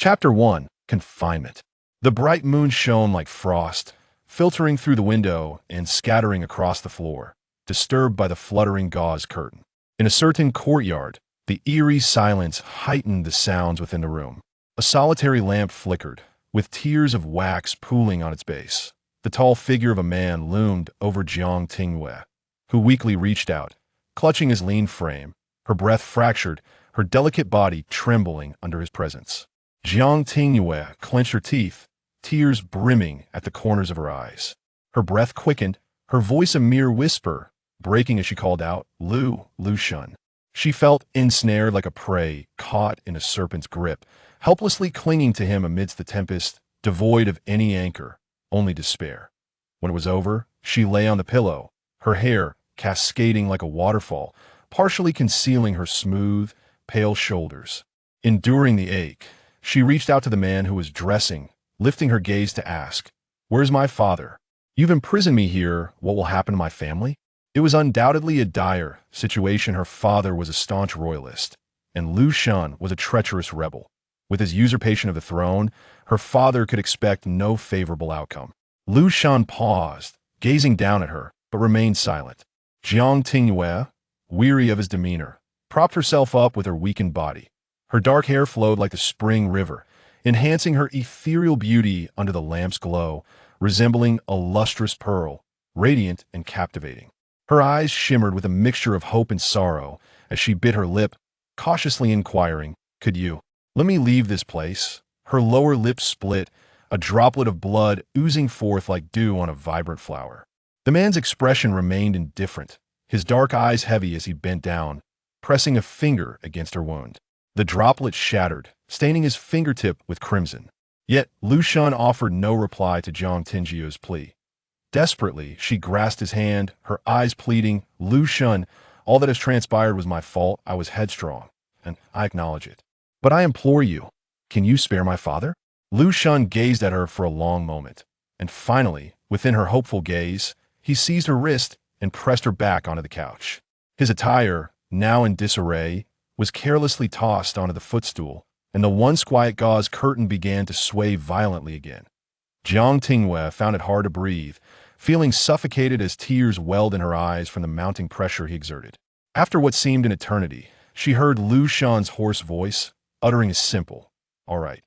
Chapter 1. Confinement. The bright moon shone like frost, filtering through the window and scattering across the floor, disturbed by the fluttering gauze curtain. In a certain courtyard, the eerie silence heightened the sounds within the room. A solitary lamp flickered, with tears of wax pooling on its base. The tall figure of a man loomed over Jiang Tingyue, who weakly reached out, clutching his lean frame, her breath fractured, her delicate body trembling under his presence. Jiang Tingyue clenched her teeth, tears brimming at the corners of her eyes. Her breath quickened, her voice a mere whisper, breaking as she called out, Lu Zhen. She felt ensnared like a prey caught in a serpent's grip, helplessly clinging to him amidst the tempest, devoid of any anchor, only despair. When it was over, she lay on the pillow, her hair cascading like a waterfall, partially concealing her smooth, pale shoulders. Enduring the ache, she reached out to the man who was dressing, lifting her gaze to ask, "Where's my father? You've imprisoned me here. What will happen to my family?" It was undoubtedly a dire situation. Her father was a staunch royalist, and Lu Zhen was a treacherous rebel. With his usurpation of the throne, her father could expect no favorable outcome. Lu Zhen paused, gazing down at her, but remained silent. Jiang Tingyue, weary of his demeanor, propped herself up with her weakened body. Her dark hair flowed like the spring river, enhancing her ethereal beauty under the lamp's glow, resembling a lustrous pearl, radiant and captivating. Her eyes shimmered with a mixture of hope and sorrow as she bit her lip, cautiously inquiring, "Could you let me leave this place?" Her lower lip split, a droplet of blood oozing forth like dew on a vibrant flower. The man's expression remained indifferent, his dark eyes heavy as he bent down, pressing a finger against her wound. The droplet shattered, staining his fingertip with crimson. Yet Lu Zhen offered no reply to Jiang Tingyue's plea. Desperately, she grasped his hand, her eyes pleading, "Lu Zhen, all that has transpired was my fault. I was headstrong, and I acknowledge it. But I implore you, can you spare my father?" Lu Zhen gazed at her for a long moment, and finally, within her hopeful gaze, he seized her wrist and pressed her back onto the couch. His attire, now in disarray, was carelessly tossed onto the footstool, and the once quiet gauze curtain began to sway violently again. Jiang Tingyue found it hard to breathe, feeling suffocated as tears welled in her eyes from the mounting pressure he exerted. After what seemed an eternity, she heard Lu Zhen's hoarse voice, uttering a simple, "All right."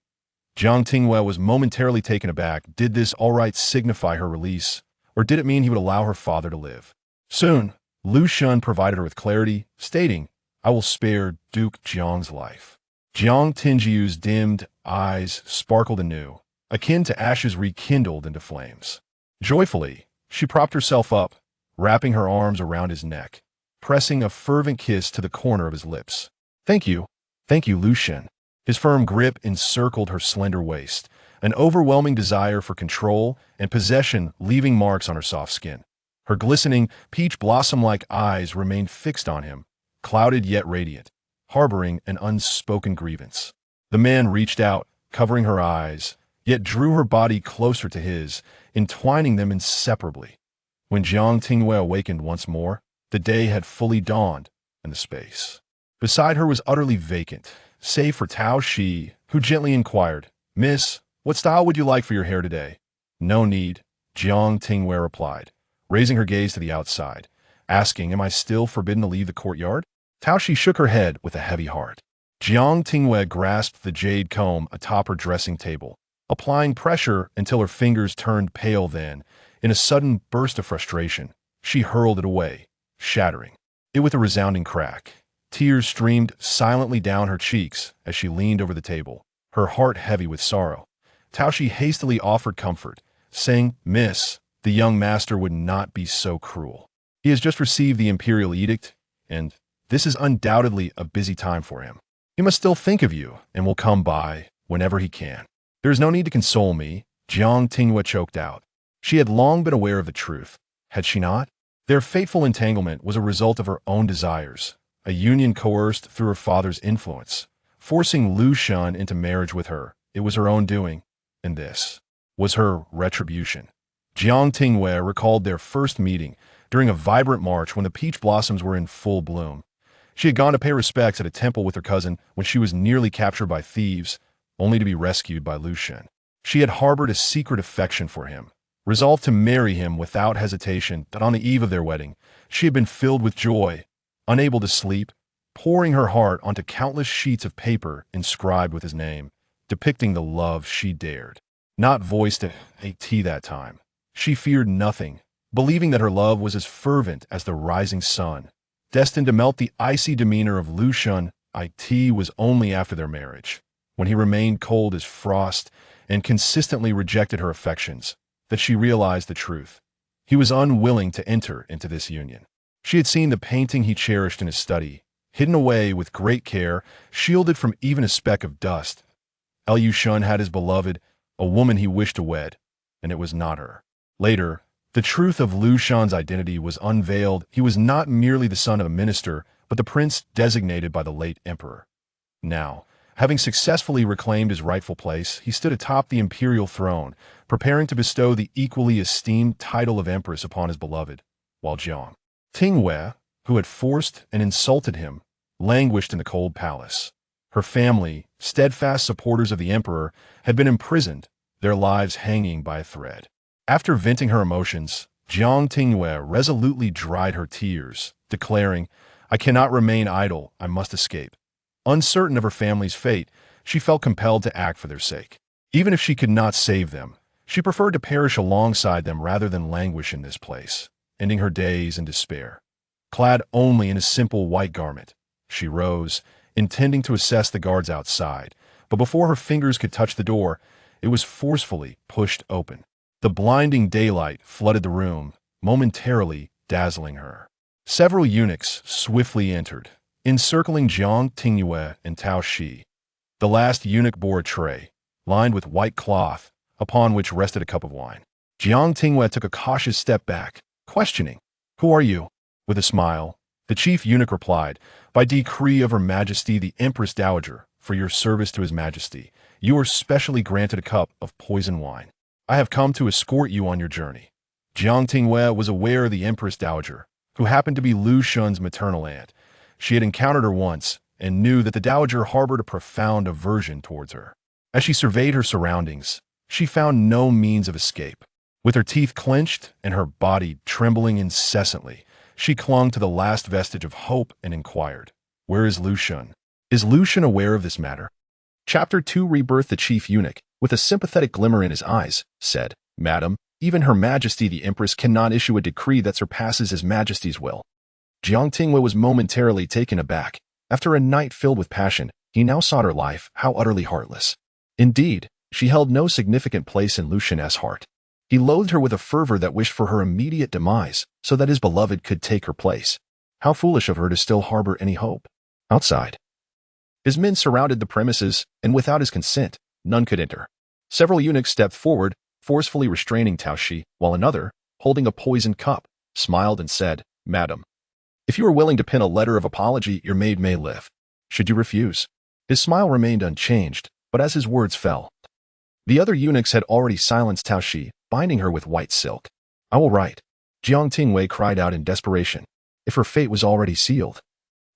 Jiang Tingyue was momentarily taken aback. Did this "all right" signify her release, or did it mean he would allow her father to live? Soon, Lu Zhen provided her with clarity, stating, "I will spare Duke Jiang's life." Jiang Tingyue's dimmed eyes sparkled anew, akin to ashes rekindled into flames. Joyfully, she propped herself up, wrapping her arms around his neck, pressing a fervent kiss to the corner of his lips. Thank you, Lu Zhen." His firm grip encircled her slender waist, an overwhelming desire for control and possession leaving marks on her soft skin. Her glistening, peach blossom-like eyes remained fixed on him, clouded yet radiant, harboring an unspoken grievance. The man reached out, covering her eyes, yet drew her body closer to his, entwining them inseparably. When Jiang Tingyue awakened once more, the day had fully dawned, and the space beside her was utterly vacant, save for Tao Shi, who gently inquired, "Miss, what style would you like for your hair today?" "No need," Jiang Tingyue replied, raising her gaze to the outside, asking, "Am I still forbidden to leave the courtyard?" Tao Shi shook her head with a heavy heart. Jiang Tingyue grasped the jade comb atop her dressing table, applying pressure until her fingers turned pale. Then, in a sudden burst of frustration, she hurled it away, shattering it with a resounding crack. Tears streamed silently down her cheeks as she leaned over the table, her heart heavy with sorrow. Tao Shi hastily offered comfort, saying, "Miss, the young master would not be so cruel. He has just received the imperial edict, and this is undoubtedly a busy time for him. He must still think of you and will come by whenever he can." "There is no need to console me," Jiang Tingyue choked out. She had long been aware of the truth, had she not? Their fateful entanglement was a result of her own desires, a union coerced through her father's influence, forcing Lu Zhen into marriage with her. It was her own doing, and this was her retribution. Jiang Tingyue recalled their first meeting during a vibrant march when the peach blossoms were in full bloom. She had gone to pay respects at a temple with her cousin when she was nearly captured by thieves, only to be rescued by Lu Zhen. She had harbored a secret affection for him, resolved to marry him without hesitation. That on the eve of their wedding, she had been filled with joy, unable to sleep, pouring her heart onto countless sheets of paper inscribed with his name, depicting the love she dared not voice to at that time. She feared nothing, believing that her love was as fervent as the rising sun, destined to melt the icy demeanor of Lu Zhen. It was only after their marriage, when he remained cold as frost and consistently rejected her affections, that she realized the truth. He was unwilling to enter into this union. She had seen the painting he cherished in his study, hidden away with great care, shielded from even a speck of dust. Lu Zhen had his beloved, a woman he wished to wed, and it was not her. Later, the truth of Lu Zhen's identity was unveiled. He was not merely the son of a minister, but the prince designated by the late emperor. Now, having successfully reclaimed his rightful place, he stood atop the imperial throne, preparing to bestow the equally esteemed title of empress upon his beloved, while Jiang Tingyue, who had forced and insulted him, languished in the cold palace. Her family, steadfast supporters of the emperor, had been imprisoned, their lives hanging by a thread. After venting her emotions, Jiang Tingyue resolutely dried her tears, declaring, "I cannot remain idle, I must escape." Uncertain of her family's fate, she felt compelled to act for their sake. Even if she could not save them, she preferred to perish alongside them rather than languish in this place, ending her days in despair. Clad only in a simple white garment, she rose, intending to assess the guards outside, but before her fingers could touch the door, it was forcefully pushed open. The blinding daylight flooded the room, momentarily dazzling her. Several eunuchs swiftly entered, encircling Jiang Tingyue and Tao Shi. The last eunuch bore a tray, lined with white cloth, upon which rested a cup of wine. Jiang Tingyue took a cautious step back, questioning, "Who are you?" With a smile, the chief eunuch replied, "By decree of Her Majesty the Empress Dowager, for your service to His Majesty, you are specially granted a cup of poison wine. I have come to escort you on your journey." Jiang Tingyue was aware of the Empress Dowager, who happened to be Lu Zhen's maternal aunt. She had encountered her once and knew that the Dowager harbored a profound aversion towards her. As she surveyed her surroundings, she found no means of escape. With her teeth clenched and her body trembling incessantly, she clung to the last vestige of hope and inquired, "Where is Lu Zhen? Is Lu Zhen aware of this matter?" Chapter 2 Rebirth. The chief eunuch, with a sympathetic glimmer in his eyes, said, "Madam, even Her Majesty the Empress cannot issue a decree that surpasses His Majesty's will." Jiang Tingyue was momentarily taken aback. After a night filled with passion, he now sought her life. How utterly heartless. Indeed, she held no significant place in Lu Zhen's heart. He loathed her with a fervor that wished for her immediate demise, so that his beloved could take her place. How foolish of her to still harbor any hope. Outside, his men surrounded the premises, and without his consent, none could enter. Several eunuchs stepped forward, forcefully restraining Tao Shi, while another, holding a poisoned cup, smiled and said, "Madam, if you are willing to pen a letter of apology, your maid may live. Should you refuse?" His smile remained unchanged, but as his words fell, the other eunuchs had already silenced Tao Shi, binding her with white silk. "I will write," Jiang Tingyue cried out in desperation. If her fate was already sealed,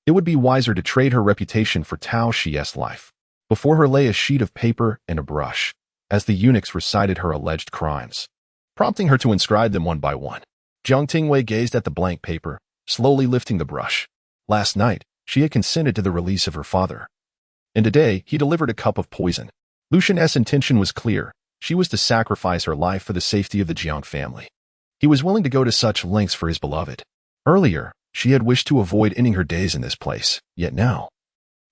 it would be wiser to trade her reputation for Tao Shi's life. Before her lay a sheet of paper and a brush, as the eunuchs recited her alleged crimes, prompting her to inscribe them one by one. Jiang Tingyue gazed at the blank paper, slowly lifting the brush. Last night, she had consented to the release of her father, and today he delivered a cup of poison. Lu Zhen's intention was clear. She was to sacrifice her life for the safety of the Jiang family. He was willing to go to such lengths for his beloved. Earlier, she had wished to avoid ending her days in this place, yet now,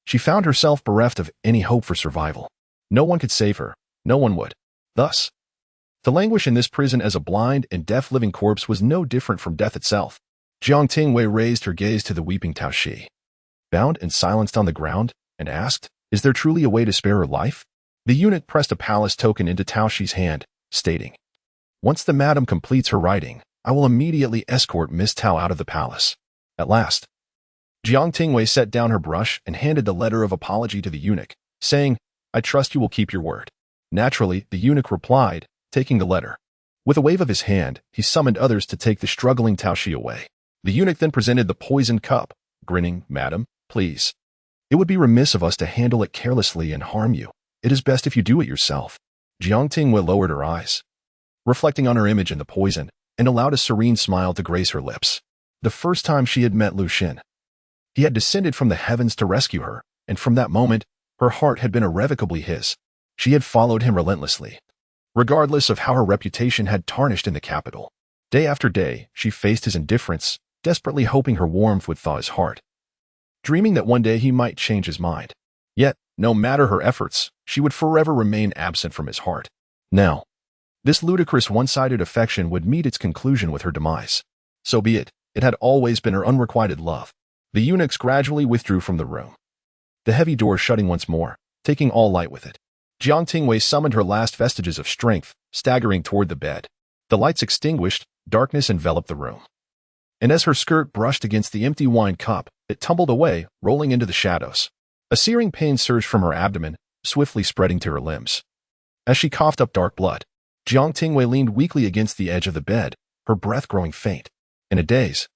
she found herself bereft of any hope for survival. No one could save her. No one would. Thus, to languish in this prison as a blind and deaf living corpse was no different from death itself. Jiang Tingyue raised her gaze to the weeping Tao Shi, bound and silenced on the ground, and asked, "Is there truly a way to spare her life?" The eunuch pressed a palace token into Tao Shi's hand, stating, "Once the madam completes her writing, I will immediately escort Miss Tao out of the palace." At last, Jiang Tingyue set down her brush and handed the letter of apology to the eunuch, saying, "I trust you will keep your word." Naturally, the eunuch replied, taking the letter. With a wave of his hand, he summoned others to take the struggling Tao Shi away. The eunuch then presented the poisoned cup, grinning, "Madam, please. It would be remiss of us to handle it carelessly and harm you." it is best if you do it yourself. Jiang Tingyue lowered her eyes, reflecting on her image in the poison, and allowed a serene smile to grace her lips. The first time she had met Lu Zhen, he had descended from the heavens to rescue her, and from that moment, her heart had been irrevocably his. She had followed him relentlessly, regardless of how her reputation had tarnished in the capital. Day after day, she faced his indifference, desperately hoping her warmth would thaw his heart, dreaming that one day he might change his mind. Yet, no matter her efforts, she would forever remain absent from his heart. Now, this ludicrous one-sided affection would meet its conclusion with her demise. So be it. It had always been her unrequited love. The eunuchs gradually withdrew from the room, the heavy door shutting once more, taking all light with it. Jiang Tingyue summoned her last vestiges of strength, staggering toward the bed. The lights extinguished, darkness enveloped the room. And as her skirt brushed against the empty wine cup, it tumbled away, rolling into the shadows. A searing pain surged from her abdomen, swiftly spreading to her limbs. As she coughed up dark blood, Jiang Tingyue leaned weakly against the edge of the bed, her breath growing faint. In a daze,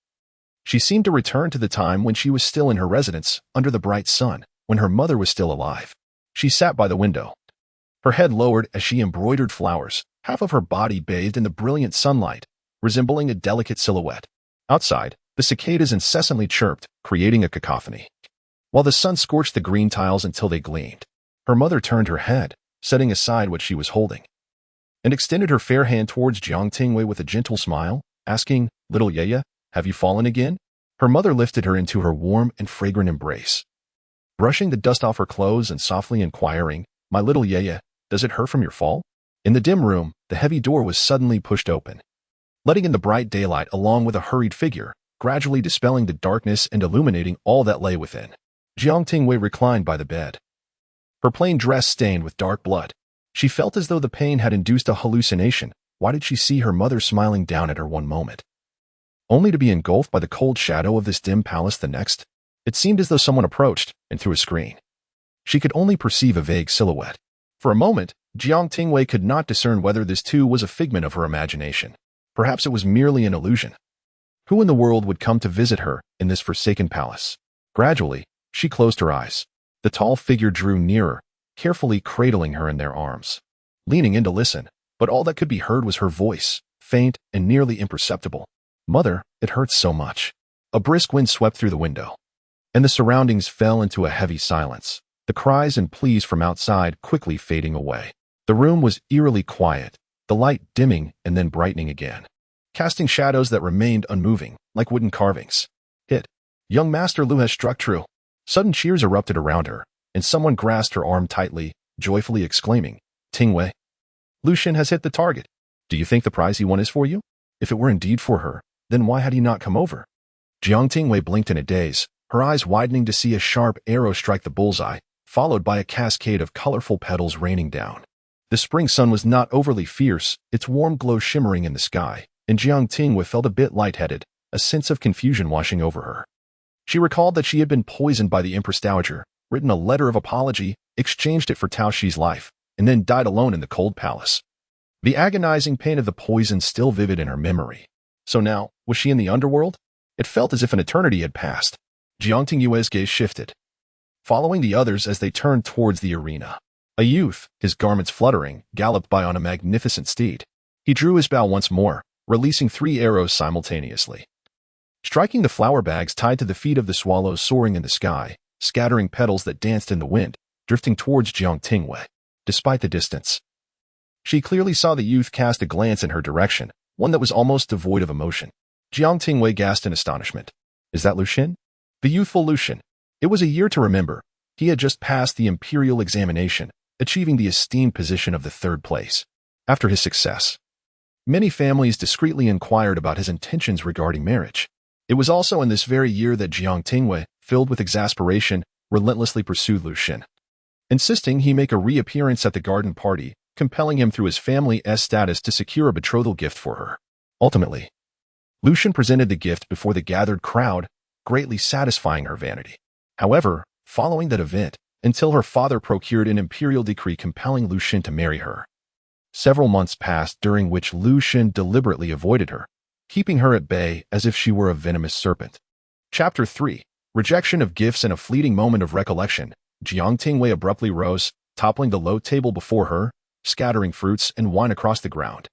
she seemed to return to the time when she was still in her residence, under the bright sun, when her mother was still alive. She sat by the window, her head lowered as she embroidered flowers, half of her body bathed in the brilliant sunlight, resembling a delicate silhouette. Outside, the cicadas incessantly chirped, creating a cacophony, while the sun scorched the green tiles until they gleamed. Her mother turned her head, setting aside what she was holding, and extended her fair hand towards Jiang Tingyue with a gentle smile, asking, "Little Yeye, have you fallen again?" Her mother lifted her into her warm and fragrant embrace, brushing the dust off her clothes and softly inquiring, "My little Yeye, does it hurt from your fall?" In the dim room, the heavy door was suddenly pushed open, letting in the bright daylight along with a hurried figure, gradually dispelling the darkness and illuminating all that lay within. Jiang Tingyue reclined by the bed, her plain dress stained with dark blood. She felt as though the pain had induced a hallucination. Why did she see her mother smiling down at her one moment, only to be engulfed by the cold shadow of this dim palace the next? It seemed as though someone approached, and through a screen, she could only perceive a vague silhouette. For a moment, Jiang Tingyue could not discern whether this too was a figment of her imagination. Perhaps it was merely an illusion. Who in the world would come to visit her in this forsaken palace? Gradually, she closed her eyes. The tall figure drew nearer, carefully cradling her in their arms, leaning in to listen, but all that could be heard was her voice, faint and nearly imperceptible. "Mother, it hurts so much." A brisk wind swept through the window, and the surroundings fell into a heavy silence, the cries and pleas from outside quickly fading away. The room was eerily quiet, the light dimming and then brightening again, casting shadows that remained unmoving, like wooden carvings. "Hit. Young Master Lu has struck true." Sudden cheers erupted around her, and someone grasped her arm tightly, joyfully exclaiming, "Tingyue, Lu Zhen has hit the target. Do you think the prize he won is for you?" If it were indeed for her, then why had he not come over? Jiang Tingyue blinked in a daze, her eyes widening to see a sharp arrow strike the bullseye, followed by a cascade of colorful petals raining down. The spring sun was not overly fierce, its warm glow shimmering in the sky, and Jiang Tingyue felt a bit lightheaded, a sense of confusion washing over her. She recalled that she had been poisoned by the Empress Dowager, written a letter of apology, exchanged it for Tao Shi's life, and then died alone in the cold palace. The agonizing pain of the poison still vivid in her memory. So now, was she in the underworld? It felt as if an eternity had passed. Jiang Tingyue's gaze shifted, following the others as they turned towards the arena. A youth, his garments fluttering, galloped by on a magnificent steed. He drew his bow once more, releasing 3 arrows simultaneously, striking the flower bags tied to the feet of the swallows soaring in the sky, scattering petals that danced in the wind, drifting towards Jiang Tingyue. Despite the distance, she clearly saw the youth cast a glance in her direction, one that was almost devoid of emotion. Jiang Tingyue gasped in astonishment. "Is that Lu Zhen?" The youthful Lu Zhen. It was a year to remember. He had just passed the imperial examination, achieving the esteemed position of the 3rd place. After his success, many families discreetly inquired about his intentions regarding marriage. It was also in this very year that Jiang Tingyue, filled with exasperation, relentlessly pursued Lu Zhen, insisting he make a reappearance at the garden party, compelling him through his family's status to secure a betrothal gift for her. Ultimately, Lu Zhen presented the gift before the gathered crowd, greatly satisfying her vanity. However, following that event, until her father procured an imperial decree compelling Lu Zhen to marry her, several months passed during which Lu Zhen deliberately avoided her, keeping her at bay as if she were a venomous serpent. Chapter 3. Rejection of gifts. In a fleeting moment of recollection, Jiang Tingyue abruptly rose, toppling the low table before her, scattering fruits and wine across the ground.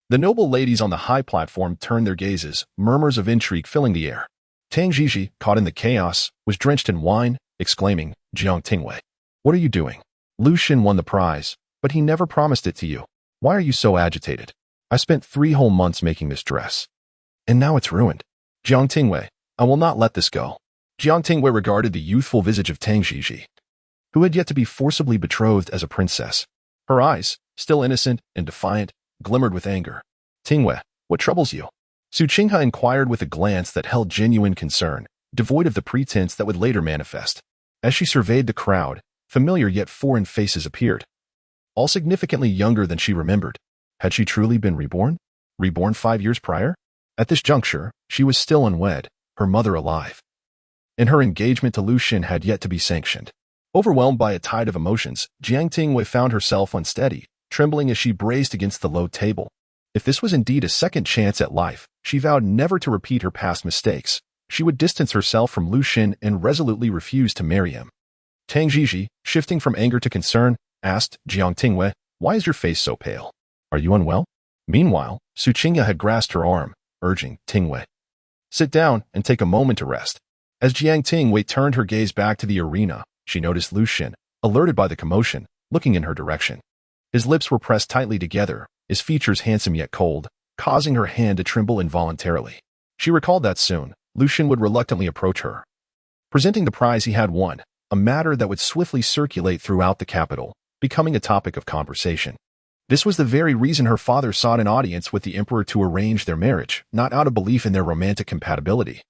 The noble ladies on the high platform turned their gazes, murmurs of intrigue filling the air. Tang Jiji, caught in the chaos, was drenched in wine, exclaiming, "Jiang Tingyue, what are you doing? Lu Zhen won the prize, but he never promised it to you. Why are you so agitated? I spent 3 whole months making this dress. And now it's ruined. Jiang Tingyue, I will not let this go." Jiang Tingyue regarded the youthful visage of Tang Jiji, who had yet to be forcibly betrothed as a princess. Her eyes, still innocent and defiant, glimmered with anger. "Tingyue, what troubles you?" Su Qinghe inquired with a glance that held genuine concern, devoid of the pretense that would later manifest. As she surveyed the crowd, familiar yet foreign faces appeared, all significantly younger than she remembered. Had she truly been reborn? Reborn 5 years prior? At this juncture, she was still unwed, her mother alive, and her engagement to Lu Zhen had yet to be sanctioned. Overwhelmed by a tide of emotions, Jiang Tingyue found herself unsteady, trembling as she braced against the low table. If this was indeed a second chance at life, she vowed never to repeat her past mistakes. She would distance herself from Lu Zhen and resolutely refuse to marry him. Tang Jiji, shifting from anger to concern, asked Jiang Tingyue, "Why is your face so pale? Are you unwell?" Meanwhile, Su Qinghe had grasped her arm, urging, "Tingyue, sit down and take a moment to rest." As Jiang Tingyue turned her gaze back to the arena, she noticed Lu Zhen, alerted by the commotion, looking in her direction. His lips were pressed tightly together, his features handsome yet cold, causing her hand to tremble involuntarily. She recalled that soon, Lu Zhen would reluctantly approach her, presenting the prize he had won, a matter that would swiftly circulate throughout the capital, becoming a topic of conversation. This was the very reason her father sought an audience with the emperor to arrange their marriage, not out of belief in their romantic compatibility,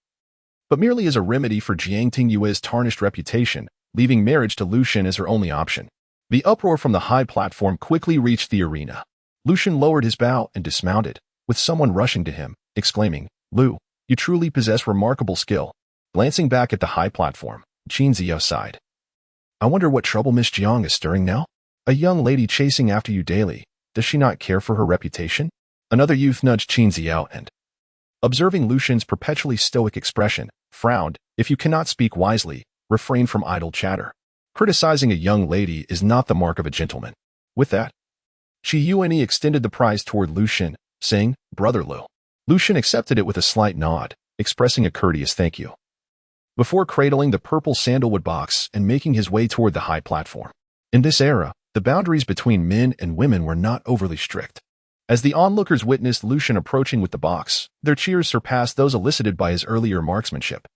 but merely as a remedy for Jiang Tingyue's tarnished reputation, leaving marriage to Lu Zhen as her only option. The uproar from the high platform quickly reached the arena. Lu Zhen lowered his bow and dismounted, with someone rushing to him, exclaiming, "Lu, you truly possess remarkable skill." Glancing back at the high platform, Qin Ziyo sighed. "I wonder what trouble Miss Jiang is stirring now? A young lady chasing after you daily. Does she not care for her reputation?" Another youth nudged Qin Ziyo and, observing Lu Zhen's perpetually stoic expression, frowned. "If you cannot speak wisely, refrain from idle chatter. Criticizing a young lady is not the mark of a gentleman." With that, Qi Yuan extended the prize toward Lu Zhen, saying, "Brother Lu." Lu Zhen accepted it with a slight nod, expressing a courteous thank you, before cradling the purple sandalwood box and making his way toward the high platform. In this era, the boundaries between men and women were not overly strict. As the onlookers witnessed Lu Zhen approaching with the box, their cheers surpassed those elicited by his earlier marksmanship,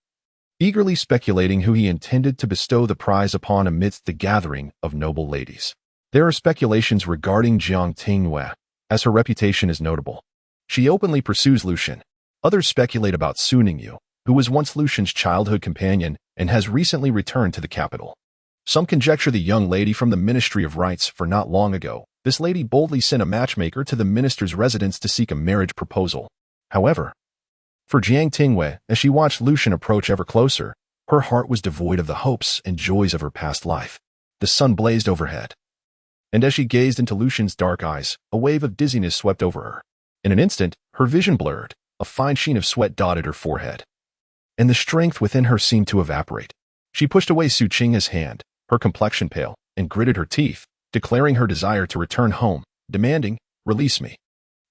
eagerly speculating who he intended to bestow the prize upon amidst the gathering of noble ladies. There are speculations regarding Jiang Tingyue, as her reputation is notable. She openly pursues Lu Zhen. Others speculate about Su Ningyu, who was once Lu Zhen's childhood companion and has recently returned to the capital. Some conjecture the young lady from the Ministry of Rites, for not long ago, this lady boldly sent a matchmaker to the minister's residence to seek a marriage proposal. However, for Jiang Tingyue, as she watched Lu Zhen approach ever closer, her heart was devoid of the hopes and joys of her past life. The sun blazed overhead, and as she gazed into Lu Zhen's dark eyes, a wave of dizziness swept over her. In an instant, her vision blurred, a fine sheen of sweat dotted her forehead, and the strength within her seemed to evaporate. She pushed away Su Qinghe's hand, her complexion pale, and gritted her teeth, declaring her desire to return home, demanding, "Release me."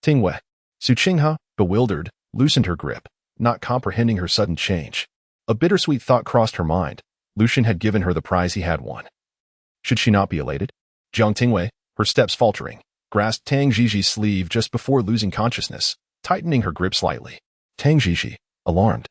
"Tingyue." Su Qinghe, bewildered, loosened her grip, not comprehending her sudden change. A bittersweet thought crossed her mind. Lu Zhen had given her the prize he had won. Should she not be elated? Jiang Tingyue, her steps faltering, grasped Tang Jiji's sleeve just before losing consciousness, tightening her grip slightly. Tang Jiji, alarmed,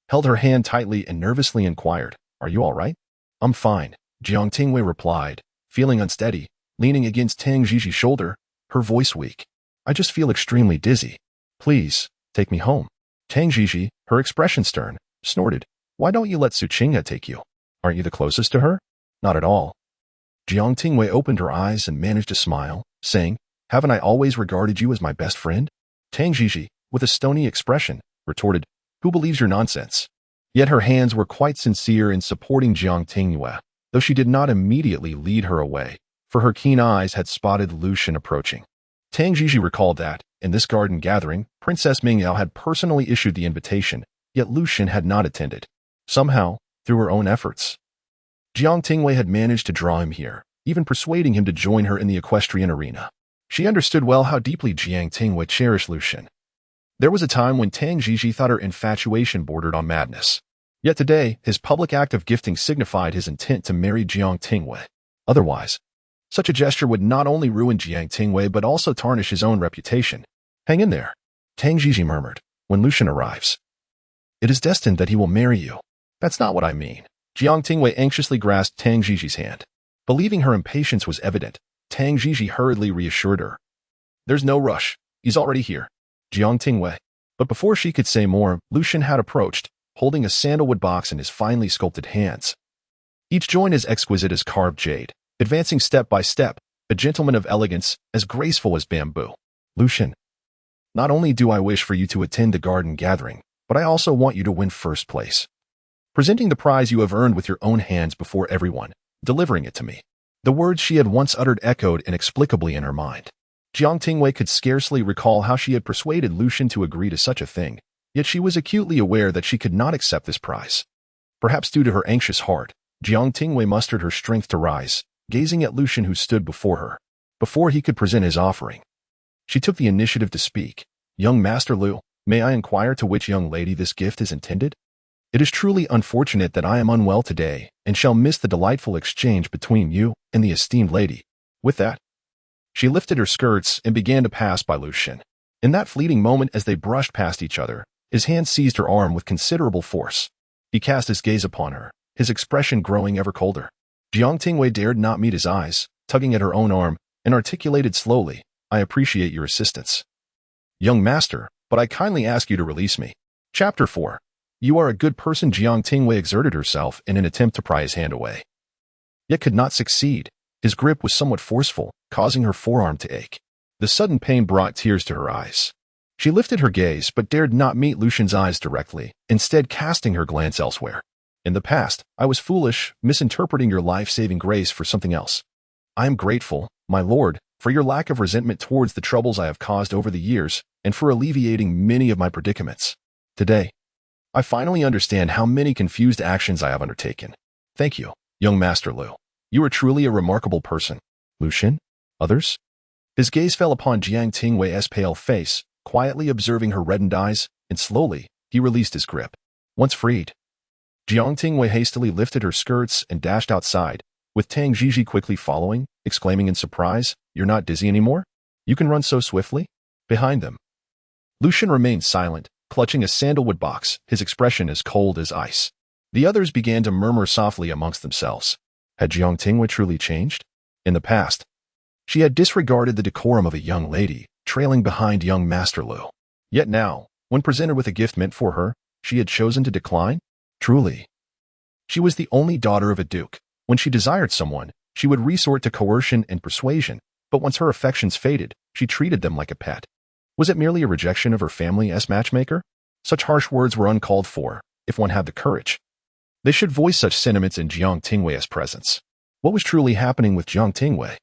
held her hand tightly and nervously inquired, "Are you all right?" "I'm fine," Jiang Tingyue replied, feeling unsteady, leaning against Tang Jiji's shoulder, her voice weak. "I just feel extremely dizzy. Please, take me home." Tang Jiji, her expression stern, snorted, "Why don't you let Su Qinghe take you? Aren't you the closest to her?" "Not at all." Jiang Tingyue opened her eyes and managed to smile, saying, "Haven't I always regarded you as my best friend?" Tang Jiji, with a stony expression, retorted, "Who believes your nonsense?" Yet her hands were quite sincere in supporting Jiang Tingyue, though she did not immediately lead her away, for her keen eyes had spotted Lu Zhen approaching. Tang Jiji recalled that, in this garden gathering, Princess Mingyao had personally issued the invitation, yet Lu Zhen had not attended. Somehow, through her own efforts, Jiang Tingyue had managed to draw him here, even persuading him to join her in the equestrian arena. She understood well how deeply Jiang Tingyue cherished Lu Zhen. There was a time when Tang Jiji thought her infatuation bordered on madness. Yet today, his public act of gifting signified his intent to marry Jiang Tingyue. Otherwise, such a gesture would not only ruin Jiang Tingyue but also tarnish his own reputation. Hang in there, Tang Jiji murmured, when Lu Zhen arrives. It is destined that he will marry you. That's not what I mean. Jiang Tingyue anxiously grasped Tang Jiji's hand. Believing her impatience was evident, Tang Jiji hurriedly reassured her. There's no rush. He's already here. Jiang Tingyue. But before she could say more, Lu Zhen had approached, holding a sandalwood box in his finely sculpted hands. Each joint as exquisite as carved jade, advancing step by step, a gentleman of elegance, as graceful as bamboo. Lu Zhen, not only do I wish for you to attend the garden gathering, but I also want you to win first place. Presenting the prize you have earned with your own hands before everyone, delivering it to me. The words she had once uttered echoed inexplicably in her mind. Jiang Tingyue could scarcely recall how she had persuaded Lu Zhen to agree to such a thing, yet she was acutely aware that she could not accept this prize. Perhaps due to her anxious heart, Jiang Tingyue mustered her strength to rise, gazing at Lu Zhen who stood before her. Before he could present his offering, she took the initiative to speak. Young Master Lu, may I inquire to which young lady this gift is intended? It is truly unfortunate that I am unwell today and shall miss the delightful exchange between you and the esteemed lady. With that, she lifted her skirts and began to pass by Lu Zhen. In that fleeting moment as they brushed past each other, his hand seized her arm with considerable force. He cast his gaze upon her, his expression growing ever colder. Jiang Tingyue dared not meet his eyes, tugging at her own arm, and articulated slowly, I appreciate your assistance, young master, but I kindly ask you to release me. Chapter 4. You are a good person. Jiang Tingyue exerted herself in an attempt to pry his hand away, yet could not succeed. His grip was somewhat forceful, causing her forearm to ache. The sudden pain brought tears to her eyes. She lifted her gaze but dared not meet Lu Zhen's eyes directly, instead casting her glance elsewhere. In the past, I was foolish, misinterpreting your life-saving grace for something else. I am grateful, my lord, for your lack of resentment towards the troubles I have caused over the years, and for alleviating many of my predicaments. Today, I finally understand how many confused actions I have undertaken. Thank you, young Master Lu. You are truly a remarkable person. Lu Zhen? Others? His gaze fell upon Jiang Tingyue's pale face, quietly observing her reddened eyes, and slowly, he released his grip. Once freed, Jiang Tingyue hastily lifted her skirts and dashed outside, with Tang Jiji quickly following, exclaiming in surprise, You're not dizzy anymore? You can run so swiftly? Behind them, Lu Zhen remained silent, clutching a sandalwood box, his expression as cold as ice. The others began to murmur softly amongst themselves. Had Jiang Tingyue truly changed? In the past, she had disregarded the decorum of a young lady, trailing behind young Master Lu. Yet now, when presented with a gift meant for her, she had chosen to decline? Truly, she was the only daughter of a duke. When she desired someone, she would resort to coercion and persuasion, but once her affections faded, she treated them like a pet. Was it merely a rejection of her family's matchmaker? Such harsh words were uncalled for, if one had the courage. They should voice such sentiments in Jiang Tingyue's presence. What was truly happening with Jiang Tingyue?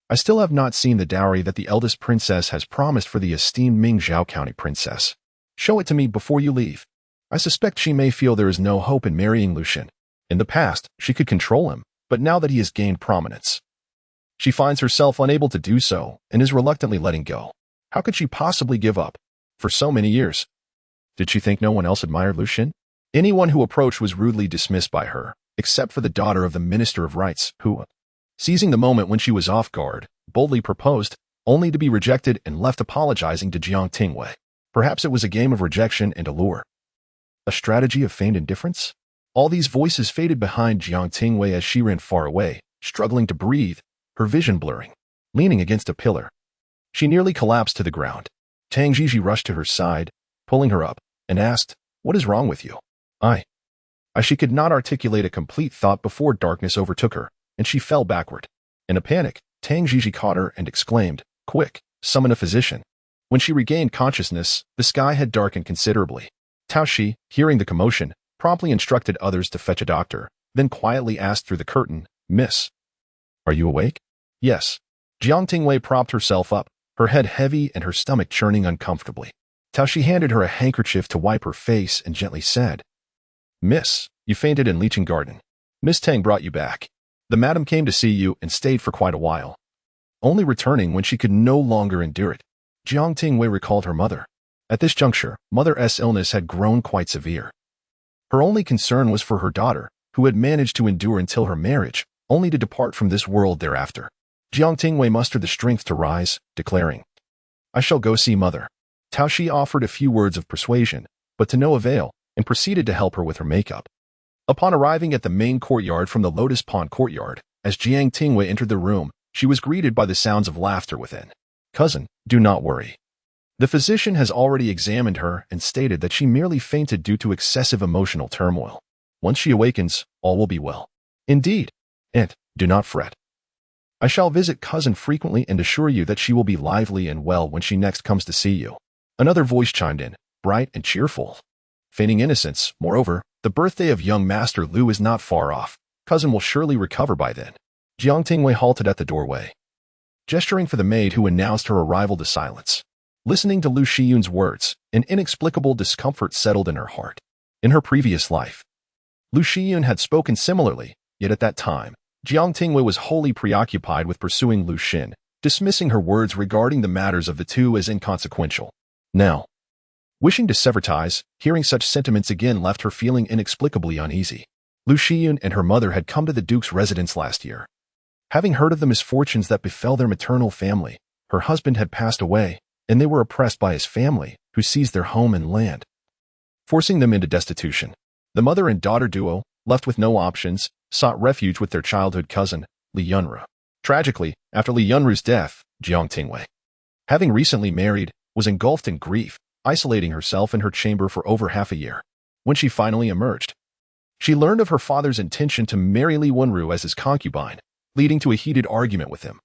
I still have not seen the dowry that the eldest princess has promised for the esteemed Mingzhou County princess. Show it to me before you leave. I suspect she may feel there is no hope in marrying Lu Zhen. In the past, she could control him, but now that he has gained prominence, she finds herself unable to do so and is reluctantly letting go. How could she possibly give up? For so many years. Did she think no one else admired Lu Zhen? Anyone who approached was rudely dismissed by her, except for the daughter of the Minister of Rights, who, seizing the moment when she was off guard, boldly proposed, only to be rejected and left apologizing to Jiang Tingyue. Perhaps it was a game of rejection and allure. A strategy of feigned indifference? All these voices faded behind Jiang Tingyue as she ran far away, struggling to breathe, her vision blurring. Leaning against a pillar, she nearly collapsed to the ground. Tang Jiji rushed to her side, pulling her up, and asked, What is wrong with you? She could not articulate a complete thought before darkness overtook her, and she fell backward. In a panic, Tang Jiji caught her and exclaimed, Quick, summon a physician. When she regained consciousness, the sky had darkened considerably. Tao Shi, hearing the commotion, promptly instructed others to fetch a doctor, then quietly asked through the curtain, Miss, are you awake? Yes. Jiang Tingyue propped herself up, her head heavy and her stomach churning uncomfortably. Tao Shi handed her a handkerchief to wipe her face and gently said, Miss, you fainted in Licheng Garden. Miss Tang brought you back. The madam came to see you and stayed for quite a while, only returning when she could no longer endure it. Jiang Tingyue recalled her mother. At this juncture, Mother's illness had grown quite severe. Her only concern was for her daughter, who had managed to endure until her marriage, only to depart from this world thereafter. Jiang Tingyue mustered the strength to rise, declaring, "I shall go see mother." Tao Shi offered a few words of persuasion, but to no avail, and proceeded to help her with her makeup. Upon arriving at the main courtyard from the Lotus Pond courtyard, as Jiang Tingyue entered the room, she was greeted by the sounds of laughter within. "Cousin, do not worry. The physician has already examined her and stated that she merely fainted due to excessive emotional turmoil. Once she awakens, all will be well." "Indeed. And do not fret. I shall visit cousin frequently and assure you that she will be lively and well when she next comes to see you." Another voice chimed in, bright and cheerful. Feigning innocence, moreover, the birthday of young Master Lu is not far off. Cousin will surely recover by then. Jiang Tingyue halted at the doorway, gesturing for the maid who announced her arrival to silence. Listening to Lu Shiyun's words, an inexplicable discomfort settled in her heart. In her previous life, Lu Shiyun had spoken similarly, yet at that time, Jiang Tingyue was wholly preoccupied with pursuing Lu Xin, dismissing her words regarding the matters of the two as inconsequential. Now, wishing to sever ties, hearing such sentiments again left her feeling inexplicably uneasy. Lu Shiyun and her mother had come to the Duke's residence last year. Having heard of the misfortunes that befell their maternal family, her husband had passed away, and they were oppressed by his family, who seized their home and land, forcing them into destitution. The mother and daughter duo, left with no options, sought refuge with their childhood cousin, Li Yunru. Tragically, after Li Yunru's death, Jiang Tingyue, having recently married, was engulfed in grief, isolating herself in her chamber for over half a year. When she finally emerged, she learned of her father's intention to marry Li Yunru as his concubine, leading to a heated argument with him.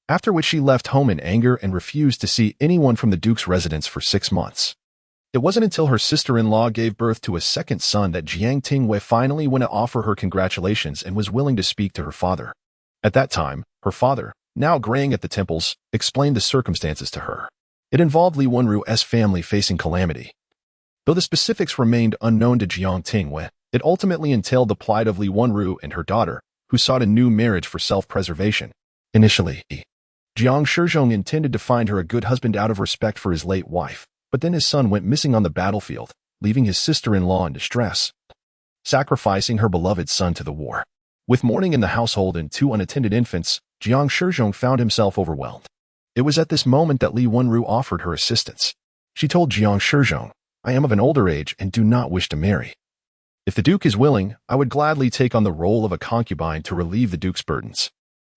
After which she left home in anger and refused to see anyone from the Duke's residence for 6 months. It wasn't until her sister-in-law gave birth to a second son that Jiang Tingyue finally went to offer her congratulations and was willing to speak to her father. At that time, her father, now graying at the temples, explained the circumstances to her. It involved Li Yunru's family facing calamity. Though the specifics remained unknown to Jiang Tingyue, it ultimately entailed the plight of Li Yunru and her daughter, who sought a new marriage for self-preservation. Initially, Jiang Shizhong intended to find her a good husband out of respect for his late wife, but then his son went missing on the battlefield, leaving his sister-in-law in distress, sacrificing her beloved son to the war. With mourning in the household and 2 unattended infants, Jiang Shizhong found himself overwhelmed. It was at this moment that Li Yunru offered her assistance. She told Jiang Shizhong, "I am of an older age and do not wish to marry. If the Duke is willing, I would gladly take on the role of a concubine to relieve the Duke's burdens."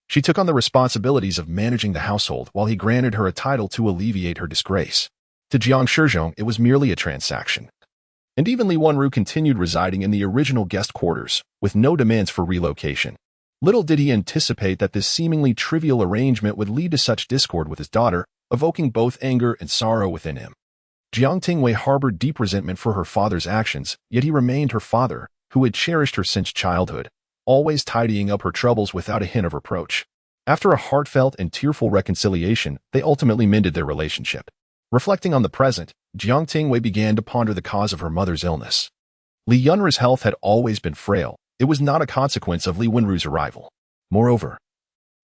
She took on the responsibilities of managing the household while he granted her a title to alleviate her disgrace. To Jiang Shizhong, it was merely a transaction. And even Li Yunru continued residing in the original guest quarters, with no demands for relocation. Little did he anticipate that this seemingly trivial arrangement would lead to such discord with his daughter, evoking both anger and sorrow within him. Jiang Tingyue harbored deep resentment for her father's actions, yet he remained her father, who had cherished her since childhood, always tidying up her troubles without a hint of reproach. After a heartfelt and tearful reconciliation, they ultimately mended their relationship. Reflecting on the present, Jiang Tingyue began to ponder the cause of her mother's illness. Li Yunru's health had always been frail. It was not a consequence of Li Yunru's arrival. Moreover,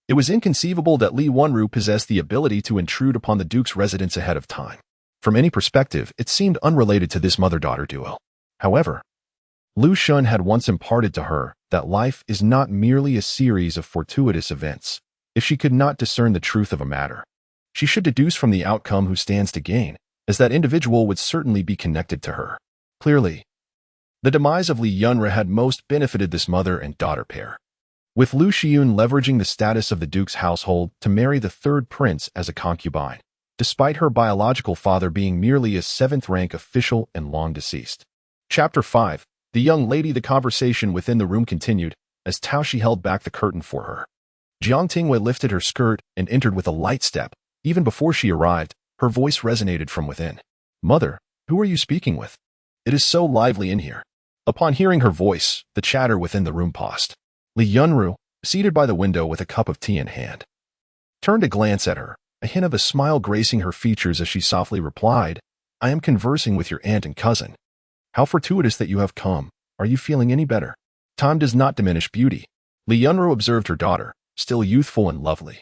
it was inconceivable that Li Yunru possessed the ability to intrude upon the Duke's residence ahead of time. From any perspective, it seemed unrelated to this mother-daughter duo. However, Lu Zhen had once imparted to her that life is not merely a series of fortuitous events. If she could not discern the truth of a matter, she should deduce from the outcome who stands to gain, as that individual would certainly be connected to her. Clearly, the demise of Li Yunru had most benefited this mother and daughter pair, with Lu Xiyun leveraging the status of the Duke's household to marry the third prince as a concubine, despite her biological father being merely a 7th-rank official and long deceased. Chapter 5. The young lady. The conversation within the room continued, as Tao Shi held back the curtain for her. Jiang Tingyue lifted her skirt and entered with a light step. Even before she arrived, her voice resonated from within. "Mother, who are you speaking with? It is so lively in here." Upon hearing her voice, the chatter within the room paused. Li Yunru, seated by the window with a cup of tea in hand, turned to glance at her, a hint of a smile gracing her features as she softly replied, "I am conversing with your aunt and cousin. How fortuitous that you have come. Are you feeling any better? Time does not diminish beauty." Li Yunru observed her daughter, still youthful and lovely,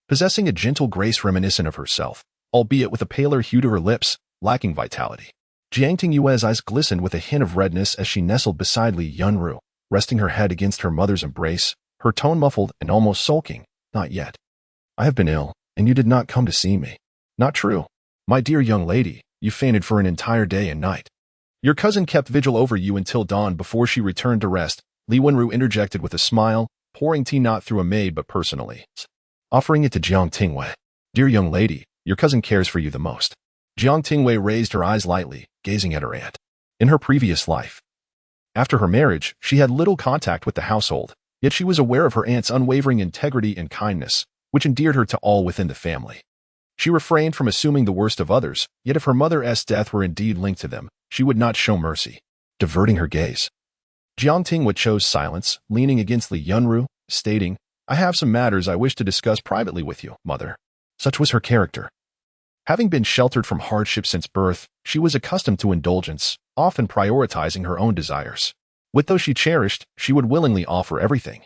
possessing a gentle grace reminiscent of herself, albeit with a paler hue to her lips, lacking vitality. Jiang Tingyue's eyes glistened with a hint of redness as she nestled beside Li Yunru, resting her head against her mother's embrace, her tone muffled and almost sulking. Not yet. I have been ill, and you did not come to see me. Not true. My dear young lady, you fainted for an entire day and night. Your cousin kept vigil over you until dawn before she returned to rest, Li Wenru interjected with a smile, pouring tea not through a maid but personally, offering it to Jiang Tingyue. Dear young lady, your cousin cares for you the most. Jiang Tingyue raised her eyes lightly, gazing at her aunt. In her previous life, after her marriage, she had little contact with the household, yet she was aware of her aunt's unwavering integrity and kindness, which endeared her to all within the family. She refrained from assuming the worst of others, yet if her mother's death were indeed linked to them, she would not show mercy. Diverting her gaze, Jiang Tingyue chose silence, leaning against Li Yunru, stating, I have some matters I wish to discuss privately with you, mother. Such was her character. Having been sheltered from hardship since birth, she was accustomed to indulgence, often prioritizing her own desires. With those she cherished, she would willingly offer everything,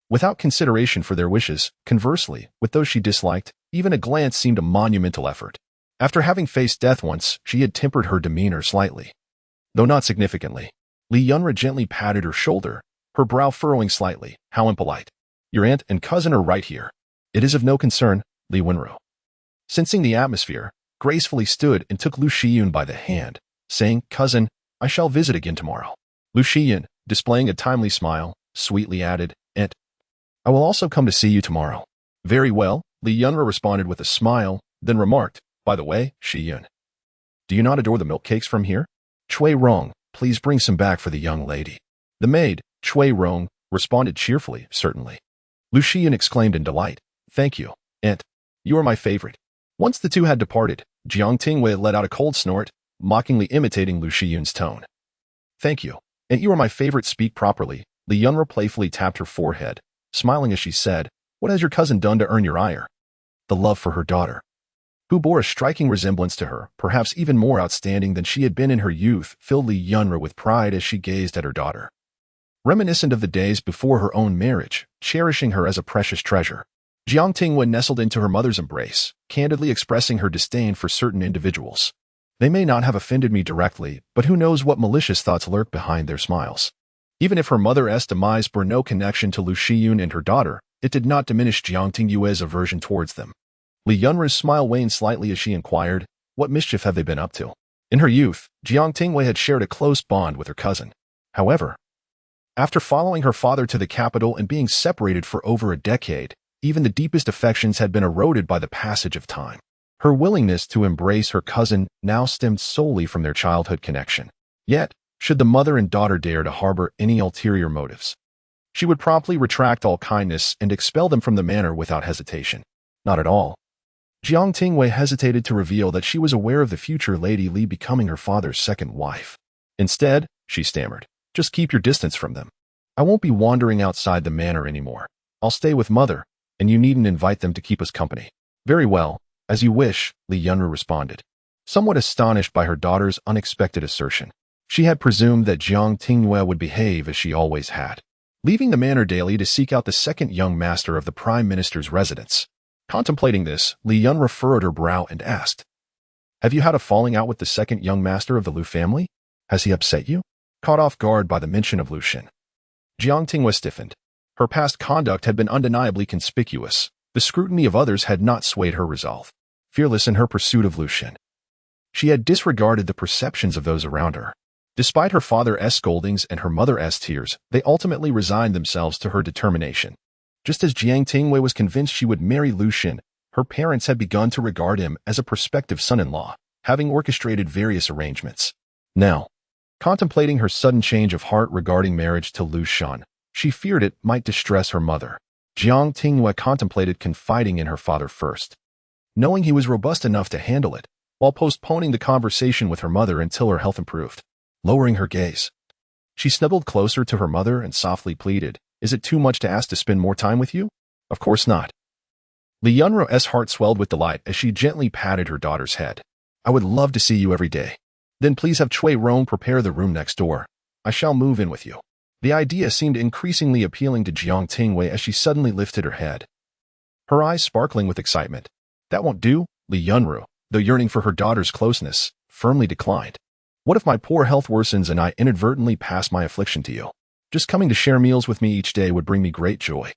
without consideration for their wishes. Conversely, with those she disliked, even a glance seemed a monumental effort. After having faced death once, she had tempered her demeanor slightly, though not significantly. Li Yunru gently patted her shoulder, her brow furrowing slightly. How impolite. Your aunt and cousin are right here. It is of no concern, Li Wenru, sensing the atmosphere, gracefully stood and took Lu Zhen by the hand, saying, Cousin, I shall visit again tomorrow. Lu Zhen, displaying a timely smile, sweetly added, Aunt, I will also come to see you tomorrow. Very well, Li Yunru responded with a smile, then remarked, By the way, Zhen, do you not adore the milk cakes from here? Cui Rong, please bring some back for the young lady. The maid, Cui Rong, responded cheerfully, Certainly. Lu Zhen exclaimed in delight, Thank you, Aunt. You are my favorite. Once the two had departed, Jiang Tingyue let out a cold snort, mockingly imitating Lu Zhen's tone. Thank you, and you are my favorite. Speak properly. Li Yunru playfully tapped her forehead, smiling as she said, What has your cousin done to earn your ire? The love for her daughter, who bore a striking resemblance to her, perhaps even more outstanding than she had been in her youth, filled Li Yunru with pride as she gazed at her daughter. Reminiscent of the days before her own marriage, cherishing her as a precious treasure, Jiang Tingyue nestled into her mother's embrace, candidly expressing her disdain for certain individuals. They may not have offended me directly, but who knows what malicious thoughts lurk behind their smiles. Even if her mother's demise bore no connection to Lu Zhen and her daughter, it did not diminish Jiang Tingyue's aversion towards them. Li Yunru's smile waned slightly as she inquired, What mischief have they been up to? In her youth, Jiang Tingyue had shared a close bond with her cousin. However, after following her father to the capital and being separated for over a decade, even the deepest affections had been eroded by the passage of time. Her willingness to embrace her cousin now stemmed solely from their childhood connection. Yet, should the mother and daughter dare to harbor any ulterior motives, she would promptly retract all kindness and expel them from the manor without hesitation. Not at all. Jiang Tingyue hesitated to reveal that she was aware of the future Lady Li becoming her father's second wife. Instead, she stammered, Just keep your distance from them. I won't be wandering outside the manor anymore. I'll stay with Mother, and you needn't invite them to keep us company. Very well, as you wish, Li Yunru responded, somewhat astonished by her daughter's unexpected assertion. She had presumed that Jiang Tingyue would behave as she always had, leaving the manor daily to seek out the second young master of the Prime Minister's residence. Contemplating this, Li Yunru furrowed her brow and asked, Have you had a falling out with the second young master of the Lu family? Has he upset you? Caught off guard by the mention of Lu Zhen, Jiang Tingyue stiffened. Her past conduct had been undeniably conspicuous. The scrutiny of others had not swayed her resolve. Fearless in her pursuit of Lu Zhen, she had disregarded the perceptions of those around her. Despite her father's scoldings and her mother's tears, they ultimately resigned themselves to her determination. Just as Jiang Tingyue was convinced she would marry Lu Zhen, her parents had begun to regard him as a prospective son-in-law, having orchestrated various arrangements. Now, contemplating her sudden change of heart regarding marriage to Lu Zhen, she feared it might distress her mother. Jiang Tingyue contemplated confiding in her father first, knowing he was robust enough to handle it, while postponing the conversation with her mother until her health improved. Lowering her gaze, she snuggled closer to her mother and softly pleaded, Is it too much to ask to spend more time with you? Of course not. Li Yunru's heart swelled with delight as she gently patted her daughter's head. I would love to see you every day. Then please have Cui Rong prepare the room next door. I shall move in with you. The idea seemed increasingly appealing to Jiang Tingyue as she suddenly lifted her head, her eyes sparkling with excitement. That won't do, Li Yunru, though yearning for her daughter's closeness, firmly declined. What if my poor health worsens and I inadvertently pass my affliction to you? Just coming to share meals with me each day would bring me great joy.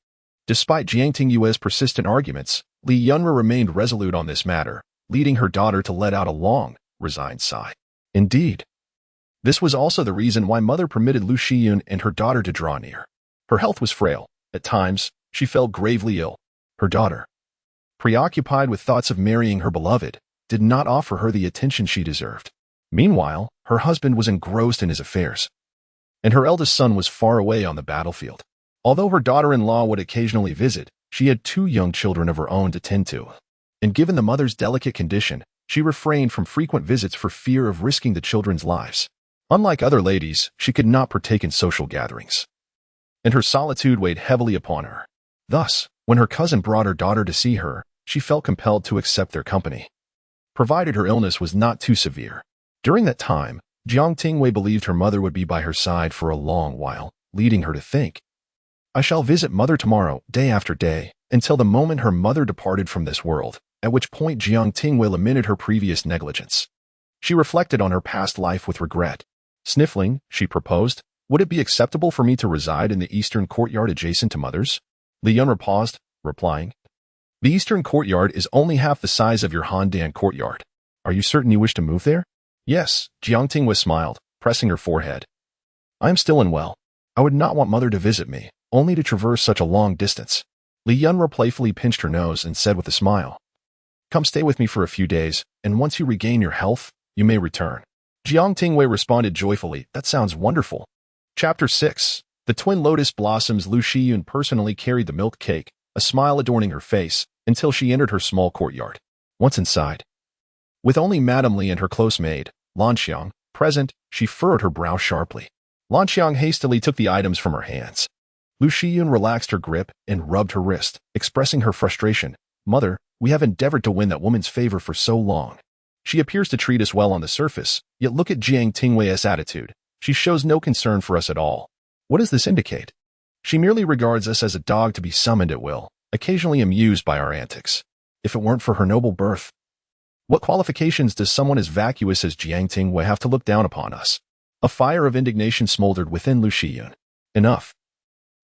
Despite Jiang Tingyue's persistent arguments, Li Yunru remained resolute on this matter, leading her daughter to let out a long, resigned sigh. Indeed. This was also the reason why Mother permitted Lu Zhen and her daughter to draw near. Her health was frail. At times, she fell gravely ill. Her daughter, preoccupied with thoughts of marrying her beloved, did not offer her the attention she deserved. Meanwhile, her husband was engrossed in his affairs, and her eldest son was far away on the battlefield. Although her daughter-in-law would occasionally visit, she had 2 young children of her own to tend to. And given the mother's delicate condition, she refrained from frequent visits for fear of risking the children's lives. Unlike other ladies, she could not partake in social gatherings, and her solitude weighed heavily upon her. Thus, when her cousin brought her daughter to see her, she felt compelled to accept their company, provided her illness was not too severe. During that time, Jiang Tingyue believed her mother would be by her side for a long while, leading her to think, I shall visit Mother tomorrow, day after day, until the moment her mother departed from this world, at which point Jiang Tingyue lamented her previous negligence. She reflected on her past life with regret. Sniffling, she proposed, would it be acceptable for me to reside in the eastern courtyard adjacent to Mother's? Li Yunru paused, replying, The eastern courtyard is only half the size of your Handan courtyard. Are you certain you wish to move there? Yes, Jiang Tingyue smiled, pressing her forehead. I am still unwell. I would not want Mother to visit me, only to traverse such a long distance. Li Yunru playfully pinched her nose and said with a smile, Come stay with me for a few days, and once you regain your health, you may return. Jiang Tingyue responded joyfully, That sounds wonderful. Chapter 6. The twin lotus blossoms. Lu Zhen personally carried the milk cake, a smile adorning her face, until she entered her small courtyard. Once inside, with only Madame Li and her close maid, Lanxiang, present, she furrowed her brow sharply. Lanxiang hastily took the items from her hands. Lu Zhen relaxed her grip and rubbed her wrist, expressing her frustration. Mother, we have endeavored to win that woman's favor for so long. She appears to treat us well on the surface, yet look at Jiang Tingyue's attitude. She shows no concern for us at all. What does this indicate? She merely regards us as a dog to be summoned at will, occasionally amused by our antics. If it weren't for her noble birth, what qualifications does someone as vacuous as Jiang Tingyue have to look down upon us? A fire of indignation smoldered within Lu Zhen. Enough.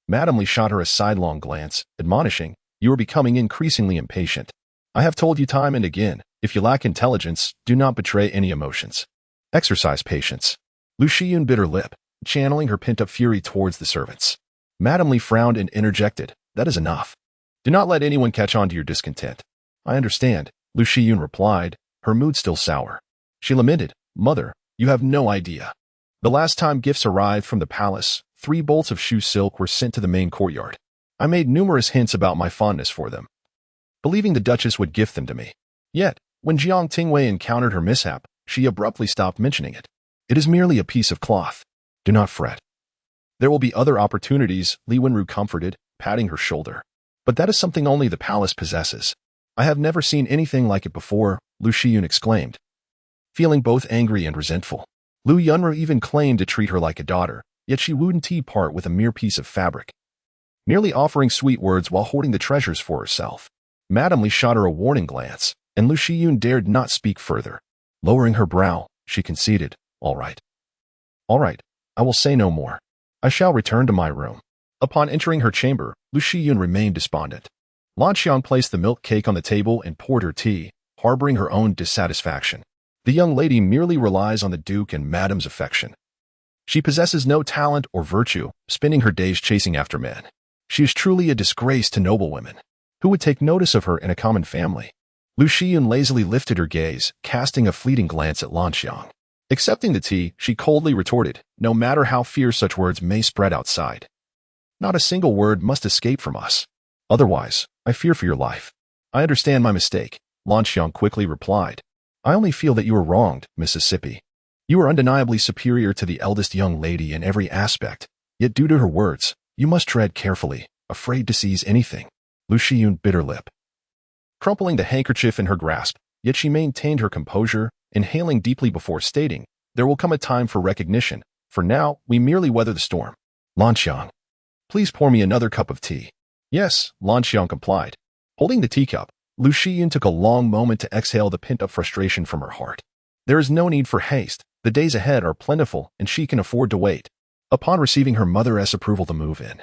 Madame Li shot her a sidelong glance, admonishing, You are becoming increasingly impatient. I have told you time and again, if you lack intelligence, do not betray any emotions. Exercise patience. Lu Zhen bit her lip, channeling her pent-up fury towards the servants. Madame Li frowned and interjected, That is enough. Do not let anyone catch on to your discontent. I understand, Lu Zhen replied, her mood still sour. She lamented, Mother, you have no idea. The last time gifts arrived from the palace, 3 bolts of shoe silk were sent to the main courtyard. I made numerous hints about my fondness for them, believing the Duchess would gift them to me. Yet, when Jiang Tingyue encountered her mishap, she abruptly stopped mentioning it. It is merely a piece of cloth. Do not fret. There will be other opportunities, Li Yunru comforted, patting her shoulder. But that is something only the palace possesses. I have never seen anything like it before, Lu Zhen exclaimed, feeling both angry and resentful. Lu Yunru even claimed to treat her like a daughter, yet she wouldn't part with a mere piece of fabric, merely offering sweet words while hoarding the treasures for herself. Madame Li shot her a warning glance, and Lu Zhen dared not speak further. Lowering her brow, she conceded, All right. All right, I will say no more. I shall return to my room. Upon entering her chamber, Lu Zhen remained despondent. Lanxiang placed the milk cake on the table and poured her tea, harboring her own dissatisfaction. The young lady merely relies on the Duke and Madame's affection. She possesses no talent or virtue, spending her days chasing after men. She is truly a disgrace to noble women. Who would take notice of her in a common family? Lu Zhen lazily lifted her gaze, casting a fleeting glance at Lanxiang. Accepting the tea, she coldly retorted, No matter how fierce such words may spread outside, not a single word must escape from us. Otherwise, I fear for your life. I understand my mistake, Lanxiang quickly replied. I only feel that you were wronged, Mississippi. You are undeniably superior to the eldest young lady in every aspect, yet due to her words, you must tread carefully, afraid to seize anything. Lu Zhen bit her lip, crumpling the handkerchief in her grasp, yet she maintained her composure, inhaling deeply before stating, There will come a time for recognition. For now, we merely weather the storm. Lanxiang, please pour me another cup of tea. Yes, Lanxiang complied. Holding the teacup, Lu Zhen took a long moment to exhale the pent-up frustration from her heart. There is no need for haste. The days ahead are plentiful, and she can afford to wait. Upon receiving her mother's approval to move in,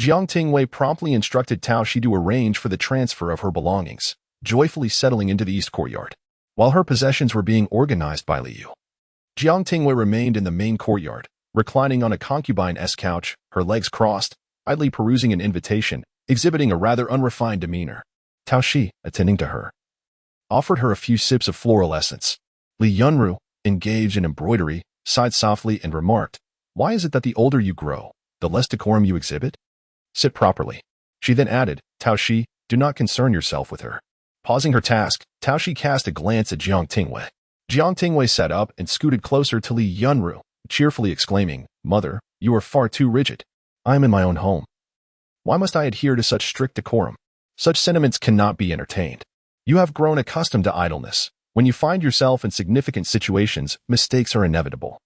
Jiang Tingyue promptly instructed Tao Shi to arrange for the transfer of her belongings, joyfully settling into the east courtyard. While her possessions were being organized by Liu, Jiang Tingyue remained in the main courtyard, reclining on a concubine-esque couch, her legs crossed, idly perusing an invitation, exhibiting a rather unrefined demeanor. Tao Shi, attending to her, offered her a few sips of floral essence. Li Yunru, engaged in embroidery, sighed softly and remarked, "Why is it that the older you grow, the less decorum you exhibit? Sit properly." She then added, "Tao Shi, do not concern yourself with her." Pausing her task, Tao Shi cast a glance at Jiang Tingyue. Jiang Tingyue sat up and scooted closer to Li Yunru, cheerfully exclaiming, "Mother, you are far too rigid. I am in my own home. Why must I adhere to such strict decorum? Such sentiments cannot be entertained. You have grown accustomed to idleness. When you find yourself in significant situations, mistakes are inevitable."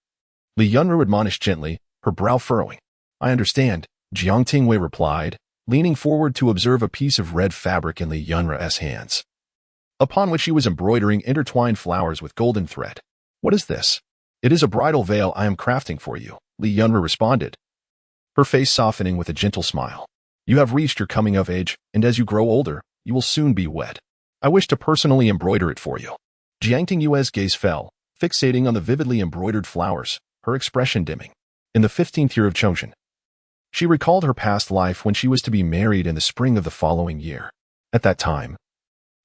Li Yunru admonished gently, her brow furrowing. "I understand," Jiang Tingyue replied, leaning forward to observe a piece of red fabric in Li Yunru's hands, upon which she was embroidering intertwined flowers with golden thread. "What is this?" "It is a bridal veil I am crafting for you," Li Yunru responded, her face softening with a gentle smile. "You have reached your coming of age, and as you grow older, you will soon be wed. I wish to personally embroider it for you." Jiang Tingyue's gaze fell, fixating on the vividly embroidered flowers, her expression dimming. In the 15th year of Chongshan, she recalled her past life when she was to be married in the spring of the following year. At that time,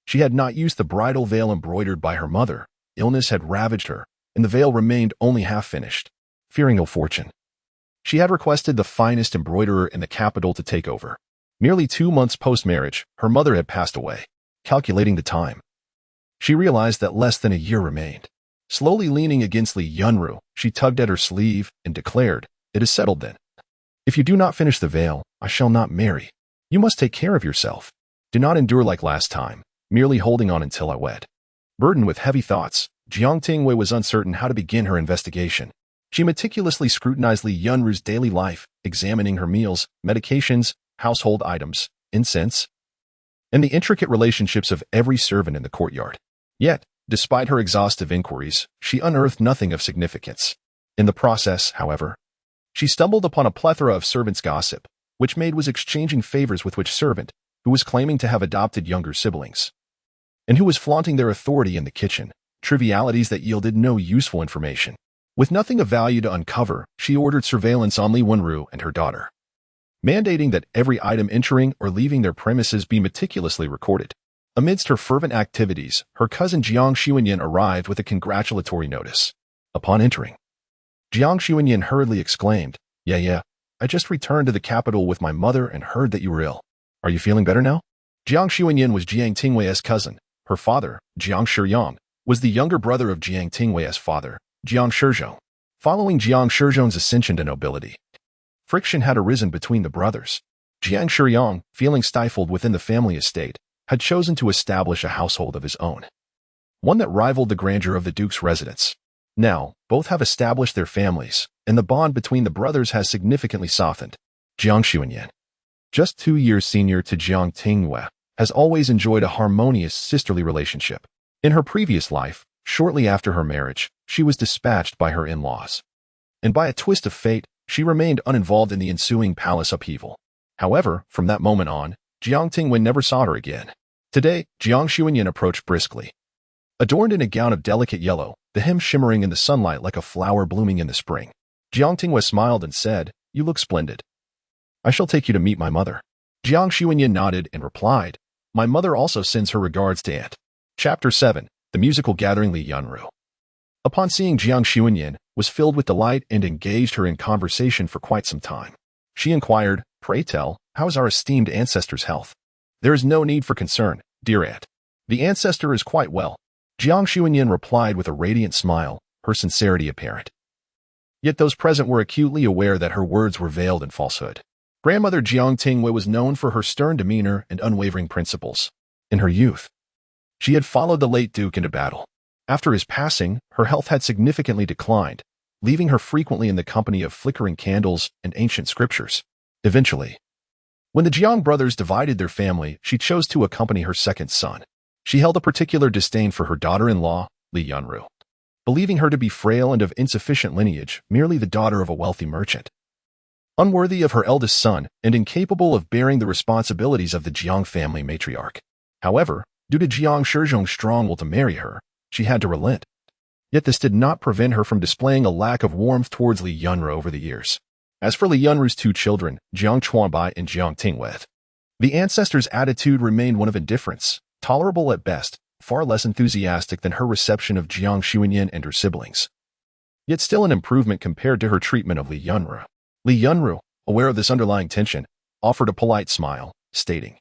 she had not used the bridal veil embroidered by her mother. Illness had ravaged her, and the veil remained only half finished. Fearing ill fortune, she had requested the finest embroiderer in the capital to take over. Nearly 2 months post-marriage, her mother had passed away. Calculating the time, she realized that less than a year remained. Slowly leaning against Li Yunru, she tugged at her sleeve and declared, "It is settled then. If you do not finish the veil, I shall not marry. You must take care of yourself. Do not endure like last time, merely holding on until I wed." Burdened with heavy thoughts, Jiang Tingyue was uncertain how to begin her investigation. She meticulously scrutinized Li Yunru's daily life, examining her meals, medications, household items, incense, and the intricate relationships of every servant in the courtyard. Yet, despite her exhaustive inquiries, she unearthed nothing of significance. In the process, however, she stumbled upon a plethora of servants' gossip, which maid was exchanging favors with which servant, who was claiming to have adopted younger siblings, and who was flaunting their authority in the kitchen, trivialities that yielded no useful information. With nothing of value to uncover, she ordered surveillance on Li Wenru and her daughter, mandating that every item entering or leaving their premises be meticulously recorded. Amidst her fervent activities, her cousin Jiang Xuanyan arrived with a congratulatory notice. Upon entering, Jiang Xuanyan hurriedly exclaimed, Yeah, I just returned to the capital with my mother and heard that you were ill. Are you feeling better now?" Jiang Xuanyan was Jiang Tingyue's cousin. Her father, Jiang Shiyang, was the younger brother of Jiang Tingyue's father, Jiang Shizhong. Following Jiang Shizhong's ascension to nobility, friction had arisen between the brothers. Jiang Shiyang, feeling stifled within the family estate, had chosen to establish a household of his own, one that rivaled the grandeur of the duke's residence. Now, both have established their families, and the bond between the brothers has significantly softened. Jiang Xuanyan, just 2 years senior to Jiang Tingyue, has always enjoyed a harmonious sisterly relationship. In her previous life, shortly after her marriage, she was dispatched by her in-laws, and by a twist of fate, she remained uninvolved in the ensuing palace upheaval. However, from that moment on, Jiang Tingyue never saw her again. Today, Jiang Xuanyan approached briskly. Adorned in a gown of delicate yellow, the hem shimmering in the sunlight like a flower blooming in the spring, Jiang Tingyue smiled and said, "You look splendid. I shall take you to meet my mother." Jiang Xuanyan nodded and replied, "My mother also sends her regards to Aunt." Chapter 7. The Musical Gathering. Li Yunru, upon seeing Jiang Xuanyan, was filled with delight and engaged her in conversation for quite some time. She inquired, "Pray tell, how is our esteemed ancestor's health?" "There is no need for concern, dear aunt. The ancestor is quite well," Jiang Xuanyan replied with a radiant smile, her sincerity apparent. Yet those present were acutely aware that her words were veiled in falsehood. Grandmother Jiang Tingyue was known for her stern demeanor and unwavering principles. In her youth, she had followed the late duke into battle. After his passing, her health had significantly declined, leaving her frequently in the company of flickering candles and ancient scriptures. Eventually, when the Jiang brothers divided their family, she chose to accompany her second son. She held a particular disdain for her daughter-in-law, Li Yunru, believing her to be frail and of insufficient lineage, merely the daughter of a wealthy merchant. Unworthy of her eldest son and incapable of bearing the responsibilities of the Jiang family matriarch. However, due to Jiang Shizhong's strong will to marry her, she had to relent. Yet this did not prevent her from displaying a lack of warmth towards Li Yunru over the years. As for Li Yunru's two children, Jiang Chuanbai and Jiang Tingyue, the ancestors' attitude remained one of indifference, tolerable at best, far less enthusiastic than her reception of Jiang Xuanyan and her siblings. Yet still an improvement compared to her treatment of Li Yunru. Li Yunru, aware of this underlying tension, offered a polite smile, stating,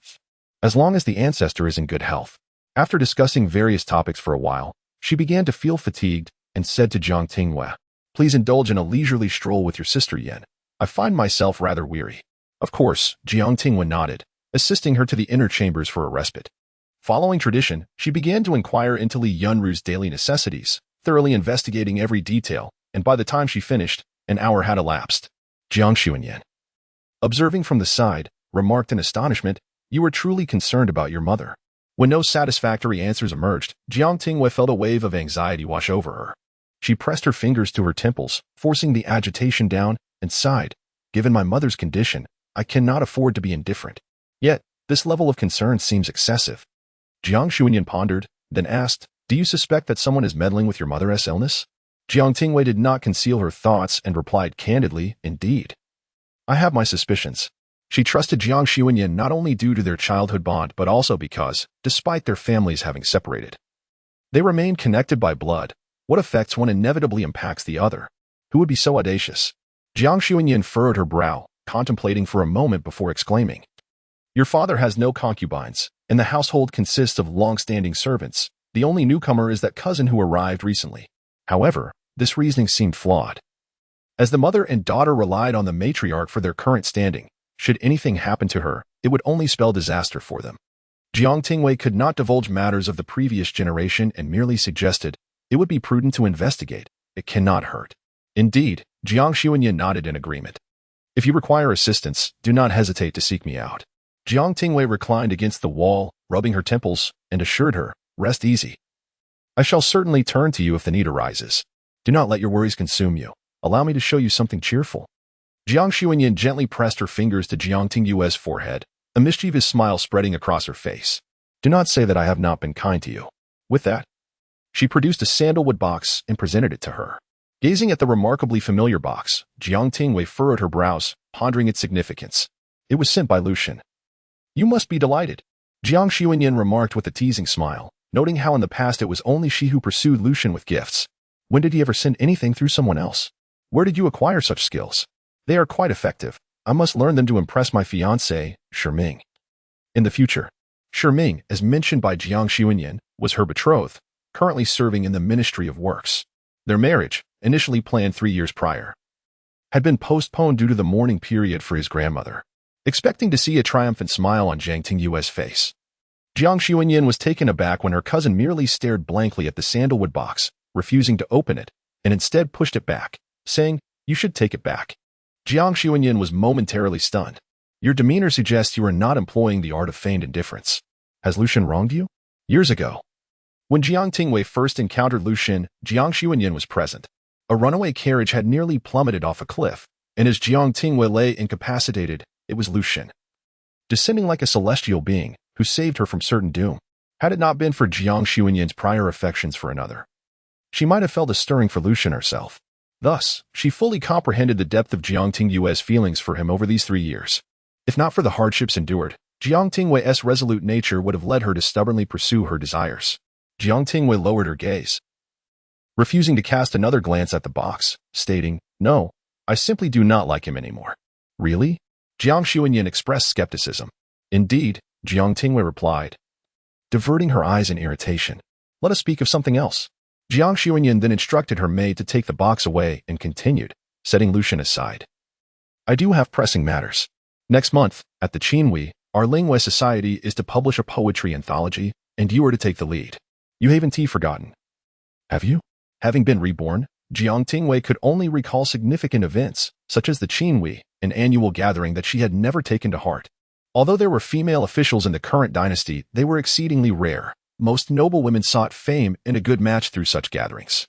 "As long as the ancestor is in good health." After discussing various topics for a while, she began to feel fatigued and said to Jiang Tingyue, "Please indulge in a leisurely stroll with your sister Yan. I find myself rather weary." Of course, Jiang Tingyue nodded, assisting her to the inner chambers for a respite. Following tradition, she began to inquire into Li Yunru's daily necessities, thoroughly investigating every detail, and by the time she finished, an hour had elapsed. Jiang Xuanyan, observing from the side, remarked in astonishment, "You were truly concerned about your mother." When no satisfactory answers emerged, Jiang Tingyue felt a wave of anxiety wash over her. She pressed her fingers to her temples, forcing the agitation down, and sighed, "Given my mother's condition, I cannot afford to be indifferent. Yet, this level of concern seems excessive." Jiang Xuanyan pondered, then asked, "Do you suspect that someone is meddling with your mother's illness?" Jiang Tingyue did not conceal her thoughts and replied candidly, "Indeed. I have my suspicions." She trusted Jiang Xuanyan not only due to their childhood bond but also because, despite their families having separated, they remained connected by blood. What affects one inevitably impacts the other. Who would be so audacious? Jiang Xuanyan furrowed her brow, contemplating for a moment before exclaiming, "Your father has no concubines, and the household consists of long-standing servants. The only newcomer is that cousin who arrived recently." However, this reasoning seemed flawed. As the mother and daughter relied on the matriarch for their current standing, should anything happen to her, it would only spell disaster for them. Jiang Tingyue could not divulge matters of the previous generation and merely suggested, "It would be prudent to investigate. It cannot hurt." Indeed, Jiang Xuanyan nodded in agreement. "If you require assistance, do not hesitate to seek me out." Jiang Tingyue reclined against the wall, rubbing her temples, and assured her, "Rest easy. I shall certainly turn to you if the need arises. Do not let your worries consume you. Allow me to show you something cheerful." Jiang Xuanyan gently pressed her fingers to Jiang Tingyue's forehead, a mischievous smile spreading across her face. "Do not say that I have not been kind to you." With that, she produced a sandalwood box and presented it to her. Gazing at the remarkably familiar box, Jiang Tingyue furrowed her brows, pondering its significance. It was sent by Lu Zhen. "You must be delighted," Jiang Xuanyan remarked with a teasing smile, noting how in the past it was only she who pursued Lu Zhen with gifts. "When did he ever send anything through someone else? Where did you acquire such skills? They are quite effective. I must learn them to impress my fiancée, Shiming." In the future, Shiming, as mentioned by Jiang Xuanyan, was her betrothed, currently serving in the Ministry of Works. Their marriage, initially planned 3 years prior, had been postponed due to the mourning period for his grandmother. Expecting to see a triumphant smile on Jiang Tingyue's face, Jiang Xuanyan was taken aback when her cousin merely stared blankly at the sandalwood box, refusing to open it, and instead pushed it back, saying, "You should take it back." Jiang Xuanyan was momentarily stunned. "Your demeanor suggests you are not employing the art of feigned indifference. Has Lu Zhen wronged you?" Years ago, when Jiang Tingyue first encountered Lu Zhen, Jiang Xuanyan was present. A runaway carriage had nearly plummeted off a cliff, and as Jiang Tingyue lay incapacitated, it was Lu Zhen, descending like a celestial being, who saved her from certain doom. Had it not been for Jiang Xuanyan's prior affections for another, she might have felt a stirring for Lu Zhen herself. Thus, she fully comprehended the depth of Jiang Tingyue's feelings for him over these 3 years. If not for the hardships endured, Jiang Tingyue's resolute nature would have led her to stubbornly pursue her desires. Jiang Tingyue lowered her gaze, refusing to cast another glance at the box, stating, "No, I simply do not like him anymore." "Really?" Jiang Xuanyan expressed skepticism. "Indeed," Jiang Tingyue replied, diverting her eyes in irritation. "Let us speak of something else." Jiang Xuanyan then instructed her maid to take the box away and continued, setting Lu Zhen aside. "I do have pressing matters. Next month, at the Qinhui, our Lingwei Society is to publish a poetry anthology, and you are to take the lead. You haven't forgotten, have you?" Having been reborn, Jiang Tingyue could only recall significant events, such as the Qinhui, an annual gathering that she had never taken to heart. Although there were female officials in the current dynasty, they were exceedingly rare. Most noble women sought fame and a good match through such gatherings,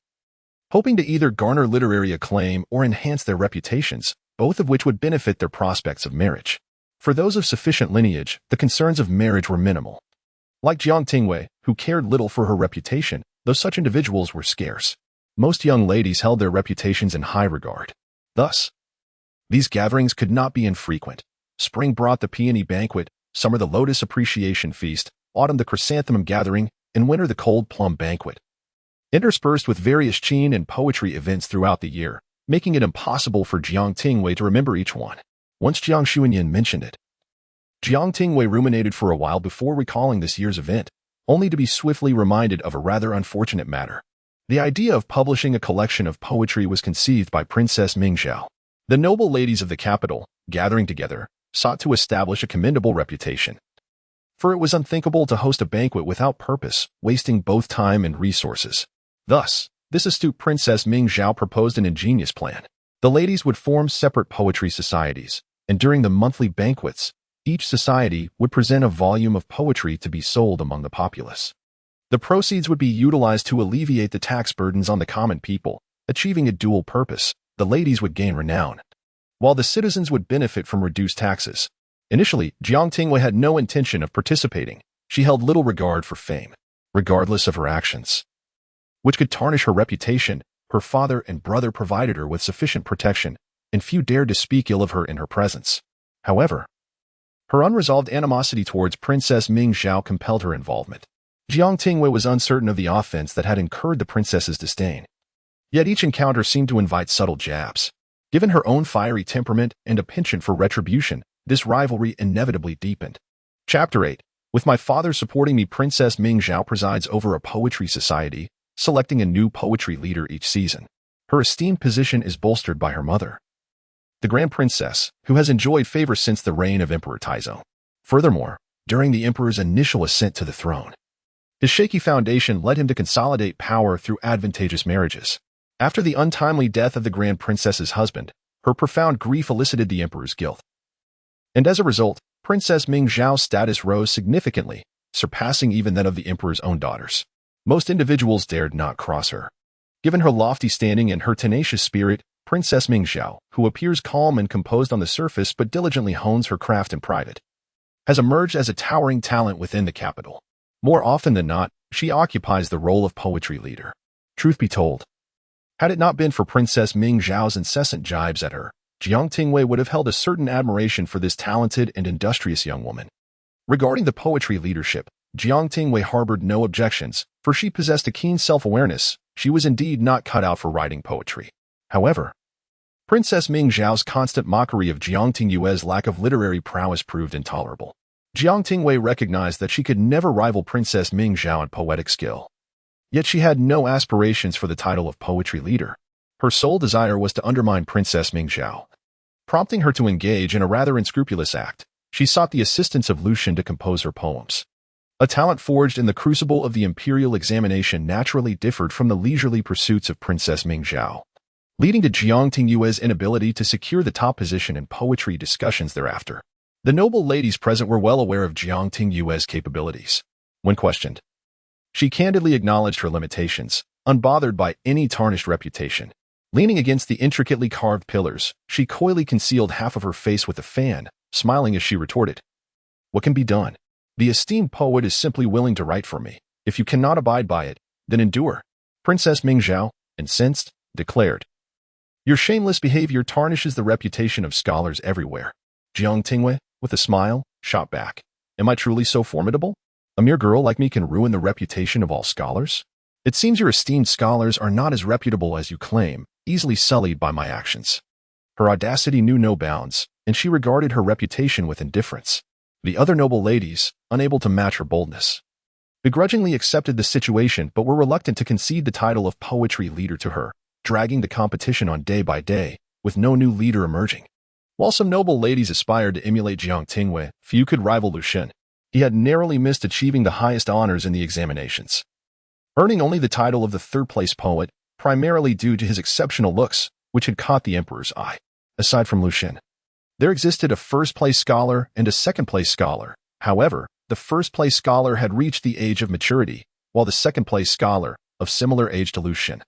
hoping to either garner literary acclaim or enhance their reputations, both of which would benefit their prospects of marriage. For those of sufficient lineage, the concerns of marriage were minimal. Like Jiang Tingyue, who cared little for her reputation, though such individuals were scarce, most young ladies held their reputations in high regard. Thus, these gatherings could not be infrequent. Spring brought the peony banquet, summer the lotus appreciation feast, autumn the chrysanthemum gathering, and winter the cold plum banquet, interspersed with various qin and poetry events throughout the year, making it impossible for Jiang Tingyue to remember each one. Once Jiang Xuanyan mentioned it, Jiang Tingyue ruminated for a while before recalling this year's event, only to be swiftly reminded of a rather unfortunate matter. The idea of publishing a collection of poetry was conceived by Princess Mingzhao. The noble ladies of the capital, gathering together, sought to establish a commendable reputation. For it was unthinkable to host a banquet without purpose, wasting both time and resources. Thus, this astute Princess Mingzhao proposed an ingenious plan. The ladies would form separate poetry societies, and during the monthly banquets, each society would present a volume of poetry to be sold among the populace. The proceeds would be utilized to alleviate the tax burdens on the common people, achieving a dual purpose. The ladies would gain renown, while the citizens would benefit from reduced taxes. Initially, Jiang Tingyue had no intention of participating. She held little regard for fame, regardless of her actions, which could tarnish her reputation. Her father and brother provided her with sufficient protection, and few dared to speak ill of her in her presence. However, her unresolved animosity towards Princess Mingzhao compelled her involvement. Jiang Tingyue was uncertain of the offense that had incurred the princess's disdain. Yet each encounter seemed to invite subtle jabs. Given her own fiery temperament and a penchant for retribution, this rivalry inevitably deepened. Chapter 8. With my father supporting me, Princess Mingzhao presides over a poetry society, selecting a new poetry leader each season. Her esteemed position is bolstered by her mother, the Grand Princess, who has enjoyed favor since the reign of Emperor Taizong. Furthermore, during the emperor's initial ascent to the throne, his shaky foundation led him to consolidate power through advantageous marriages. After the untimely death of the Grand Princess's husband, her profound grief elicited the emperor's guilt. And as a result, Princess Mingzhao's status rose significantly, surpassing even that of the emperor's own daughters. Most individuals dared not cross her. Given her lofty standing and her tenacious spirit, Princess Mingzhao, who appears calm and composed on the surface but diligently hones her craft in private, has emerged as a towering talent within the capital. More often than not, she occupies the role of poetry leader. Truth be told, had it not been for Princess Mingzhao's incessant jibes at her, Jiang Tingyue would have held a certain admiration for this talented and industrious young woman. Regarding the poetry leadership, Jiang Tingyue harbored no objections, for she possessed a keen self-awareness. She was indeed not cut out for writing poetry. However, Princess Mingzhao's constant mockery of Jiang Tingyue's lack of literary prowess proved intolerable. Jiang Tingyue recognized that she could never rival Princess Mingzhao in poetic skill. Yet she had no aspirations for the title of poetry leader. Her sole desire was to undermine Princess Mingzhao. Prompting her to engage in a rather unscrupulous act, she sought the assistance of Lu Zhen to compose her poems. A talent forged in the crucible of the imperial examination naturally differed from the leisurely pursuits of Princess Mingzhao, leading to Jiang Tingyue's inability to secure the top position in poetry discussions thereafter. The noble ladies present were well aware of Jiang Tingyue's capabilities. When questioned, she candidly acknowledged her limitations, unbothered by any tarnished reputation. Leaning against the intricately carved pillars, she coyly concealed half of her face with a fan, smiling as she retorted, "What can be done? The esteemed poet is simply willing to write for me. If you cannot abide by it, then endure." Princess Mingzhao, incensed, declared, "Your shameless behavior tarnishes the reputation of scholars everywhere." Jiang Tingyue, with a smile, shot back, "Am I truly so formidable? A mere girl like me can ruin the reputation of all scholars? It seems your esteemed scholars are not as reputable as you claim, easily sullied by my actions." Her audacity knew no bounds, and she regarded her reputation with indifference. The other noble ladies, unable to match her boldness, begrudgingly accepted the situation but were reluctant to concede the title of poetry leader to her, dragging the competition on day by day, with no new leader emerging. While some noble ladies aspired to emulate Jiang Tingyue, few could rival Lu Zhen. He had narrowly missed achieving the highest honors in the examinations. Earning only the title of the third-place poet, primarily due to his exceptional looks, which had caught the emperor's eye. Aside from Lu Zhen, there existed a first-place scholar and a second-place scholar. However, the first-place scholar had reached the age of maturity, while the second-place scholar, of similar age to Lu Zhen,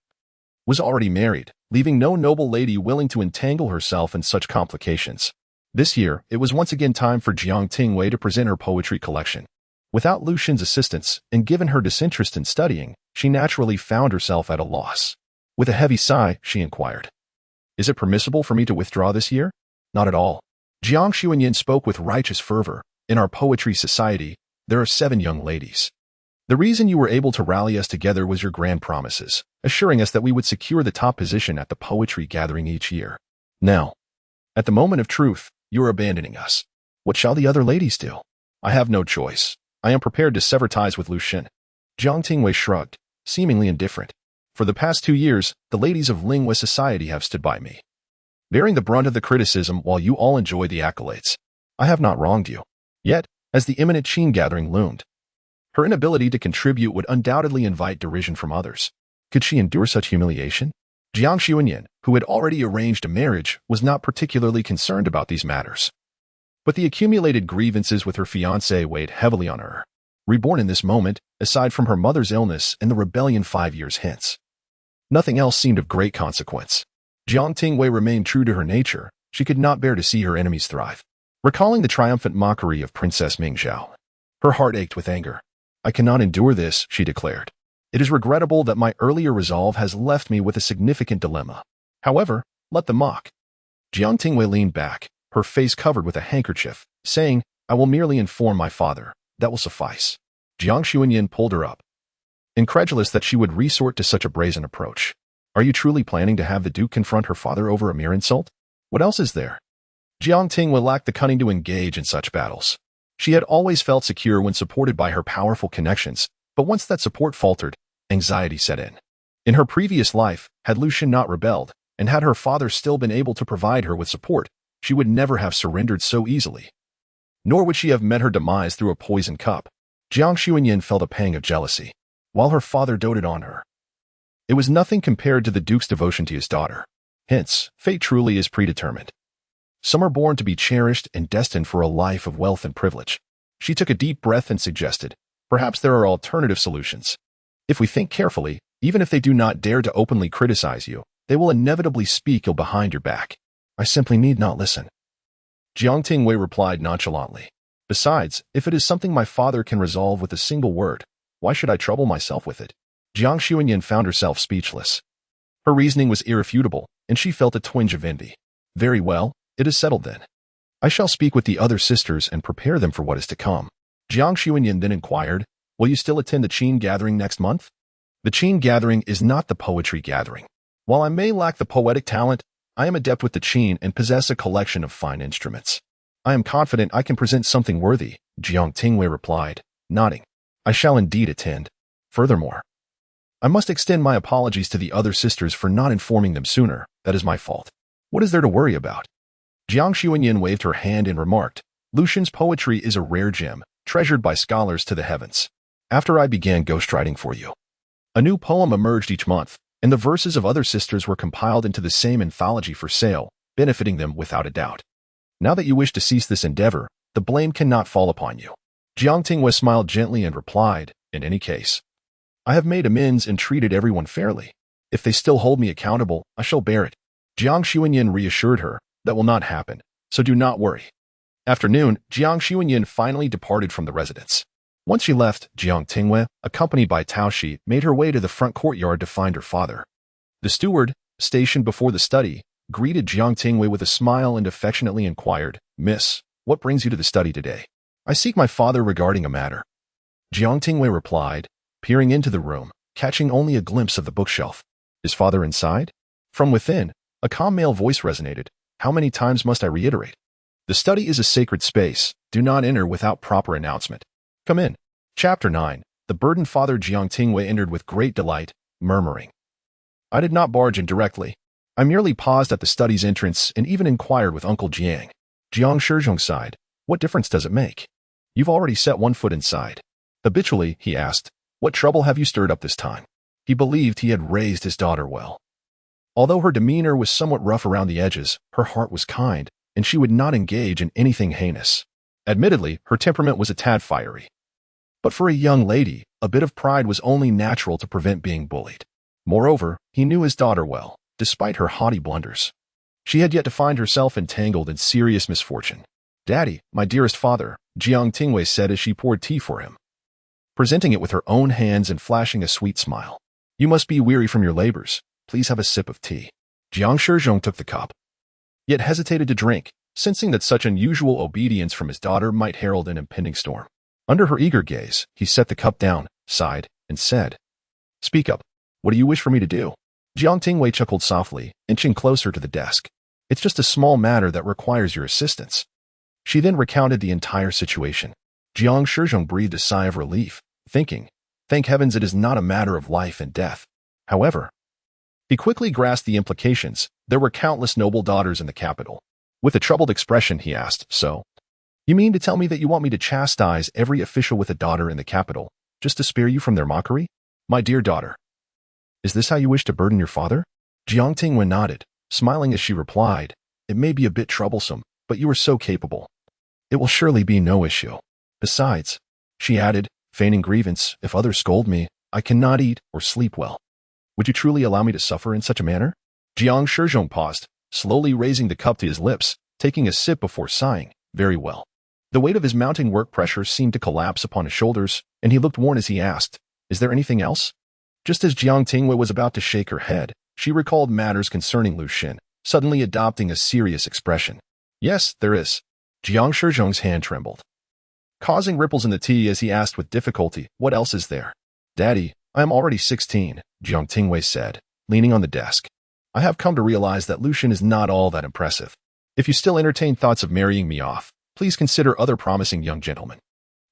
was already married, leaving no noble lady willing to entangle herself in such complications. This year, it was once again time for Jiang Tingyue to present her poetry collection. Without Lu Zhen's assistance, and given her disinterest in studying, she naturally found herself at a loss. With a heavy sigh, she inquired, "Is it permissible for me to withdraw this year?" "Not at all." Jiang Xuanyin spoke with righteous fervor. "In our poetry society, there are 7 young ladies. The reason you were able to rally us together was your grand promises, assuring us that we would secure the top position at the poetry gathering each year. Now, at the moment of truth, you are abandoning us. What shall the other ladies do?" "I have no choice. I am prepared to sever ties with Lu Zhen." Jiang Tingyue shrugged, seemingly indifferent. "For the past 2 years, the ladies of Lingua society have stood by me, bearing the brunt of the criticism while you all enjoy the accolades. I have not wronged you." Yet, as the imminent Qin gathering loomed, her inability to contribute would undoubtedly invite derision from others. Could she endure such humiliation? Jiang Xuanyin, who had already arranged a marriage, was not particularly concerned about these matters. But the accumulated grievances with her fiancé weighed heavily on her. Reborn in this moment, aside from her mother's illness and the rebellion 5 years hence, nothing else seemed of great consequence. Jiang Tingyue remained true to her nature. She could not bear to see her enemies thrive. Recalling the triumphant mockery of Princess Mingzhao, her heart ached with anger. "I cannot endure this," she declared. "It is regrettable that my earlier resolve has left me with a significant dilemma. However, let them mock." Jiang Tingyue leaned back, her face covered with a handkerchief, saying, "I will merely inform my father. That will suffice." Jiang Xuanyin pulled her up, incredulous that she would resort to such a brazen approach. "Are you truly planning to have the Duke confront her father over a mere insult? What else is there?" Jiang Tingyue lacked the cunning to engage in such battles. She had always felt secure when supported by her powerful connections, but once that support faltered, anxiety set in. In her previous life, had Lu Zhen not rebelled, and had her father still been able to provide her with support, she would never have surrendered so easily. Nor would she have met her demise through a poisoned cup. Jiang Xuanyin felt a pang of jealousy, while her father doted on her. It was nothing compared to the Duke's devotion to his daughter. Hence, fate truly is predetermined. Some are born to be cherished and destined for a life of wealth and privilege. She took a deep breath and suggested, "Perhaps there are alternative solutions. If we think carefully, even if they do not dare to openly criticize you, they will inevitably speak ill behind your back. I simply need not listen." Jiang Tingyue replied nonchalantly, "Besides, if it is something my father can resolve with a single word, why should I trouble myself with it?" Jiang Xuanyin found herself speechless. Her reasoning was irrefutable, and she felt a twinge of envy. "Very well, it is settled then. I shall speak with the other sisters and prepare them for what is to come." Jiang Xuanyin then inquired, "Will you still attend the Qin gathering next month?" "The Qin gathering is not the poetry gathering. While I may lack the poetic talent, I am adept with the Qin and possess a collection of fine instruments. I am confident I can present something worthy," Jiang Tingyue replied, nodding. "I shall indeed attend. Furthermore, I must extend my apologies to the other sisters for not informing them sooner. That is my fault. What is there to worry about?" Jiang Xuanyin waved her hand and remarked, "Lu Zhen's poetry is a rare gem, treasured by scholars to the heavens. After I began ghostwriting for you, a new poem emerged each month, and the verses of other sisters were compiled into the same anthology for sale, benefiting them without a doubt. Now that you wish to cease this endeavor, the blame cannot fall upon you." Jiang Tingyue smiled gently and replied, "In any case, I have made amends and treated everyone fairly. If they still hold me accountable, I shall bear it." Jiang Xuanyin reassured her, "That will not happen, so do not worry." After noon, Jiang Xuanyin finally departed from the residence. Once she left, Jiang Tingyue, accompanied by Taoshi, made her way to the front courtyard to find her father. The steward, stationed before the study, greeted Jiang Tingyue with a smile and affectionately inquired, "Miss, what brings you to the study today?" "I seek my father regarding a matter," Jiang Tingyue replied, peering into the room, catching only a glimpse of the bookshelf. "Is father inside?" From within, a calm male voice resonated, "How many times must I reiterate? The study is a sacred space. Do not enter without proper announcement. Come in." Chapter 9. The burdened father. Jiang Tingyue entered with great delight, murmuring, "I did not barge in directly. I merely paused at the study's entrance and even inquired with Uncle Jiang." Jiang Shizhong sighed. "What difference does it make? You've already set one foot inside." Habitually, he asked, "What trouble have you stirred up this time?" He believed he had raised his daughter well. Although her demeanor was somewhat rough around the edges, her heart was kind, and she would not engage in anything heinous. Admittedly, her temperament was a tad fiery. But for a young lady, a bit of pride was only natural to prevent being bullied. Moreover, he knew his daughter well, despite her haughty blunders. She had yet to find herself entangled in serious misfortune. "Daddy, my dearest father," Jiang Tingyue said as she poured tea for him, presenting it with her own hands and flashing a sweet smile. "You must be weary from your labors. Please have a sip of tea." Jiang Shizhong took the cup, yet hesitated to drink, sensing that such unusual obedience from his daughter might herald an impending storm. Under her eager gaze, he set the cup down, sighed, and said, "Speak up. What do you wish for me to do?" Jiang Tingyue chuckled softly, inching closer to the desk. "It's just a small matter that requires your assistance." She then recounted the entire situation. Jiang Shizhong breathed a sigh of relief, thinking, "Thank heavens it is not a matter of life and death." However, he quickly grasped the implications. There were countless noble daughters in the capital. With a troubled expression, he asked, "So, you mean to tell me that you want me to chastise every official with a daughter in the capital, just to spare you from their mockery? My dear daughter, is this how you wish to burden your father?" Jiang Tingyue nodded, smiling as she replied, "It may be a bit troublesome, but you are so capable. It will surely be no issue. Besides," she added, feigning grievance, "if others scold me, I cannot eat or sleep well. Would you truly allow me to suffer in such a manner?" Jiang Shizhong paused, slowly raising the cup to his lips, taking a sip before sighing, "Very well." The weight of his mounting work pressure seemed to collapse upon his shoulders, and he looked worn as he asked, "Is there anything else?" Just as Jiang Tingyue was about to shake her head, she recalled matters concerning Lu Zhen, suddenly adopting a serious expression. "Yes, there is." Jiang Shizhong's hand trembled, causing ripples in the tea as he asked with difficulty, "What else is there?" "Daddy, I am already 16, Jiang Tingyue said, leaning on the desk. "I have come to realize that Lu Zhen is not all that impressive. If you still entertain thoughts of marrying me off, please consider other promising young gentlemen.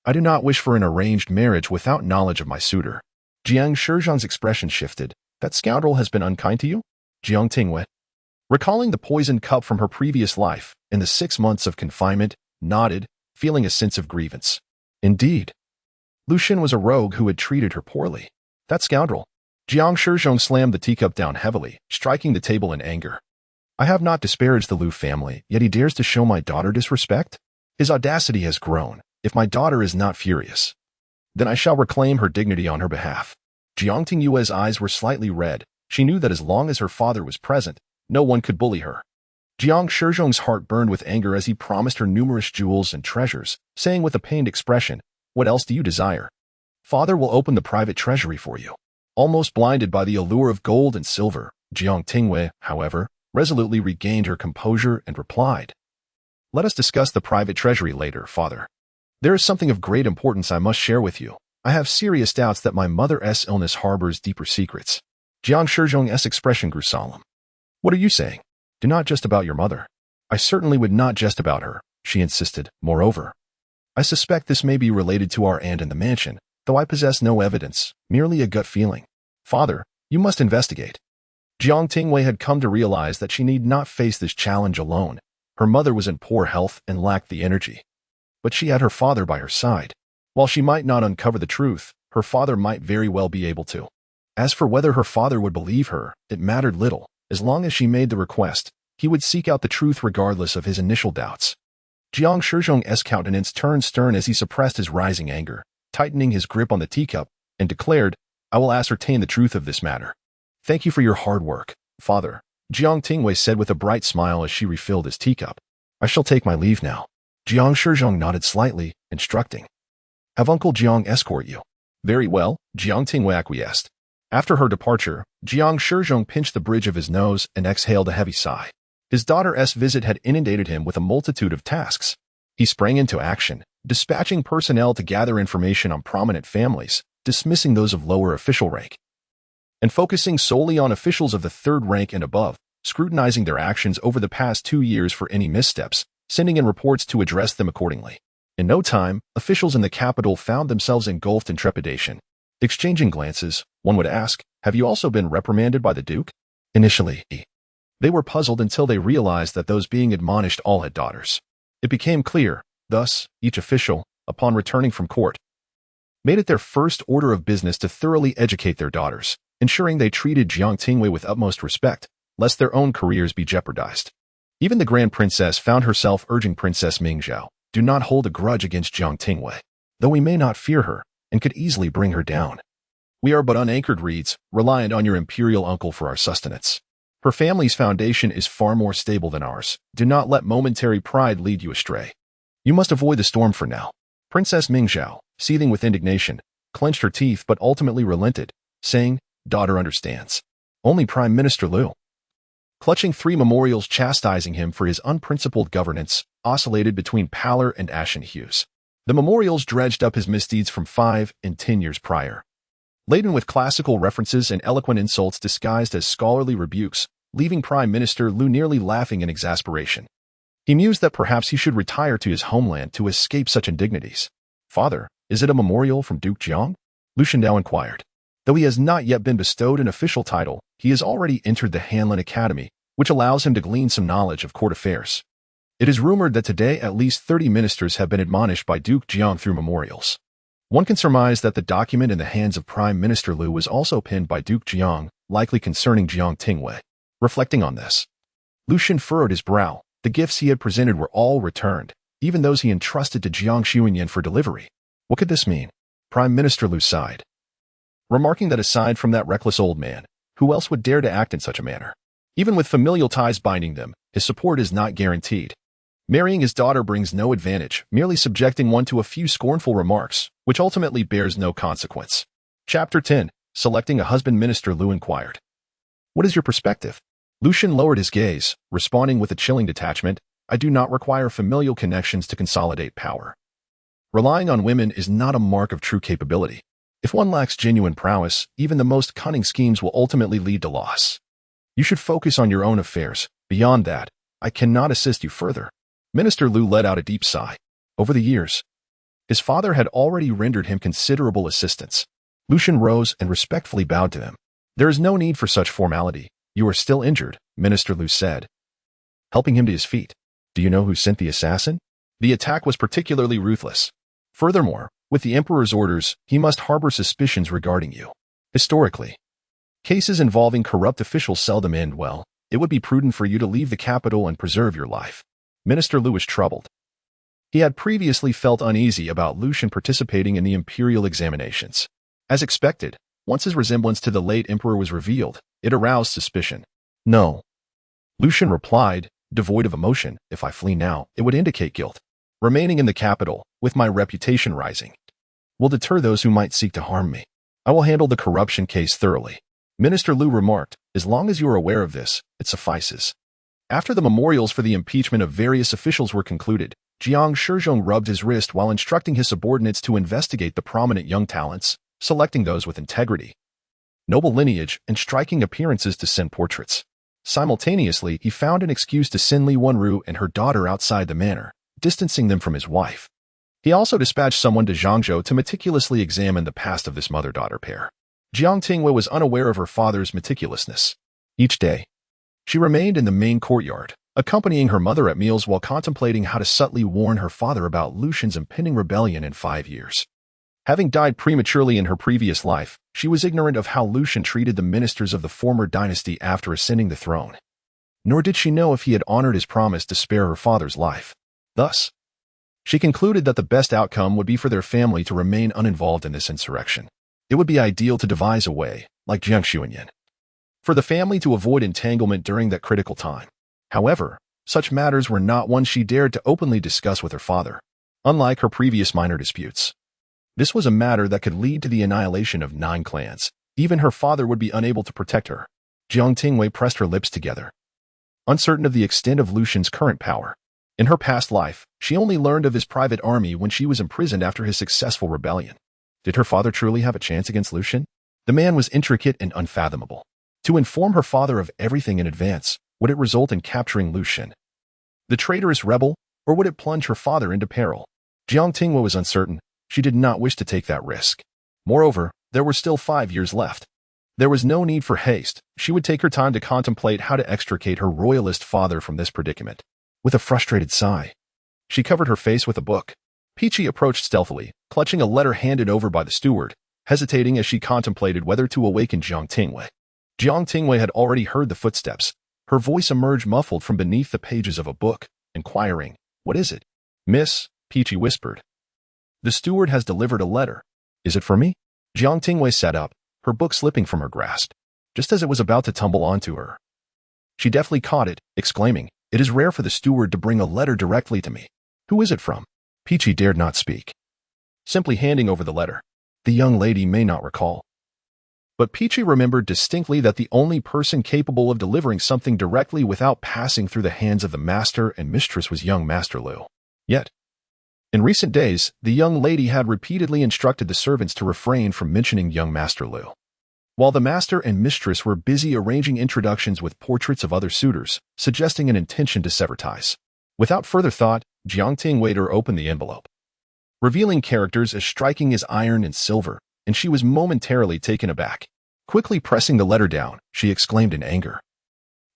I do not wish for an arranged marriage without knowledge of my suitor." Jiang Shizhong's expression shifted. "That scoundrel has been unkind to you?" Jiang Tingyue, recalling the poisoned cup from her previous life and the 6 months of confinement, nodded, feeling a sense of grievance. Indeed, Lu Zhen was a rogue who had treated her poorly. That scoundrel. Jiang Shizhong slammed the teacup down heavily, striking the table in anger. "I have not disparaged the Lu family, yet he dares to show my daughter disrespect? His audacity has grown. If my daughter is not furious, then I shall reclaim her dignity on her behalf." Jiang Tingyue's eyes were slightly red. She knew that as long as her father was present, no one could bully her. Jiang Shizhong's heart burned with anger as he promised her numerous jewels and treasures, saying with a pained expression, "What else do you desire? Father will open the private treasury for you." Almost blinded by the allure of gold and silver, Jiang Tingyue, however, resolutely regained her composure and replied, "Let us discuss the private treasury later, father. There is something of great importance I must share with you. I have serious doubts that my mother's illness harbors deeper secrets." Jiang Shizhong's expression grew solemn. "What are you saying? Do not jest about your mother." "I certainly would not jest about her," she insisted. "Moreover, I suspect this may be related to our aunt in the mansion, though I possess no evidence, merely a gut feeling. Father, you must investigate." Jiang Tingyue had come to realize that she need not face this challenge alone. Her mother was in poor health and lacked the energy. But she had her father by her side. While she might not uncover the truth, her father might very well be able to. As for whether her father would believe her, it mattered little. As long as she made the request, he would seek out the truth regardless of his initial doubts. Jiang Shizhong's countenance turned stern as he suppressed his rising anger, tightening his grip on the teacup, and declared, "I will ascertain the truth of this matter." "Thank you for your hard work, father," Jiang Tingyue said with a bright smile as she refilled his teacup. "I shall take my leave now." Jiang Shizhong nodded slightly, instructing, "Have Uncle Jiang escort you." "Very well," Jiang Tingyue acquiesced. After her departure, Jiang Shizhong pinched the bridge of his nose and exhaled a heavy sigh. His daughter's visit had inundated him with a multitude of tasks. He sprang into action, dispatching personnel to gather information on prominent families, dismissing those of lower official rank, and focusing solely on officials of the third rank and above, scrutinizing their actions over the past 2 years for any missteps, sending in reports to address them accordingly. In no time, officials in the capital found themselves engulfed in trepidation. Exchanging glances, one would ask, "Have you also been reprimanded by the Duke?" Initially, they were puzzled until they realized that those being admonished all had daughters. It became clear, thus, each official, upon returning from court, made it their first order of business to thoroughly educate their daughters, ensuring they treated Jiang Tingyue with utmost respect, lest their own careers be jeopardized. Even the Grand Princess found herself urging Princess Mingzhao, do not hold a grudge against Jiang Tingyue, though we may not fear her, and could easily bring her down. We are but unanchored reeds, reliant on your imperial uncle for our sustenance. Her family's foundation is far more stable than ours. Do not let momentary pride lead you astray. You must avoid the storm for now. Princess Mingzhao, seething with indignation, clenched her teeth but ultimately relented, saying, daughter understands. Only Prime Minister Lu, clutching 3 memorials chastising him for his unprincipled governance, oscillated between pallor and ashen hues. The memorials dredged up his misdeeds from 5 and 10 years prior, laden with classical references and eloquent insults disguised as scholarly rebukes, leaving Prime Minister Lu nearly laughing in exasperation. He mused that perhaps he should retire to his homeland to escape such indignities. Father, is it a memorial from Duke Jiang? Lu Zhen inquired. Though he has not yet been bestowed an official title, he has already entered the Hanlin Academy, which allows him to glean some knowledge of court affairs. It is rumored that today at least 30 ministers have been admonished by Duke Jiang through memorials. One can surmise that the document in the hands of Prime Minister Lu was also penned by Duke Jiang, likely concerning Jiang Tingyue. Reflecting on this, Lu Zhen furrowed his brow. The gifts he had presented were all returned, even those he entrusted to Jiang Xuanyan for delivery. What could this mean? Prime Minister Lu sighed, remarking that aside from that reckless old man, who else would dare to act in such a manner? Even with familial ties binding them, his support is not guaranteed. Marrying his daughter brings no advantage, merely subjecting one to a few scornful remarks, which ultimately bears no consequence. Chapter 10. Selecting a husband. Minister Lu inquired. What is your perspective? Lu Zhen lowered his gaze, responding with a chilling detachment. I do not require familial connections to consolidate power. Relying on women is not a mark of true capability. If one lacks genuine prowess, even the most cunning schemes will ultimately lead to loss. You should focus on your own affairs. Beyond that, I cannot assist you further. Minister Lu let out a deep sigh. Over the years, his father had already rendered him considerable assistance. Lu Zhen rose and respectfully bowed to him. There is no need for such formality. You are still injured, Minister Lu said, helping him to his feet. Do you know who sent the assassin? The attack was particularly ruthless. Furthermore, with the Emperor's orders, he must harbor suspicions regarding you. Historically, cases involving corrupt officials seldom end well. It would be prudent for you to leave the capital and preserve your life. Minister Lu was troubled. He had previously felt uneasy about Lu Zhen participating in the imperial examinations. As expected, once his resemblance to the late emperor was revealed, it aroused suspicion. No, Lu Zhen replied, devoid of emotion. If I flee now, it would indicate guilt. Remaining in the capital, with my reputation rising, will deter those who might seek to harm me. I will handle the corruption case thoroughly. Minister Lu remarked, as long as you are aware of this, it suffices. After the memorials for the impeachment of various officials were concluded, Jiang Shizhong rubbed his wrist while instructing his subordinates to investigate the prominent young talents, selecting those with integrity, noble lineage, and striking appearances to send portraits. Simultaneously, he found an excuse to send Li Wenru and her daughter outside the manor, distancing them from his wife. He also dispatched someone to Zhangzhou to meticulously examine the past of this mother-daughter pair. Jiang Tingyue was unaware of her father's meticulousness. Each day, she remained in the main courtyard, accompanying her mother at meals while contemplating how to subtly warn her father about Lu Zhen's impending rebellion in 5 years. Having died prematurely in her previous life, she was ignorant of how Lu Zhen treated the ministers of the former dynasty after ascending the throne. Nor did she know if he had honored his promise to spare her father's life. Thus, she concluded that the best outcome would be for their family to remain uninvolved in this insurrection. It would be ideal to devise a way, like Jiang Xuanyan, for the family to avoid entanglement during that critical time. However, such matters were not ones she dared to openly discuss with her father. Unlike her previous minor disputes, this was a matter that could lead to the annihilation of 9 clans. Even her father would be unable to protect her. Jiang Tingyue pressed her lips together, uncertain of the extent of Lu Zhen's current power. In her past life, she only learned of his private army when she was imprisoned after his successful rebellion. Did her father truly have a chance against Lu Zhen? The man was intricate and unfathomable. To inform her father of everything in advance, would it result in capturing Lu Zhen, the traitorous rebel, or would it plunge her father into peril? Jiang Tingyue was uncertain. She did not wish to take that risk. Moreover, there were still 5 years left. There was no need for haste. She would take her time to contemplate how to extricate her royalist father from this predicament. With a frustrated sigh, she covered her face with a book. Peachy approached stealthily, clutching a letter handed over by the steward. hesitating as she contemplated whether to awaken Jiang Tingyue. Jiang Tingyue had already heard the footsteps. Her voice emerged muffled from beneath the pages of a book, inquiring, "What is it?" "Miss," Peachy whispered. "The steward has delivered a letter." "Is it for me?" Jiang Tingyue sat up, her book slipping from her grasp. Just as it was about to tumble onto her, she deftly caught it, exclaiming, "It is rare for the steward to bring a letter directly to me. Who is it from?" Peachy dared not speak, simply handing over the letter. The young lady may not recall, but Peachy remembered distinctly that the only person capable of delivering something directly without passing through the hands of the master and mistress was young Master Lu. Yet, in recent days, the young lady had repeatedly instructed the servants to refrain from mentioning young Master Lu. While the master and mistress were busy arranging introductions with portraits of other suitors, suggesting an intention to sever ties. Without further thought, Jiang Tingyue opened the envelope, revealing characters as striking as iron and silver, and she was momentarily taken aback. Quickly pressing the letter down, she exclaimed in anger,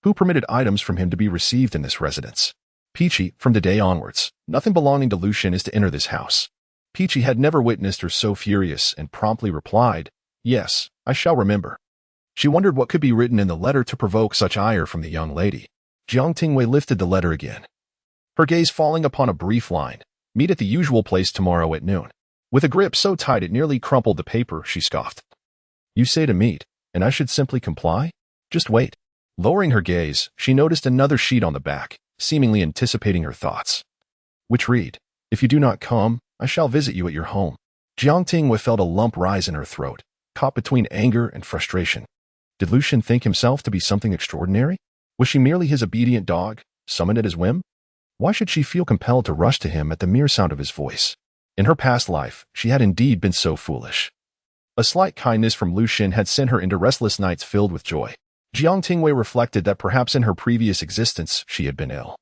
"Who permitted items from him to be received in this residence?" "Peachy, from today onwards, nothing belonging to Lu Zhen is to enter this house." Peachy had never witnessed her so furious and promptly replied, "Yes, I shall remember." She wondered what could be written in the letter to provoke such ire from the young lady. Jiang Tingyue lifted the letter again, her gaze falling upon a brief line, "Meet at the usual place tomorrow at noon." With a grip so tight it nearly crumpled the paper, she scoffed. "You say to meet, and I should simply comply? Just wait." Lowering her gaze, she noticed another sheet on the back, seemingly anticipating her thoughts, which read, "If you do not come, I shall visit you at your home." Jiang Tingyue felt a lump rise in her throat, caught between anger and frustration. Did Lu Zhen think himself to be something extraordinary? Was she merely his obedient dog, summoned at his whim? Why should she feel compelled to rush to him at the mere sound of his voice? In her past life, she had indeed been so foolish. A slight kindness from Lu Zhen had sent her into restless nights filled with joy. Jiang Tingyue reflected that perhaps in her previous existence she had been ill,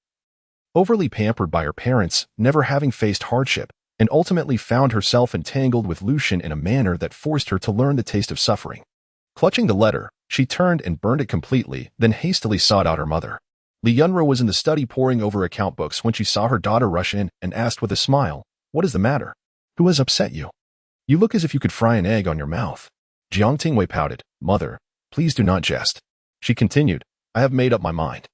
overly pampered by her parents, never having faced hardship, and ultimately found herself entangled with Lu Zhen in a manner that forced her to learn the taste of suffering. Clutching the letter, she turned and burned it completely, then hastily sought out her mother. Li Yunru was in the study poring over account books when she saw her daughter rush in and asked with a smile, "What is the matter? Who has upset you? You look as if you could fry an egg on your mouth." Jiang Tingyue pouted, "Mother, please do not jest." She continued, "I have made up my mind.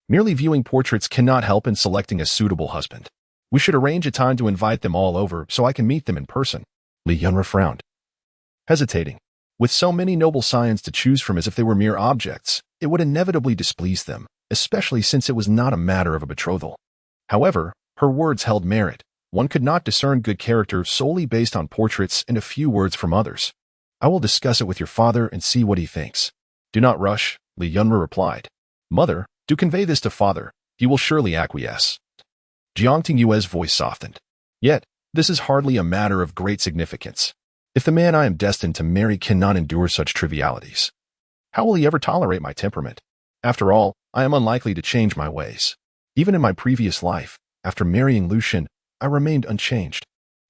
Merely viewing portraits cannot help in selecting a suitable husband. We should arrange a time to invite them all over so I can meet them in person." Li Yunru frowned, hesitating. With so many noble scions to choose from as if they were mere objects, it would inevitably displease them, especially since it was not a matter of a betrothal. However, her words held merit. One could not discern good character solely based on portraits and a few words from others. "I will discuss it with your father and see what he thinks." "Do not rush," Li Yunru replied. "Mother, do convey this to father. He will surely acquiesce." Jiang Tingyue's voice softened. "Yet, this is hardly a matter of great significance. If the man I am destined to marry cannot endure such trivialities, how will he ever tolerate my temperament? After all, I am unlikely to change my ways. Even in my previous life, after marrying Lu Zhen, I remained unchanged.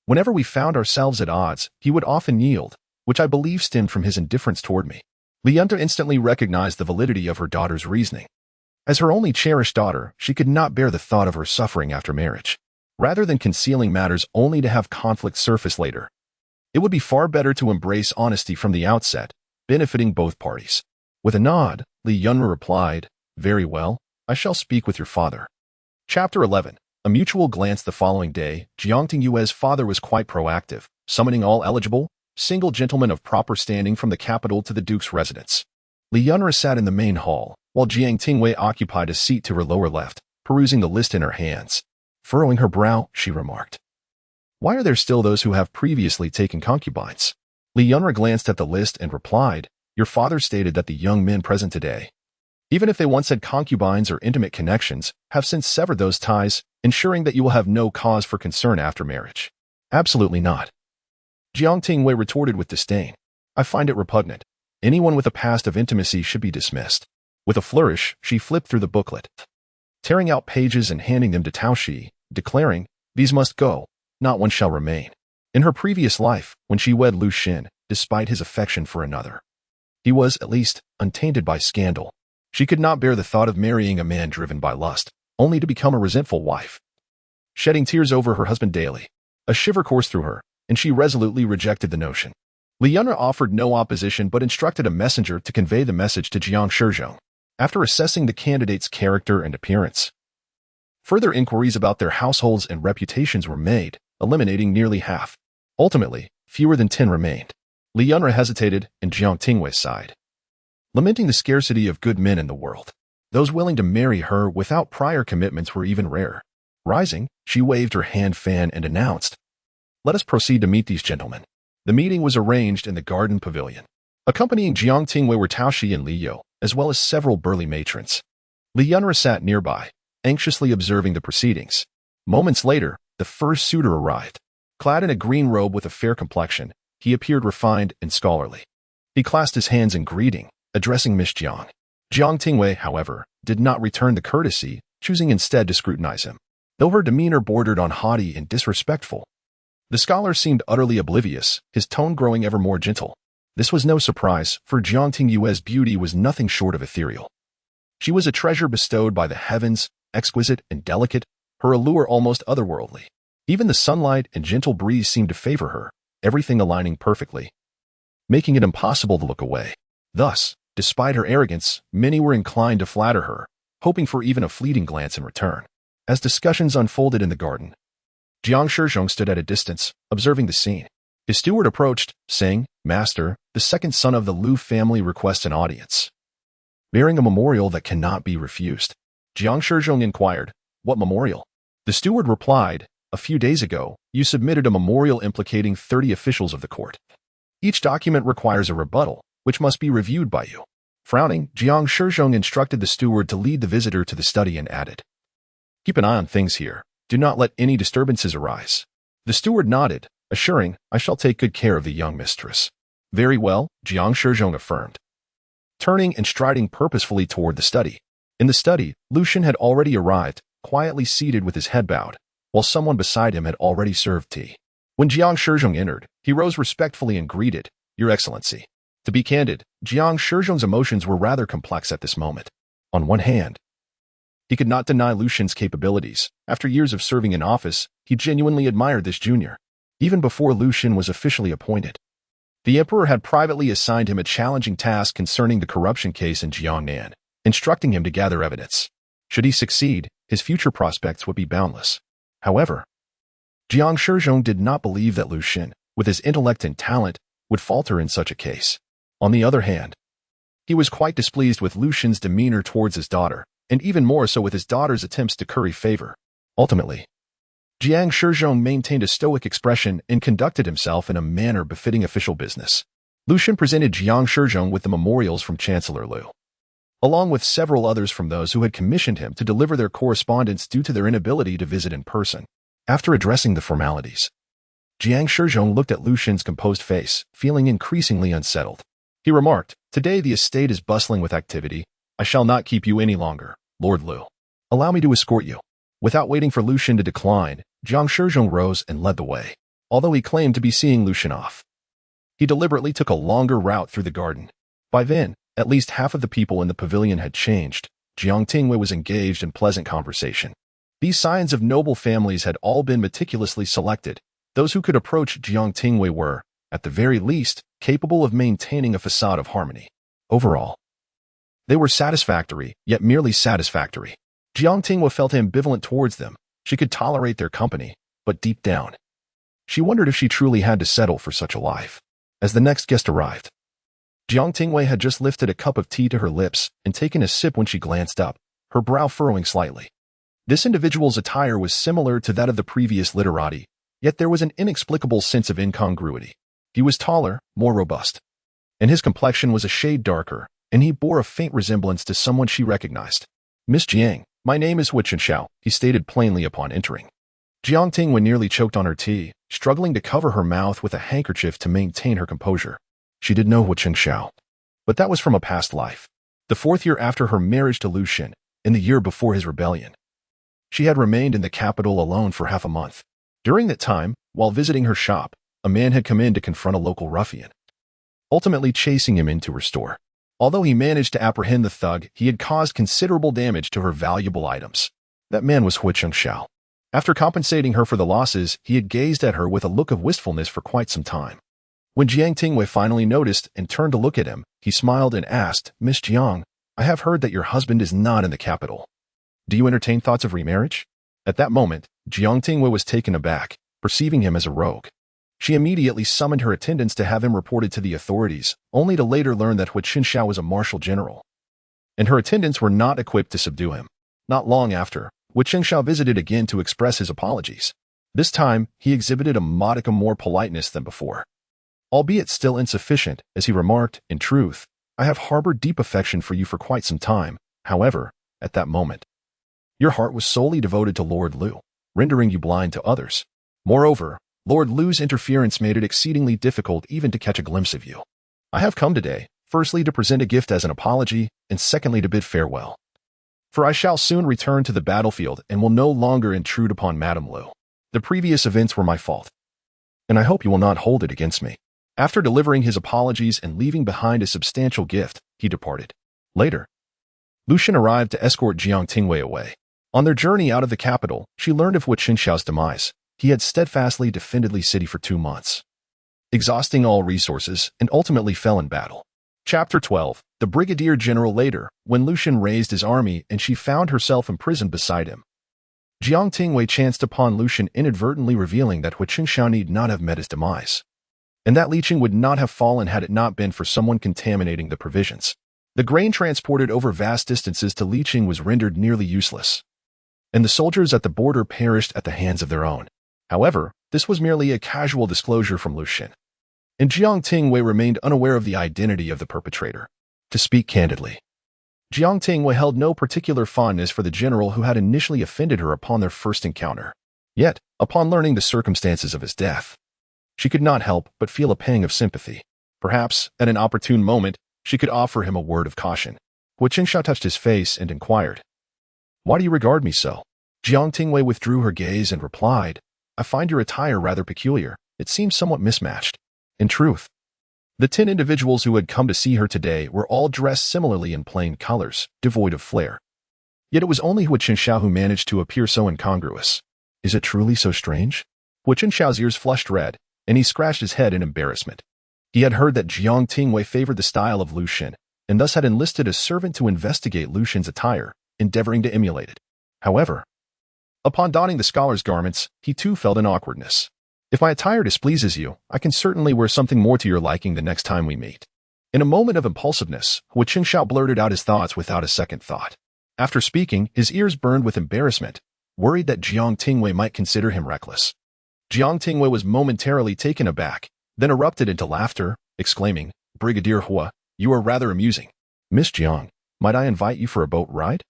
Whenever we found ourselves at odds, he would often yield, which I believe stemmed from his indifference toward me." Li Yunru instantly recognized the validity of her daughter's reasoning. As her only cherished daughter, she could not bear the thought of her suffering after marriage. Rather than concealing matters only to have conflict surface later, it would be far better to embrace honesty from the outset, benefiting both parties. With a nod, Li Yunru replied, "Very well, I shall speak with your father." Chapter 11. A mutual glance. The following day, Jiang Tingyue's father was quite proactive, summoning all eligible, single gentlemen of proper standing from the capital to the duke's residence. Li Yunru sat in the main hall, while Jiang Tingyue occupied a seat to her lower left, perusing the list in her hands. Furrowing her brow, she remarked, "Why are there still those who have previously taken concubines?" Li Yunru glanced at the list and replied, "Your father stated that the young men present today, even if they once had concubines or intimate connections, have since severed those ties, ensuring that you will have no cause for concern after marriage." "Absolutely not," Jiang Tingyue retorted with disdain. "I find it repugnant. Anyone with a past of intimacy should be dismissed." With a flourish, she flipped through the booklet, tearing out pages and handing them to Tao Shi, declaring, "These must go, not one shall remain." In her previous life, when she wed Lu Zhen, despite his affection for another, he was, at least, untainted by scandal. She could not bear the thought of marrying a man driven by lust, only to become a resentful wife. Shedding tears over her husband daily, a shiver coursed through her, and she resolutely rejected the notion. Li Yunra offered no opposition but instructed a messenger to convey the message to Jiang Tingyue. After assessing the candidate's character and appearance, further inquiries about their households and reputations were made, eliminating nearly half. Ultimately, fewer than 10 remained. Li Yunra hesitated, and Jiang Tingyue sighed, lamenting the scarcity of good men in the world. Those willing to marry her without prior commitments were even rare. Rising, she waved her hand fan and announced, "Let us proceed to meet these gentlemen." The meeting was arranged in the garden pavilion. Accompanying Jiang Tingyue were Taoshi and Li Yo, as well as several burly matrons. Li Yunra sat nearby, anxiously observing the proceedings. Moments later, the first suitor arrived. Clad in a green robe with a fair complexion, he appeared refined and scholarly. He clasped his hands in greeting, addressing Miss Jiang. Jiang Tingyue, however, did not return the courtesy, choosing instead to scrutinize him. Though her demeanor bordered on haughty and disrespectful, the scholar seemed utterly oblivious, his tone growing ever more gentle. This was no surprise, for Jiang Tingyue's beauty was nothing short of ethereal. She was a treasure bestowed by the heavens, exquisite and delicate, her allure almost otherworldly. Even the sunlight and gentle breeze seemed to favor her, everything aligning perfectly, making it impossible to look away. Thus, despite her arrogance, many were inclined to flatter her, hoping for even a fleeting glance in return. As discussions unfolded in the garden, Jiang Tingyue stood at a distance, observing the scene. His steward approached, saying, "Master, the second son of the Lu family requests an audience, bearing a memorial that cannot be refused." Jiang Tingyue inquired, "What memorial?" The steward replied, "A few days ago, you submitted a memorial implicating 30 officials of the court. Each document requires a rebuttal, which must be reviewed by you." Frowning, Jiang Tingyue instructed the steward to lead the visitor to the study and added, "Keep an eye on things here. Do not let any disturbances arise." The steward nodded, assuring, "I shall take good care of the young mistress." "Very well," Jiang Tingyue affirmed, turning and striding purposefully toward the study. In the study, Lu Zhen had already arrived, quietly seated with his head bowed, while someone beside him had already served tea. When Jiang Tingyue entered, he rose respectfully and greeted, "Your Excellency." To be candid, Jiang Tingyue's emotions were rather complex at this moment. On one hand, he could not deny Lu Zhen's capabilities. After years of serving in office, he genuinely admired this junior. Even before Lu Zhen was officially appointed, the emperor had privately assigned him a challenging task concerning the corruption case in Jiangnan, instructing him to gather evidence. Should he succeed, his future prospects would be boundless. However, Jiang Tingyue did not believe that Lu Zhen, with his intellect and talent, would falter in such a case. On the other hand, he was quite displeased with Lu Zhen's demeanor towards his daughter, and even more so with his daughter's attempts to curry favor. Ultimately, Jiang Tingyue maintained a stoic expression and conducted himself in a manner befitting official business. Lu Zhen presented Jiang Tingyue with the memorials from Chancellor Lu, along with several others from those who had commissioned him to deliver their correspondence due to their inability to visit in person. After addressing the formalities, Jiang Tingyue looked at Lu Zhen's composed face, feeling increasingly unsettled. He remarked, "Today the estate is bustling with activity. I shall not keep you any longer, Lord Lu. Allow me to escort you." Without waiting for Lu Zhen to decline, Jiang Tingyue rose and led the way. Although he claimed to be seeing Lu Zhen off, he deliberately took a longer route through the garden. By then, at least half of the people in the pavilion had changed. Jiang Tingyue was engaged in pleasant conversation. These scions of noble families had all been meticulously selected. Those who could approach Jiang Tingyue were, at the very least, capable of maintaining a facade of harmony. Overall, they were satisfactory, yet merely satisfactory. Jiang Tingyue felt ambivalent towards them. She could tolerate their company, but deep down, she wondered if she truly had to settle for such a life. As the next guest arrived, Jiang Tingyue had just lifted a cup of tea to her lips and taken a sip when she glanced up, her brow furrowing slightly. This individual's attire was similar to that of the previous literati, yet there was an inexplicable sense of incongruity. He was taller, more robust, and his complexion was a shade darker, and he bore a faint resemblance to someone she recognized. "Miss Jiang, my name is Shangshu," he stated plainly upon entering. Jiang Tingyue nearly choked on her tea, struggling to cover her mouth with a handkerchief to maintain her composure. She did know Shangshu, but that was from a past life. The 4th year after her marriage to Lu Zhen, in the year before his rebellion, she had remained in the capital alone for half a month. During that time, while visiting her shop, a man had come in to confront a local ruffian, ultimately chasing him into her store. Although he managed to apprehend the thug, he had caused considerable damage to her valuable items. That man was Shangshu. After compensating her for the losses, he had gazed at her with a look of wistfulness for quite some time. When Jiang Tingyue finally noticed and turned to look at him, he smiled and asked, Miss Jiang, I have heard that your husband is not in the capital. Do you entertain thoughts of remarriage? At that moment, Jiang Tingyue was taken aback, perceiving him as a rogue. She immediately summoned her attendants to have him reported to the authorities, only to later learn that Hu Qinshao was a martial general. And her attendants were not equipped to subdue him. Not long after, Hu Qinshao visited again to express his apologies. This time, he exhibited a modicum more politeness than before. Albeit still insufficient, as he remarked, in truth, I have harbored deep affection for you for quite some time. However, at that moment, your heart was solely devoted to Lord Lu, rendering you blind to others. Moreover, Lord Lu's interference made it exceedingly difficult even to catch a glimpse of you. I have come today, firstly to present a gift as an apology, and secondly to bid farewell. For I shall soon return to the battlefield and will no longer intrude upon Madame Lu. The previous events were my fault, and I hope you will not hold it against me. After delivering his apologies and leaving behind a substantial gift, he departed. Later, Lu Zhen arrived to escort Jiang Tingyue away. On their journey out of the capital, she learned of Hu Qinshao's demise. He had steadfastly defended the city for 2 months, exhausting all resources, and ultimately fell in battle. Chapter 12. The Brigadier General later, when Lu Zhen raised his army and she found herself imprisoned beside him. Jiang Tingyue chanced upon Lu Zhen inadvertently revealing that Hu Qinshao need not have met his demise, and that Li Qing would not have fallen had it not been for someone contaminating the provisions. The grain transported over vast distances to Li Qing was rendered nearly useless, and the soldiers at the border perished at the hands of their own. However, this was merely a casual disclosure from Lu Zhen, and Jiang Tingyue remained unaware of the identity of the perpetrator. To speak candidly, Jiang Tingyue held no particular fondness for the general who had initially offended her upon their first encounter. Yet, upon learning the circumstances of his death, she could not help but feel a pang of sympathy. Perhaps, at an opportune moment, she could offer him a word of caution. Hu Qinshao touched his face and inquired, Why do you regard me so? Jiang Tingyue withdrew her gaze and replied, I find your attire rather peculiar. It seems somewhat mismatched. In truth, the 10 individuals who had come to see her today were all dressed similarly in plain colors, devoid of flair. Yet it was only Hu Qinshao who managed to appear so incongruous. Is it truly so strange? Hu Qinshao's ears flushed red, and he scratched his head in embarrassment. He had heard that Jiang Tingyue favored the style of Lu Zhen, and thus had enlisted a servant to investigate Lu Zhen's attire, endeavoring to emulate it. However, upon donning the scholar's garments, he too felt an awkwardness. If my attire displeases you, I can certainly wear something more to your liking the next time we meet. In a moment of impulsiveness, Hu Qinshao blurted out his thoughts without a second thought. After speaking, his ears burned with embarrassment, worried that Jiang Tingyue might consider him reckless. Jiang Tingyue was momentarily taken aback, then erupted into laughter, exclaiming, Brigadier Hua, you are rather amusing. Miss Jiang, might I invite you for a boat ride?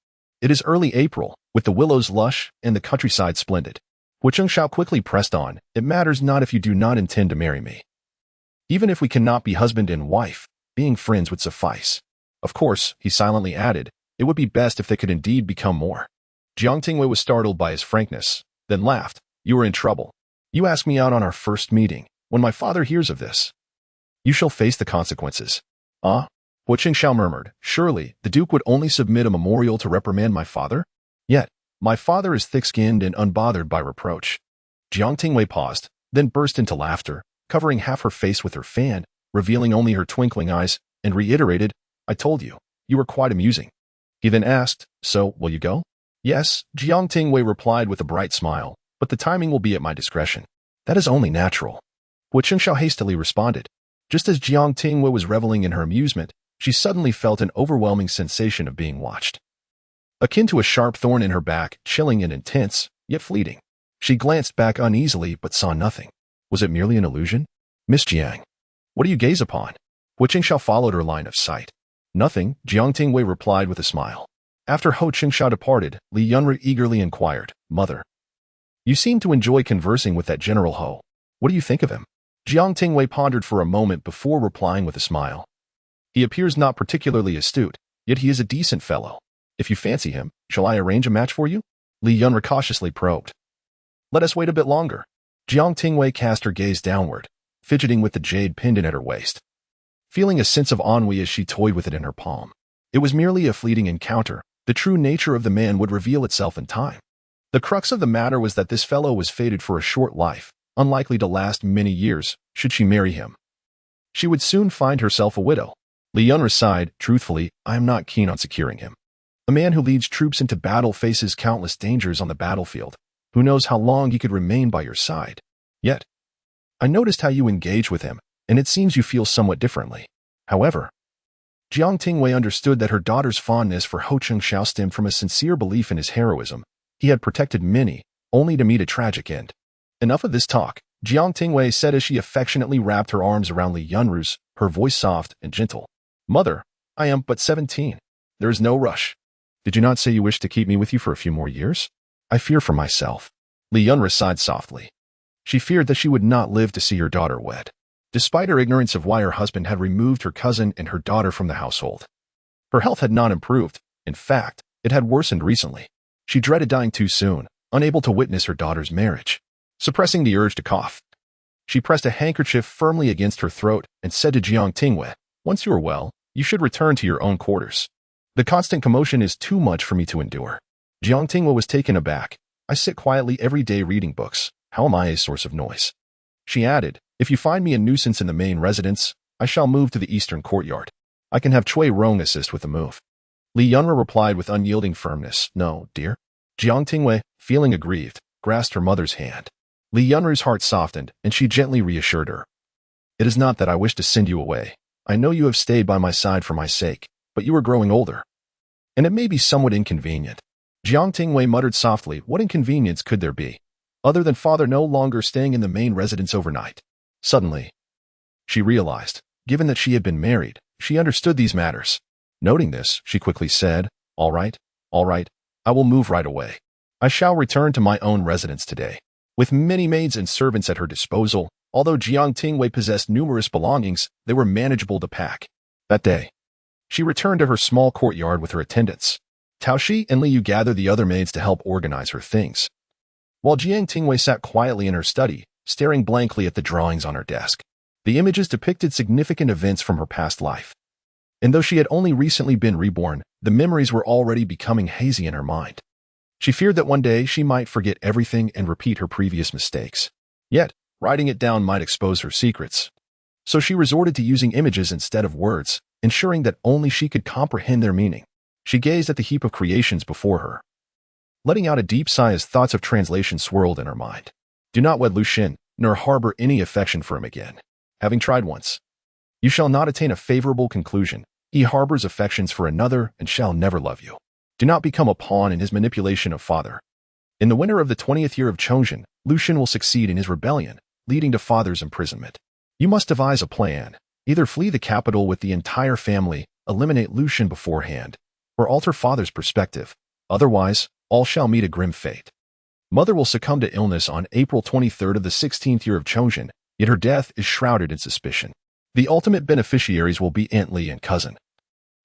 It is early April, with the willows lush and the countryside splendid. Hu Qinshao quickly pressed on, It matters not if you do not intend to marry me. Even if we cannot be husband and wife, being friends would suffice. Of course, he silently added, it would be best if they could indeed become more. Jiang Tingyue was startled by his frankness, then laughed, You are in trouble. You asked me out on our first meeting. When my father hears of this, you shall face the consequences. Ah? Hu Qinshao murmured, Surely, the Duke would only submit a memorial to reprimand my father? Yet, my father is thick-skinned and unbothered by reproach. Jiang Tingyue paused, then burst into laughter, covering half her face with her fan, revealing only her twinkling eyes, and reiterated, I told you, you were quite amusing. He then asked, So, will you go? Yes, Jiang Tingyue replied with a bright smile, but the timing will be at my discretion. That is only natural. Hu Qinshao hastily responded. Just as Jiang Tingyue was reveling in her amusement, she suddenly felt an overwhelming sensation of being watched. Akin to a sharp thorn in her back, chilling and intense, yet fleeting. She glanced back uneasily but saw nothing. Was it merely an illusion? Miss Jiang, what do you gaze upon? Hu Qinshao followed her line of sight. Nothing, Jiang Tingyue replied with a smile. After Hu Qinshao departed, Li Yunru eagerly inquired, Mother, you seem to enjoy conversing with that General Ho. What do you think of him? Jiang Tingyue pondered for a moment before replying with a smile. He appears not particularly astute, yet he is a decent fellow. If you fancy him, shall I arrange a match for you? Li Yunru cautiously probed. Let us wait a bit longer. Jiang Tingyue cast her gaze downward, fidgeting with the jade pendant at her waist, feeling a sense of ennui as she toyed with it in her palm. It was merely a fleeting encounter. The true nature of the man would reveal itself in time. The crux of the matter was that this fellow was fated for a short life, unlikely to last many years, should she marry him. She would soon find herself a widow. Li Yunra sighed, truthfully, I am not keen on securing him. A man who leads troops into battle faces countless dangers on the battlefield. Who knows how long he could remain by your side? Yet, I noticed how you engage with him, and it seems you feel somewhat differently. However, Jiang Tingyue understood that her daughter's fondness for Ho Chengxiao stemmed from a sincere belief in his heroism. He had protected many, only to meet a tragic end. Enough of this talk, Jiang Tingyue said as she affectionately wrapped her arms around Li Yunru's, her voice soft and gentle. Mother, I am but 17. There is no rush. Did you not say you wished to keep me with you for a few more years? I fear for myself. Li Yunru sighed softly. She feared that she would not live to see her daughter wed, despite her ignorance of why her husband had removed her cousin and her daughter from the household. Her health had not improved. In fact, it had worsened recently. She dreaded dying too soon, unable to witness her daughter's marriage. Suppressing the urge to cough, she pressed a handkerchief firmly against her throat and said to Jiang Tingyue, once you are well, you should return to your own quarters. The constant commotion is too much for me to endure. Jiang Tingyue was taken aback. I sit quietly every day reading books. How am I a source of noise? She added, if you find me a nuisance in the main residence, I shall move to the eastern courtyard. I can have Cui Rong assist with the move. Li Yunru replied with unyielding firmness, no, dear. Jiang Tingyue, feeling aggrieved, grasped her mother's hand. Li Yunru's heart softened, and she gently reassured her. It is not that I wish to send you away. I know you have stayed by my side for my sake, but you are growing older, and it may be somewhat inconvenient. Jiang Tingyue muttered softly, what inconvenience could there be, other than father no longer staying in the main residence overnight? Suddenly, she realized, given that she had been married, she understood these matters. Noting this, she quickly said, all right, I will move right away. I shall return to my own residence today. With many maids and servants at her disposal, although Jiang Tingyue possessed numerous belongings, they were manageable to pack. That day, she returned to her small courtyard with her attendants. Taoshi and Liu gathered the other maids to help organize her things, while Jiang Tingyue sat quietly in her study, staring blankly at the drawings on her desk. The images depicted significant events from her past life. And though she had only recently been reborn, the memories were already becoming hazy in her mind. She feared that one day she might forget everything and repeat her previous mistakes. Yet, writing it down might expose her secrets. So she resorted to using images instead of words, ensuring that only she could comprehend their meaning. She gazed at the heap of creations before her, letting out a deep sigh as thoughts of translation swirled in her mind. Do not wed Lu Zhen, nor harbor any affection for him again. Having tried once, you shall not attain a favorable conclusion. He harbors affections for another and shall never love you. Do not become a pawn in his manipulation of father. In the winter of the 20th year of Chongzhen, Lu Zhen will succeed in his rebellion, leading to father's imprisonment. You must devise a plan. Either flee the capital with the entire family, eliminate Lu Zhen beforehand, or alter father's perspective. Otherwise, all shall meet a grim fate. Mother will succumb to illness on April 23rd of the 16th year of Chongzhen, yet her death is shrouded in suspicion. The ultimate beneficiaries will be Aunt Li and cousin.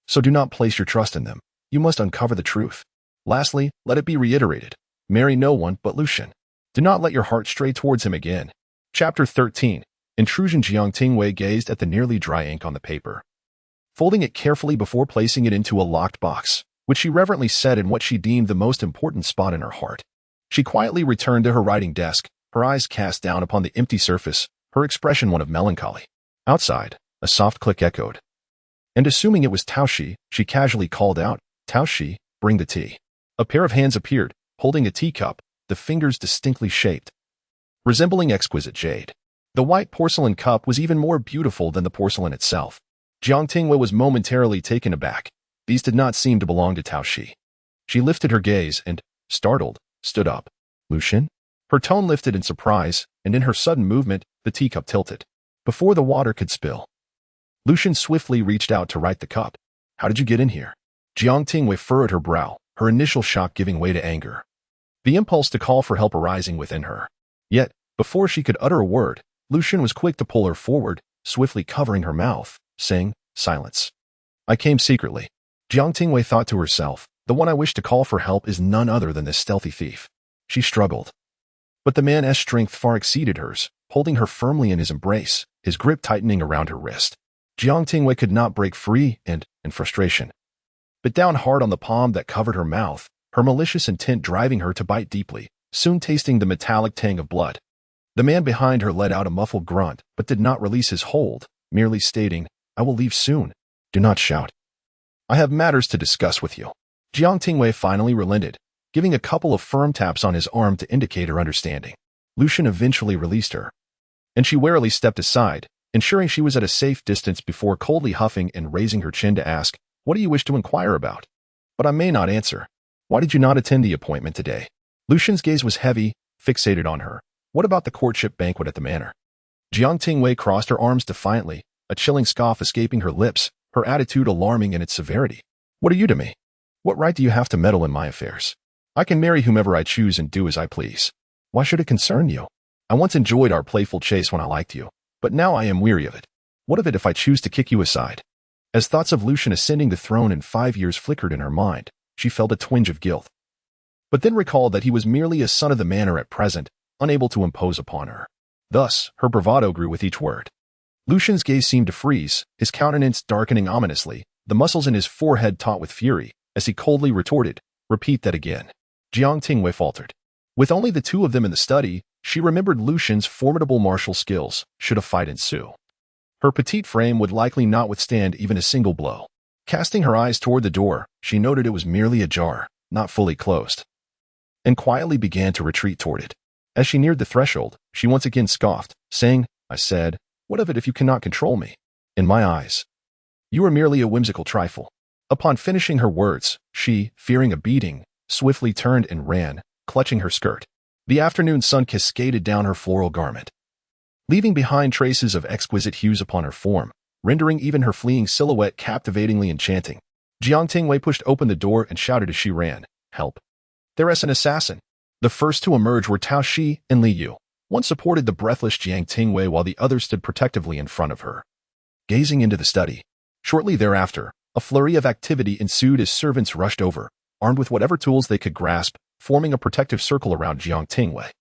So do not place your trust in them. You must uncover the truth. Lastly, let it be reiterated. Marry no one but Lu Zhen. Do not let your heart stray towards him again. Chapter 13. Intrusion. Jiang Tingyue gazed at the nearly dry ink on the paper, folding it carefully before placing it into a locked box, which she reverently set in what she deemed the most important spot in her heart. She quietly returned to her writing desk, her eyes cast down upon the empty surface, her expression one of melancholy. Outside, a soft click echoed, and assuming it was Taoshi, she casually called out, Taoshi, bring the tea. A pair of hands appeared, holding a teacup, the fingers distinctly shaped, resembling exquisite jade. The white porcelain cup was even more beautiful than the porcelain itself. Jiang Tingyue was momentarily taken aback. These did not seem to belong to Taoshi. She lifted her gaze and, startled, stood up. Lu Zhen? Her tone lifted in surprise, and in her sudden movement, the teacup tilted. Before the water could spill, Lu Zhen swiftly reached out to right the cup. How did you get in here? Jiang Tingyue furrowed her brow, her initial shock giving way to anger, the impulse to call for help arising within her. Yet, before she could utter a word, Lu Zhen was quick to pull her forward, swiftly covering her mouth, saying, silence. I came secretly. Jiang Tingyue thought to herself, the one I wish to call for help is none other than this stealthy thief. She struggled, but the man's strength far exceeded hers, holding her firmly in his embrace, his grip tightening around her wrist. Jiang Tingyue could not break free and, in frustration, bit down hard on the palm that covered her mouth, her malicious intent driving her to bite deeply, soon tasting the metallic tang of blood. The man behind her let out a muffled grunt, but did not release his hold, merely stating, "I will leave soon. Do not shout. I have matters to discuss with you." Jiang Tingyue finally relented, giving a couple of firm taps on his arm to indicate her understanding. Lu Zhen eventually released her, and she warily stepped aside, ensuring she was at a safe distance before coldly huffing and raising her chin to ask, "What do you wish to inquire about?" "But I may not answer. Why did you not attend the appointment today?" Lu Zhen's gaze was heavy, fixated on her. "What about the courtship banquet at the manor?" Jiang Tingyue crossed her arms defiantly, a chilling scoff escaping her lips, her attitude alarming in its severity. "What are you to me? What right do you have to meddle in my affairs? I can marry whomever I choose and do as I please. Why should it concern you? I once enjoyed our playful chase when I liked you, but now I am weary of it. What of it if I choose to kick you aside?" As thoughts of Lu Zhen ascending the throne in 5 years flickered in her mind, she felt a twinge of guilt, but then recalled that he was merely a son of the manor at present, unable to impose upon her. Thus, her bravado grew with each word. Lu Zhen's gaze seemed to freeze, his countenance darkening ominously, the muscles in his forehead taut with fury, as he coldly retorted, "Repeat that again." Jiang Tingyue faltered. With only the two of them in the study, she remembered Lu Zhen's formidable martial skills, should a fight ensue. Her petite frame would likely not withstand even a single blow. Casting her eyes toward the door, she noted it was merely ajar, not fully closed, and quietly began to retreat toward it. As she neared the threshold, she once again scoffed, saying, "I said, what of it if you cannot control me? In my eyes, you are merely a whimsical trifle." Upon finishing her words, she, fearing a beating, swiftly turned and ran, clutching her skirt. The afternoon sun cascaded down her floral garment, leaving behind traces of exquisite hues upon her form, rendering even her fleeing silhouette captivatingly enchanting. Jiang Tingyue pushed open the door and shouted as she ran, "Help! There's an assassin!" The first to emerge were Tao Shi and Li Yu. One supported the breathless Jiang Tingyue while the other stood protectively in front of her, gazing into the study. Shortly thereafter, a flurry of activity ensued as servants rushed over, armed with whatever tools they could grasp, forming a protective circle around Jiang Tingyue.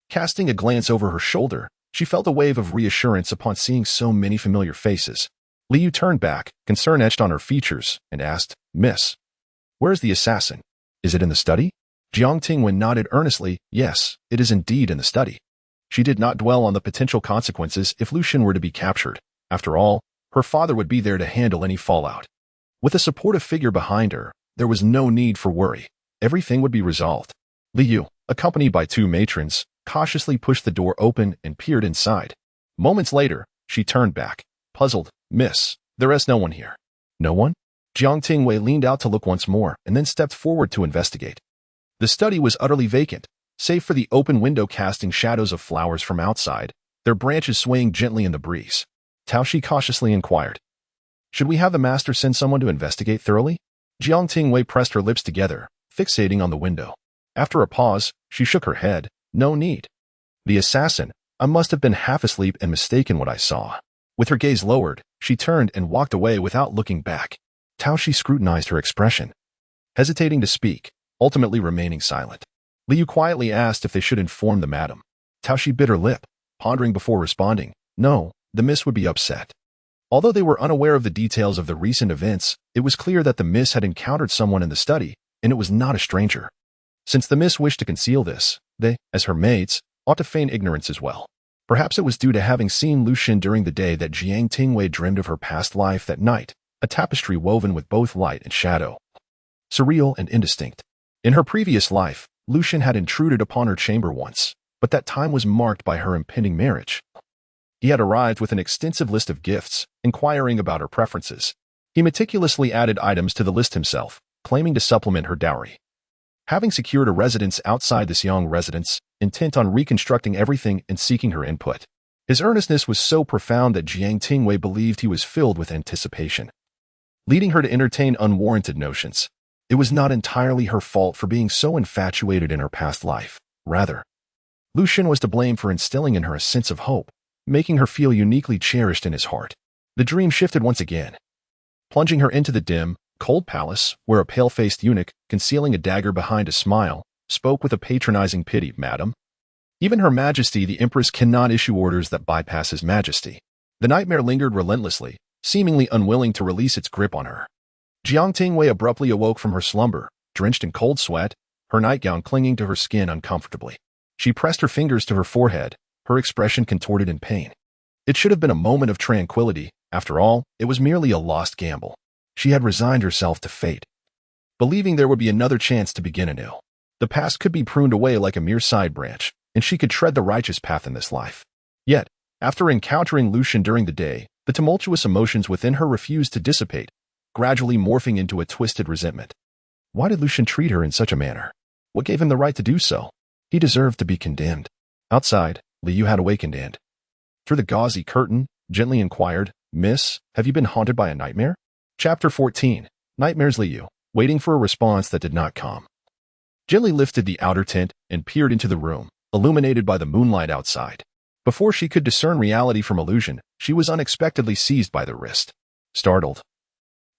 Casting a glance over her shoulder, she felt a wave of reassurance upon seeing so many familiar faces. Li Yu turned back, concern etched on her features, and asked, "Miss, where is the assassin? Is it in the study?" Jiang Tingyue nodded earnestly, "Yes, it is indeed in the study." She did not dwell on the potential consequences if Lu Zhen were to be captured. After all, her father would be there to handle any fallout. With a supportive figure behind her, there was no need for worry. Everything would be resolved. Li Yu, accompanied by two matrons, cautiously pushed the door open and peered inside. Moments later, she turned back, puzzled. "Miss, there is no one here." "No one?" Jiang Tingyue leaned out to look once more and then stepped forward to investigate. The study was utterly vacant, save for the open window casting shadows of flowers from outside, their branches swaying gently in the breeze. Tao Shi cautiously inquired, "Should we have the master send someone to investigate thoroughly?" Jiang Tingyue pressed her lips together, fixating on the window. After a pause, she shook her head. "No need. The assassin, I must have been half asleep and mistaken what I saw." With her gaze lowered, she turned and walked away without looking back. Tao Shi scrutinized her expression, hesitating to speak, ultimately remaining silent. Li Yu quietly asked if they should inform the madam. Tao Shi bit her lip, pondering before responding, "No, the miss would be upset." Although they were unaware of the details of the recent events, it was clear that the miss had encountered someone in the study, and it was not a stranger. Since the miss wished to conceal this, they, as her maids, ought to feign ignorance as well. Perhaps it was due to having seen Lu Zhen during the day that Jiang Tingyue dreamed of her past life that night, a tapestry woven with both light and shadow, surreal and indistinct. In her previous life, Lu Zhen had intruded upon her chamber once, but that time was marked by her impending marriage. He had arrived with an extensive list of gifts, inquiring about her preferences. He meticulously added items to the list himself, claiming to supplement her dowry. Having secured a residence outside this young residence, intent on reconstructing everything and seeking her input, his earnestness was so profound that Jiang Tingyue believed he was filled with anticipation, leading her to entertain unwarranted notions. It was not entirely her fault for being so infatuated in her past life. Rather, Lu Zhen was to blame for instilling in her a sense of hope, making her feel uniquely cherished in his heart. The dream shifted once again, plunging her into the dim, cold palace, where a pale-faced eunuch, concealing a dagger behind a smile, spoke with a patronizing pity, "Madam, even Her Majesty the Empress cannot issue orders that bypass His Majesty." The nightmare lingered relentlessly, seemingly unwilling to release its grip on her. Jiang Tingyue abruptly awoke from her slumber, drenched in cold sweat, her nightgown clinging to her skin uncomfortably. She pressed her fingers to her forehead, her expression contorted in pain. It should have been a moment of tranquility, After all, it was merely a lost gamble. She had resigned herself to fate, believing there would be another chance to begin anew. The past could be pruned away like a mere side branch, and she could tread the righteous path in this life. Yet, after encountering Lu Zhen during the day, the tumultuous emotions within her refused to dissipate, gradually morphing into a twisted resentment. Why did Lu Zhen treat her in such a manner? What gave him the right to do so? He deserved to be condemned. Outside, Liu had awakened and, through the gauzy curtain, gently inquired, "Miss, have you been haunted by a nightmare?" Chapter 14. Nightmares. Liu, waiting for a response that did not come, gently lifted the outer tent and peered into the room, illuminated by the moonlight outside. Before she could discern reality from illusion, she was unexpectedly seized by the wrist. Startled,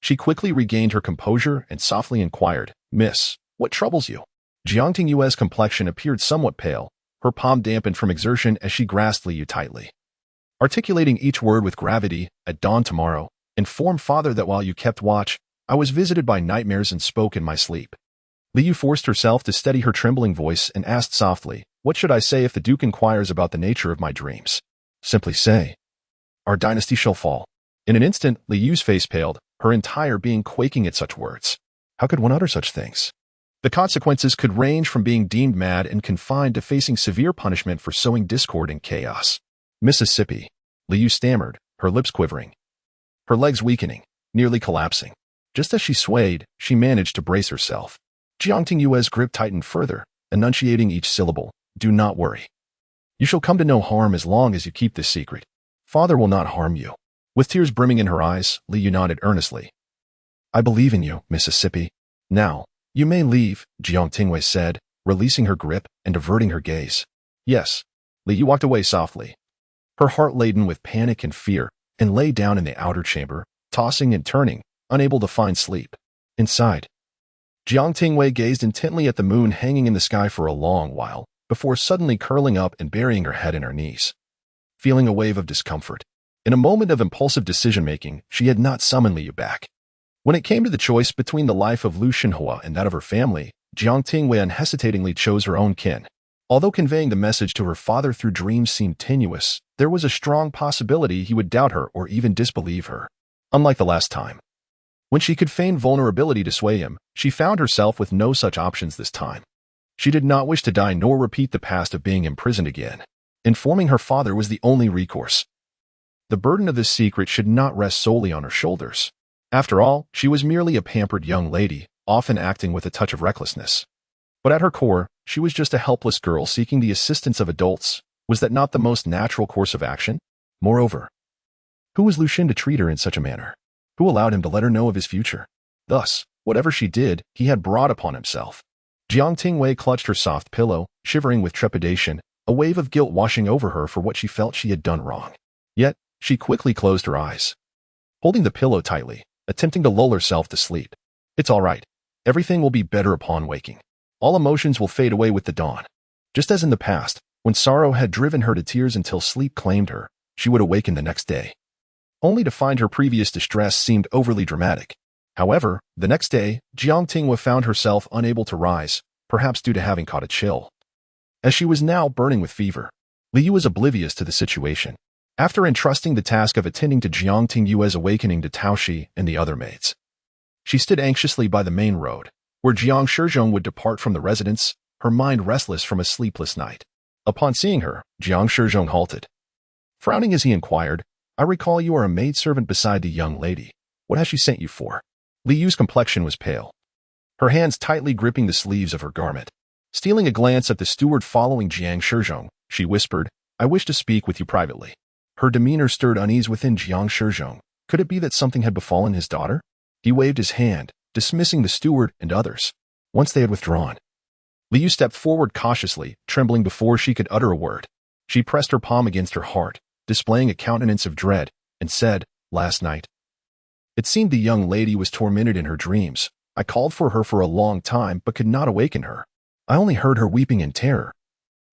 she quickly regained her composure and softly inquired, "Miss, what troubles you?" Jiang Tingyue's complexion appeared somewhat pale, her palm dampened from exertion as she grasped Liu tightly. Articulating each word with gravity, "At dawn tomorrow, inform father that while you kept watch, I was visited by nightmares and spoke in my sleep." Liu forced herself to steady her trembling voice and asked softly, "What should I say if the Duke inquires about the nature of my dreams?" "Simply say, our dynasty shall fall." In an instant, Liu's face paled, her entire being quaking at such words. How could one utter such things? The consequences could range from being deemed mad and confined to facing severe punishment for sowing discord and chaos. "Mississippi," Liu stammered, her lips quivering, her legs weakening, nearly collapsing. Just as she swayed, she managed to brace herself. Jiang Tingyue's grip tightened further, enunciating each syllable, "Do not worry. You shall come to no harm as long as you keep this secret. Father will not harm you." With tears brimming in her eyes, Liu nodded earnestly. "I believe in you, Mississippi. Now, you may leave," Jiang Tingyue said, releasing her grip and averting her gaze. "Yes." Liu walked away softly, her heart laden with panic and fear, and lay down in the outer chamber, tossing and turning, unable to find sleep. Inside, Jiang Tingyue gazed intently at the moon hanging in the sky for a long while, before suddenly curling up and burying her head in her knees, feeling a wave of discomfort. In a moment of impulsive decision-making, she had not summoned Liu back. When it came to the choice between the life of Lu Zhen and that of her family, Jiang Tingyue unhesitatingly chose her own kin. Although conveying the message to her father through dreams seemed tenuous, there was a strong possibility he would doubt her or even disbelieve her. Unlike the last time, when she could feign vulnerability to sway him, she found herself with no such options this time. She did not wish to die nor repeat the past of being imprisoned again. Informing her father was the only recourse. The burden of this secret should not rest solely on her shoulders. After all, she was merely a pampered young lady, often acting with a touch of recklessness. But at her core, she was just a helpless girl seeking the assistance of adults. Was that not the most natural course of action? Moreover, who was Lu Zhen to treat her in such a manner? Who allowed him to let her know of his future? Thus, whatever she did, he had brought upon himself. Jiang Tingyue clutched her soft pillow, shivering with trepidation, a wave of guilt washing over her for what she felt she had done wrong. Yet, she quickly closed her eyes, holding the pillow tightly, attempting to lull herself to sleep. "It's all right. Everything will be better upon waking. All emotions will fade away with the dawn." Just as in the past, when sorrow had driven her to tears until sleep claimed her, she would awaken the next day, only to find her previous distress seemed overly dramatic. However, the next day, Jiang Tingyue found herself unable to rise, perhaps due to having caught a chill. As she was now burning with fever, Liu was oblivious to the situation. After entrusting the task of attending to Jiang Tingyue's awakening to Taoshi and the other maids, she stood anxiously by the main road, where Jiang Shizhong would depart from the residence, her mind restless from a sleepless night. Upon seeing her, Jiang Shizhong halted. Frowning as he inquired, "I recall you are a maidservant beside the young lady. What has she sent you for?" Liu's complexion was pale, her hands tightly gripping the sleeves of her garment. Stealing a glance at the steward following Jiang Shizhong, she whispered, "I wish to speak with you privately." Her demeanor stirred unease within Jiang Shizhong. Could it be that something had befallen his daughter? He waved his hand, dismissing the steward and others. Once they had withdrawn, Liu stepped forward cautiously, trembling before she could utter a word. She pressed her palm against her heart, displaying a countenance of dread, and said, "Last night, it seemed the young lady was tormented in her dreams. I called for her for a long time but could not awaken her. I only heard her weeping in terror."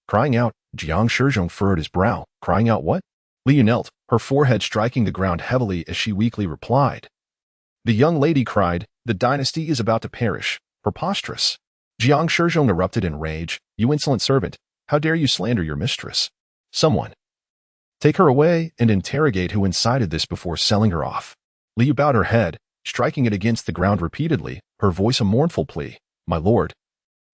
Crying out, Jiang Shizhong furrowed his brow. Crying out what? Liu knelt, her forehead striking the ground heavily as she weakly replied. The young lady cried, "The dynasty is about to perish. Preposterous." Jiang Shizhong erupted in rage. "You insolent servant, how dare you slander your mistress?" Someone Take her away and interrogate who incited this before selling her off. Liu bowed her head, striking it against the ground repeatedly, her voice a mournful plea. My lord,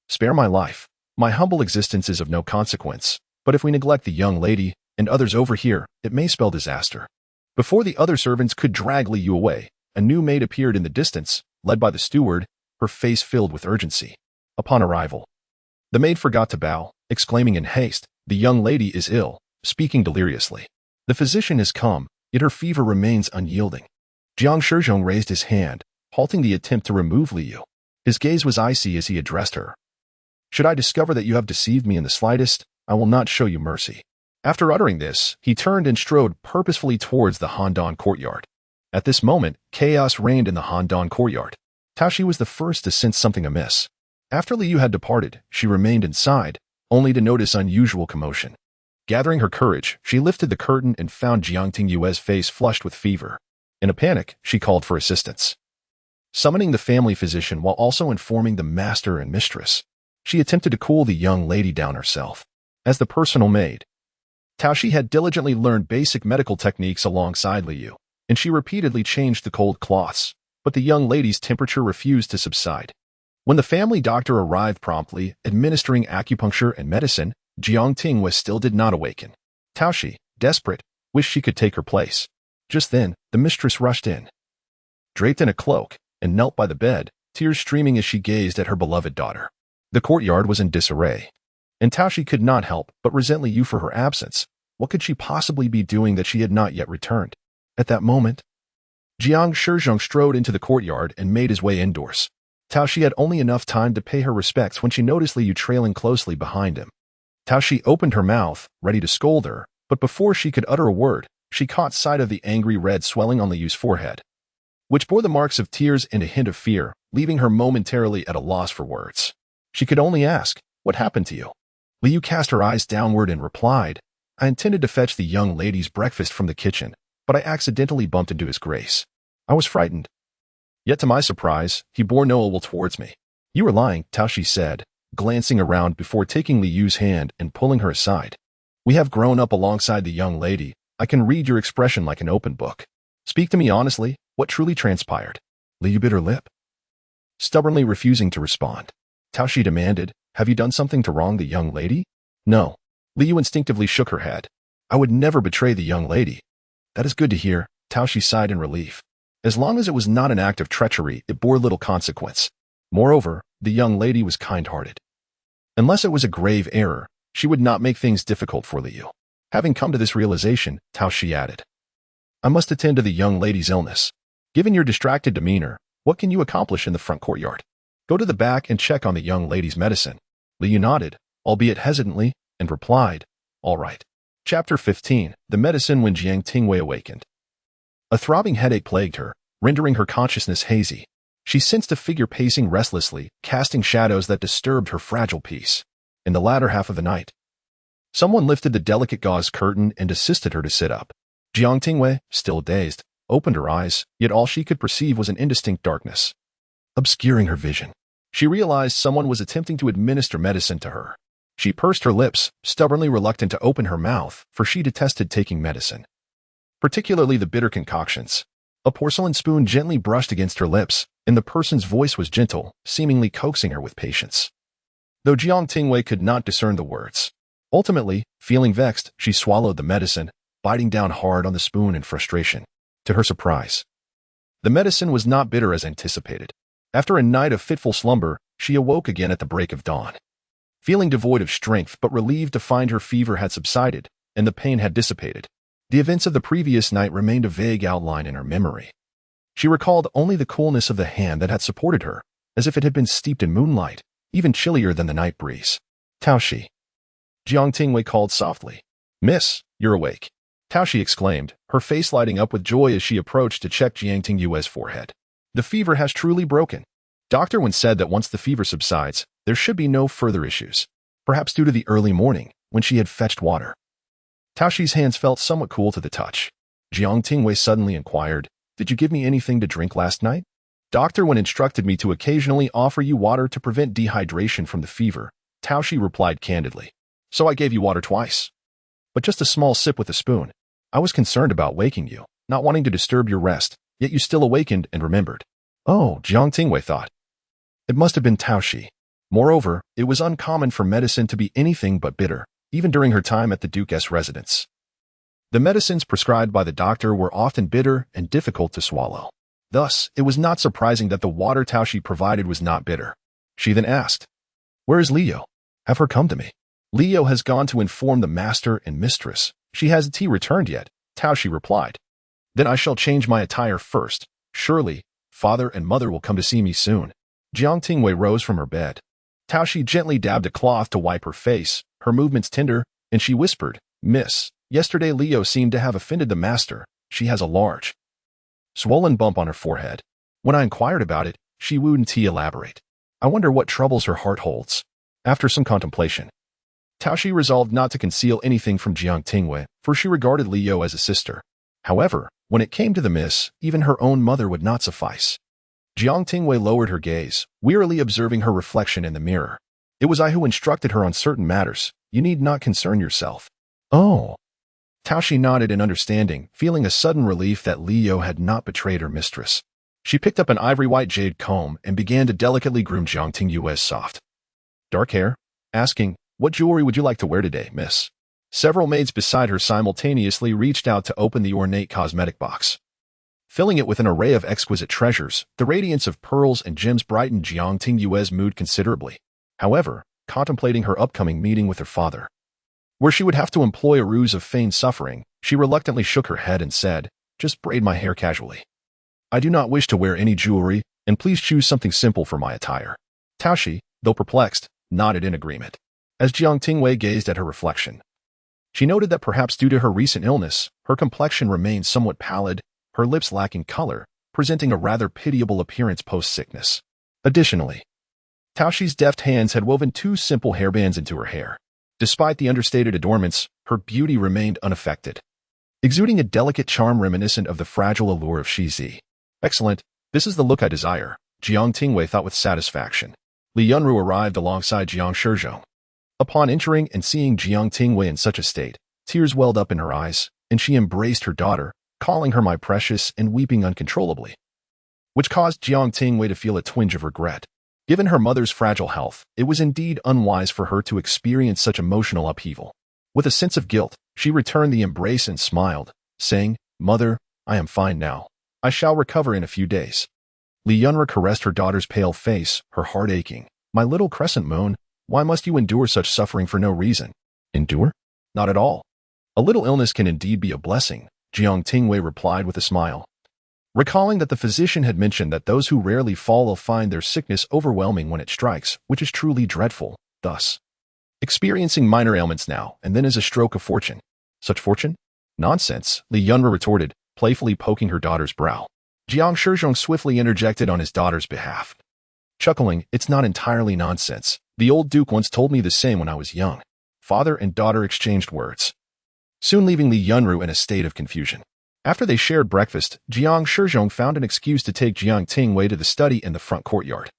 spare my life. My humble existence is of no consequence, but if we neglect the young lady and others over here, it may spell disaster. Before the other servants could drag Liu away, a new maid appeared in the distance, led by the steward, her face filled with urgency. Upon arrival, the maid forgot to bow, exclaiming in haste, the young lady is ill, speaking deliriously. The physician has come, yet her fever remains unyielding. Jiang Tingyue raised his hand, halting the attempt to remove Liu. His gaze was icy as he addressed her. Should I discover that you have deceived me in the slightest, I will not show you mercy. After uttering this, he turned and strode purposefully towards the Handan courtyard. At this moment, chaos reigned in the Handan courtyard. Taoshi was the first to sense something amiss. After Liu had departed, she remained inside, only to notice unusual commotion. Gathering her courage, she lifted the curtain and found Jiang Tingyue's face flushed with fever. In a panic, she called for assistance. Summoning the family physician while also informing the master and mistress, she attempted to cool the young lady down herself. As the personal maid, Taoshi had diligently learned basic medical techniques alongside Liu, and she repeatedly changed the cold cloths, but the young lady's temperature refused to subside. When the family doctor arrived promptly, administering acupuncture and medicine, Jiang Tingyue still did not awaken. Taoshi, desperate, wished she could take her place. Just then, the mistress rushed in, draped in a cloak, and knelt by the bed, tears streaming as she gazed at her beloved daughter. The courtyard was in disarray, and Taoshi could not help but resent Liu for her absence. What could she possibly be doing that she had not yet returned? At that moment, Jiang Tingyue strode into the courtyard and made his way indoors. Taoshi had only enough time to pay her respects when she noticed Liu trailing closely behind him. Taoshi opened her mouth, ready to scold her, but before she could utter a word, she caught sight of the angry red swelling on Liu's forehead, which bore the marks of tears and a hint of fear, leaving her momentarily at a loss for words. She could only ask, what happened to you? Liu cast her eyes downward and replied, I intended to fetch the young lady's breakfast from the kitchen, but I accidentally bumped into his grace. I was frightened. Yet to my surprise, he bore no ill will towards me. You were lying, Taoshi said, glancing around before taking Liu's hand and pulling her aside. We have grown up alongside the young lady. I can read your expression like an open book. Speak to me honestly, what truly transpired? Liu bit her lip, stubbornly refusing to respond. Taoshi demanded, have you done something to wrong the young lady? No. Liu instinctively shook her head. I would never betray the young lady. That is good to hear, Taoshi sighed in relief. As long as it was not an act of treachery, it bore little consequence. Moreover, the young lady was kind-hearted. Unless it was a grave error, she would not make things difficult for Liu. Having come to this realization, Taoshi added, I must attend to the young lady's illness. Given your distracted demeanor, what can you accomplish in the front courtyard? Go to the back and check on the young lady's medicine. Liu nodded, albeit hesitantly, and replied, all right. Chapter 15, The Medicine When Jiang Tingyue Awakened. A throbbing headache plagued her, rendering her consciousness hazy. She sensed a figure pacing restlessly, casting shadows that disturbed her fragile peace. In the latter half of the night, someone lifted the delicate gauze curtain and assisted her to sit up. Jiang Tingyue, still dazed, opened her eyes, yet all she could perceive was an indistinct darkness, obscuring her vision. She realized someone was attempting to administer medicine to her. She pursed her lips, stubbornly reluctant to open her mouth, for she detested taking medicine, particularly the bitter concoctions. A porcelain spoon gently brushed against her lips, and the person's voice was gentle, seemingly coaxing her with patience. Though Jiang Tingyue could not discern the words. Ultimately, feeling vexed, she swallowed the medicine, biting down hard on the spoon in frustration. To her surprise, the medicine was not bitter as anticipated. After a night of fitful slumber, she awoke again at the break of dawn. Feeling devoid of strength but relieved to find her fever had subsided, and the pain had dissipated. The events of the previous night remained a vague outline in her memory. She recalled only the coolness of the hand that had supported her, as if it had been steeped in moonlight, even chillier than the night breeze. Taoshi. Jiang Tingyue called softly. Miss, you're awake. Taoshi exclaimed, her face lighting up with joy as she approached to check Jiang Tingyue's forehead. The fever has truly broken. Dr. Wen said that once the fever subsides, there should be no further issues, perhaps due to the early morning, when she had fetched water. Taoshi's hands felt somewhat cool to the touch. Jiang Tingyue suddenly inquired, did you give me anything to drink last night? Dr. Wen instructed me to occasionally offer you water to prevent dehydration from the fever, Taoshi replied candidly. So I gave you water twice. but just a small sip with a spoon. I was concerned about waking you, not wanting to disturb your rest, yet you still awakened and remembered. Oh, Jiang Tingyue thought. It must have been Taoshi. Moreover, it was uncommon for medicine to be anything but bitter, even during her time at the Duke's residence. The medicines prescribed by the doctor were often bitter and difficult to swallow. Thus, it was not surprising that the water Taoshi provided was not bitter. She then asked, "Where is Leo? Have her come to me." "Leo has gone to inform the master and mistress. She hasn't returned yet," Taoshi replied. "Then I shall change my attire first. Surely, father and mother will come to see me soon." Jiang Tingyue rose from her bed. Taoshi gently dabbed a cloth to wipe her face, her movements tender, and she whispered, "Miss, yesterday Leo seemed to have offended the master. She has a large, swollen bump on her forehead. When I inquired about it, she wouldn't elaborate. I wonder what troubles her heart holds." After some contemplation, Taoshi resolved not to conceal anything from Jiang Tingyue, for she regarded Leo as a sister. However, when it came to the miss, even her own mother would not suffice. Jiang Tingyue lowered her gaze, wearily observing her reflection in the mirror. "It was I who instructed her on certain matters. You need not concern yourself." "Oh." Taoshi nodded in understanding, feeling a sudden relief that Leo had not betrayed her mistress. She picked up an ivory-white jade comb and began to delicately groom Jiang Tingyue's soft, dark hair, asking, "What jewelry would you like to wear today, miss?" Several maids beside her simultaneously reached out to open the ornate cosmetic box. Filling it with an array of exquisite treasures, the radiance of pearls and gems brightened Jiang Tingyue's mood considerably. However, contemplating her upcoming meeting with her father, where she would have to employ a ruse of feigned suffering, she reluctantly shook her head and said, "Just braid my hair casually. I do not wish to wear any jewelry, and please choose something simple for my attire." Taoshi, though perplexed, nodded in agreement. As Jiang Tingyue gazed at her reflection, she noted that perhaps due to her recent illness, her complexion remained somewhat pallid, her lips lacking color, presenting a rather pitiable appearance post-sickness. Additionally, Taoshi's deft hands had woven 2 simple hairbands into her hair. Despite the understated adornments, her beauty remained unaffected, exuding a delicate charm reminiscent of the fragile allure of Shizi. "Excellent, this is the look I desire," Jiang Tingyue thought with satisfaction. Li Yunru arrived alongside Jiang Shizhong. Upon entering and seeing Jiang Tingyue in such a state, tears welled up in her eyes, and she embraced her daughter, calling her my precious and weeping uncontrollably, which caused Jiang Tingyue to feel a twinge of regret. Given her mother's fragile health, it was indeed unwise for her to experience such emotional upheaval. With a sense of guilt, she returned the embrace and smiled, saying, "Mother, I am fine now. I shall recover in a few days." Li Yunru caressed her daughter's pale face, her heart aching. "My little crescent moon, why must you endure such suffering for no reason?" "Endure? Not at all. A little illness can indeed be a blessing," Jiang Tingyue replied with a smile, recalling that the physician had mentioned that those who rarely fall will find their sickness overwhelming when it strikes, which is truly dreadful. Thus, experiencing minor ailments now and then is a stroke of fortune. Such fortune? Nonsense, Li Yunru retorted, playfully poking her daughter's brow. Jiang Shizhong swiftly interjected on his daughter's behalf, chuckling, "It's not entirely nonsense. The old duke once told me the same when I was young." Father and daughter exchanged words, soon leaving Li Yunru in a state of confusion. After they shared breakfast, Jiang Shizhong found an excuse to take Jiang Tingyue to the study in the front courtyard.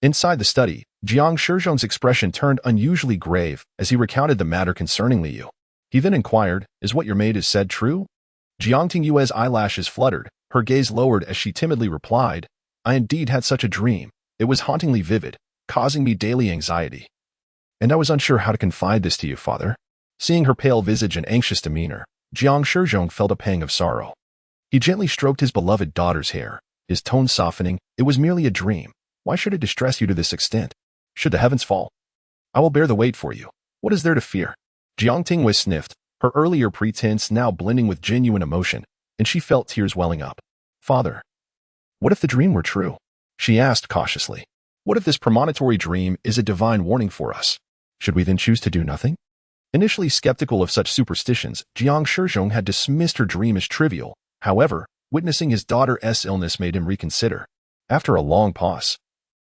Inside the study, Jiang Shizhong's expression turned unusually grave as he recounted the matter concerning Liu. He then inquired, "Is what your maid has said true?" Jiang Tingyue's eyelashes fluttered, her gaze lowered as she timidly replied, "I indeed had such a dream. It was hauntingly vivid, causing me daily anxiety. And I was unsure how to confide this to you, father." Seeing her pale visage and anxious demeanor, Jiang Shizhong felt a pang of sorrow. He gently stroked his beloved daughter's hair, his tone softening. "It was merely a dream. Why should it distress you to this extent? Should the heavens fall, I will bear the weight for you. What is there to fear?" Jiang Tingyue sniffed, her earlier pretense now blending with genuine emotion, and she felt tears welling up. "Father, what if the dream were true?" she asked cautiously. "What if this premonitory dream is a divine warning for us? Should we then choose to do nothing?" Initially skeptical of such superstitions, Jiang Shizhong had dismissed her dream as trivial. However, witnessing his daughter's illness made him reconsider. After a long pause,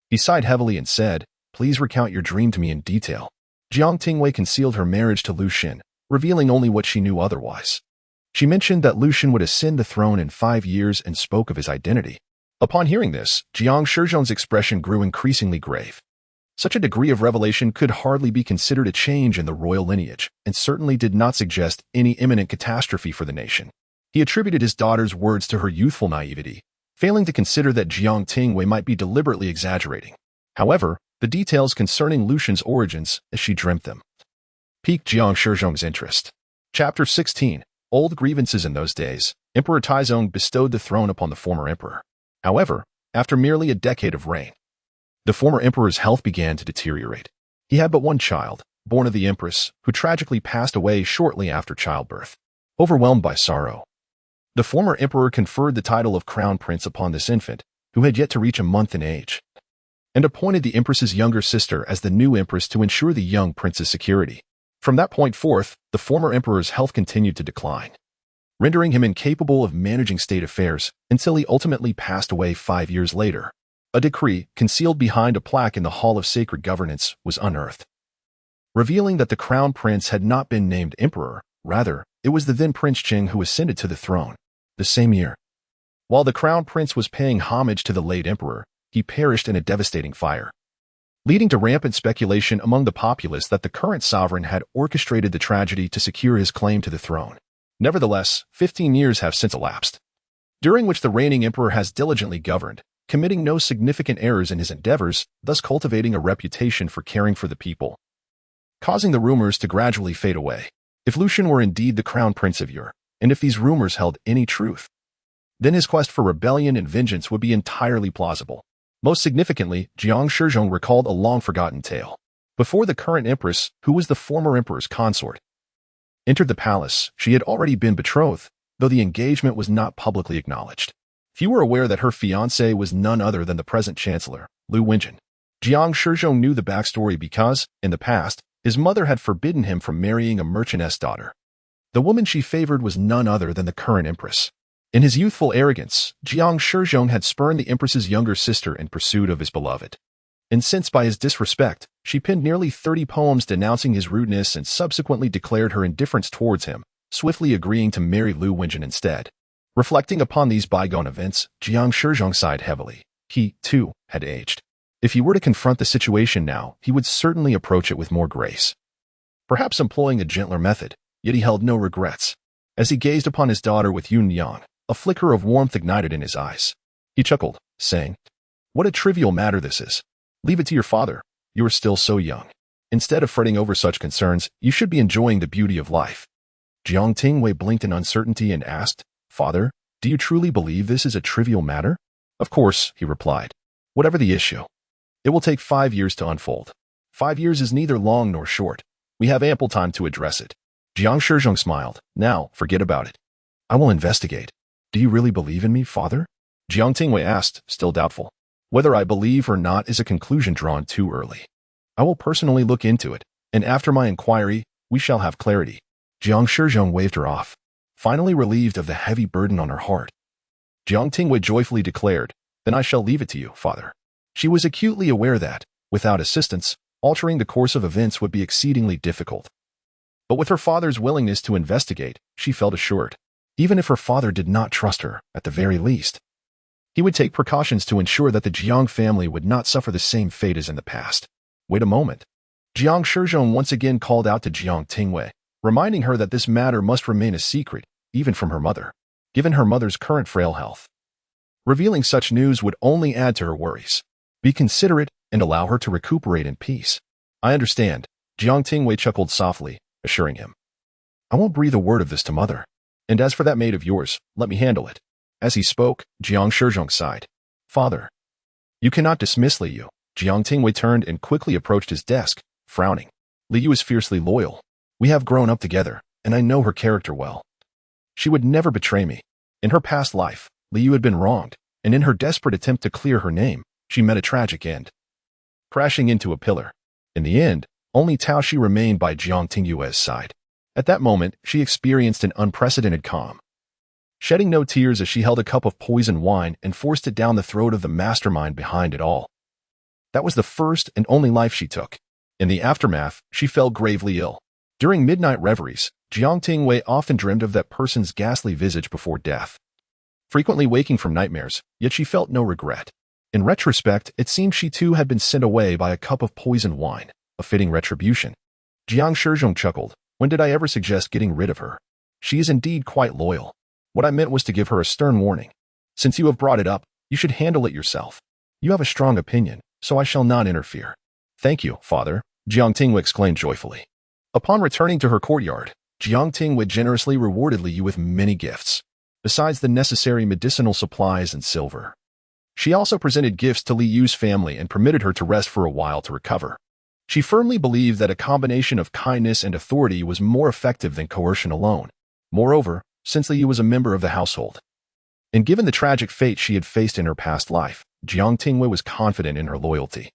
he sighed heavily and said, "Please recount your dream to me in detail." Jiang Tingyue concealed her marriage to Lu Zhen, revealing only what she knew otherwise. She mentioned that Lu Zhen would ascend the throne in 5 years and spoke of his identity. Upon hearing this, Jiang Shizhong's expression grew increasingly grave. Such a degree of revelation could hardly be considered a change in the royal lineage, and certainly did not suggest any imminent catastrophe for the nation. He attributed his daughter's words to her youthful naivety, failing to consider that Jiang Tingyue might be deliberately exaggerating. However, the details concerning Lu Zhen's origins, as she dreamt them, piqued Jiang Shizhong's interest. Chapter 16. Old grievances. In those days, Emperor Taizong bestowed the throne upon the former emperor. However, after merely a decade of reign, the former emperor's health began to deteriorate. He had but one child, born of the empress, who tragically passed away shortly after childbirth. Overwhelmed by sorrow, the former emperor conferred the title of crown prince upon this infant, who had yet to reach a month in age, and appointed the empress's younger sister as the new empress to ensure the young prince's security. From that point forth, the former emperor's health continued to decline, rendering him incapable of managing state affairs until he ultimately passed away 5 years later. A decree, concealed behind a plaque in the Hall of Sacred Governance, was unearthed, revealing that the crown prince had not been named emperor. Rather, it was the then Prince Qing who ascended to the throne. The same year, while the crown prince was paying homage to the late emperor, he perished in a devastating fire, leading to rampant speculation among the populace that the current sovereign had orchestrated the tragedy to secure his claim to the throne. Nevertheless, 15 years have since elapsed, during which the reigning emperor has diligently governed, committing no significant errors in his endeavors, thus cultivating a reputation for caring for the people, causing the rumors to gradually fade away. If Lu Zhen were indeed the crown prince of Yue, and if these rumors held any truth, then his quest for rebellion and vengeance would be entirely plausible. Most significantly, Jiang Shizhong recalled a long-forgotten tale. Before the current empress, who was the former emperor's consort, entered the palace, she had already been betrothed, though the engagement was not publicly acknowledged. Few were aware that her fiancé was none other than the present chancellor, Lu Zhen. Jiang Shizhong knew the backstory because, in the past, his mother had forbidden him from marrying a merchantess daughter. The woman she favored was none other than the current empress. In his youthful arrogance, Jiang Shizhong had spurned the empress's younger sister in pursuit of his beloved. Incensed by his disrespect, she penned nearly 30 poems denouncing his rudeness and subsequently declared her indifference towards him, swiftly agreeing to marry Lu Zhen instead. Reflecting upon these bygone events, Jiang Shizhong sighed heavily. He, too, had aged. If he were to confront the situation now, he would certainly approach it with more grace, perhaps employing a gentler method, yet he held no regrets. As he gazed upon his daughter with Yun Yang, a flicker of warmth ignited in his eyes. He chuckled, saying, "What a trivial matter this is. Leave it to your father. You are still so young. Instead of fretting over such concerns, you should be enjoying the beauty of life." Jiang Tingyue blinked in uncertainty and asked, "Father, do you truly believe this is a trivial matter?" "Of course," he replied. "Whatever the issue, it will take 5 years to unfold. 5 years is neither long nor short. We have ample time to address it." Jiang Shizhong smiled. "Now, forget about it. I will investigate." "Do you really believe in me, father?" Jiang Tingyue asked, still doubtful. "Whether I believe or not is a conclusion drawn too early. I will personally look into it, and after my inquiry, we shall have clarity." Jiang Shizhong waved her off, finally relieved of the heavy burden on her heart. Jiang Tingyue joyfully declared, "Then I shall leave it to you, father." She was acutely aware that, without assistance, altering the course of events would be exceedingly difficult. But with her father's willingness to investigate, she felt assured. Even if her father did not trust her, at the very least, he would take precautions to ensure that the Jiang family would not suffer the same fate as in the past. Wait a moment. Jiang Shizhong once again called out to Jiang Tingyue, reminding her that this matter must remain a secret, even from her mother, given her mother's current frail health. Revealing such news would only add to her worries. Be considerate and allow her to recuperate in peace. "I understand," Jiang Tingyue chuckled softly, assuring him. "I won't breathe a word of this to mother. And as for that maid of yours, let me handle it." As he spoke, Jiang Shizhong sighed. "Father, you cannot dismiss Li Yu." Jiang Tingyue turned and quickly approached his desk, frowning. "Li Yu is fiercely loyal. We have grown up together, and I know her character well. She would never betray me. In her past life, Li Yu had been wronged, and in her desperate attempt to clear her name, she met a tragic end, crashing into a pillar. In the end, only Tao Shi remained by Jiang Tingyue's side. At that moment, she experienced an unprecedented calm, shedding no tears as she held a cup of poisoned wine and forced it down the throat of the mastermind behind it all. That was the first and only life she took. In the aftermath, she fell gravely ill. During midnight reveries, Jiang Tingyue often dreamed of that person's ghastly visage before death, frequently waking from nightmares, yet she felt no regret. In retrospect, it seemed she too had been sent away by a cup of poisoned wine, a fitting retribution. Jiang Shizhong chuckled. When did I ever suggest getting rid of her? She is indeed quite loyal. What I meant was to give her a stern warning. Since you have brought it up, you should handle it yourself. You have a strong opinion, so I shall not interfere. Thank you, father, Jiang Tingyue exclaimed joyfully. Upon returning to her courtyard, Jiang Tingyue generously rewarded Li Yu with many gifts, besides the necessary medicinal supplies and silver. She also presented gifts to Li Yu's family and permitted her to rest for a while to recover. She firmly believed that a combination of kindness and authority was more effective than coercion alone. Moreover, since Li Yu was a member of the household, and given the tragic fate she had faced in her past life, Jiang Tingyue was confident in her loyalty.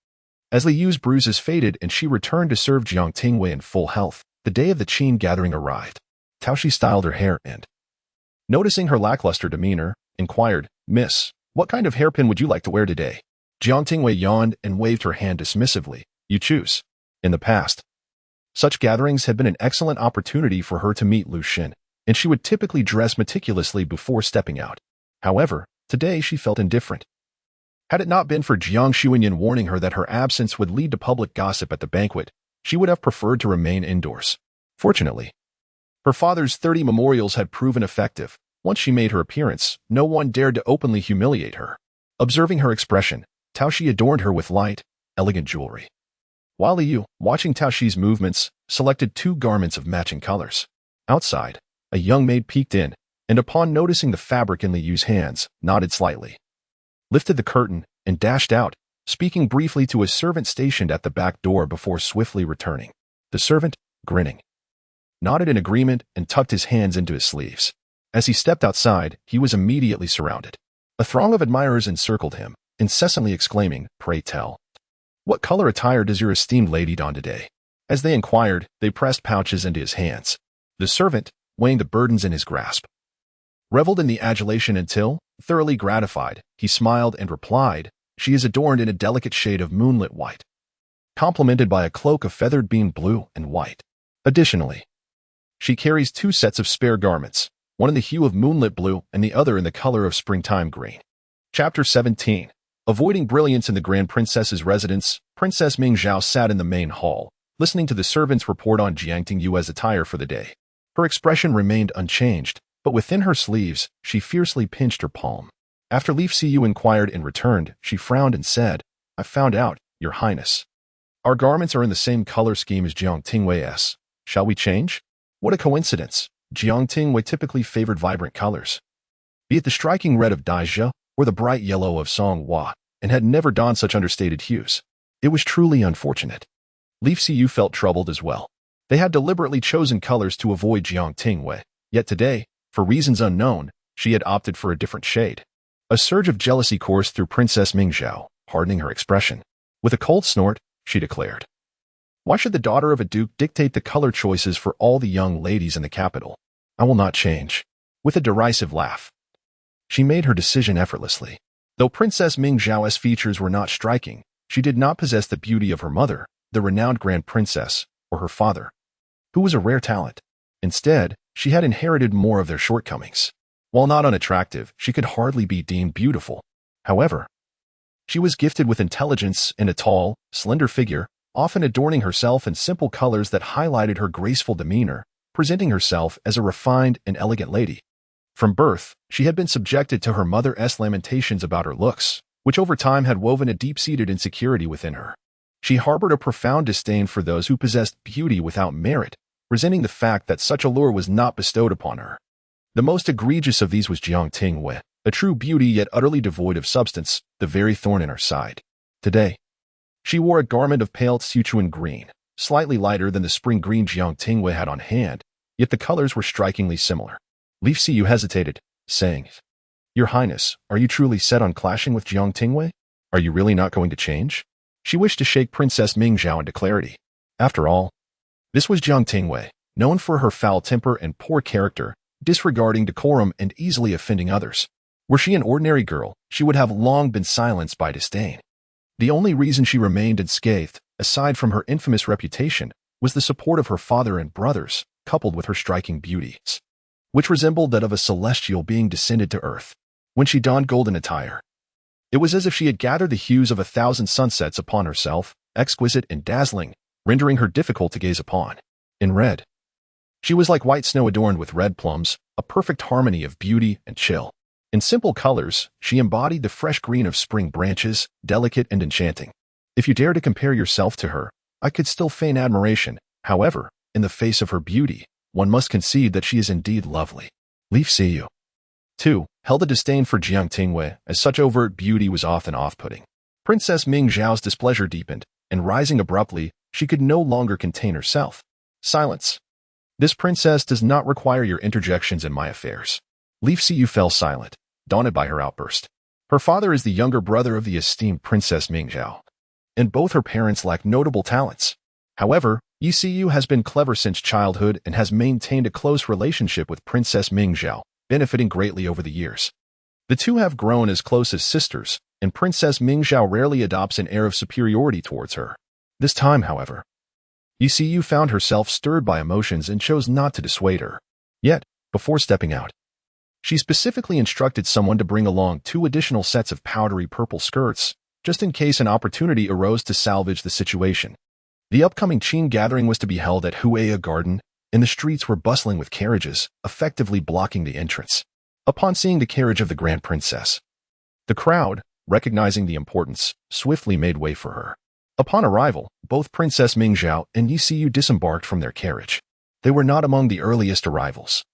As Li Yu's bruises faded and she returned to serve Jiang Tingyue in full health, the day of the Qin gathering arrived. Taoshi styled her hair and, noticing her lackluster demeanor, inquired, Miss, what kind of hairpin would you like to wear today? Jiang Tingyue yawned and waved her hand dismissively. You choose. In the past, such gatherings had been an excellent opportunity for her to meet Lu Zhen, and she would typically dress meticulously before stepping out. However, today she felt indifferent. Had it not been for Jiang Xuanyan warning her that her absence would lead to public gossip at the banquet, she would have preferred to remain indoors. Fortunately, her father's 30 memorials had proven effective. Once she made her appearance, no one dared to openly humiliate her. Observing her expression, Taoshi adorned her with light, elegant jewelry. While Li Yu, watching Taoshi's movements, selected 2 garments of matching colors. Outside, a young maid peeked in, and upon noticing the fabric in Li Yu's hands, nodded slightly, lifted the curtain, and dashed out, speaking briefly to a servant stationed at the back door before swiftly returning. The servant, grinning, nodded in agreement and tucked his hands into his sleeves. As he stepped outside, he was immediately surrounded. A throng of admirers encircled him, incessantly exclaiming, Pray tell, what color attire does your esteemed lady don today? As they inquired, they pressed pouches into his hands. The servant, weighing the burdens in his grasp, reveled in the adulation until, thoroughly gratified, he smiled and replied, She is adorned in a delicate shade of moonlit white, complemented by a cloak of feathered bean blue and white. Additionally, she carries 2 sets of spare garments, one in the hue of moonlit blue and the other in the color of springtime green. Chapter 17. Avoiding brilliance in the Grand Princess's residence, Princess Ming Zhao sat in the main hall, listening to the servants report on Jiang Tingyue's attire for the day. Her expression remained unchanged, but within her sleeves, she fiercely pinched her palm. After Li Yu inquired and returned, she frowned and said, I found out, Your Highness. Our garments are in the same color scheme as Jiang Tingyue's. Shall we change? What a coincidence. Jiang Tingyue typically favored vibrant colors, be it the striking red of Daijia or the bright yellow of Songhua, and had never donned such understated hues. It was truly unfortunate. Li Yu felt troubled as well. They had deliberately chosen colors to avoid Jiang Tingyue, yet today, for reasons unknown, she had opted for a different shade. A surge of jealousy coursed through Princess Ming Zhao, hardening her expression. With a cold snort, she declared, Why should the daughter of a duke dictate the color choices for all the young ladies in the capital? I will not change. With a derisive laugh, she made her decision effortlessly. Though Princess Ming Zhao's features were not striking, she did not possess the beauty of her mother, the renowned Grand Princess, or her father, who was a rare talent. Instead, she had inherited more of their shortcomings. While not unattractive, she could hardly be deemed beautiful. However, she was gifted with intelligence and a tall, slender figure, often adorning herself in simple colors that highlighted her graceful demeanor, presenting herself as a refined and elegant lady. From birth, she had been subjected to her mother's lamentations about her looks, which over time had woven a deep-seated insecurity within her. She harbored a profound disdain for those who possessed beauty without merit, resenting the fact that such allure was not bestowed upon her. The most egregious of these was Jiang Tingyue, a true beauty yet utterly devoid of substance, the very thorn in her side. Today, she wore a garment of pale Sichuan green, slightly lighter than the spring green Jiang Tingyue had on hand, yet the colors were strikingly similar. Li Yu hesitated, saying, Your Highness, are you truly set on clashing with Jiang Tingyue? Are you really not going to change? She wished to shake Princess Ming Zhao into clarity. After all, this was Jiang Tingyue, known for her foul temper and poor character, disregarding decorum and easily offending others. Were she an ordinary girl, she would have long been silenced by disdain. The only reason she remained unscathed, aside from her infamous reputation, was the support of her father and brothers, coupled with her striking beauties, which resembled that of a celestial being descended to earth. When she donned golden attire, It was as if she had gathered the hues of 1,000 sunsets upon herself, exquisite and dazzling, rendering her difficult to gaze upon. In red, she was like white snow adorned with red plums, a perfect harmony of beauty and chill. In simple colors, she embodied the fresh green of spring branches, delicate and enchanting. If you dare to compare yourself to her, I could still feign admiration. However, in the face of her beauty, one must concede that she is indeed lovely. Leaf Siyu, too, held a disdain for Jiang Tingyue, as such overt beauty was often off-putting. Princess Ming Zhao's displeasure deepened, and rising abruptly, she could no longer contain herself. Silence. This princess does not require your interjections in my affairs. Leaf Siyu fell silent, daunted by her outburst. Her father is the younger brother of the esteemed Princess Ming Zhao, and both her parents lack notable talents. However, Yi Siyu has been clever since childhood and has maintained a close relationship with Princess Ming Zhao, benefiting greatly over the years. The two have grown as close as sisters, and Princess Ming Zhao rarely adopts an air of superiority towards her. This time, however, Yi Siyu found herself stirred by emotions and chose not to dissuade her. Yet, before stepping out, she specifically instructed someone to bring along 2 additional sets of powdery purple skirts, just in case an opportunity arose to salvage the situation. The upcoming Qing gathering was to be held at Huaya Garden, and the streets were bustling with carriages, effectively blocking the entrance. Upon seeing the carriage of the Grand Princess, the crowd, recognizing the importance, swiftly made way for her. Upon arrival, both Princess Ming Zhao and Yi Siyu disembarked from their carriage. They were not among the earliest arrivals,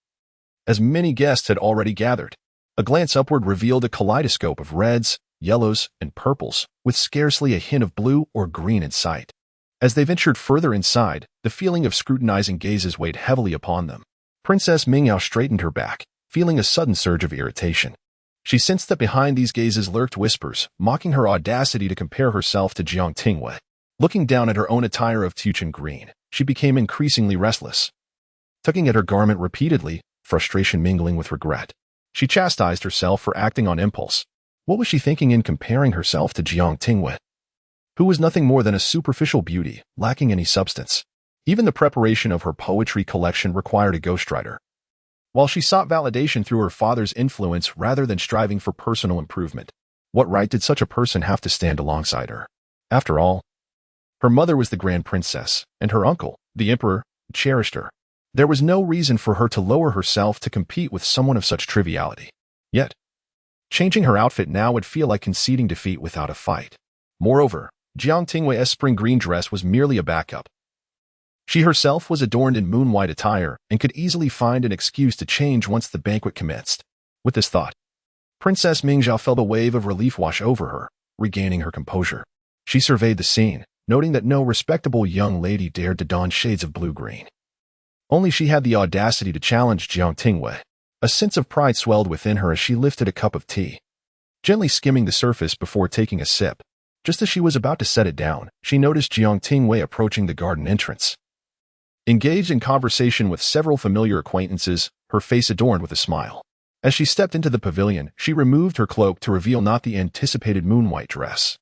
as many guests had already gathered. A glance upward revealed a kaleidoscope of reds, yellows, and purples, with scarcely a hint of blue or green in sight. As they ventured further inside, the feeling of scrutinizing gazes weighed heavily upon them. Princess Ming Zhao straightened her back, feeling a sudden surge of irritation. She sensed that behind these gazes lurked whispers, mocking her audacity to compare herself to Jiang Tingyue. Looking down at her own attire of Tuchan green, she became increasingly restless. Tugging at her garment repeatedly, frustration mingling with regret, she chastised herself for acting on impulse. What was she thinking in comparing herself to Jiang Tingyue, who was nothing more than a superficial beauty, lacking any substance? Even the preparation of her poetry collection required a ghostwriter, while she sought validation through her father's influence rather than striving for personal improvement. What right did such a person have to stand alongside her? After all, her mother was the Grand Princess, and her uncle, the Emperor, cherished her. There was no reason for her to lower herself to compete with someone of such triviality. Yet, changing her outfit now would feel like conceding defeat without a fight. Moreover, Jiang Tingyue's spring green dress was merely a backup. She herself was adorned in moon-white attire and could easily find an excuse to change once the banquet commenced. With this thought, Princess Ming Zhao felt a wave of relief wash over her, regaining her composure. She surveyed the scene, noting that no respectable young lady dared to don shades of blue-green. Only she had the audacity to challenge Jiang Tingyue. A sense of pride swelled within her as she lifted a cup of tea, gently skimming the surface before taking a sip. Just as she was about to set it down, she noticed Jiang Tingyue approaching the garden entrance. Engaged in conversation with several familiar acquaintances, her face adorned with a smile. As she stepped into the pavilion, she removed her cloak to reveal not the anticipated moon-white dress,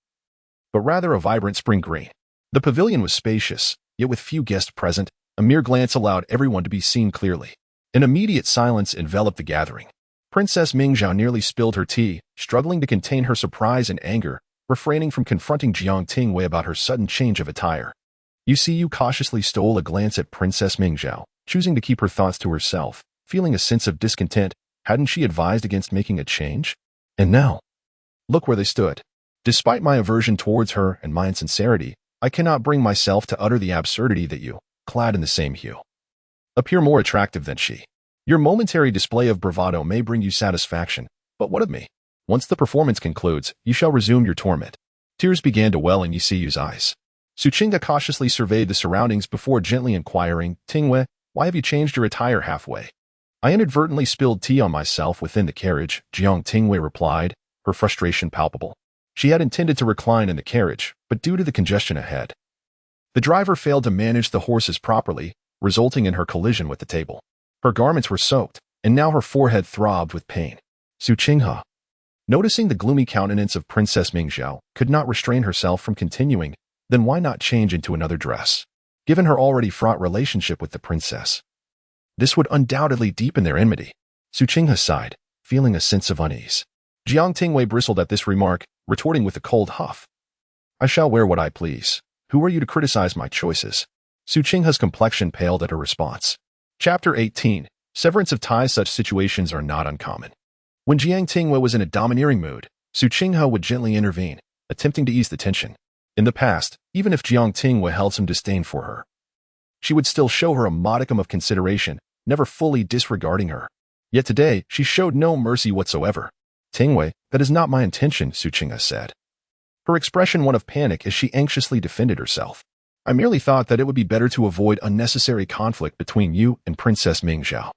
but rather a vibrant spring green. The pavilion was spacious, yet with few guests present. A mere glance allowed everyone to be seen clearly. An immediate silence enveloped the gathering. Princess Ming Zhao nearly spilled her tea, struggling to contain her surprise and anger, refraining from confronting Jiang Tingyue about her sudden change of attire. Yi Siyu cautiously stole a glance at Princess Ming Zhao, choosing to keep her thoughts to herself, feeling a sense of discontent. Hadn't she advised against making a change? And now, look where they stood. Despite my aversion towards her and my insincerity, I cannot bring myself to utter the absurdity that you, clad in the same hue, appear more attractive than she. Your momentary display of bravado may bring you satisfaction, but what of me? Once the performance concludes, you shall resume your torment. Tears began to well in Yi Siyu's eyes. Su Qingda cautiously surveyed the surroundings before gently inquiring, Tingyue, why have you changed your attire halfway? I inadvertently spilled tea on myself within the carriage, Jiang Tingyue replied, her frustration palpable. She had intended to recline in the carriage, but due to the congestion ahead, the driver failed to manage the horses properly, resulting in her collision with the table. Her garments were soaked, and now her forehead throbbed with pain. Su Qinghe, noticing the gloomy countenance of Princess Ming Zhao, could not restrain herself from continuing, then why not change into another dress? Given her already fraught relationship with the princess, this would undoubtedly deepen their enmity. Su Qinghe sighed, feeling a sense of unease. Jiang Tingyue bristled at this remark, retorting with a cold huff. I shall wear what I please. Who are you to criticize my choices? Su Qinghe's complexion paled at her response. Chapter 18. Severance of ties. Such situations are not uncommon. When Jiang Tingyue was in a domineering mood, Su Qinghe would gently intervene, attempting to ease the tension. In the past, even if Jiang Tingyue held some disdain for her, she would still show her a modicum of consideration, never fully disregarding her. Yet today, she showed no mercy whatsoever. Tingyue, that is not my intention, Su Qinghe said. Her expression one of panic as she anxiously defended herself. I merely thought that it would be better to avoid unnecessary conflict between you and Princess Mingzhao.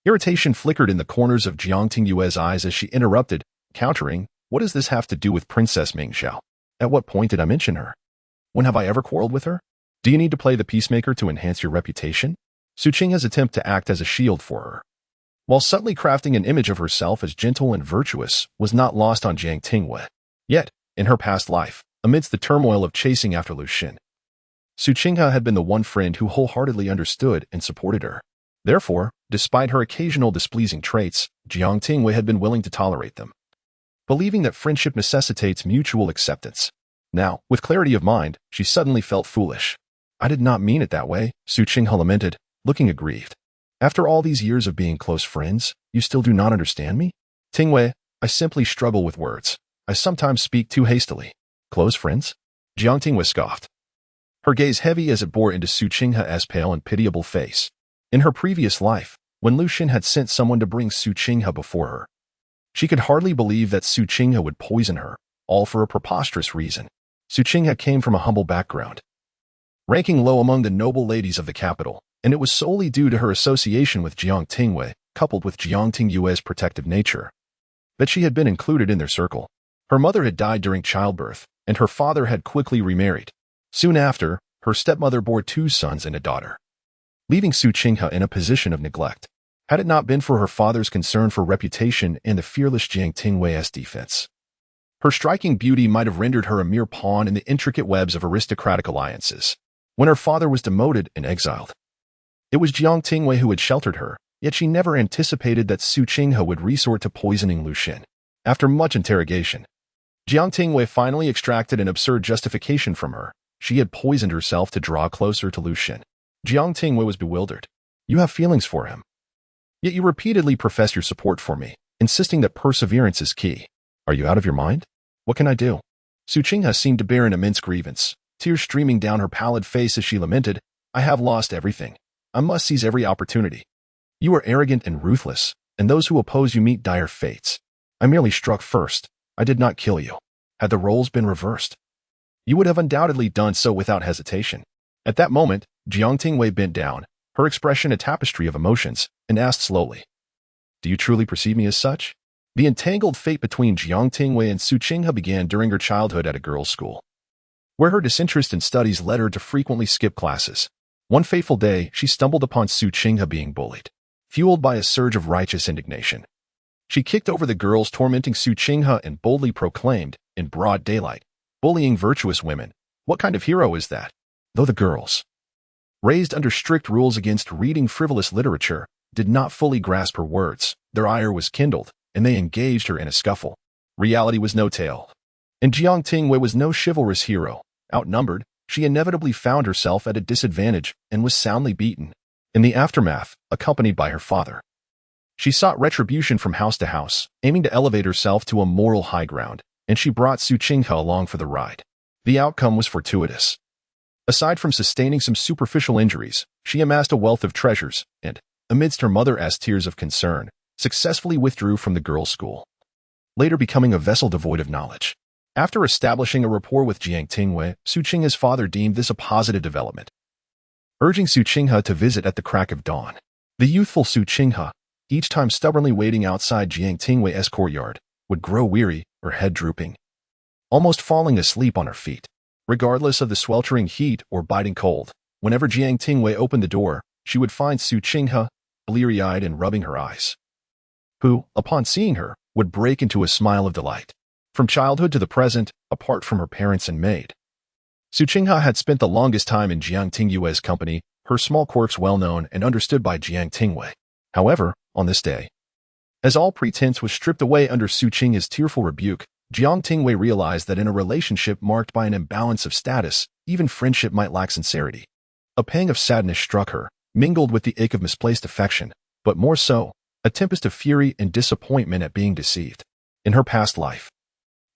Irritation flickered in the corners of Jiang Tingyue's eyes as she interrupted, countering, what does this have to do with Princess Mingzhao? At what point did I mention her? When have I ever quarreled with her? Do you need to play the peacemaker to enhance your reputation? Su Qinghe's attempt to act as a shield for her, while subtly crafting an image of herself as gentle and virtuous, was not lost on Jiang Tingyue. Yet, in her past life, amidst the turmoil of chasing after Lu Zhen, Su Qinghe had been the one friend who wholeheartedly understood and supported her. Therefore, despite her occasional displeasing traits, Jiang Tingyue had been willing to tolerate them, believing that friendship necessitates mutual acceptance. Now, with clarity of mind, she suddenly felt foolish. I did not mean it that way, Su Qinghe lamented, looking aggrieved. After all these years of being close friends, you still do not understand me? Tingyue, I simply struggle with words. I sometimes speak too hastily. Close friends? Jiang Tingyue scoffed, her gaze heavy as it bore into Su Qinghe's pale and pitiable face. In her previous life, when Lu Zhen had sent someone to bring Su Qinghe before her, she could hardly believe that Su Qinghe would poison her, all for a preposterous reason. Su Qinghe came from a humble background, ranking low among the noble ladies of the capital, and it was solely due to her association with Jiang Tingyue, coupled with Jiang Tingyue's protective nature, that she had been included in their circle. Her mother had died during childbirth, and her father had quickly remarried. Soon after, her stepmother bore 2 sons and a daughter, leaving Su Qinghe in a position of neglect. Had it not been for her father's concern for reputation and the fearless Jiang Tingyue's defense, her striking beauty might have rendered her a mere pawn in the intricate webs of aristocratic alliances. When her father was demoted and exiled, it was Jiang Tingyue who had sheltered her, yet she never anticipated that Su Qinghe would resort to poisoning Lu Zhen. After much interrogation, Jiang Tingyue finally extracted an absurd justification from her. She had poisoned herself to draw closer to Lu Zhen. Jiang Tingyue was bewildered. You have feelings for him, yet you repeatedly profess your support for me, insisting that perseverance is key. Are you out of your mind? What can I do? Su Qinghe seemed to bear an immense grievance, tears streaming down her pallid face as she lamented, I have lost everything. I must seize every opportunity. You are arrogant and ruthless, and those who oppose you meet dire fates. I merely struck first. I did not kill you. Had the roles been reversed, you would have undoubtedly done so without hesitation. At that moment, Jiang Tingyue bent down, her expression a tapestry of emotions, and asked slowly, do you truly perceive me as such? The entangled fate between Jiang Tingyue and Su Qinghe began during her childhood at a girls' school, where her disinterest in studies led her to frequently skip classes. One fateful day, she stumbled upon Su Qinghe being bullied. Fueled by a surge of righteous indignation, she kicked over the girls tormenting Su Qinghe and boldly proclaimed, in broad daylight, bullying virtuous women. What kind of hero is that? Though the girls, raised under strict rules against reading frivolous literature, did not fully grasp her words, their ire was kindled, and they engaged her in a scuffle. Reality was no tale, and Jiang Tingyue was no chivalrous hero. Outnumbered, she inevitably found herself at a disadvantage and was soundly beaten. In the aftermath, accompanied by her father, she sought retribution from house to house, aiming to elevate herself to a moral high ground, and she brought Su Qinghe along for the ride. The outcome was fortuitous. Aside from sustaining some superficial injuries, she amassed a wealth of treasures and, amidst her mother's tears of concern, successfully withdrew from the girls' school, later becoming a vessel devoid of knowledge. After establishing a rapport with Jiang Tingyue, Su Qinghe's father deemed this a positive development, urging Su Qinghe to visit at the crack of dawn. The youthful Su Qinghe, each time stubbornly waiting outside Jiang Tingyue's courtyard, would grow weary, her head drooping, almost falling asleep on her feet. Regardless of the sweltering heat or biting cold, whenever Jiang Tingyue opened the door, she would find Su Qinghe, bleary-eyed and rubbing her eyes, who, upon seeing her, would break into a smile of delight. From childhood to the present, apart from her parents and maid, Su Qinghe had spent the longest time in Jiang Tingyue's company, her small quirks well known and understood by Jiang Tingyue. However, on this day, as all pretense was stripped away under Su Qinghe's tearful rebuke, Jiang Tingyue realized that in a relationship marked by an imbalance of status, even friendship might lack sincerity. A pang of sadness struck her, mingled with the ache of misplaced affection, but more so, a tempest of fury and disappointment at being deceived. In her past life,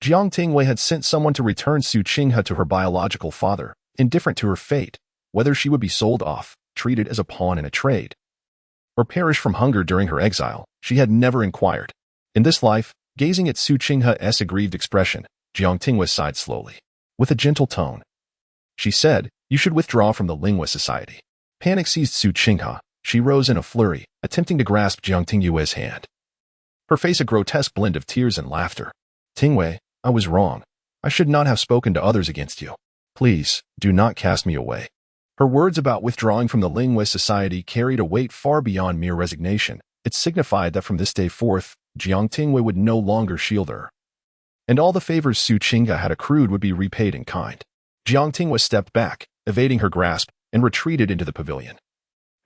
Jiang Tingyue had sent someone to return Su Qinghe to her biological father, indifferent to her fate, whether she would be sold off, treated as a pawn in a trade, or perish from hunger during her exile. She had never inquired. In this life, gazing at Su Qinghe's aggrieved expression, Jiang Tingyue sighed slowly. With a gentle tone, she said, "You should withdraw from the Lingua Society." Panic seized Su Qinghe. She rose in a flurry, attempting to grasp Jiang Tingyue's hand. Her face a grotesque blend of tears and laughter. "Tingyue, I was wrong. I should not have spoken to others against you. Please, do not cast me away." Her words about withdrawing from the Lingua Society carried a weight far beyond mere resignation. It signified that from this day forth, Jiang Tingyue would no longer shield her, and all the favors Su Qinghe had accrued would be repaid in kind. Jiang Tingyue stepped back, evading her grasp, and retreated into the pavilion,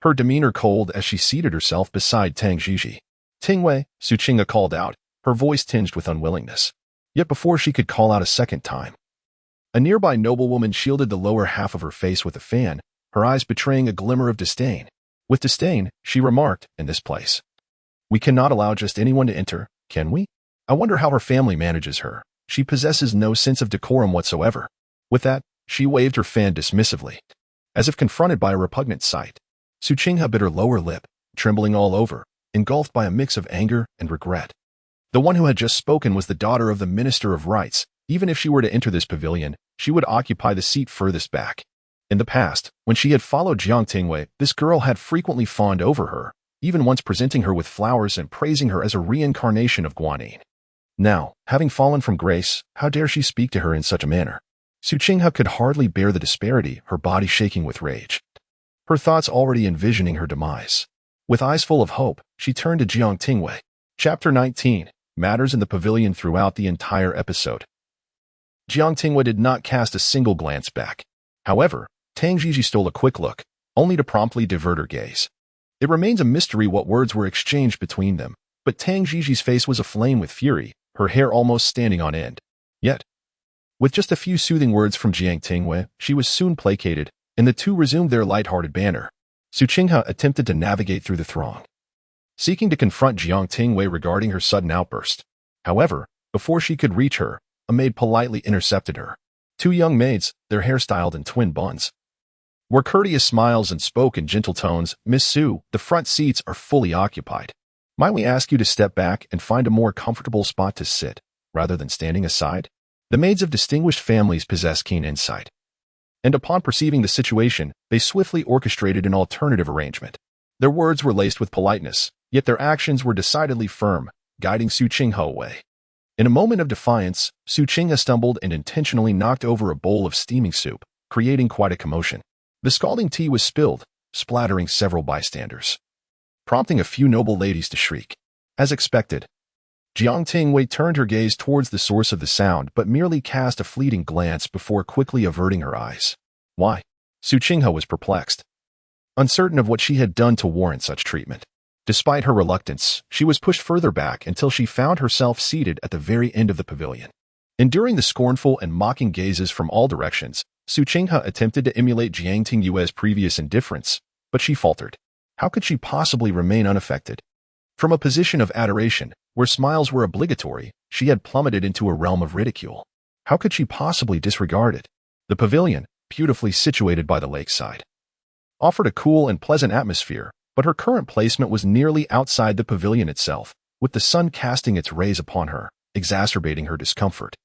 her demeanor cold as she seated herself beside Tang Jiji. "Tingyue," Su Qinghe called out, her voice tinged with unwillingness. Yet before she could call out a second time, a nearby noblewoman shielded the lower half of her face with a fan, her eyes betraying a glimmer of disdain. With disdain, she remarked, "In this place, we cannot allow just anyone to enter, can we? I wonder how her family manages her. She possesses no sense of decorum whatsoever." With that, she waved her fan dismissively, as if confronted by a repugnant sight. Su Qinghe bit her lower lip, trembling all over, engulfed by a mix of anger and regret. The one who had just spoken was the daughter of the Minister of Rights. Even if she were to enter this pavilion, she would occupy the seat furthest back. In the past, when she had followed Jiang Tingyue, this girl had frequently fawned over her, even once presenting her with flowers and praising her as a reincarnation of Guanyin. Now, having fallen from grace, how dare she speak to her in such a manner? Su Qinghe could hardly bear the disparity, her body shaking with rage, her thoughts already envisioning her demise. With eyes full of hope, she turned to Jiang Tingyue. Chapter 19. Matters in the pavilion. Throughout the entire episode, Jiang Tingyue did not cast a single glance back. However, Tang Jiji stole a quick look, only to promptly divert her gaze. It remains a mystery what words were exchanged between them, but Tang Jiji's face was aflame with fury, her hair almost standing on end. Yet, with just a few soothing words from Jiang Tingyue, she was soon placated, and the two resumed their light-hearted banter. Su Qinghe attempted to navigate through the throng, seeking to confront Jiang Tingyue regarding her sudden outburst. However, before she could reach her, a maid politely intercepted her. Two young maids, their hair styled in twin buns, wore courteous smiles and spoke in gentle tones. "Miss Su, the front seats are fully occupied. Might we ask you to step back and find a more comfortable spot to sit, rather than standing aside?" The maids of distinguished families possess keen insight, and upon perceiving the situation, they swiftly orchestrated an alternative arrangement. Their words were laced with politeness, yet their actions were decidedly firm, guiding Su Qinghe away. In a moment of defiance, Su Qinghe stumbled and intentionally knocked over a bowl of steaming soup, creating quite a commotion. The scalding tea was spilled, splattering several bystanders, prompting a few noble ladies to shriek. As expected, Jiang Tingyue turned her gaze towards the source of the sound but merely cast a fleeting glance before quickly averting her eyes. Why? Su Qinghe was perplexed, uncertain of what she had done to warrant such treatment. Despite her reluctance, she was pushed further back until she found herself seated at the very end of the pavilion. Enduring the scornful and mocking gazes from all directions, Su Qinghe attempted to emulate Jiang Tingyue's previous indifference, but she faltered. How could she possibly remain unaffected? From a position of adoration, where smiles were obligatory, she had plummeted into a realm of ridicule. How could she possibly disregard it? The pavilion, beautifully situated by the lakeside, offered a cool and pleasant atmosphere, but her current placement was nearly outside the pavilion itself, with the sun casting its rays upon her, exacerbating her discomfort.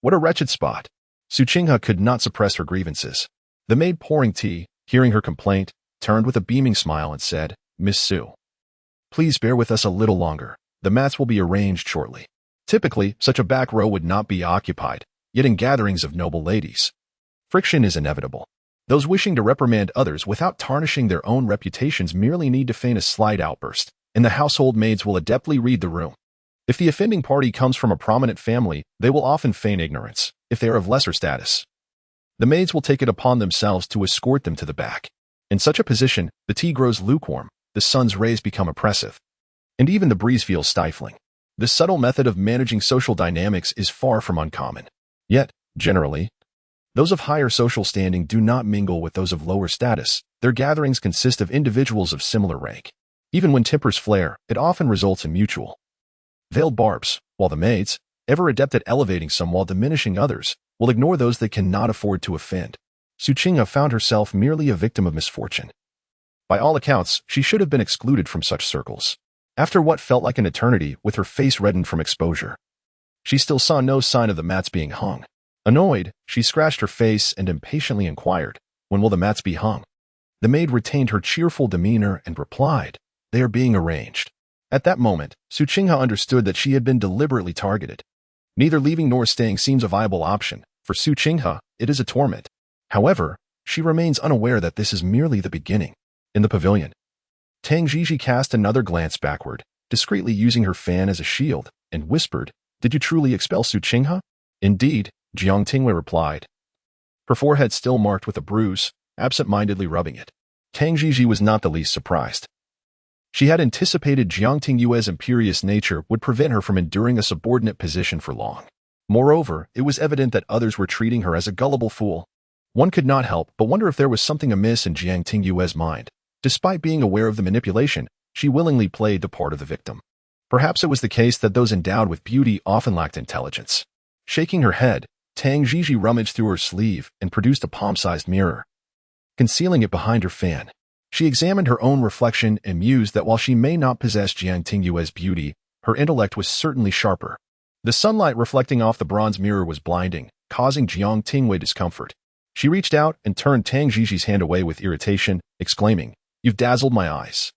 What a wretched spot! Su Qinghe could not suppress her grievances. The maid pouring tea, hearing her complaint, turned with a beaming smile and said, "Miss Su, please bear with us a little longer. The mats will be arranged shortly." Typically, such a back row would not be occupied, yet in gatherings of noble ladies, friction is inevitable. Those wishing to reprimand others without tarnishing their own reputations merely need to feign a slight outburst, and the household maids will adeptly read the room. If the offending party comes from a prominent family, they will often feign ignorance. If they are of lesser status, the maids will take it upon themselves to escort them to the back. In such a position, the tea grows lukewarm, the sun's rays become oppressive, and even the breeze feels stifling. This subtle method of managing social dynamics is far from uncommon. Yet, generally, those of higher social standing do not mingle with those of lower status. Their gatherings consist of individuals of similar rank. Even when tempers flare, it often results in mutual veiled barbs, while the maids, ever adept at elevating some while diminishing others, will ignore those they cannot afford to offend. Su Qinghe found herself merely a victim of misfortune. By all accounts, she should have been excluded from such circles. After what felt like an eternity, with her face reddened from exposure, she still saw no sign of the mats being hung. Annoyed, she scratched her face and impatiently inquired, "When will the mats be hung?" The maid retained her cheerful demeanor and replied, "They are being arranged." At that moment, Su Qinghe understood that she had been deliberately targeted. Neither leaving nor staying seems a viable option. For Su Qinghe, it is a torment. However, she remains unaware that this is merely the beginning. In the pavilion, Tang Jiji cast another glance backward, discreetly using her fan as a shield, and whispered, "Did you truly expel Su Qinghe?" "Indeed," Jiang Tingyue replied, her forehead still marked with a bruise, absent-mindedly rubbing it. Tang Jiji was not the least surprised. She had anticipated Jiang Tingyue's imperious nature would prevent her from enduring a subordinate position for long. Moreover, it was evident that others were treating her as a gullible fool. One could not help but wonder if there was something amiss in Jiang Tingyue's mind. Despite being aware of the manipulation, she willingly played the part of the victim. Perhaps it was the case that those endowed with beauty often lacked intelligence. Shaking her head, Tang Jiji rummaged through her sleeve and produced a palm-sized mirror. Concealing it behind her fan, she examined her own reflection and mused that while she may not possess Jiang Tingyue's beauty, her intellect was certainly sharper. The sunlight reflecting off the bronze mirror was blinding, causing Jiang Tingyue discomfort. She reached out and turned Tang Jiji's hand away with irritation, exclaiming, "You've dazzled my eyes."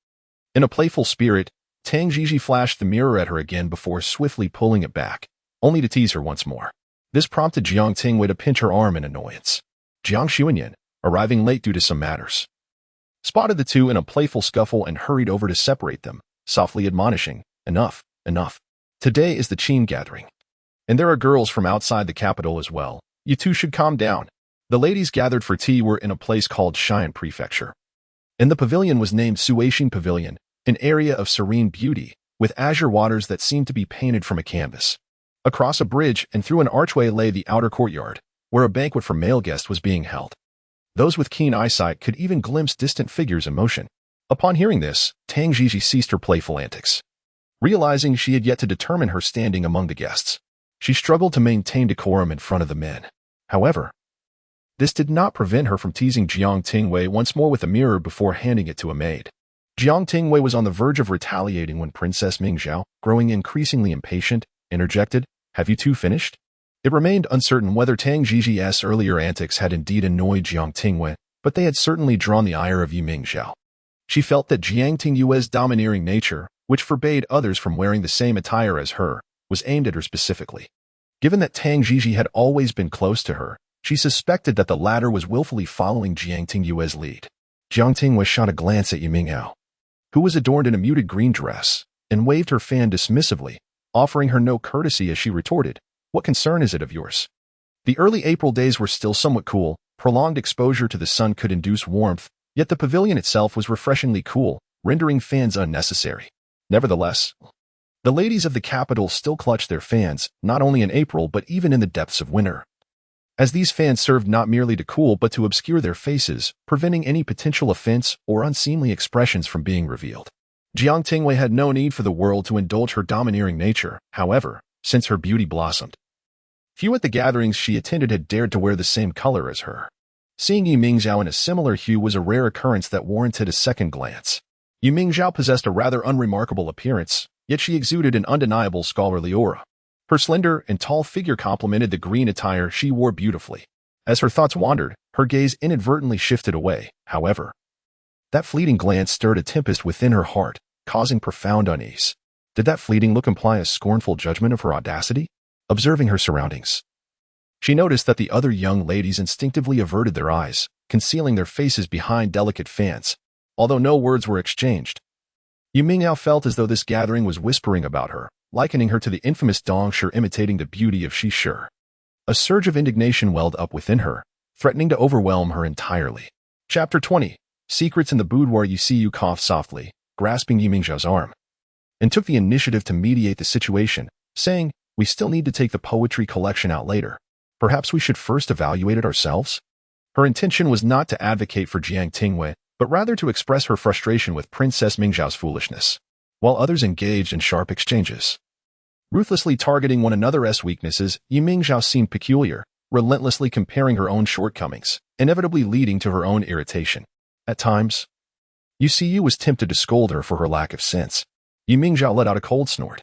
In a playful spirit, Tang Jiji flashed the mirror at her again before swiftly pulling it back, only to tease her once more. This prompted Jiang Tingyue to pinch her arm in annoyance. Jiang Xuanyan, arriving late due to some matters, spotted the two in a playful scuffle and hurried over to separate them, softly admonishing, "Enough, enough. Today is the Qin gathering. And there are girls from outside the capital as well. You two should calm down." The ladies gathered for tea were in a place called Xi'an Prefecture. And the pavilion was named Suixin Pavilion, an area of serene beauty, with azure waters that seemed to be painted from a canvas. Across a bridge and through an archway lay the outer courtyard, where a banquet for male guests was being held. Those with keen eyesight could even glimpse distant figures in motion. Upon hearing this, Tang Jiji ceased her playful antics. Realizing she had yet to determine her standing among the guests, she struggled to maintain decorum in front of the men. However, this did not prevent her from teasing Jiang Tingyue once more with a mirror before handing it to a maid. Jiang Tingyue was on the verge of retaliating when Princess Mingzhao, growing increasingly impatient, interjected, "Have you two finished?" It remained uncertain whether Tang Jiji's earlier antics had indeed annoyed Jiang Tingyue, but they had certainly drawn the ire of Yu Mingzhao. She felt that Jiang Tingyue's domineering nature, which forbade others from wearing the same attire as her, was aimed at her specifically. Given that Tang Jiji had always been close to her, she suspected that the latter was willfully following Jiang Tingyue's lead. Jiang Tingyue shot a glance at Yu Mingzhao, who was adorned in a muted green dress, and waved her fan dismissively, offering her no courtesy as she retorted, "What concern is it of yours?" The early April days were still somewhat cool. Prolonged exposure to the sun could induce warmth, yet the pavilion itself was refreshingly cool, rendering fans unnecessary. Nevertheless, the ladies of the capital still clutched their fans, not only in April but even in the depths of winter, as these fans served not merely to cool but to obscure their faces, preventing any potential offense or unseemly expressions from being revealed. Jiang Tingyue had no need for the world to indulge her domineering nature, however, since her beauty blossomed. Few at the gatherings she attended had dared to wear the same color as her. Seeing Yu Mingzhao in a similar hue was a rare occurrence that warranted a second glance. Yu Mingzhao possessed a rather unremarkable appearance, yet she exuded an undeniable scholarly aura. Her slender and tall figure complemented the green attire she wore beautifully. As her thoughts wandered, her gaze inadvertently shifted away, however. That fleeting glance stirred a tempest within her heart, causing profound unease. Did that fleeting look imply a scornful judgment of her audacity? Observing her surroundings, she noticed that the other young ladies instinctively averted their eyes, concealing their faces behind delicate fans, although no words were exchanged. Yu Mingzhao felt as though this gathering was whispering about her, likening her to the infamous Dong Shi imitating the beauty of Shi Shi. A surge of indignation welled up within her, threatening to overwhelm her entirely. Chapter 20. Secrets in the Boudoir. You coughed softly, grasping Yu Mingzhao's arm. and took the initiative to mediate the situation, saying, "We still need to take the poetry collection out later. Perhaps we should first evaluate it ourselves?" Her intention was not to advocate for Jiang Tingyue, but rather to express her frustration with Princess Mingzhao's foolishness, while others engaged in sharp exchanges. Ruthlessly targeting one another's weaknesses, Mingzhao seemed peculiar, relentlessly comparing her own shortcomings, inevitably leading to her own irritation. At times, Yu was tempted to scold her for her lack of sense. Mingzhao let out a cold snort,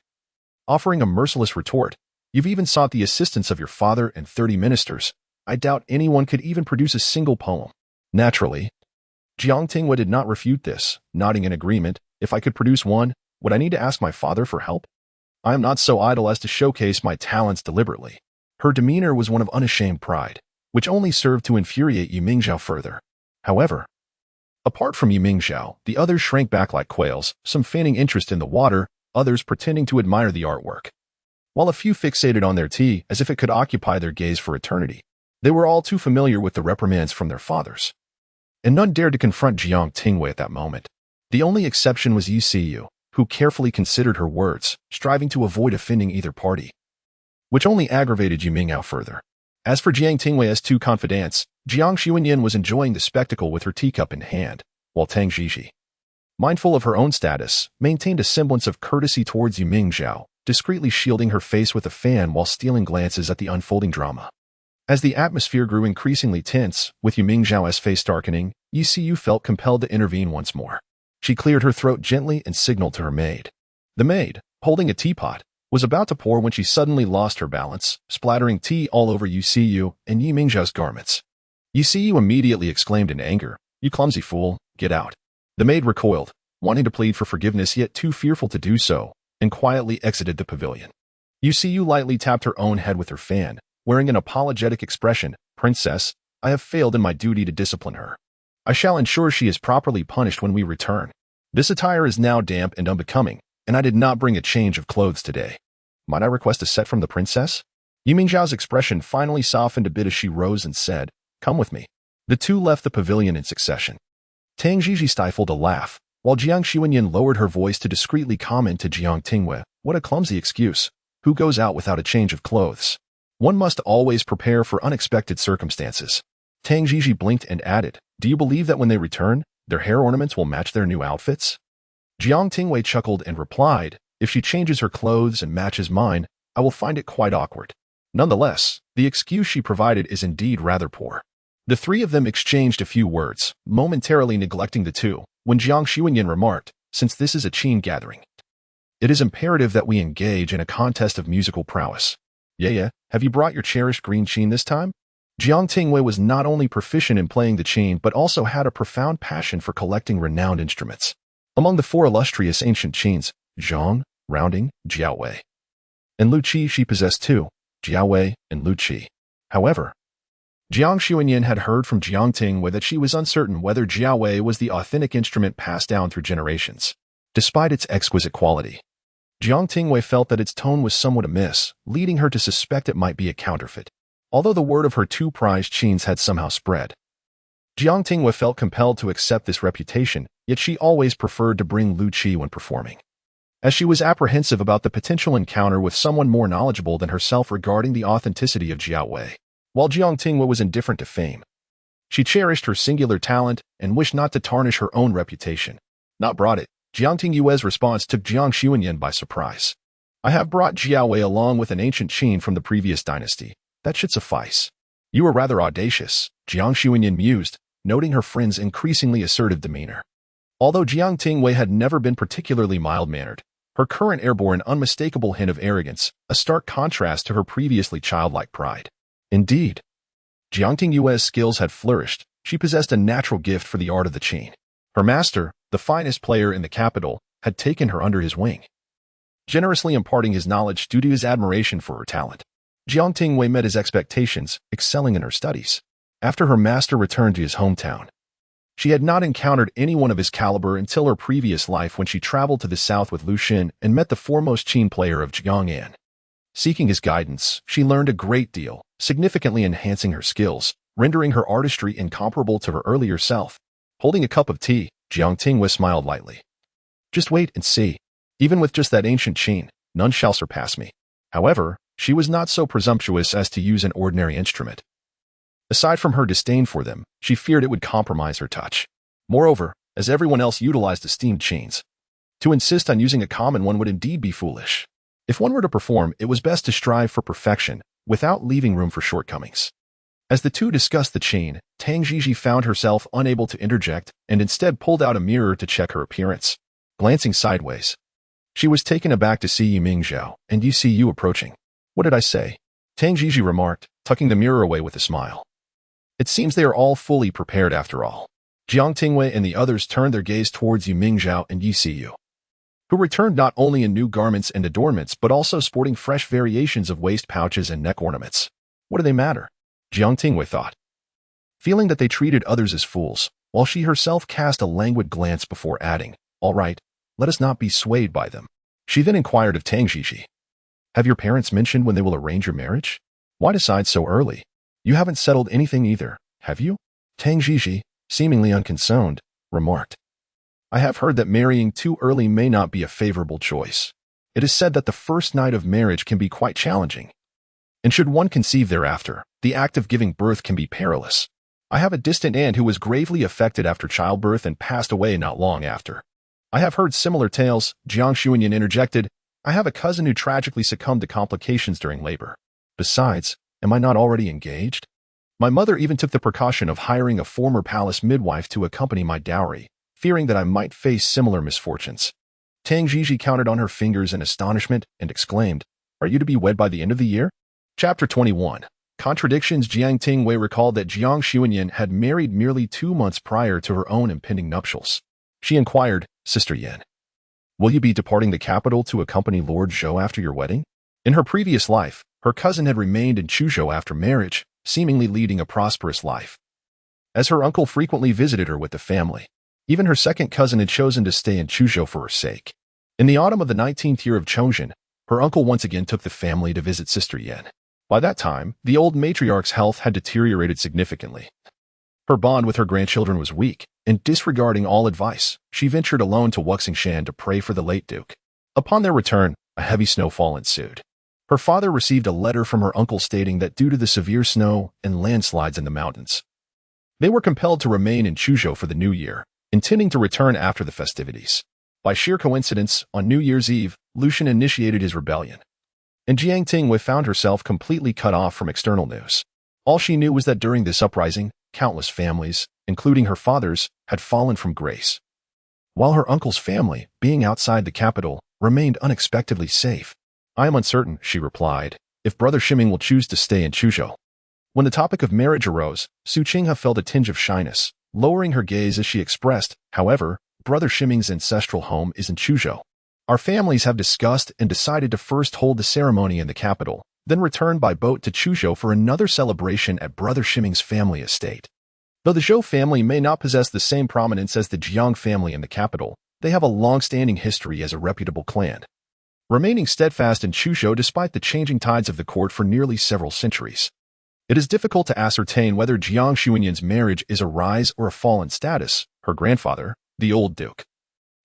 offering a merciless retort. "You've even sought the assistance of your father and 30 ministers. I doubt anyone could even produce a single poem." Naturally, Jiang Tingyue did not refute this, nodding in agreement. "If I could produce one, would I need to ask my father for help? I am not so idle as to showcase my talents deliberately." Her demeanor was one of unashamed pride, which only served to infuriate Mingzhao further. However, apart from Mingzhao, the others shrank back like quails, some feigning interest in the water, others pretending to admire the artwork, while a few fixated on their tea as if it could occupy their gaze for eternity. They were all too familiar with the reprimands from their fathers, and none dared to confront Jiang Tingyue at that moment. The only exception was Yu, who carefully considered her words, striving to avoid offending either party, which only aggravated Mingzhao further. As for Jiang Tingyue's two confidants, Jiang Xuanyan was enjoying the spectacle with her teacup in hand, while Tang Jiji, mindful of her own status, maintained a semblance of courtesy towards Mingzhao, discreetly shielding her face with a fan while stealing glances at the unfolding drama. As the atmosphere grew increasingly tense, with Mingzhao's face darkening, Yu felt compelled to intervene once more. She cleared her throat gently and signaled to her maid. The maid, holding a teapot, was about to pour when she suddenly lost her balance, splattering tea all over Yu and Mingzhao's garments. Yu immediately exclaimed in anger, "You clumsy fool, get out." The maid recoiled, wanting to plead for forgiveness yet too fearful to do so, and quietly exited the pavilion. Yu lightly tapped her own head with her fan, wearing an apologetic expression. "Princess, I have failed in my duty to discipline her. I shall ensure she is properly punished when we return. This attire is now damp and unbecoming, and I did not bring a change of clothes today. Might I request a set from the princess?" Mingzhao's expression finally softened a bit as she rose and said, "Come with me." The two left the pavilion in succession. Tang Jiji stifled a laugh, while Jiang Xuanyan lowered her voice to discreetly comment to Jiang Tingyue, "What a clumsy excuse. Who goes out without a change of clothes? One must always prepare for unexpected circumstances." Tang Jiji blinked and added, "Do you believe that when they return, their hair ornaments will match their new outfits?" Jiang Tingyue chuckled and replied, "If she changes her clothes and matches mine, I will find it quite awkward." Nonetheless, the excuse she provided is indeed rather poor. The three of them exchanged a few words, momentarily neglecting the two, when Jiang Xuanyan remarked, "Since this is a Qin gathering, it is imperative that we engage in a contest of musical prowess. Yeah, have you brought your cherished green Qin this time?" Jiang Tingyue was not only proficient in playing the Qin but also had a profound passion for collecting renowned instruments. Among the four illustrious ancient Qins, Zhang, Rounding, Jiaowei, and Lu Qi, she possessed two, Jiaowei and Lu Qi. However, Jiang Xuanyan had heard from Jiang Tingyue that she was uncertain whether Jiaowei was the authentic instrument passed down through generations. Despite its exquisite quality, Jiang Tingyue felt that its tone was somewhat amiss, leading her to suspect it might be a counterfeit. Although the word of her two prized Qins had somehow spread, Jiang Tingyue felt compelled to accept this reputation, yet she always preferred to bring Lu Qi when performing, as she was apprehensive about the potential encounter with someone more knowledgeable than herself regarding the authenticity of Jiaowei. While Jiang Tingyue was indifferent to fame, she cherished her singular talent and wished not to tarnish her own reputation. Not brought it. Jiang Tingyue's response took Jiang Xuanyan by surprise. "I have brought Jiaowei along with an ancient Qin from the previous dynasty. That should suffice." "You are rather audacious," Jiang Xuanyan mused, noting her friend's increasingly assertive demeanor. Although Jiang Tingyue had never been particularly mild-mannered, her current air bore an unmistakable hint of arrogance, a stark contrast to her previously childlike pride. Indeed, Jiang Tingyue's skills had flourished. She possessed a natural gift for the art of the Qin. Her master, the finest player in the capital, had taken her under his wing, generously imparting his knowledge due to his admiration for her talent. Jiang Tingyue met his expectations, excelling in her studies. After her master returned to his hometown, she had not encountered anyone of his caliber until her previous life when she traveled to the south with Lu Zhen and met the foremost Qin player of Jiang'an. Seeking his guidance, she learned a great deal, significantly enhancing her skills, rendering her artistry incomparable to her earlier self. Holding a cup of tea, Jiang Tingyue smiled lightly. "Just wait and see." Even with just that ancient chain, none shall surpass me. However, she was not so presumptuous as to use an ordinary instrument. Aside from her disdain for them, she feared it would compromise her touch. Moreover, as everyone else utilized esteemed chains, to insist on using a common one would indeed be foolish. If one were to perform, it was best to strive for perfection, without leaving room for shortcomings. As the two discussed the chain, Tang Jiji found herself unable to interject and instead pulled out a mirror to check her appearance. Glancing sideways, she was taken aback to see Yiming Zhao and Yu approaching. "What did I say?" Tang Jiji remarked, tucking the mirror away with a smile. "It seems they are all fully prepared after all." Jiang Tingyue and the others turned their gaze towards Yiming Zhao and Yu, who returned not only in new garments and adornments but also sporting fresh variations of waist pouches and neck ornaments. What do they matter? Jiang Tingyue thought, feeling that they treated others as fools, while she herself cast a languid glance before adding, "All right, let us not be swayed by them." She then inquired of Tang Jiji, "Have your parents mentioned when they will arrange your marriage? Why decide so early? You haven't settled anything either, have you?" Tang Jiji, seemingly unconcerned, remarked, "I have heard that marrying too early may not be a favorable choice. It is said that the first night of marriage can be quite challenging, and should one conceive thereafter, the act of giving birth can be perilous. I have a distant aunt who was gravely affected after childbirth and passed away not long after." "I have heard similar tales," Jiang Shuiyan interjected. "I have a cousin who tragically succumbed to complications during labor. Besides, am I not already engaged? My mother even took the precaution of hiring a former palace midwife to accompany my dowry, fearing that I might face similar misfortunes." Tang Jiji counted on her fingers in astonishment and exclaimed, "Are you to be wed by the end of the year?" Chapter 21. Contradictions. Jiang Tingyue recalled that Jiang Shuiyan had married merely 2 months prior to her own impending nuptials. She inquired, "Sister Yan, will you be departing the capital to accompany Lord Zhou after your wedding?" In her previous life, her cousin had remained in Chuzhou after marriage, seemingly leading a prosperous life, as her uncle frequently visited her with the family. Even her second cousin had chosen to stay in Chuzhou for her sake. In the autumn of the 19th year of Chongzhen, her uncle once again took the family to visit Sister Yan. By that time, the old matriarch's health had deteriorated significantly. Her bond with her grandchildren was weak, and disregarding all advice, she ventured alone to Wuxingshan to pray for the late duke. Upon their return, a heavy snowfall ensued. Her father received a letter from her uncle stating that due to the severe snow and landslides in the mountains, they were compelled to remain in Chuzhou for the new year, intending to return after the festivities. By sheer coincidence, on New Year's Eve, Lu Zhen initiated his rebellion, and Jiang Tingyue found herself completely cut off from external news. All she knew was that during this uprising, countless families, including her father's, had fallen from grace, while her uncle's family, being outside the capital, remained unexpectedly safe. "I am uncertain," she replied, "if Brother Shiming will choose to stay in Chuzhou." When the topic of marriage arose, Su Qinghe felt a tinge of shyness, lowering her gaze as she expressed, "However, Brother Shiming's ancestral home is in Chuzhou. Our families have discussed and decided to first hold the ceremony in the capital, then return by boat to Chuzhou for another celebration at Brother Shiming's family estate. Though the Zhou family may not possess the same prominence as the Jiang family in the capital, they have a long-standing history as a reputable clan, remaining steadfast in Chuzhou despite the changing tides of the court for nearly several centuries. It is difficult to ascertain whether Jiang Shuiyan's marriage is a rise or a fall in status. Her grandfather, the old duke,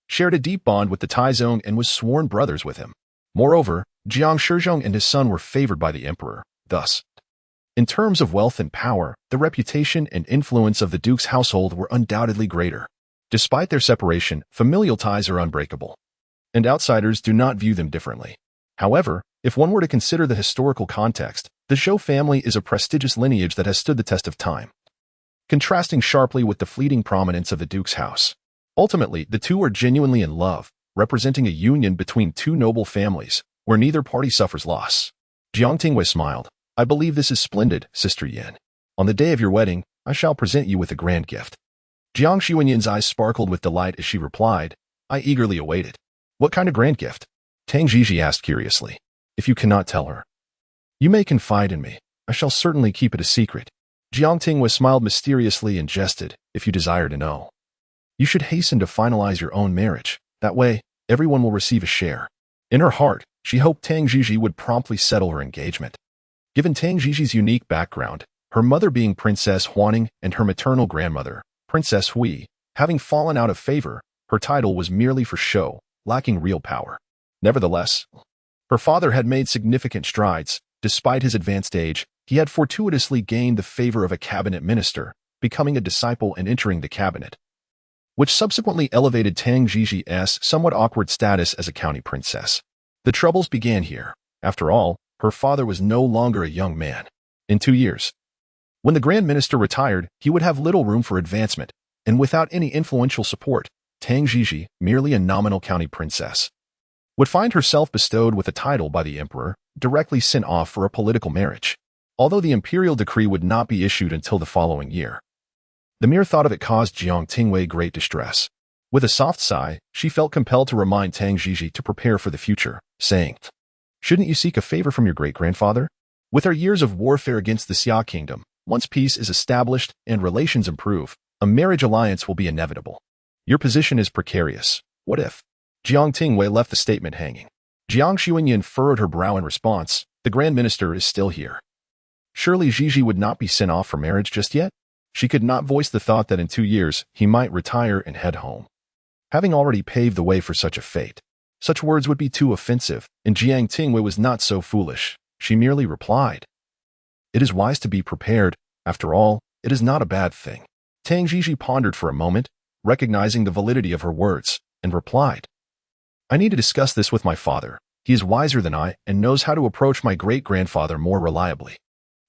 shared a deep bond with the Taizong and was sworn brothers with him. Moreover, Jiang Shizhong and his son were favored by the emperor. Thus, in terms of wealth and power, the reputation and influence of the duke's household were undoubtedly greater. Despite their separation, familial ties are unbreakable, and outsiders do not view them differently. However, if one were to consider the historical context, the Zhou family is a prestigious lineage that has stood the test of time, contrasting sharply with the fleeting prominence of the duke's house. Ultimately, the two are genuinely in love, representing a union between two noble families, where neither party suffers loss. Jiang Tingyue smiled. "I believe this is splendid, Sister Yan. On the day of your wedding, I shall present you with a grand gift." Jiang Shuiyan's eyes sparkled with delight as she replied, "I eagerly await it." "What kind of grand gift?" Tang Jiji asked curiously. "If you cannot tell her, you may confide in me. I shall certainly keep it a secret." Jiang Tingyue smiled mysteriously and jested, "If you desire to know, you should hasten to finalize your own marriage. That way, everyone will receive a share." In her heart, she hoped Tang Jiji would promptly settle her engagement. Given Tang Jiji's unique background, her mother being Princess Huaning and her maternal grandmother, Princess Hui, having fallen out of favor, her title was merely for show, lacking real power. Nevertheless, her father had made significant strides. Despite his advanced age, he had fortuitously gained the favor of a cabinet minister, becoming a disciple and entering the cabinet, which subsequently elevated Tang Jiji's somewhat awkward status as a county princess. The troubles began here. After all, her father was no longer a young man. In 2 years, when the Grand Minister retired, he would have little room for advancement, and without any influential support, Tang Jiji, merely a nominal county princess, would find herself bestowed with a title by the emperor, directly sent off for a political marriage, although the imperial decree would not be issued until the following year. The mere thought of it caused Jiang Tingyue great distress. With a soft sigh, she felt compelled to remind Tang Jiji to prepare for the future, saying, "Shouldn't you seek a favor from your great-grandfather? With our years of warfare against the Xia kingdom, once peace is established and relations improve, a marriage alliance will be inevitable. Your position is precarious. What if?" Jiang Tingyue left the statement hanging. Jiang Xuanyan furrowed her brow in response. The Grand Minister is still here. Surely Jiji would not be sent off for marriage just yet? She could not voice the thought that in 2 years he might retire and head home, having already paved the way for such a fate. Such words would be too offensive, and Jiang Tingyue was not so foolish. She merely replied, "It is wise to be prepared. After all, it is not a bad thing." Tang Jiji pondered for a moment, recognizing the validity of her words, and replied, "I need to discuss this with my father. He is wiser than I and knows how to approach my great-grandfather more reliably."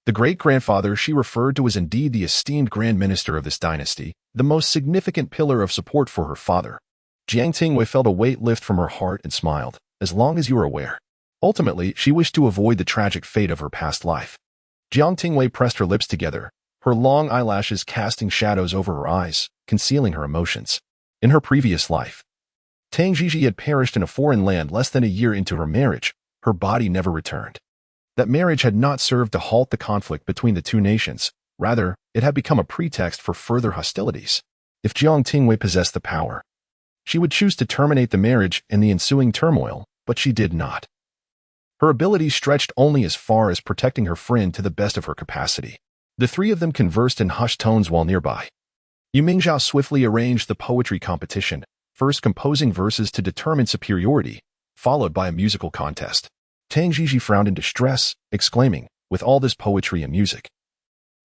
The great-grandfather she referred to was indeed the esteemed Grand Minister of this dynasty, the most significant pillar of support for her father. Jiang Tingyue felt a weight lift from her heart and smiled. "As long as you are aware." Ultimately, she wished to avoid the tragic fate of her past life. Jiang Tingyue pressed her lips together, her long eyelashes casting shadows over her eyes, concealing her emotions. In her previous life, Tang Jiji had perished in a foreign land less than a year into her marriage. Her body never returned. That marriage had not served to halt the conflict between the two nations. Rather, it had become a pretext for further hostilities. If Jiang Tingyue possessed the power, she would choose to terminate the marriage and the ensuing turmoil, but she did not. Her abilities stretched only as far as protecting her friend to the best of her capacity. The three of them conversed in hushed tones while nearby. Yu Mingzhao swiftly arranged the poetry competition, first composing verses to determine superiority, followed by a musical contest. Tang Jiji frowned in distress, exclaiming, "With all this poetry and music,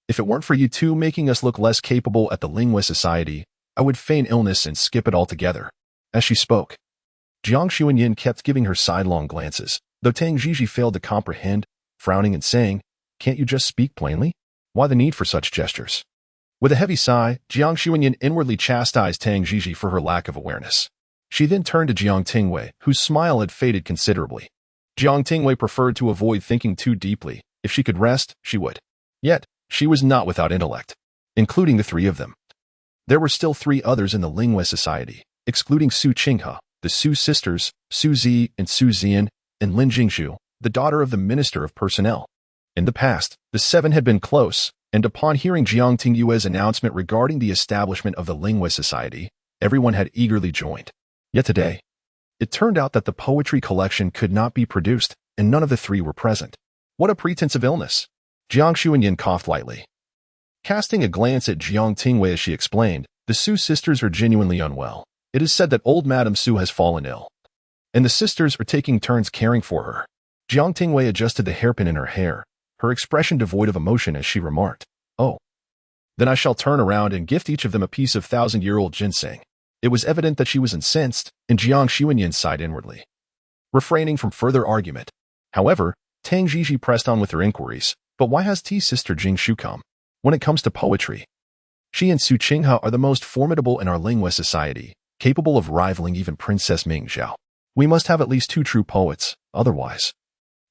if it weren't for you two making us look less capable at the Lingua Society, I would feign illness and skip it altogether." As she spoke, Jiang Xuanyan kept giving her sidelong glances, though Tang Jiji failed to comprehend, frowning and saying, "Can't you just speak plainly? Why the need for such gestures?" With a heavy sigh, Jiang Xuanyan inwardly chastised Tang Jiji for her lack of awareness. She then turned to Jiang Tingyue, whose smile had faded considerably. Jiang Tingyue preferred to avoid thinking too deeply. If she could rest, she would. Yet, she was not without intellect, including the three of them. There were still 3 others in the Lingua Society, excluding Su Qinghe, the Su sisters, Su Zi and Su Zian, and Lin Jingzhu, the daughter of the Minister of Personnel. In the past, the 7 had been close, and upon hearing Jiang Tingyue's announcement regarding the establishment of the Lingua Society, everyone had eagerly joined. Yet today, it turned out that the poetry collection could not be produced, and none of the 3 were present. What a pretense of illness! Jiang Xuanyan coughed lightly. Casting a glance at Jiang Tingyue as she explained, "The Su sisters are genuinely unwell. It is said that old Madame Su has fallen ill, and the sisters are taking turns caring for her." Jiang Tingyue adjusted the hairpin in her hair, her expression devoid of emotion as she remarked, "Oh, then I shall turn around and gift each of them a piece of 1,000-year-old ginseng." It was evident that she was incensed, and Jiang Xuanyan sighed inwardly, refraining from further argument. However, Tang Jiji pressed on with her inquiries. "But why has T's sister Jingshu come? When it comes to poetry, she and Su Qinghe are the most formidable in our Lingua Society, capable of rivaling even Princess Mingzhao. We must have at least 2 true poets, otherwise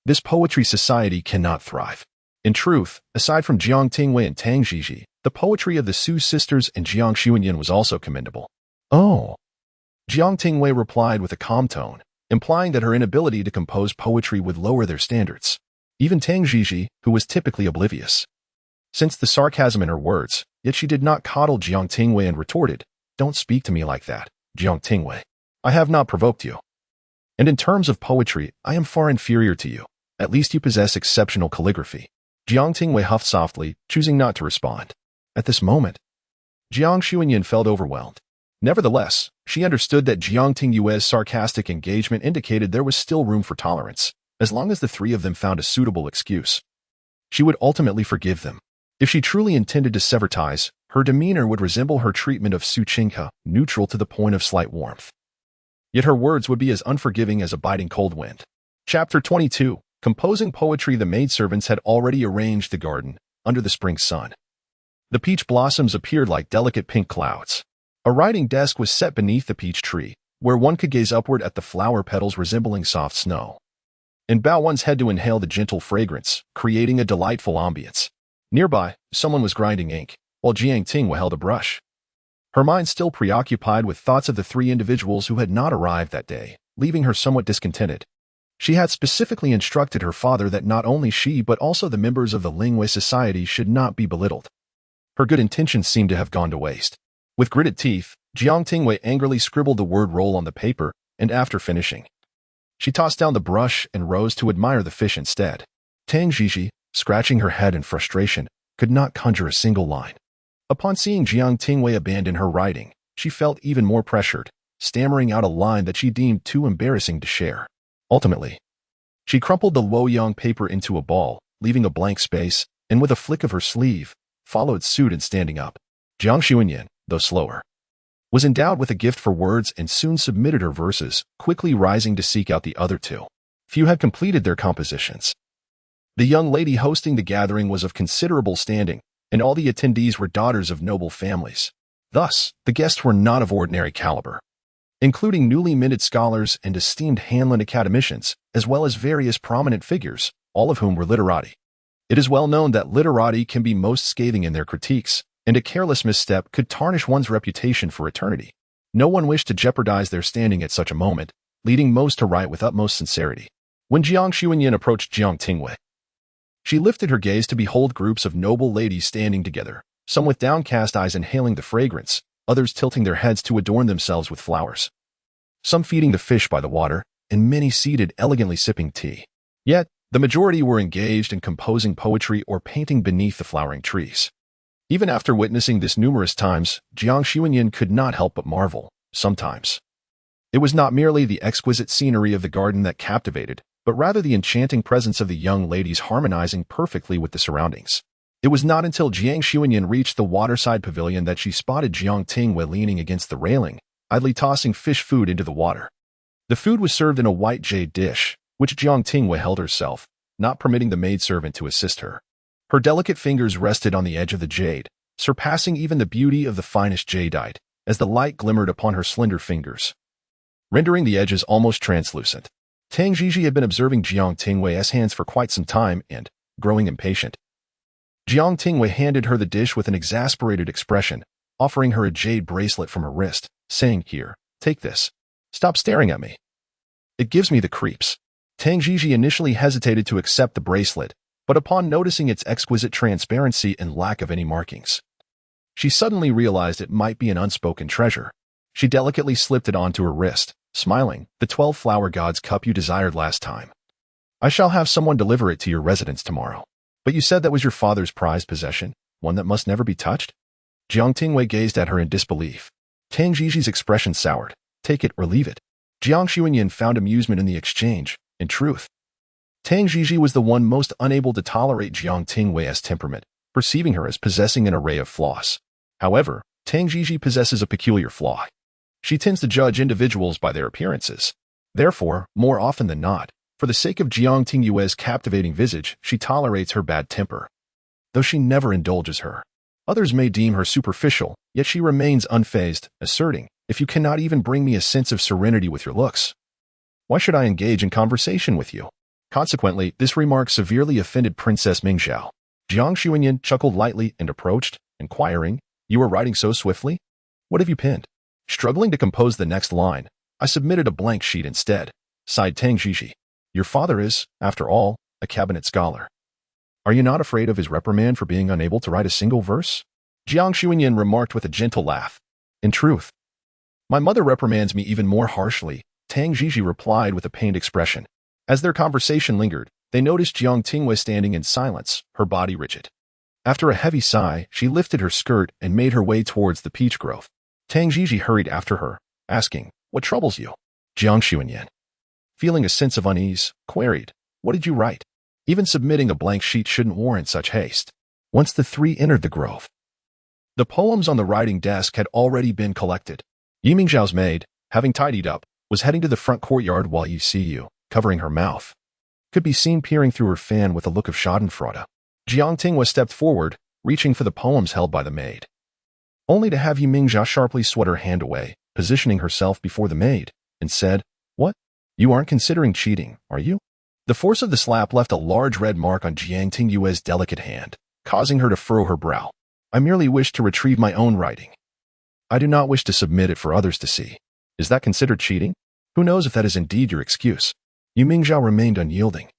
this poetry society cannot thrive." In truth, aside from Jiang Tingyue and Tang Jiji, the poetry of the Su sisters and Jiang Xuanyan was also commendable. "Oh," Jiang Tingyue replied with a calm tone, implying that her inability to compose poetry would lower their standards. Even Tang Jiji, who was typically oblivious, sensed the sarcasm in her words, yet she did not coddle Jiang Tingyue and retorted, "Don't speak to me like that, Jiang Tingyue. I have not provoked you. And in terms of poetry, I am far inferior to you. At least you possess exceptional calligraphy." Jiang Tingyue huffed softly, choosing not to respond. At this moment, Jiang Xuanyan felt overwhelmed. Nevertheless, She understood that Jiang Tingyue's sarcastic engagement indicated there was still room for tolerance, as long as the three of them found a suitable excuse. She would ultimately forgive them. If she truly intended to sever ties, her demeanor would resemble her treatment of Su Qinghe, neutral to the point of slight warmth. Yet her words would be as unforgiving as a biting cold wind. Chapter 22. Composing poetry. The maidservants had already arranged the garden, under the spring sun. The peach blossoms appeared like delicate pink clouds. A writing desk was set beneath the peach tree, where one could gaze upward at the flower petals resembling soft snow, and bow one's head to inhale the gentle fragrance, creating a delightful ambience. Nearby, someone was grinding ink, while Jiang Tingyue held a brush. Her mind still preoccupied with thoughts of the three individuals who had not arrived that day, leaving her somewhat discontented. She had specifically instructed her father that not only she but also the members of the Lingwei society should not be belittled. Her good intentions seemed to have gone to waste. With gritted teeth, Jiang Tingyue angrily scribbled the word roll on the paper, and after finishing, she tossed down the brush and rose to admire the fish instead. Tang Jiji, scratching her head in frustration, could not conjure a single line. Upon seeing Jiang Tingyue abandon her writing, she felt even more pressured, stammering out a line that she deemed too embarrassing to share. Ultimately, she crumpled the Luoyang paper into a ball, leaving a blank space, and with a flick of her sleeve, followed suit in standing up. Jiang Xuanyan, though slower, was endowed with a gift for words and soon submitted her verses, quickly rising to seek out the other two. Few had completed their compositions. The young lady hosting the gathering was of considerable standing, and all the attendees were daughters of noble families. Thus, the guests were not of ordinary caliber, including newly minted scholars and esteemed Hanlon academicians, as well as various prominent figures, all of whom were literati. It is well known that literati can be most scathing in their critiques, and a careless misstep could tarnish one's reputation for eternity. No one wished to jeopardize their standing at such a moment, leading most to write with utmost sincerity. When Jiang Xuanyan approached Jiang Tingyue, she lifted her gaze to behold groups of noble ladies standing together, some with downcast eyes inhaling the fragrance, others tilting their heads to adorn themselves with flowers, some feeding the fish by the water, and many seated elegantly sipping tea. Yet, the majority were engaged in composing poetry or painting beneath the flowering trees. Even after witnessing this numerous times, Jiang Xuanyan could not help but marvel, sometimes. It was not merely the exquisite scenery of the garden that captivated, but rather the enchanting presence of the young ladies harmonizing perfectly with the surroundings. It was not until Jiang Xuanyan reached the waterside pavilion that she spotted Jiang Tingyue leaning against the railing, idly tossing fish food into the water. The food was served in a white jade dish, which Jiang Tingyue held herself, not permitting the maidservant to assist her. Her delicate fingers rested on the edge of the jade, surpassing even the beauty of the finest jadeite, as the light glimmered upon her slender fingers, rendering the edges almost translucent. Tang Jiji had been observing Jiang Tingyue's hands for quite some time and, growing impatient, Jiang Tingyue handed her the dish with an exasperated expression, offering her a jade bracelet from her wrist, saying, "Here, take this. Stop staring at me. It gives me the creeps." Tang Jiji initially hesitated to accept the bracelet, but upon noticing its exquisite transparency and lack of any markings, she suddenly realized it might be an unspoken treasure. She delicately slipped it onto her wrist, smiling, "The 12 flower god's cup you desired last time. I shall have someone deliver it to your residence tomorrow." "But you said that was your father's prized possession, one that must never be touched?" Jiang Tingyue gazed at her in disbelief. Tang Jiji's expression soured. "Take it or leave it." Jiang Xuanyan found amusement in the exchange. In truth, Tang Jiji was the one most unable to tolerate Jiang Tingyue's temperament, perceiving her as possessing an array of flaws. However, Tang Jiji possesses a peculiar flaw. She tends to judge individuals by their appearances. Therefore, more often than not, for the sake of Jiang Tingyue's captivating visage, she tolerates her bad temper, though she never indulges her. Others may deem her superficial, yet she remains unfazed, asserting, "If you cannot even bring me a sense of serenity with your looks, why should I engage in conversation with you?" Consequently, this remark severely offended Princess Mingxiao. Jiang Xuanyan chuckled lightly and approached, inquiring, "You are writing so swiftly? What have you penned?" Struggling to compose the next line, "I submitted a blank sheet instead," sighed Tang Jiji. "Your father is, after all, a cabinet scholar. Are you not afraid of his reprimand for being unable to write a single verse?" Jiang Xuanyan remarked with a gentle laugh. "In truth, my mother reprimands me even more harshly," Tang Jiji replied with a pained expression. As their conversation lingered, they noticed Jiang Tingyue standing in silence, her body rigid. After a heavy sigh, she lifted her skirt and made her way towards the peach grove. Tang Jiji hurried after her, asking, "What troubles you?" Jiang Tingyue, feeling a sense of unease, queried, "What did you write?" Even submitting a blank sheet shouldn't warrant such haste. Once the three entered the grove, the poems on the writing desk had already been collected. Yi Mingzhao's maid, having tidied up, was heading to the front courtyard while Yu, covering her mouth, could be seen peering through her fan with a look of schadenfreude. Jiang Tingyue stepped forward, reaching for the poems held by the maid, only to have Yi Mingzhao sharply swat her hand away, positioning herself before the maid, and said, "What? You aren't considering cheating, are you?" The force of the slap left a large red mark on Jiang Tingyue's delicate hand, causing her to furrow her brow. "I merely wish to retrieve my own writing. I do not wish to submit it for others to see. Is that considered cheating? Who knows if that is indeed your excuse?" Yi Mingzhao remained unyielding.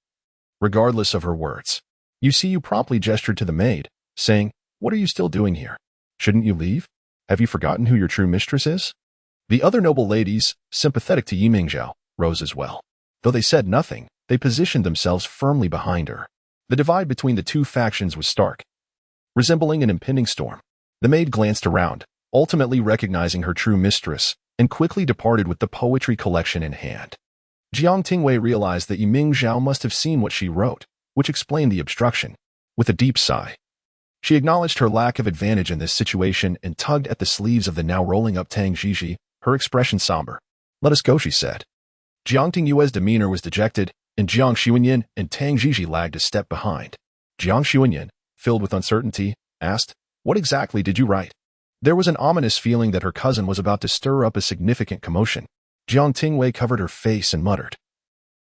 Regardless of her words, Yu promptly gestured to the maid, saying, "What are you still doing here? Shouldn't you leave? Have you forgotten who your true mistress is?" The other noble ladies, sympathetic to Yi Mingzhao, rose as well. Though they said nothing, they positioned themselves firmly behind her. The divide between the two factions was stark, resembling an impending storm. The maid glanced around, ultimately recognizing her true mistress, and quickly departed with the poetry collection in hand. Jiang Tingyue realized that Yi Mingzhao must have seen what she wrote, which explained the obstruction. With a deep sigh, she acknowledged her lack of advantage in this situation and tugged at the sleeves of the now rolling up Tang Jiji, her expression somber. "Let us go," she said. Jiang Tingyue's demeanor was dejected, and Jiang Tingyue and Tang Jiji lagged a step behind. Jiang Tingyue, filled with uncertainty, asked, "What exactly did you write?" There was an ominous feeling that her cousin was about to stir up a significant commotion. Jiang Tingyue covered her face and muttered,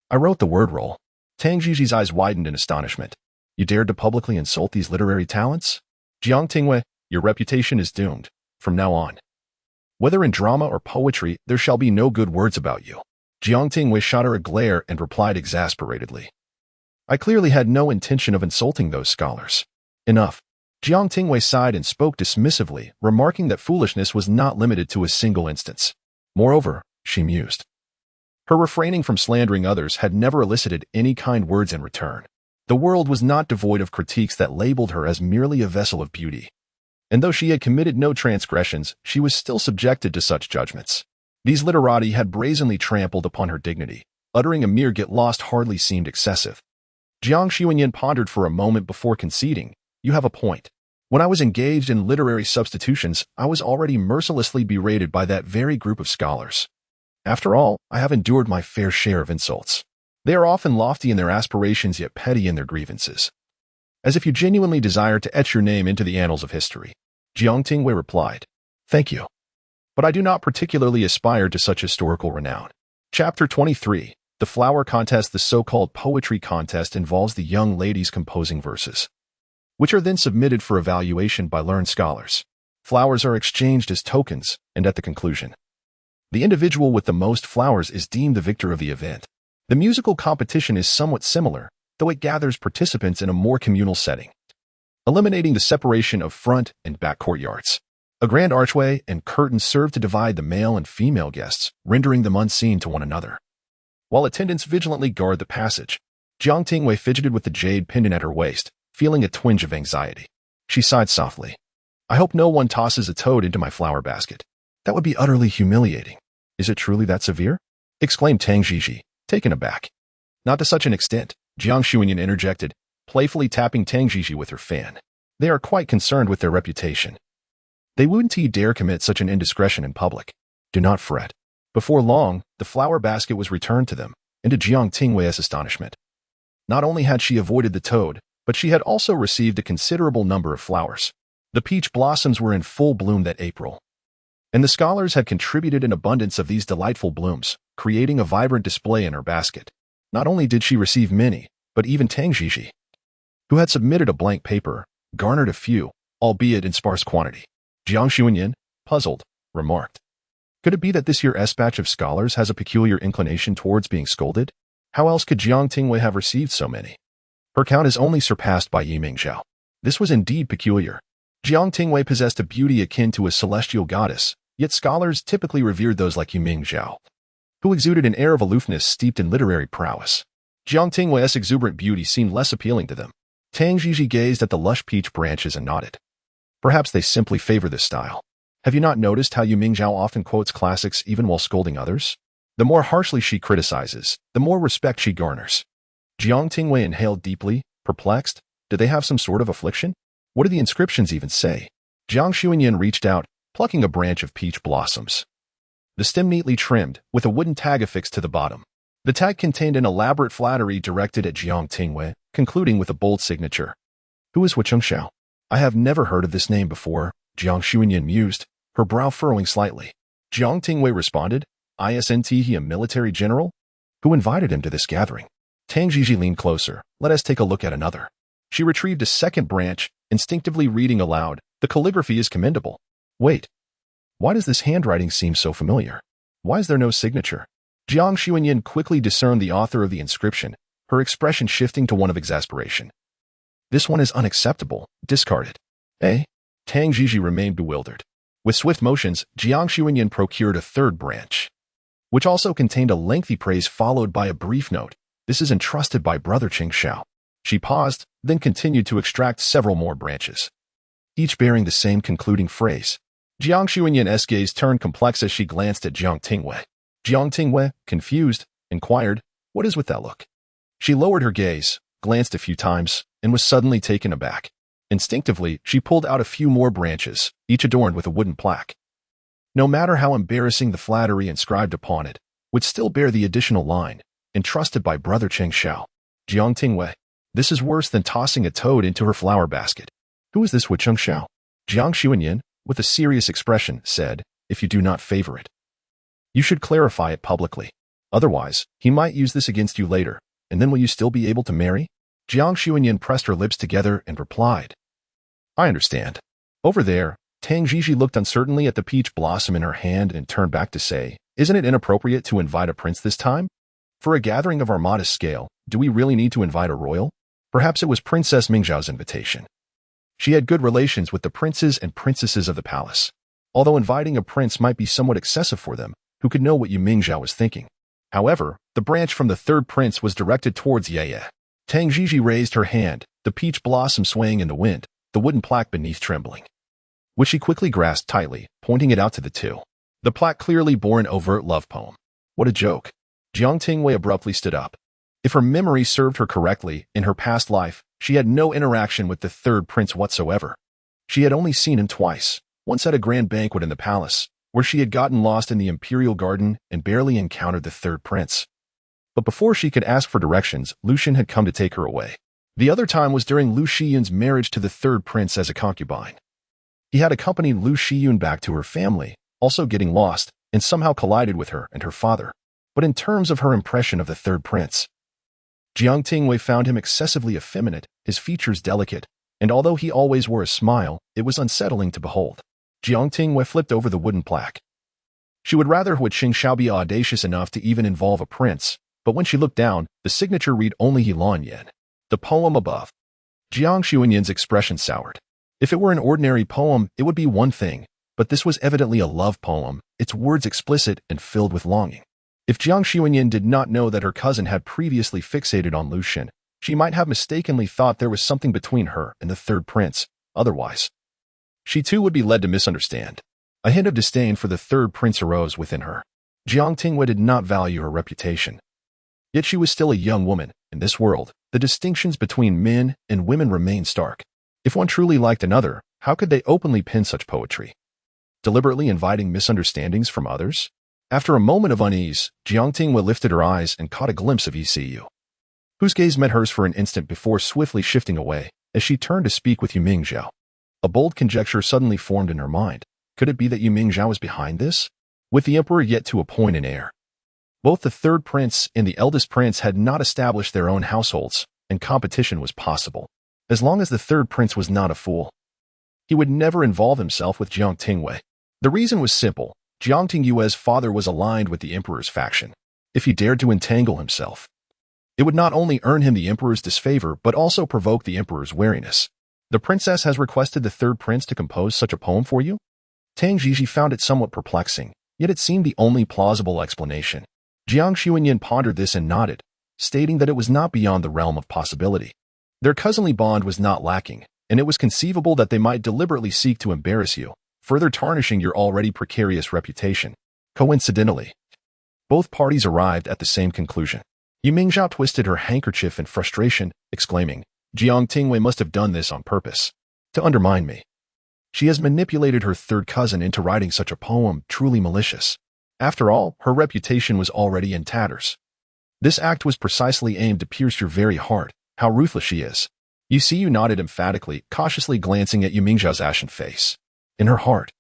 "I wrote the word roll." Tang Jiji's eyes widened in astonishment. "You dared to publicly insult these literary talents?" "Jiang Tingyue, your reputation is doomed. From now on, whether in drama or poetry, there shall be no good words about you." Jiang Tingyue shot her a glare and replied exasperatedly, "I clearly had no intention of insulting those scholars." "Enough." Jiang Tingyue sighed and spoke dismissively, remarking that foolishness was not limited to a single instance. Moreover, she mused, her refraining from slandering others had never elicited any kind words in return. The world was not devoid of critiques that labeled her as merely a vessel of beauty. And though she had committed no transgressions, she was still subjected to such judgments. These literati had brazenly trampled upon her dignity. Uttering a mere "get lost" hardly seemed excessive. Jiang Tingyue pondered for a moment before conceding, "You have a point. When I was engaged in literary substitutions, I was already mercilessly berated by that very group of scholars. After all, I have endured my fair share of insults. They are often lofty in their aspirations yet petty in their grievances. As if you genuinely desire to etch your name into the annals of history." Jiang Tingyue replied, "Thank you. But I do not particularly aspire to such historical renown." Chapter 23. The Flower Contest. The so-called poetry contest involves the young ladies composing verses, which are then submitted for evaluation by learned scholars. Flowers are exchanged as tokens, and at the conclusion, the individual with the most flowers is deemed the victor of the event. The musical competition is somewhat similar, though it gathers participants in a more communal setting, eliminating the separation of front and back courtyards. A grand archway and curtains serve to divide the male and female guests, rendering them unseen to one another, while attendants vigilantly guard the passage. Jiang Tingyue fidgeted with the jade pendant at her waist, feeling a twinge of anxiety. She sighed softly. "I hope no one tosses a toad into my flower basket. That would be utterly humiliating." "Is it truly that severe?" exclaimed Tang Jiji, taken aback. "Not to such an extent," Jiang Tingyue interjected, playfully tapping Tang Jiji with her fan. "They are quite concerned with their reputation. They wouldn't dare commit such an indiscretion in public. Do not fret." Before long, the flower basket was returned to them, and to Jiang Tingyue's astonishment, not only had she avoided the toad, but she had also received a considerable number of flowers. The peach blossoms were in full bloom that April, and the scholars had contributed an abundance of these delightful blooms, creating a vibrant display in her basket. Not only did she receive many, but even Tang Jiji, who had submitted a blank paper, garnered a few, albeit in sparse quantity. Jiang Tingyue, puzzled, remarked, "Could it be that this year's batch of scholars has a peculiar inclination towards being scolded? How else could Jiang Tingyue have received so many? Her count is only surpassed by Yi Mingzhao." This was indeed peculiar. Jiang Tingyue possessed a beauty akin to a celestial goddess, yet scholars typically revered those like Yi Mingzhao, who exuded an air of aloofness steeped in literary prowess. Jiang Tingyue's exuberant beauty seemed less appealing to them. Tang Jiji gazed at the lush peach branches and nodded. Perhaps they simply favor this style. Have you not noticed how Yu Mingzhao often quotes classics even while scolding others? The more harshly she criticizes, the more respect she garners. Jiang Tingyue inhaled deeply, perplexed. Did they have some sort of affliction? What do the inscriptions even say? Jiang Xuanyan reached out, plucking a branch of peach blossoms. The stem neatly trimmed, with a wooden tag affixed to the bottom. The tag contained an elaborate flattery directed at Jiang Tingyue, concluding with a bold signature. Who is Wucheng Xiao? I have never heard of this name before, Jiang Xuanyan mused, her brow furrowing slightly. Jiang Tingyue responded, Isn't he a military general? Who invited him to this gathering? Tang Jiji leaned closer. Let us take a look at another. She retrieved a second branch, instinctively reading aloud. The calligraphy is commendable. Wait. Why does this handwriting seem so familiar? Why is there no signature? Jiang Xuanyan quickly discerned the author of the inscription, her expression shifting to one of exasperation. This one is unacceptable. Discard it. Eh? Tang Jiji remained bewildered. With swift motions, Jiang Xuanyan procured a third branch, which also contained a lengthy praise followed by a brief note. This is entrusted by Brother Qing Xiao. She paused, then continued to extract several more branches, each bearing the same concluding phrase. Jiang Xuanyan's gaze turned complex as she glanced at Jiang Tingyue. Jiang Tingyue, confused, inquired, What is with that look? She lowered her gaze, glanced a few times, and was suddenly taken aback. Instinctively, she pulled out a few more branches, each adorned with a wooden plaque. No matter how embarrassing the flattery inscribed upon it, would still bear the additional line, entrusted by Brother Qing Xiao. Jiang Tingyue, this is worse than tossing a toad into her flower basket. Who is this Wucheng Xiao? Jiang Xuanyan, with a serious expression, said, If you do not favor it, you should clarify it publicly. Otherwise, he might use this against you later, and then will you still be able to marry? Jiang Xuanyan pressed her lips together and replied, I understand. Over there, Tang Jiji looked uncertainly at the peach blossom in her hand and turned back to say, Isn't it inappropriate to invite a prince this time? For a gathering of our modest scale, do we really need to invite a royal? Perhaps it was Princess Mingzhao's invitation. She had good relations with the princes and princesses of the palace. Although inviting a prince might be somewhat excessive for them, who could know what Yu Mingzhao was thinking? However, the branch from the third prince was directed towards Ye. Tang Jiji raised her hand, the peach blossom swaying in the wind, the wooden plaque beneath trembling, which she quickly grasped tightly, pointing it out to the two. The plaque clearly bore an overt love poem. What a joke. Jiang Tingyue abruptly stood up. If her memory served her correctly, in her past life, she had no interaction with the third prince whatsoever. She had only seen him twice, once at a grand banquet in the palace, where she had gotten lost in the imperial garden and barely encountered the third prince. But before she could ask for directions, Lu Zhen had come to take her away. The other time was during Lu Shiyun's marriage to the third prince as a concubine. He had accompanied Lu Shiyun back to her family, also getting lost, and somehow collided with her and her father. But in terms of her impression of the third prince, Jiang Tingyue found him excessively effeminate, his features delicate, and although he always wore a smile, it was unsettling to behold. Jiang Tingyue flipped over the wooden plaque. She would rather Wucheng Xiao be audacious enough to even involve a prince, but when she looked down, the signature read only Helan Yan. The poem above. Jiang Xuanyan's expression soured. If it were an ordinary poem, it would be one thing, but this was evidently a love poem, its words explicit and filled with longing. If Jiang Xuanyan did not know that her cousin had previously fixated on Lu Zhen, she might have mistakenly thought there was something between her and the third prince. Otherwise, she too would be led to misunderstand. A hint of disdain for the third prince arose within her. Jiang Tingyue did not value her reputation. Yet she was still a young woman. In this world, the distinctions between men and women remain stark. If one truly liked another, how could they openly pen such poetry? Deliberately inviting misunderstandings from others? After a moment of unease, Jiang Tingyue lifted her eyes and caught a glimpse of ECU, whose gaze met hers for an instant before swiftly shifting away, as she turned to speak with Yu Mingzhao. A bold conjecture suddenly formed in her mind. Could it be that Yu Mingzhao was behind this? With the emperor yet to appoint an heir, both the third prince and the eldest prince had not established their own households, and competition was possible. As long as the third prince was not a fool, he would never involve himself with Jiang Tingyue. The reason was simple. Jiang Tingyue's father was aligned with the emperor's faction. If he dared to entangle himself, it would not only earn him the emperor's disfavor but also provoke the emperor's wariness. The princess has requested the third prince to compose such a poem for you? Tang Jiji found it somewhat perplexing, yet it seemed the only plausible explanation. Jiang Xuanyan pondered this and nodded, stating that it was not beyond the realm of possibility. Their cousinly bond was not lacking, and it was conceivable that they might deliberately seek to embarrass you, further tarnishing your already precarious reputation. Coincidentally, both parties arrived at the same conclusion. Yu Mingzhao twisted her handkerchief in frustration, exclaiming, Jiang Tingyue must have done this on purpose. To undermine me. She has manipulated her third cousin into writing such a poem, truly malicious. After all, her reputation was already in tatters. This act was precisely aimed to pierce your very heart. How ruthless she is. Yu nodded emphatically, cautiously glancing at Yu Mingzhao's ashen face. In her heart,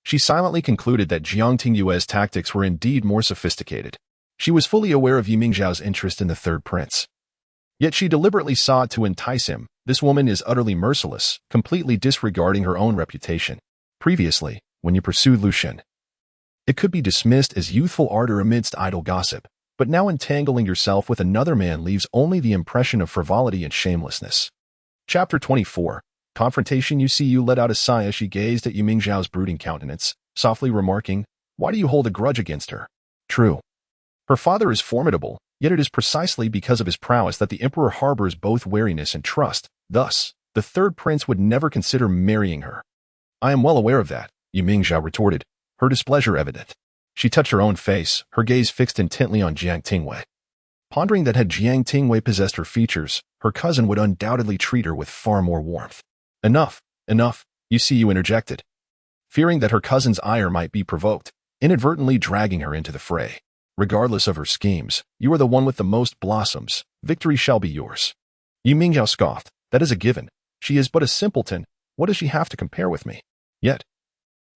she silently concluded that Jiang Tingyue's tactics were indeed more sophisticated. She was fully aware of Yu Mingzhao's interest in the third prince. Yet she deliberately sought to entice him. This woman is utterly merciless, completely disregarding her own reputation. Previously, when you pursued Lu Zhen, it could be dismissed as youthful ardor amidst idle gossip, but now entangling yourself with another man leaves only the impression of frivolity and shamelessness. Chapter 24. Confrontation. Yu let out a sigh as she gazed at Yu Mingzhao's brooding countenance, softly remarking, Why do you hold a grudge against her? True. Her father is formidable, yet it is precisely because of his prowess that the emperor harbors both wariness and trust. Thus, the third prince would never consider marrying her. I am well aware of that, Yu Mingzhao retorted, her displeasure evident. She touched her own face, her gaze fixed intently on Jiang Tingyue. Pondering that had Jiang Tingyue possessed her features, her cousin would undoubtedly treat her with far more warmth. Enough, Yu interjected, fearing that her cousin's ire might be provoked, inadvertently dragging her into the fray. Regardless of her schemes, you are the one with the most blossoms. Victory shall be yours. Yu Mingzhao scoffed. That is a given. She is but a simpleton. What does she have to compare with me? Yet,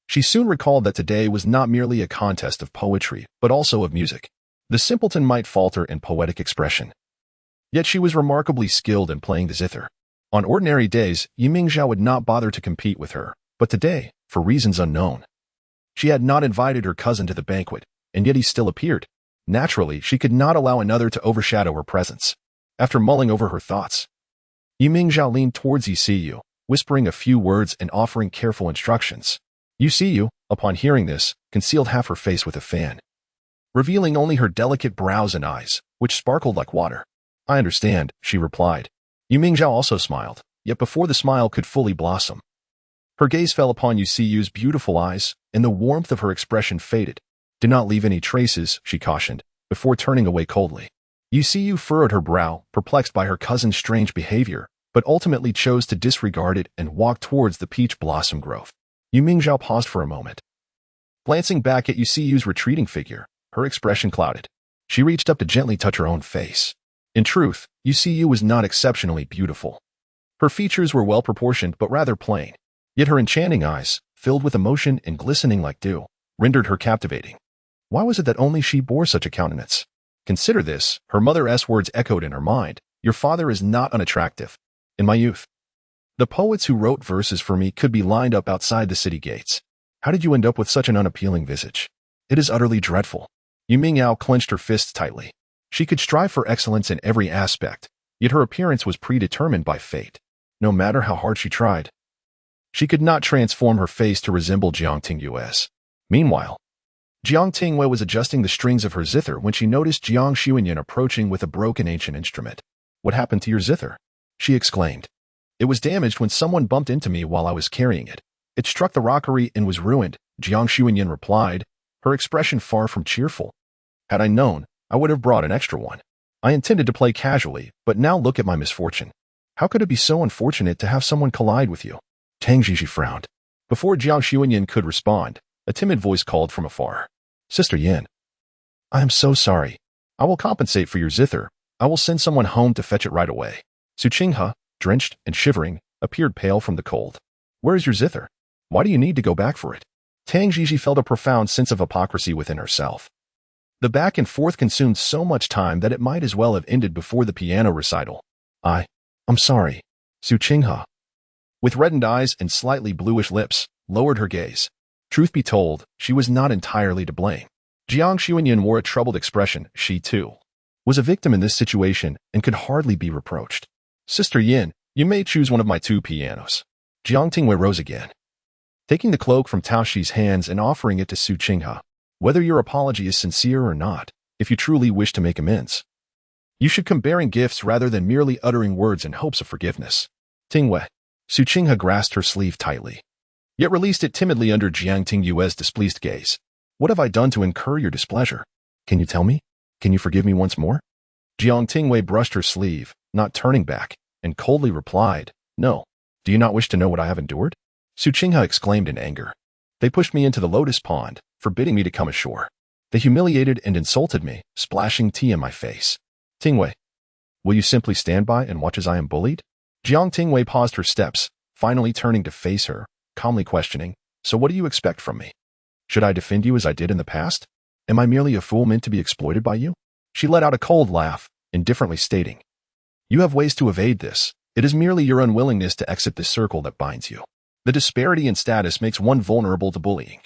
she soon recalled that today was not merely a contest of poetry, but also of music. The simpleton might falter in poetic expression. Yet she was remarkably skilled in playing the zither. On ordinary days, Yu Mingzhao would not bother to compete with her, but today, for reasons unknown, she had not invited her cousin to the banquet, and yet he still appeared. Naturally, she could not allow another to overshadow her presence. After mulling over her thoughts, Yu Mingzhao leaned towards Yu, whispering a few words and offering careful instructions. Yu, upon hearing this, concealed half her face with a fan, revealing only her delicate brows and eyes, which sparkled like water. I understand, she replied. Yu Mingzhao also smiled, yet before the smile could fully blossom, her gaze fell upon Yu's beautiful eyes, and the warmth of her expression faded. Do not leave any traces, she cautioned, before turning away coldly. Yu furrowed her brow, perplexed by her cousin's strange behavior, but ultimately chose to disregard it and walk towards the peach blossom grove. Yu Mingzhao paused for a moment. Glancing back at Yu's retreating figure, her expression clouded. She reached up to gently touch her own face. In truth, Yu was not exceptionally beautiful. Her features were well proportioned but rather plain, yet her enchanting eyes, filled with emotion and glistening like dew, rendered her captivating. Why was it that only she bore such a countenance? Consider this, her mother's words echoed in her mind. Your father is not unattractive. In my youth, the poets who wrote verses for me could be lined up outside the city gates. How did you end up with such an unappealing visage? It is utterly dreadful. Yu Mingzhao clenched her fists tightly. She could strive for excellence in every aspect, yet her appearance was predetermined by fate. No matter how hard she tried, she could not transform her face to resemble Jiang Tingyue's. Meanwhile, Jiang Tingyue was adjusting the strings of her zither when she noticed Jiang Xuanyan approaching with a broken ancient instrument. What happened to your zither? She exclaimed. It was damaged when someone bumped into me while I was carrying it. It struck the rockery and was ruined, Jiang Xuanyan replied, her expression far from cheerful. Had I known, I would have brought an extra one. I intended to play casually, but now look at my misfortune. How could it be so unfortunate to have someone collide with you? Tang Jiji frowned. Before Jiang Xuanyan could respond, a timid voice called from afar. Sister Yin. I am so sorry. I will compensate for your zither. I will send someone home to fetch it right away. Su Qinghe, drenched and shivering, appeared pale from the cold. Where is your zither? Why do you need to go back for it? Tang Jiji felt a profound sense of hypocrisy within herself. The back and forth consumed so much time that it might as well have ended before the piano recital. I'm sorry. Su Qinghe, with reddened eyes and slightly bluish lips, lowered her gaze. Truth be told, she was not entirely to blame. Jiang Xuanyan wore a troubled expression. She, too, was a victim in this situation and could hardly be reproached. Sister Yin, you may choose one of my two pianos. Jiang Tingyue rose again, taking the cloak from Tao Shi's hands and offering it to Su Qinghe. Whether your apology is sincere or not, if you truly wish to make amends, you should come bearing gifts rather than merely uttering words in hopes of forgiveness. Tingyue. Su Qinghe grasped her sleeve tightly. yet released it timidly under Jiang Tingyue's displeased gaze. What have I done to incur your displeasure? Can you tell me? Can you forgive me once more? Jiang Tingyue brushed her sleeve, not turning back, and coldly replied, No. Do you not wish to know what I have endured? Su Qinghe exclaimed in anger. They pushed me into the lotus pond, forbidding me to come ashore. They humiliated and insulted me, splashing tea in my face. Tingyue, will you simply stand by and watch as I am bullied? Jiang Tingyue paused her steps, finally turning to face her, calmly questioning, So what do you expect from me? Should I defend you as I did in the past? Am I merely a fool meant to be exploited by you? She let out a cold laugh, indifferently stating, You have ways to evade this. It is merely your unwillingness to exit this circle that binds you. The disparity in status makes one vulnerable to bullying.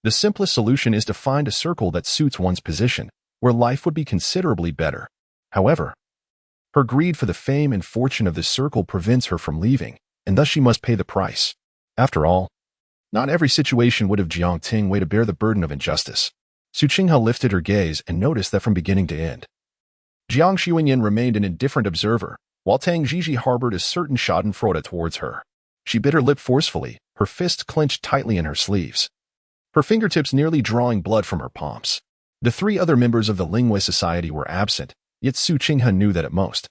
The simplest solution is to find a circle that suits one's position, where life would be considerably better. However, her greed for the fame and fortune of this circle prevents her from leaving, and thus she must pay the price. After all, not every situation would have Jiang Tingyue to bear the burden of injustice. Su Qinghe lifted her gaze and noticed that from beginning to end, Jiang Xuanyan remained an indifferent observer, while Tang Jiji harbored a certain schadenfreude towards her. She bit her lip forcefully, her fists clenched tightly in her sleeves, her fingertips nearly drawing blood from her palms. The three other members of the Lingwei Society were absent, yet Su Qinghe knew that at most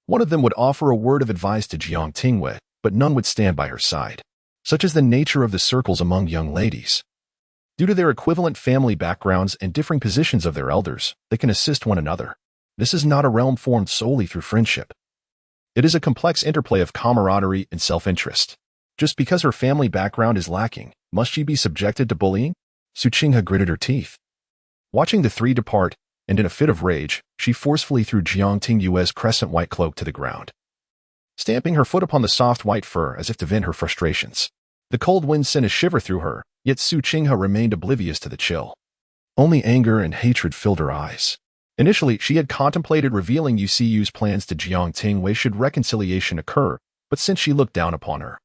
one of them would offer a word of advice to Jiang Tingyue, but none would stand by her side. Such is the nature of the circles among young ladies. Due to their equivalent family backgrounds and differing positions of their elders, they can assist one another. This is not a realm formed solely through friendship. It is a complex interplay of camaraderie and self-interest. Just because her family background is lacking, must she be subjected to bullying? Su Qinghe gritted her teeth. Watching the three depart, and in a fit of rage, she forcefully threw Jiang Tingyue's crescent-white cloak to the ground, stamping her foot upon the soft white fur as if to vent her frustrations. The cold wind sent a shiver through her, yet Su Qinghe remained oblivious to the chill. Only anger and hatred filled her eyes. Initially, she had contemplated revealing UCU's plans to Jiang Tingyue should reconciliation occur, but since she looked down upon her,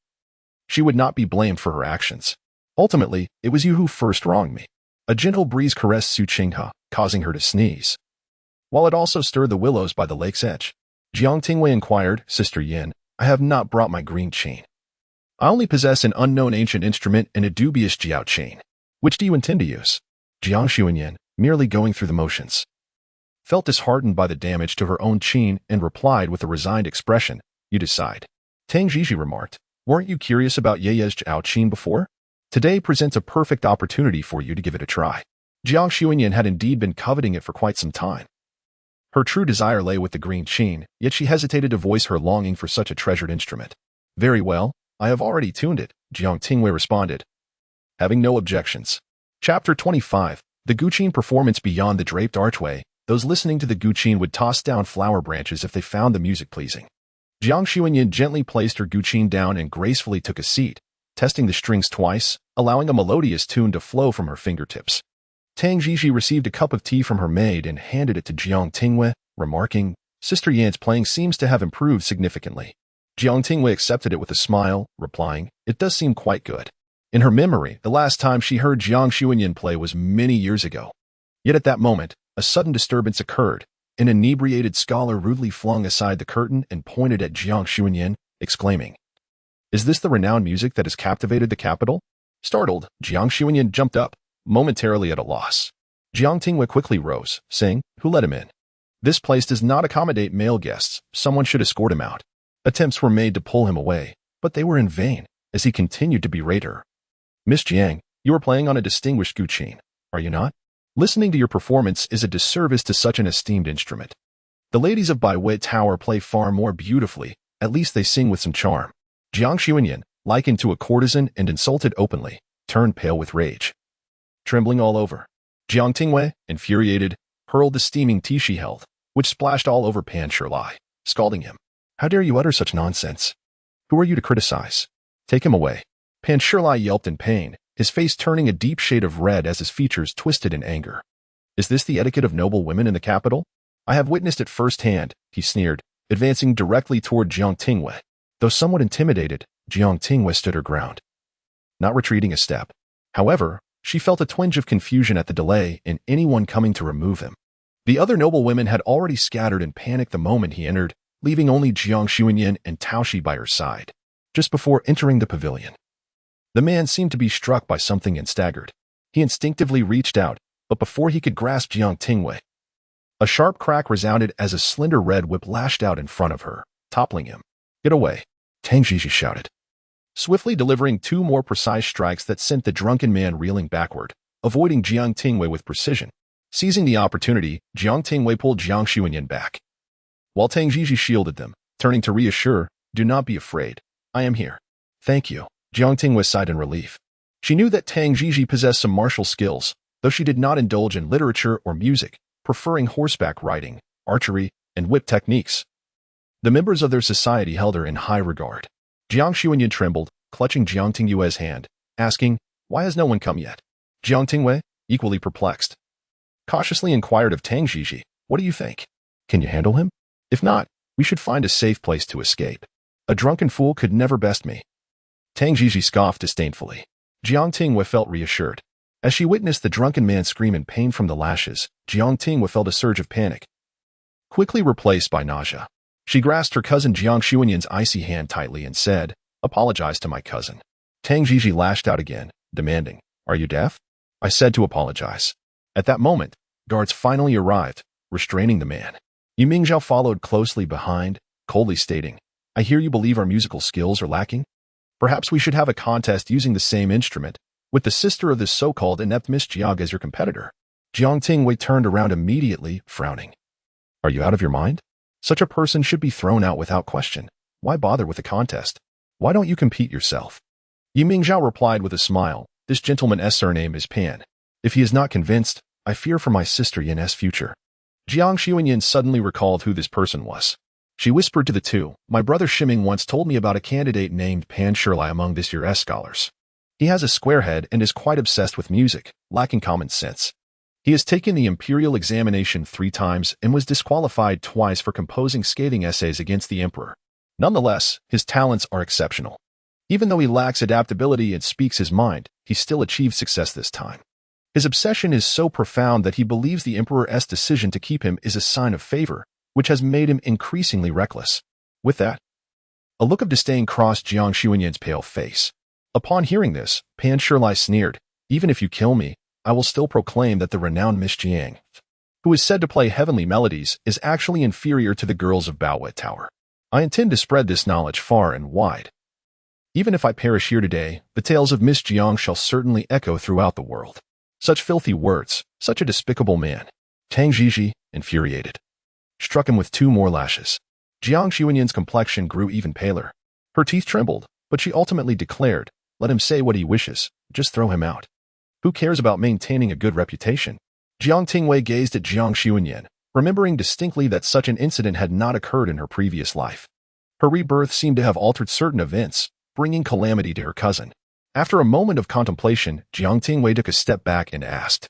she would not be blamed for her actions. Ultimately, it was you who first wronged me. A gentle breeze caressed Su Qinghe, causing her to sneeze, while it also stirred the willows by the lake's edge. Jiang Tingyue inquired, Sister Yin, I have not brought my green chain. I only possess an unknown ancient instrument and a dubious jiao chain. Which do you intend to use? Jiang Xuanyan, merely going through the motions, felt disheartened by the damage to her own chain and replied with a resigned expression, You decide. Tang Jiji remarked, Weren't you curious about Yeye's jiao chain before? Today presents a perfect opportunity for you to give it a try. Jiang Xuanyan had indeed been coveting it for quite some time. Her true desire lay with the green chain, yet she hesitated to voice her longing for such a treasured instrument. Very well, I have already tuned it, Jiang Tingyue responded, having no objections. Chapter 25, The Guqin Performance Beyond the Draped Archway. Those listening to the guqin would toss down flower branches if they found the music pleasing. Jiang Xuanyan gently placed her guqin down and gracefully took a seat, testing the strings twice, allowing a melodious tune to flow from her fingertips. Tang Jiji received a cup of tea from her maid and handed it to Jiang Tingyue, remarking, Sister Yan's playing seems to have improved significantly. Jiang Tingyue accepted it with a smile, replying, It does seem quite good. In her memory, the last time she heard Jiang Xuanyan play was many years ago. Yet at that moment, a sudden disturbance occurred. An inebriated scholar rudely flung aside the curtain and pointed at Jiang Xuanyan, exclaiming, Is this the renowned music that has captivated the capital? Startled, Jiang Xuanyan jumped up, momentarily at a loss. Jiang Tingyue quickly rose, saying, Who let him in? This place does not accommodate male guests. Someone should escort him out. Attempts were made to pull him away, but they were in vain, as he continued to berate her. Miss Jiang, you are playing on a distinguished guqin, are you not? Listening to your performance is a disservice to such an esteemed instrument. The ladies of Bai Yueguang Tower play far more beautifully, at least they sing with some charm. Jiang Xuanyan, likened to a courtesan and insulted openly, turned pale with rage. Trembling all over, Jiang Tingyue, infuriated, hurled the steaming tea she held, which splashed all over Pan Shirlai, scalding him. How dare you utter such nonsense? Who are you to criticize? Take him away. Pan Shirlai yelped in pain, his face turning a deep shade of red as his features twisted in anger. Is this the etiquette of noble women in the capital? I have witnessed it firsthand, he sneered, advancing directly toward Jiang Tingyue. Though somewhat intimidated, Jiang Tingyue stood her ground, not retreating a step. However, she felt a twinge of confusion at the delay in anyone coming to remove him. The other noble women had already scattered in panic the moment he entered, leaving only Jiang Xuanyan and Taoshi by her side. Just before entering the pavilion, The man seemed to be struck by something and staggered. He instinctively reached out, but before he could grasp Jiang Tingyue, a sharp crack resounded as a slender red whip lashed out in front of her, toppling him. "Get away!" Tang Jiji shouted, swiftly delivering 2 more precise strikes that sent the drunken man reeling backward, avoiding Jiang Tingyue with precision. Seizing the opportunity, Jiang Tingyue pulled Jiang Xuanyan back, while Tang Jiji shielded them, turning to reassure, "Do not be afraid. I am here." "Thank you." Jiang Tingyue sighed in relief. She knew that Tang Jiji possessed some martial skills, though she did not indulge in literature or music, preferring horseback riding, archery, and whip techniques. The members of their society held her in high regard. Jiang Xuanyan trembled, clutching Jiang Tingyue's hand, asking, "Why has no one come yet?" Jiang Tingyue, equally perplexed, cautiously inquired of Tang Jiji, "What do you think? Can you handle him? If not, we should find a safe place to escape. A drunken fool could never best me." Tang Jiji scoffed disdainfully. Jiang Tingyue felt reassured. As she witnessed the drunken man scream in pain from the lashes, Jiang Tingyue felt a surge of panic, quickly replaced by nausea. She grasped her cousin Jiang Xuanyan's icy hand tightly and said, "Apologize to my cousin." Tang Jiji lashed out again, demanding, "Are you deaf?" "I said to apologize." At that moment, guards finally arrived, restraining the man. Yu Mingzhao followed closely behind, coldly stating, "I hear you believe our musical skills are lacking? Perhaps we should have a contest using the same instrument, with the sister of this so-called inept Miss Jiang as your competitor." Jiang Tingyue turned around immediately, frowning. "Are you out of your mind? Such a person should be thrown out without question. Why bother with a contest? Why don't you compete yourself?" Yu Mingzhao replied with a smile, "This gentleman's surname is Pan. If he is not convinced, I fear for my sister Yan's future." Jiang Xuanyan suddenly recalled who this person was. She whispered to the two, "My brother Shiming once told me about a candidate named Pan Shirlai among this year's scholars. He has a square head and is quite obsessed with music, lacking common sense. He has taken the imperial examination 3 times and was disqualified twice for composing scathing essays against the emperor. Nonetheless, his talents are exceptional. Even though he lacks adaptability and speaks his mind, he still achieved success this time. His obsession is so profound that he believes the emperor's decision to keep him is a sign of favor, which has made him increasingly reckless." With that, a look of disdain crossed Jiang Xuanyan's pale face. Upon hearing this, Pan Shirlai sneered, "Even if you kill me, I will still proclaim that the renowned Miss Jiang, who is said to play heavenly melodies, is actually inferior to the girls of Baowet Tower. I intend to spread this knowledge far and wide. Even if I perish here today, the tales of Miss Jiang shall certainly echo throughout the world." Such filthy words, such a despicable man. Tang Jiji, infuriated, struck him with 2 more lashes. Jiang Xuanyan's complexion grew even paler. Her teeth trembled, but she ultimately declared, "Let him say what he wishes, just throw him out. Who cares about maintaining a good reputation?" Jiang Tingyue gazed at Jiang Xuanyan, remembering distinctly that such an incident had not occurred in her previous life. Her rebirth seemed to have altered certain events, bringing calamity to her cousin. After a moment of contemplation, Jiang Tingyue took a step back and asked,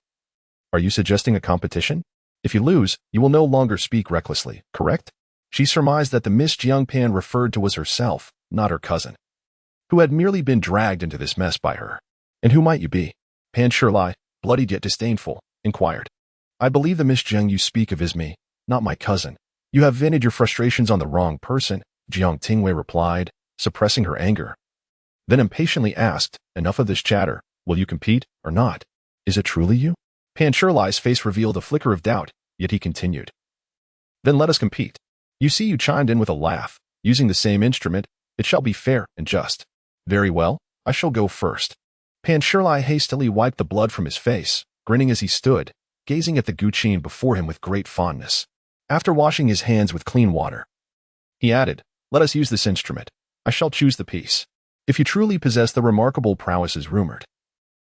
"Are you suggesting a competition? If you lose, you will no longer speak recklessly, correct?" She surmised that the Miss Jiang Pan referred to was herself, not her cousin, who had merely been dragged into this mess by her. "And who might you be?" Pan Shirlai, bloodied yet disdainful, inquired. "I believe the Miss Jiang you speak of is me, not my cousin. You have vented your frustrations on the wrong person," Jiang Tingyue replied, suppressing her anger. Then impatiently asked, "Enough of this chatter. Will you compete or not? Is it truly you?" Pan Shirlai's face revealed a flicker of doubt, yet he continued, "Then let us compete. You see you chimed in with a laugh. Using the same instrument, it shall be fair and just." "Very well, I shall go first." Pan Shirlai hastily wiped the blood from his face, grinning as he stood, gazing at the guqin before him with great fondness. After washing his hands with clean water, he added, "Let us use this instrument. I shall choose the piece. If you truly possess the remarkable prowesses rumored,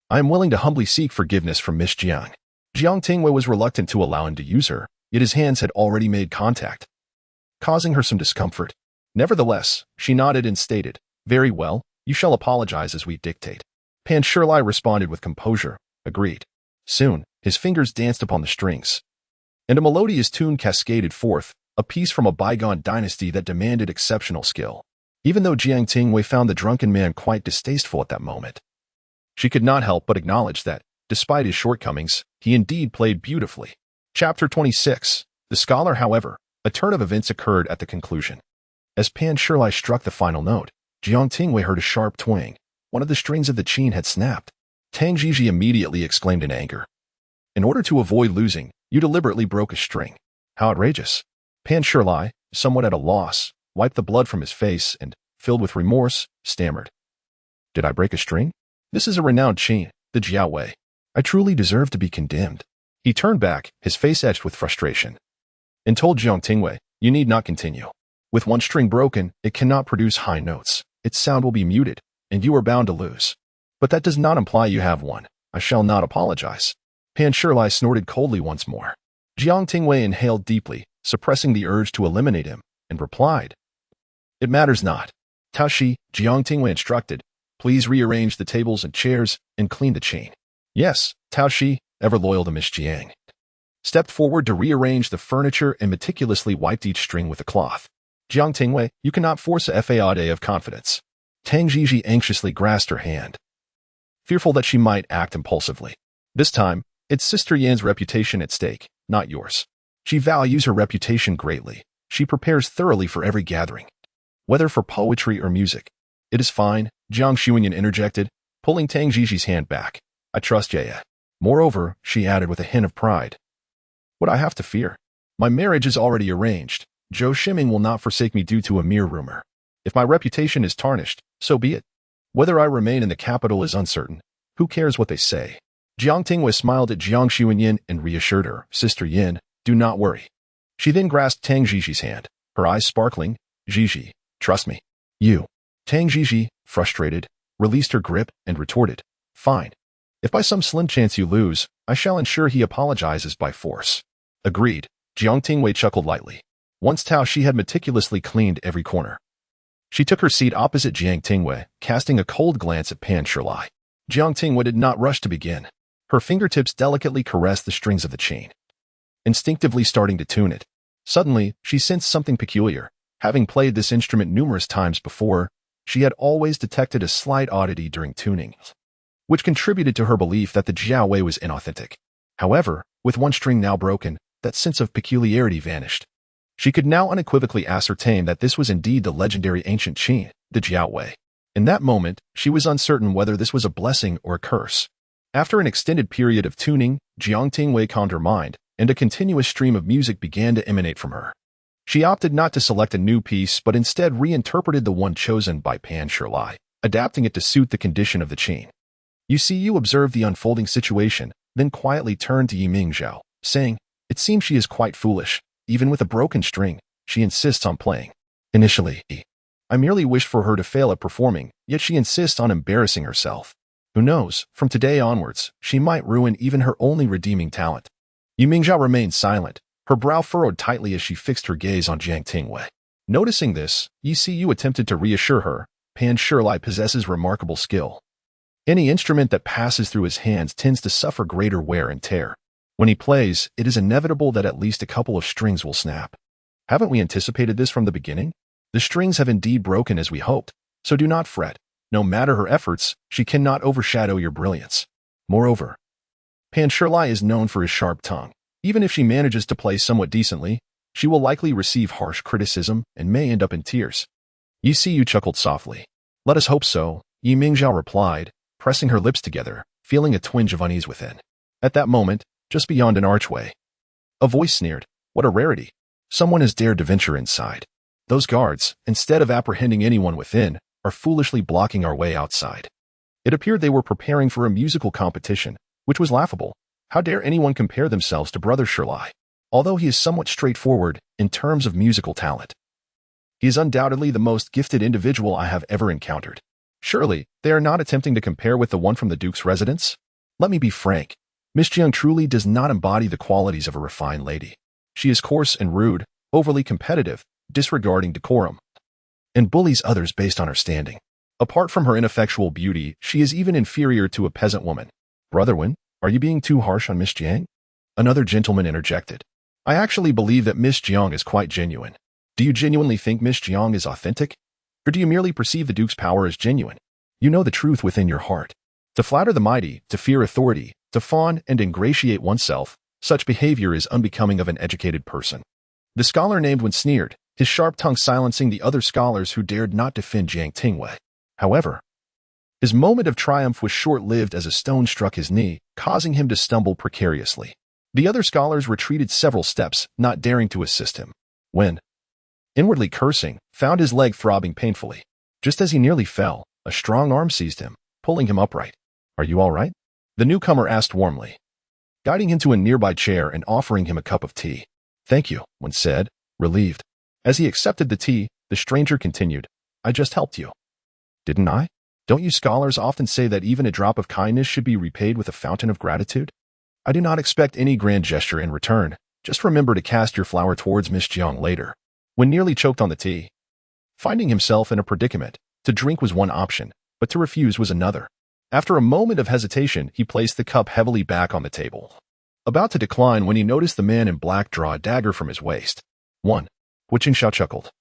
I am willing to humbly seek forgiveness from Miss Jiang." Jiang Tingyue was reluctant to allow him to use her, yet his hands had already made contact, causing her some discomfort. Nevertheless, she nodded and stated, "Very well, you shall apologize as we dictate." Pan Shirlai responded with composure, "Agreed." Soon, his fingers danced upon the strings, and a melodious tune cascaded forth, a piece from a bygone dynasty that demanded exceptional skill. Even though Jiang Tingyue found the drunken man quite distasteful at that moment, she could not help but acknowledge that, despite his shortcomings, he indeed played beautifully. Chapter 26. The Scholar. However, a turn of events occurred at the conclusion. As Pan Shirlai struck the final note, Jiang Tingyue heard a sharp twang, One of the strings of the chain had snapped. Tang Jiji immediately exclaimed in anger. In order to avoid losing, you deliberately broke a string. How outrageous. Pan Shirlai, somewhat at a loss, wiped the blood from his face and, filled with remorse, stammered. Did I break a string? This is a renowned chain, the Jiaowei. I truly deserve to be condemned. He turned back, his face etched with frustration, and told Jiang Tingyue, you need not continue. With one string broken, it cannot produce high notes. Its sound will be muted, and you are bound to lose. But that does not imply you have won. I shall not apologize. Pan Shirlai snorted coldly once more. Jiang Tingyue inhaled deeply, suppressing the urge to eliminate him, and replied, It matters not. Tao Shi, Jiang Tingyue instructed, please rearrange the tables and chairs and clean the chain. Yes, Tao Shi, ever loyal to Miss Jiang, stepped forward to rearrange the furniture and meticulously wiped each string with a cloth. Jiang Tingyue, you cannot force a facade of confidence. Tang Jiji anxiously grasped her hand, fearful that she might act impulsively. This time, it's Sister Yan's reputation at stake, not yours. She values her reputation greatly. She prepares thoroughly for every gathering, whether for poetry or music. It is fine, Jiang Shuiyan interjected, pulling Tang Jiji's hand back. I trust Jaya. Moreover, she added with a hint of pride, what I have to fear? My marriage is already arranged. Zhou Shiming will not forsake me due to a mere rumor. If my reputation is tarnished, so be it. Whether I remain in the capital is uncertain. Who cares what they say? Jiang Tingyue smiled at Jiang Shuiyan and reassured her, Sister Yin, do not worry. She then grasped Tang Jiji's hand, her eyes sparkling. Jiji, trust me. You. Tang Jiji, frustrated, released her grip and retorted, fine. If by some slim chance you lose, I shall ensure he apologizes by force. Agreed. Jiang Tingyue chuckled lightly. Once Tao Shi had meticulously cleaned every corner, she took her seat opposite Jiang Tingyue, casting a cold glance at Pan Shirlai. Jiang Tingyue did not rush to begin. Her fingertips delicately caressed the strings of the chain, instinctively starting to tune it. Suddenly, she sensed something peculiar. Having played this instrument numerous times before, she had always detected a slight oddity during tuning, which contributed to her belief that the Jiaowei was inauthentic. However, with one string now broken, that sense of peculiarity vanished. She could now unequivocally ascertain that this was indeed the legendary ancient qin, the Jiaowei. In that moment, she was uncertain whether this was a blessing or a curse. After an extended period of tuning, Jiang Tingyue calmed her mind, and a continuous stream of music began to emanate from her. She opted not to select a new piece but instead reinterpreted the one chosen by Pan Shirlai, adapting it to suit the condition of the chain. You observed the unfolding situation, then quietly turned to Yiming Zhao, saying, it seems she is quite foolish. Even with a broken string, she insists on playing. Initially, I merely wished for her to fail at performing, yet she insists on embarrassing herself. Who knows, from today onwards, she might ruin even her only redeeming talent. Yiming Zhao remained silent, her brow furrowed tightly as she fixed her gaze on Jiang Tingyue. Noticing this, Yu attempted to reassure her, Pan Shirlai possesses remarkable skill. Any instrument that passes through his hands tends to suffer greater wear and tear. When he plays, it is inevitable that at least a couple of strings will snap. Haven't we anticipated this from the beginning? The strings have indeed broken as we hoped, so do not fret. No matter her efforts, she cannot overshadow your brilliance. Moreover, Pan Shirlai is known for his sharp tongue. Even if she manages to play somewhat decently, she will likely receive harsh criticism and may end up in tears. Yu chuckled softly. Let us hope so, Yiming Zhao replied, pressing her lips together, feeling a twinge of unease within. At that moment, just beyond an archway, a voice sneered, what a rarity. Someone has dared to venture inside. Those guards, instead of apprehending anyone within, are foolishly blocking our way outside. It appeared they were preparing for a musical competition, which was laughable. How dare anyone compare themselves to Brother Shirlai? Although he is somewhat straightforward in terms of musical talent, he is undoubtedly the most gifted individual I have ever encountered. Surely, they are not attempting to compare with the one from the Duke's residence? Let me be frank. Miss Jiang truly does not embody the qualities of a refined lady. She is coarse and rude, overly competitive, disregarding decorum, and bullies others based on her standing. Apart from her ineffectual beauty, she is even inferior to a peasant woman. Brotherwin, are you being too harsh on Miss Jiang? Another gentleman interjected. I actually believe that Miss Jiang is quite genuine. Do you genuinely think Miss Jiang is authentic? Or do you merely perceive the Duke's power as genuine? You know the truth within your heart. To flatter the mighty, to fear authority, to fawn and ingratiate oneself, such behavior is unbecoming of an educated person. The scholar named Wen sneered, his sharp tongue silencing the other scholars who dared not defend Jiang Tingyue. However, His moment of triumph was short-lived as a stone struck his knee, causing him to stumble precariously. The other scholars retreated several steps, not daring to assist him. When, inwardly cursing, found his leg throbbing painfully. Just as he nearly fell, a strong arm seized him, pulling him upright. "Are you all right?" the newcomer asked warmly, guiding him to a nearby chair and offering him a cup of tea. "Thank you," one said, relieved. As he accepted the tea, the stranger continued, "I just helped you." "Didn't I? Don't you scholars often say that even a drop of kindness should be repaid with a fountain of gratitude? I do not expect any grand gesture in return. Just remember to cast your flower towards Miss Jiang later." When nearly choked on the tea, finding himself in a predicament, to drink was one option, but to refuse was another. After a moment of hesitation, he placed the cup heavily back on the table, about to decline when he noticed the man in black draw a dagger from his waist. "One." Qiao chuckled.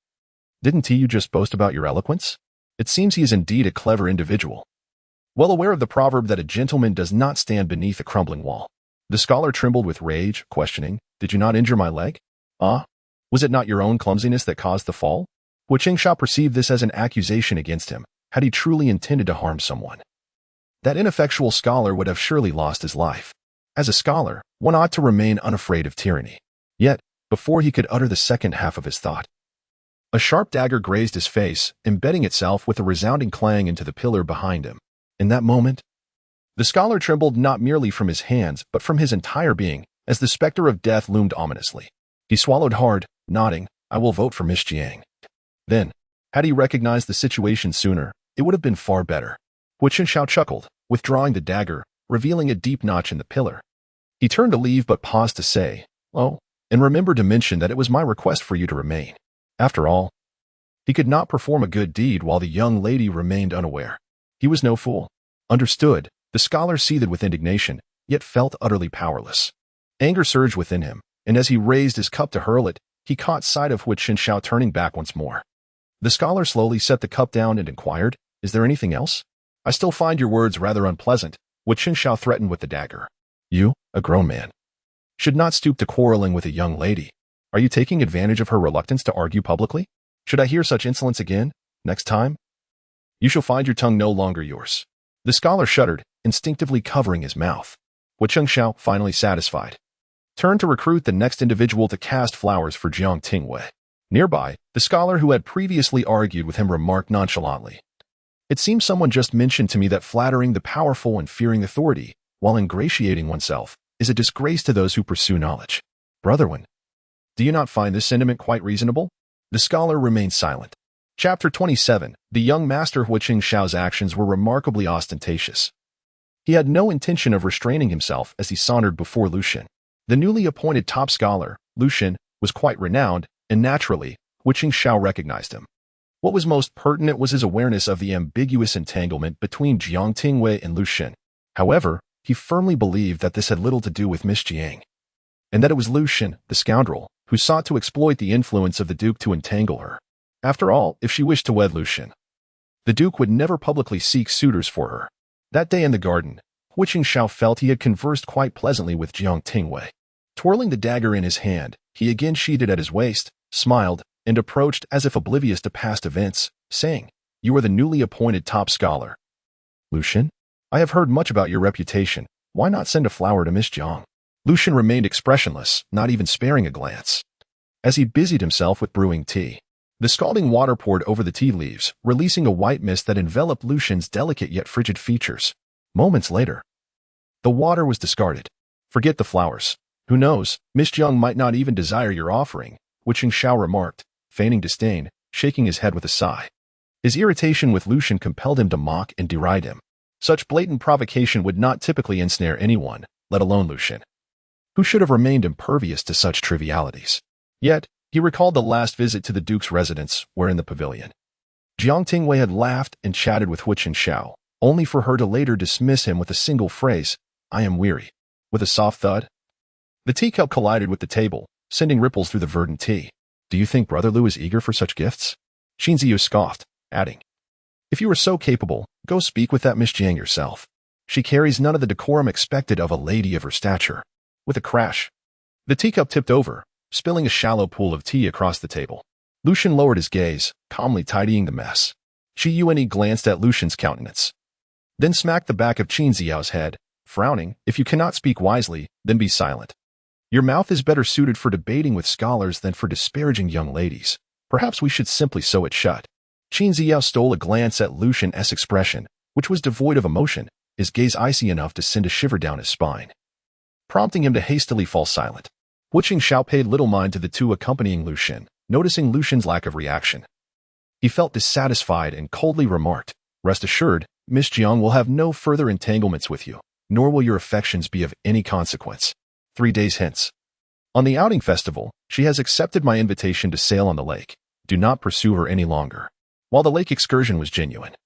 "Didn't you just boast about your eloquence? It seems he is indeed a clever individual." Well aware of the proverb that a gentleman does not stand beneath a crumbling wall, the scholar trembled with rage, questioning, "Did you not injure my leg? Ah? Was it not your own clumsiness that caused the fall?" Qiao perceived this as an accusation against him, had he truly intended to harm someone. That ineffectual scholar would have surely lost his life. As a scholar, one ought to remain unafraid of tyranny. Yet, before he could utter the second half of his thought, a sharp dagger grazed his face, embedding itself with a resounding clang into the pillar behind him. In that moment, the scholar trembled not merely from his hands but from his entire being, as the specter of death loomed ominously. He swallowed hard, nodding, "I will vote for Miss Jiang." Then, had he recognized the situation sooner, it would have been far better. Qiao chuckled, withdrawing the dagger, revealing a deep notch in the pillar. He turned to leave but paused to say, "Oh, and remember to mention that it was my request for you to remain." After all, he could not perform a good deed while the young lady remained unaware. He was no fool. Understood, the scholar seethed with indignation, yet felt utterly powerless. Anger surged within him, and as he raised his cup to hurl it, he caught sight of Qiao turning back once more. The scholar slowly set the cup down and inquired, "Is there anything else?" "I still find your words rather unpleasant," Qiao threatened with the dagger. "You, a grown man, should not stoop to quarreling with a young lady. Are you taking advantage of her reluctance to argue publicly? Should I hear such insolence again, next time? You shall find your tongue no longer yours." The scholar shuddered, instinctively covering his mouth. Qiao, finally satisfied, turned to recruit the next individual to cast flowers for Jiang Tingyue. Nearby, the scholar who had previously argued with him remarked nonchalantly, "It seems someone just mentioned to me that flattering the powerful and fearing authority, while ingratiating oneself, is a disgrace to those who pursue knowledge. Brotherwin, do you not find this sentiment quite reasonable?" The scholar remained silent. Chapter 27. The young master Qiao's actions were remarkably ostentatious. He had no intention of restraining himself as he sauntered before Lu Zhen. The newly appointed top scholar, Lu Zhen, was quite renowned, and naturally, Qiao recognized him. What was most pertinent was his awareness of the ambiguous entanglement between Jiang Tingyue and Lu Zhen. However, he firmly believed that this had little to do with Miss Jiang, and that it was Lu Zhen, the scoundrel, who sought to exploit the influence of the Duke to entangle her. After all, if she wished to wed Lu Zhen, the Duke would never publicly seek suitors for her. That day in the garden, Qiao felt he had conversed quite pleasantly with Jiang Tingyue. Twirling the dagger in his hand, he again sheathed it at his waist, smiled, and approached as if oblivious to past events, saying, "You are the newly appointed top scholar. Lu Zhen, I have heard much about your reputation. Why not send a flower to Miss Jiang?" Lu Zhen remained expressionless, not even sparing a glance. As he busied himself with brewing tea, the scalding water poured over the tea leaves, releasing a white mist that enveloped Lu Zhen's delicate yet frigid features. Moments later, the water was discarded. "Forget the flowers. Who knows, Miss Jiang might not even desire your offering," Qiao remarked, feigning disdain, shaking his head with a sigh. His irritation with Lu Zhen compelled him to mock and deride him. Such blatant provocation would not typically ensnare anyone, let alone Lu Zhen, who should have remained impervious to such trivialities. Yet, he recalled the last visit to the Duke's residence, where in the pavilion, Jiang Tingyue had laughed and chatted with Qiao, only for her to later dismiss him with a single phrase, "I am weary." With a soft thud, the teacup collided with the table, sending ripples through the verdant tea. "Do you think Brother Lu is eager for such gifts?" Shinziyu scoffed, adding, "If you are so capable, go speak with that Miss Jiang yourself. She carries none of the decorum expected of a lady of her stature." With a crash, the teacup tipped over, spilling a shallow pool of tea across the table. Lu Zhen lowered his gaze, calmly tidying the mess. Shi Yuanyi glanced at Lu Zhen's countenance, then smacked the back of Qin Ziyao's head, frowning. "If you cannot speak wisely, then be silent. Your mouth is better suited for debating with scholars than for disparaging young ladies. Perhaps we should simply sew it shut." Qin Ziyao stole a glance at Lu Zhen's expression, which was devoid of emotion, his gaze icy enough to send a shiver down his spine, prompting him to hastily fall silent. Wu Qingxiao paid little mind to the two accompanying Lu Zhen, noticing Lu Zhen's lack of reaction. He felt dissatisfied and coldly remarked, "Rest assured, Miss Jiang will have no further entanglements with you, nor will your affections be of any consequence. 3 days hence, on the outing festival, she has accepted my invitation to sail on the lake. Do not pursue her any longer." While the lake excursion was genuine,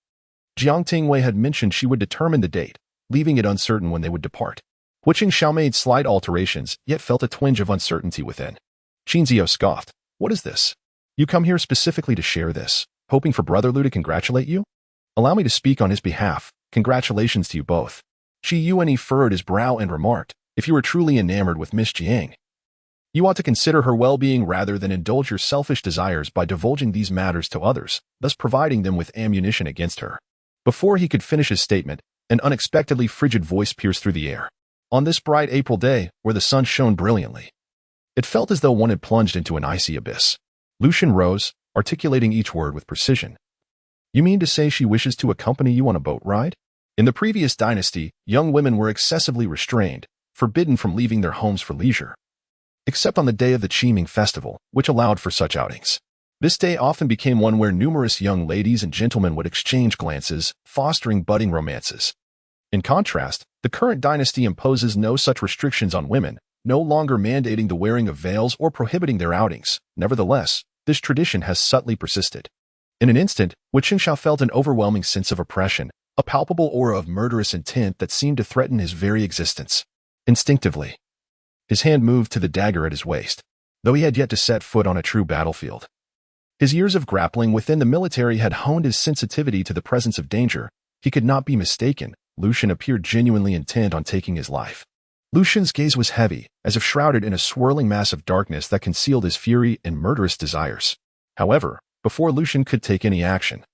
Jiang Tingyue had mentioned she would determine the date, leaving it uncertain when they would depart. Wu Qingxiao made slight alterations, yet felt a twinge of uncertainty within. Qin Ziyao scoffed, "What is this? You come here specifically to share this, hoping for Brother Lu to congratulate you? Allow me to speak on his behalf. Congratulations to you both." Qi Yuan furrowed his brow and remarked, "If you are truly enamored with Miss Jiang, you ought to consider her well-being rather than indulge your selfish desires by divulging these matters to others, thus providing them with ammunition against her." Before he could finish his statement, an unexpectedly frigid voice pierced through the air. On this bright April day, where the sun shone brilliantly, it felt as though one had plunged into an icy abyss. Lu Zhen rose, articulating each word with precision. "You mean to say she wishes to accompany you on a boat ride?" In the previous dynasty, young women were excessively restrained, forbidden from leaving their homes for leisure, except on the day of the Qiming festival, which allowed for such outings. This day often became one where numerous young ladies and gentlemen would exchange glances, fostering budding romances. In contrast, the current dynasty imposes no such restrictions on women, no longer mandating the wearing of veils or prohibiting their outings. Nevertheless, this tradition has subtly persisted. In an instant, Wu Qingxiao felt an overwhelming sense of oppression, a palpable aura of murderous intent that seemed to threaten his very existence. Instinctively, his hand moved to the dagger at his waist, though he had yet to set foot on a true battlefield. His years of grappling within the military had honed his sensitivity to the presence of danger. He could not be mistaken. Lu Zhen appeared genuinely intent on taking his life. Lu Zhen's gaze was heavy, as if shrouded in a swirling mass of darkness that concealed his fury and murderous desires. However, before Lu Zhen could take any action,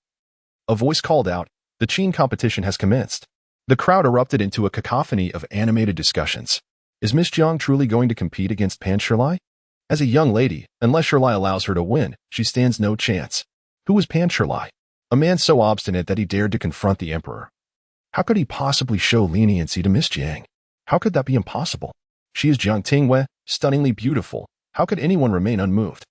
a voice called out, "The Qin competition has commenced." The crowd erupted into a cacophony of animated discussions. Is Miss Jiang truly going to compete against Pan Shirlai? As a young lady, unless Shirlai allows her to win, she stands no chance. Who was Pan Shirlai? A man so obstinate that he dared to confront the emperor. How could he possibly show leniency to Miss Jiang? How could that be impossible? She is Jiang Tingyue, stunningly beautiful. How could anyone remain unmoved?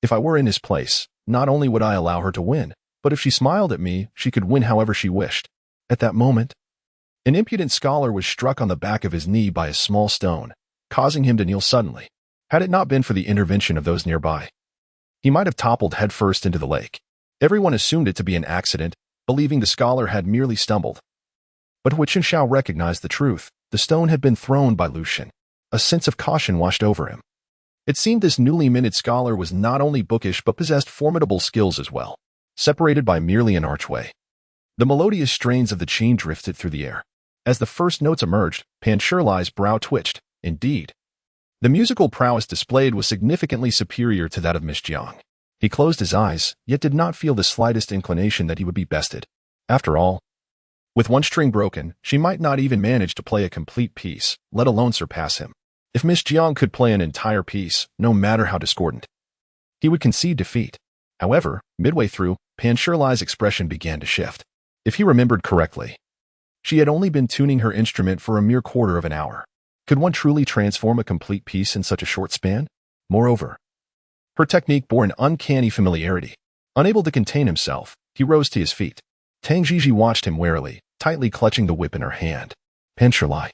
If I were in his place, not only would I allow her to win, but if she smiled at me, she could win however she wished. At that moment, an impudent scholar was struck on the back of his knee by a small stone, causing him to kneel suddenly. Had it not been for the intervention of those nearby, he might have toppled headfirst into the lake. Everyone assumed it to be an accident, believing the scholar had merely stumbled. But Wu Qingxiao recognized the truth. The stone had been thrown by Lu Zhen. A sense of caution washed over him. It seemed this newly minted scholar was not only bookish but possessed formidable skills as well. Separated by merely an archway, the melodious strains of the Qin drifted through the air. As the first notes emerged, Pan Shirlai's brow twitched. Indeed, the musical prowess displayed was significantly superior to that of Miss Jiang. He closed his eyes, yet did not feel the slightest inclination that he would be bested. After all, with one string broken, she might not even manage to play a complete piece, let alone surpass him. If Miss Jiang could play an entire piece, no matter how discordant, he would concede defeat. However, midway through, Pan Shirlai's expression began to shift. If he remembered correctly, she had only been tuning her instrument for a mere quarter of an hour. Could one truly transform a complete piece in such a short span? Moreover, her technique bore an uncanny familiarity. Unable to contain himself, he rose to his feet. Tang Jiji watched him warily, tightly clutching the whip in her hand. Pan Shirlai,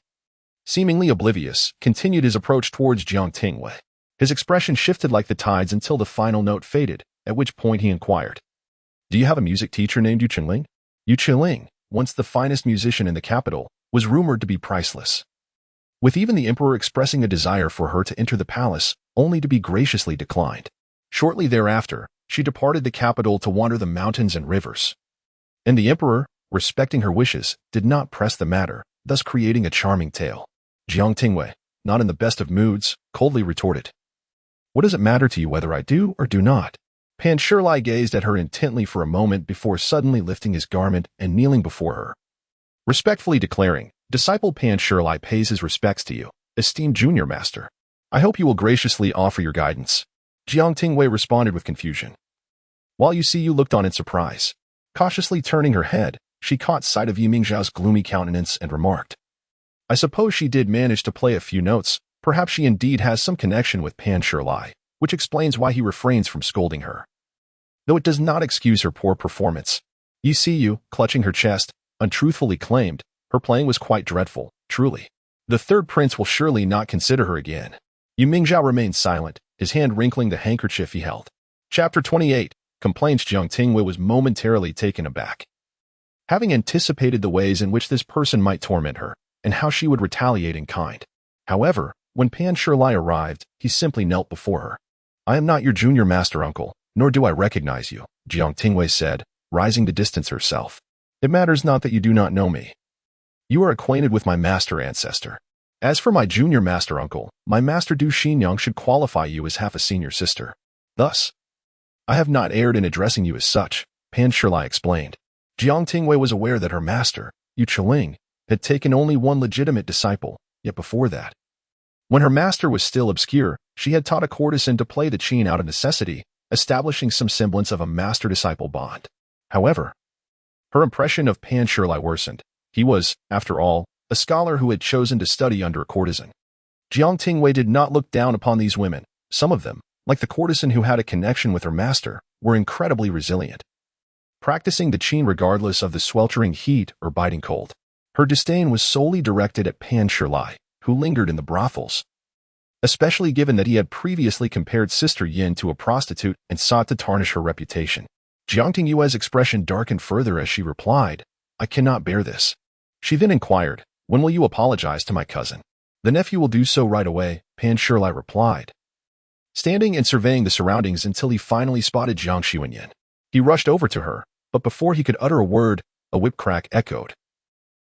seemingly oblivious, continued his approach towards Jiang Tingyue. His expression shifted like the tides until the final note faded, at which point he inquired, "Do you have a music teacher named Yu Qingling?" Yu Qingling, once the finest musician in the capital, was rumored to be priceless, with even the emperor expressing a desire for her to enter the palace, only to be graciously declined. Shortly thereafter, she departed the capital to wander the mountains and rivers. And the emperor, respecting her wishes, did not press the matter, thus creating a charming tale. Jiang Tingyue, not in the best of moods, coldly retorted, "What does it matter to you whether I do or do not?" Pan Shirlai gazed at her intently for a moment before suddenly lifting his garment and kneeling before her. respectfully declaring, "Disciple Pan Shirlai pays his respects to you, esteemed junior master. I hope you will graciously offer your guidance." Jiang Tingyue responded with confusion. While Yu looked on in surprise. Cautiously turning her head, she caught sight of Yu Mingzhao's gloomy countenance and remarked, "I suppose she did manage to play a few notes. Perhaps she indeed has some connection with Pan Shirlai, which explains why he refrains from scolding her. Though it does not excuse her poor performance." Yu, clutching her chest, untruthfully claimed, "Her playing was quite dreadful, truly. The third prince will surely not consider her again." Yu Mingzhao remained silent, his hand wrinkling the handkerchief he held. Chapter 28. Complaints. Jiang Tingyue was momentarily taken aback. Having anticipated the ways in which this person might torment her, and how she would retaliate in kind. However, when Pan Shirlai arrived, he simply knelt before her. "I am not your junior master, uncle, nor do I recognize you," Jiang Tingyue said, rising to distance herself. "It matters not that you do not know me. You are acquainted with my master ancestor. As for my junior master uncle, my master Du Xinyang should qualify you as half a senior sister. Thus, I have not erred in addressing you as such," Pan Shirlai explained. Jiang Tingyue was aware that her master, Yu Chiling, had taken only one legitimate disciple, yet before that, when her master was still obscure, she had taught a courtesan to play the qin out of necessity, establishing some semblance of a master-disciple bond. However, her impression of Pan Shirlai worsened. He was, after all, a scholar who had chosen to study under a courtesan. Jiang Tingyue did not look down upon these women. Some of them, like the courtesan who had a connection with her master, were incredibly resilient, practicing the qin regardless of the sweltering heat or biting cold. Her disdain was solely directed at Pan Shirlai, who lingered in the brothels, especially given that he had previously compared Sister Yin to a prostitute and sought to tarnish her reputation. Jiang Tingyue's expression darkened further as she replied, "I cannot bear this." She then inquired, "When will you apologize to my cousin?" "The nephew will do so right away," Pan Shirlai replied, standing and surveying the surroundings until he finally spotted Jiang Xuanyan. He rushed over to her, but before he could utter a word, a whip crack echoed,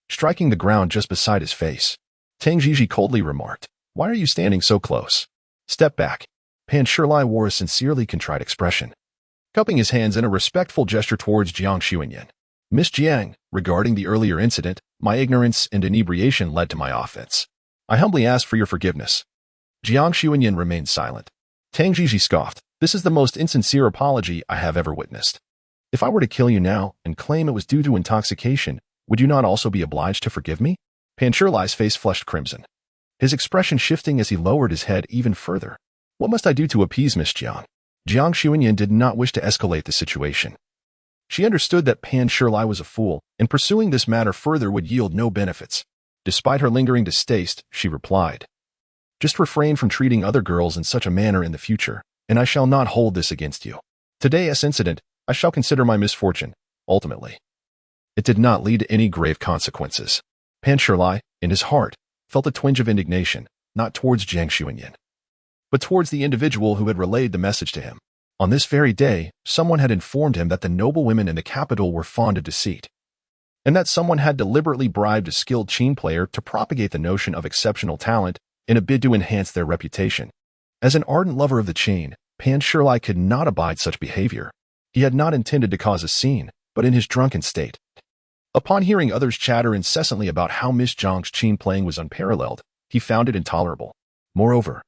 striking the ground just beside his face. Tang Jiji coldly remarked, "Why are you standing so close? Step back." Pan Shirlai wore a sincerely contrite expression, cupping his hands in a respectful gesture towards Jiang Xuanyan. "Miss Jiang, regarding the earlier incident, my ignorance and inebriation led to my offense. I humbly ask for your forgiveness." Jiang Xuanyan remained silent. Tang Jiji scoffed, "This is the most insincere apology I have ever witnessed. If I were to kill you now and claim it was due to intoxication, would you not also be obliged to forgive me?" Pan Shirlai's face flushed crimson, his expression shifting as he lowered his head even further. "What must I do to appease Miss Jiang?" Jiang Xuanyan did not wish to escalate the situation. She understood that Pan Shirlai was a fool, and pursuing this matter further would yield no benefits. Despite her lingering distaste, she replied, "Just refrain from treating other girls in such a manner in the future, and I shall not hold this against you. Today's incident, I shall consider my misfortune. Ultimately, it did not lead to any grave consequences." Pan Shirlai, in his heart, felt a twinge of indignation, not towards Jiang Xuanyan, but towards the individual who had relayed the message to him. On this very day, someone had informed him that the noble women in the capital were fond of deceit, and that someone had deliberately bribed a skilled qin player to propagate the notion of exceptional talent in a bid to enhance their reputation. As an ardent lover of the qin, Pan Shirlai could not abide such behavior. He had not intended to cause a scene, but in his drunken state, upon hearing others chatter incessantly about how Miss Jiang's qin playing was unparalleled, he found it intolerable. Moreover,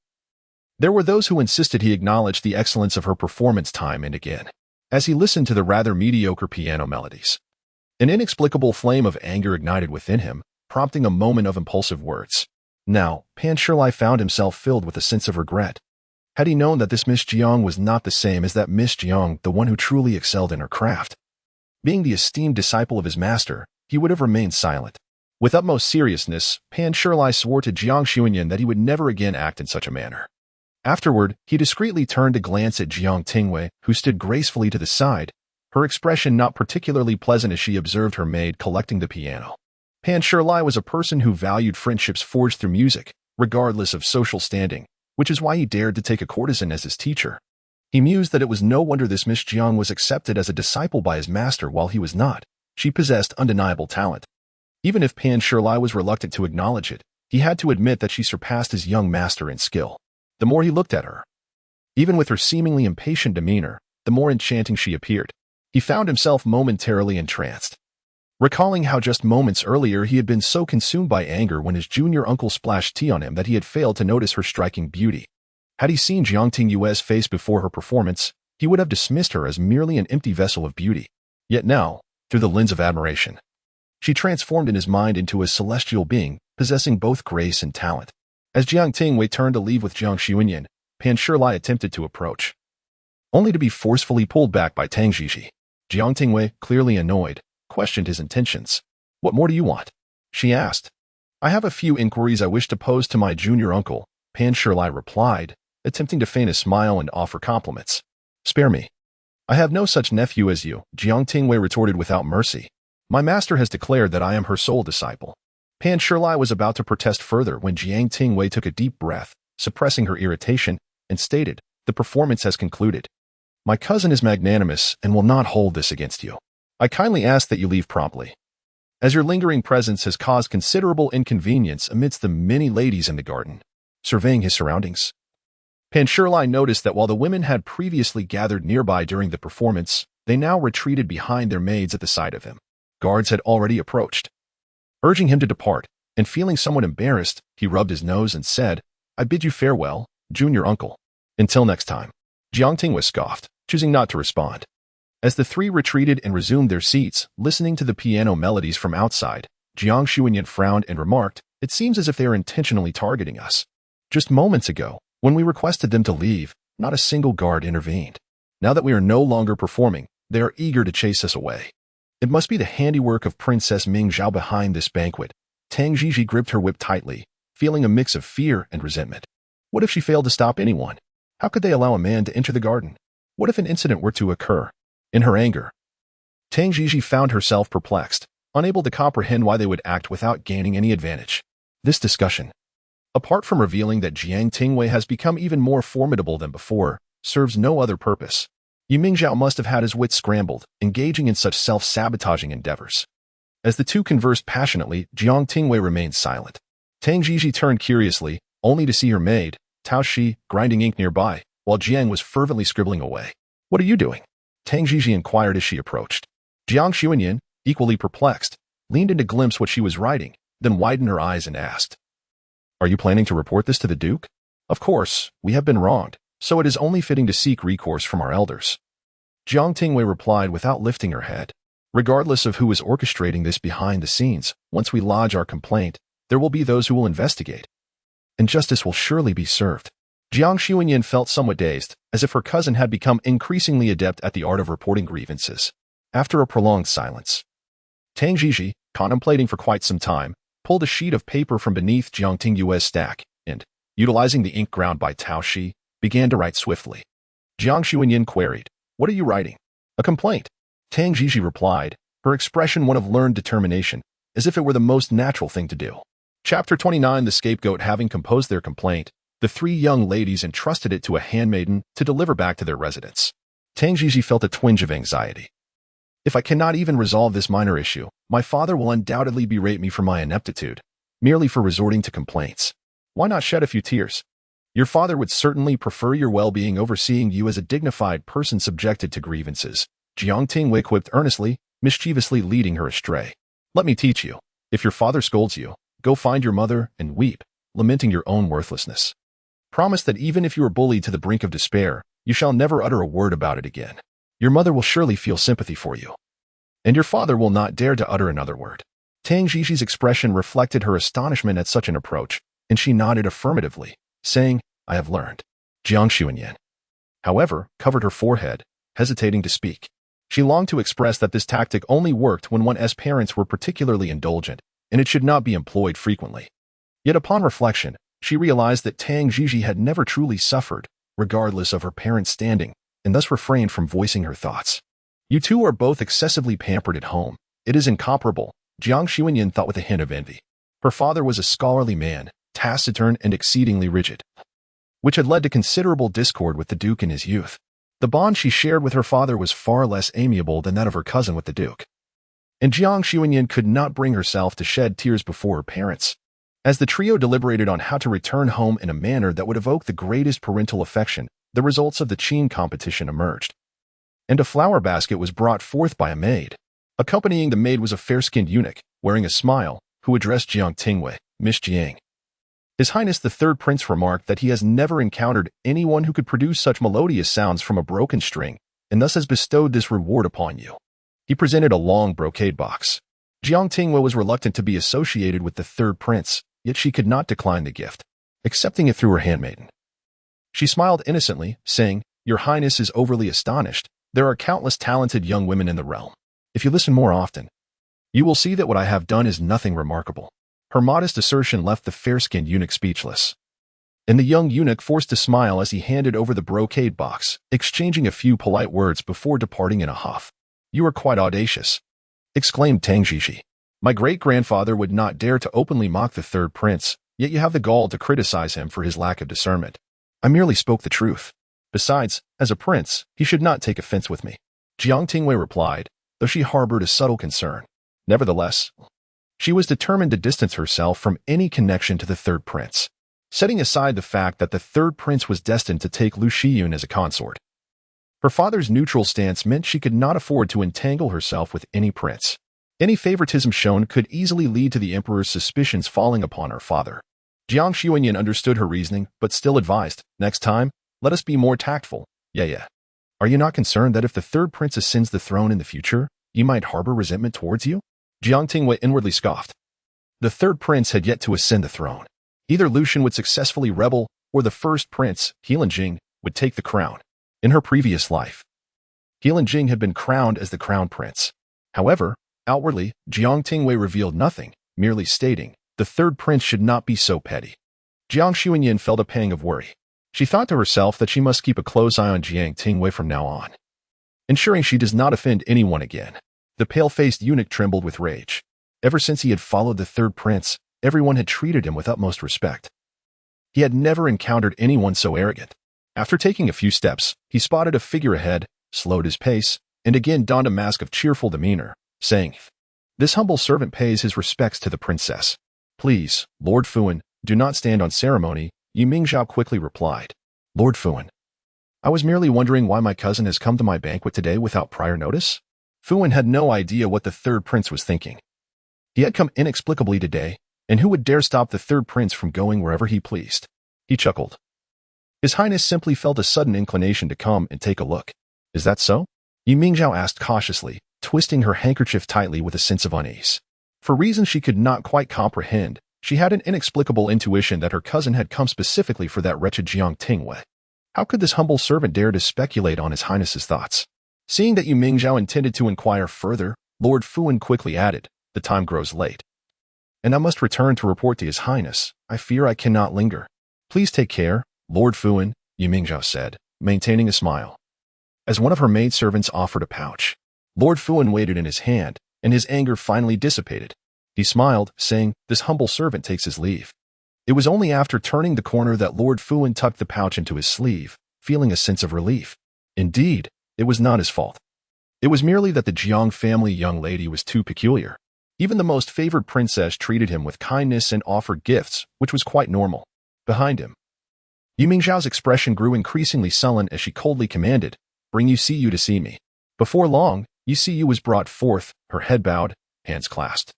there were those who insisted he acknowledge the excellence of her performance time and again, as he listened to the rather mediocre piano melodies. An inexplicable flame of anger ignited within him, prompting a moment of impulsive words. Now, Pan Shirlai found himself filled with a sense of regret. Had he known that this Miss Jiang was not the same as that Miss Jiang, the one who truly excelled in her craft, being the esteemed disciple of his master, he would have remained silent. With utmost seriousness, Pan Shirlai swore to Jiang Xuanyan that he would never again act in such a manner. Afterward, he discreetly turned to glance at Jiang Tingyue, who stood gracefully to the side, her expression not particularly pleasant as she observed her maid collecting the piano. Pan Shirlai was a person who valued friendships forged through music, regardless of social standing, which is why he dared to take a courtesan as his teacher. He mused that it was no wonder this Miss Jiang was accepted as a disciple by his master while he was not. She possessed undeniable talent. Even if Pan Shirlai was reluctant to acknowledge it, he had to admit that she surpassed his young master in skill. The more he looked at her, even with her seemingly impatient demeanor, the more enchanting she appeared. He found himself momentarily entranced. recalling how just moments earlier he had been so consumed by anger when his junior uncle splashed tea on him that he had failed to notice her striking beauty. Had he seen Jiang Tingyue's face before her performance, he would have dismissed her as merely an empty vessel of beauty. Yet now, through the lens of admiration, she transformed in his mind into a celestial being, possessing both grace and talent. As Jiang Tingyue turned to leave with Jiang Xuanyan, Pan Shilai attempted to approach, only to be forcefully pulled back by Tang Jiji. Jiang Tingyue, clearly annoyed, questioned his intentions. "What more do you want?" she asked. "I have a few inquiries I wish to pose to my junior uncle," Pan Shilai replied, attempting to feign a smile and offer compliments. "Spare me. I have no such nephew as you," Jiang Tingyue retorted without mercy. "My master has declared that I am her sole disciple." Pan Shilai was about to protest further when Jiang Tingyue took a deep breath, suppressing her irritation, and stated, "The performance has concluded. My cousin is magnanimous and will not hold this against you. I kindly ask that you leave promptly, as your lingering presence has caused considerable inconvenience amidst the many ladies in the garden." Surveying his surroundings, Pan Shilai noticed that while the women had previously gathered nearby during the performance, they now retreated behind their maids at the sight of him. Guards had already approached, urging him to depart, and feeling somewhat embarrassed, he rubbed his nose and said, "I bid you farewell, junior uncle. Until next time." Jiang Tingyue scoffed, choosing not to respond. As the three retreated and resumed their seats, listening to the piano melodies from outside, Jiang Xuanyan frowned and remarked, "It seems as if they are intentionally targeting us. Just moments ago, when we requested them to leave, not a single guard intervened. Now that we are no longer performing, they are eager to chase us away. It must be the handiwork of Princess Ming Zhao behind this banquet." Tang Jiji gripped her whip tightly, feeling a mix of fear and resentment. What if she failed to stop anyone? How could they allow a man to enter the garden? What if an incident were to occur? In her anger, Tang Jiji found herself perplexed, unable to comprehend why they would act without gaining any advantage. This discussion, apart from revealing that Jiang Tingyue has become even more formidable than before, serves no other purpose. Yu Mingzhao must have had his wits scrambled, engaging in such self-sabotaging endeavors. As the two conversed passionately, Jiang Tingyue remained silent. Tang Jiji turned curiously, only to see her maid, Tao Shi, grinding ink nearby, while Jiang was fervently scribbling away. "What are you doing?" Tang Jiji inquired as she approached. Jiang Xuanyan, equally perplexed, leaned in to glimpse what she was writing, then widened her eyes and asked, "Are you planning to report this to the Duke?" "Of course, we have been wronged, so it is only fitting to seek recourse from our elders," Jiang Tingyue replied without lifting her head. "Regardless of who is orchestrating this behind the scenes, once we lodge our complaint, there will be those who will investigate, and justice will surely be served." Jiang Xuanyan felt somewhat dazed, as if her cousin had become increasingly adept at the art of reporting grievances. After a prolonged silence, Tang Jiji, contemplating for quite some time, pulled a sheet of paper from beneath Jiang Tingyue's stack, and, utilizing the ink ground by Tao Shi, began to write swiftly. Jiang Xuanyan queried, "What are you writing?" "A complaint," Tang Jiji replied, her expression one of learned determination, as if it were the most natural thing to do. Chapter 29. The scapegoat. Having composed their complaint, the three young ladies entrusted it to a handmaiden to deliver back to their residence. Tang Jiji felt a twinge of anxiety. "If I cannot even resolve this minor issue, my father will undoubtedly berate me for my ineptitude, merely for resorting to complaints. Why not shed a few tears? Your father would certainly prefer your well-being over seeing you as a dignified person subjected to grievances," Jiang Tingyue quipped earnestly, mischievously leading her astray. "Let me teach you. If your father scolds you, go find your mother and weep, lamenting your own worthlessness. Promise that even if you are bullied to the brink of despair, you shall never utter a word about it again. Your mother will surely feel sympathy for you, and your father will not dare to utter another word." Tang Jiji's expression reflected her astonishment at such an approach, and she nodded affirmatively, saying, "I have learned." Jiang Xuanyan, however, covered her forehead, hesitating to speak. She longed to express that this tactic only worked when one's parents were particularly indulgent, and it should not be employed frequently. Yet upon reflection, she realized that Tang Jiji had never truly suffered, regardless of her parents' standing, and thus refrained from voicing her thoughts. "You two are both excessively pampered at home. It is incomparable," Jiang Xuanyan thought with a hint of envy. Her father was a scholarly man, taciturn and exceedingly rigid, which had led to considerable discord with the Duke in his youth. The bond she shared with her father was far less amiable than that of her cousin with the Duke, and Jiang Xuanyan could not bring herself to shed tears before her parents. As the trio deliberated on how to return home in a manner that would evoke the greatest parental affection, the results of the Qin competition emerged, and a flower basket was brought forth by a maid. Accompanying the maid was a fair-skinned eunuch, wearing a smile, who addressed Jiang Tingyue, Miss Jiang. His Highness the Third Prince remarked that he has never encountered anyone who could produce such melodious sounds from a broken string, and thus has bestowed this reward upon you. He presented a long brocade box. Jiang Tingyue was reluctant to be associated with the Third Prince, yet she could not decline the gift, accepting it through her handmaiden. She smiled innocently, saying, "Your Highness is overly astonished. There are countless talented young women in the realm. If you listen more often, you will see that what I have done is nothing remarkable." Her modest assertion left the fair-skinned eunuch speechless, and the young eunuch forced to smile as he handed over the brocade box, exchanging a few polite words before departing in a huff. "You are quite audacious," exclaimed Tang Zhishi. "My great-grandfather would not dare to openly mock the Third Prince, yet you have the gall to criticize him for his lack of discernment. I merely spoke the truth. Besides, as a prince, he should not take offense with me," Jiang Tingyue replied, though she harbored a subtle concern. Nevertheless, she was determined to distance herself from any connection to the Third Prince, setting aside the fact that the Third Prince was destined to take Lu Zhen as a consort. Her father's neutral stance meant she could not afford to entangle herself with any prince. Any favoritism shown could easily lead to the emperor's suspicions falling upon her father. Jiang Xuanyan understood her reasoning, but still advised, "Next time, let us be more tactful. Yeah. Are you not concerned that if the Third Prince ascends the throne in the future, he might harbor resentment towards you?" Jiang Tingyue inwardly scoffed. The Third Prince had yet to ascend the throne. Either Lu Zhen would successfully rebel, or the first prince, Jing, would take the crown. In her previous life, Jing had been crowned as the crown prince. However, outwardly, Jiang Tingyue revealed nothing, merely stating, the Third Prince should not be so petty. Jiang Xuanyan felt a pang of worry. She thought to herself that she must keep a close eye on Jiang Tingyue from now on, ensuring she does not offend anyone again. The pale-faced eunuch trembled with rage. Ever since he had followed the Third Prince, everyone had treated him with utmost respect. He had never encountered anyone so arrogant. After taking a few steps, he spotted a figure ahead, slowed his pace, and again donned a mask of cheerful demeanor, saying, "This humble servant pays his respects to the princess." "Please, Lord Fuan, do not stand on ceremony," Yu Mingzhao quickly replied. "Lord Fuan, I was merely wondering why my cousin has come to my banquet today without prior notice." Fuan had no idea what the Third Prince was thinking. He had come inexplicably today, and who would dare stop the Third Prince from going wherever he pleased? He chuckled. His Highness simply felt a sudden inclination to come and take a look. "Is that so?" Yu Mingzhao asked cautiously, twisting her handkerchief tightly with a sense of unease. For reasons she could not quite comprehend, she had an inexplicable intuition that her cousin had come specifically for that wretched Jiang Tingyue. How could this humble servant dare to speculate on His Highness's thoughts? Seeing that Yu Mingzhao intended to inquire further, Lord Fuan quickly added, "The time grows late, and I must return to report to His Highness. I fear I cannot linger." "Please take care, Lord Fuan," Yu Mingzhao said, maintaining a smile. As one of her maidservants offered a pouch, Lord Fuan waited in his hand, and his anger finally dissipated. He smiled, saying, "This humble servant takes his leave." It was only after turning the corner that Lord Fuan tucked the pouch into his sleeve, feeling a sense of relief. Indeed, it was not his fault. It was merely that the Jiang family young lady was too peculiar. Even the most favored princess treated him with kindness and offered gifts, which was quite normal. Behind him, Yu Mingzhao's expression grew increasingly sullen as she coldly commanded, "Bring Yu Siyu to see me." Before long, Yu Siyu was brought forth, her head bowed, hands clasped,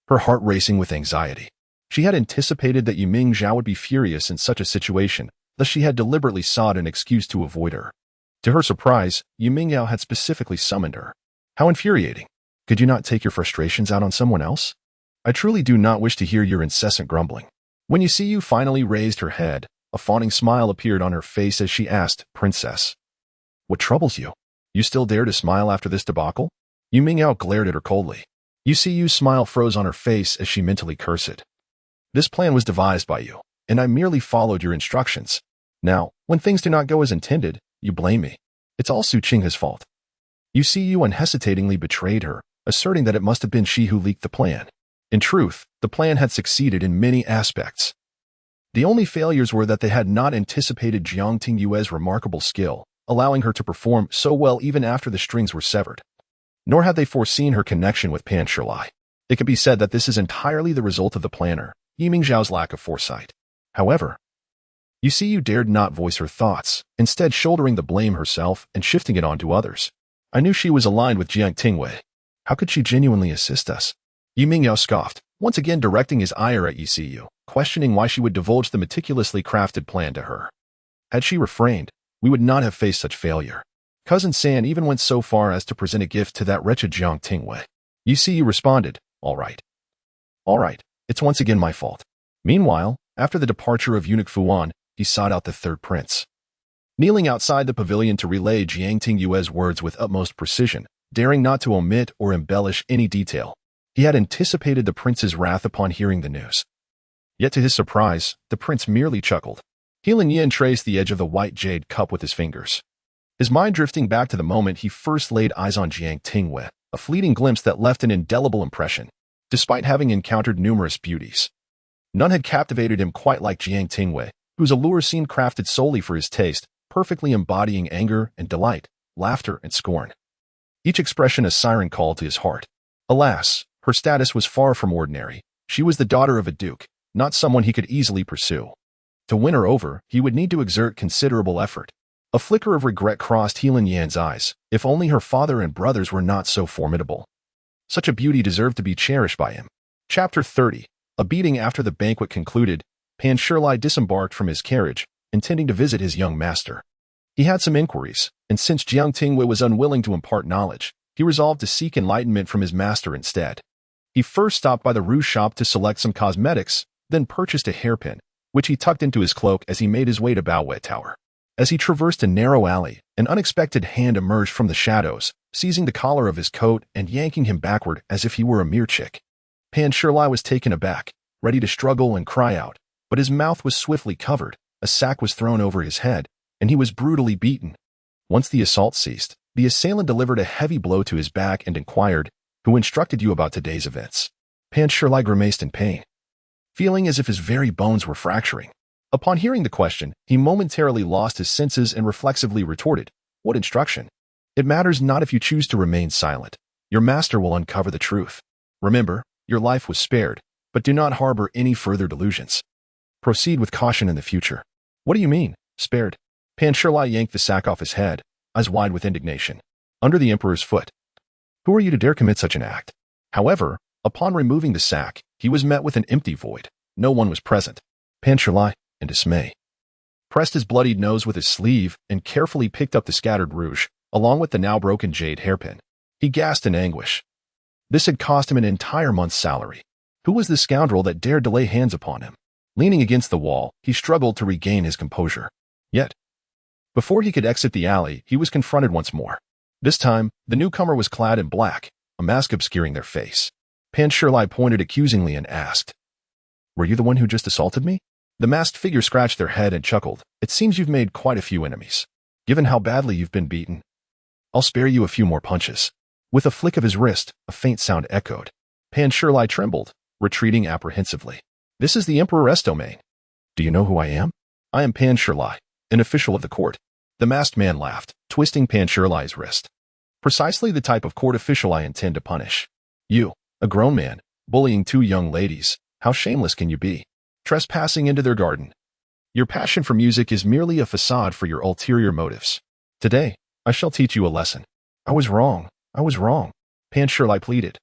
her heart racing with anxiety. She had anticipated that Yu Mingzhao would be furious in such a situation, thus she had deliberately sought an excuse to avoid her. To her surprise, Yu Mingzhao had specifically summoned her. How infuriating. Could you not take your frustrations out on someone else? I truly do not wish to hear your incessant grumbling. When Yu Siyu finally raised her head, a fawning smile appeared on her face as she asked, "Princess, what troubles you? You still dare to smile after this debacle?" Yu Mingzhao glared at her coldly. Yu Siyu's smile froze on her face as she mentally cursed. "This plan was devised by you, and I merely followed your instructions. Now, when things do not go as intended, you blame me. It's all Su Qing's fault." Yu Siyu unhesitatingly betrayed her, asserting that it must have been she who leaked the plan. In truth, the plan had succeeded in many aspects. The only failures were that they had not anticipated Jiang Tingyue's remarkable skill, allowing her to perform so well even after the strings were severed. Nor had they foreseen her connection with Pan Shilai. It could be said that this is entirely the result of the planner, Yu Mingzhao's lack of foresight. However, Yu Siyu dared not voice her thoughts, instead shouldering the blame herself and shifting it onto others. "I knew she was aligned with Jiang Tingyue. How could she genuinely assist us? Yu Mingyao scoffed, once again directing his ire at Yu, questioning why she would divulge the meticulously crafted plan to her. Had she refrained, we would not have faced such failure. Cousin San even went so far as to present a gift to that wretched Jiang Tingyue. Yu responded, all right. All right, it's once again my fault. Meanwhile, after the departure of eunuch Fuan, he sought out the third prince. Kneeling outside the pavilion to relay Jiang Tingyue's words with utmost precision, daring not to omit or embellish any detail, he had anticipated the prince's wrath upon hearing the news. Yet to his surprise, the prince merely chuckled. Healing Yin traced the edge of the white jade cup with his fingers. His mind drifting back to the moment he first laid eyes on Jiang Tingyue, a fleeting glimpse that left an indelible impression. Despite having encountered numerous beauties, none had captivated him quite like Jiang Tingyue, whose allure seemed crafted solely for his taste, perfectly embodying anger and delight, laughter and scorn. Each expression a siren call to his heart. Alas, her status was far from ordinary. She was the daughter of a duke, not someone he could easily pursue. To win her over, he would need to exert considerable effort. A flicker of regret crossed Heilin Yan's eyes. If only her father and brothers were not so formidable. Such a beauty deserved to be cherished by him. Chapter 30. A beating. After the banquet concluded, Pan Shirlai disembarked from his carriage, intending to visit his young master. He had some inquiries, and since Jiang Tingyue was unwilling to impart knowledge, he resolved to seek enlightenment from his master instead. He first stopped by the rouge shop to select some cosmetics, then purchased a hairpin, which he tucked into his cloak as he made his way to Baowei Tower. As he traversed a narrow alley, an unexpected hand emerged from the shadows, seizing the collar of his coat and yanking him backward as if he were a mere chick. Pan Shirlai was taken aback, ready to struggle and cry out, but his mouth was swiftly covered, a sack was thrown over his head, and he was brutally beaten. Once the assault ceased, the assailant delivered a heavy blow to his back and inquired, "Who instructed you about today's events?" Pan Shirlai grimaced in pain, feeling as if his very bones were fracturing. Upon hearing the question, he momentarily lost his senses and reflexively retorted, "What instruction? It matters not if you choose to remain silent. Your master will uncover the truth. Remember, your life was spared, but do not harbor any further delusions. Proceed with caution in the future." "What do you mean, spared?" Pan Shirlai yanked the sack off his head, eyes wide with indignation. "Under the emperor's foot. Who are you to dare commit such an act?" However, upon removing the sack, he was met with an empty void. No one was present. Pan Shirlai, in dismay, pressed his bloodied nose with his sleeve and carefully picked up the scattered rouge, along with the now broken jade hairpin. He gasped in anguish. This had cost him an entire month's salary. Who was the scoundrel that dared to lay hands upon him? Leaning against the wall, he struggled to regain his composure. Yet, before he could exit the alley, he was confronted once more. This time, the newcomer was clad in black, a mask obscuring their face. Pan Shirlai pointed accusingly and asked, "Were you the one who just assaulted me?" The masked figure scratched their head and chuckled. "It seems you've made quite a few enemies. Given how badly you've been beaten, I'll spare you a few more punches." With a flick of his wrist, a faint sound echoed. Pan Shirlai trembled, retreating apprehensively. "This is the Emperor's domain. Do you know who I am?" "I am Pan Shirlai, an official of the court." The masked man laughed, twisting Pan Shirlai's wrist. "Precisely the type of court official I intend to punish. You, a grown man, bullying two young ladies. How shameless can you be? Trespassing into their garden. Your passion for music is merely a facade for your ulterior motives. Today, I shall teach you a lesson." "I was wrong. I was wrong," Pan Shirlai pleaded,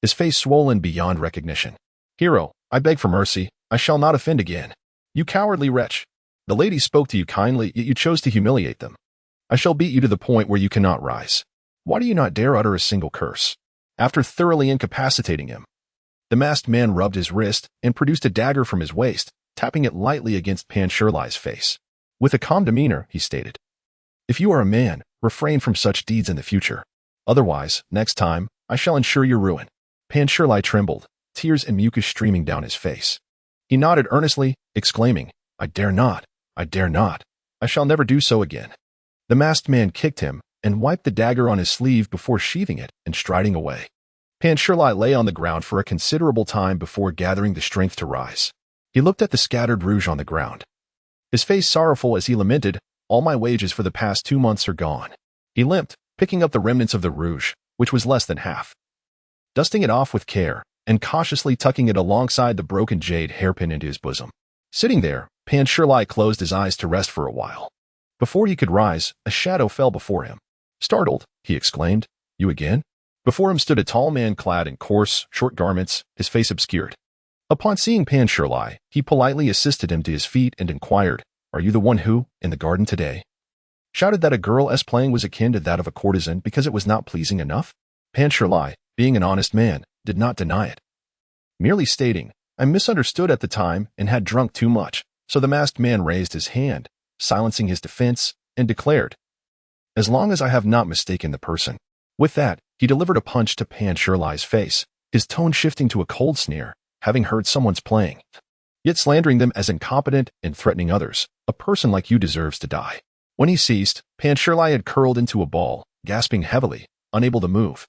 his face swollen beyond recognition. "Hero, I beg for mercy. I shall not offend again." "You cowardly wretch. The ladies spoke to you kindly, yet you chose to humiliate them. I shall beat you to the point where you cannot rise. Why do you not dare utter a single curse?" After thoroughly incapacitating him, the masked man rubbed his wrist and produced a dagger from his waist, tapping it lightly against Pan Shirlai's face. With a calm demeanor, he stated, "If you are a man, refrain from such deeds in the future. Otherwise, next time, I shall ensure your ruin." Pan Shirlai trembled, tears and mucus streaming down his face. He nodded earnestly, exclaiming, "I dare not. I dare not. I shall never do so again." The masked man kicked him and wiped the dagger on his sleeve before sheathing it and striding away. Pan Shirlai lay on the ground for a considerable time before gathering the strength to rise. He looked at the scattered rouge on the ground, his face sorrowful as he lamented, "All my wages for the past 2 months are gone." He limped, picking up the remnants of the rouge, which was less than half, dusting it off with care, and cautiously tucking it alongside the broken jade hairpin into his bosom. Sitting there, Pan Shirlai closed his eyes to rest for a while. Before he could rise, a shadow fell before him. Startled, he exclaimed, "You again?" Before him stood a tall man clad in coarse, short garments, his face obscured. Upon seeing Pan Shirlai, he politely assisted him to his feet and inquired, "Are you the one who, in the garden today, shouted that a girl's playing was akin to that of a courtesan because it was not pleasing enough?" Pan Shirlai, being an honest man, did not deny it, merely stating, "I misunderstood at the time and had drunk too much." So the masked man raised his hand, silencing his defense, and declared, "As long as I have not mistaken the person." With that, he delivered a punch to Pan Shirlai's face, his tone shifting to a cold sneer, having heard someone's playing, yet slandering them as incompetent and threatening others. "A person like you deserves to die." When he ceased, Pan Shirlai had curled into a ball, gasping heavily, unable to move.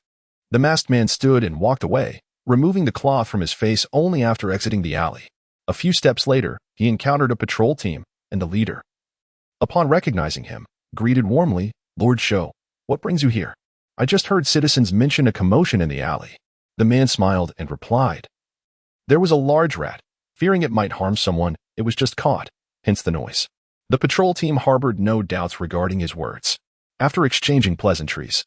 The masked man stood and walked away, removing the cloth from his face only after exiting the alley. A few steps later, he encountered a patrol team, and the leader, upon recognizing him, greeted warmly, "Lord Shou, what brings you here?" "I just heard citizens mention a commotion in the alley." The man smiled and replied, "There was a large rat. Fearing it might harm someone, it was just caught, hence the noise." The patrol team harbored no doubts regarding his words. After exchanging pleasantries,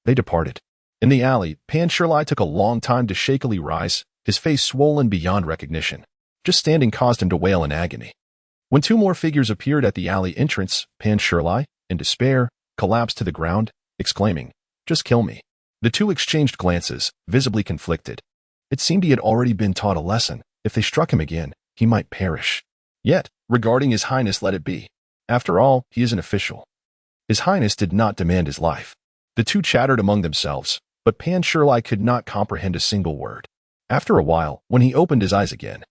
they departed. In the alley, Pan Shirlai took a long time to shakily rise, his face swollen beyond recognition. Just standing caused him to wail in agony. When two more figures appeared at the alley entrance, Pan Shirlai, in despair, collapsed to the ground, exclaiming, "Just kill me." The two exchanged glances, visibly conflicted. It seemed he had already been taught a lesson. If they struck him again, he might perish. Yet, regarding His Highness, let it be. After all, he is an official. His Highness did not demand his life. The two chattered among themselves, but Pan Shirlai could not comprehend a single word. After a while, when he opened his eyes again,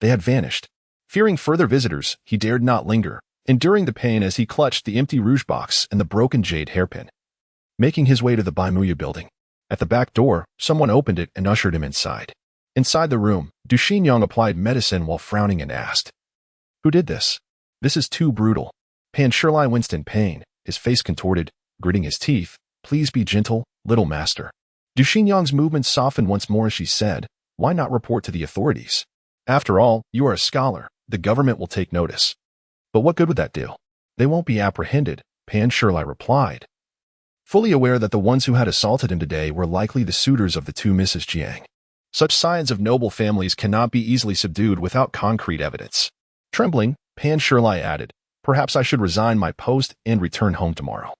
they had vanished. Fearing further visitors, he dared not linger, enduring the pain as he clutched the empty rouge box and the broken jade hairpin. Making his way to the Bai Yueguang building. At the back door, someone opened it and ushered him inside. Inside the room, Du Xinyang applied medicine while frowning and asked, "Who did this? This is too brutal." Pan Shirlai winced in pain, his face contorted, gritting his teeth. "Please be gentle, little master." Du Xinyang's movements softened once more as she said, "Why not report to the authorities? After all, you are a scholar. The government will take notice." "But what good would that do?" "They won't be apprehended," Pan Shirlai replied, fully aware that the ones who had assaulted him today were likely the suitors of the two Mrs. Jiang. Such signs of noble families cannot be easily subdued without concrete evidence. Trembling, Pan Shirlai added, "Perhaps I should resign my post and return home tomorrow.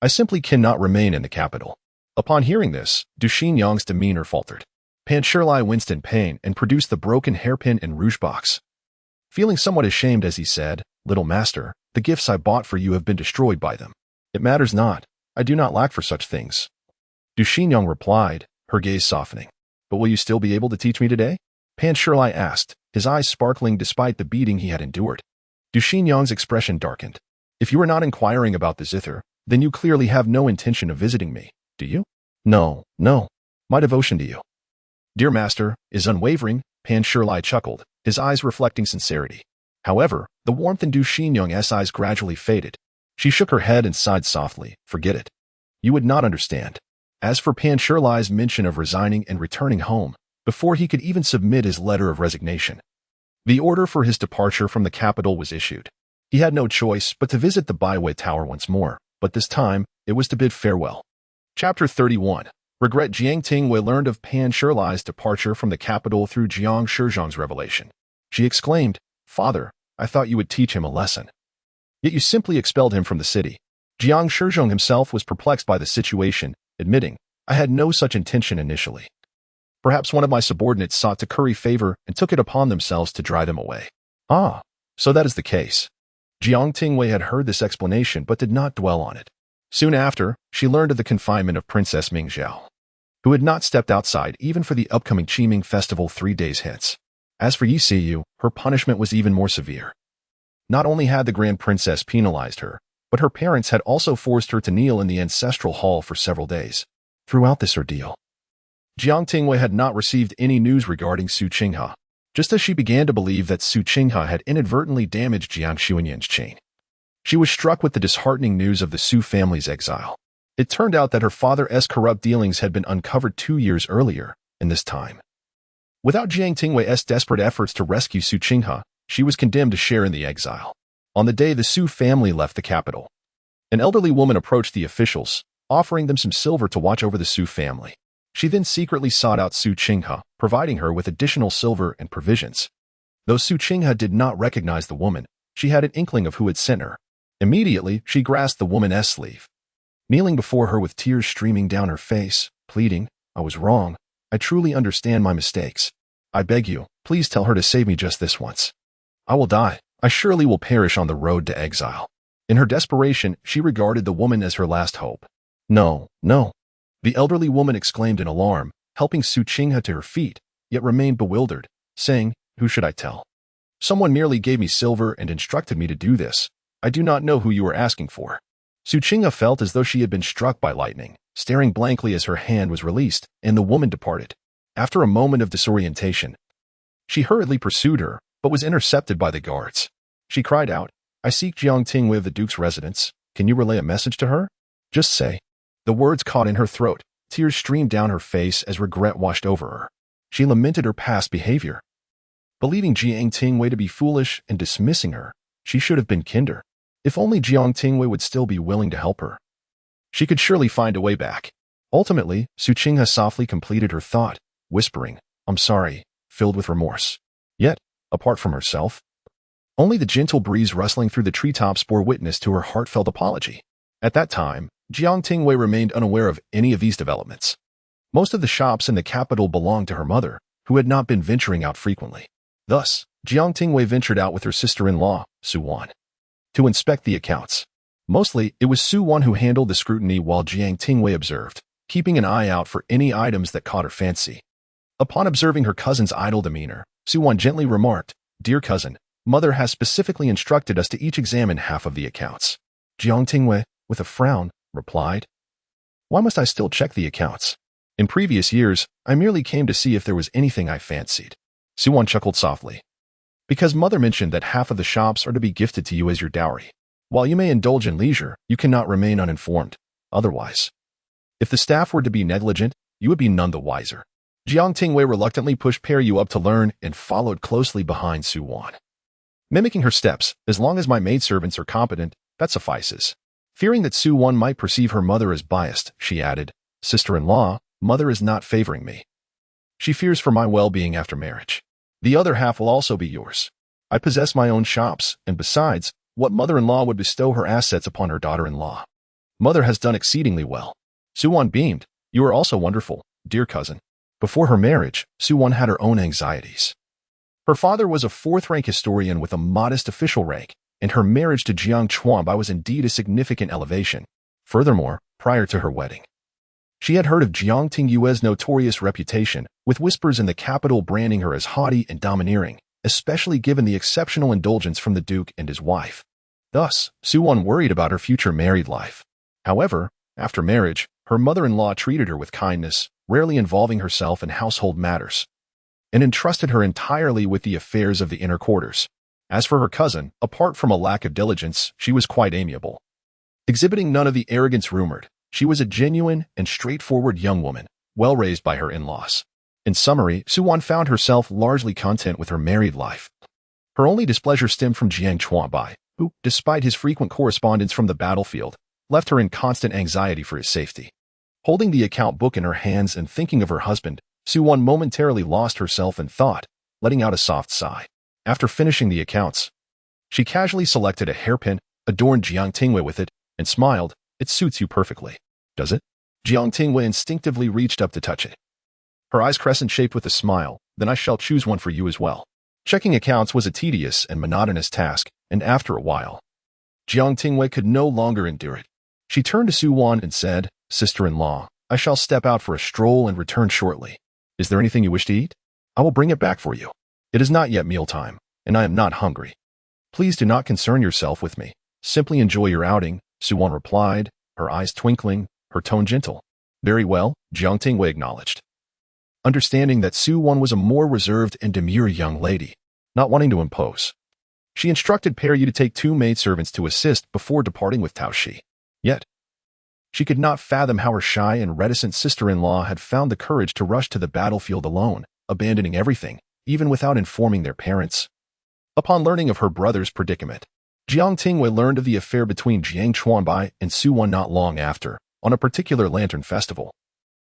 I simply cannot remain in the capital." Upon hearing this, Du Xinyang's demeanor faltered. Pan Shirlai winced in pain and produced the broken hairpin and rouge box. Feeling somewhat ashamed as he said, "Little master, the gifts I bought for you have been destroyed by them." "It matters not. I do not lack for such things," Du Xinyang replied, her gaze softening. "But will you still be able to teach me today?" Pan Shirlai asked, his eyes sparkling despite the beating he had endured. Du Xinyang's expression darkened. "If you are not inquiring about the zither, then you clearly have no intention of visiting me, do you?" No. My devotion to you, dear master, is unwavering," Pan Shirlai chuckled, his eyes reflecting sincerity. However, the warmth in Du Xinyang's eyes gradually faded. She shook her head and sighed softly. "Forget it. You would not understand." As for Pan Shirlai's mention of resigning and returning home, before he could even submit his letter of resignation, the order for his departure from the capital was issued. He had no choice but to visit the Bai Yueguang Tower once more, but this time, it was to bid farewell. Chapter 31. Regret. Jiang Tingyue learned of Pan Shirlai's departure from the capital through Jiang Shizhong's revelation. She exclaimed, "Father, I thought you would teach him a lesson. Yet you simply expelled him from the city." Jiang Shizhong himself was perplexed by the situation, admitting, "I had no such intention initially. Perhaps one of my subordinates sought to curry favor and took it upon themselves to drive him away." "Ah, so that is the case." Jiang Tingyue had heard this explanation but did not dwell on it. Soon after, she learned of the confinement of Princess Ming Zhao, who had not stepped outside even for the upcoming Qiming festival 3 days hence. As for Yi Siyu, her punishment was even more severe. Not only had the Grand Princess penalized her, but her parents had also forced her to kneel in the ancestral hall for several days. Throughout this ordeal, Jiang Tingyue had not received any news regarding Su Qinghe, just as she began to believe that Su Qinghe had inadvertently damaged Jiang Xuanyan's chain. She was struck with the disheartening news of the Su family's exile. It turned out that her father's corrupt dealings had been uncovered 2 years earlier, and this time, without Jiang Tingyue's desperate efforts to rescue Su Qinghe, she was condemned to share in the exile. On the day the Su family left the capital, an elderly woman approached the officials, offering them some silver to watch over the Su family. She then secretly sought out Su Qinghe, providing her with additional silver and provisions. Though Su Qinghe did not recognize the woman, she had an inkling of who had sent her. Immediately, she grasped the woman's sleeve. Kneeling before her with tears streaming down her face, pleading, "I was wrong. I truly understand my mistakes. I beg you, please tell her to save me just this once. I will die. I surely will perish on the road to exile." In her desperation, she regarded the woman as her last hope. "No, no," the elderly woman exclaimed in alarm, helping Su Qinghe to her feet, yet remained bewildered, saying, "Who should I tell? Someone merely gave me silver and instructed me to do this. I do not know who you are asking for." Su Qinghe felt as though she had been struck by lightning, staring blankly as her hand was released, and the woman departed. After a moment of disorientation, she hurriedly pursued her, but was intercepted by the guards. She cried out, "I seek Jiang Tingyue of the Duke's residence. Can you relay a message to her? Just say." The words caught in her throat. Tears streamed down her face as regret washed over her. She lamented her past behavior. Believing Jiang Tingyue to be foolish and dismissing her, she should have been kinder. If only Jiang Tingyue would still be willing to help her. She could surely find a way back. Ultimately, Su Qinghe softly completed her thought, whispering, "I'm sorry," filled with remorse. Yet, apart from herself, only the gentle breeze rustling through the treetops bore witness to her heartfelt apology. At that time, Jiang Tingyue remained unaware of any of these developments. Most of the shops in the capital belonged to her mother, who had not been venturing out frequently. Thus, Jiang Tingyue ventured out with her sister-in-law, Su Wan, to inspect the accounts. Mostly, it was Su Wan who handled the scrutiny while Jiang Tingyue observed, keeping an eye out for any items that caught her fancy. Upon observing her cousin's idle demeanor, Su Wan gently remarked, "Dear cousin, Mother has specifically instructed us to each examine half of the accounts." Jiang Tingyue, with a frown, replied, "Why must I still check the accounts? In previous years, I merely came to see if there was anything I fancied." Su Wan chuckled softly. "Because Mother mentioned that half of the shops are to be gifted to you as your dowry. While you may indulge in leisure, you cannot remain uninformed. Otherwise, if the staff were to be negligent, you would be none the wiser." Jiang Tingyue reluctantly pushed Yu up to learn and followed closely behind Su Wan. Mimicking her steps, "As long as my maidservants are competent, that suffices." Fearing that Su Wan might perceive her mother as biased, she added, "Sister-in-law, Mother is not favoring me. She fears for my well-being after marriage. The other half will also be yours. I possess my own shops, and besides, what mother-in-law would bestow her assets upon her daughter-in-law? Mother has done exceedingly well." Su Wan beamed. "You are also wonderful, dear cousin." Before her marriage, Su Wan had her own anxieties. Her father was a fourth-rank historian with a modest official rank, and her marriage to Jiang Chuanbai was indeed a significant elevation. Furthermore, prior to her wedding, she had heard of Jiang Tingyue's notorious reputation, with whispers in the capital branding her as haughty and domineering, especially given the exceptional indulgence from the Duke and his wife. Thus, Su Wan worried about her future married life. However, after marriage, her mother-in-law treated her with kindness, rarely involving herself in household matters, and entrusted her entirely with the affairs of the inner quarters. As for her cousin, apart from a lack of diligence, she was quite amiable. Exhibiting none of the arrogance rumored, she was a genuine and straightforward young woman, well raised by her in-laws. In summary, Su Wan found herself largely content with her married life. Her only displeasure stemmed from Jiang Chuanbai, who, despite his frequent correspondence from the battlefield, left her in constant anxiety for his safety. Holding the account book in her hands and thinking of her husband, Su Wan momentarily lost herself in thought, letting out a soft sigh. After finishing the accounts, she casually selected a hairpin, adorned Jiang Tingyue with it, and smiled. "It suits you perfectly." "Does it?" Jiang Tingyue instinctively reached up to touch it. Her eyes crescent-shaped with a smile. "Then I shall choose one for you as well." Checking accounts was a tedious and monotonous task, and after a while, Jiang Tingyue could no longer endure it. She turned to Su Wan and said, "Sister-in-law, I shall step out for a stroll and return shortly. Is there anything you wish to eat? I will bring it back for you. It is not yet mealtime, and I am not hungry. Please do not concern yourself with me. Simply enjoy your outing," Su Wan replied, her eyes twinkling, her tone gentle. "Very well," Jiang Tingyue acknowledged. Understanding that Su Wan was a more reserved and demure young lady, not wanting to impose, she instructed Yu to take 2 maidservants to assist before departing with Tao Shi. Yet, she could not fathom how her shy and reticent sister-in-law had found the courage to rush to the battlefield alone, abandoning everything, even without informing their parents. Upon learning of her brother's predicament, Jiang Tingyue learned of the affair between Jiang Chuanbai and Su Wan not long after, on a particular lantern festival.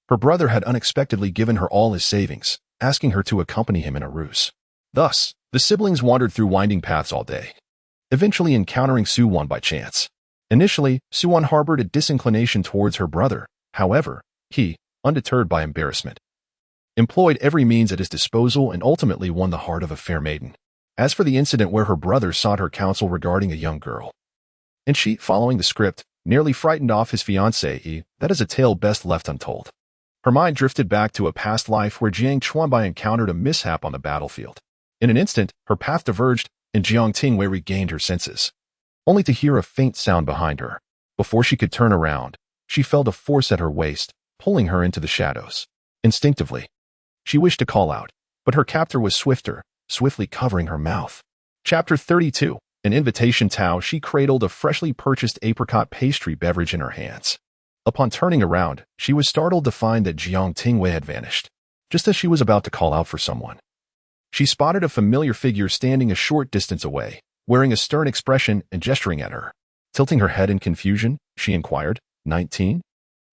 Her brother had unexpectedly given her all his savings, asking her to accompany him in a ruse. Thus, the siblings wandered through winding paths all day, eventually encountering Suwon by chance. Initially, Suwon harbored a disinclination towards her brother. However, he, undeterred by embarrassment, employed every means at his disposal and ultimately won the heart of a fair maiden. As for the incident where her brother sought her counsel regarding a young girl, and she, following the script, nearly frightened off his fiancée, that is a tale best left untold. Her mind drifted back to a past life where Jiang Tingyue encountered a mishap on the battlefield. In an instant, her path diverged, and Jiang Tingyue regained her senses, only to hear a faint sound behind her. Before she could turn around, she felt a force at her waist, pulling her into the shadows. Instinctively, she wished to call out, but her captor was swifter, swiftly covering her mouth. Chapter 32. An invitation Tao. She cradled a freshly purchased apricot pastry beverage in her hands. Upon turning around, she was startled to find that Jiang Tingyue had vanished. Just as she was about to call out for someone, she spotted a familiar figure standing a short distance away, wearing a stern expression and gesturing at her. Tilting her head in confusion, she inquired, 19?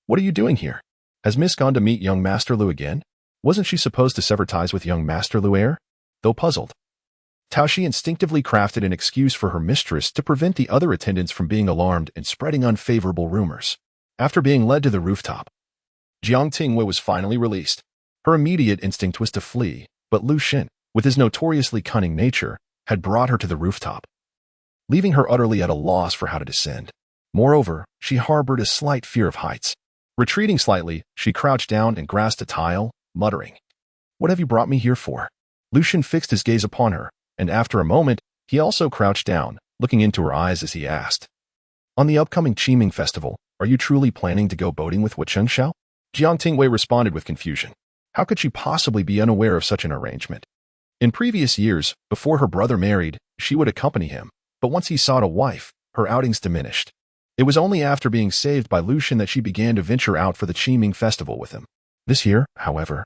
What are you doing here? Has Miss gone to meet young Master Lu again? Wasn't she supposed to sever ties with young Master Lu? Though puzzled, Taoshi instinctively crafted an excuse for her mistress to prevent the other attendants from being alarmed and spreading unfavorable rumors. After being led to the rooftop, Jiang Tingyue was finally released. Her immediate instinct was to flee, but Lu Zhen, with his notoriously cunning nature, had brought her to the rooftop, leaving her utterly at a loss for how to descend. Moreover, she harbored a slight fear of heights. Retreating slightly, she crouched down and grasped a tile, muttering, "What have you brought me here for?" Lu Zhen fixed his gaze upon her, and after a moment, he also crouched down, looking into her eyes as he asked, "On the upcoming Qiming festival, are you truly planning to go boating with Shangshu?" Jiang Tingyue responded with confusion. How could she possibly be unaware of such an arrangement? In previous years, before her brother married, she would accompany him, but once he sought a wife, her outings diminished. It was only after being saved by Lu Zhen that she began to venture out for the Qiming festival with him. This year, however,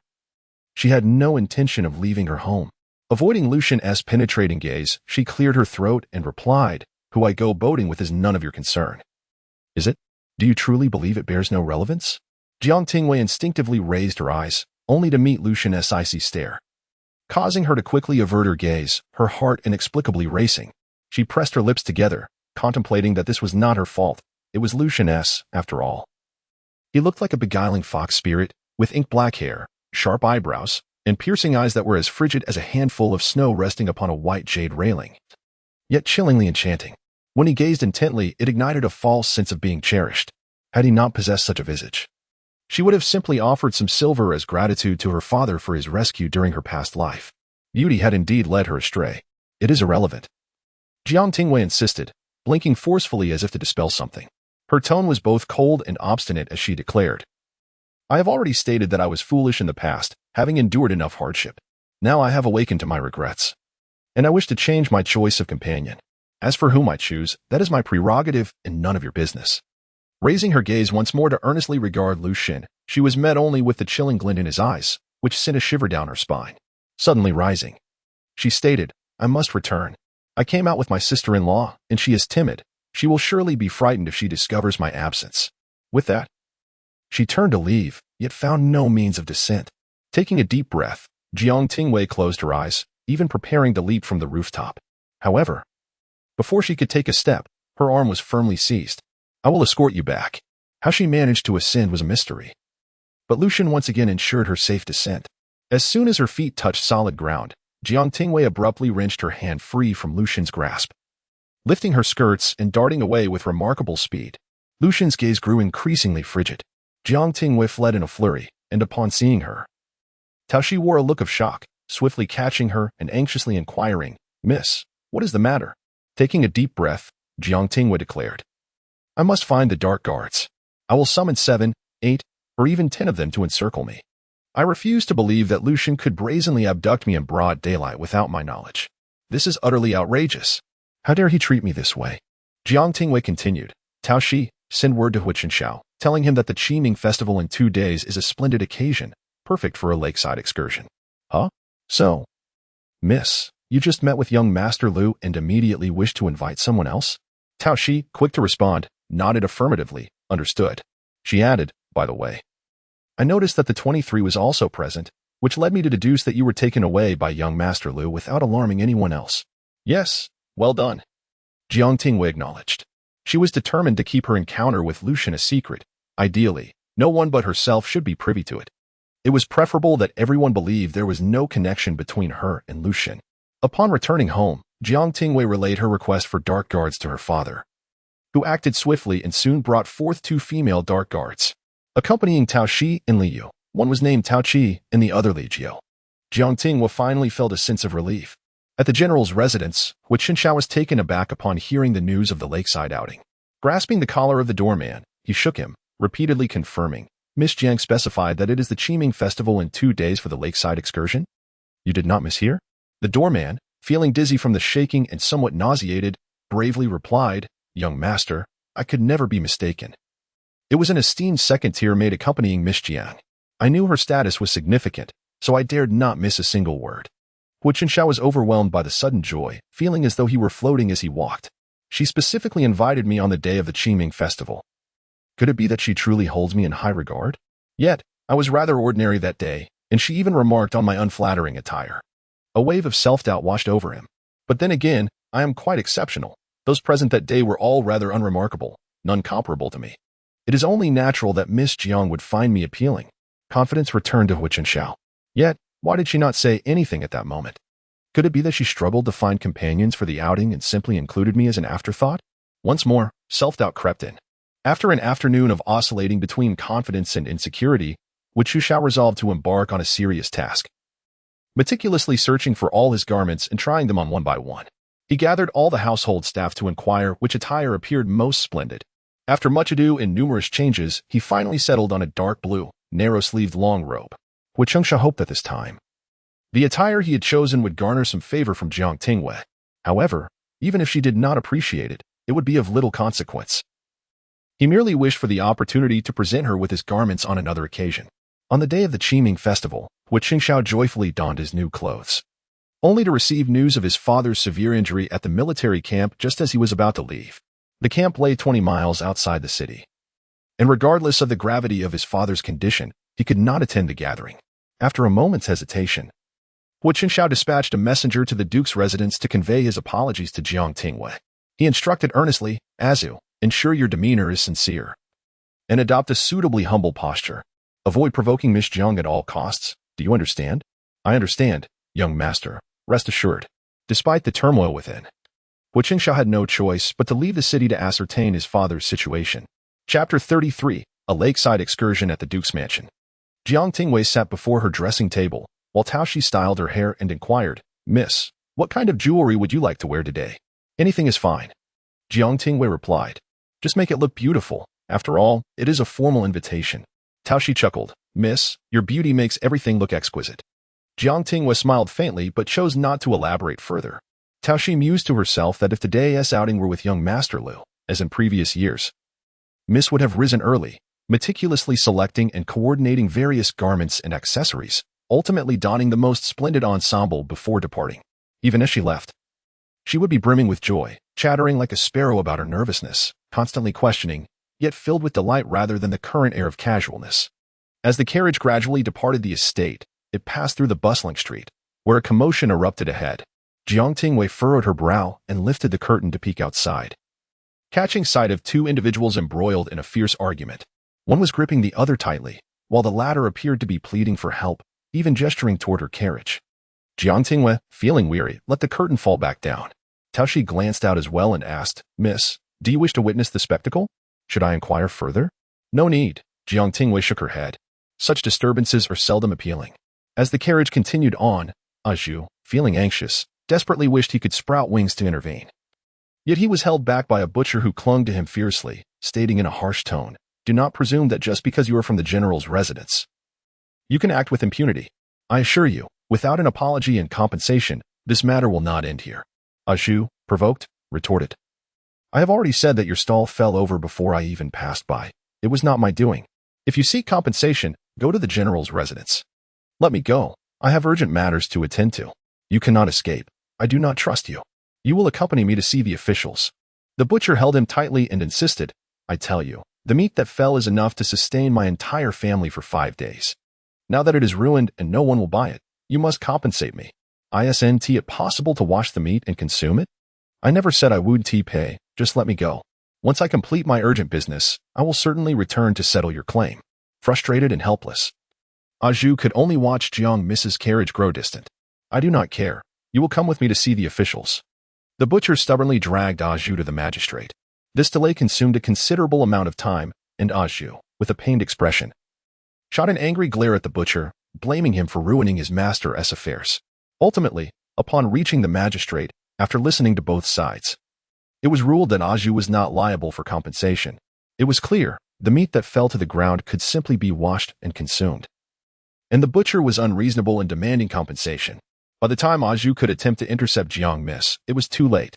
she had no intention of leaving her home. Avoiding Lu Zhen's penetrating gaze, she cleared her throat and replied, "Who I go boating with is none of your concern." "Is it? Do you truly believe it bears no relevance?" Jiang Tingyue instinctively raised her eyes, only to meet Lu Zhen's icy stare. Causing her to quickly avert her gaze, her heart inexplicably racing, she pressed her lips together, contemplating that this was not her fault. It was Lu Zhen's, after all. He looked like a beguiling fox spirit, with ink-black hair, sharp eyebrows, and piercing eyes that were as frigid as a handful of snow resting upon a white jade railing, yet chillingly enchanting. When he gazed intently, it ignited a false sense of being cherished. Had he not possessed such a visage, she would have simply offered some silver as gratitude to her father for his rescue during her past life. Beauty had indeed led her astray. It is irrelevant, Jiang Tingyue insisted, blinking forcefully as if to dispel something. Her tone was both cold and obstinate as she declared, "I have already stated that I was foolish in the past, having endured enough hardship. Now I have awakened to my regrets, and I wish to change my choice of companion. As for whom I choose, that is my prerogative and none of your business." Raising her gaze once more to earnestly regard Lu Zhen, she was met only with the chilling glint in his eyes, which sent a shiver down her spine. Suddenly rising, she stated, "I must return. I came out with my sister-in-law, and she is timid. She will surely be frightened if she discovers my absence." With that, she turned to leave, yet found no means of descent. Taking a deep breath, Jiang Tingyue closed her eyes, even preparing to leap from the rooftop. However, before she could take a step, her arm was firmly seized. "I will escort you back." How she managed to ascend was a mystery, but Lu Zhen once again ensured her safe descent. As soon as her feet touched solid ground, Jiang Tingyue abruptly wrenched her hand free from Lu Zhen's grasp, lifting her skirts and darting away with remarkable speed. Lu Zhen's gaze grew increasingly frigid. Jiang Tingyue fled in a flurry, and upon seeing her, Taoshi wore a look of shock, swiftly catching her and anxiously inquiring, "Miss, what is the matter?" Taking a deep breath, Jiang Tingyue declared, "I must find the dark guards. I will summon 7, 8, or even 10 of them to encircle me. I refuse to believe that Lu Zhen could brazenly abduct me in broad daylight without my knowledge. This is utterly outrageous. How dare he treat me this way?" Jiang Tingyue continued, "Taoshi, send word to Shangshu, telling him that the Qiming festival in 2 days is a splendid occasion, perfect for a lakeside excursion." "Huh? So, miss, you just met with young Master Lu and immediately wish to invite someone else?" Taoshi, quick to respond, nodded affirmatively, understood. She added, by the way. I noticed that the 23 was also present, which led me to deduce that you were taken away by young Master Lu without alarming anyone else. Yes, well done. Jiang Tingyue acknowledged. She was determined to keep her encounter with Lu Zhen a secret. Ideally, no one but herself should be privy to it. It was preferable that everyone believed there was no connection between her and Lu Zhen. Upon returning home, Jiang Tingyue relayed her request for dark guards to her father, who acted swiftly and soon brought forth 2 female dark guards, accompanying Tao Shi and Li Yu. One was named Tao Qi and the other Li Jiu. Jiang Tingyue finally felt a sense of relief. At the general's residence, Hu Qinsha was taken aback upon hearing the news of the lakeside outing. Grasping the collar of the doorman, he shook him, repeatedly confirming, Miss Jiang specified that it is the Qiming festival in 2 days for the lakeside excursion? You did not mishear? The doorman, feeling dizzy from the shaking and somewhat nauseated, bravely replied, Young master, I could never be mistaken. It was an esteemed second-tier maid accompanying Miss Jiang. I knew her status was significant, so I dared not miss a single word. Hu Qinsha was overwhelmed by the sudden joy, feeling as though he were floating as he walked. She specifically invited me on the day of the Qiming festival. Could it be that she truly holds me in high regard? Yet, I was rather ordinary that day, and she even remarked on my unflattering attire. A wave of self-doubt washed over him. But then again, I am quite exceptional. Those present that day were all rather unremarkable, none comparable to me. It is only natural that Miss Jiang would find me appealing. Confidence returned to Hu Qinsha. Yet, why did she not say anything at that moment? Could it be that she struggled to find companions for the outing and simply included me as an afterthought? Once more, self-doubt crept in. After an afternoon of oscillating between confidence and insecurity, Hu Qinsha resolved to embark on a serious task. Meticulously searching for all his garments and trying them on one by one, he gathered all the household staff to inquire which attire appeared most splendid. After much ado and numerous changes, he finally settled on a dark blue, narrow-sleeved long robe. Hu Qinsha hoped that this time, the attire he had chosen would garner some favor from Jiang Tingyue. However, even if she did not appreciate it, it would be of little consequence. He merely wished for the opportunity to present her with his garments on another occasion. On the day of the Qiming festival, Hu Qinsha joyfully donned his new clothes, only to receive news of his father's severe injury at the military camp just as he was about to leave. The camp lay 20 miles outside the city, and regardless of the gravity of his father's condition, he could not attend the gathering. After a moment's hesitation, Hu Qinsha dispatched a messenger to the duke's residence to convey his apologies to Jiang Tingyue. He instructed earnestly, Azu, ensure your demeanor is sincere, and adopt a suitably humble posture. Avoid provoking Miss Jiang at all costs. Do you understand? I understand, young master. Rest assured. Despite the turmoil within, Hu Qinsha had no choice but to leave the city to ascertain his father's situation. Chapter 33, A Lakeside Excursion at the Duke's Mansion. Jiang Tingyue sat before her dressing table, while Tao Shi styled her hair and inquired, Miss, what kind of jewelry would you like to wear today? Anything is fine. Jiang Tingyue replied, just make it look beautiful. After all, it is a formal invitation. Tao Shi chuckled, Miss, your beauty makes everything look exquisite. Jiang Tingyue smiled faintly but chose not to elaborate further. Tao Shi mused to herself that if today's outing were with young Master Lu, as in previous years, Miss would have risen early, meticulously selecting and coordinating various garments and accessories, ultimately donning the most splendid ensemble before departing. Even as she left, she would be brimming with joy, chattering like a sparrow about her nervousness, constantly questioning, yet filled with delight rather than the current air of casualness. As the carriage gradually departed the estate, it passed through the bustling street, where a commotion erupted ahead. Jiang Tingyue furrowed her brow and lifted the curtain to peek outside, catching sight of 2 individuals embroiled in a fierce argument. One was gripping the other tightly, while the latter appeared to be pleading for help, even gesturing toward her carriage. Jiang Tingyue, feeling weary, let the curtain fall back down. Tao Shi glanced out as well and asked, Miss, do you wish to witness the spectacle? Should I inquire further? No need. Jiang Tingyue shook her head. Such disturbances are seldom appealing. As the carriage continued on, Aju, feeling anxious, desperately wished he could sprout wings to intervene. Yet he was held back by a butcher who clung to him fiercely, stating in a harsh tone, do not presume that just because you are from the general's residence, you can act with impunity. I assure you, without an apology and compensation, this matter will not end here. Aju, provoked, retorted, I have already said that your stall fell over before I even passed by. It was not my doing. If you seek compensation, go to the general's residence. Let me go. I have urgent matters to attend to. You cannot escape. I do not trust you. You will accompany me to see the officials. The butcher held him tightly and insisted, I tell you, The meat that fell is enough to sustain my entire family for 5 days. Now that it is ruined and no one will buy it, you must compensate me. Isn't it possible to wash the meat and consume it? I never said I would pay, just let me go. Once I complete my urgent business, I will certainly return to settle your claim. Frustrated and helpless, Zhu could only watch Jiang Mrs. Carriage grow distant. I do not care. You will come with me to see the officials. The butcher stubbornly dragged Zhu to the magistrate. This delay consumed a considerable amount of time, and Zhu, with a pained expression, shot an angry glare at the butcher, blaming him for ruining his master's affairs. Ultimately, upon reaching the magistrate, after listening to both sides, it was ruled that Zhu was not liable for compensation. It was clear, the meat that fell to the ground could simply be washed and consumed. And the butcher was unreasonable in demanding compensation. By the time Zhu could attempt to intercept Jiang Miss, it was too late.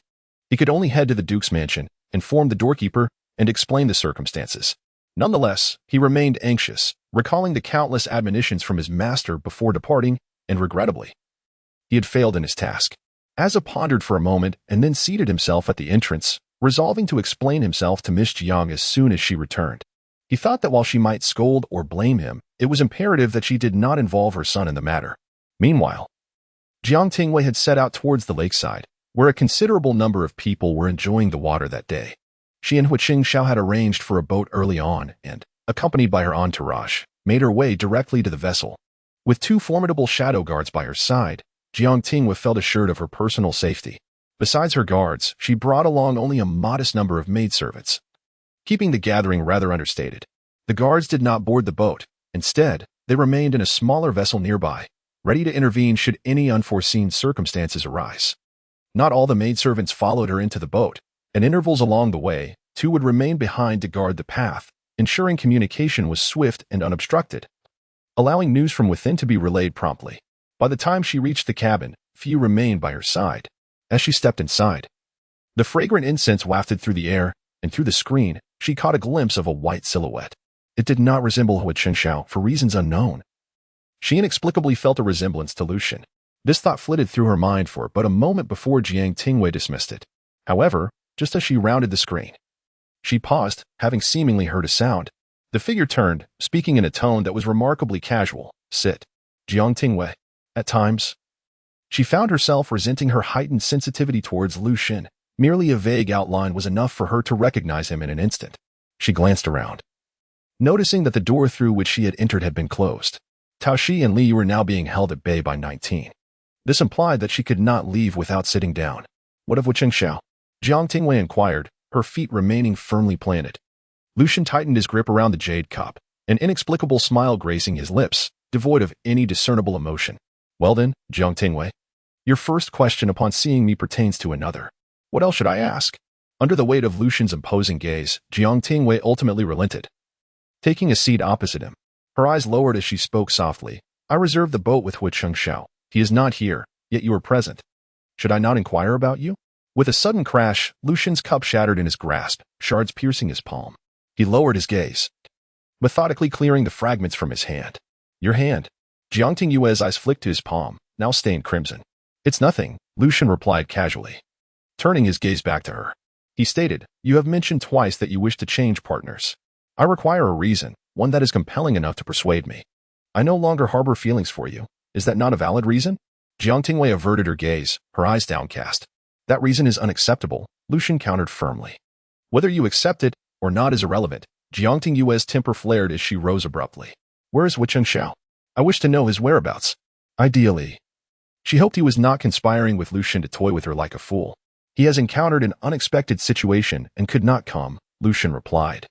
He could only head to the Duke's mansion, inform the doorkeeper, and explain the circumstances. Nonetheless, he remained anxious, recalling the countless admonitions from his master before departing, and regrettably, he had failed in his task. Asa pondered for a moment and then seated himself at the entrance, resolving to explain himself to Miss Jiang as soon as she returned. He thought that while she might scold or blame him, it was imperative that she did not involve her son in the matter. Meanwhile, Jiang Tingyue had set out towards the lakeside, where a considerable number of people were enjoying the water that day. She and Shangshu had arranged for a boat early on and, accompanied by her entourage, made her way directly to the vessel. With 2 formidable shadow guards by her side, Jiang Tingyue felt assured of her personal safety. Besides her guards, she brought along only a modest number of maidservants, keeping the gathering rather understated. The guards did not board the boat. Instead, they remained in a smaller vessel nearby, ready to intervene should any unforeseen circumstances arise. Not all the maidservants followed her into the boat. At intervals along the way, 2 would remain behind to guard the path, ensuring communication was swift and unobstructed, allowing news from within to be relayed promptly. By the time she reached the cabin, few remained by her side. As she stepped inside, the fragrant incense wafted through the air, and through the screen, she caught a glimpse of a white silhouette. It did not resemble Shangshu for reasons unknown. She inexplicably felt a resemblance to Lu Zhen. This thought flitted through her mind for but a moment before Jiang Tingyue dismissed it. However, just as she rounded the screen, she paused, having seemingly heard a sound. The figure turned, speaking in a tone that was remarkably casual. Sit. Jiang Tingyue. At times, she found herself resenting her heightened sensitivity towards Lu Zhen. Merely a vague outline was enough for her to recognize him in an instant. She glanced around, noticing that the door through which she had entered had been closed. Tao Shi and Li were now being held at bay by 19. This implied that she could not leave without sitting down. What of Shangshu? Jiang Tingyue inquired, her feet remaining firmly planted. Lu Zhen tightened his grip around the jade cup, an inexplicable smile gracing his lips, devoid of any discernible emotion. Well then, Jiang Tingyue, your first question upon seeing me pertains to another. What else should I ask? Under the weight of Lu Zhen's imposing gaze, Jiang Tingyue ultimately relented, taking a seat opposite him. Her eyes lowered as she spoke softly. I reserved the boat with Shangshu. He is not here, yet you are present. Should I not inquire about you? With a sudden crash, Lu Zhen's cup shattered in his grasp, shards piercing his palm. He lowered his gaze, methodically clearing the fragments from his hand. Your hand. Jiang Tingyue's eyes flicked to his palm, now stained crimson. It's nothing, Lu Zhen replied casually, turning his gaze back to her. He stated, you have mentioned twice that you wish to change partners. I require a reason, one that is compelling enough to persuade me. I no longer harbor feelings for you. Is that not a valid reason? Jiang Tingyue averted her gaze, her eyes downcast. That reason is unacceptable, Lu Zhen countered firmly. Whether you accept it or not is irrelevant. Jiang Tingyue's temper flared as she rose abruptly. Where is Shangshu? I wish to know his whereabouts. Ideally. She hoped he was not conspiring with Lu Zhen to toy with her like a fool. He has encountered an unexpected situation and could not come, Lu Zhen replied,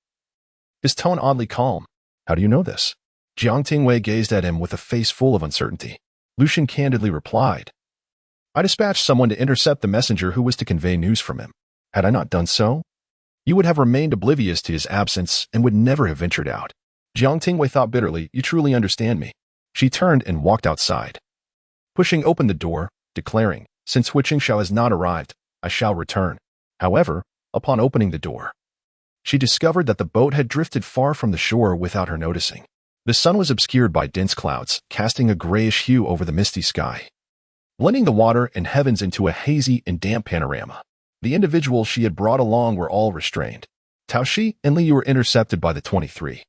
his tone oddly calm. How do you know this? Jiang Tingyue gazed at him with a face full of uncertainty. Lu Zhen candidly replied, I dispatched someone to intercept the messenger who was to convey news from him. Had I not done so, you would have remained oblivious to his absence and would never have ventured out. Jiang Tingyue thought bitterly, you truly understand me. She turned and walked outside, pushing open the door, declaring, since Shangshu has not arrived, I shall return. However, upon opening the door, she discovered that the boat had drifted far from the shore without her noticing. The sun was obscured by dense clouds, casting a grayish hue over the misty sky, blending the water and heavens into a hazy and damp panorama. The individuals she had brought along were all restrained, Tao Shi and Li Yu were intercepted by the 23.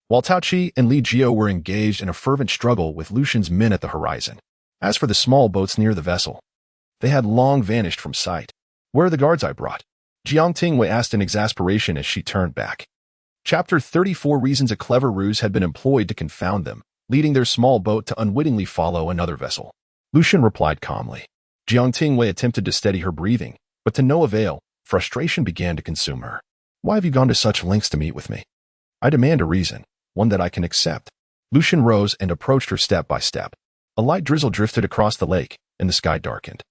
While Tao Chi and Li Jiao were engaged in a fervent struggle with Lu Zhen's men at the horizon. As for the small boats near the vessel, they had long vanished from sight. Where are the guards I brought? Jiang Tingyue asked in exasperation as she turned back. Chapter 34 Reasons a clever ruse had been employed to confound them, leading their small boat to unwittingly follow another vessel. Lu Zhen replied calmly. Jiang Tingyue attempted to steady her breathing, but to no avail. Frustration began to consume her. Why have you gone to such lengths to meet with me? I demand a reason, one that I can accept. Lu Zhen rose and approached her step by step. A light drizzle drifted across the lake, and the sky darkened.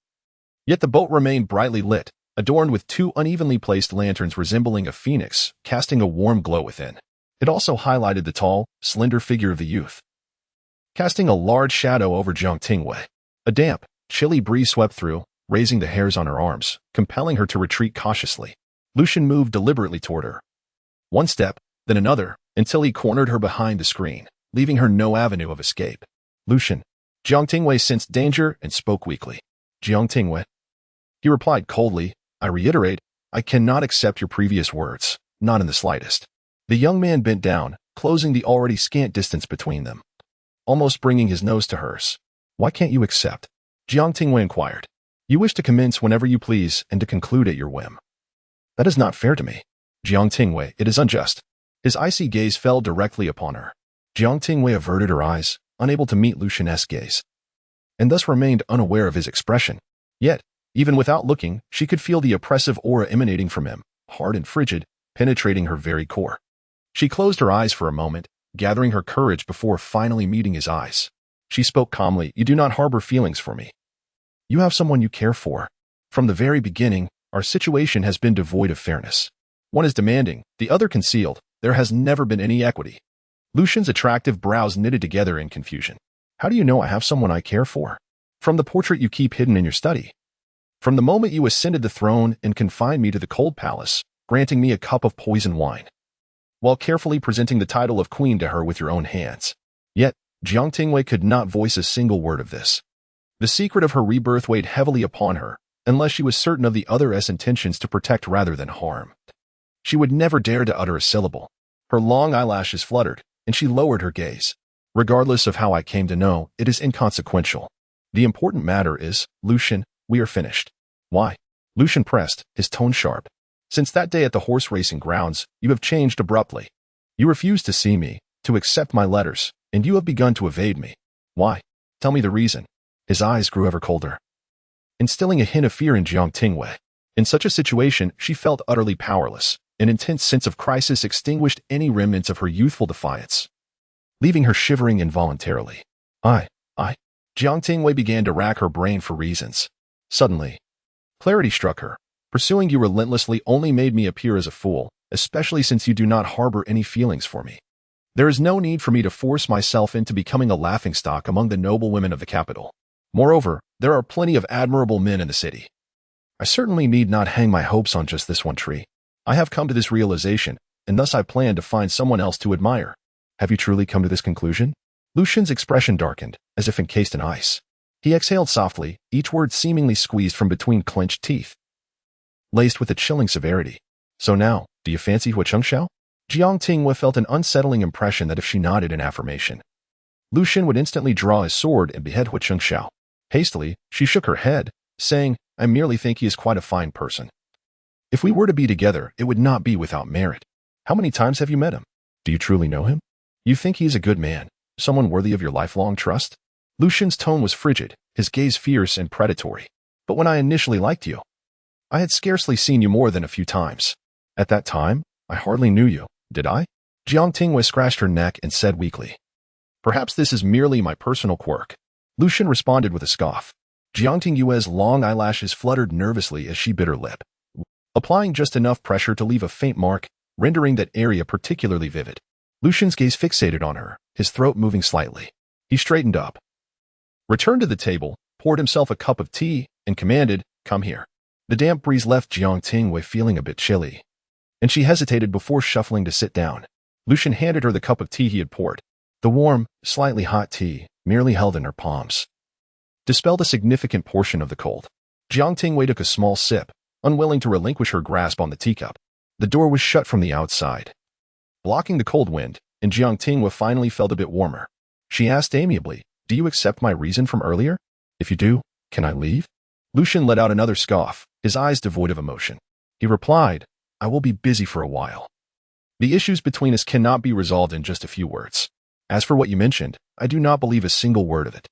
Yet the boat remained brightly lit, adorned with two unevenly placed lanterns resembling a phoenix, casting a warm glow within. It also highlighted the tall, slender figure of the youth, casting a large shadow over Jiang Tingyue. A damp, chilly breeze swept through, raising the hairs on her arms, compelling her to retreat cautiously. Lu Zhen moved deliberately toward her. One step, then another, until he cornered her behind the screen, leaving her no avenue of escape. Lu Zhen. Jiang Tingyue sensed danger and spoke weakly. Jiang Tingyue. He replied coldly, I reiterate, I cannot accept your previous words, not in the slightest. The young man bent down, closing the already scant distance between them, almost bringing his nose to hers. Why can't you accept? Jiang Tingyue inquired. You wish to commence whenever you please and to conclude at your whim. That is not fair to me. Jiang Tingyue, it is unjust. His icy gaze fell directly upon her. Jiang Tingyue averted her eyes, unable to meet Lu Zhen's gaze, and thus remained unaware of his expression. Yet, even without looking, she could feel the oppressive aura emanating from him, hard and frigid, penetrating her very core. She closed her eyes for a moment, gathering her courage before finally meeting his eyes. She spoke calmly, You do not harbor feelings for me. You have someone you care for. From the very beginning, our situation has been devoid of fairness. One is demanding, the other concealed. There has never been any equity. Lu Zhen's attractive brows knitted together in confusion. How do you know I have someone I care for? From the portrait you keep hidden in your study. From the moment you ascended the throne and confined me to the cold palace, granting me a cup of poison wine, while carefully presenting the title of queen to her with your own hands. Yet, Jiang Tingyue could not voice a single word of this. The secret of her rebirth weighed heavily upon her, unless she was certain of the other's intentions to protect rather than harm. She would never dare to utter a syllable. Her long eyelashes fluttered, and she lowered her gaze. Regardless of how I came to know, it is inconsequential. The important matter is, Lu Zhen, we are finished. Why? Lu Zhen pressed, his tone sharp. Since that day at the horse racing grounds, you have changed abruptly. You refused to see me, to accept my letters, and you have begun to evade me. Why? Tell me the reason. His eyes grew ever colder, instilling a hint of fear in Jiang Tingyue. In such a situation, she felt utterly powerless. An intense sense of crisis extinguished any remnants of her youthful defiance, leaving her shivering involuntarily. Jiang Tingyue began to rack her brain for reasons. Suddenly, clarity struck her. Pursuing you relentlessly only made me appear as a fool, especially since you do not harbor any feelings for me. There is no need for me to force myself into becoming a laughingstock among the noble women of the capital. Moreover, there are plenty of admirable men in the city. I certainly need not hang my hopes on just this one tree. I have come to this realization, and thus I plan to find someone else to admire. Have you truly come to this conclusion? Lu Zhen's expression darkened, as if encased in ice. He exhaled softly, each word seemingly squeezed from between clenched teeth, laced with a chilling severity. So now, do you fancy Hua Chengxiao? Jiang Tingyue felt an unsettling impression that if she nodded in affirmation, Lu Zhen would instantly draw his sword and behead Hua Chengxiao. Hastily, she shook her head, saying, I merely think he is quite a fine person. If we were to be together, it would not be without merit. How many times have you met him? Do you truly know him? You think he is a good man, someone worthy of your lifelong trust? Lu Zhen's tone was frigid, his gaze fierce and predatory. But when I initially liked you, I had scarcely seen you more than a few times. At that time, I hardly knew you, did I? Jiang Tingyue scratched her neck and said weakly, Perhaps this is merely my personal quirk. Lu Zhen responded with a scoff. Jiang Tingyue's long eyelashes fluttered nervously as she bit her lip, applying just enough pressure to leave a faint mark, rendering that area particularly vivid. Lu Zhen's gaze fixated on her, his throat moving slightly. He straightened up, returned to the table, poured himself a cup of tea, and commanded, Come here. The damp breeze left Jiang Tingyue feeling a bit chilly, and she hesitated before shuffling to sit down. Lu Zhen handed her the cup of tea he had poured. The warm, slightly hot tea, merely held in her palms, dispelled a significant portion of the cold. Jiang Tingyue took a small sip, unwilling to relinquish her grasp on the teacup. The door was shut from the outside, blocking the cold wind, and Jiang Tingyue finally felt a bit warmer. She asked amiably, "Do you accept my reason from earlier? If you do, can I leave?" Lu Zhen let out another scoff, his eyes devoid of emotion. He replied, "I will be busy for a while. The issues between us cannot be resolved in just a few words. As for what you mentioned, I do not believe a single word of it."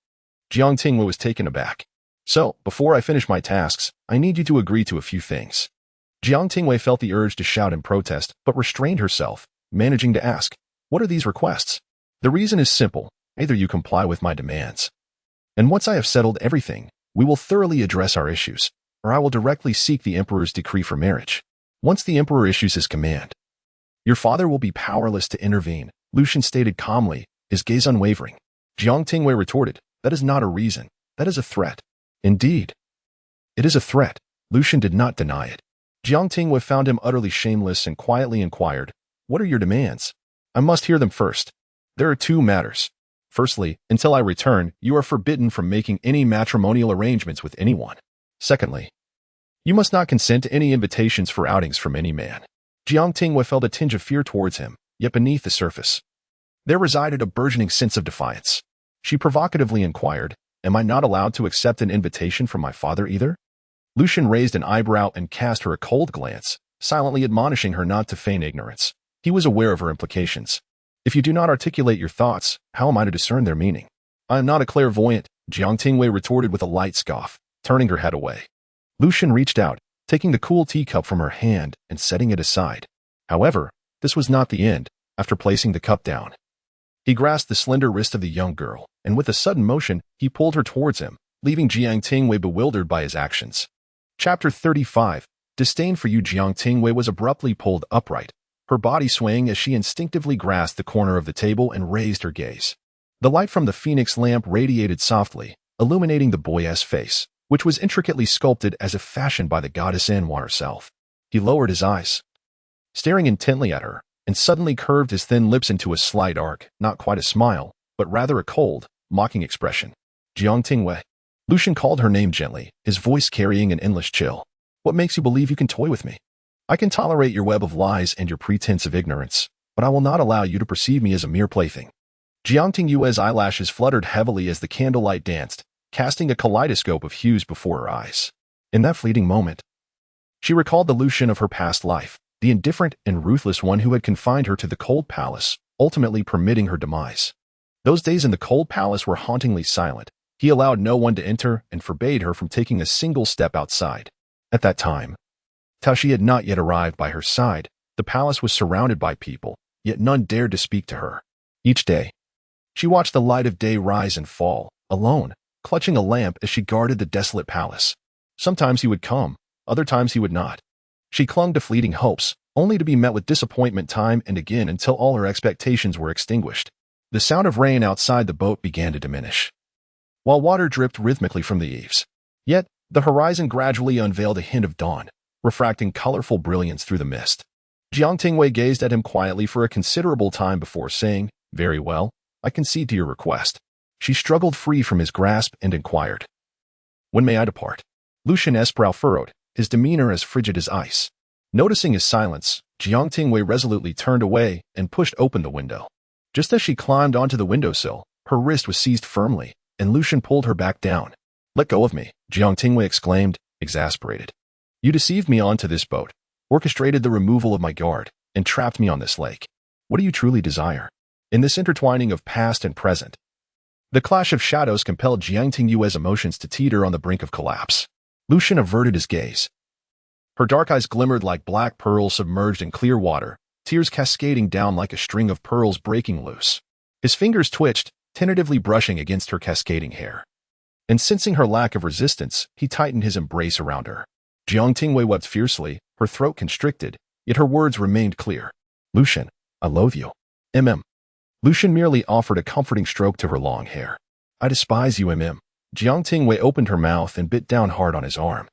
Jiang Tingyue was taken aback. "So, before I finish my tasks, I need you to agree to a few things." Jiang Tingyue felt the urge to shout in protest, but restrained herself, managing to ask, "What are these requests?" "The reason is simple. Either you comply with my demands, and once I have settled everything, we will thoroughly address our issues, or I will directly seek the emperor's decree for marriage. Once the emperor issues his command, your father will be powerless to intervene," Lu Zhen stated calmly, his gaze unwavering. Jiang Tingyue retorted, "That is not a reason. That is a threat." "Indeed, it is a threat." Lu Zhen did not deny it. Jiang Tingyue found him utterly shameless and quietly inquired, "What are your demands?" "I must hear them first. There are two matters. Firstly, until I return, you are forbidden from making any matrimonial arrangements with anyone. Secondly, you must not consent to any invitations for outings from any man." Jiang Tingyue felt a tinge of fear towards him, yet beneath the surface there resided a burgeoning sense of defiance. She provocatively inquired, "Am I not allowed to accept an invitation from my father either?" Lu Zhen raised an eyebrow and cast her a cold glance, silently admonishing her not to feign ignorance. He was aware of her implications. "If you do not articulate your thoughts, how am I to discern their meaning?" "I am not a clairvoyant," Jiang Tingyue retorted with a light scoff, turning her head away. Lu Zhen reached out, taking the cool teacup from her hand and setting it aside. However, this was not the end. After placing the cup down, he grasped the slender wrist of the young girl, and with a sudden motion, he pulled her towards him, leaving Jiang Tingyue bewildered by his actions. Chapter 35. Disdain for you. Jiang Tingyue was abruptly pulled upright, her body swaying as she instinctively grasped the corner of the table and raised her gaze. The light from the phoenix lamp radiated softly, illuminating the boy's face, which was intricately sculpted as if fashioned by the goddess Anwa herself. He lowered his eyes, staring intently at her, and suddenly curved his thin lips into a slight arc, not quite a smile, but rather a cold, mocking expression. "Jiang Tingyue." Lu Zhen called her name gently, his voice carrying an endless chill. "What makes you believe you can toy with me? I can tolerate your web of lies and your pretense of ignorance, but I will not allow you to perceive me as a mere plaything." Jiang Tingyue's eyelashes fluttered heavily as the candlelight danced, casting a kaleidoscope of hues before her eyes. In that fleeting moment, she recalled the Lu Zhen of her past life, the indifferent and ruthless one who had confined her to the cold palace, ultimately permitting her demise. Those days in the cold palace were hauntingly silent. He allowed no one to enter and forbade her from taking a single step outside. At that time, Taoshi had not yet arrived by her side. The palace was surrounded by people, yet none dared to speak to her. Each day, she watched the light of day rise and fall, alone, clutching a lamp as she guarded the desolate palace. Sometimes he would come, other times he would not. She clung to fleeting hopes, only to be met with disappointment time and again until all her expectations were extinguished. The sound of rain outside the boat began to diminish, while water dripped rhythmically from the eaves. Yet, the horizon gradually unveiled a hint of dawn, refracting colorful brilliance through the mist. Jiang Tingyue gazed at him quietly for a considerable time before saying, "Very well, I concede to your request." She struggled free from his grasp and inquired, "When may I depart?" Lu Zhen's brow furrowed, his demeanor as frigid as ice. Noticing his silence, Jiang Tingyue resolutely turned away and pushed open the window. Just as she climbed onto the windowsill, her wrist was seized firmly, and Lu Zhen pulled her back down. "Let go of me," Jiang Tingyue exclaimed, exasperated. "You deceived me onto this boat, orchestrated the removal of my guard, and trapped me on this lake. What do you truly desire?" In this intertwining of past and present, the clash of shadows compelled Jiang Tingyue's emotions to teeter on the brink of collapse. Lu Zhen averted his gaze. Her dark eyes glimmered like black pearls submerged in clear water, tears cascading down like a string of pearls breaking loose. His fingers twitched, tentatively brushing against her cascading hair. And sensing her lack of resistance, he tightened his embrace around her. Jiang Tingyue wept fiercely, her throat constricted, yet her words remained clear. "Lu Zhen, I loathe you." Lu Zhen merely offered a comforting stroke to her long hair. "I despise you, Jiang Tingyue opened her mouth and bit down hard on his arm,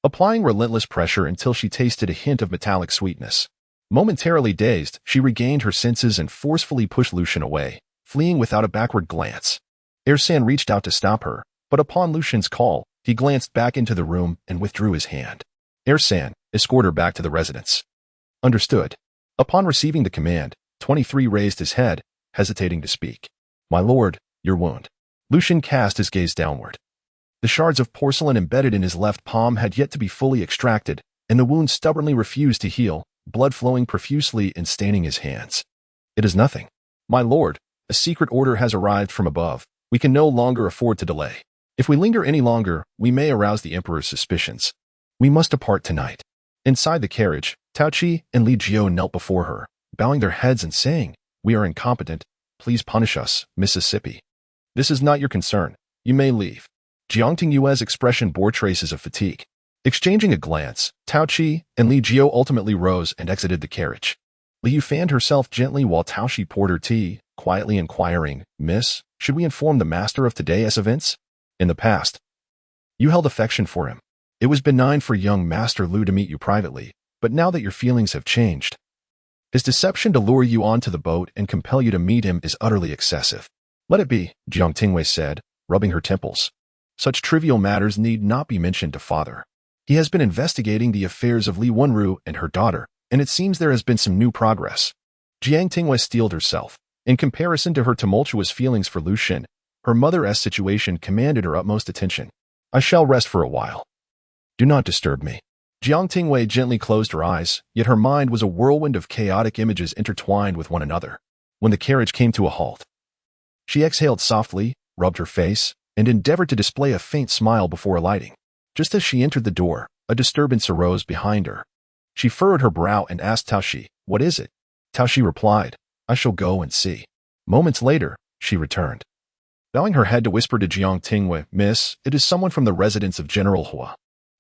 applying relentless pressure until she tasted a hint of metallic sweetness. Momentarily dazed, she regained her senses and forcefully pushed Lu Zhen away, fleeing without a backward glance. Ersan reached out to stop her, but upon Lu Zhen's call, he glanced back into the room and withdrew his hand. "Ersan, escort her back to the residence." Understood. Upon receiving the command, 23 raised his head, hesitating to speak. My lord, your wound. Lu Zhen cast his gaze downward. The shards of porcelain embedded in his left palm had yet to be fully extracted, and the wound stubbornly refused to heal, blood flowing profusely and staining his hands. It is nothing. My lord, a secret order has arrived from above. We can no longer afford to delay. If we linger any longer, we may arouse the emperor's suspicions. We must depart tonight. Inside the carriage, Tao Chi and Li Jiao knelt before her, bowing their heads and saying, We are incompetent. Please punish us, Mississippi. This is not your concern. You may leave. Jiang Tingyue's expression bore traces of fatigue. Exchanging a glance, Tao Chi and Li Jiao ultimately rose and exited the carriage. Li Yu fanned herself gently while Tao Chi poured her tea, quietly inquiring, Miss, should we inform the master of today's events? In the past, you held affection for him. It was benign for young Master Lu to meet you privately, but now that your feelings have changed, his deception to lure you onto the boat and compel you to meet him is utterly excessive. Let it be, Jiang Tingyue said, rubbing her temples. Such trivial matters need not be mentioned to father. He has been investigating the affairs of Li Wenru and her daughter, and it seems there has been some new progress. Jiang Tingyue steeled herself. In comparison to her tumultuous feelings for Lu Zhen, her mother's situation commanded her utmost attention. I shall rest for a while. Do not disturb me. Jiang Tingyue gently closed her eyes, yet her mind was a whirlwind of chaotic images intertwined with one another. When the carriage came to a halt, she exhaled softly, rubbed her face, and endeavored to display a faint smile before alighting. Just as she entered the door, a disturbance arose behind her. She furrowed her brow and asked Tao Chi, What is it? Tao Chi replied, I shall go and see. Moments later, she returned. Bowing her head to whisper to Jiang Tingyue, Miss, it is someone from the residence of General Hua.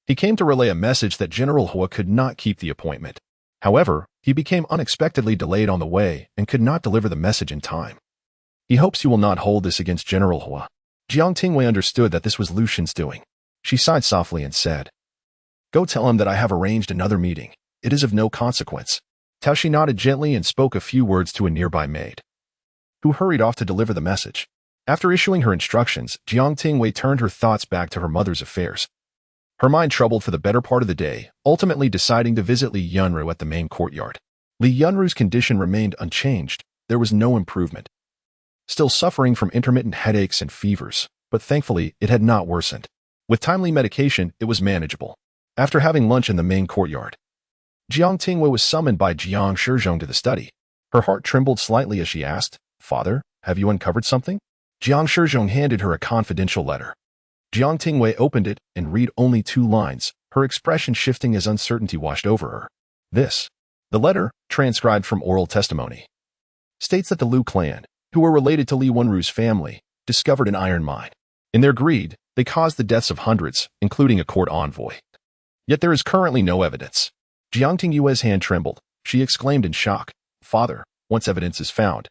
He came to relay a message that General Hua could not keep the appointment. However, he became unexpectedly delayed on the way and could not deliver the message in time. He hopes you will not hold this against General Hua. Jiang Tingyue understood that this was Lu Zhen's doing. She sighed softly and said, Go tell him that I have arranged another meeting. It is of no consequence. Tao Chi nodded gently and spoke a few words to a nearby maid, who hurried off to deliver the message. After issuing her instructions, Jiang Tingyue turned her thoughts back to her mother's affairs. Her mind troubled for the better part of the day, ultimately deciding to visit Li Wenru at the main courtyard. Li Wenru's condition remained unchanged. There was no improvement. Still suffering from intermittent headaches and fevers, but thankfully it had not worsened. With timely medication, it was manageable. After having lunch in the main courtyard, Jiang Tingyue was summoned by Jiang Shizhong to the study. Her heart trembled slightly as she asked, Father, have you uncovered something? Jiang Shizhong handed her a confidential letter. Jiang Tingyue opened it and read only 2 lines, her expression shifting as uncertainty washed over her. The letter, transcribed from oral testimony, states that the Lu clan, who were related to Li Wenru's family, discovered an iron mine. In their greed, they caused the deaths of hundreds, including a court envoy. Yet there is currently no evidence. Jiang Tingyue's hand trembled. She exclaimed in shock, Father, once evidence is found,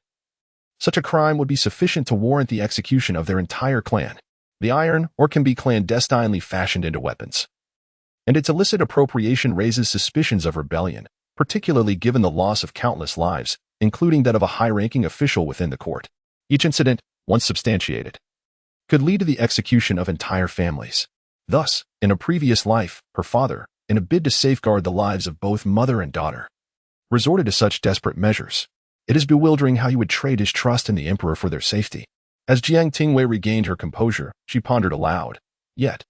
such a crime would be sufficient to warrant the execution of their entire clan. The iron ore can be clandestinely fashioned into weapons, and its illicit appropriation raises suspicions of rebellion, particularly given the loss of countless lives, including that of a high-ranking official within the court. Each incident, once substantiated, could lead to the execution of entire families. Thus, in a previous life, her father, in a bid to safeguard the lives of both mother and daughter, resorted to such desperate measures. It is bewildering how he would trade his trust in the emperor for their safety. As Jiang Tingyue regained her composure, she pondered aloud. Yet,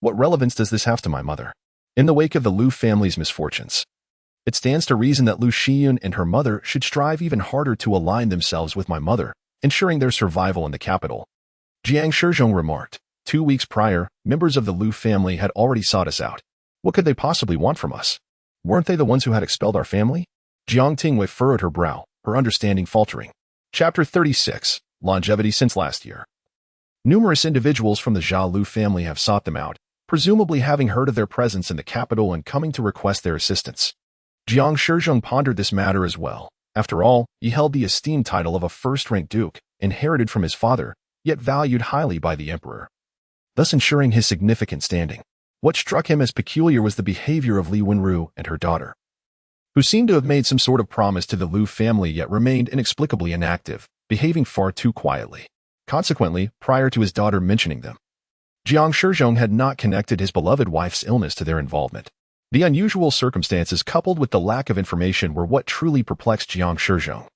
what relevance does this have to my mother? In the wake of the Lu family's misfortunes, it stands to reason that Lu Xiyun and her mother should strive even harder to align themselves with my mother, ensuring their survival in the capital. Jiang Shizhong remarked, 2 weeks prior, members of the Lu family had already sought us out. What could they possibly want from us? Weren't they the ones who had expelled our family? Jiang Tingyue furrowed her brow, her understanding faltering. Chapter 36. Longevity since last year. Numerous individuals from the Jia Lu family have sought them out, presumably having heard of their presence in the capital and coming to request their assistance. Jiang Shizhong pondered this matter as well. After all, he held the esteemed title of a first-rank duke, inherited from his father, yet valued highly by the emperor, thus ensuring his significant standing. What struck him as peculiar was the behavior of Li Wenru and her daughter, who seemed to have made some sort of promise to the Lu family yet remained inexplicably inactive, behaving far too quietly. Consequently, prior to his daughter mentioning them, Jiang Shizhong had not connected his beloved wife's illness to their involvement. The unusual circumstances coupled with the lack of information were what truly perplexed Jiang Shizhong.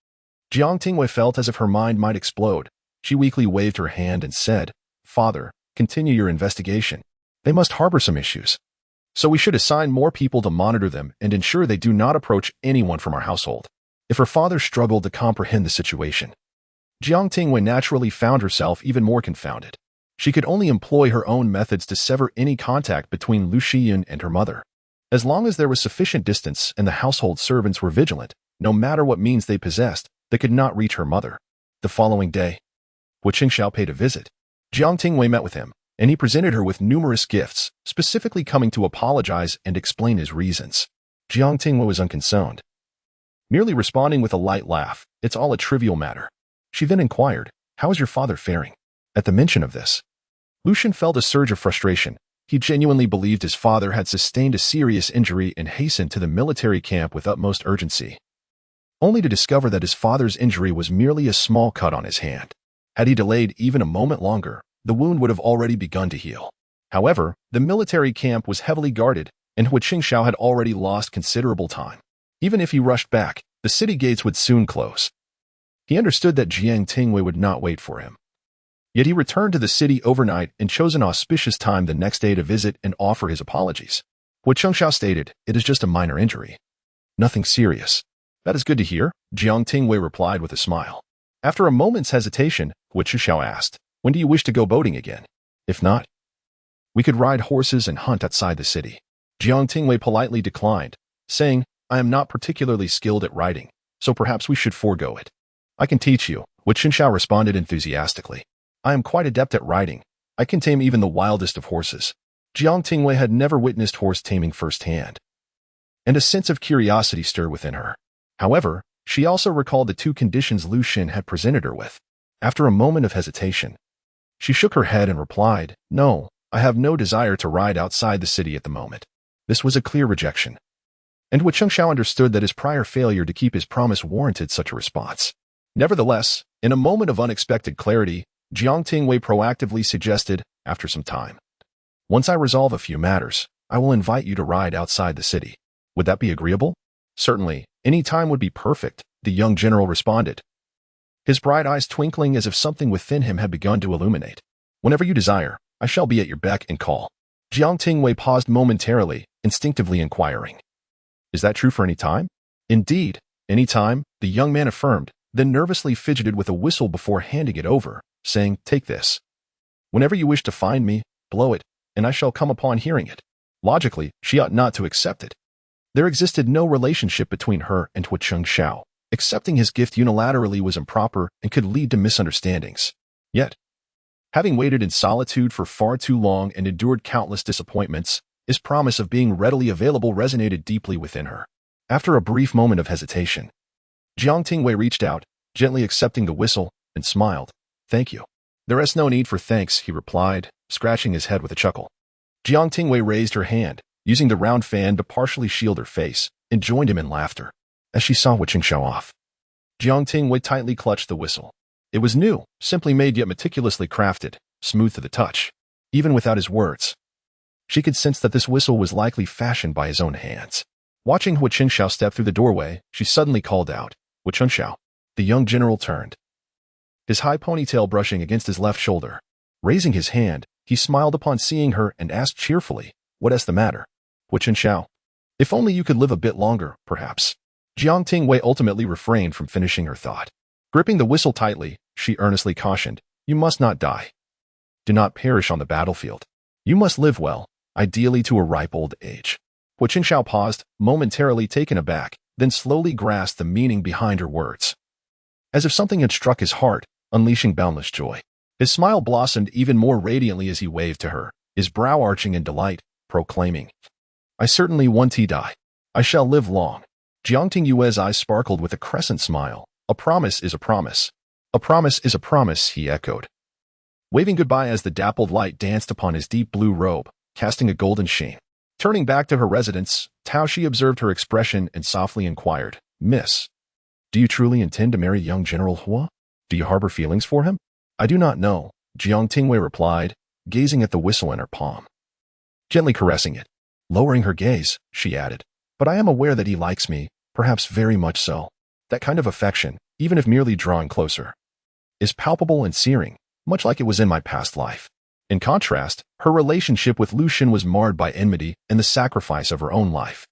Jiang Tingyue felt as if her mind might explode. She weakly waved her hand and said, "Father, continue your investigation. They must harbor some issues. So we should assign more people to monitor them and ensure they do not approach anyone from our household." If her father struggled to comprehend the situation, Jiang Tingyue naturally found herself even more confounded. She could only employ her own methods to sever any contact between Lu Zhen and her mother. As long as there was sufficient distance and the household servants were vigilant, no matter what means they possessed, they could not reach her mother. The following day, Wu Qingxiao paid a visit. Jiang Tingyue met with him, and he presented her with numerous gifts, specifically coming to apologize and explain his reasons. Jiang Tingyue was unconcerned, merely responding with a light laugh. "It's all a trivial matter." She then inquired, "How is your father faring?" At the mention of this, Lu Zhen felt a surge of frustration. He genuinely believed his father had sustained a serious injury and hastened to the military camp with utmost urgency, only to discover that his father's injury was merely a small cut on his hand. Had he delayed even a moment longer, the wound would have already begun to heal. However, the military camp was heavily guarded, and Wu Qingxiao had already lost considerable time. Even if he rushed back, the city gates would soon close. He understood that Jiang Tingyue would not wait for him. Yet he returned to the city overnight and chose an auspicious time the next day to visit and offer his apologies. Wu Qingxiao stated, "It is just a minor injury. Nothing serious." "That is good to hear," Jiang Tingyue replied with a smile. After a moment's hesitation, Wu Qingxiao asked, "When do you wish to go boating again? If not, we could ride horses and hunt outside the city." Jiang Tingyue politely declined, saying, "I am not particularly skilled at riding, so perhaps we should forego it." "I can teach you," Wu Qingxiao responded enthusiastically. "I am quite adept at riding. I can tame even the wildest of horses." Jiang Tingyue had never witnessed horse taming firsthand, and a sense of curiosity stirred within her. However, she also recalled the two conditions Lu Zhen had presented her with. After a moment of hesitation, she shook her head and replied, "No, I have no desire to ride outside the city at the moment." This was a clear rejection, and Wu Qingxiao understood that his prior failure to keep his promise warranted such a response. Nevertheless, in a moment of unexpected clarity, Jiang Tingyue proactively suggested, after some time, "Once I resolve a few matters, I will invite you to ride outside the city. Would that be agreeable?" "Certainly, any time would be perfect," the young general responded, his bright eyes twinkling as if something within him had begun to illuminate. "Whenever you desire, I shall be at your beck and call." Jiang Tingyue paused momentarily, instinctively inquiring, "Is that true for any time?" "Indeed, any time," the young man affirmed, then nervously fidgeted with a whistle before handing it over, saying, "Take this. Whenever you wish to find me, blow it, and I shall come upon hearing it." Logically, she ought not to accept it. There existed no relationship between her and Wu Qingxiao. Accepting his gift unilaterally was improper and could lead to misunderstandings. Yet, having waited in solitude for far too long and endured countless disappointments, his promise of being readily available resonated deeply within her. After a brief moment of hesitation, Jiang Tingyue reached out, gently accepting the whistle, and smiled. "Thank you." "There is no need for thanks," he replied, scratching his head with a chuckle. Jiang Tingyue raised her hand, using the round fan to partially shield her face, and joined him in laughter. As she saw Wu Qingxiao off, Jiang Tingyue tightly clutched the whistle. It was new, simply made yet meticulously crafted, smooth to the touch. Even without his words, she could sense that this whistle was likely fashioned by his own hands. Watching Wu Qingxiao step through the doorway, she suddenly called out, "Wu Qingxiao." The young general turned, his high ponytail brushing against his left shoulder. Raising his hand, he smiled upon seeing her and asked cheerfully, "What is the matter?" "Wu Qingxiao, if only you could live a bit longer, perhaps." Jiang Tingyue ultimately refrained from finishing her thought. Gripping the whistle tightly, she earnestly cautioned, "You must not die. Do not perish on the battlefield. You must live well, ideally to a ripe old age." Wu Qingxiao paused, momentarily taken aback, then slowly grasped the meaning behind her words. As if something had struck his heart, unleashing boundless joy. His smile blossomed even more radiantly as he waved to her, his brow arching in delight, proclaiming, "I certainly won't die. I shall live long." Jiang Tingyue's eyes sparkled with a crescent smile. "A promise is a promise. A promise is a promise," he echoed, waving goodbye as the dappled light danced upon his deep blue robe, casting a golden sheen. Turning back to her residence, Tao Shi observed her expression and softly inquired, "Miss, do you truly intend to marry young General Hua? Do you harbor feelings for him?" "I do not know," Jiang Tingyue replied, gazing at the whistle in her palm, gently caressing it. Lowering her gaze, she added, "But I am aware that he likes me, perhaps very much so. That kind of affection, even if merely drawing closer, is palpable and searing, much like it was in my past life." In contrast, her relationship with Lu Zhen was marred by enmity and the sacrifice of her own life.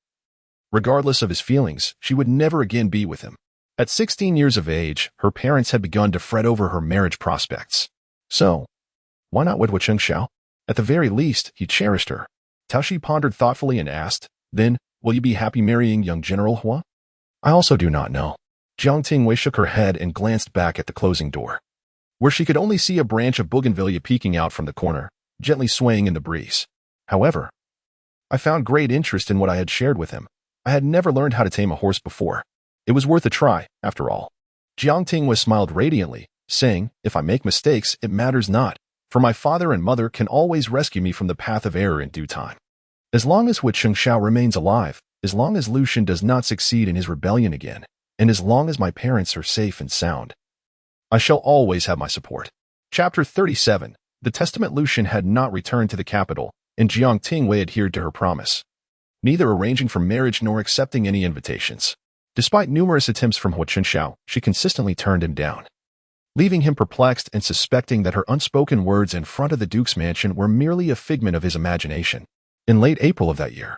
Regardless of his feelings, she would never again be with him. At 16 years of age, her parents had begun to fret over her marriage prospects. So, why not with Cheng Xiao? At the very least, he cherished her. Tao Shi pondered thoughtfully and asked, "Then, will you be happy marrying young General Hua?" "I also do not know." Jiang Tingyue shook her head and glanced back at the closing door, where she could only see a branch of bougainvillea peeking out from the corner, gently swaying in the breeze. However, I found great interest in what I had shared with him. I had never learned how to tame a horse before. It was worth a try, after all. Jiang Tingyue smiled radiantly, saying, "If I make mistakes, it matters not, for my father and mother can always rescue me from the path of error in due time. As long as Cheng Xiao remains alive, as long as Lu Zhen does not succeed in his rebellion again, and as long as my parents are safe and sound, I shall always have my support." Chapter 37. The Testament. Lu Zhen had not returned to the capital, and Jiang Tingyue adhered to her promise, neither arranging for marriage nor accepting any invitations. Despite numerous attempts from Cheng Xiao, she consistently turned him down, leaving him perplexed and suspecting that her unspoken words in front of the Duke's mansion were merely a figment of his imagination. In late April of that year,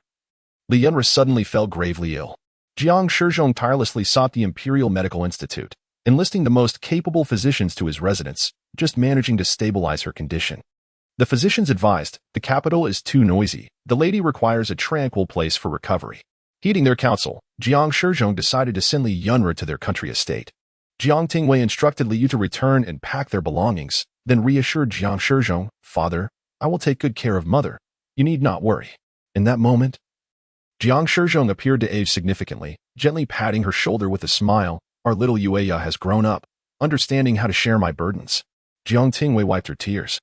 Li Yunru suddenly fell gravely ill. Jiang Shizhong tirelessly sought the Imperial Medical Institute, enlisting the most capable physicians to his residence, just managing to stabilize her condition. The physicians advised, "The capital is too noisy. The lady requires a tranquil place for recovery." Heeding their counsel, Jiang Shizhong decided to send Li Yunru to their country estate. Jiang Tingyue instructed Li Yu to return and pack their belongings, then reassured Jiang Shizhong, "Father, I will take good care of mother. You need not worry." In that moment, Jiang Shizhong appeared to age significantly, gently patting her shoulder with a smile. "Our little Yueya has grown up, understanding how to share my burdens." Jiang Tingyue wiped her tears,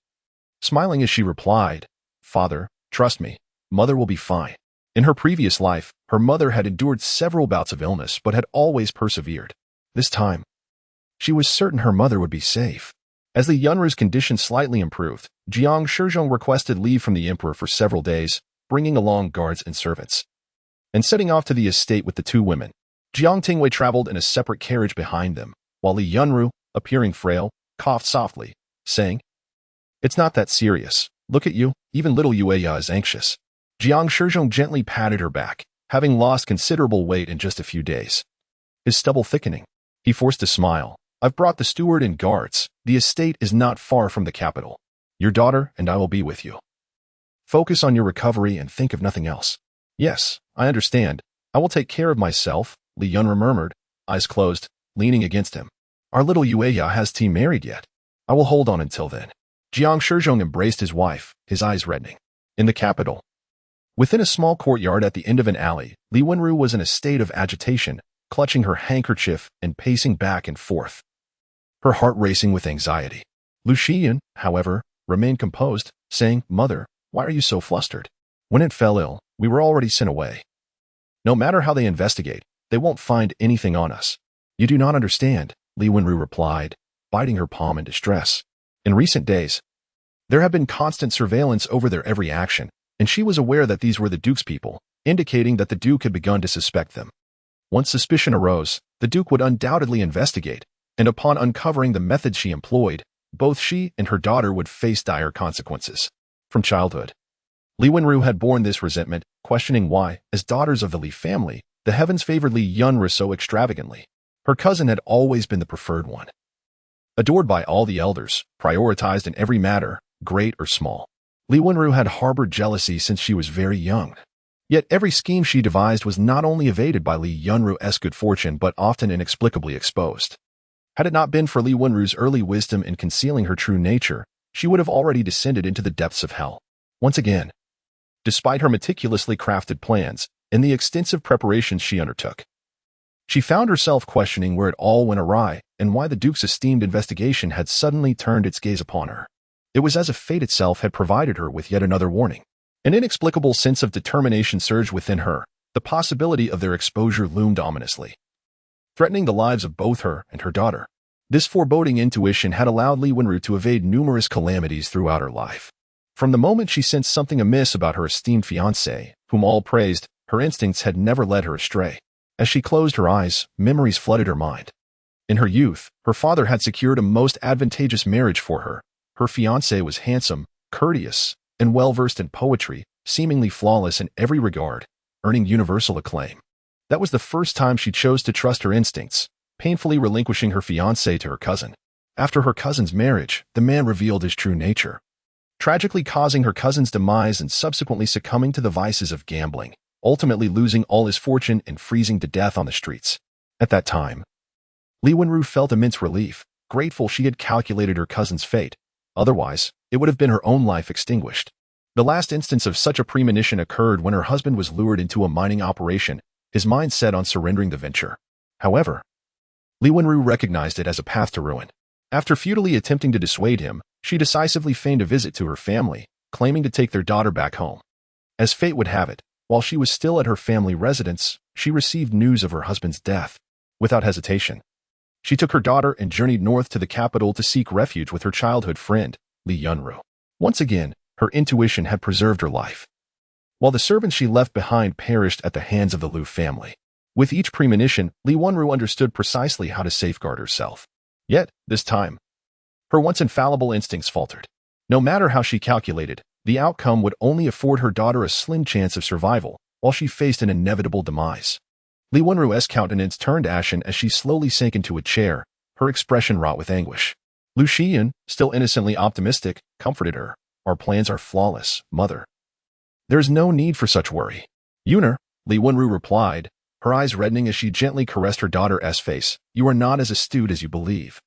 smiling as she replied, "Father, trust me, mother will be fine." In her previous life, her mother had endured several bouts of illness but had always persevered. This time, she was certain her mother would be safe. As Li Yunru's condition slightly improved, Jiang Shizhong requested leave from the emperor for several days, bringing along guards and servants, and setting off to the estate with the two women. Jiang Tingyue traveled in a separate carriage behind them, while Li Yunru, appearing frail, coughed softly, saying, "It's not that serious. Look at you, even little Yueya is anxious." Jiang Shizhong gently patted her back, having lost considerable weight in just a few days. His stubble thickening, he forced a smile. "I've brought the steward and guards. The estate is not far from the capital. Your daughter and I will be with you. Focus on your recovery and think of nothing else." "Yes, I understand. I will take care of myself," Li Yunru murmured, eyes closed, leaning against him. "Our little Yueya hasn't married yet. I will hold on until then." Jiang Shizhong embraced his wife, his eyes reddening. In the capital, within a small courtyard at the end of an alley, Li Yunru was in a state of agitation, clutching her handkerchief and pacing back and forth, her heart racing with anxiety. Lu Zhen, however, remained composed, saying, "Mother, why are you so flustered? When it fell ill, we were already sent away. No matter how they investigate, they won't find anything on us." "You do not understand," Li Yunru replied, biting her palm in distress. In recent days, there had been constant surveillance over their every action, and she was aware that these were the Duke's people, indicating that the Duke had begun to suspect them. Once suspicion arose, the Duke would undoubtedly investigate, and upon uncovering the methods she employed, both she and her daughter would face dire consequences. From childhood, Li Yunru had borne this resentment, questioning why, as daughters of the Li family, the heavens favored Li Yunru so extravagantly. Her cousin had always been the preferred one, adored by all the elders, prioritized in every matter, great or small. Li Yunru had harbored jealousy since she was very young. Yet every scheme she devised was not only evaded by Li Yunru's good fortune but often inexplicably exposed. Had it not been for Li Yunru's early wisdom in concealing her true nature, she would have already descended into the depths of hell. Once again, despite her meticulously crafted plans and the extensive preparations she undertook, she found herself questioning where it all went awry and why the Duke's esteemed investigation had suddenly turned its gaze upon her. It was as if fate itself had provided her with yet another warning. An inexplicable sense of determination surged within her. The possibility of their exposure loomed ominously, threatening the lives of both her and her daughter. This foreboding intuition had allowed Li Yunru to evade numerous calamities throughout her life. From the moment she sensed something amiss about her esteemed fiancé, whom all praised, her instincts had never led her astray. As she closed her eyes, memories flooded her mind. In her youth, her father had secured a most advantageous marriage for her. Her fiancé was handsome, courteous, and well-versed in poetry, seemingly flawless in every regard, earning universal acclaim. That was the first time she chose to trust her instincts, painfully relinquishing her fiancé to her cousin. After her cousin's marriage, the man revealed his true nature, tragically causing her cousin's demise and subsequently succumbing to the vices of gambling, ultimately losing all his fortune and freezing to death on the streets. At that time, Li Wenru felt immense relief, grateful she had calculated her cousin's fate. Otherwise, it would have been her own life extinguished. The last instance of such a premonition occurred when her husband was lured into a mining operation, his mind set on surrendering the venture. However, Li Wenru recognized it as a path to ruin. After futilely attempting to dissuade him, she decisively feigned a visit to her family, claiming to take their daughter back home. As fate would have it, while she was still at her family residence, she received news of her husband's death. Without hesitation, she took her daughter and journeyed north to the capital to seek refuge with her childhood friend, Li Yunru. Once again, her intuition had preserved her life, while the servants she left behind perished at the hands of the Lu family. With each premonition, Li Wenru understood precisely how to safeguard herself. Yet, this time, her once infallible instincts faltered. No matter how she calculated, the outcome would only afford her daughter a slim chance of survival, while she faced an inevitable demise. Li Wenru's countenance turned ashen as she slowly sank into a chair, her expression wrought with anguish. Lu Xian, still innocently optimistic, comforted her. Our plans are flawless, mother. There is no need for such worry. Yuner, Li Wenru replied, her eyes reddening as she gently caressed her daughter's face. You are not as astute as you believe,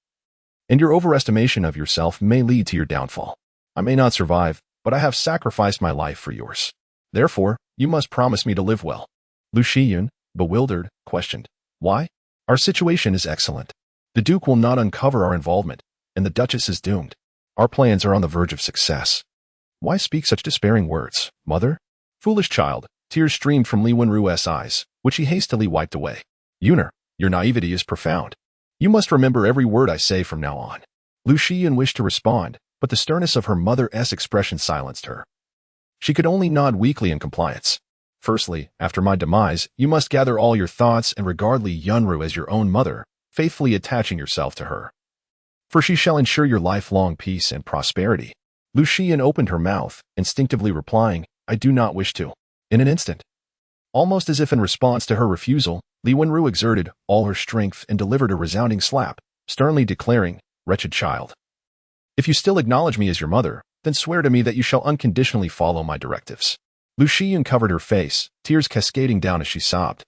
and your overestimation of yourself may lead to your downfall. I may not survive, but I have sacrificed my life for yours. Therefore, you must promise me to live well. Lu Xian, bewildered, questioned. Why? Our situation is excellent. The Duke will not uncover our involvement, and the Duchess is doomed. Our plans are on the verge of success. Why speak such despairing words, mother? Foolish child, tears streamed from Li Wenru's eyes, which he hastily wiped away. Yuner, your naivety is profound. You must remember every word I say from now on. Lu Xian wished to respond, but the sternness of her mother's expression silenced her. She could only nod weakly in compliance. Firstly, after my demise, you must gather all your thoughts and regard Li Yunru as your own mother, faithfully attaching yourself to her. For she shall ensure your lifelong peace and prosperity. Lu Xian opened her mouth, instinctively replying, I do not wish to. In an instant, almost as if in response to her refusal, Li Wenru exerted all her strength and delivered a resounding slap, sternly declaring, Wretched child. If you still acknowledge me as your mother, then swear to me that you shall unconditionally follow my directives. Lu Xian covered her face, tears cascading down as she sobbed.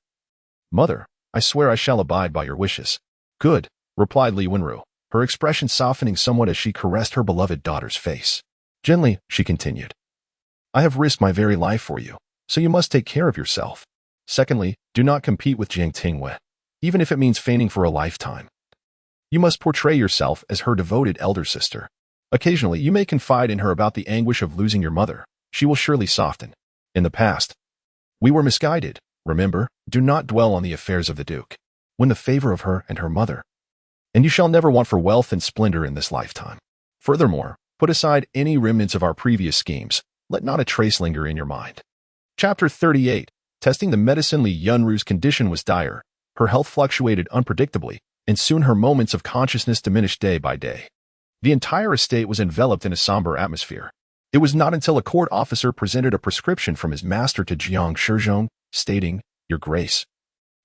Mother, I swear I shall abide by your wishes. Good, replied Li Wenru, her expression softening somewhat as she caressed her beloved daughter's face. Gently, she continued. I have risked my very life for you, so you must take care of yourself. Secondly, do not compete with Jiang Tingyue, even if it means feigning for a lifetime. You must portray yourself as her devoted elder sister. Occasionally, you may confide in her about the anguish of losing your mother. She will surely soften. In the past, we were misguided. Remember, do not dwell on the affairs of the Duke. Win the favor of her and her mother, and you shall never want for wealth and splendor in this lifetime. Furthermore, put aside any remnants of our previous schemes. Let not a trace linger in your mind. Chapter 38. Testing the medicine. Li Yunru's condition was dire. Her health fluctuated unpredictably, and soon her moments of consciousness diminished day by day. The entire estate was enveloped in a somber atmosphere. It was not until a court officer presented a prescription from his master to Jiang Tingyue, stating, Your Grace,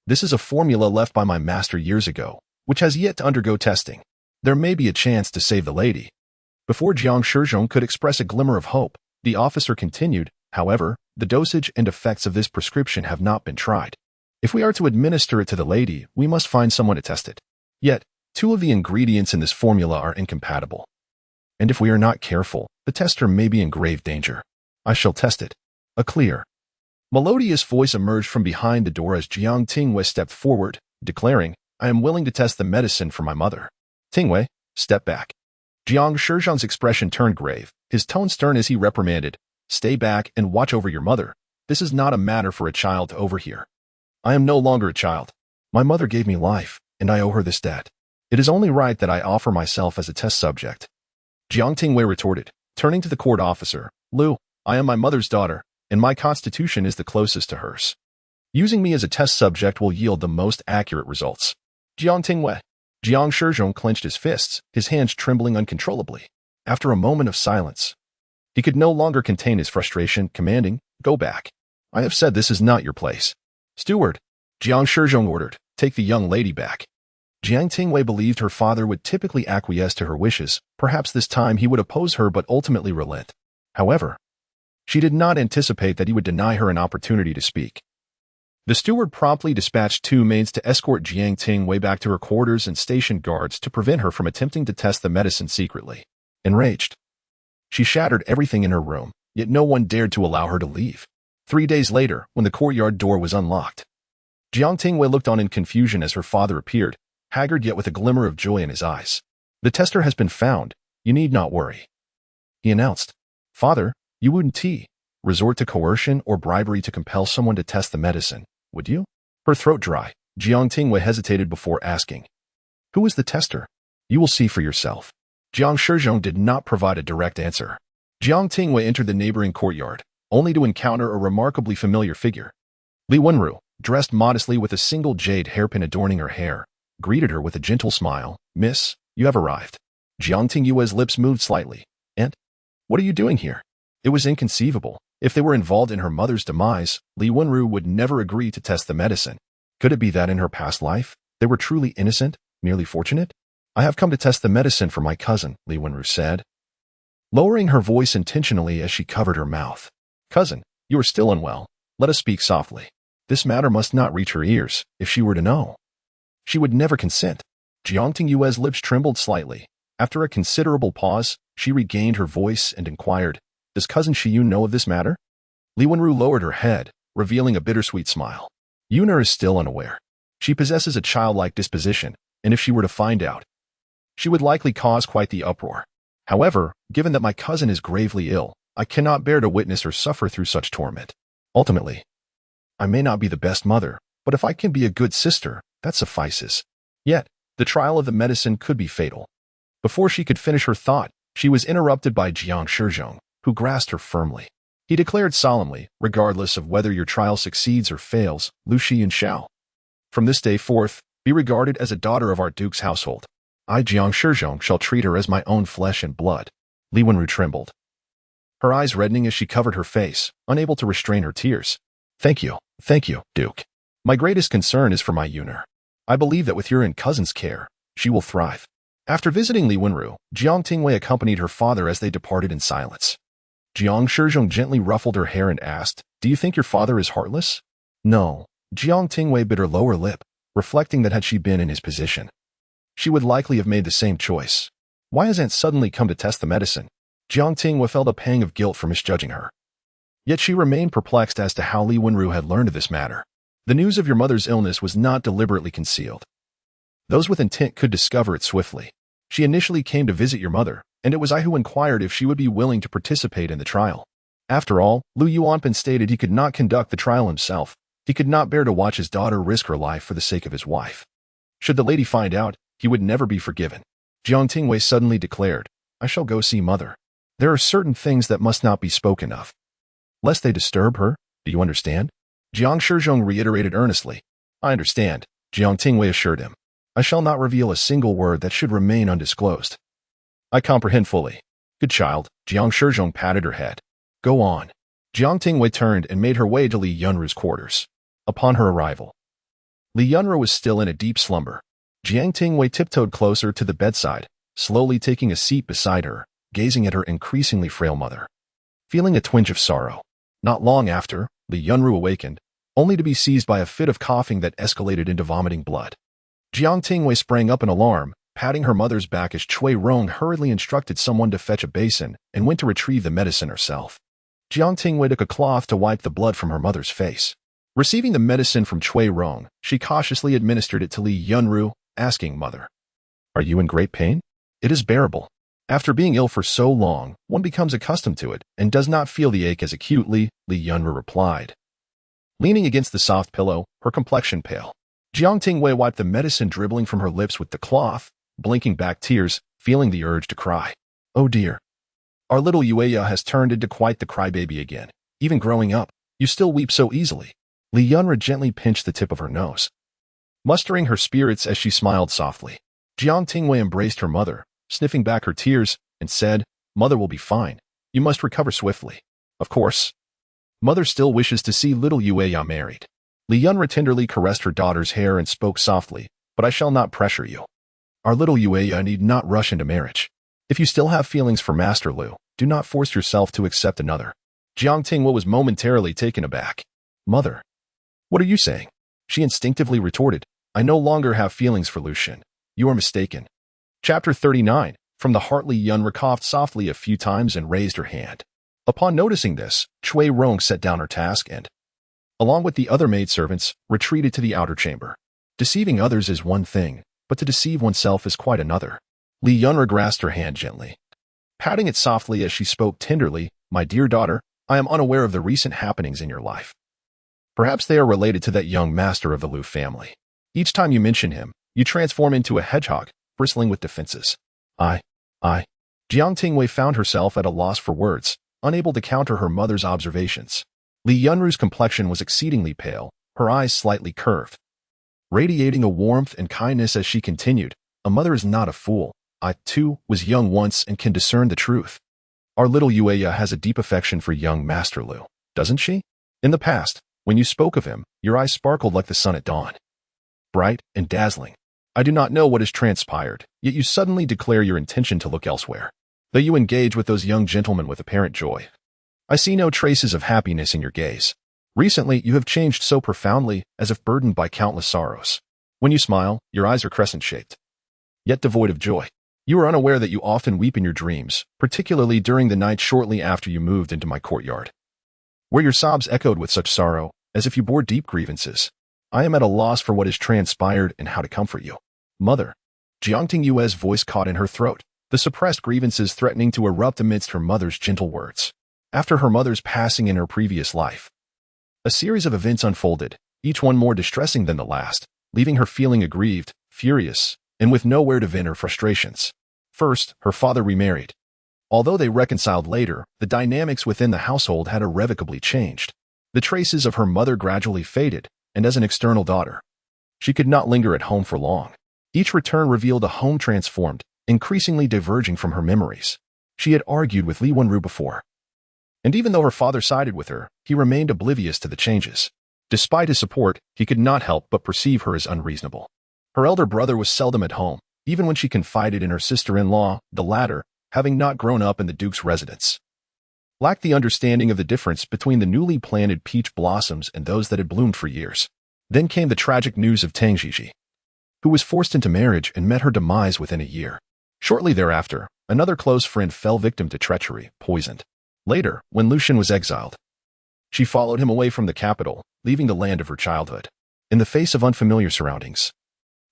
this is a formula left by my master years ago, which has yet to undergo testing. There may be a chance to save the lady. Before Jiang Tingyue could express a glimmer of hope, the officer continued, However, the dosage and effects of this prescription have not been tried. If we are to administer it to the lady, we must find someone to test it. Yet, 2 of the ingredients in this formula are incompatible. And if we are not careful, the tester may be in grave danger. I shall test it. A clear, melodious voice emerged from behind the door as Jiang Tingyue stepped forward, declaring, I am willing to test the medicine for my mother. Tingyue, step back. Jiang Tingyue's expression turned grave, his tone stern as he reprimanded, Stay back and watch over your mother. This is not a matter for a child to overhear. I am no longer a child. My mother gave me life, and I owe her this debt. It is only right that I offer myself as a test subject. Jiang Tingyue retorted, turning to the court officer, Lu, I am my mother's daughter, and my constitution is the closest to hers. Using me as a test subject will yield the most accurate results. Jiang Tingyue. Jiang Shizhong clenched his fists, his hands trembling uncontrollably. After a moment of silence, he could no longer contain his frustration, commanding, "Go back. I have said this is not your place." "Steward," Jiang Shizhong ordered, "take the young lady back." Jiang Tingyue believed her father would typically acquiesce to her wishes. Perhaps this time he would oppose her but ultimately relent. However, she did not anticipate that he would deny her an opportunity to speak. The steward promptly dispatched 2 maids to escort Jiang Tingyue back to her quarters and stationed guards to prevent her from attempting to test the medicine secretly. Enraged, she shattered everything in her room, yet no one dared to allow her to leave. 3 days later, when the courtyard door was unlocked, Jiang Tingyue looked on in confusion as her father appeared, haggard yet with a glimmer of joy in his eyes. "The tester has been found. You need not worry," he announced. "Father, you wouldn't resort to coercion or bribery to compel someone to test the medicine, would you?" Her throat dry, Jiang Tingyue hesitated before asking, "Who is the tester?" "You will see for yourself." Jiang Shizhong did not provide a direct answer. Jiang Tingyue entered the neighboring courtyard, only to encounter a remarkably familiar figure. Li Wenru, dressed modestly with a single jade hairpin adorning her hair, greeted her with a gentle smile. "Miss, you have arrived." Jiang Tingyue's lips moved slightly. "And? What are you doing here?" It was inconceivable. If they were involved in her mother's demise, Li Wenru would never agree to test the medicine. Could it be that in her past life, they were truly innocent, merely fortunate? "I have come to test the medicine for my cousin," Li Wenru said, lowering her voice intentionally as she covered her mouth. "Cousin, you are still unwell. Let us speak softly. This matter must not reach her ears. If she were to know, she would never consent." Jiang Tingyue's lips trembled slightly. After a considerable pause, she regained her voice and inquired, "Does cousin Shiyu know of this matter?" Li Wenru lowered her head, revealing a bittersweet smile. "Yuna is still unaware. She possesses a childlike disposition, and if she were to find out, she would likely cause quite the uproar. However, given that my cousin is gravely ill, I cannot bear to witness her suffer through such torment. Ultimately, I may not be the best mother, but if I can be a good sister, that suffices." Yet, the trial of the medicine could be fatal. Before she could finish her thought, she was interrupted by Jiang Shizhong, who grasped her firmly. He declared solemnly, "Regardless of whether your trial succeeds or fails, Lu Zhen shall, from this day forth, be regarded as a daughter of our duke's household. I, Jiang Shizhong, shall treat her as my own flesh and blood." Li Wenru trembled, her eyes reddening as she covered her face, unable to restrain her tears. Thank you, Duke. My greatest concern is for my Yuna. I believe that with your and cousin's care, she will thrive." After visiting Li Wenru, Jiang Tingyue accompanied her father as they departed in silence. Jiang Shizhong gently ruffled her hair and asked, "Do you think your father is heartless?" "No." Jiang Tingyue bit her lower lip, reflecting that had she been in his position, she would likely have made the same choice. Why has Aunt suddenly come to test the medicine? Jiang Tingyue felt a pang of guilt for misjudging her. Yet she remained perplexed as to how Li Wenru had learned of this matter. The news of your mother's illness was not deliberately concealed. Those with intent could discover it swiftly. She initially came to visit your mother, and it was I who inquired if she would be willing to participate in the trial. After all, Lu Yuanpan stated he could not conduct the trial himself. He could not bear to watch his daughter risk her life for the sake of his wife. Should the lady find out, he would never be forgiven. Jiang Tingyue suddenly declared, "I shall go see mother. There are certain things that must not be spoken of, lest they disturb her. Do you understand?" Jiang Shizhong reiterated earnestly. "I understand," Jiang Tingyue assured him. "I shall not reveal a single word that should remain undisclosed." "I comprehend fully." "Good child," Jiang Shizhong patted her head. "Go on." Jiang Tingyue turned and made her way to Li Yunru's quarters. Upon her arrival, Li Yunru was still in a deep slumber. Jiang Tingyue tiptoed closer to the bedside, slowly taking a seat beside her, gazing at her increasingly frail mother, feeling a twinge of sorrow. Not long after, Li Yunru awakened, only to be seized by a fit of coughing that escalated into vomiting blood. Jiang Tingyue sprang up in alarm, patting her mother's back as Cui Rong hurriedly instructed someone to fetch a basin and went to retrieve the medicine herself. Jiang Tingyue took a cloth to wipe the blood from her mother's face. Receiving the medicine from Cui Rong, she cautiously administered it to Li Yunru, asking, "Mother, are you in great pain?" "It is bearable. After being ill for so long, one becomes accustomed to it and does not feel the ache as acutely," Li Yunru replied, leaning against the soft pillow, her complexion pale. Jiang Tingyue wiped the medicine dribbling from her lips with the cloth, blinking back tears, feeling the urge to cry. "Oh dear." Our little Yueya has turned into quite the crybaby again. Even growing up, you still weep so easily. Li Yunru gently pinched the tip of her nose, mustering her spirits as she smiled softly. Jiang Tingyue embraced her mother, sniffing back her tears, and said, "Mother will be fine. You must recover swiftly." Of course. Mother still wishes to see little Yueya married. Li Yunru tenderly caressed her daughter's hair and spoke softly, "But I shall not pressure you. Our little Yueya need not rush into marriage. If you still have feelings for Master Lu, do not force yourself to accept another." Jiang Tingyue was momentarily taken aback. "Mother, what are you saying?" She instinctively retorted, "I no longer have feelings for Lu Zhen. You are mistaken." Chapter 39. From the heart, Li Yunru coughed softly a few times and raised her hand. Upon noticing this, Cui Rong set down her task and, along with the other maidservants, retreated to the outer chamber. Deceiving others is one thing, but to deceive oneself is quite another. Li Yunru grasped her hand gently, patting it softly as she spoke tenderly, "My dear daughter, I am unaware of the recent happenings in your life. Perhaps they are related to that young master of the Lu family. Each time you mention him, you transform into a hedgehog, bristling with defenses." I. Jiang Tingyue found herself at a loss for words, unable to counter her mother's observations. Li Yunru's complexion was exceedingly pale, her eyes slightly curved, radiating a warmth and kindness as she continued, "A mother is not a fool. I, too, was young once and can discern the truth. Our little Yueya has a deep affection for young Master Lu, doesn't she? In the past, when you spoke of him, your eyes sparkled like the sun at dawn. Bright and dazzling. I do not know what has transpired, yet you suddenly declare your intention to look elsewhere. Though you engage with those young gentlemen with apparent joy, I see no traces of happiness in your gaze. Recently, you have changed so profoundly, as if burdened by countless sorrows. When you smile, your eyes are crescent-shaped, yet devoid of joy. You are unaware that you often weep in your dreams, particularly during the night shortly after you moved into my courtyard, where your sobs echoed with such sorrow, as if you bore deep grievances. I am at a loss for what has transpired and how to comfort you. Mother." Jiang Tingyue's voice caught in her throat, the suppressed grievances threatening to erupt amidst her mother's gentle words. After her mother's passing in her previous life, a series of events unfolded, each one more distressing than the last, leaving her feeling aggrieved, furious, and with nowhere to vent her frustrations. First, her father remarried. Although they reconciled later, the dynamics within the household had irrevocably changed. The traces of her mother gradually faded, and as an external daughter, she could not linger at home for long. Each return revealed a home transformed, increasingly diverging from her memories. She had argued with Li Yunru before, and even though her father sided with her, he remained oblivious to the changes. Despite his support, he could not help but perceive her as unreasonable. Her elder brother was seldom at home, even when she confided in her sister-in-law, the latter, having not grown up in the Duke's residence, lacked the understanding of the difference between the newly planted peach blossoms and those that had bloomed for years. Then came the tragic news of Tang Jiji, who was forced into marriage and met her demise within a year. Shortly thereafter, another close friend fell victim to treachery, poisoned. Later, when Lu Zhen was exiled, she followed him away from the capital, leaving the land of her childhood. In the face of unfamiliar surroundings,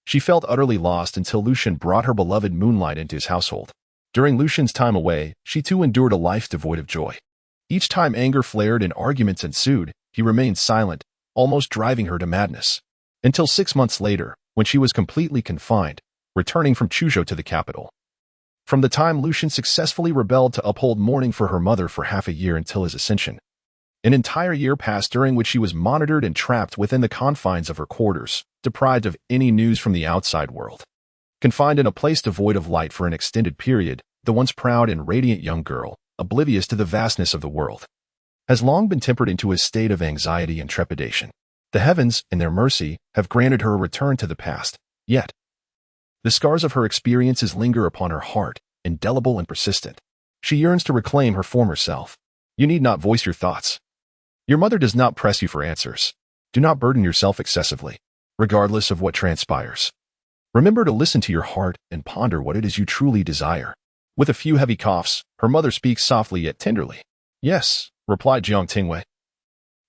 she felt utterly lost until Lu Zhen brought her beloved Moonlight into his household. During Lu Zhen's time away, she too endured a life devoid of joy. Each time anger flared and arguments ensued, he remained silent, almost driving her to madness. Until 6 months later, when she was completely confined, returning from Chuzhou to the capital. From the time Lu Zhen successfully rebelled to uphold mourning for her mother for half a year until his ascension. An entire year passed during which she was monitored and trapped within the confines of her quarters, deprived of any news from the outside world. Confined in a place devoid of light for an extended period, the once proud and radiant young girl, oblivious to the vastness of the world, has long been tempered into a state of anxiety and trepidation. The heavens, in their mercy, have granted her a return to the past, yet the scars of her experiences linger upon her heart, indelible and persistent. She yearns to reclaim her former self. You need not voice your thoughts. Your mother does not press you for answers. Do not burden yourself excessively, regardless of what transpires. Remember to listen to your heart and ponder what it is you truly desire. With a few heavy coughs, her mother speaks softly yet tenderly. Yes, replied Jiang Tingyue,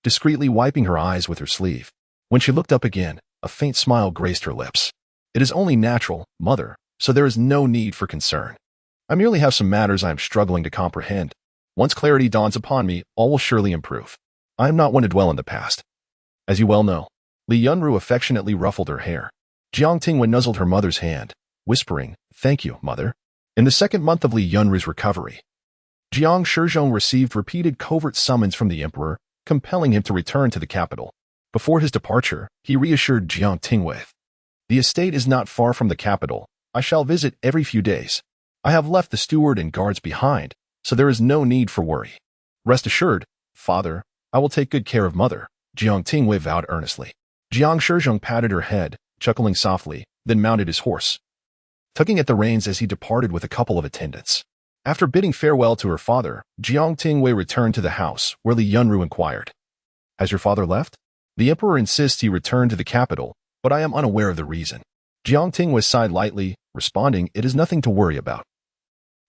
discreetly wiping her eyes with her sleeve. When she looked up again, a faint smile graced her lips. It is only natural, mother, so there is no need for concern. I merely have some matters I am struggling to comprehend. Once clarity dawns upon me, all will surely improve. I am not one to dwell in the past. As you well know. Li Yunru affectionately ruffled her hair. Jiang Tingyue nuzzled her mother's hand, whispering, Thank you, mother. In the second month of Li Yunru's recovery, Jiang Tingyue received repeated covert summons from the emperor, compelling him to return to the capital. Before his departure, he reassured Jiang Tingyue. The estate is not far from the capital. I shall visit every few days. I have left the steward and guards behind, so there is no need for worry. Rest assured, father, I will take good care of mother, Jiang Tingyue vowed earnestly. Jiang Tingyue patted her head, chuckling softly, then mounted his horse, tugging at the reins as he departed with a couple of attendants. After bidding farewell to her father, Jiang Tingyue returned to the house, where Li Yunru inquired, "Has your father left? The emperor insists he return to the capital, but I am unaware of the reason." Jiang Tingyue sighed lightly, responding, "It is nothing to worry about.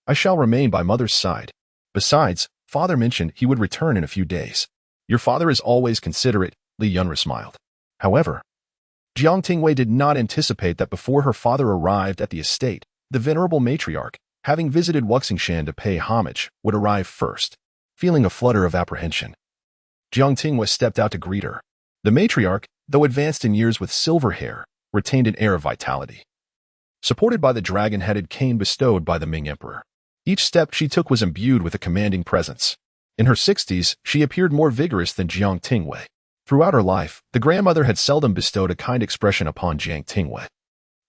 I shall remain by mother's side. Besides, father mentioned he would return in a few days. Your father is always considerate," Li Yunru smiled. However, Jiang Tingyue did not anticipate that before her father arrived at the estate, the venerable matriarch, having visited Wuxingshan to pay homage, would arrive first. Feeling a flutter of apprehension, Jiang Tingyue stepped out to greet her. The matriarch, though advanced in years with silver hair, retained an air of vitality. Supported by the dragon-headed cane bestowed by the Ming Emperor, each step she took was imbued with a commanding presence. In her 60s, she appeared more vigorous than Jiang Tingyue. Throughout her life, the grandmother had seldom bestowed a kind expression upon Jiang Tingyue,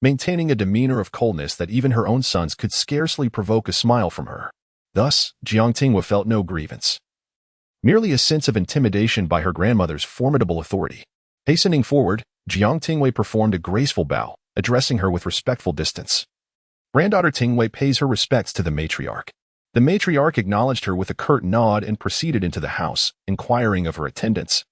maintaining a demeanor of coldness that even her own sons could scarcely provoke a smile from her. Thus, Jiang Tingyue felt no grievance, merely a sense of intimidation by her grandmother's formidable authority. Hastening forward, Jiang Tingyue performed a graceful bow, addressing her with respectful distance. Granddaughter Tingyue pays her respects to the matriarch. The matriarch acknowledged her with a curt nod and proceeded into the house, inquiring of her attendants,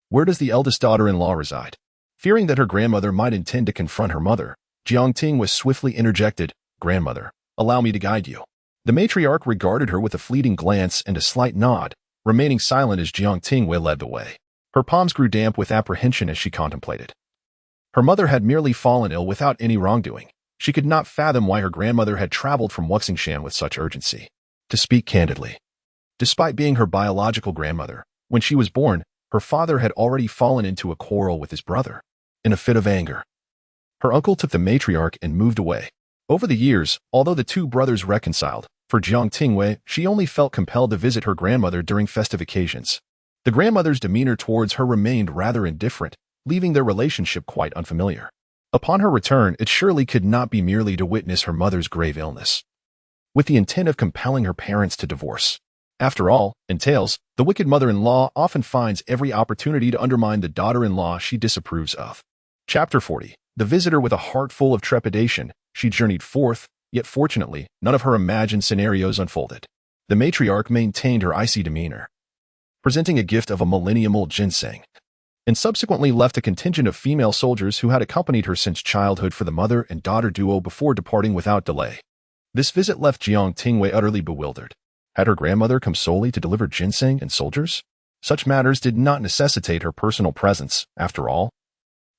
"Where does the eldest daughter-in-law reside?" Fearing that her grandmother might intend to confront her mother, Jiang Tingyue swiftly interjected, "Grandmother, allow me to guide you." The matriarch regarded her with a fleeting glance and a slight nod, remaining silent as Jiang Tingyue led the way. Her palms grew damp with apprehension as she contemplated. Her mother had merely fallen ill without any wrongdoing. She could not fathom why her grandmother had traveled from Wuxingshan with such urgency. To speak candidly, despite being her biological grandmother, when she was born, her father had already fallen into a quarrel with his brother. In a fit of anger, her uncle took the matriarch and moved away. Over the years, although the two brothers reconciled, for Jiang Tingyue, she only felt compelled to visit her grandmother during festive occasions. The grandmother's demeanor towards her remained rather indifferent, leaving their relationship quite unfamiliar. Upon her return, it surely could not be merely to witness her mother's grave illness, with the intent of compelling her parents to divorce. After all, in tales, the wicked mother-in-law often finds every opportunity to undermine the daughter-in-law she disapproves of. Chapter 40. The visitor with a heart full of trepidation, she journeyed forth, yet fortunately, none of her imagined scenarios unfolded. The matriarch maintained her icy demeanor, presenting a gift of a millennium-old ginseng, and subsequently left a contingent of female soldiers who had accompanied her since childhood for the mother and daughter duo before departing without delay. This visit left Jiang Tingyue utterly bewildered. Had her grandmother come solely to deliver ginseng and soldiers? Such matters did not necessitate her personal presence, after all.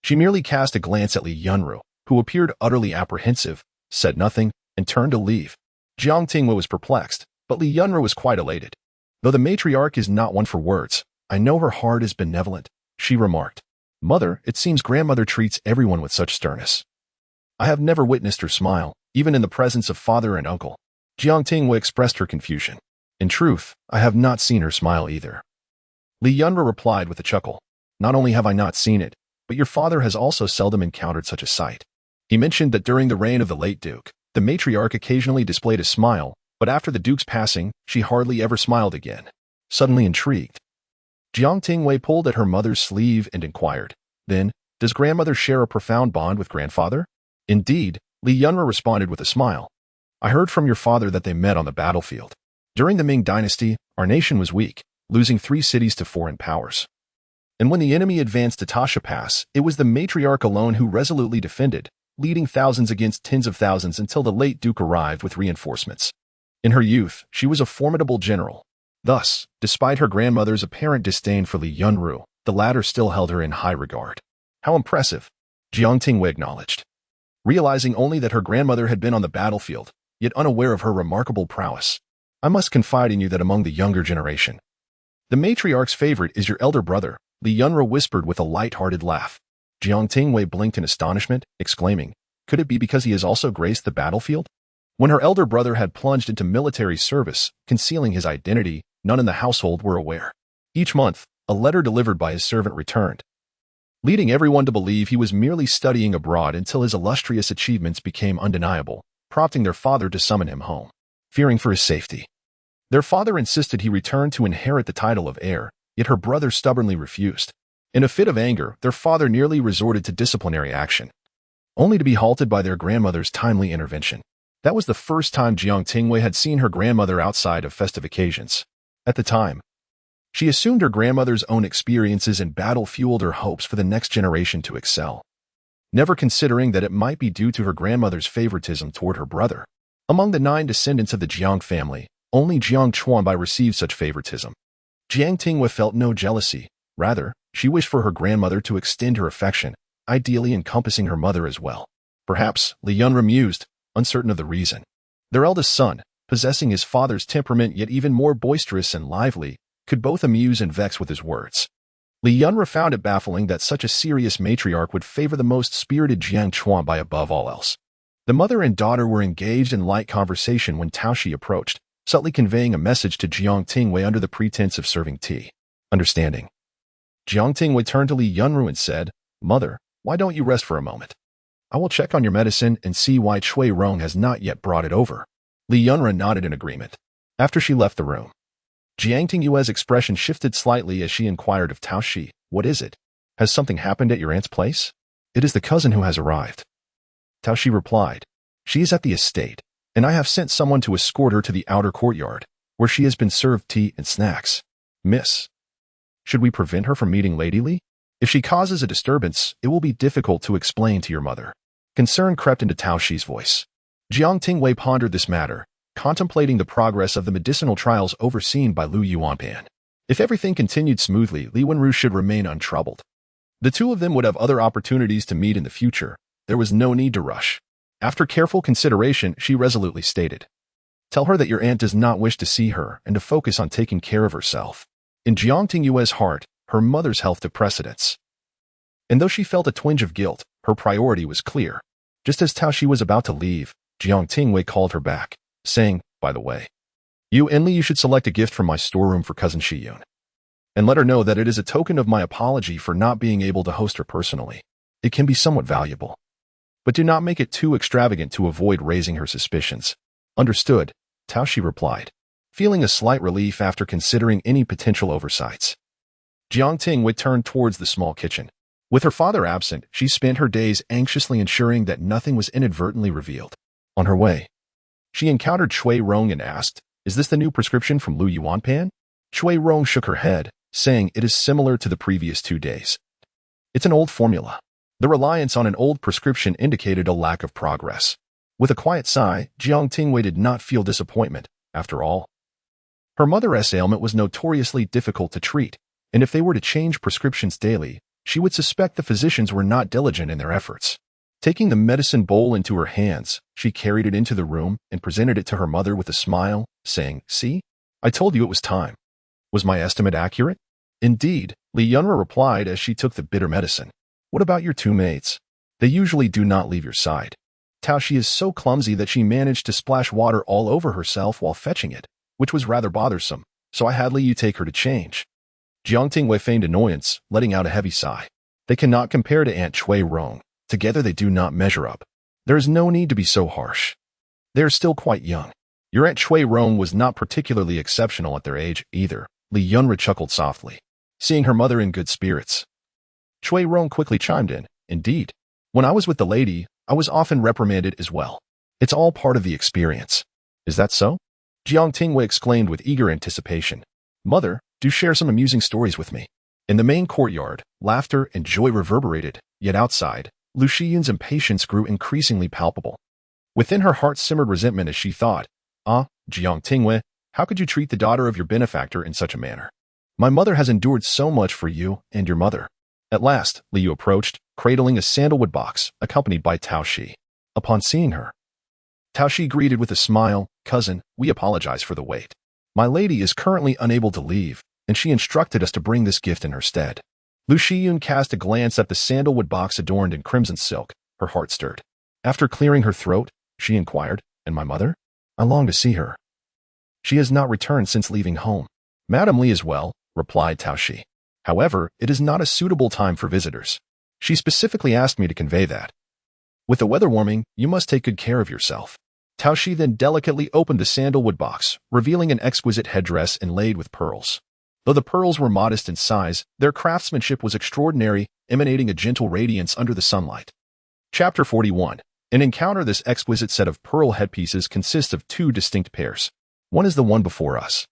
She merely cast a glance at Li Yunru, who appeared utterly apprehensive, said nothing, and turned to leave. Jiang Tingyue was perplexed, but Li Yunru was quite elated. "Though the matriarch is not one for words, I know her heart is benevolent," she remarked. "Mother, it seems grandmother treats everyone with such sternness. I have never witnessed her smile, even in the presence of father and uncle." Jiang Tingyue expressed her confusion. "In truth, I have not seen her smile either." Li Yunru replied with a chuckle. "Not only have I not seen it, but your father has also seldom encountered such a sight. He mentioned that during the reign of the late Duke, the matriarch occasionally displayed a smile, but after the Duke's passing, she hardly ever smiled again." Suddenly intrigued, Jiang Tingyue pulled at her mother's sleeve and inquired, "Then, does grandmother share a profound bond with grandfather?" "Indeed," Li Yunru responded with a smile. "I heard from your father that they met on the battlefield. During the Ming dynasty, our nation was weak, losing 3 cities to foreign powers. And when the enemy advanced to Tasha Pass, it was the matriarch alone who resolutely defended, leading thousands against tens of thousands until the late Duke arrived with reinforcements. In her youth, she was a formidable general. Thus, despite her grandmother's apparent disdain for Li Yunru, the latter still held her in high regard." "How impressive," Jiang Tingyue acknowledged, realizing only that her grandmother had been on the battlefield, yet unaware of her remarkable prowess. "I must confide in you that among the younger generation, the matriarch's favorite is your elder brother," Li Yunru whispered with a light-hearted laugh. Jiang Tingyue blinked in astonishment, exclaiming, "Could it be because he has also graced the battlefield?" When her elder brother had plunged into military service, concealing his identity, none in the household were aware. Each month, a letter delivered by his servant returned, leading everyone to believe he was merely studying abroad until his illustrious achievements became undeniable, prompting their father to summon him home. Fearing for his safety, their father insisted he return to inherit the title of heir, yet her brother stubbornly refused. In a fit of anger, their father nearly resorted to disciplinary action, only to be halted by their grandmother's timely intervention. That was the first time Jiang Tingyue had seen her grandmother outside of festive occasions. At the time, she assumed her grandmother's own experiences in battle fueled her hopes for the next generation to excel, never considering that it might be due to her grandmother's favoritism toward her brother. Among the 9 descendants of the Jiang family, only Jiang Chuanbai received such favoritism. Jiang Tingyue felt no jealousy. Rather, she wished for her grandmother to extend her affection, ideally encompassing her mother as well. Perhaps, Lu Zhen mused, uncertain of the reason. Their eldest son, possessing his father's temperament yet even more boisterous and lively, could both amuse and vex with his words. Lu Zhen found it baffling that such a serious matriarch would favor the most spirited Jiang Chuanbai above all else. The mother and daughter were engaged in light conversation when Tao Shi approached, subtly conveying a message to Jiang Tingyue under the pretense of serving tea. Understanding, Jiang Tingyue turned to Lu Zhen and said, "Mother, why don't you rest for a moment? I will check on your medicine and see why Cui Rong has not yet brought it over." Lu Zhen nodded in agreement. After she left the room, Jiang Tingyue's expression shifted slightly as she inquired of Tao Shi, "What is it? Has something happened at your aunt's place?" "It is the cousin who has arrived," Tao Shi replied. "She is at the estate, and I have sent someone to escort her to the outer courtyard, where she has been served tea and snacks." "Miss, should we prevent her from meeting Lady Li? If she causes a disturbance, it will be difficult to explain to your mother." Concern crept into Tao Shi's voice. Jiang Tingyue pondered this matter, contemplating the progress of the medicinal trials overseen by Lu Yuanpan. If everything continued smoothly, Li Wenru should remain untroubled. The two of them would have other opportunities to meet in the future. There was no need to rush. After careful consideration, she resolutely stated, "Tell her that your aunt does not wish to see her and to focus on taking care of herself." In Jiang Tingyue's heart, her mother's health took precedence. And though she felt a twinge of guilt, her priority was clear. Just as Tao Shi was about to leave, Jiang Tingyue called her back, saying, "By the way, you and Li, you should select a gift from my storeroom for cousin Shiyun, and let her know that it is a token of my apology for not being able to host her personally. It can be somewhat valuable, but do not make it too extravagant to avoid raising her suspicions." "Understood," Tao Shi replied, feeling a slight relief after considering any potential oversights. Jiang Tingyue turned towards the small kitchen. With her father absent, she spent her days anxiously ensuring that nothing was inadvertently revealed. On her way, she encountered Cui Rong and asked, "Is this the new prescription from Lu Yuanpan?" Cui Rong shook her head, saying it is similar to the previous 2 days. "It's an old formula." The reliance on an old prescription indicated a lack of progress. With a quiet sigh, Jiang Tingyue did not feel disappointment. After all, her mother's ailment was notoriously difficult to treat, and if they were to change prescriptions daily, she would suspect the physicians were not diligent in their efforts. Taking the medicine bowl into her hands, she carried it into the room and presented it to her mother with a smile, saying, "See? I told you it was time. Was my estimate accurate?" "Indeed," Lu Zhen replied as she took the bitter medicine. "What about your 2 maids? They usually do not leave your side." Tao Shi is so clumsy that she managed to splash water all over herself while fetching it, which was rather bothersome, so I had Li Yu take her to change. Jiang Tingyue feigned annoyance, letting out a heavy sigh. They cannot compare to Aunt Cui Rong. Together they do not measure up. There is no need to be so harsh. They are still quite young. Your Aunt Cui Rong was not particularly exceptional at their age either. Lu Zhen chuckled softly, seeing her mother in good spirits. Cui Rong quickly chimed in, "Indeed. When I was with the lady, I was often reprimanded as well. It's all part of the experience." "Is that so?" Jiang Tingyue exclaimed with eager anticipation. "Mother, do share some amusing stories with me." In the main courtyard, laughter and joy reverberated, yet outside, Lu Shiyun's impatience grew increasingly palpable. Within her heart simmered resentment as she thought, Jiang Tingyue, how could you treat the daughter of your benefactor in such a manner? My mother has endured so much for you and your mother." At last, Li Yu approached, cradling a sandalwood box, accompanied by Tao Shi. Upon seeing her, Tao Shi greeted with a smile, "Cousin, we apologize for the wait. My lady is currently unable to leave, and she instructed us to bring this gift in her stead." Lu Shiyun cast a glance at the sandalwood box adorned in crimson silk. Her heart stirred. After clearing her throat, she inquired, And my mother? I long to see her. She has not returned since leaving home. Madame Li as well, replied Tao Shi. However, it is not a suitable time for visitors. She specifically asked me to convey that. With the weather warming, you must take good care of yourself. Tao Shi then delicately opened the sandalwood box, revealing an exquisite headdress inlaid with pearls. Though the pearls were modest in size, their craftsmanship was extraordinary, emanating a gentle radiance under the sunlight. Chapter 41. An encounter. This exquisite set of pearl headpieces consists of two distinct pairs. One is the one before us,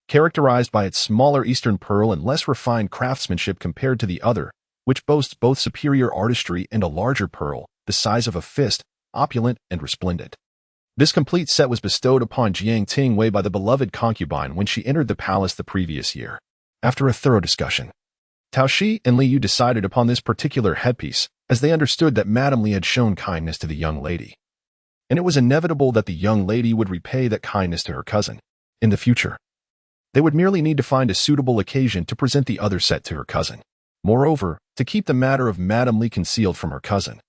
characterized by its smaller Eastern pearl and less refined craftsmanship compared to the other, which boasts both superior artistry and a larger pearl, the size of a fist, opulent and resplendent. This complete set was bestowed upon Jiang Tingyue by the beloved concubine when she entered the palace the previous year. After a thorough discussion, Tao Shi and Li Yu decided upon this particular headpiece, as they understood that Madame Li had shown kindness to the young lady. And it was inevitable that the young lady would repay that kindness to her cousin. In the future, they would merely need to find a suitable occasion to present the other set to her cousin. Moreover, to keep the matter of Madame Li concealed from her cousin,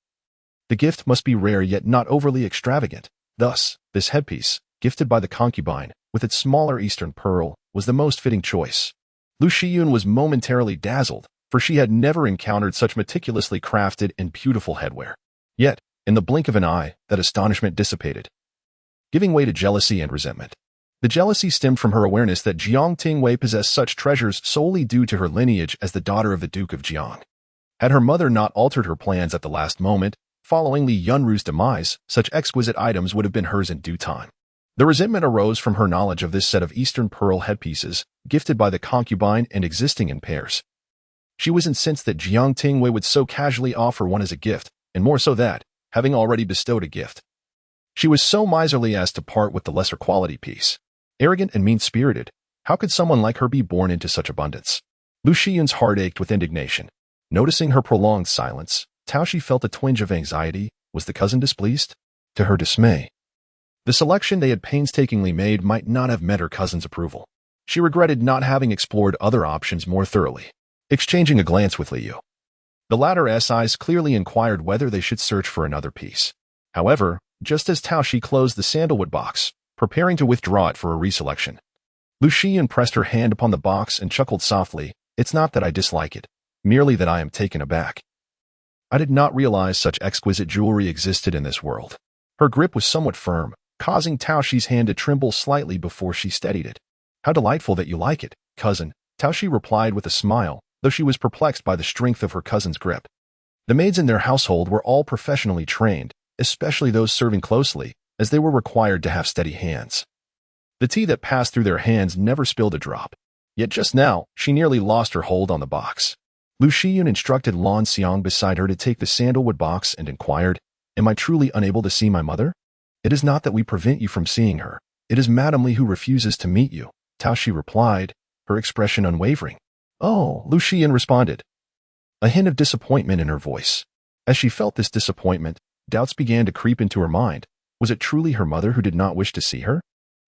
the gift must be rare yet not overly extravagant. Thus, this headpiece, gifted by the concubine, with its smaller Eastern pearl, was the most fitting choice. Lu Zhen was momentarily dazzled, for she had never encountered such meticulously crafted and beautiful headwear. Yet, in the blink of an eye, that astonishment dissipated, giving way to jealousy and resentment. The jealousy stemmed from her awareness that Jiang Tingyue possessed such treasures solely due to her lineage as the daughter of the Duke of Jiang. Had her mother not altered her plans at the last moment, following Li Yunru's demise, such exquisite items would have been hers in due time. The resentment arose from her knowledge of this set of Eastern pearl headpieces, gifted by the concubine and existing in pairs. She was incensed that Jiang Tingyue would so casually offer one as a gift, and more so that, having already bestowed a gift, she was so miserly as to part with the lesser quality piece. Arrogant and mean-spirited, how could someone like her be born into such abundance? Lu Zhen's heart ached with indignation. Noticing her prolonged silence, Tao Shi felt a twinge of anxiety. Was the cousin displeased? To her dismay, the selection they had painstakingly made might not have met her cousin's approval. She regretted not having explored other options more thoroughly. Exchanging a glance with Li Yu, the latter's eyes clearly inquired whether they should search for another piece. However, just as Tao Shi closed the sandalwood box, preparing to withdraw it for a reselection, Lu Zhen pressed her hand upon the box and chuckled softly. It's not that I dislike it, merely that I am taken aback. I did not realize such exquisite jewelry existed in this world. Her grip was somewhat firm, causing Tao Shi's hand to tremble slightly before she steadied it. How delightful that you like it, cousin, Tao Shi replied with a smile, though she was perplexed by the strength of her cousin's grip. The maids in their household were all professionally trained, especially those serving closely, as they were required to have steady hands. The tea that passed through their hands never spilled a drop. Yet just now, she nearly lost her hold on the box. Lu Zhen instructed Lan Xiang beside her to take the sandalwood box and inquired, Am I truly unable to see my mother? It is not that we prevent you from seeing her. It is Madame Li who refuses to meet you, Tao Shi replied, her expression unwavering. Oh, Lu Zhen responded, a hint of disappointment in her voice. As she felt this disappointment, doubts began to creep into her mind. Was it truly her mother who did not wish to see her?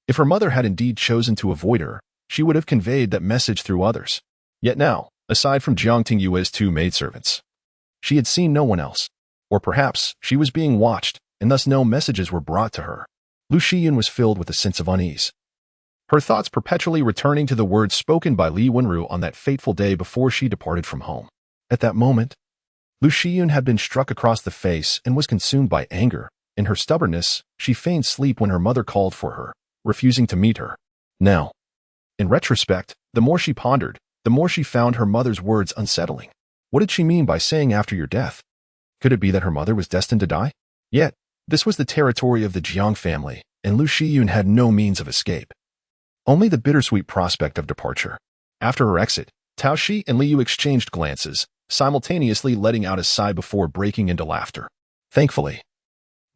If her mother had indeed chosen to avoid her, she would have conveyed that message through others. Yet now, aside from Jiang Tingyue's two maidservants, she had seen no one else. Or perhaps she was being watched, and thus no messages were brought to her. Lu Zhen was filled with a sense of unease, her thoughts perpetually returning to the words spoken by Li Wenru on that fateful day before she departed from home. At that moment, Lu Zhen had been struck across the face and was consumed by anger. In her stubbornness, she feigned sleep when her mother called for her, refusing to meet her. Now, in retrospect, the more she pondered, the more she found her mother's words unsettling. What did she mean by saying after your death? Could it be that her mother was destined to die? Yet, this was the territory of the Jiang family, and Lu Zhen had no means of escape. Only the bittersweet prospect of departure. After her exit, Tao Shi and Li Yu exchanged glances, simultaneously letting out a sigh before breaking into laughter. Thankfully,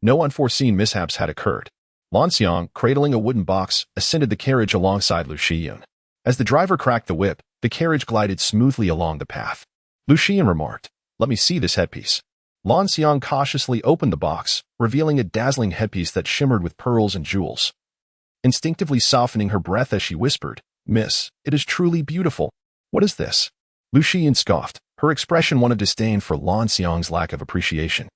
no unforeseen mishaps had occurred. Lan Xiang, cradling a wooden box, ascended the carriage alongside Lu Zhen. As the driver cracked the whip, the carriage glided smoothly along the path. Lu Zhen remarked, Let me see this headpiece. Lan Xiang cautiously opened the box, revealing a dazzling headpiece that shimmered with pearls and jewels. Instinctively softening her breath as she whispered, Miss, it is truly beautiful. What is this? Lu Zhen scoffed, her expression one of disdain for Lan Xiang's lack of appreciation.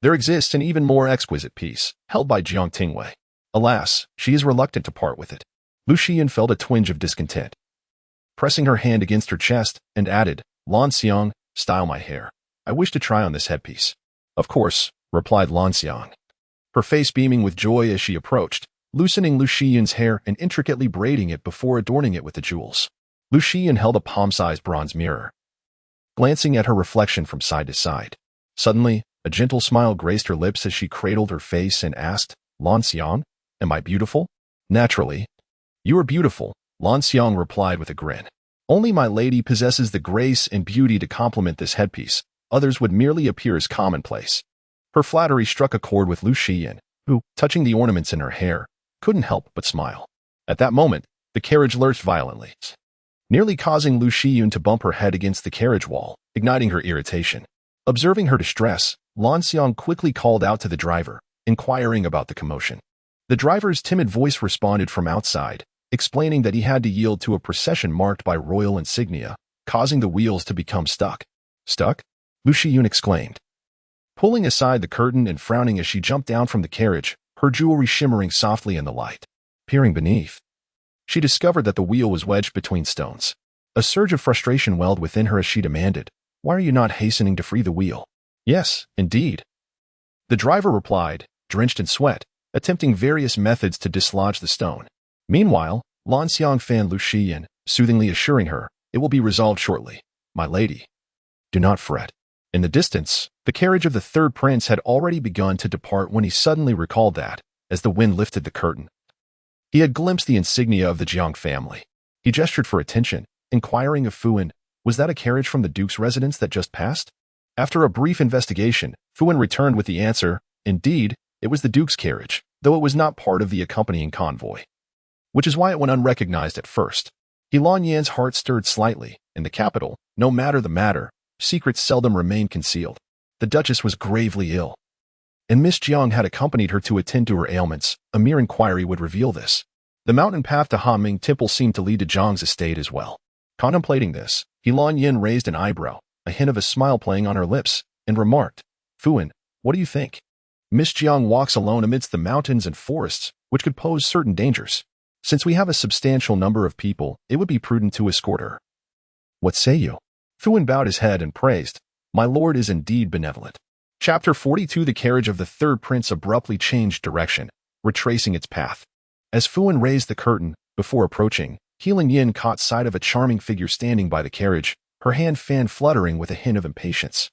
There exists an even more exquisite piece, held by Jiang Tingyue. Alas, she is reluctant to part with it. Lu Xian felt a twinge of discontent, pressing her hand against her chest, and added, Lan Xiang, style my hair. I wish to try on this headpiece. Of course, replied Lan Xiang, her face beaming with joy as she approached, loosening Lu Xian's hair and intricately braiding it before adorning it with the jewels. Lu Xian held a palm-sized bronze mirror, glancing at her reflection from side to side. Suddenly, a gentle smile graced her lips as she cradled her face and asked, Lan Xiang, am I beautiful? Naturally. You are beautiful, Lan Xiang replied with a grin. Only my lady possesses the grace and beauty to complement this headpiece. Others would merely appear as commonplace. Her flattery struck a chord with Lu Xian, who, touching the ornaments in her hair, couldn't help but smile. At that moment, the carriage lurched violently, nearly causing Lu Xian to bump her head against the carriage wall, igniting her irritation. Observing her distress, Lan Xiang quickly called out to the driver, inquiring about the commotion. The driver's timid voice responded from outside, explaining that he had to yield to a procession marked by royal insignia, causing the wheels to become stuck. Stuck? Lu Xian exclaimed, pulling aside the curtain and frowning as she jumped down from the carriage, her jewelry shimmering softly in the light. Peering beneath, she discovered that the wheel was wedged between stones. A surge of frustration welled within her as she demanded, Why are you not hastening to free the wheel? Yes, indeed. The driver replied, drenched in sweat, attempting various methods to dislodge the stone. Meanwhile, Lan Xiang fanned Lu Xian, soothingly assuring her, It will be resolved shortly, my lady. Do not fret. In the distance, the carriage of the third prince had already begun to depart when he suddenly recalled that, as the wind lifted the curtain, he had glimpsed the insignia of the Jiang family. He gestured for attention, inquiring of Fuan, was that a carriage from the duke's residence that just passed? After a brief investigation, Fuan returned with the answer, indeed, it was the duke's carriage, though it was not part of the accompanying convoy. Which is why it went unrecognized at first. He Lan Yan's heart stirred slightly. In the capital, no matter the matter, secrets seldom remain concealed. The Duchess was gravely ill, and Miss Jiang had accompanied her to attend to her ailments. A mere inquiry would reveal this. The mountain path to Hanming Temple seemed to lead to Jiang's estate as well. Contemplating this, He Lan Yan raised an eyebrow, a hint of a smile playing on her lips, and remarked, Fuan, what do you think? Miss Jiang walks alone amidst the mountains and forests, which could pose certain dangers. Since we have a substantial number of people, it would be prudent to escort her. What say you? Fuan bowed his head and praised, My lord is indeed benevolent. Chapter 42 The carriage of the third prince abruptly changed direction, retracing its path. As Fuan raised the curtain, before approaching, He Lan Yan caught sight of a charming figure standing by the carriage, her hand fan fluttering with a hint of impatience.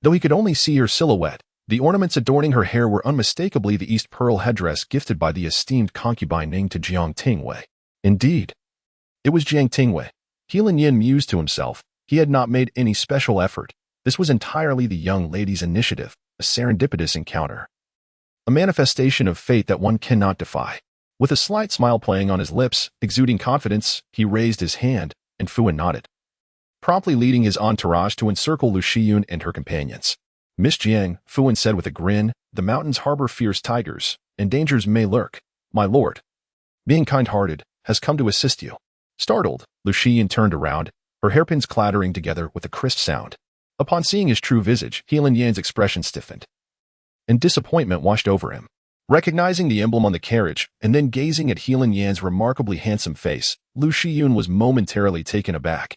Though he could only see her silhouette, the ornaments adorning her hair were unmistakably the East Pearl headdress gifted by the esteemed concubine named to Jiang Tingyue. Indeed, it was Jiang Tingyue. He Lan Yan mused to himself, he had not made any special effort. This was entirely the young lady's initiative, a serendipitous encounter, a manifestation of fate that one cannot defy. With a slight smile playing on his lips, exuding confidence, he raised his hand, and Fuan nodded, promptly leading his entourage to encircle Lu Xian and her companions. Miss Jiang, Fuan said with a grin, the mountains harbor fierce tigers, and dangers may lurk. My lord, being kind-hearted, has come to assist you. Startled, Lu Xian turned around, her hairpins clattering together with a crisp sound. Upon seeing his true visage, He Lan Yan's expression stiffened, and disappointment washed over him. Recognizing the emblem on the carriage, and then gazing at He Lan Yan's remarkably handsome face, Lu Xian was momentarily taken aback,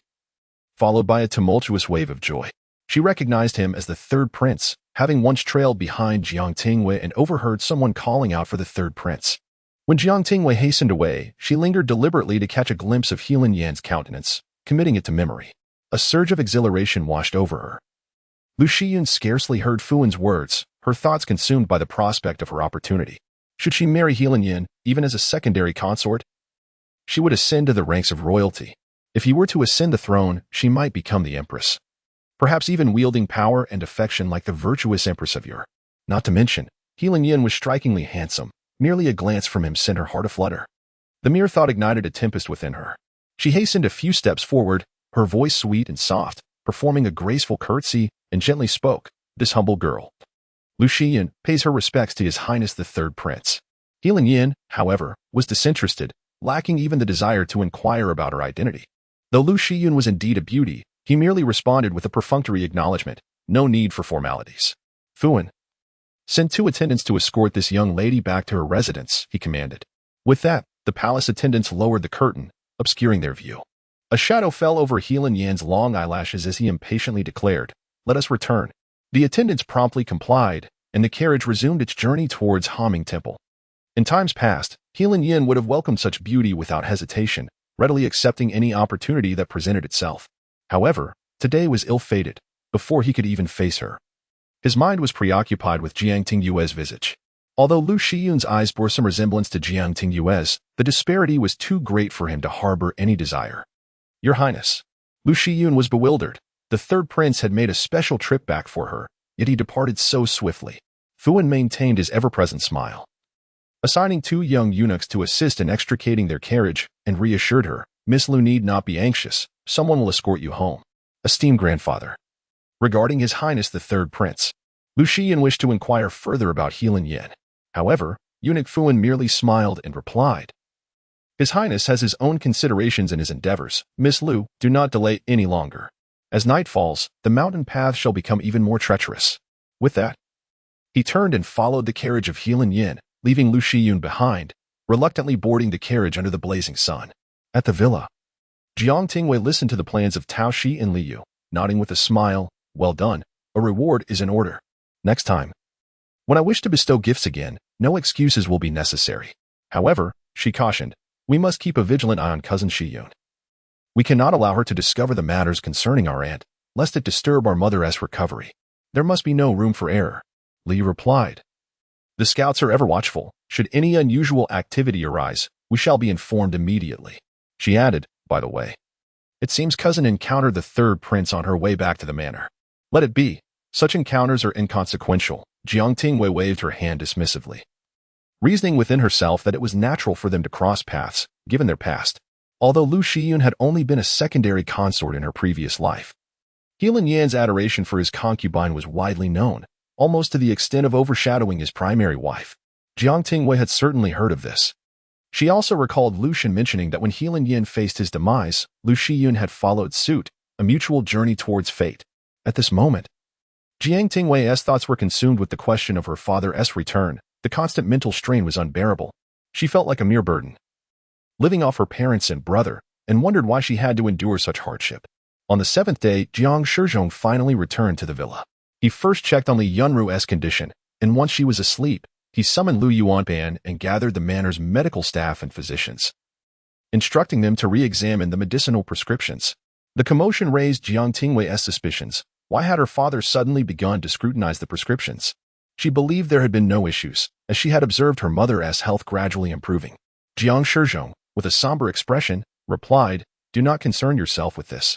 followed by a tumultuous wave of joy. She recognized him as the third prince, having once trailed behind Jiang Tingyue and overheard someone calling out for the third prince. When Jiang Tingyue hastened away, she lingered deliberately to catch a glimpse of He Lan Yan's countenance, committing it to memory. A surge of exhilaration washed over her. Lu Xian scarcely heard Fuan's words, her thoughts consumed by the prospect of her opportunity. Should she marry He Lan Yan, even as a secondary consort? She would ascend to the ranks of royalty. If he were to ascend the throne, she might become the empress, perhaps even wielding power and affection like the virtuous Empress of yore. Not to mention, He Lan Yan was strikingly handsome. Merely a glance from him sent her heart aflutter. The mere thought ignited a tempest within her. She hastened a few steps forward, her voice sweet and soft, performing a graceful curtsy, and gently spoke, This humble girl, Lu Xian, pays her respects to His Highness the Third Prince. He Lan Yan, however, was disinterested, lacking even the desire to inquire about her identity. Though Lu Xian was indeed a beauty, he merely responded with a perfunctory acknowledgement, no need for formalities. Fuan, "Send 2 attendants to escort this young lady back to her residence," he commanded. With that, the palace attendants lowered the curtain, obscuring their view. A shadow fell over Heilin Yan's long eyelashes as he impatiently declared, "Let us return." The attendants promptly complied, and the carriage resumed its journey towards Haming Temple. In times past, Heilin Yan would have welcomed such beauty without hesitation, readily accepting any opportunity that presented itself. However, today was ill-fated, before he could even face her. His mind was preoccupied with Jiang Tingyue's visage. Although Lu Shiyun's eyes bore some resemblance to Jiang Tingyue's, the disparity was too great for him to harbor any desire. "Your Highness." Lu Shiyun was bewildered. The third prince had made a special trip back for her, yet he departed so swiftly. Fuan maintained his ever-present smile. Assigning 2 young eunuchs to assist in extricating their carriage, and reassured her, "Miss Lu need not be anxious, someone will escort you home." Esteemed grandfather. Regarding His Highness the Third Prince, Lu Shiyun wished to inquire further about Heilin Yan. However, eunuch Fuan merely smiled and replied, "His Highness has his own considerations in his endeavors. Miss Lu, do not delay any longer. As night falls, the mountain path shall become even more treacherous." With that, he turned and followed the carriage of Heilin Yan, leaving Lu Shiyun behind, reluctantly boarding the carriage under the blazing sun. At the villa, Jiang Tingyue listened to the plans of Tao Shi and Liu, nodding with a smile. "Well done. A reward is in order. Next time, when I wish to bestow gifts again, no excuses will be necessary." However, she cautioned, "We must keep a vigilant eye on cousin Shiyun. We cannot allow her to discover the matters concerning our aunt, lest it disturb our mother's recovery. There must be no room for error." Li replied, "The scouts are ever watchful. Should any unusual activity arise, we shall be informed immediately." She added, "By the way, it seems cousin encountered the third prince on her way back to the manor." "Let it be. Such encounters are inconsequential." Jiang Tingyue waved her hand dismissively, reasoning within herself that it was natural for them to cross paths, given their past. Although Lu Shiyun had only been a secondary consort in her previous life, Heilin Yan's adoration for his concubine was widely known, almost to the extent of overshadowing his primary wife. Jiang Tingyue had certainly heard of this. She also recalled Lu Zhen mentioning that when Heilin Yan faced his demise, Lu Shiyun had followed suit, a mutual journey towards fate. At this moment, Jiang Tingyue's thoughts were consumed with the question of her father's return. The constant mental strain was unbearable. She felt like a mere burden, living off her parents and brother, and wondered why she had to endure such hardship. On the 7th day, Jiang Shizhong finally returned to the villa. He first checked on Li Yunru's condition, and once she was asleep, he summoned Lu Yuanban and gathered the manor's medical staff and physicians, instructing them to re-examine the medicinal prescriptions. The commotion raised Jiang Tingyue's suspicions. Why had her father suddenly begun to scrutinize the prescriptions? She believed there had been no issues, as she had observed her mother's health gradually improving. Jiang Shizhong, with a somber expression, replied, "Do not concern yourself with this."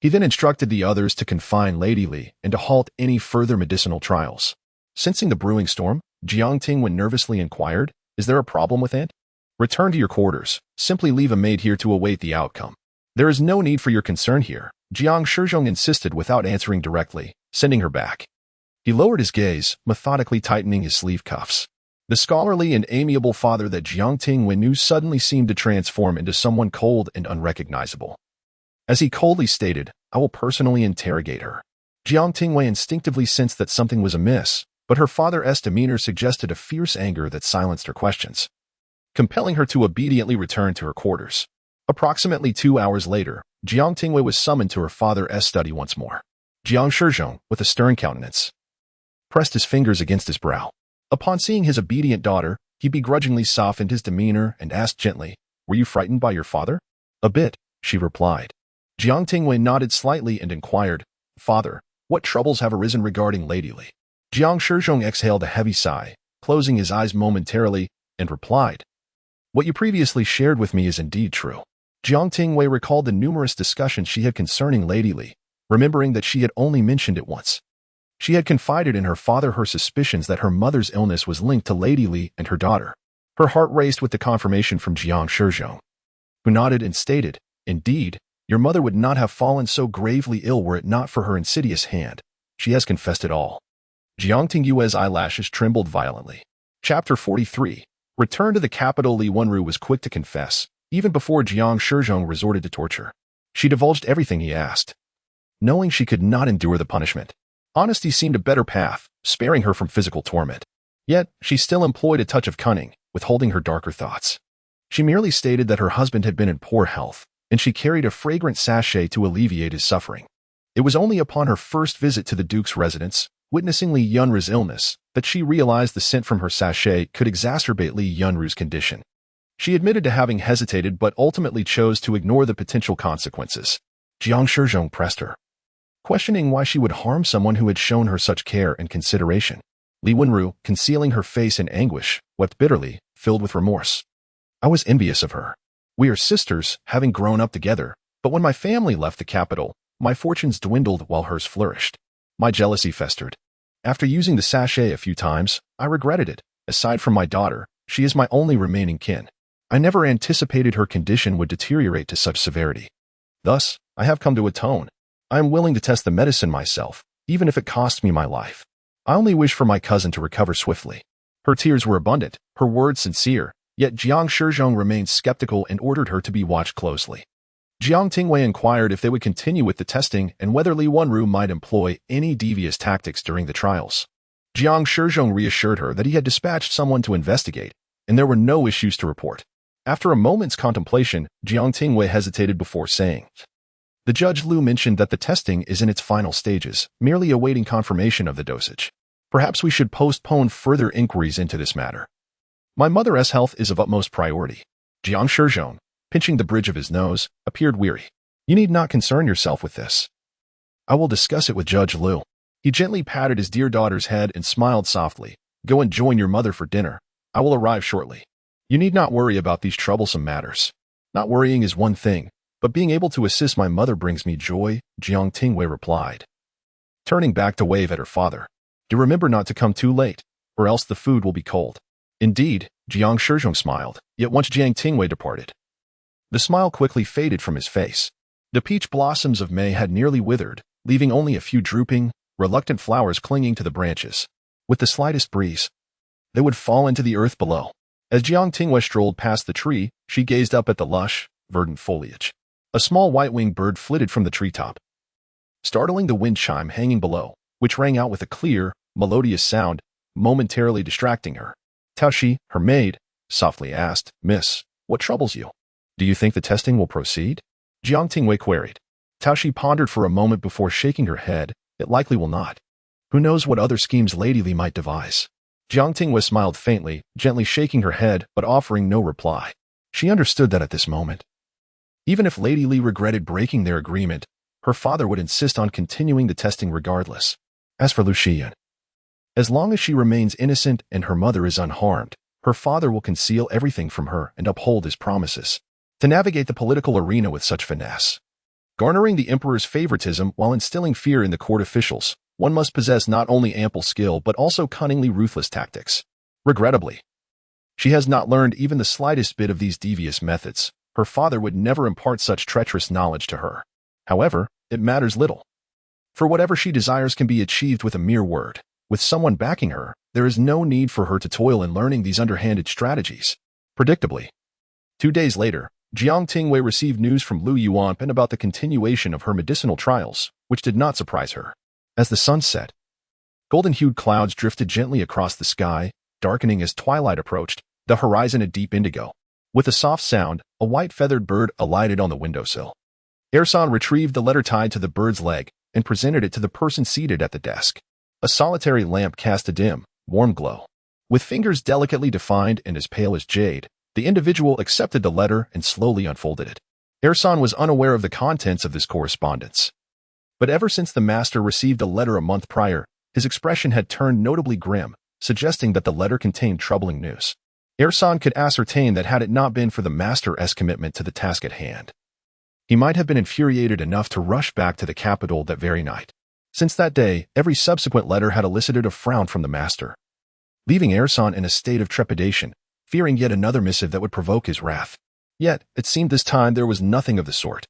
He then instructed the others to confine Lady Li and to halt any further medicinal trials. Sensing the brewing storm, Jiang Tingyue nervously inquired, "Is there a problem with Aunt?" "Return to your quarters. Simply leave a maid here to await the outcome. There is no need for your concern here," Jiang Shizhong insisted without answering directly, sending her back. He lowered his gaze, methodically tightening his sleeve cuffs. The scholarly and amiable father that Jiang Tingyue knew suddenly seemed to transform into someone cold and unrecognizable. As he coldly stated, "I will personally interrogate her." Jiang Tingyue instinctively sensed that something was amiss, but her father's demeanor suggested a fierce anger that silenced her questions, compelling her to obediently return to her quarters. Approximately 2 hours later, Jiang Tingyue was summoned to her father's study once more. Jiang Shizhong, with a stern countenance, pressed his fingers against his brow. Upon seeing his obedient daughter, he begrudgingly softened his demeanor and asked gently, "Were you frightened by your father?" "A bit," she replied. Jiang Tingyue nodded slightly and inquired, "Father, what troubles have arisen regarding Lady Li?" Jiang Shizhong exhaled a heavy sigh, closing his eyes momentarily, and replied, "What you previously shared with me is indeed true." Jiang Tingyue recalled the numerous discussions she had concerning Lady Li, remembering that she had only mentioned it once. She had confided in her father her suspicions that her mother's illness was linked to Lady Li and her daughter. Her heart raced with the confirmation from Jiang Shizhong, who nodded and stated, "Indeed, your mother would not have fallen so gravely ill were it not for her insidious hand. She has confessed it all." Jiang Tingyue's eyelashes trembled violently. Chapter 43. Return to the capital. Li Yunru was quick to confess, even before Jiang Shizhong resorted to torture. She divulged everything he asked, knowing she could not endure the punishment. Honesty seemed a better path, sparing her from physical torment. Yet, she still employed a touch of cunning, withholding her darker thoughts. She merely stated that her husband had been in poor health, and she carried a fragrant sachet to alleviate his suffering. It was only upon her first visit to the Duke's residence, witnessing Li Yunru's illness, that she realized the scent from her sachet could exacerbate Li Yunru's condition. She admitted to having hesitated but ultimately chose to ignore the potential consequences. Jiang Tingyue pressed her, questioning why she would harm someone who had shown her such care and consideration. Li Yunru, concealing her face in anguish, wept bitterly, filled with remorse. I was envious of her. We are sisters, having grown up together, but when my family left the capital, my fortunes dwindled while hers flourished. My jealousy festered. After using the sachet a few times, I regretted it. Aside from my daughter, she is my only remaining kin. I never anticipated her condition would deteriorate to such severity. Thus, I have come to atone. I am willing to test the medicine myself, even if it costs me my life. I only wish for my cousin to recover swiftly. Her tears were abundant, her words sincere, yet Jiang Tingyue remained skeptical and ordered her to be watched closely. Jiang Tingyue inquired if they would continue with the testing and whether Li Yunru might employ any devious tactics during the trials. Jiang Tingyue reassured her that he had dispatched someone to investigate, and there were no issues to report. After a moment's contemplation, Jiang Tingyue hesitated before saying, "The Judge Lu mentioned that the testing is in its final stages, merely awaiting confirmation of the dosage. Perhaps we should postpone further inquiries into this matter. My mother's health is of utmost priority." Jiang Tingyue, pinching the bridge of his nose, appeared weary. "You need not concern yourself with this. I will discuss it with Judge Lu." He gently patted his dear daughter's head and smiled softly. "Go and join your mother for dinner. I will arrive shortly. You need not worry about these troublesome matters. Not worrying is one thing, but being able to assist my mother brings me joy," Jiang Tingyue replied. Turning back to wave at her father, "Do remember not to come too late, or else the food will be cold." Indeed, Jiang Tingyue smiled, yet once Jiang Tingyue departed, the smile quickly faded from his face. The peach blossoms of May had nearly withered, leaving only a few drooping, reluctant flowers clinging to the branches. With the slightest breeze, they would fall into the earth below. As Jiang Tingyue strolled past the tree, she gazed up at the lush, verdant foliage. A small white-winged bird flitted from the treetop, startling the wind chime hanging below, which rang out with a clear, melodious sound, momentarily distracting her. Taoshi, her maid, softly asked, "Miss, what troubles you? Do you think the testing will proceed?" Jiang Tingyue queried. Taoshi pondered for a moment before shaking her head. "It likely will not. Who knows what other schemes Lady Li might devise?" Jiang Tingyue smiled faintly, gently shaking her head but offering no reply. She understood that at this moment, even if Lady Li regretted breaking their agreement, her father would insist on continuing the testing regardless. As for Lu Zhen, as long as she remains innocent and her mother is unharmed, her father will conceal everything from her and uphold his promises. To navigate the political arena with such finesse, garnering the emperor's favoritism while instilling fear in the court officials, one must possess not only ample skill but also cunningly ruthless tactics. Regrettably, she has not learned even the slightest bit of these devious methods. Her father would never impart such treacherous knowledge to her. However, it matters little, for whatever she desires can be achieved with a mere word. With someone backing her, there is no need for her to toil in learning these underhanded strategies. Predictably, 2 days later, Jiang Tingyue received news from Lu Yuan about the continuation of her medicinal trials, which did not surprise her. As the sun set, golden-hued clouds drifted gently across the sky, darkening as twilight approached, the horizon a deep indigo. With a soft sound, a white-feathered bird alighted on the windowsill. Ersan retrieved the letter tied to the bird's leg and presented it to the person seated at the desk. A solitary lamp cast a dim, warm glow. With fingers delicately defined and as pale as jade, the individual accepted the letter and slowly unfolded it. Ersan was unaware of the contents of this correspondence. But ever since the master received a letter a month prior, his expression had turned notably grim, suggesting that the letter contained troubling news. Ersan could ascertain that had it not been for the master's commitment to the task at hand, he might have been infuriated enough to rush back to the capital that very night. Since that day, every subsequent letter had elicited a frown from the master, leaving Ersan in a state of trepidation, fearing yet another missive that would provoke his wrath. Yet, it seemed this time there was nothing of the sort.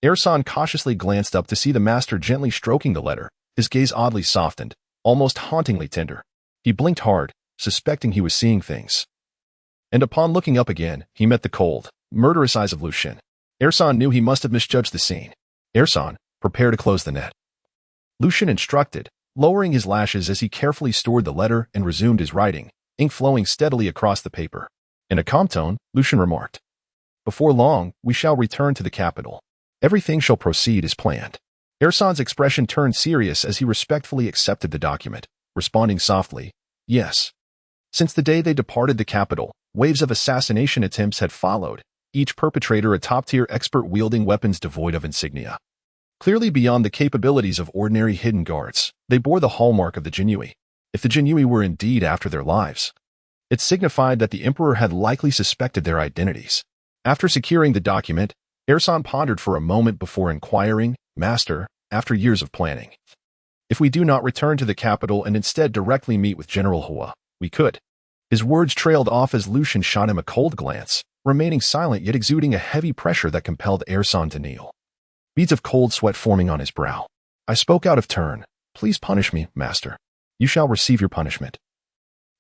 Ersan cautiously glanced up to see the master gently stroking the letter, his gaze oddly softened, almost hauntingly tender. He blinked hard, suspecting he was seeing things. And upon looking up again, he met the cold, murderous eyes of Lu Zhen. Ersan knew he must have misjudged the scene. "Ersan, prepare to close the net," Lu Zhen instructed, lowering his lashes as he carefully stored the letter and resumed his writing, ink flowing steadily across the paper. In a calm tone, Lu Zhen remarked, "Before long, we shall return to the capital. Everything shall proceed as planned." Ersan's expression turned serious as he respectfully accepted the document, responding softly, "Yes." Since the day they departed the capital, waves of assassination attempts had followed, each perpetrator a top-tier expert wielding weapons devoid of insignia. Clearly beyond the capabilities of ordinary hidden guards, they bore the hallmark of the Jingyue. If the Jingyue were indeed after their lives, it signified that the emperor had likely suspected their identities. After securing the document, Ersan pondered for a moment before inquiring, "Master, after years of planning, if we do not return to the capital and instead directly meet with General Hua, we could." His words trailed off as Lu Zhen shot him a cold glance, remaining silent yet exuding a heavy pressure that compelled Ersan to kneel. Beads of cold sweat forming on his brow. "I spoke out of turn. Please punish me, master. You shall receive your punishment.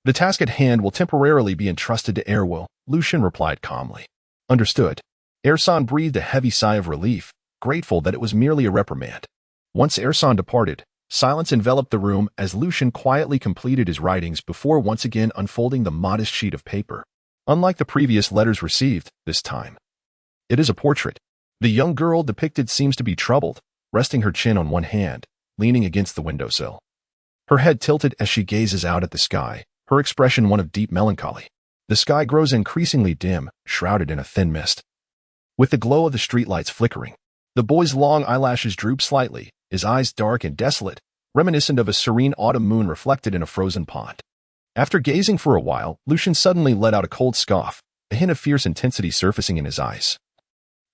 The task at hand will temporarily be entrusted to Erwil," Lu Zhen replied calmly. "Understood." Ersan breathed a heavy sigh of relief, grateful that it was merely a reprimand. Once Ersan departed, silence enveloped the room as Lu Zhen quietly completed his writings before once again unfolding the modest sheet of paper. Unlike the previous letters received, this time, it is a portrait. The young girl depicted seems to be troubled, resting her chin on one hand, leaning against the windowsill. Her head tilted as she gazes out at the sky, her expression one of deep melancholy. The sky grows increasingly dim, shrouded in a thin mist. With the glow of the streetlights flickering, the boy's long eyelashes droop slightly, his eyes dark and desolate, reminiscent of a serene autumn moon reflected in a frozen pond. After gazing for a while, Lu Zhen suddenly let out a cold scoff, a hint of fierce intensity surfacing in his eyes.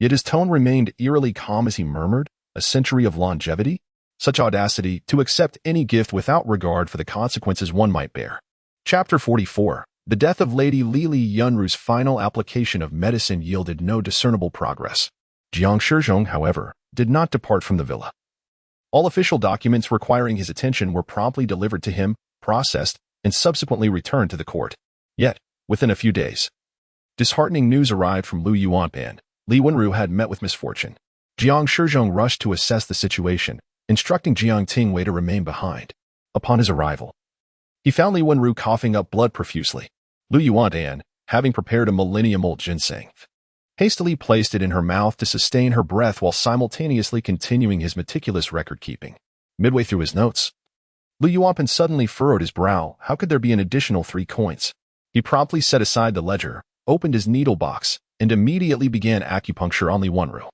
Yet his tone remained eerily calm as he murmured, "A century of longevity? Such audacity to accept any gift without regard for the consequences one might bear." Chapter 44. The death of Lady Li Yunru's final application of medicine yielded no discernible progress. Jiang Tingyue, however, did not depart from the villa. All official documents requiring his attention were promptly delivered to him, processed, and subsequently returned to the court. Yet, within a few days, disheartening news arrived from Lu Yuanpan. Li Wenru had met with misfortune. Jiang Tingyue rushed to assess the situation, instructing Jiang Tingyue to remain behind. Upon his arrival, he found Li Wenru coughing up blood profusely. Lu Yuanpan, having prepared a millennium-old ginseng, hastily placed it in her mouth to sustain her breath while simultaneously continuing his meticulous record-keeping. Midway through his notes, Lu Yuanpan suddenly furrowed his brow. How could there be an additional 3 coins? He promptly set aside the ledger, opened his needle box, and immediately began acupuncture on Li Wenru.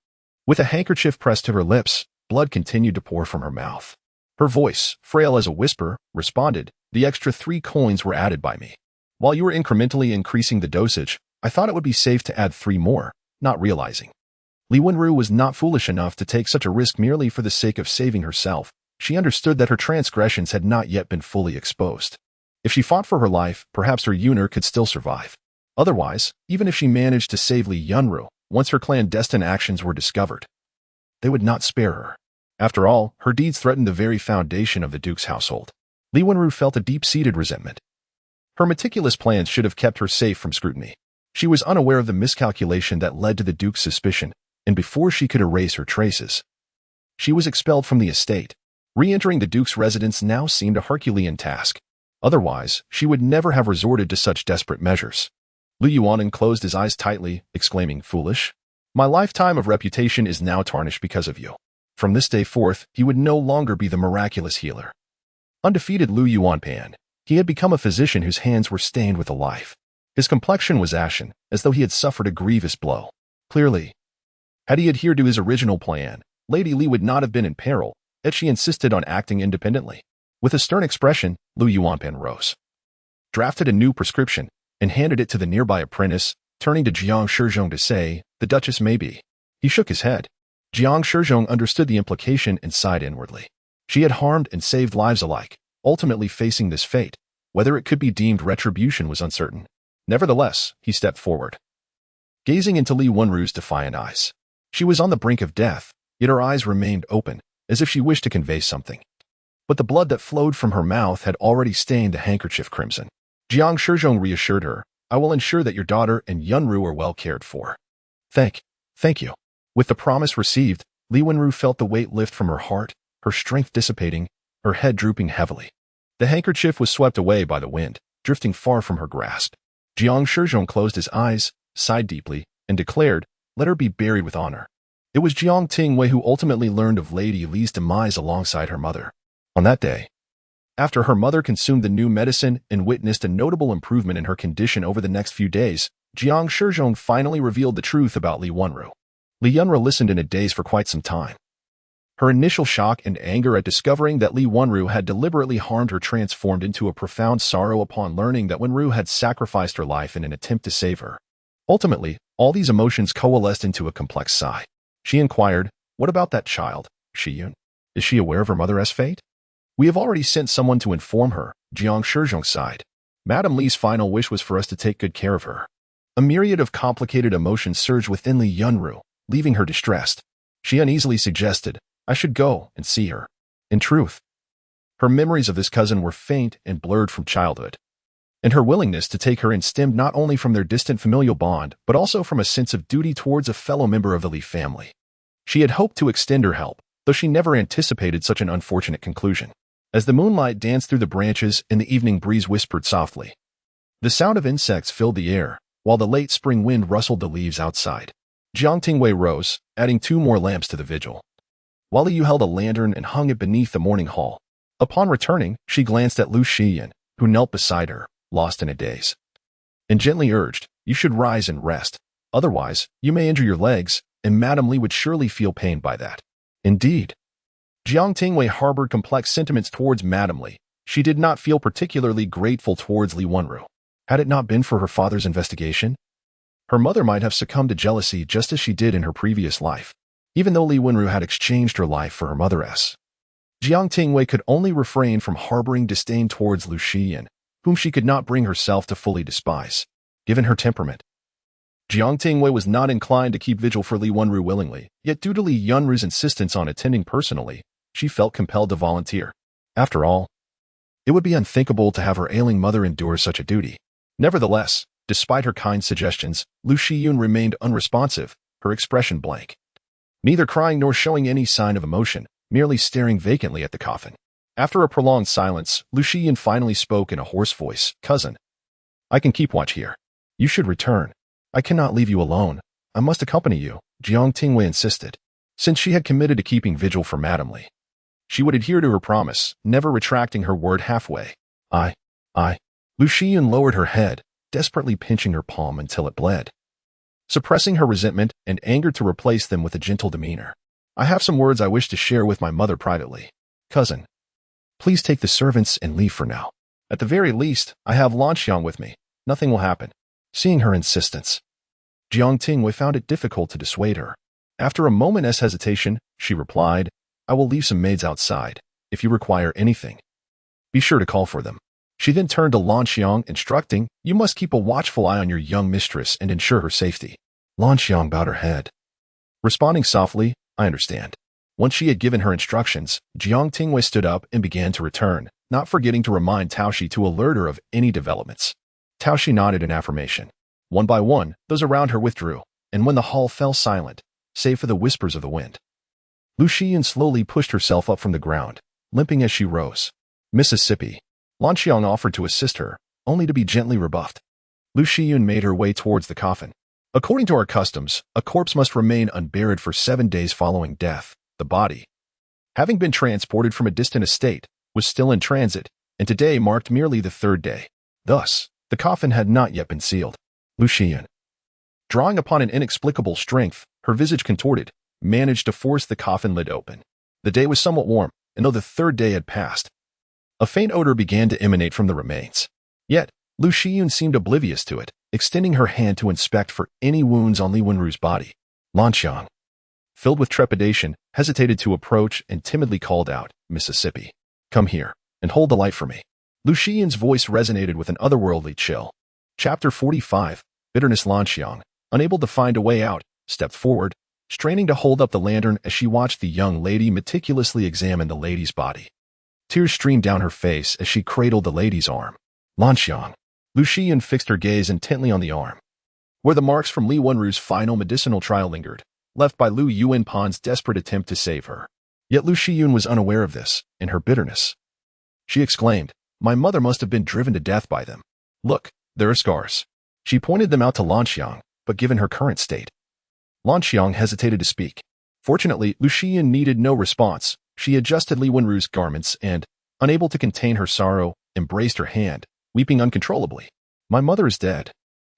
With a handkerchief pressed to her lips, blood continued to pour from her mouth. Her voice, frail as a whisper, responded, "The extra 3 coins were added by me. While you were incrementally increasing the dosage, I thought it would be safe to add 3 more, not realizing." Li Wenru was not foolish enough to take such a risk merely for the sake of saving herself. She understood that her transgressions had not yet been fully exposed. If she fought for her life, perhaps her eunuch could still survive. Otherwise, even if she managed to save Li Yunru, once her clandestine actions were discovered, they would not spare her. After all, her deeds threatened the very foundation of the Duke's household. Li Wenru felt a deep-seated resentment. Her meticulous plans should have kept her safe from scrutiny. She was unaware of the miscalculation that led to the Duke's suspicion, and before she could erase her traces, she was expelled from the estate. Re-entering the Duke's residence now seemed a Herculean task. Otherwise, she would never have resorted to such desperate measures. Lu Yuanpan closed his eyes tightly, exclaiming, "Foolish? My lifetime of reputation is now tarnished because of you." From this day forth, he would no longer be the miraculous healer. Undefeated Lu Yuanpan, he had become a physician whose hands were stained with a life. His complexion was ashen, as though he had suffered a grievous blow. Clearly, had he adhered to his original plan, Lady Li would not have been in peril, yet she insisted on acting independently. With a stern expression, Lu Yuanpan rose, drafted a new prescription, and handed it to the nearby apprentice, turning to Jiang Tingyue to say, "The Duchess may be." He shook his head. Jiang Tingyue understood the implication and sighed inwardly. She had harmed and saved lives alike, ultimately facing this fate. Whether it could be deemed retribution was uncertain. Nevertheless, he stepped forward, gazing into Li Wenru's defiant eyes. She was on the brink of death, yet her eyes remained open, as if she wished to convey something. But the blood that flowed from her mouth had already stained the handkerchief crimson. Jiang Tingyue reassured her, "I will ensure that your daughter and Yunru are well cared for." Thank you." With the promise received, Li Wenru felt the weight lift from her heart, her strength dissipating, her head drooping heavily. The handkerchief was swept away by the wind, drifting far from her grasp. Jiang Tingyue closed his eyes, sighed deeply, and declared, "Let her be buried with honor." It was Jiang Tingyue who ultimately learned of Lady Li's demise alongside her mother. On that day, after her mother consumed the new medicine and witnessed a notable improvement in her condition over the next few days, Jiang Tingyue finally revealed the truth about Li Wenru. Li Wenru listened in a daze for quite some time. Her initial shock and anger at discovering that Li Wenru had deliberately harmed her transformed into a profound sorrow upon learning that Wenru had sacrificed her life in an attempt to save her. Ultimately, all these emotions coalesced into a complex sigh. She inquired, "What about that child, Shiyun? Is she aware of her mother's fate?" "We have already sent someone to inform her," Jiang Tingyue sighed. "Madame Li's final wish was for us to take good care of her." A myriad of complicated emotions surged within Li Wenru, leaving her distressed. She uneasily suggested, "I should go and see her." In truth, her memories of this cousin were faint and blurred from childhood, and her willingness to take her in stemmed not only from their distant familial bond, but also from a sense of duty towards a fellow member of the Li family. She had hoped to extend her help, though she never anticipated such an unfortunate conclusion. As the moonlight danced through the branches and the evening breeze whispered softly, the sound of insects filled the air, while the late spring wind rustled the leaves outside. Jiang Tingyue rose, adding 2 more lamps to the vigil. Wali Yu held a lantern and hung it beneath the morning hall. Upon returning, she glanced at Lu Zhen, who knelt beside her, lost in a daze, and gently urged, "You should rise and rest. Otherwise, you may injure your legs, and Madame Li would surely feel pain by that." Indeed, Jiang Tingyue harbored complex sentiments towards Madame Li. She did not feel particularly grateful towards Li Wenru. Had it not been for her father's investigation, her mother might have succumbed to jealousy just as she did in her previous life, even though Li Wenru had exchanged her life for her mother's. Jiang Tingyue could only refrain from harboring disdain towards Lu Zhen, whom she could not bring herself to fully despise. Given her temperament, Jiang Tingyue was not inclined to keep vigil for Li Wenru willingly, yet due to Li Wenru's insistence on attending personally, she felt compelled to volunteer. After all, it would be unthinkable to have her ailing mother endure such a duty. Nevertheless, despite her kind suggestions, Lu Zhen remained unresponsive, her expression blank. Neither crying nor showing any sign of emotion, merely staring vacantly at the coffin. After a prolonged silence, Lu Zhen finally spoke in a hoarse voice, "Cousin, I can keep watch here. You should return. I cannot leave you alone. I must accompany you," Jiang Tingyue insisted. Since she had committed to keeping vigil for Madame Li, she would adhere to her promise, never retracting her word halfway. I. Lu Zhen lowered her head, desperately pinching her palm until it bled, suppressing her resentment and anger to replace them with a gentle demeanor. "I have some words I wish to share with my mother privately. Cousin, please take the servants and leave for now. At the very least, I have Lanxiang with me. Nothing will happen." Seeing her insistence, Jiang Tingyue found it difficult to dissuade her. After a moment's hesitation, she replied, "I will leave some maids outside. If you require anything, be sure to call for them." She then turned to Lanxiang, instructing, "You must keep a watchful eye on your young mistress and ensure her safety." Lanxiang bowed her head, responding softly, "I understand." Once she had given her instructions, Jiang Tingyue stood up and began to return, not forgetting to remind Taoshi to alert her of any developments. Taoshi nodded in affirmation. One by one, those around her withdrew, and when the hall fell silent, save for the whispers of the wind, Lu Zhen slowly pushed herself up from the ground, limping as she rose. "Mississippi." Lanxiang offered to assist her, only to be gently rebuffed. Lu Zhen made her way towards the coffin. According to our customs, a corpse must remain unburied for 7 days following death. The body, having been transported from a distant estate, was still in transit, and today marked merely the 3rd day. Thus, the coffin had not yet been sealed. Lu Zhen, drawing upon an inexplicable strength, her visage contorted, managed to force the coffin lid open. The day was somewhat warm, and though the 3rd day had passed, a faint odor began to emanate from the remains. Yet, Lu Zhen seemed oblivious to it, extending her hand to inspect for any wounds on Li Wenru's body. Lanxiang, filled with trepidation, hesitated to approach and timidly called out, "Mississippi, come here, and hold the light for me." Lu Zhen's voice resonated with an otherworldly chill. Chapter 45, Bitterness. Lanxiang, unable to find a way out, stepped forward, straining to hold up the lantern as she watched the young lady meticulously examine the lady's body. Tears streamed down her face as she cradled the lady's arm. "Lanxiang." Lu Zhen fixed her gaze intently on the arm, where the marks from Li Wenru's final medicinal trial lingered, left by Lu Yuanpan's desperate attempt to save her. Yet Lu Shiyun was unaware of this, in her bitterness. She exclaimed, "My mother must have been driven to death by them. Look, there are scars." She pointed them out to Lanxiang, but given her current state, Lanxiang hesitated to speak. Fortunately, Lu Shiyun needed no response. She adjusted Li Wenru's garments and, unable to contain her sorrow, embraced her hand, weeping uncontrollably. "My mother is dead."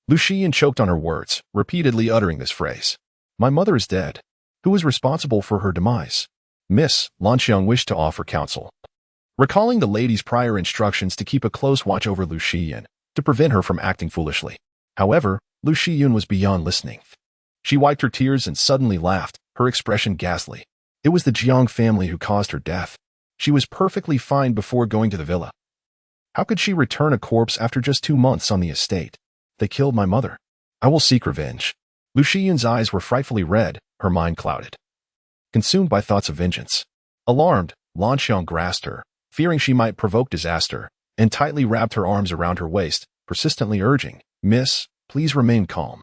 Lu Shiyun choked on her words, repeatedly uttering this phrase. "My mother is dead. Who is responsible for her demise?" "Miss," Lanxiang wished to offer counsel, recalling the lady's prior instructions to keep a close watch over Lu Shiyun, to prevent her from acting foolishly. However, Lu Shiyun was beyond listening. She wiped her tears and suddenly laughed, her expression ghastly. It was the Jiang family who caused her death. She was perfectly fine before going to the villa. How could she return a corpse after just 2 months on the estate? They killed my mother. I will seek revenge. Lu Shiyun's eyes were frightfully red, her mind clouded, consumed by thoughts of vengeance. Alarmed, Lanxiang grasped her, fearing she might provoke disaster, and tightly wrapped her arms around her waist, persistently urging, "Miss, please remain calm.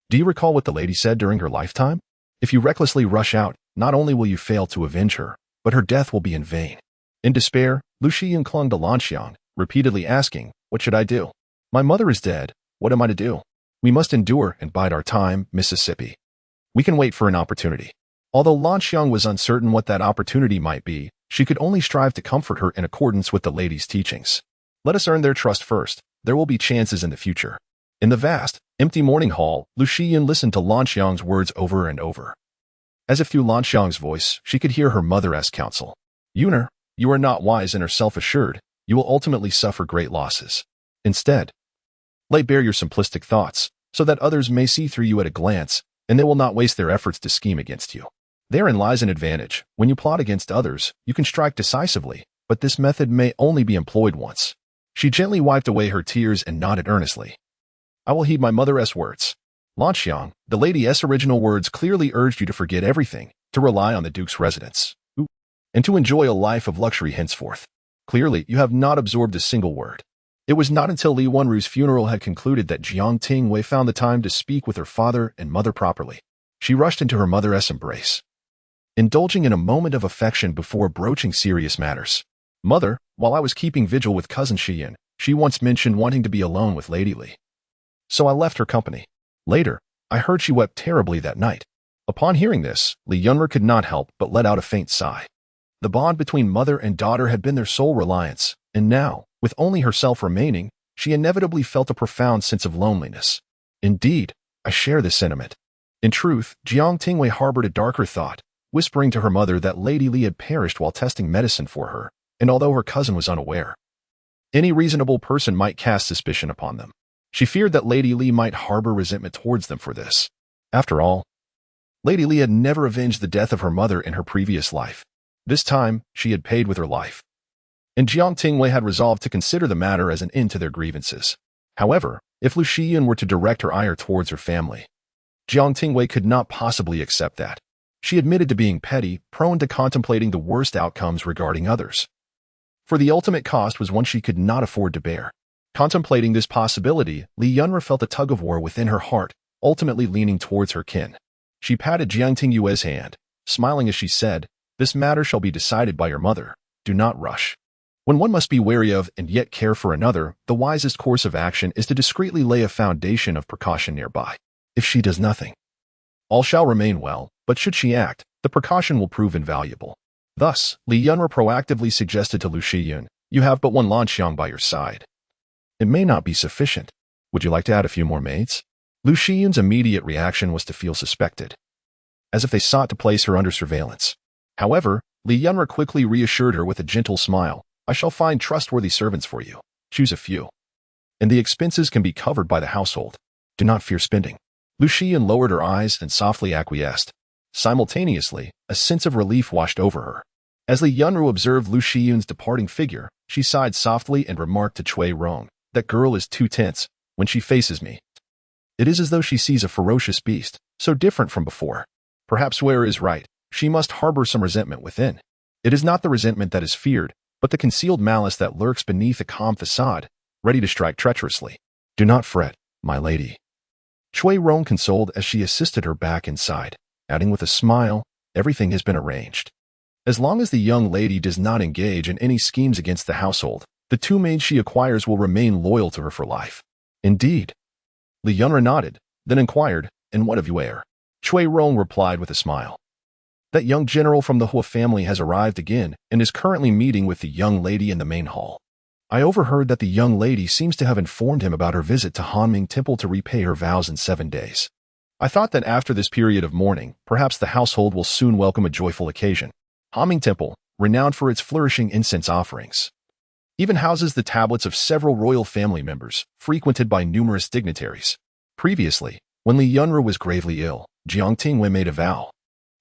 Do you recall what the lady said during her lifetime? If you recklessly rush out, not only will you fail to avenge her, but her death will be in vain." In despair, Lu Shiyun clung to Lanxiang, repeatedly asking, "What should I do? My mother is dead. What am I to do? We must endure and bide our time, Mississippi. We can wait for an opportunity." Although Lanxiang was uncertain what that opportunity might be, she could only strive to comfort her in accordance with the lady's teachings. Let us earn their trust first. There will be chances in the future. In the vast, empty morning hall, Lu Shiyun listened to Lanxiang's words over and over. As if through Lanxiang's voice, she could hear her mother's counsel. "Yuner, you are not wise and are self-assured. You will ultimately suffer great losses. Instead, lay bare your simplistic thoughts, so that others may see through you at a glance, and they will not waste their efforts to scheme against you. Therein lies an advantage. When you plot against others, you can strike decisively, but this method may only be employed once." She gently wiped away her tears and nodded earnestly. "I will heed my mother's words." Lanxiang, the lady's original words clearly urged you to forget everything, to rely on the Duke's residence, and to enjoy a life of luxury henceforth. Clearly, you have not absorbed a single word. It was not until Li Wenru's funeral had concluded that Jiang Tingyue found the time to speak with her father and mother properly. She rushed into her mother's embrace, indulging in a moment of affection before broaching serious matters. "Mother, while I was keeping vigil with cousin Shiyun, she once mentioned wanting to be alone with Lady Li. So I left her company. Later, I heard she wept terribly that night." Upon hearing this, Li Yunru could not help but let out a faint sigh. The bond between mother and daughter had been their sole reliance, and now, with only herself remaining, she inevitably felt a profound sense of loneliness. "Indeed, I share this sentiment." In truth, Jiang Tingyue harbored a darker thought, whispering to her mother that Lady Li had perished while testing medicine for her, and although her cousin was unaware, any reasonable person might cast suspicion upon them. She feared that Lady Li might harbor resentment towards them for this. After all, Lady Li had never avenged the death of her mother in her previous life. This time, she had paid with her life. And Jiang Tingyue had resolved to consider the matter as an end to their grievances. However, if Lu Shiyun were to direct her ire towards her family, Jiang Tingyue could not possibly accept that. She admitted to being petty, prone to contemplating the worst outcomes regarding others. For the ultimate cost was one she could not afford to bear. Contemplating this possibility, Li Yunru felt a tug-of-war within her heart, ultimately leaning towards her kin. She patted Jiang Tingyue's hand, smiling as she said, "This matter shall be decided by your mother. Do not rush. When one must be wary of and yet care for another, the wisest course of action is to discreetly lay a foundation of precaution nearby. If she does nothing, all shall remain well, but should she act, the precaution will prove invaluable." Thus, Li Yunru proactively suggested to Lu Shiyun, "You have but one Lanxiang by your side. It may not be sufficient. Would you like to add a few more maids?" Lu Shiyun's immediate reaction was to feel suspected, as if they sought to place her under surveillance. However, Li Yunru quickly reassured her with a gentle smile, "I shall find trustworthy servants for you. Choose a few, and the expenses can be covered by the household. Do not fear spending." Lu Shiyun lowered her eyes and softly acquiesced. Simultaneously, a sense of relief washed over her. As Li Yunru observed Lu Shiyun's departing figure, she sighed softly and remarked to Cui Rong, "That girl is too tense. When she faces me, it is as though she sees a ferocious beast, so different from before." Perhaps Ware is right. She must harbor some resentment within. It is not the resentment that is feared, but the concealed malice that lurks beneath a calm facade, ready to strike treacherously. "Do not fret, my lady." Cui Rong consoled as she assisted her back inside, adding with a smile, "Everything has been arranged." As long as the young lady does not engage in any schemes against the household, the two maids she acquires will remain loyal to her for life. Indeed. Li Yunra nodded, then inquired, and what of Yue? Cui Rong replied with a smile. That young general from the Hua family has arrived again and is currently meeting with the young lady in the main hall. I overheard that the young lady seems to have informed him about her visit to Hanming Temple to repay her vows in 7 days. I thought that after this period of mourning, perhaps the household will soon welcome a joyful occasion. Hanming Temple, renowned for its flourishing incense offerings, even houses the tablets of several royal family members, frequented by numerous dignitaries. Previously, when Li Yunra was gravely ill, Jiang Tingyue made a vow.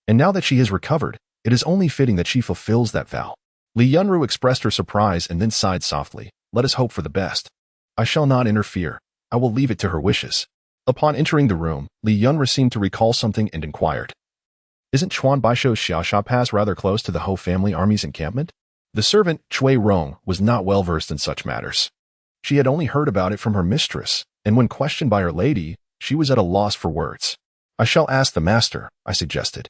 And now that she has recovered, it is only fitting that she fulfills that vow. Li Yunru expressed her surprise and then sighed softly. Let us hope for the best. I shall not interfere. I will leave it to her wishes. Upon entering the room, Li Yunru seemed to recall something and inquired. Isn't Chuan Baisho's Xiaosha Pass rather close to the Ho family army's encampment? The servant, Cui Rong, was not well versed in such matters. She had only heard about it from her mistress, and when questioned by her lady, she was at a loss for words. I shall ask the master, I suggested.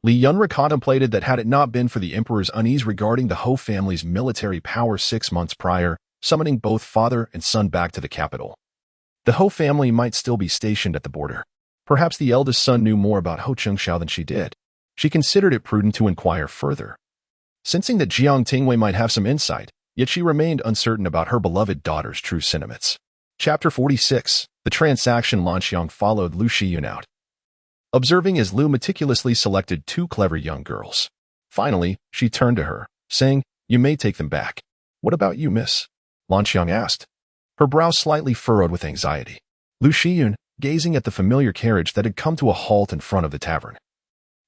Li Yunra contemplated that had it not been for the emperor's unease regarding the Ho family's military power 6 months prior, summoning both father and son back to the capital, the Ho family might still be stationed at the border. Perhaps the eldest son knew more about Ho Chengxiao than she did. She considered it prudent to inquire further. Sensing that Jiang Tingyue might have some insight, yet she remained uncertain about her beloved daughter's true sentiments. Chapter 46. The transaction. Lan Xiang followed Lu Zhen out, observing as Lu meticulously selected 2 clever young girls. Finally, she turned to her, saying, You may take them back. What about you, miss? Lan Xiang asked, her brow slightly furrowed with anxiety. Lu Zhen, gazing at the familiar carriage that had come to a halt in front of the tavern,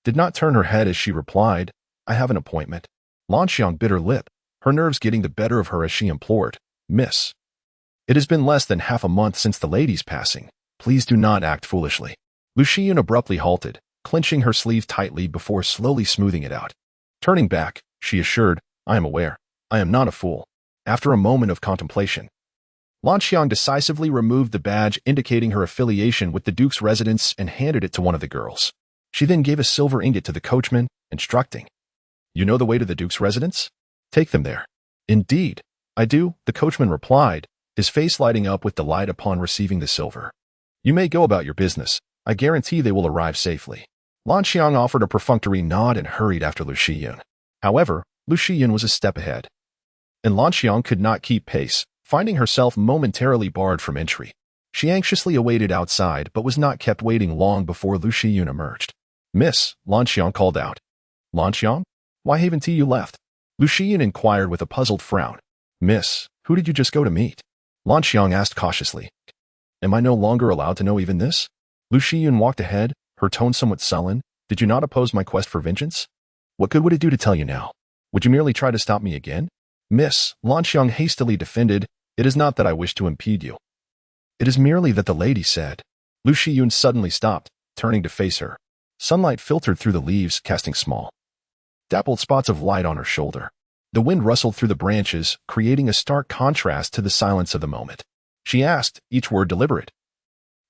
did not turn her head as she replied, I have an appointment. Lan Xiang bit her lip, her nerves getting the better of her as she implored, Miss, it has been less than half a month since the lady's passing. Please do not act foolishly. Lu Zhen abruptly halted, clenching her sleeve tightly before slowly smoothing it out. Turning back, she assured, I am aware. I am not a fool. After a moment of contemplation, Lan Xiang decisively removed the badge indicating her affiliation with the Duke's residence and handed it to one of the girls. She then gave a silver ingot to the coachman, instructing, You know the way to the Duke's residence? Take them there. Indeed, I do, the coachman replied, his face lighting up with delight upon receiving the silver. You may go about your business. I guarantee they will arrive safely. Lan Xiang offered a perfunctory nod and hurried after Lu Zhen. However, Lu Zhen was a step ahead, and Lan Xiang could not keep pace, finding herself momentarily barred from entry. She anxiously awaited outside but was not kept waiting long before Lu Zhen emerged. Miss, Lan Xiang called out. Lan Xiang? Why haven't you left? Lu Zhen inquired with a puzzled frown. Miss, who did you just go to meet? Lan Xiang asked cautiously. Am I no longer allowed to know even this? Lu Zhen walked ahead, her tone somewhat sullen. Did you not oppose my quest for vengeance? What good would it do to tell you now? Would you merely try to stop me again? Miss, Lan Xiang hastily defended, it is not that I wish to impede you. It is merely that the lady said. Lu Zhen suddenly stopped, turning to face her. Sunlight filtered through the leaves, casting small, dappled spots of light on her shoulder. The wind rustled through the branches, creating a stark contrast to the silence of the moment. She asked, each word deliberate.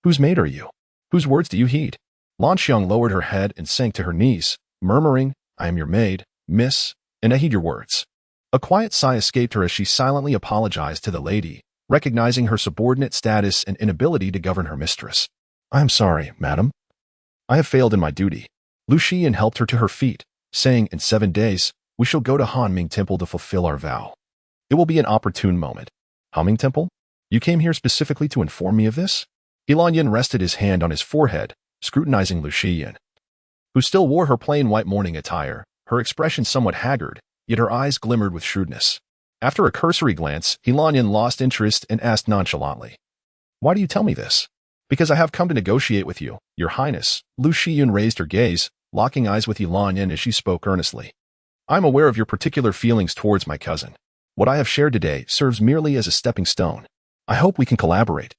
Whose maid are you? Whose words do you heed? Lan Xiang lowered her head and sank to her knees, murmuring, I am your maid, miss, and I heed your words. A quiet sigh escaped her as she silently apologized to the lady, recognizing her subordinate status and inability to govern her mistress. I am sorry, madam. I have failed in my duty. Lu Zhen helped her to her feet, saying, in 7 days, we shall go to Hanming Temple to fulfill our vow. It will be an opportune moment. Hanming Temple? You came here specifically to inform me of this? Lan Yin rested his hand on his forehead, scrutinizing Lu Zhen, who still wore her plain white mourning attire, her expression somewhat haggard, yet her eyes glimmered with shrewdness. After a cursory glance, Lan Yin lost interest and asked nonchalantly, Why do you tell me this? Because I have come to negotiate with you, your highness. Lu Zhen raised her gaze, locking eyes with Lan Yin as she spoke earnestly. I am aware of your particular feelings towards my cousin. What I have shared today serves merely as a stepping stone. I hope we can collaborate.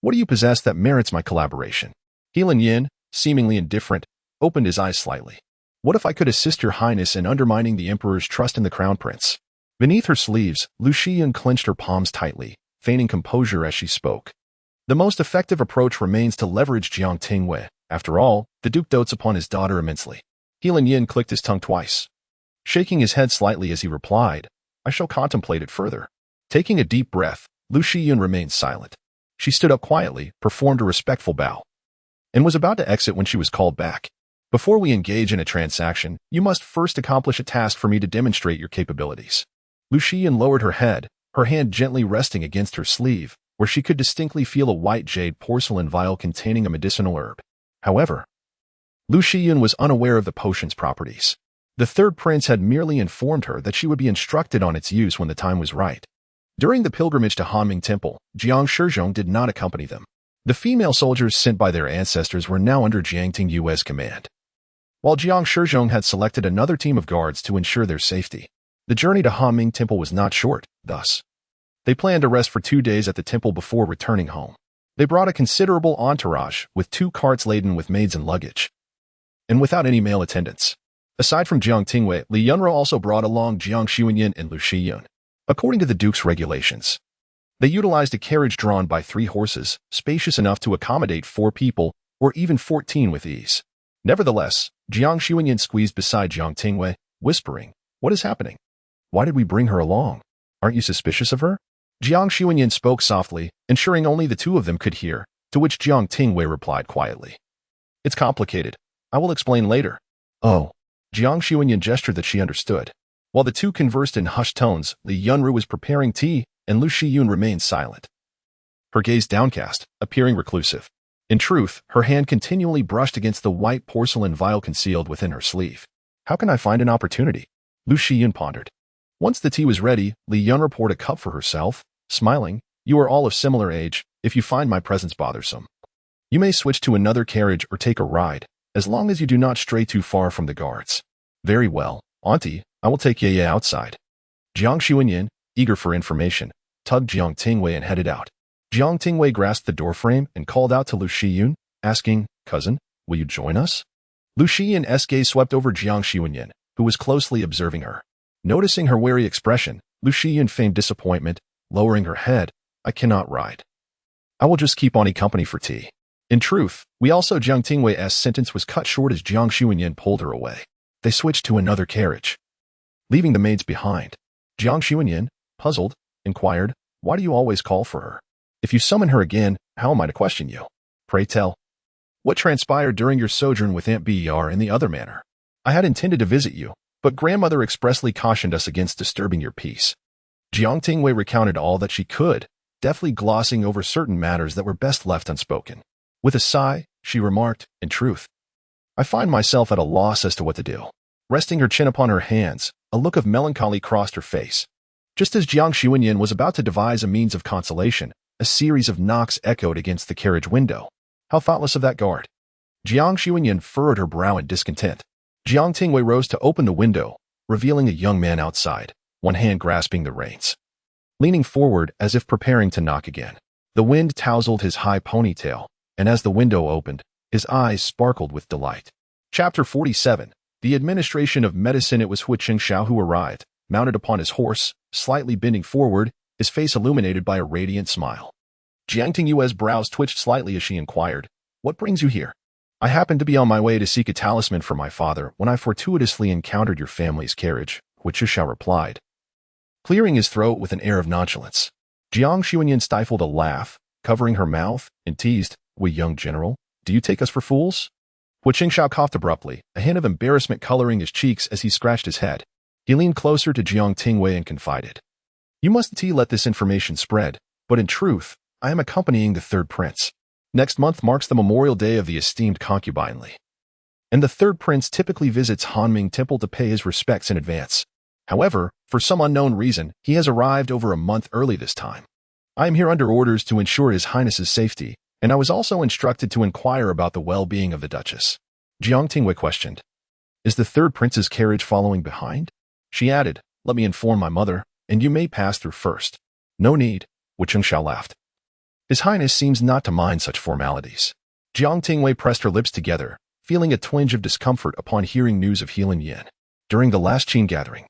What do you possess that merits my collaboration? Lan Yin, seemingly indifferent, opened his eyes slightly. What if I could assist your highness in undermining the emperor's trust in the crown prince? Beneath her sleeves, Lu Zhen clenched her palms tightly, feigning composure as she spoke. The most effective approach remains to leverage Jiang Tingyue. After all, the duke dotes upon his daughter immensely. Lan Yin clicked his tongue twice. shaking his head slightly as he replied, I shall contemplate it further. Taking a deep breath, Lu Zhen remained silent. She stood up quietly, performed a respectful bow, and was about to exit when she was called back. Before we engage in a transaction, you must first accomplish a task for me to demonstrate your capabilities. Lu Zhen lowered her head, her hand gently resting against her sleeve, where she could distinctly feel a white jade porcelain vial containing a medicinal herb. However, Lu Zhen was unaware of the potion's properties. The third prince had merely informed her that she would be instructed on its use when the time was right. During the pilgrimage to Hanming Temple, Jiang Tingyue did not accompany them. The female soldiers sent by their ancestors were now under Jiang Tingyue's command, while Jiang Tingyue had selected another team of guards to ensure their safety. The journey to Hanming Temple was not short, thus. They planned to rest for 2 days at the temple before returning home. They brought a considerable entourage, with 2 carts laden with maids and luggage, and without any male attendants. Aside from Jiang Tingyue, Li Yunro also brought along Jiang Xuanyin and Lu Zhen. According to the Duke's regulations, they utilized a carriage drawn by 3 horses, spacious enough to accommodate 4 people, or even 14 with ease. Nevertheless, Jiang Xuanyin squeezed beside Jiang Tingyue, whispering, What is happening? Why did we bring her along? Aren't you suspicious of her? Jiang Xuanyin spoke softly, ensuring only the 2 of them could hear, to which Jiang Tingyue replied quietly. It's complicated. I will explain later. Oh. Jiang Xuanyin gestured that she understood. While the 2 conversed in hushed tones, Li Yunru was preparing tea, and Lu Zhen remained silent, her gaze downcast, appearing reclusive. In truth, her hand continually brushed against the white porcelain vial concealed within her sleeve. How can I find an opportunity? Lu Zhen pondered. Once the tea was ready, Li Yunru poured a cup for herself, smiling, You are all of similar age. If you find my presence bothersome, you may switch to another carriage or take a ride, as long as you do not stray too far from the guards. Very well, Auntie, I will take Ye outside. Jiang Xuanyin, eager for information, tugged Jiang Tingyue and headed out. Jiang Tingyue grasped the doorframe and called out to Lu Zhen, asking, Cousin, will you join us? Lu Zhen's gaze swept over Jiang Xuanyin, who was closely observing her. Noticing her wary expression, Lu Zhen feigned disappointment, lowering her head, I cannot ride. I will just keep Auntie company for tea. In truth, Jiang Tingyue's sentence was cut short as Jiang Xuanyin pulled her away. They switched to another carriage, leaving the maids behind. Jiang Xuanyin, puzzled, inquired, Why do you always call for her? If you summon her again, how am I to question you? Pray tell. What transpired during your sojourn with Aunt Ber in the other manor? I had intended to visit you, but grandmother expressly cautioned us against disturbing your peace. Jiang Tingyue recounted all that she could, deftly glossing over certain matters that were best left unspoken. With a sigh, she remarked, In truth, I find myself at a loss as to what to do. Resting her chin upon her hands, a look of melancholy crossed her face. Just as Jiang Xuanyin was about to devise a means of consolation, a series of knocks echoed against the carriage window. How thoughtless of that guard. Jiang Xuanyin furrowed her brow in discontent. Jiang Tingyue rose to open the window, revealing a young man outside, one hand grasping the reins, leaning forward as if preparing to knock again. The wind tousled his high ponytail, and as the window opened, his eyes sparkled with delight. Chapter 47. The administration of medicine. It was Hu Qingxiao who arrived, mounted upon his horse, slightly bending forward, his face illuminated by a radiant smile. Jiang Tingyue's brows twitched slightly as she inquired, What brings you here? I happened to be on my way to seek a talisman for my father when I fortuitously encountered your family's carriage, Hu Qingxiao replied, clearing his throat with an air of nonchalance. Jiang Xuanyin stifled a laugh, covering her mouth, and teased, We young general, do you take us for fools? Hu Qingxiao coughed abruptly, a hint of embarrassment coloring his cheeks as he scratched his head. He leaned closer to Jiang Tingyue and confided, You mustn't let this information spread, but in truth, I am accompanying the third prince. Next month marks the memorial day of the esteemed concubine Li, and the third prince typically visits Hanming Temple to pay his respects in advance. However, for some unknown reason, he has arrived over a month early this time. I am here under orders to ensure His Highness's safety, and I was also instructed to inquire about the well-being of the Duchess. Jiang Tingyue questioned, Is the third prince's carriage following behind? She added, Let me inform my mother, and you may pass through first. No need, Hu Qingxiao laughed. His Highness seems not to mind such formalities. Jiang Tingyue pressed her lips together, feeling a twinge of discomfort upon hearing news of Heilin Yin. During the last Qin gathering,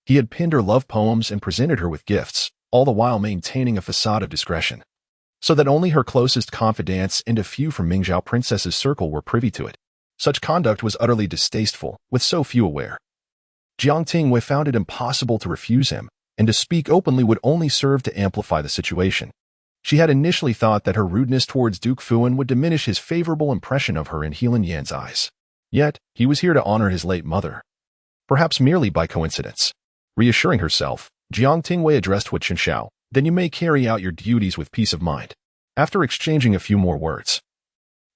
he had pinned her love poems and presented her with gifts, all the while maintaining a facade of discretion, so that only her closest confidants and a few from Mingzhou Princess's circle were privy to it. Such conduct was utterly distasteful, with so few aware. Jiang Tingyue found it impossible to refuse him, and to speak openly would only serve to amplify the situation. She had initially thought that her rudeness towards Duke Fuan would diminish his favorable impression of her in Helan Yan's eyes. Yet, he was here to honor his late mother. Perhaps merely by coincidence. Reassuring herself, Jiang Tingyue addressed Hu Chenxiao, "Then you may carry out your duties with peace of mind." After exchanging a few more words,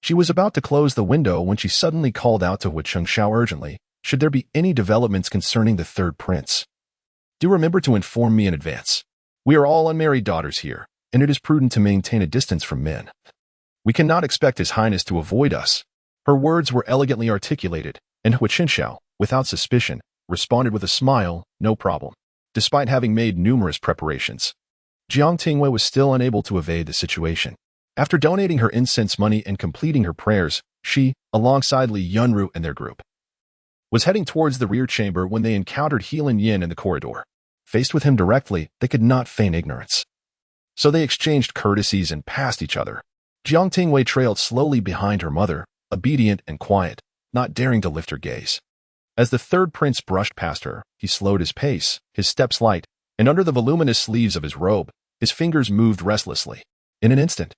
she was about to close the window when she suddenly called out to Hu Chenxiao urgently, "Should there be any developments concerning the third prince, do remember to inform me in advance. We are all unmarried daughters here, and it is prudent to maintain a distance from men. We cannot expect His Highness to avoid us." Her words were elegantly articulated, and Hu Chenxiao, without suspicion, responded with a smile, "No problem." Despite having made numerous preparations, Jiang Tingyue was still unable to evade the situation. After donating her incense money and completing her prayers, she, alongside Li Yunru and their group, was heading towards the rear chamber when they encountered Helan Yin in the corridor. Faced with him directly, they could not feign ignorance. So they exchanged courtesies and passed each other. Jiang Tingyue trailed slowly behind her mother, obedient and quiet, not daring to lift her gaze. As the third prince brushed past her, he slowed his pace, his steps light, and under the voluminous sleeves of his robe, his fingers moved restlessly. In an instant,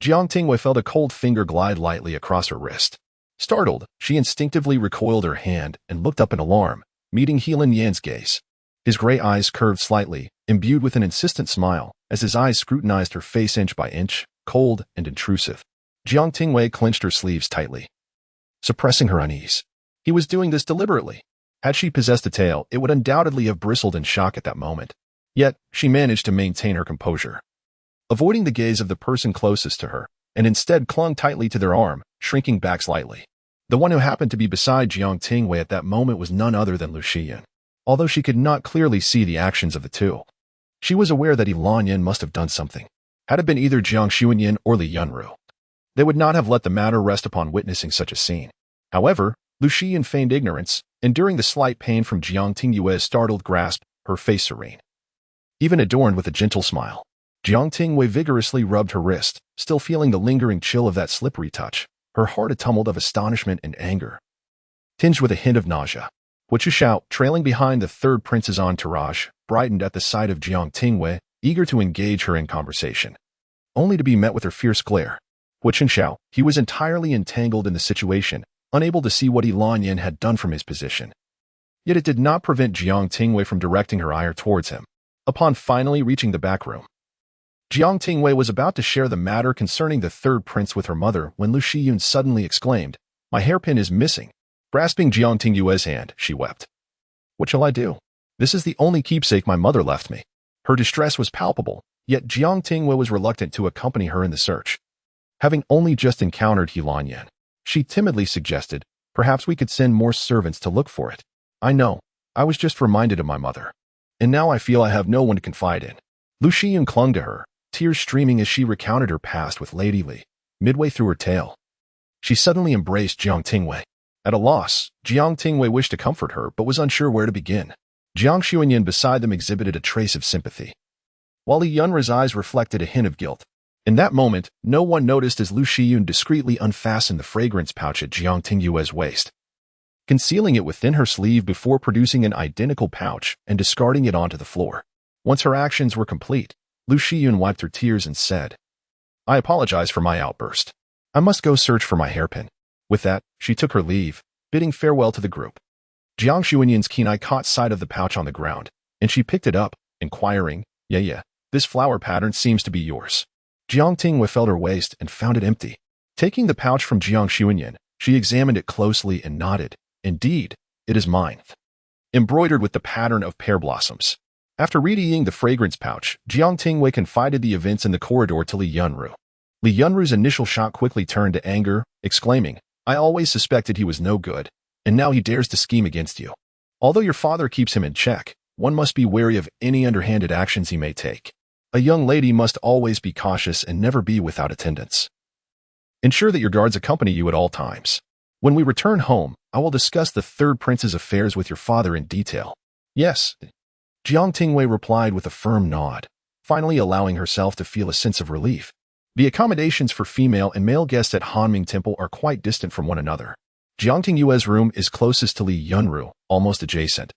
Jiang Tingyue felt a cold finger glide lightly across her wrist. Startled, she instinctively recoiled her hand and looked up in alarm, meeting Helan Yan's gaze. His gray eyes curved slightly, imbued with an insistent smile, as his eyes scrutinized her face inch by inch, cold and intrusive. Jiang Tingyue clenched her sleeves tightly, suppressing her unease. He was doing this deliberately. Had she possessed a tail, it would undoubtedly have bristled in shock at that moment. Yet, she managed to maintain her composure, avoiding the gaze of the person closest to her, and instead clung tightly to their arm, shrinking back slightly. The one who happened to be beside Jiang Tingyue at that moment was none other than Lu Zhen. Although she could not clearly see the actions of the two, she was aware that Helan Yin must have done something. Had it been either Jiang Xuanyin or Li Yunru, they would not have let the matter rest upon witnessing such a scene. However, Lu Zhen feigned ignorance, enduring the slight pain from Jiang Tingyue's startled grasp, her face serene, even adorned with a gentle smile. Jiang Tingyue vigorously rubbed her wrist, still feeling the lingering chill of that slippery touch, her heart a tumult of astonishment and anger, tinged with a hint of nausea. Hu Chenxiao, trailing behind the third prince's entourage, brightened at the sight of Jiang Tingyue, eager to engage her in conversation, only to be met with her fierce glare. Hu Chenxiao, he was entirely entangled in the situation, unable to see what Helan Yin had done from his position. Yet it did not prevent Jiang Tingyue from directing her ire towards him. Upon finally reaching the back room, Jiang Tingyue was about to share the matter concerning the third prince with her mother when Lu Zhen suddenly exclaimed, "My hairpin is missing." Grasping Jiang Tingyue's hand, she wept. "What shall I do? This is the only keepsake my mother left me." Her distress was palpable, yet Jiang Tingyue was reluctant to accompany her in the search. Having only just encountered Helan Yin, she timidly suggested, "Perhaps we could send more servants to look for it." "I know. I was just reminded of my mother. And now I feel I have no one to confide in." Lu Zhen clung to her, tears streaming as she recounted her past with Lady Li. Midway through her tale, she suddenly embraced Jiang Tingyue. At a loss, Jiang Tingyue wished to comfort her but was unsure where to begin. Jiang Xuanyin beside them exhibited a trace of sympathy, while Li Yunru's eyes reflected a hint of guilt. In that moment, no one noticed as Lu Zhen discreetly unfastened the fragrance pouch at Jiang Tingyue's waist, concealing it within her sleeve before producing an identical pouch and discarding it onto the floor. Once her actions were complete, Lu Zhen wiped her tears and said, "I apologize for my outburst. I must go search for my hairpin." With that, she took her leave, bidding farewell to the group. Jiang Xuanyin's keen eye caught sight of the pouch on the ground, and she picked it up, inquiring, Yeah, this flower pattern seems to be yours." Jiang Tingyue felt her waist and found it empty. Taking the pouch from Jiang Xuanyin, she examined it closely and nodded, "Indeed, it is mine, embroidered with the pattern of pear blossoms." After readying the fragrance pouch, Jiang Tingyue confided the events in the corridor to Li Yunru. Li Yunru's initial shock quickly turned to anger, exclaiming, "I always suspected he was no good, and now he dares to scheme against you. Although your father keeps him in check, one must be wary of any underhanded actions he may take. A young lady must always be cautious and never be without attendants. Ensure that your guards accompany you at all times. When we return home, I will discuss the third prince's affairs with your father in detail." "Yes," Jiang Tingyue replied with a firm nod, finally allowing herself to feel a sense of relief. The accommodations for female and male guests at Hanming Temple are quite distant from one another. Jiang Tingyue's room is closest to Li Yunru, almost adjacent,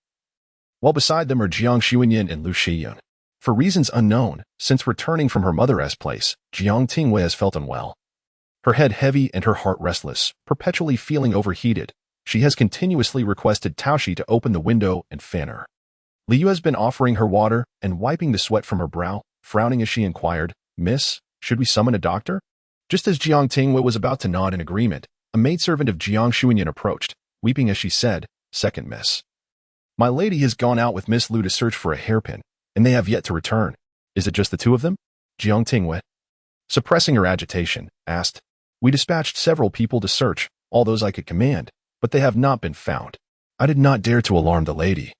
while beside them are Jiang Shuanyin and Lu Zhen. For reasons unknown, since returning from her mother's place, Jiang Tingyue has felt unwell. Her head heavy and her heart restless, perpetually feeling overheated. She has continuously requested Taoshi to open the window and fan her. Liu has been offering her water and wiping the sweat from her brow, frowning as she inquired, "Miss, should we summon a doctor?" Just as Jiang Tingyue was about to nod in agreement, a maidservant of Jiang Shuanyin approached, weeping as she said, "Second miss. My lady has gone out with Miss Lu to search for a hairpin, and they have yet to return. Is it just the two of them?" Jiang Tingyue, suppressing her agitation, asked. "We dispatched several people to search, all those I could command, but they have not been found. I did not dare to alarm the lady,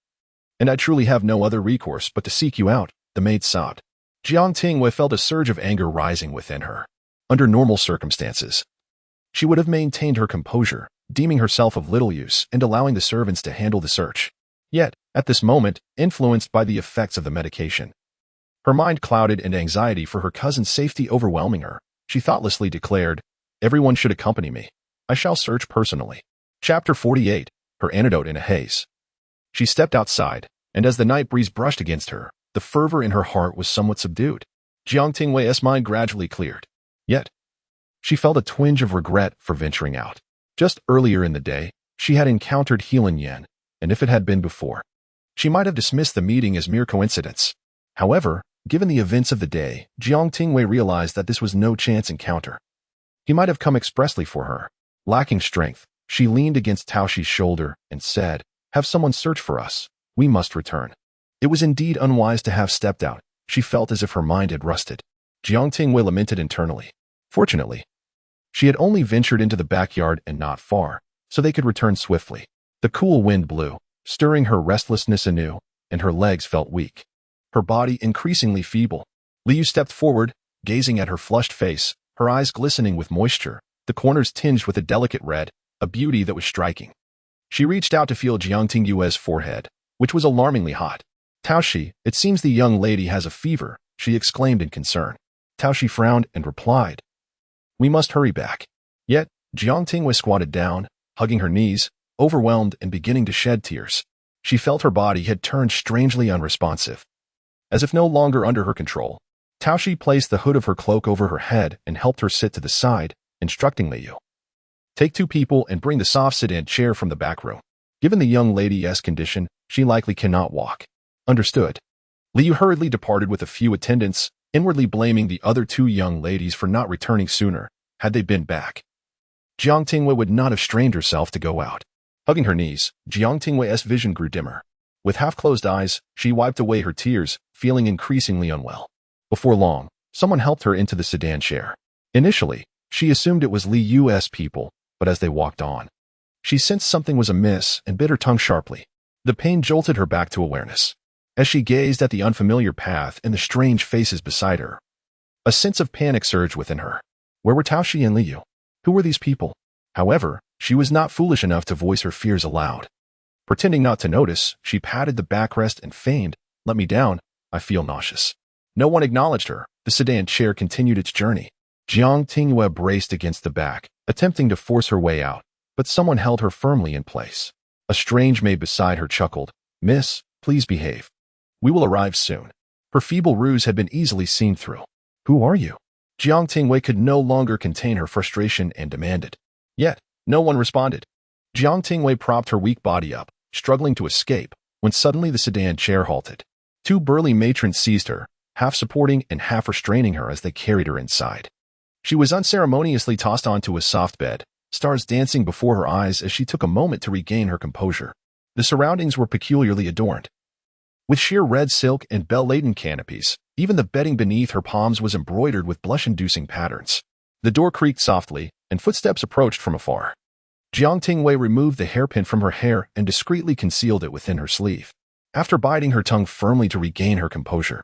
and I truly have no other recourse but to seek you out," the maid sobbed. Jiang Tingyue felt a surge of anger rising within her. Under normal circumstances, she would have maintained her composure, deeming herself of little use and allowing the servants to handle the search. Yet, at this moment, influenced by the effects of the medication, her mind clouded and anxiety for her cousin's safety overwhelming her, she thoughtlessly declared, "Everyone should accompany me. I shall search personally." Chapter 48, Her Antidote in a Haze. She stepped outside, and as the night breeze brushed against her, the fervor in her heart was somewhat subdued. Jiang Tingyue's mind gradually cleared. Yet, she felt a twinge of regret for venturing out. Just earlier in the day, she had encountered Helan Yan, and if it had been before, she might have dismissed the meeting as mere coincidence. However, given the events of the day, Jiang Tingyue realized that this was no chance encounter. He might have come expressly for her. Lacking strength, she leaned against Taoshi's shoulder and said, "Have someone search for us. We must return." It was indeed unwise to have stepped out. She felt as if her mind had rusted. Jiang Tingyue lamented internally. Fortunately, she had only ventured into the backyard and not far, so they could return swiftly. The cool wind blew, stirring her restlessness anew, and her legs felt weak, her body increasingly feeble. Liu stepped forward, gazing at her flushed face, her eyes glistening with moisture, the corners tinged with a delicate red, a beauty that was striking. She reached out to feel Jiang Tingyue's forehead, which was alarmingly hot. "Taoshi, it seems the young lady has a fever," she exclaimed in concern. Taoshi frowned and replied, "We must hurry back." Yet, Jiang Tingyue squatted down, hugging her knees, overwhelmed and beginning to shed tears. She felt her body had turned strangely unresponsive, as if no longer under her control. Taoshi placed the hood of her cloak over her head and helped her sit to the side, instructing Liu, "Take two people and bring the soft sedan chair from the back room. Given the young lady's condition, she likely cannot walk." "Understood." Liu hurriedly departed with a few attendants, inwardly blaming the other two young ladies for not returning sooner. Had they been back, Jiang Tingyue would not have strained herself to go out. Hugging her knees, Jiang Tingyue's vision grew dimmer. With half-closed eyes, she wiped away her tears, feeling increasingly unwell. Before long, someone helped her into the sedan chair. Initially, she assumed it was Li Yu's people, but as they walked on, she sensed something was amiss and bit her tongue sharply. The pain jolted her back to awareness. As she gazed at the unfamiliar path and the strange faces beside her, a sense of panic surged within her. Where were Taoshi and Liu? Who were these people? However, she was not foolish enough to voice her fears aloud. Pretending not to notice, she patted the backrest and feigned, "Let me down, I feel nauseous." No one acknowledged her. The sedan chair continued its journey. Jiang Tingyue braced against the back, attempting to force her way out, but someone held her firmly in place. A strange maid beside her chuckled, "Miss, please behave. We will arrive soon." Her feeble ruse had been easily seen through. "Who are you?" Jiang Tingyue could no longer contain her frustration and demanded. Yet, no one responded. Jiang Tingyue propped her weak body up, struggling to escape, when suddenly the sedan chair halted. Two burly matrons seized her, half supporting and half restraining her as they carried her inside. She was unceremoniously tossed onto a soft bed, stars dancing before her eyes as she took a moment to regain her composure. The surroundings were peculiarly adorned, with sheer red silk and bell-laden canopies. Even the bedding beneath her palms was embroidered with blush-inducing patterns. The door creaked softly, and footsteps approached from afar. Jiang Tingyue removed the hairpin from her hair and discreetly concealed it within her sleeve. After biting her tongue firmly to regain her composure,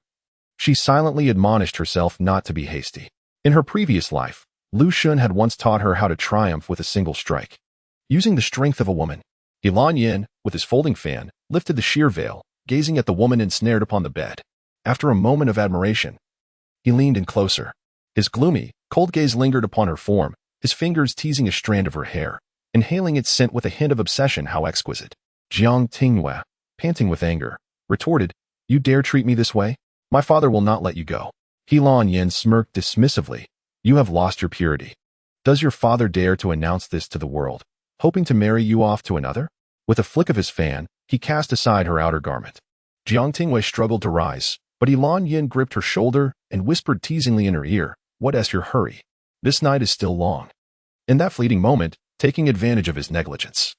she silently admonished herself not to be hasty. In her previous life, Lu Zhen had once taught her how to triumph with a single strike. Using the strength of a woman, Helan Yan, with his folding fan, lifted the sheer veil, gazing at the woman ensnared upon the bed. After a moment of admiration, he leaned in closer. His gloomy, cold gaze lingered upon her form, his fingers teasing a strand of her hair. inhaling its scent with a hint of obsession. How exquisite. Jiang Tingyue, panting with anger, retorted, "You dare treat me this way? My father will not let you go." Lu Zhen smirked dismissively. "You have lost your purity. Does your father dare to announce this to the world, hoping to marry you off to another?" With a flick of his fan, he cast aside her outer garment. Jiang Tingyue struggled to rise, but Lu Zhen gripped her shoulder and whispered teasingly in her ear, "What's your hurry? This night is still long." In that fleeting moment, taking advantage of his negligence,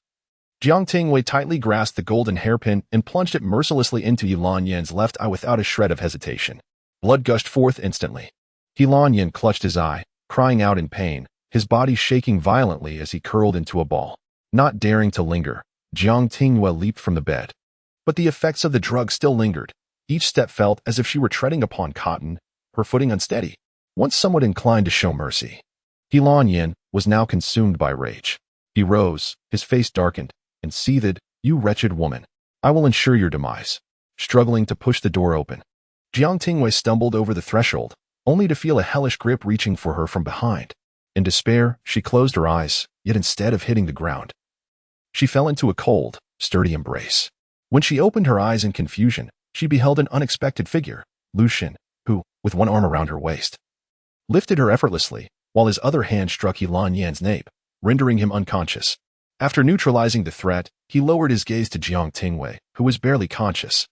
Jiang Tingyue tightly grasped the golden hairpin and plunged it mercilessly into Lu Zhen's left eye without a shred of hesitation. Blood gushed forth instantly. Lu Zhen clutched his eye, crying out in pain, his body shaking violently as he curled into a ball. Not daring to linger, Jiang Tingyue leaped from the bed. But the effects of the drug still lingered. Each step felt as if she were treading upon cotton, her footing unsteady. Once somewhat inclined to show mercy, Lu Zhen was now consumed by rage. He rose, his face darkened, and seethed, "You wretched woman. I will ensure your demise." Struggling to push the door open, Jiang Tingyue stumbled over the threshold, only to feel a hellish grip reaching for her from behind. In despair, she closed her eyes, yet instead of hitting the ground, she fell into a cold, sturdy embrace. When she opened her eyes in confusion, she beheld an unexpected figure, Lu Zhen, who, with one arm around her waist, lifted her effortlessly, while his other hand struck Lu Zhen's nape, rendering him unconscious. After neutralizing the threat, he lowered his gaze to Jiang Tingyue, who was barely conscious.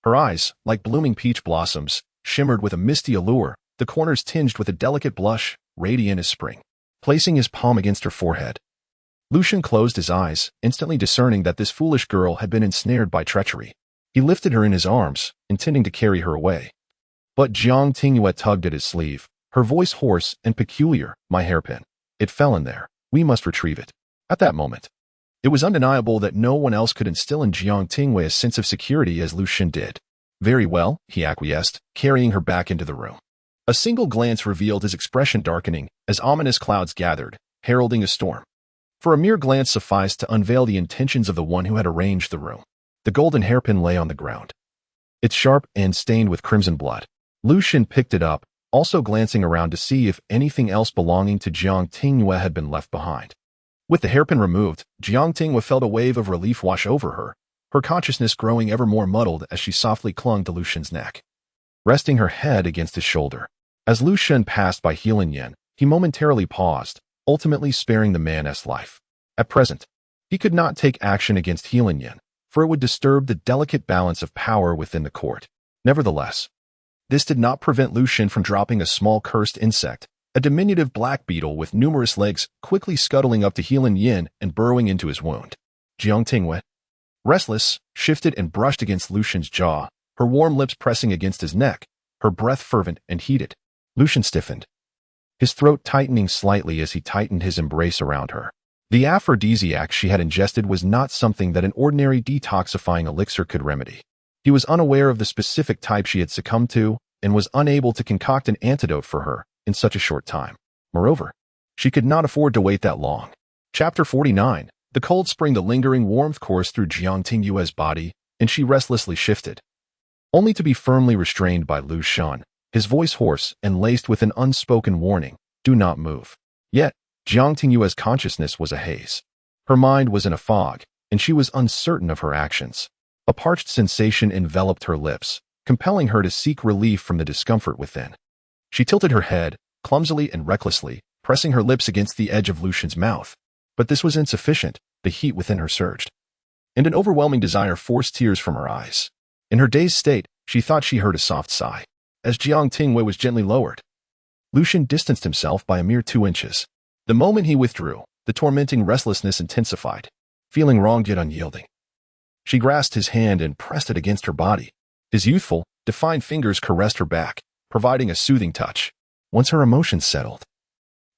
Her eyes, like blooming peach blossoms, shimmered with a misty allure, the corners tinged with a delicate blush, radiant as spring. Placing his palm against her forehead, Lu Zhen closed his eyes, instantly discerning that this foolish girl had been ensnared by treachery. He lifted her in his arms, intending to carry her away. But Jiang Tingyue tugged at his sleeve, her voice hoarse and peculiar. "My hairpin. It fell in there. We must retrieve it." At that moment, it was undeniable that no one else could instill in Jiang Tingyue a sense of security as Lu Zhen did. "Very well," he acquiesced, carrying her back into the room. A single glance revealed his expression darkening as ominous clouds gathered, heralding a storm. For a mere glance sufficed to unveil the intentions of the one who had arranged the room. The golden hairpin lay on the ground, its sharp end stained with crimson blood. Lu Zhen picked it up, also glancing around to see if anything else belonging to Jiang Tingyue had been left behind. With the hairpin removed, Jiang Tingyue felt a wave of relief wash over her consciousness growing ever more muddled as she softly clung to Lu Zhen's neck, resting her head against his shoulder. As Lu Zhen passed by Lu Zhen, he momentarily paused, ultimately sparing the man's life. At present, he could not take action against Lu Zhen, for it would disturb the delicate balance of power within the court. Nevertheless, this did not prevent Lu Zhen from dropping a small cursed insect, a diminutive black beetle with numerous legs, quickly scuttling up to Lu Zhen and burrowing into his wound. Jiang Tingyue, restless, shifted and brushed against Lu Zhen's jaw, her warm lips pressing against his neck, her breath fervent and heated. Lu Zhen stiffened, his throat tightening slightly as he tightened his embrace around her. The aphrodisiac she had ingested was not something that an ordinary detoxifying elixir could remedy. He was unaware of the specific type she had succumbed to and was unable to concoct an antidote for her in such a short time. Moreover, she could not afford to wait that long. Chapter 49. The cold spring, the lingering warmth coursed through Jiang Tingyue's body, and she restlessly shifted, only to be firmly restrained by Lu Zhen, his voice hoarse and laced with an unspoken warning, "Do not move." Yet, Jiang Tingyue's consciousness was a haze. Her mind was in a fog, and she was uncertain of her actions. A parched sensation enveloped her lips, compelling her to seek relief from the discomfort within. She tilted her head, clumsily and recklessly, pressing her lips against the edge of Lu Zhen's mouth. But this was insufficient. The heat within her surged, and an overwhelming desire forced tears from her eyes. In her dazed state, she thought she heard a soft sigh. As Jiang Tingyue was gently lowered, Lu Zhen distanced himself by a mere 2 inches. The moment he withdrew, the tormenting restlessness intensified, feeling wronged yet unyielding. She grasped his hand and pressed it against her body. His youthful, defined fingers caressed her back, providing a soothing touch. Once her emotions settled,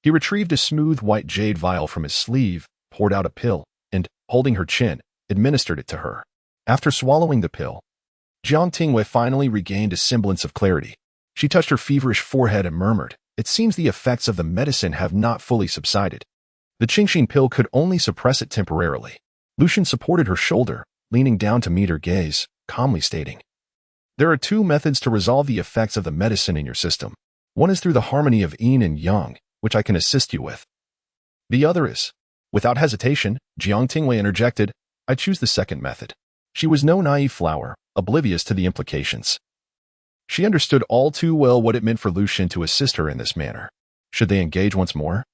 he retrieved a smooth white jade vial from his sleeve, poured out a pill, and, holding her chin, administered it to her. After swallowing the pill, Jiang Tingyue finally regained a semblance of clarity. She touched her feverish forehead and murmured, "It seems the effects of the medicine have not fully subsided." The Qingxin pill could only suppress it temporarily. Lu Zhen supported her shoulder, leaning down to meet her gaze, calmly stating, "There are 2 methods to resolve the effects of the medicine in your system. One is through the harmony of yin and yang, which I can assist you with. The other is Without hesitation, Jiang Tingyue interjected, "I choose the second method." She was no naive flower, oblivious to the implications. She understood all too well what it meant for Lu Zhen to assist her in this manner. Should they engage once more?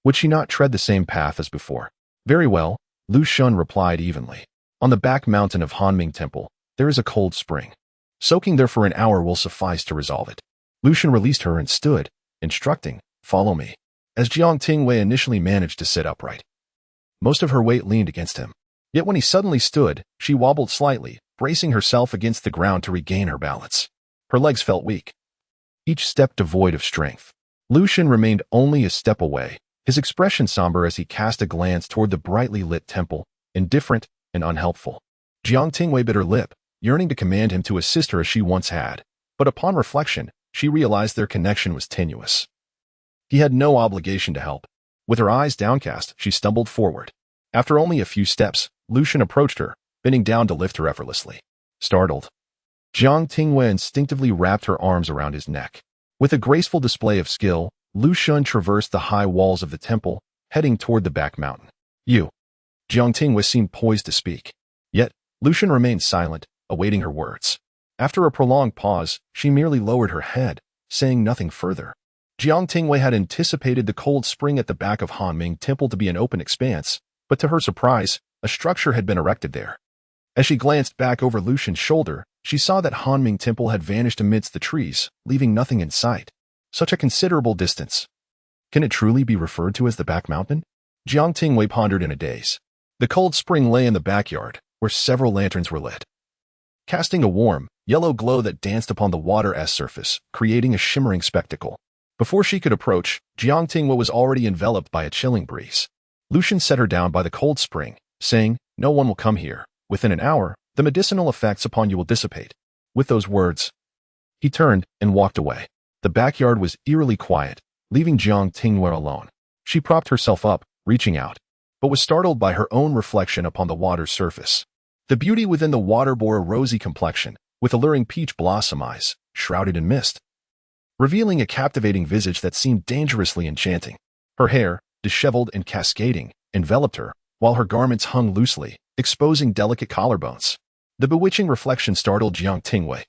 Would she not tread the same path as before? Very well, Lu Zhen replied evenly. On the back mountain of Hanming Temple, there is a cold spring. Soaking there for an hour will suffice to resolve it. Lu Zhen released her and stood, instructing, "Follow me." As Jiang Tingyue initially managed to sit upright, most of her weight leaned against him. Yet when he suddenly stood, she wobbled slightly, bracing herself against the ground to regain her balance. Her legs felt weak, each step devoid of strength. Lu Zhen remained only a step away, his expression somber as he cast a glance toward the brightly lit temple, indifferent and unhelpful. Jiang Tingyue bit her lip, yearning to command him to assist her as she once had, but upon reflection, she realized their connection was tenuous. He had no obligation to help. With her eyes downcast, she stumbled forward. After only a few steps, Lu Zhen approached her, bending down to lift her effortlessly. Startled, Jiang Tingyue instinctively wrapped her arms around his neck. With a graceful display of skill, Lu Zhen traversed the high walls of the temple, heading toward the back mountain. "You." Jiang Tingyue seemed poised to speak. Yet, Lu Zhen remained silent, awaiting her words. After a prolonged pause, she merely lowered her head, saying nothing further. Jiang Tingyue had anticipated the cold spring at the back of Hanming Temple to be an open expanse, but to her surprise, a structure had been erected there. As she glanced back over Lu Zhen's shoulder, she saw that Hanming Temple had vanished amidst the trees, leaving nothing in sight. Such a considerable distance. Can it truly be referred to as the back mountain? Jiang Tingyue pondered in a daze. The cold spring lay in the backyard, where several lanterns were lit, casting a warm, yellow glow that danced upon the water's surface, creating a shimmering spectacle. Before she could approach, Jiang Tingyue was already enveloped by a chilling breeze. Lu Zhen set her down by the cold spring, saying, "No one will come here. Within an hour, the medicinal effects upon you will dissipate." With those words, he turned and walked away. The backyard was eerily quiet, leaving Jiang Tingyue alone. She propped herself up, reaching out, but was startled by her own reflection upon the water's surface. The beauty within the water bore a rosy complexion, with alluring peach blossom eyes, shrouded in mist, revealing a captivating visage that seemed dangerously enchanting. Her hair, disheveled and cascading, enveloped her, while her garments hung loosely, exposing delicate collarbones. The bewitching reflection startled Jiang Tingyue,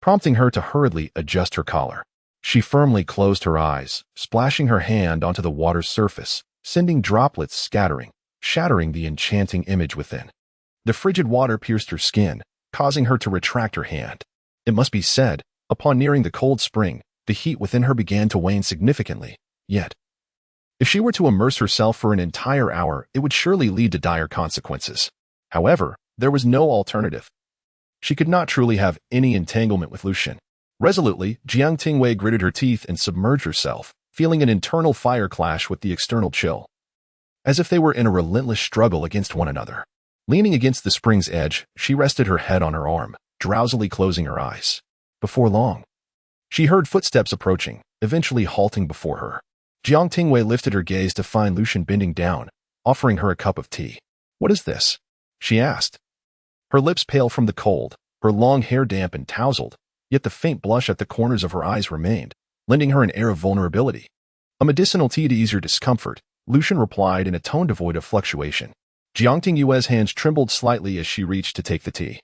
prompting her to hurriedly adjust her collar. She firmly closed her eyes, splashing her hand onto the water's surface, sending droplets scattering, shattering the enchanting image within. The frigid water pierced her skin, causing her to retract her hand. It must be said, upon nearing the cold spring, the heat within her began to wane significantly. Yet, if she were to immerse herself for an entire hour, it would surely lead to dire consequences. However, there was no alternative. She could not truly have any entanglement with Lu Zhen. Resolutely, Jiang Tingyue gritted her teeth and submerged herself, feeling an internal fire clash with the external chill, as if they were in a relentless struggle against one another. Leaning against the spring's edge, she rested her head on her arm, drowsily closing her eyes. Before long, she heard footsteps approaching, eventually halting before her. Jiang Tingyue lifted her gaze to find Lu Zhen bending down, offering her a cup of tea. "What is this?" she asked. Her lips pale from the cold, her long hair damp and tousled, yet the faint blush at the corners of her eyes remained, lending her an air of vulnerability. "A medicinal tea to ease your discomfort," Lu Zhen replied in a tone devoid of fluctuation. Jiang Tingyue's hands trembled slightly as she reached to take the tea.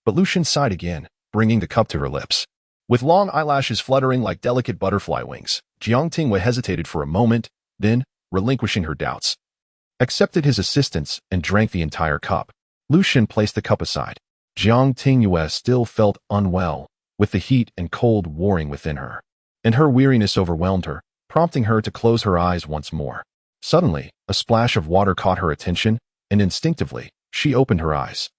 But Lu Zhen sighed again, bringing the cup to her lips. With long eyelashes fluttering like delicate butterfly wings, Jiang Tingyue hesitated for a moment, then, relinquishing her doubts, accepted his assistance and drank the entire cup. Lu Zhen placed the cup aside. Jiang Tingyue still felt unwell, with the heat and cold warring within her, and her weariness overwhelmed her, prompting her to close her eyes once more. Suddenly, a splash of water caught her attention, and instinctively, she opened her eyes.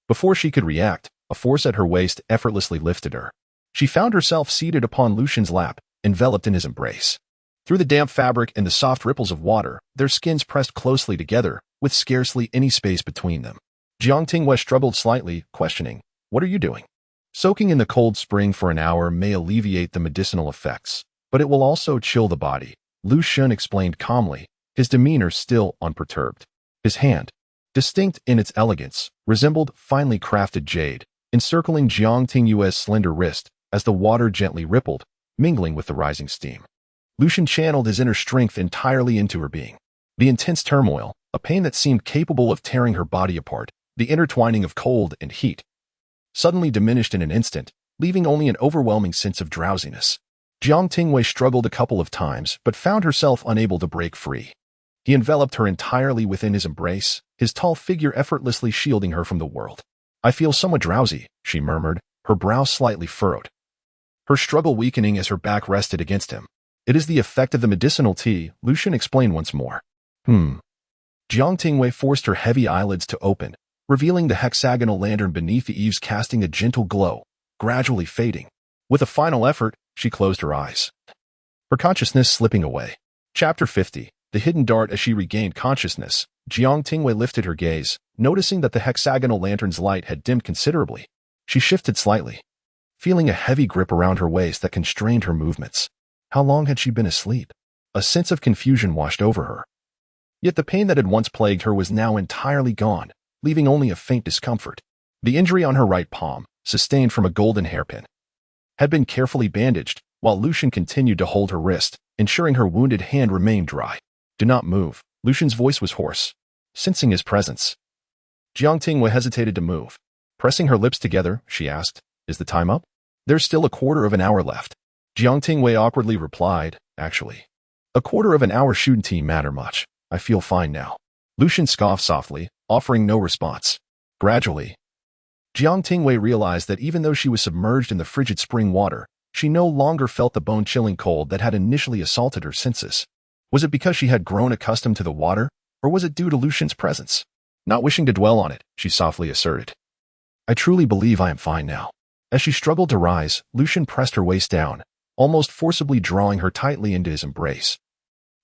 Before she could react, a force at her waist effortlessly lifted her. She found herself seated upon Lu Zhen's lap, enveloped in his embrace. Through the damp fabric and the soft ripples of water, their skins pressed closely together, with scarcely any space between them. Jiang Tingyue struggled slightly, questioning, "What are you doing?" Soaking in the cold spring for an hour may alleviate the medicinal effects, but it will also chill the body, Lu Zhen explained calmly, his demeanor still unperturbed. His hand, distinct in its elegance, resembled finely crafted jade, encircling Jiang Tingyue's slender wrist as the water gently rippled, mingling with the rising steam. Lu Zhen channeled his inner strength entirely into her being. The intense turmoil, a pain that seemed capable of tearing her body apart, the intertwining of cold and heat. Suddenly diminished in an instant, leaving only an overwhelming sense of drowsiness. Jiang Tingyue struggled a couple of times, but found herself unable to break free. He enveloped her entirely within his embrace, his tall figure effortlessly shielding her from the world. "I feel somewhat drowsy," she murmured, her brow slightly furrowed. Her struggle weakening as her back rested against him. "It is the effect of the medicinal tea," Lu Zhen explained once more. Jiang Tingyue forced her heavy eyelids to open, revealing the hexagonal lantern beneath the eaves casting a gentle glow, gradually fading. With a final effort, she closed her eyes, her consciousness slipping away. Chapter 50. The Hidden Dart. As she regained consciousness, Jiang Tingyue lifted her gaze, noticing that the hexagonal lantern's light had dimmed considerably. She shifted slightly, feeling a heavy grip around her waist that constrained her movements. How long had she been asleep? A sense of confusion washed over her. Yet the pain that had once plagued her was now entirely gone, leaving only a faint discomfort. The injury on her right palm, sustained from a golden hairpin, had been carefully bandaged, while Lu Zhen continued to hold her wrist, ensuring her wounded hand remained dry. "Do not move." Lu Zhen's voice was hoarse, sensing his presence. Jiang Tingyue hesitated to move. Pressing her lips together, she asked, "Is the time up?" "There's still a quarter of an hour left." Jiang Tingyue awkwardly replied, "Actually, a quarter of an hour shouldn't matter much. I feel fine now." Lu Zhen scoffed softly, offering no response. Gradually, Jiang Tingyue realized that even though she was submerged in the frigid spring water, she no longer felt the bone-chilling cold that had initially assaulted her senses. Was it because she had grown accustomed to the water, or was it due to Lu Zhen's presence? Not wishing to dwell on it, she softly asserted, "I truly believe I am fine now." As she struggled to rise, Lu Zhen pressed her waist down, almost forcibly drawing her tightly into his embrace.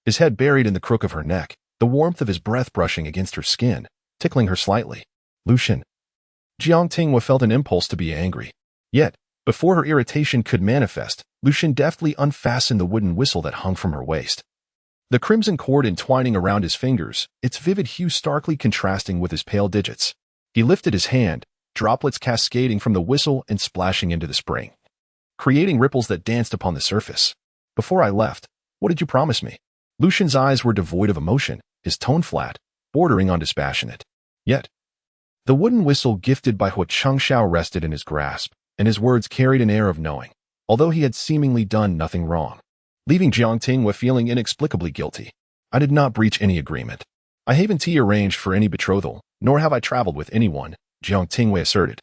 His head buried in the crook of her neck, the warmth of his breath brushing against her skin, tickling her slightly. "Lu Zhen." Jiang Tingyue felt an impulse to be angry. Yet, before her irritation could manifest, Lu Zhen deftly unfastened the wooden whistle that hung from her waist. The crimson cord entwining around his fingers, its vivid hue starkly contrasting with his pale digits. He lifted his hand, droplets cascading from the whistle and splashing into the spring, creating ripples that danced upon the surface. "Before I left, what did you promise me?" Lu Zhen's eyes were devoid of emotion, his tone flat, bordering on dispassionate. Yet, the wooden whistle gifted by Shangshu rested in his grasp, and his words carried an air of knowing, although he had seemingly done nothing wrong, leaving Jiang Tingyue feeling inexplicably guilty. "I did not breach any agreement. I haven't arranged for any betrothal, nor have I traveled with anyone," Jiang Tingyue asserted,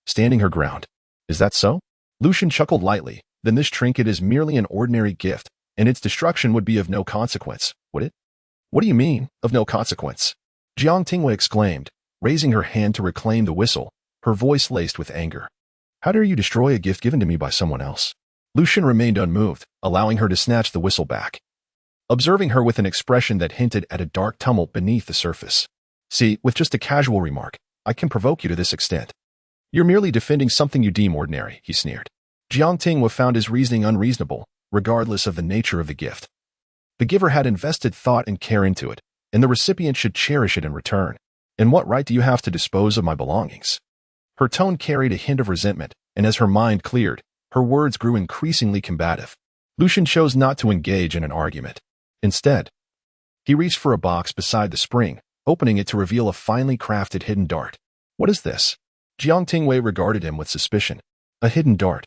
standing her ground. "Is that so?" Lu Zhen chuckled lightly. "Then this trinket is merely an ordinary gift, and its destruction would be of no consequence, would it?" "What do you mean, of no consequence?" Jiang Tingyue exclaimed, raising her hand to reclaim the whistle, her voice laced with anger. "How dare you destroy a gift given to me by someone else?" Lu Zhen remained unmoved, allowing her to snatch the whistle back, observing her with an expression that hinted at a dark tumult beneath the surface. "See, with just a casual remark, I can provoke you to this extent. You're merely defending something you deem ordinary," he sneered. Jiang Tingyue found his reasoning unreasonable, regardless of the nature of the gift. The giver had invested thought and care into it, and the recipient should cherish it in return. "And what right do you have to dispose of my belongings?" Her tone carried a hint of resentment, and as her mind cleared, her words grew increasingly combative. Lu Zhen chose not to engage in an argument. Instead, he reached for a box beside the spring, opening it to reveal a finely crafted hidden dart. "What is this?" Jiang Tingyue regarded him with suspicion. "A hidden dart.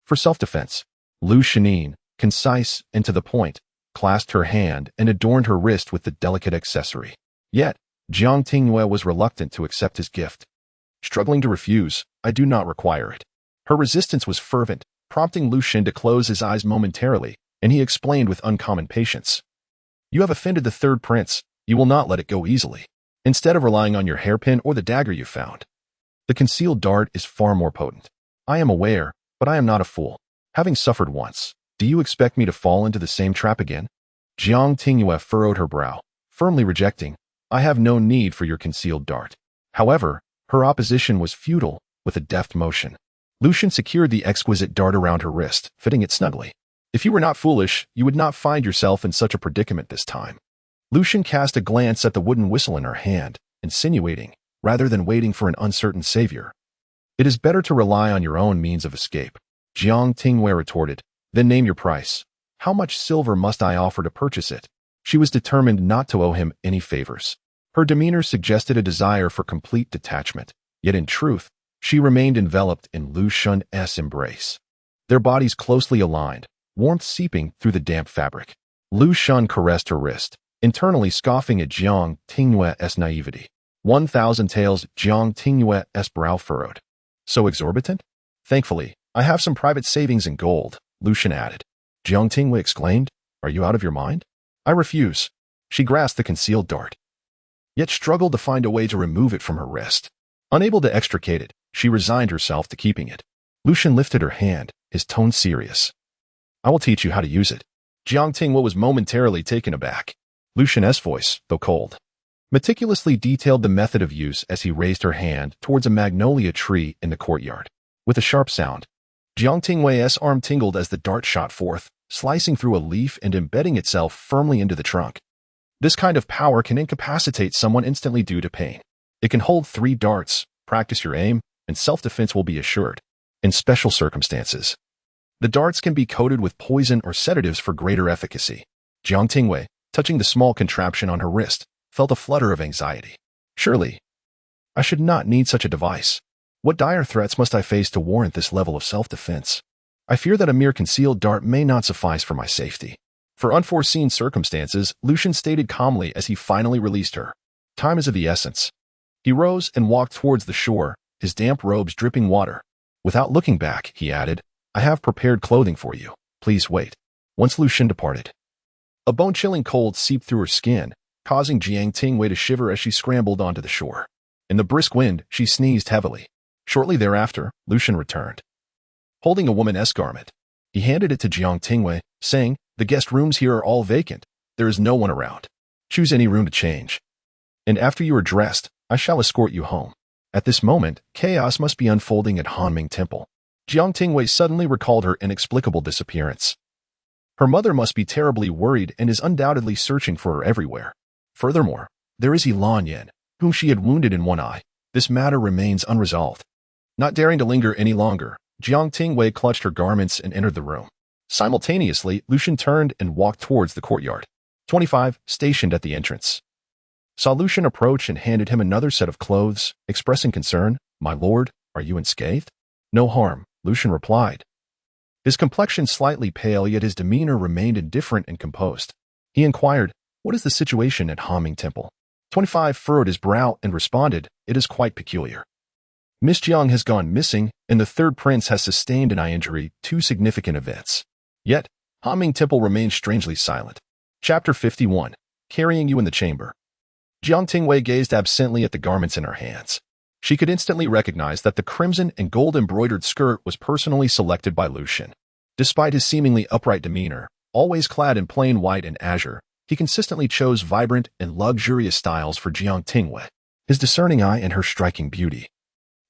For self-defense." Lu Zhen, concise and to the point, clasped her hand and adorned her wrist with the delicate accessory. Yet, Jiang Tingyue was reluctant to accept his gift. Struggling to refuse, "I do not require it." Her resistance was fervent, prompting Lu Zhen to close his eyes momentarily, and he explained with uncommon patience. "You have offended the third prince. You will not let it go easily. Instead of relying on your hairpin or the dagger you found, the concealed dart is far more potent. I am aware, but I am not a fool. Having suffered once, do you expect me to fall into the same trap again?" Jiang Tingyue furrowed her brow, firmly rejecting, "I have no need for your concealed dart." However, her opposition was futile. With a deft motion, Lu Zhen secured the exquisite dart around her wrist, fitting it snugly. "If you were not foolish, you would not find yourself in such a predicament this time." Lu Zhen cast a glance at the wooden whistle in her hand, insinuating, rather than waiting for an uncertain savior, "It is better to rely on your own means of escape." Jiang Tingyue retorted, "Then name your price. How much silver must I offer to purchase it?" She was determined not to owe him any favors. Her demeanor suggested a desire for complete detachment, yet in truth, she remained enveloped in Lu Zhen's embrace. Their bodies closely aligned, warmth seeping through the damp fabric. Lu Zhen caressed her wrist, internally scoffing at Jiang Tingyue's naivety. 1,000 taels. Jiang Tingyue's brow furrowed. So exorbitant? Thankfully, I have some private savings in gold, Lu Zhen added. Jiang Tingyue exclaimed, Are you out of your mind? I refuse. She grasped the concealed dart, yet struggled to find a way to remove it from her wrist. Unable to extricate it, she resigned herself to keeping it. Lu Zhen lifted her hand, his tone serious. I will teach you how to use it. Jiang Tingyue was momentarily taken aback. Lu Zhen's voice, though cold, meticulously detailed the method of use as he raised her hand towards a magnolia tree in the courtyard. With a sharp sound, Jiang Tingyue's arm tingled as the dart shot forth, slicing through a leaf and embedding itself firmly into the trunk. This kind of power can incapacitate someone instantly due to pain. It can hold 3 darts, practice your aim, and self-defense will be assured. In special circumstances, the darts can be coated with poison or sedatives for greater efficacy. Jiang Tingyue, touching the small contraption on her wrist, felt a flutter of anxiety. Surely, I should not need such a device. What dire threats must I face to warrant this level of self-defense? I fear that a mere concealed dart may not suffice for my safety. For unforeseen circumstances, Lu Zhen stated calmly as he finally released her. Time is of the essence. He rose and walked towards the shore, his damp robes dripping water. Without looking back, he added, I have prepared clothing for you. Please wait. Once Lu Zhen departed, a bone-chilling cold seeped through her skin, causing Jiang Tingyue to shiver as she scrambled onto the shore. In the brisk wind, she sneezed heavily. Shortly thereafter, Lu Zhen returned, holding a woman's garment. He handed it to Jiang Tingyue, saying, The guest rooms here are all vacant. There is no one around. Choose any room to change. And after you are dressed, I shall escort you home. At this moment, chaos must be unfolding at Hanming Temple. Jiang Tingyue suddenly recalled her inexplicable disappearance. Her mother must be terribly worried and is undoubtedly searching for her everywhere. Furthermore, there is Lan Yan, whom she had wounded in one eye. This matter remains unresolved. Not daring to linger any longer, Jiang Tingyue clutched her garments and entered the room. Simultaneously, Lu Zhen turned and walked towards the courtyard. 25, stationed at the entrance, saw Lu Zhen approach and handed him another set of clothes, expressing concern. My lord, are you unscathed? No harm, Lu Zhen replied. His complexion slightly pale, yet his demeanor remained indifferent and composed. He inquired, What is the situation at Hanming Temple? 25 furrowed his brow and responded, It is quite peculiar. Miss Jiang has gone missing, and the third prince has sustained an eye injury, 2 significant events. Yet, Hanming Temple remains strangely silent. Chapter 51. Carrying you in the chamber. Jiang Tingyue gazed absently at the garments in her hands. She could instantly recognize that the crimson and gold-embroidered skirt was personally selected by Lu Zhen. Despite his seemingly upright demeanor, always clad in plain white and azure, he consistently chose vibrant and luxurious styles for Jiang Tingyue, his discerning eye and her striking beauty,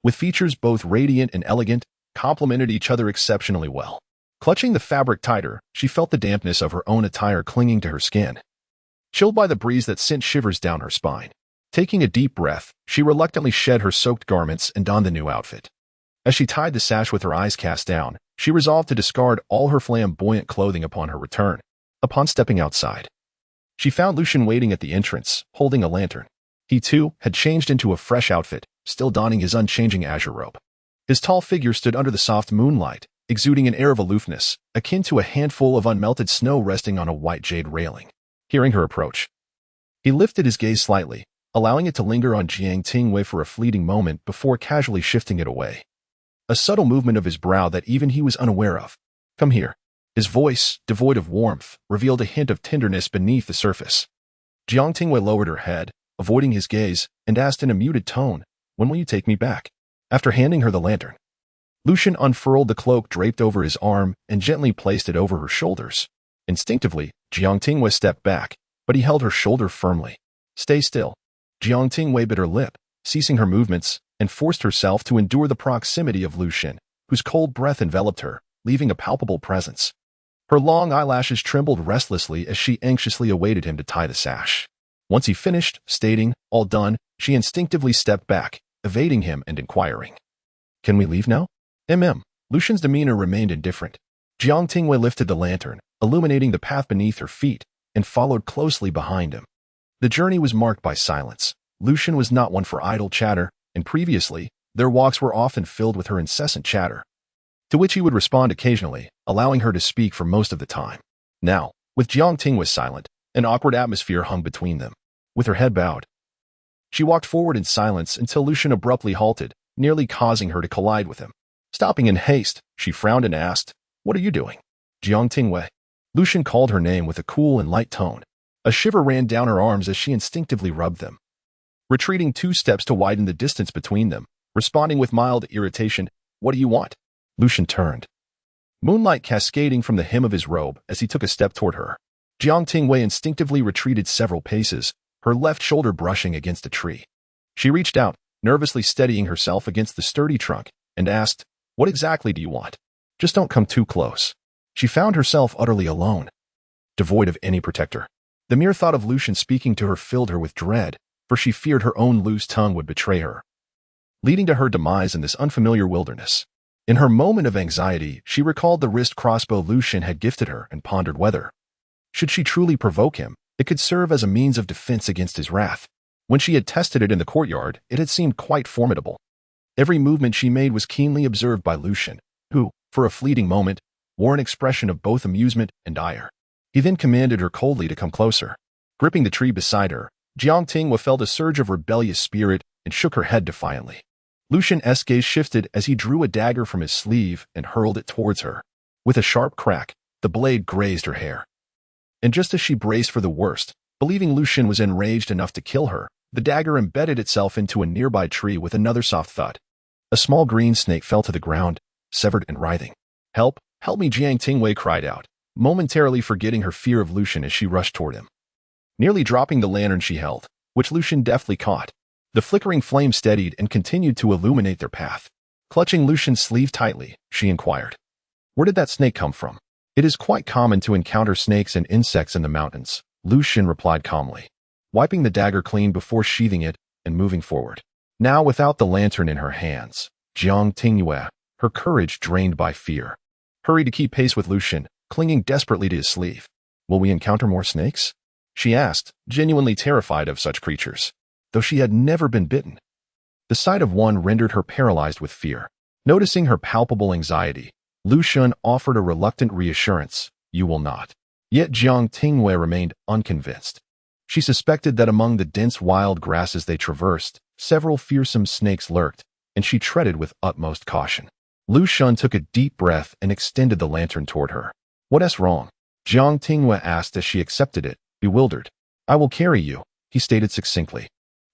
with features both radiant and elegant, complemented each other exceptionally well. Clutching the fabric tighter, she felt the dampness of her own attire clinging to her skin, chilled by the breeze that sent shivers down her spine. Taking a deep breath, she reluctantly shed her soaked garments and donned the new outfit. As she tied the sash with her eyes cast down, she resolved to discard all her flamboyant clothing upon her return. Upon stepping outside, she found Lu Zhen waiting at the entrance, holding a lantern. He, too, had changed into a fresh outfit, still donning his unchanging azure robe. His tall figure stood under the soft moonlight, exuding an air of aloofness, akin to a handful of unmelted snow resting on a white jade railing. Hearing her approach, he lifted his gaze slightly, allowing it to linger on Jiang Tingyue for a fleeting moment before casually shifting it away. A subtle movement of his brow that even he was unaware of. Come here. His voice, devoid of warmth, revealed a hint of tenderness beneath the surface. Jiang Tingyue lowered her head, avoiding his gaze, and asked in a muted tone, When will you take me back? After handing her the lantern, Lu Zhen unfurled the cloak draped over his arm and gently placed it over her shoulders. Instinctively, Jiang Tingyue stepped back, but he held her shoulder firmly. Stay still. Jiang Tingyue bit her lip, ceasing her movements, and forced herself to endure the proximity of Lu Zhen, whose cold breath enveloped her, leaving a palpable presence. Her long eyelashes trembled restlessly as she anxiously awaited him to tie the sash. Once he finished, stating, All done, she instinctively stepped back, evading him and inquiring, Can we leave now? Lu Zhen's demeanor remained indifferent. Jiang Tingyue lifted the lantern, illuminating the path beneath her feet, and followed closely behind him. The journey was marked by silence. Lu Zhen was not one for idle chatter, and previously, their walks were often filled with her incessant chatter, to which he would respond occasionally, allowing her to speak for most of the time. Now, with Jiang Tingyue silent, an awkward atmosphere hung between them. With her head bowed, she walked forward in silence until Lu Zhen abruptly halted, nearly causing her to collide with him. Stopping in haste, she frowned and asked, "What are you doing?" "Jiang Tingyue." Lu Zhen called her name with a cool and light tone. A shiver ran down her arms as she instinctively rubbed them. Retreating 2 steps to widen the distance between them, responding with mild irritation, "What do you want?" Lu Zhen turned, moonlight cascading from the hem of his robe as he took a step toward her. Jiang Tingyue instinctively retreated several paces, her left shoulder brushing against a tree. She reached out, nervously steadying herself against the sturdy trunk, and asked, "What exactly do you want? Just don't come too close." She found herself utterly alone, devoid of any protector. The mere thought of Lu Zhen speaking to her filled her with dread, for she feared her own loose tongue would betray her, leading to her demise in this unfamiliar wilderness. In her moment of anxiety, she recalled the wrist crossbow Lu Zhen had gifted her and pondered whether, should she truly provoke him, it could serve as a means of defense against his wrath. When she had tested it in the courtyard, it had seemed quite formidable. Every movement she made was keenly observed by Lu Zhen, who, for a fleeting moment, wore an expression of both amusement and ire. He then commanded her coldly to come closer. Gripping the tree beside her, Jiang Tingyue felt a surge of rebellious spirit and shook her head defiantly. Lu Zhen's gaze shifted as he drew a dagger from his sleeve and hurled it towards her. With a sharp crack, the blade grazed her hair. And just as she braced for the worst, believing Lu Zhen was enraged enough to kill her, the dagger embedded itself into a nearby tree with another soft thud. A small green snake fell to the ground, severed and writhing. "Help! Help me!" Jiang Tingyue cried out, momentarily forgetting her fear of Lu Zhen as she rushed toward him, nearly dropping the lantern she held, which Lu Zhen deftly caught. The flickering flame steadied and continued to illuminate their path. Clutching Lu Zhen's sleeve tightly, she inquired, "Where did that snake come from?" "It is quite common to encounter snakes and insects in the mountains," Lu Zhen replied calmly, wiping the dagger clean before sheathing it and moving forward. Now without the lantern in her hands, Jiang Tingyue, her courage drained by fear, hurried to keep pace with Lu Zhen, clinging desperately to his sleeve. "Will we encounter more snakes?" she asked, genuinely terrified of such creatures, though she had never been bitten. The sight of one rendered her paralyzed with fear. Noticing her palpable anxiety, Lu Zhen offered a reluctant reassurance, "You will not." Yet Jiang Tingyue remained unconvinced. She suspected that among the dense wild grasses they traversed, several fearsome snakes lurked, and she treaded with utmost caution. Lu Zhen took a deep breath and extended the lantern toward her. "What's wrong?" Jiang Tingyue asked as she accepted it, bewildered. "I will carry you," he stated succinctly.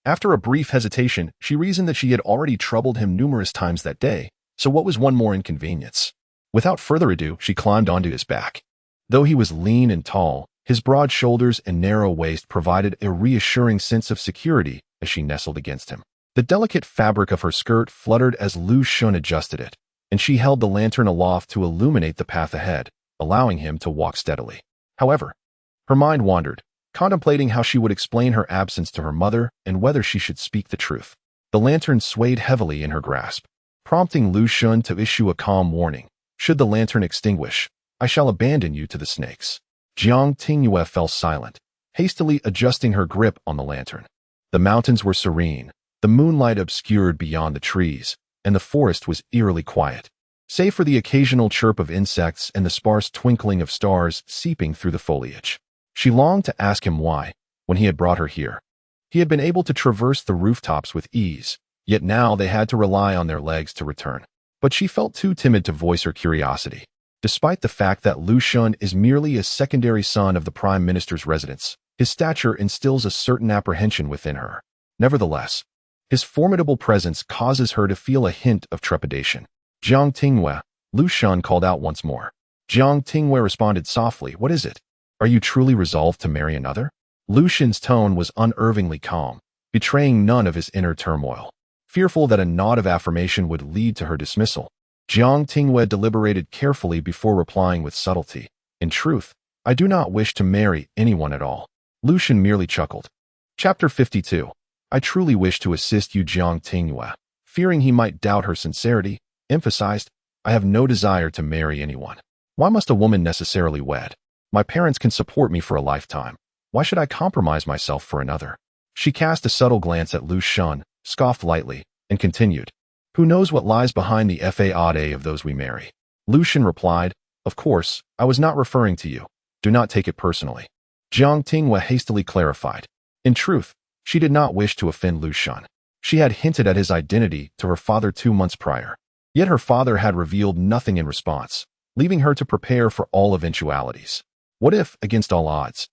After a brief hesitation, she reasoned that she had already troubled him numerous times that day, so what was one more inconvenience? Without further ado, she climbed onto his back. Though he was lean and tall, his broad shoulders and narrow waist provided a reassuring sense of security as she nestled against him. The delicate fabric of her skirt fluttered as Lu Zhen adjusted it, and she held the lantern aloft to illuminate the path ahead, allowing him to walk steadily. However, her mind wandered, contemplating how she would explain her absence to her mother and whether she should speak the truth. The lantern swayed heavily in her grasp, prompting Lu Zhen to issue a calm warning. "Should the lantern extinguish, I shall abandon you to the snakes." Jiang Tingyue fell silent, hastily adjusting her grip on the lantern. The mountains were serene, the moonlight obscured beyond the trees, and the forest was eerily quiet, save for the occasional chirp of insects and the sparse twinkling of stars seeping through the foliage. She longed to ask him why, when he had brought her here, he had been able to traverse the rooftops with ease, yet now they had to rely on their legs to return. But she felt too timid to voice her curiosity. Despite the fact that Lu Zhen is merely a secondary son of the Prime Minister's residence, his stature instills a certain apprehension within her. Nevertheless, his formidable presence causes her to feel a hint of trepidation. "Jiang Tingyue," Lu Zhen called out once more. Jiang Tingyue responded softly, "What is it? Are you truly resolved to marry another?" Lu Zhen's tone was unervingly calm, betraying none of his inner turmoil. Fearful that a nod of affirmation would lead to her dismissal, Jiang Tingyue deliberated carefully before replying with subtlety. "In truth, I do not wish to marry anyone at all." Lu Zhen merely chuckled. Chapter 52. "I truly wish to assist you." Jiang Tingyue, fearing he might doubt her sincerity, emphasized, "I have no desire to marry anyone. Why must a woman necessarily wed? My parents can support me for a lifetime. Why should I compromise myself for another?" She cast a subtle glance at Lu Zhen, scoffed lightly, and continued. Who knows what lies behind the fade of those we marry? Lu Zhen replied, Of course, I was not referring to you. Do not take it personally. Jiang Tingyue hastily clarified. In truth, she did not wish to offend Lu Zhen. She had hinted at his identity to her father 2 months prior. Yet her father had revealed nothing in response, leaving her to prepare for all eventualities. What if, against all odds,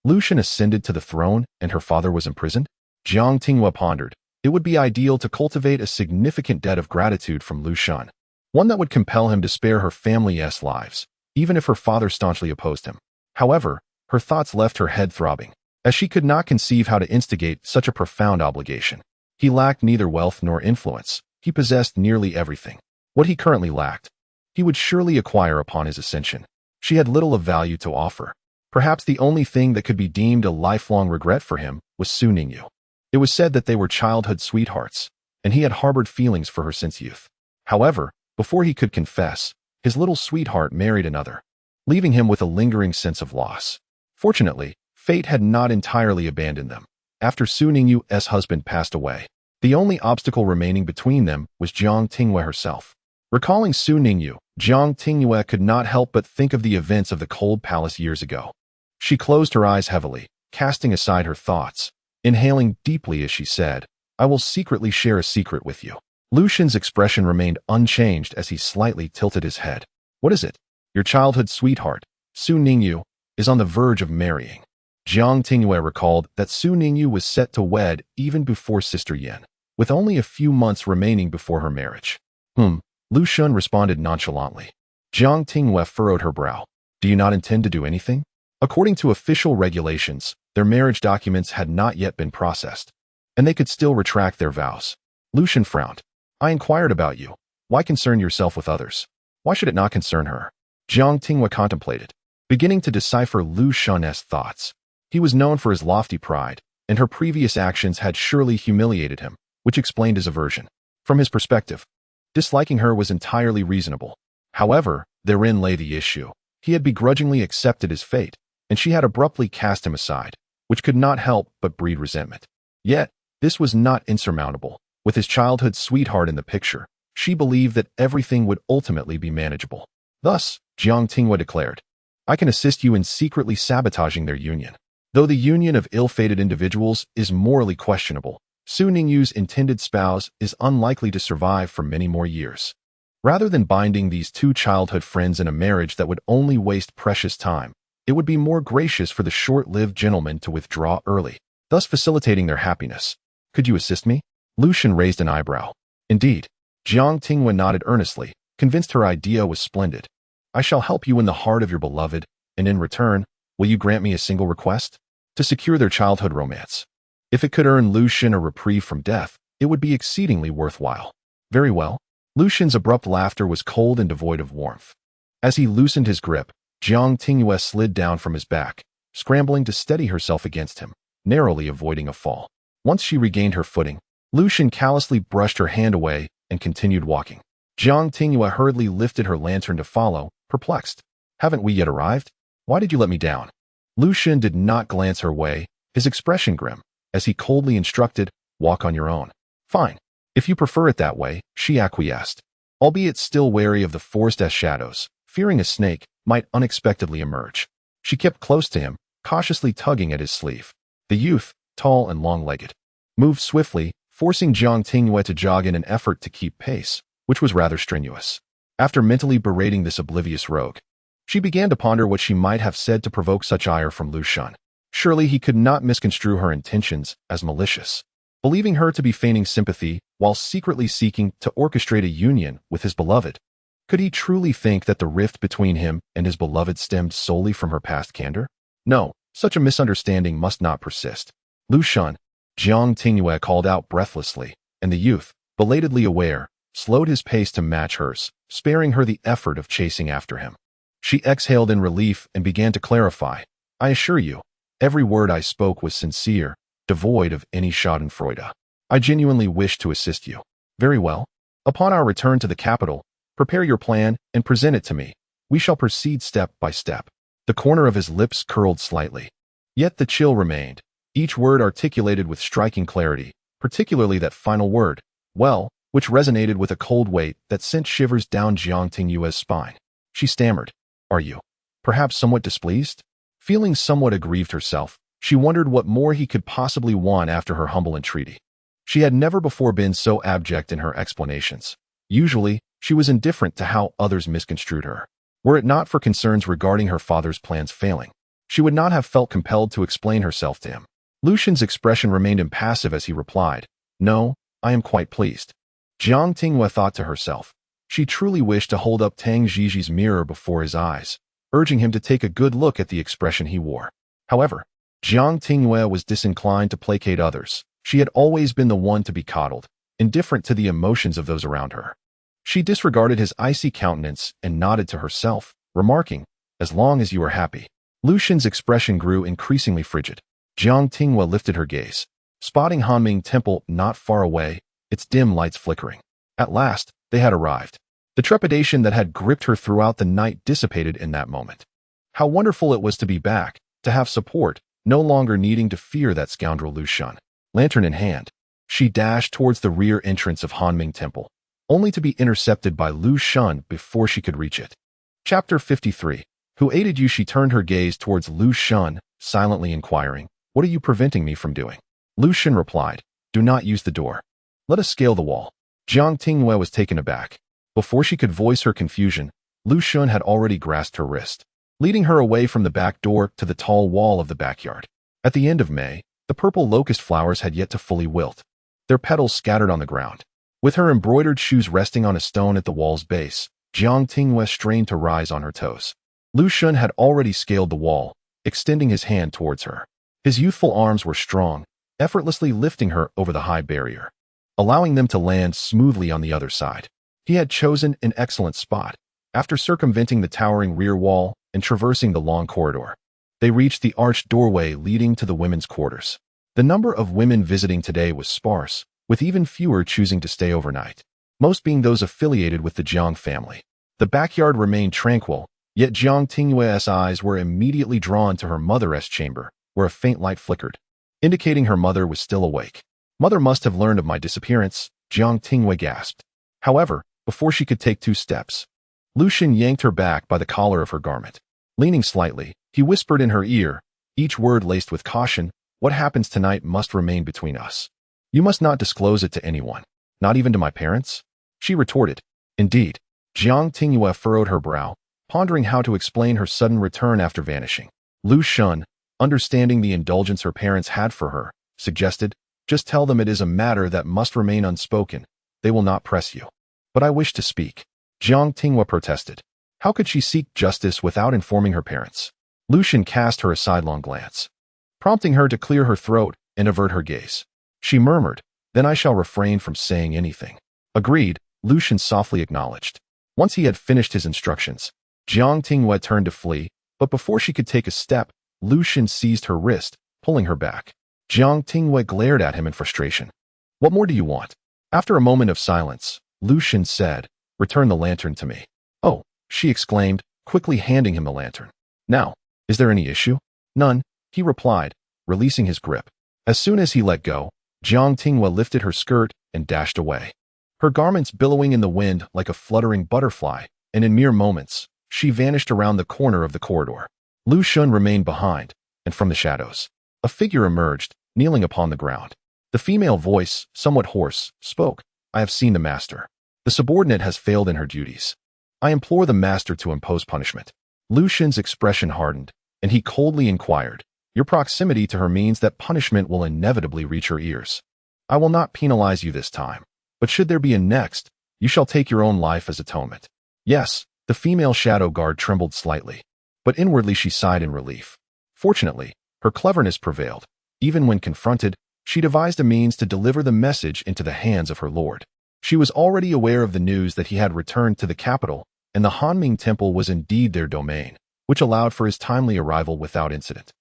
Lu Zhen ascended to the throne and her father was imprisoned? Jiang Tingyue pondered. It would be ideal to cultivate a significant debt of gratitude from Lu Zhen, one that would compel him to spare her family's lives, even if her father staunchly opposed him. However, her thoughts left her head throbbing, as she could not conceive how to instigate such a profound obligation. He lacked neither wealth nor influence. He possessed nearly everything. What he currently lacked, he would surely acquire upon his ascension. She had little of value to offer. Perhaps the only thing that could be deemed a lifelong regret for him was Su Ningyu. It was said that they were childhood sweethearts, and he had harbored feelings for her since youth. However, before he could confess, his little sweetheart married another, leaving him with a lingering sense of loss. Fortunately, fate had not entirely abandoned them. After Su Ningyu's husband passed away, the only obstacle remaining between them was Jiang Tingyue herself. Recalling Su Ningyu, Jiang Tingyue could not help but think of the events of the Cold Palace years ago. She closed her eyes heavily, casting aside her thoughts, inhaling deeply as she said, I will secretly share a secret with you. Lu Zhen's expression remained unchanged as he slightly tilted his head. What is it? Your childhood sweetheart, Su Ningyu, is on the verge of marrying. Jiang Tingyue recalled that Su Ningyu was set to wed even before Sister Yan, with only a few months remaining before her marriage. Lu Zhen responded nonchalantly. Jiang Tingyue furrowed her brow. Do you not intend to do anything? According to official regulations, their marriage documents had not yet been processed, and they could still retract their vows. Lu Zhen frowned. I inquired about you. Why concern yourself with others? Why should it not concern her? Jiang Tingyue contemplated, beginning to decipher Lu Zhen's thoughts. He was known for his lofty pride, and her previous actions had surely humiliated him, which explained his aversion. From his perspective, disliking her was entirely reasonable. However, therein lay the issue. He had begrudgingly accepted his fate, and she had abruptly cast him aside, which could not help but breed resentment. Yet, this was not insurmountable. With his childhood sweetheart in the picture, she believed that everything would ultimately be manageable. Thus, Jiang Tingyue declared, I can assist you in secretly sabotaging their union. Though the union of ill-fated individuals is morally questionable, Su Ningyu's intended spouse is unlikely to survive for many more years. Rather than binding these two childhood friends in a marriage that would only waste precious time, it would be more gracious for the short-lived gentleman to withdraw early, thus facilitating their happiness. Could you assist me? Lu Zhen raised an eyebrow. Indeed. Jiang Tingyue nodded earnestly, convinced her idea was splendid. I shall help you in the heart of your beloved, and in return, will you grant me a single request? To secure their childhood romance. If it could earn Lu Zhen a reprieve from death, it would be exceedingly worthwhile. Very well. Lu Zhen's abrupt laughter was cold and devoid of warmth. As he loosened his grip, Jiang Tingyue slid down from his back, scrambling to steady herself against him, narrowly avoiding a fall. Once she regained her footing, Lu Zhen callously brushed her hand away and continued walking. Jiang Tingyue hurriedly lifted her lantern to follow, perplexed. Haven't we yet arrived? Why did you let me down? Lu Zhen did not glance her way, his expression grim, as he coldly instructed, walk on your own. Fine. If you prefer it that way, she acquiesced, albeit still wary of the forest's shadows, fearing a snake might unexpectedly emerge. She kept close to him, cautiously tugging at his sleeve. The youth, tall and long-legged, moved swiftly, forcing Jiang Tingyue to jog in an effort to keep pace, which was rather strenuous. After mentally berating this oblivious rogue, she began to ponder what she might have said to provoke such ire from Lu Zhen. Surely he could not misconstrue her intentions as malicious, believing her to be feigning sympathy while secretly seeking to orchestrate a union with his beloved. Could he truly think that the rift between him and his beloved stemmed solely from her past candor? No, such a misunderstanding must not persist. Lu Zhen, Jiang Tingyue called out breathlessly, and the youth, belatedly aware, slowed his pace to match hers, sparing her the effort of chasing after him. She exhaled in relief and began to clarify. I assure you, every word I spoke was sincere, devoid of any schadenfreude. I genuinely wish to assist you. Very well. Upon our return to the capital, prepare your plan and present it to me. We shall proceed step by step. The corner of his lips curled slightly. Yet the chill remained, each word articulated with striking clarity, particularly that final word, well, which resonated with a cold weight that sent shivers down Jiang Tingyue's spine. She stammered, "Are you, perhaps somewhat displeased?" Feeling somewhat aggrieved herself, she wondered what more he could possibly want after her humble entreaty. She had never before been so abject in her explanations. Usually, she was indifferent to how others misconstrued her. Were it not for concerns regarding her father's plans failing, she would not have felt compelled to explain herself to him. Lu Zhen's expression remained impassive as he replied, "No, I am quite pleased." Jiang Tingyue thought to herself. She truly wished to hold up Tang Jiji's mirror before his eyes, urging him to take a good look at the expression he wore. However, Jiang Tingyue was disinclined to placate others. She had always been the one to be coddled, indifferent to the emotions of those around her. She disregarded his icy countenance and nodded to herself, remarking, "As long as you are happy." Lu Zhen's expression grew increasingly frigid. Jiang Tingyue lifted her gaze, spotting Hanming Temple not far away, its dim lights flickering. At last, they had arrived. The trepidation that had gripped her throughout the night dissipated in that moment. How wonderful it was to be back, to have support, no longer needing to fear that scoundrel Lu Zhen. Lantern in hand, she dashed towards the rear entrance of Hanming Temple, only to be intercepted by Lu Zhen before she could reach it. Chapter 53. Who aided you? She turned her gaze towards Lu Zhen, silently inquiring, "What are you preventing me from doing?" Lu Zhen replied, "Do not use the door. Let us scale the wall." Jiang Tingyue was taken aback. Before she could voice her confusion, Lu Zhen had already grasped her wrist, leading her away from the back door to the tall wall of the backyard. At the end of May, the purple locust flowers had yet to fully wilt, their petals scattered on the ground. With her embroidered shoes resting on a stone at the wall's base, Jiang Tingyue strained to rise on her toes. Lu Zhen had already scaled the wall, extending his hand towards her. His youthful arms were strong, effortlessly lifting her over the high barrier, allowing them to land smoothly on the other side. He had chosen an excellent spot. After circumventing the towering rear wall and traversing the long corridor, they reached the arched doorway leading to the women's quarters. The number of women visiting today was sparse, with even fewer choosing to stay overnight, most being those affiliated with the Jiang family. The backyard remained tranquil, yet Jiang Tingyue's eyes were immediately drawn to her mother's chamber, where a faint light flickered, indicating her mother was still awake. "Mother must have learned of my disappearance," Jiang Tingyue gasped. However, before she could take 2 steps, Lu Zhen yanked her back by the collar of her garment. Leaning slightly, he whispered in her ear, each word laced with caution, "What happens tonight must remain between us. You must not disclose it to anyone, not even to my parents." She retorted, "Indeed." Jiang Tingyue furrowed her brow, pondering how to explain her sudden return after vanishing. Lu Zhen, understanding the indulgence her parents had for her, suggested, "Just tell them it is a matter that must remain unspoken. They will not press you." "But I wish to speak," Jiang Tingyue protested. How could she seek justice without informing her parents? Lu Zhen cast her a sidelong glance, prompting her to clear her throat and avert her gaze. She murmured, "Then I shall refrain from saying anything." "Agreed," Lu Zhen softly acknowledged. Once he had finished his instructions, Jiang Tingyue turned to flee, but before she could take a step, Lu Zhen seized her wrist, pulling her back. Jiang Tingyue glared at him in frustration. "What more do you want?" After a moment of silence, Lu Zhen said, "Return the lantern to me." "Oh," she exclaimed, quickly handing him the lantern. "Now, is there any issue?" "None," he replied, releasing his grip. As soon as he let go, Jiang Tingyue lifted her skirt and dashed away, her garments billowing in the wind like a fluttering butterfly, and in mere moments, she vanished around the corner of the corridor. Lu Zhen remained behind, and from the shadows, a figure emerged, kneeling upon the ground. The female voice, somewhat hoarse, spoke, "I have seen the master. The subordinate has failed in her duties. I implore the master to impose punishment." Lu Zhen's expression hardened, and he coldly inquired, "Your proximity to her means that punishment will inevitably reach her ears. I will not penalize you this time, but should there be a next, you shall take your own life as atonement." "Yes," the female shadow guard trembled slightly, but inwardly she sighed in relief. Fortunately, her cleverness prevailed. Even when confronted, she devised a means to deliver the message into the hands of her lord. She was already aware of the news that he had returned to the capital, and the Hanming Temple was indeed their domain, which allowed for his timely arrival without incident.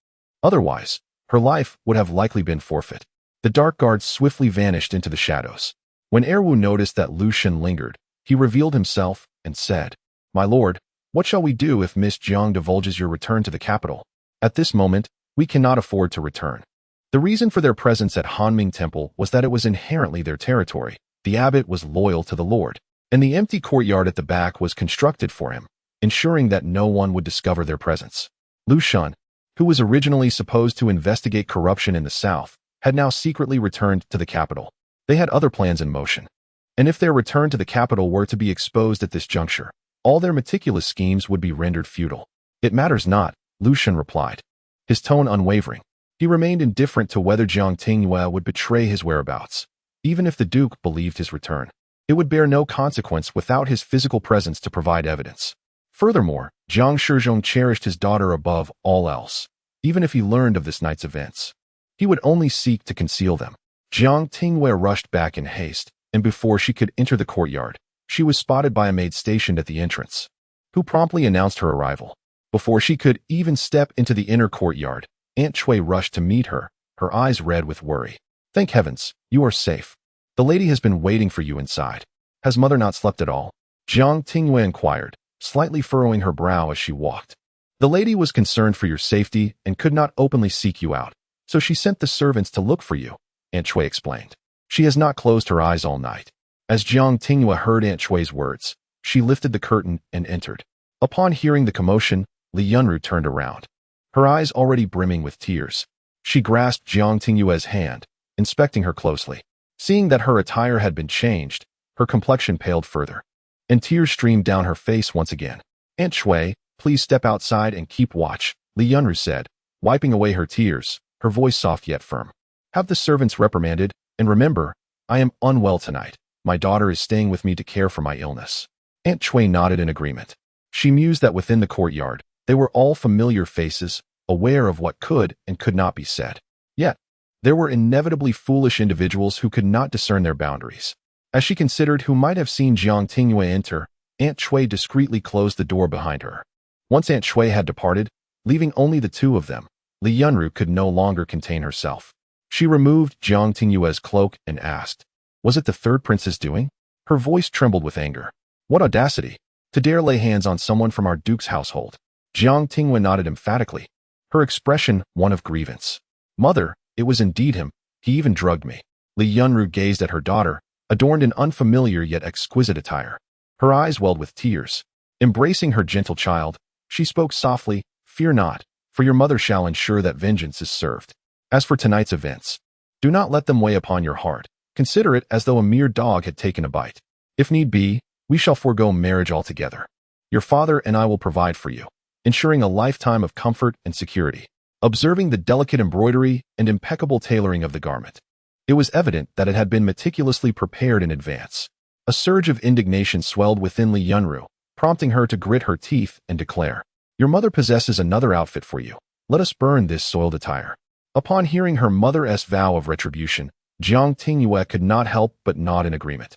Otherwise, her life would have likely been forfeit. The dark guard swiftly vanished into the shadows. When Erwu noticed that Lu Zhen lingered, he revealed himself and said, "My lord, what shall we do if Miss Jiang divulges your return to the capital? At this moment, we cannot afford to return." The reason for their presence at Hanming Temple was that it was inherently their territory. The abbot was loyal to the Lord, and the empty courtyard at the back was constructed for him, ensuring that no one would discover their presence. Lu Zhen, who was originally supposed to investigate corruption in the south, had now secretly returned to the capital. They had other plans in motion, and if their return to the capital were to be exposed at this juncture, all their meticulous schemes would be rendered futile. It matters not, Lu Zhen replied, his tone unwavering. He remained indifferent to whether Jiang Tingyue would betray his whereabouts. Even if the Duke believed his return, it would bear no consequence without his physical presence to provide evidence. Furthermore, Jiang Shizhong cherished his daughter above all else. Even if he learned of this night's events, he would only seek to conceal them. Jiang Tingyue rushed back in haste, and before she could enter the courtyard, she was spotted by a maid stationed at the entrance, who promptly announced her arrival. Before she could even step into the inner courtyard, Aunt Cui rushed to meet her, her eyes red with worry. Thank heavens, you are safe. The lady has been waiting for you inside. Has mother not slept at all? Jiang Tingyue inquired, slightly furrowing her brow as she walked. The lady was concerned for your safety and could not openly seek you out, so she sent the servants to look for you, Aunt Cui explained. She has not closed her eyes all night. As Jiang Tingyue heard Aunt Cui's words, she lifted the curtain and entered. Upon hearing the commotion, Li Yunru turned around, her eyes already brimming with tears. She grasped Jiang Tingyue's hand, inspecting her closely. Seeing that her attire had been changed, her complexion paled further, and tears streamed down her face once again. Aunt Cui, please step outside and keep watch, Li Yunru said, wiping away her tears, her voice soft yet firm. Have the servants reprimanded, and remember, I am unwell tonight. My daughter is staying with me to care for my illness. Aunt Cui nodded in agreement. She mused that within the courtyard, they were all familiar faces, aware of what could and could not be said. Yet, there were inevitably foolish individuals who could not discern their boundaries. As she considered who might have seen Jiang Tingyue enter, Aunt Cui discreetly closed the door behind her. Once Aunt Cui had departed, leaving only the two of them, Li Yunru could no longer contain herself. She removed Jiang Tingyue's cloak and asked, was it the third prince's doing? Her voice trembled with anger. What audacity! To dare lay hands on someone from our duke's household. Jiang Tingyue nodded emphatically, her expression one of grievance. Mother, it was indeed him. He even drugged me. Li Yunru gazed at her daughter, adorned in unfamiliar yet exquisite attire. Her eyes welled with tears. Embracing her gentle child, she spoke softly, fear not, for your mother shall ensure that vengeance is served. As for tonight's events, do not let them weigh upon your heart. Consider it as though a mere dog had taken a bite. If need be, we shall forego marriage altogether. Your father and I will provide for you, ensuring a lifetime of comfort and security. Observing the delicate embroidery and impeccable tailoring of the garment, it was evident that it had been meticulously prepared in advance. A surge of indignation swelled within Li Yunru, prompting her to grit her teeth and declare, your mother possesses another outfit for you. Let us burn this soiled attire. Upon hearing her mother's vow of retribution, Jiang Tingyue could not help but nod in agreement.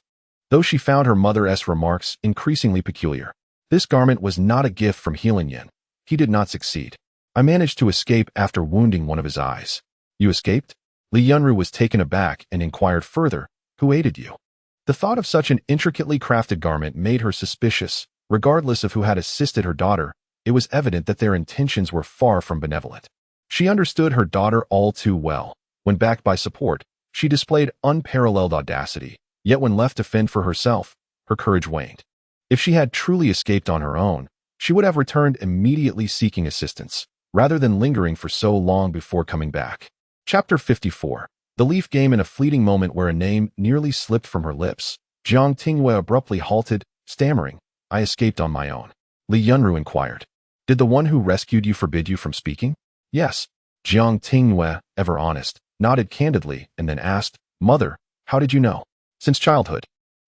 Though she found her mother's remarks increasingly peculiar, this garment was not a gift from Heilin. He did not succeed. I managed to escape after wounding one of his eyes. You escaped? Li Yunru was taken aback and inquired further, who aided you? The thought of such an intricately crafted garment made her suspicious. Regardless of who had assisted her daughter, it was evident that their intentions were far from benevolent. She understood her daughter all too well. When backed by support, she displayed unparalleled audacity, yet when left to fend for herself, her courage waned. If she had truly escaped on her own, she would have returned immediately seeking assistance, rather than lingering for so long before coming back. Chapter 54. The leaf game. In a fleeting moment where a name nearly slipped from her lips, Jiang Tingyue abruptly halted, stammering, I escaped on my own. Li Yunru inquired, did the one who rescued you forbid you from speaking? Yes. Jiang Tingyue, ever honest, nodded candidly and then asked, Mother, how did you know? Since childhood.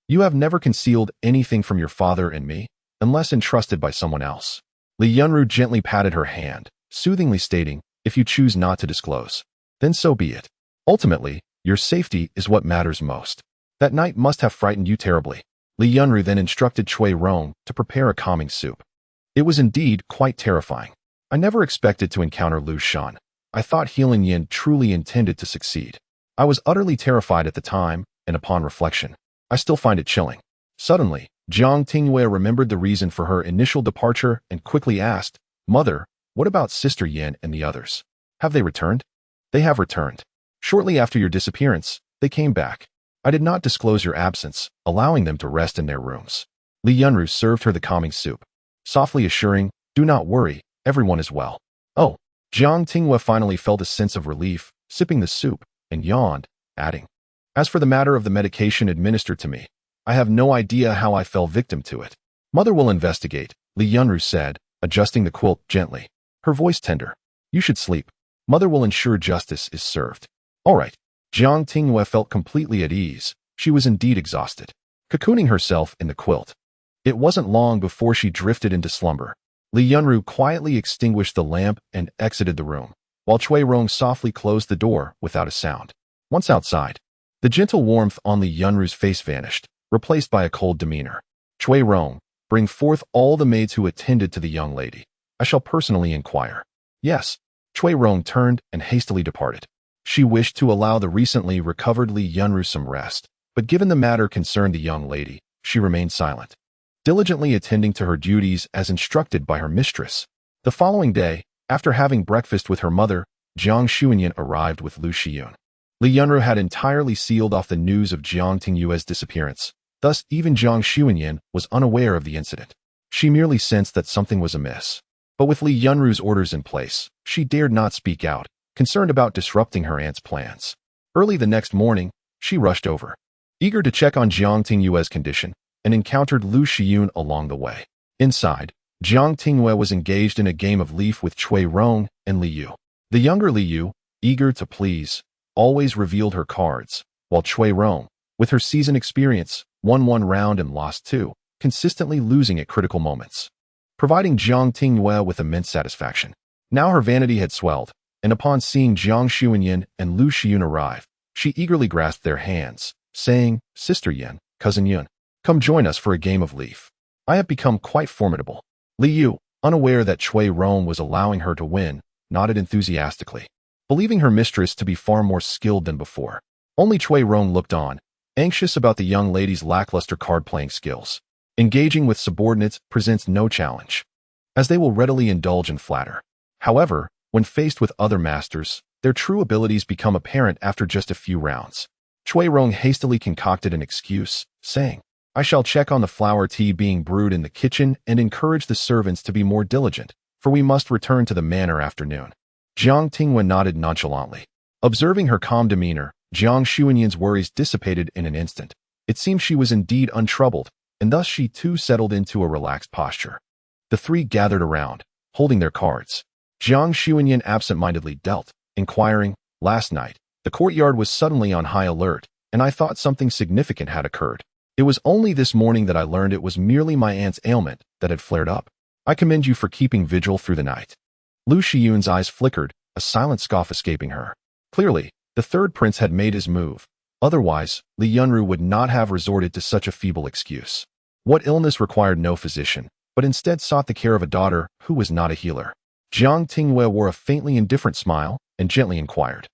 You have never concealed anything from your father and me, unless entrusted by someone else. Li Yunru gently patted her hand, soothingly stating, if you choose not to disclose, then so be it. Ultimately, your safety is what matters most. That night must have frightened you terribly. Li Yunru then instructed Cui Rong to prepare a calming soup. It was indeed quite terrifying. I never expected to encounter Lu Zhen. I thought Heilin truly intended to succeed. I was utterly terrified at the time, and upon reflection, I still find it chilling. Suddenly, Jiang Tingyue remembered the reason for her initial departure and quickly asked, Mother, what about Sister Yan and the others? Have they returned? They have returned. Shortly after your disappearance, they came back. I did not disclose your absence, allowing them to rest in their rooms. Li Yunru served her the calming soup, softly assuring, do not worry, everyone is well. Oh, Jiang Tingyue finally felt a sense of relief, sipping the soup, and yawned, adding, as for the matter of the medication administered to me, I have no idea how I fell victim to it. Mother will investigate, Li Yunru said, adjusting the quilt gently, her voice tender. You should sleep. Mother will ensure justice is served. All right. Jiang Tingyue felt completely at ease. She was indeed exhausted, cocooning herself in the quilt. It wasn't long before she drifted into slumber. Li Yunru quietly extinguished the lamp and exited the room, while Cui Rong softly closed the door without a sound. Once outside, the gentle warmth on Li Yunru's face vanished, replaced by a cold demeanor. Cui Rong, bring forth all the maids who attended to the young lady. I shall personally inquire. Yes. Cui Rong turned and hastily departed. She wished to allow the recently recovered Li Yunru some rest, but given the matter concerned the young lady, she remained silent, diligently attending to her duties as instructed by her mistress. The following day, after having breakfast with her mother, Jiang Xuanyan arrived with Lu Zhen. Li Yunru had entirely sealed off the news of Jiang Tingyue's disappearance, thus even Jiang Xuanyan was unaware of the incident. She merely sensed that something was amiss. But with Li Yunru's orders in place, she dared not speak out, concerned about disrupting her aunt's plans. Early the next morning, she rushed over, eager to check on Jiang Tingyue's condition, and encountered Lu Zhen along the way. Inside, Jiang Tingyue was engaged in a game of leaf with Cui Rong and Li Yu. The younger Li Yu, eager to please, always revealed her cards, while Cui Rong, with her seasoned experience, won one round and lost two, consistently losing at critical moments, providing Jiang Tingyue with immense satisfaction. Now her vanity had swelled, and upon seeing Jiang Xuanyan and Lu Zhen arrive, she eagerly grasped their hands, saying, Sister Yan, Cousin Yun, come join us for a game of leaf. I have become quite formidable. Li Yu, unaware that Cui Rong was allowing her to win, nodded enthusiastically, believing her mistress to be far more skilled than before. Only Cui Rong looked on, anxious about the young lady's lackluster card-playing skills. Engaging with subordinates presents no challenge, as they will readily indulge and flatter. However, when faced with other masters, their true abilities become apparent after just a few rounds. Cui Rong hastily concocted an excuse, saying, I shall check on the flower tea being brewed in the kitchen and encourage the servants to be more diligent, for we must return to the manor after noon. Jiang Tingyue nodded nonchalantly. Observing her calm demeanor, Jiang Xuanyan's worries dissipated in an instant. It seemed she was indeed untroubled, and thus she too settled into a relaxed posture. The three gathered around, holding their cards. Jiang Xuanyan absent-mindedly dealt, inquiring, last night, the courtyard was suddenly on high alert, and I thought something significant had occurred. It was only this morning that I learned it was merely my aunt's ailment that had flared up. I commend you for keeping vigil through the night. Lu Zhen's eyes flickered, a silent scoff escaping her. Clearly, the third prince had made his move. Otherwise, Li Yunru would not have resorted to such a feeble excuse. What illness required no physician, but instead sought the care of a daughter who was not a healer? Jiang Tingyue wore a faintly indifferent smile and gently inquired,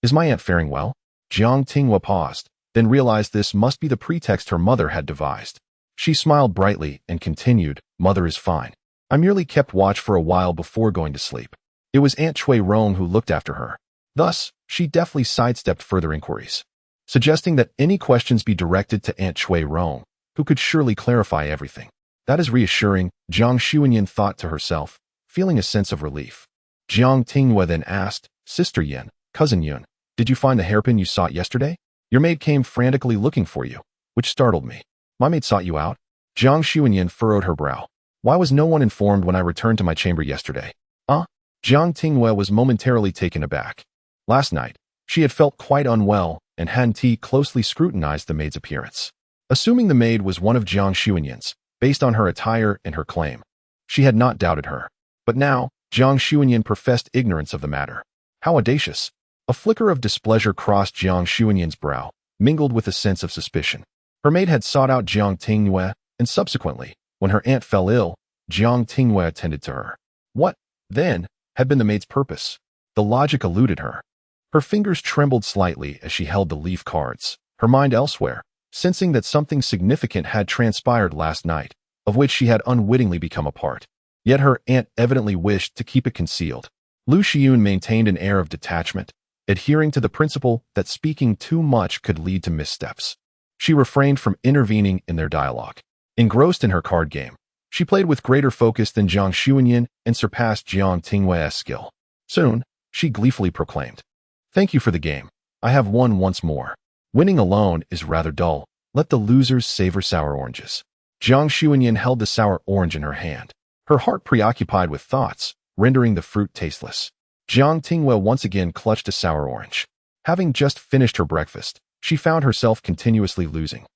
Is my aunt faring well? Jiang Tingyue paused, then realized this must be the pretext her mother had devised. She smiled brightly and continued, Mother is fine. I merely kept watch for a while before going to sleep. It was Aunt Cui Rong who looked after her. Thus, she deftly sidestepped further inquiries, suggesting that any questions be directed to Aunt Cui Rong, who could surely clarify everything. That is reassuring, Jiang Xuanyan thought to herself, feeling a sense of relief. Jiang Tingyue then asked, Sister Yan, Cousin Yun, did you find the hairpin you sought yesterday? Your maid came frantically looking for you, which startled me. My maid sought you out? Jiang Xuanyan furrowed her brow. Why was no one informed when I returned to my chamber yesterday? Jiang Tingyue was momentarily taken aback. Last night, she had felt quite unwell, and Han Ti closely scrutinized the maid's appearance, assuming the maid was one of Jiang Xuanyan's, based on her attire and her claim. She had not doubted her. But now, Jiang Xuanyan professed ignorance of the matter. How audacious! A flicker of displeasure crossed Jiang Xuanyan's brow, mingled with a sense of suspicion. Her maid had sought out Jiang Tingyue, and subsequently, when her aunt fell ill, Jiang Tingyue attended to her. What, then, had been the maid's purpose? The logic eluded her. Her fingers trembled slightly as she held the leaf cards, her mind elsewhere, sensing that something significant had transpired last night, of which she had unwittingly become a part. Yet her aunt evidently wished to keep it concealed. Lu Zhen maintained an air of detachment, adhering to the principle that speaking too much could lead to missteps. She refrained from intervening in their dialogue. Engrossed in her card game, she played with greater focus than Jiang Xuanyan and surpassed Jiang Tingyue's skill. Soon, she gleefully proclaimed, "Thank you for the game. I have won once more. Winning alone is rather dull. Let the losers savor sour oranges." Jiang Xuanyan held the sour orange in her hand, her heart preoccupied with thoughts, rendering the fruit tasteless. Jiang Tingyue once again clutched a sour orange. Having just finished her breakfast, she found herself continuously losing.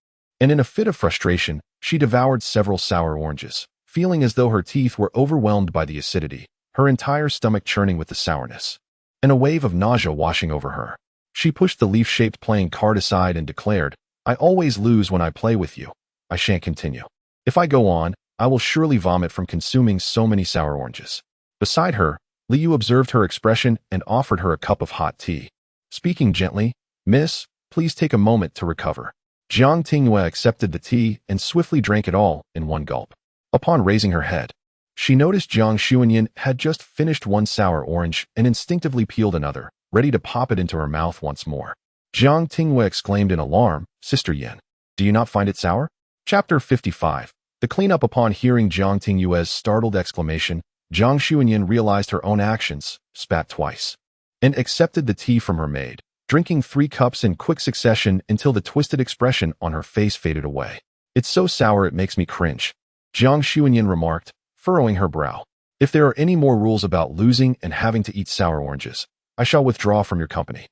And in a fit of frustration, she devoured several sour oranges, feeling as though her teeth were overwhelmed by the acidity, her entire stomach churning with the sourness, and a wave of nausea washing over her. She pushed the leaf-shaped playing card aside and declared, "I always lose when I play with you. I shan't continue. If I go on, I will surely vomit from consuming so many sour oranges." Beside her, Liu observed her expression and offered her a cup of hot tea. Speaking gently, "Miss, please take a moment to recover." Jiang Tingyue accepted the tea and swiftly drank it all in one gulp. Upon raising her head, she noticed Jiang Xuanyan had just finished one sour orange and instinctively peeled another, ready to pop it into her mouth once more. Jiang Tingyue exclaimed in alarm, "Sister Yin, do you not find it sour?" Chapter 55. The cleanup. Upon hearing Jiang Tingyue's startled exclamation, Jiang Xuanyan realized her own actions, spat twice, and accepted the tea from her maid, drinking 3 cups in quick succession until the twisted expression on her face faded away. "It's so sour it makes me cringe," Jiang Xuanyan remarked, furrowing her brow. "If there are any more rules about losing and having to eat sour oranges, I shall withdraw from your company."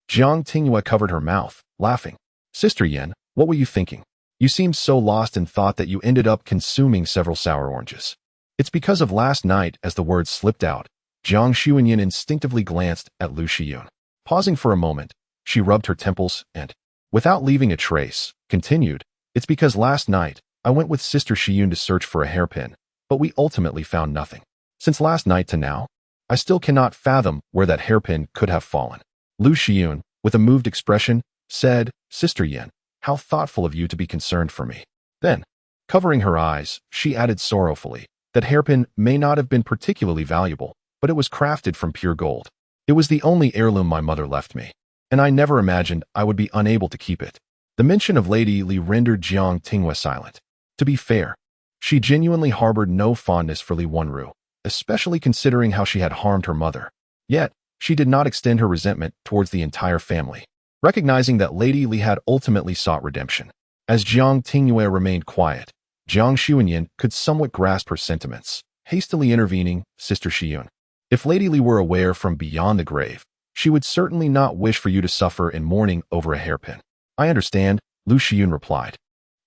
Jiang Tingyue covered her mouth, laughing. "Sister Yin, what were you thinking? You seemed so lost in thought that you ended up consuming several sour oranges." "It's because of last night." As the words slipped out, Jiang Xuanyan instinctively glanced at Lu Zhen. Pausing for a moment, she rubbed her temples and, without leaving a trace, continued, "It's because last night, I went with Sister Shiyun to search for a hairpin, but we ultimately found nothing. Since last night to now, I still cannot fathom where that hairpin could have fallen." Lu Zhen, with a moved expression, said, "Sister Yin, how thoughtful of you to be concerned for me." Then, covering her eyes, she added sorrowfully, "That hairpin may not have been particularly valuable, but it was crafted from pure gold. It was the only heirloom my mother left me, and I never imagined I would be unable to keep it." The mention of Lady Li rendered Jiang Tingyue silent. To be fair, she genuinely harbored no fondness for Li Wenru, especially considering how she had harmed her mother. Yet, she did not extend her resentment towards the entire family, recognizing that Lady Li had ultimately sought redemption. As Jiang Tingyue remained quiet, Jiang Xuanyan could somewhat grasp her sentiments, hastily intervening, "Sister Shiyun, if Lady Li were aware from beyond the grave, she would certainly not wish for you to suffer in mourning over a hairpin." "I understand," Lu Zhen replied,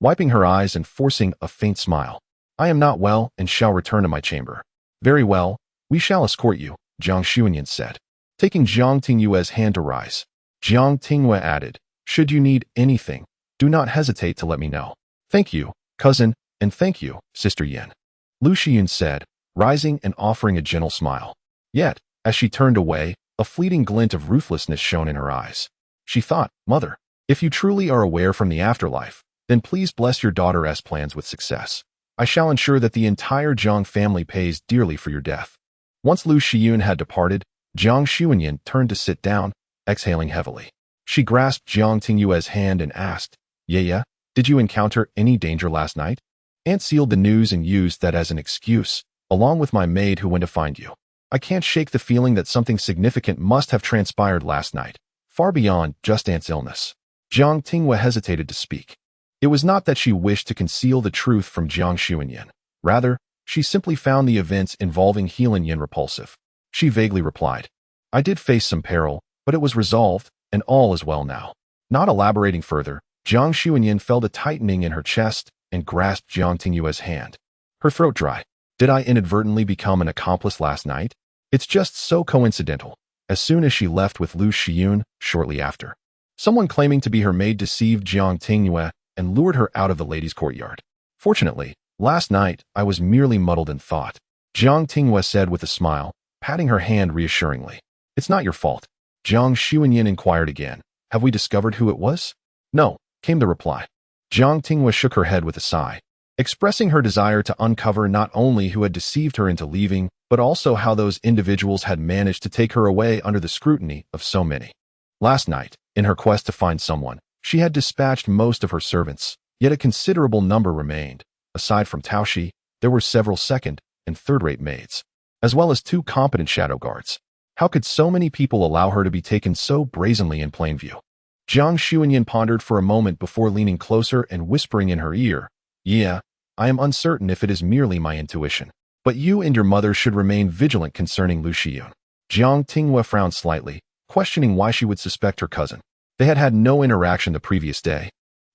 wiping her eyes and forcing a faint smile. "I am not well and shall return to my chamber." "Very well, we shall escort you," Jiang Xuanyan said, taking Jiang Tingyue's hand to rise. Jiang Tingyue added, "Should you need anything, do not hesitate to let me know." "Thank you, cousin, and thank you, Sister Yin," Lu Zhen said, rising and offering a gentle smile. Yet, as she turned away, a fleeting glint of ruthlessness shone in her eyes. She thought, "Mother, if you truly are aware from the afterlife, then please bless your daughter's plans with success. I shall ensure that the entire Jiang family pays dearly for your death." Once Lu Zhen had departed, Jiang Xuanyan turned to sit down, exhaling heavily. She grasped Jiang Tingyue's hand and asked, "Yaya, did you encounter any danger last night?" "Aunt sealed the news and used that as an excuse, along with my maid who went to find you. I can't shake the feeling that something significant must have transpired last night, far beyond just Aunt's illness." Jiang Tingyue hesitated to speak. It was not that she wished to conceal the truth from Jiang Xuanyan. Rather, she simply found the events involving Healing Yin repulsive. She vaguely replied, "I did face some peril, but it was resolved, and all is well now." Not elaborating further, Jiang Xuanyan felt a tightening in her chest and grasped Jiang Tingyue's hand. Her throat dry. "Did I inadvertently become an accomplice last night? It's just so coincidental." As soon as she left with Lu Zhen, shortly after, someone claiming to be her maid deceived Jiang Tingyue and lured her out of the ladies' courtyard. "Fortunately, last night I was merely muddled in thought," Jiang Tingyue said with a smile, patting her hand reassuringly. "It's not your fault." Jiang Xuanyan inquired again, "Have we discovered who it was?" "No," came the reply. Jiang Tingyue shook her head with a sigh, expressing her desire to uncover not only who had deceived her into leaving, but also how those individuals had managed to take her away under the scrutiny of so many. Last night, in her quest to find someone, she had dispatched most of her servants, yet a considerable number remained. Aside from Taoshi, there were several second- and third-rate maids, as well as 2 competent shadow guards. How could so many people allow her to be taken so brazenly in plain view? Jiang Tingyue pondered for a moment before leaning closer and whispering in her ear, "Yeah, I am uncertain if it is merely my intuition. But you and your mother should remain vigilant concerning Lu Zhen." Jiang Tingyue frowned slightly, questioning why she would suspect her cousin. They had had no interaction the previous day.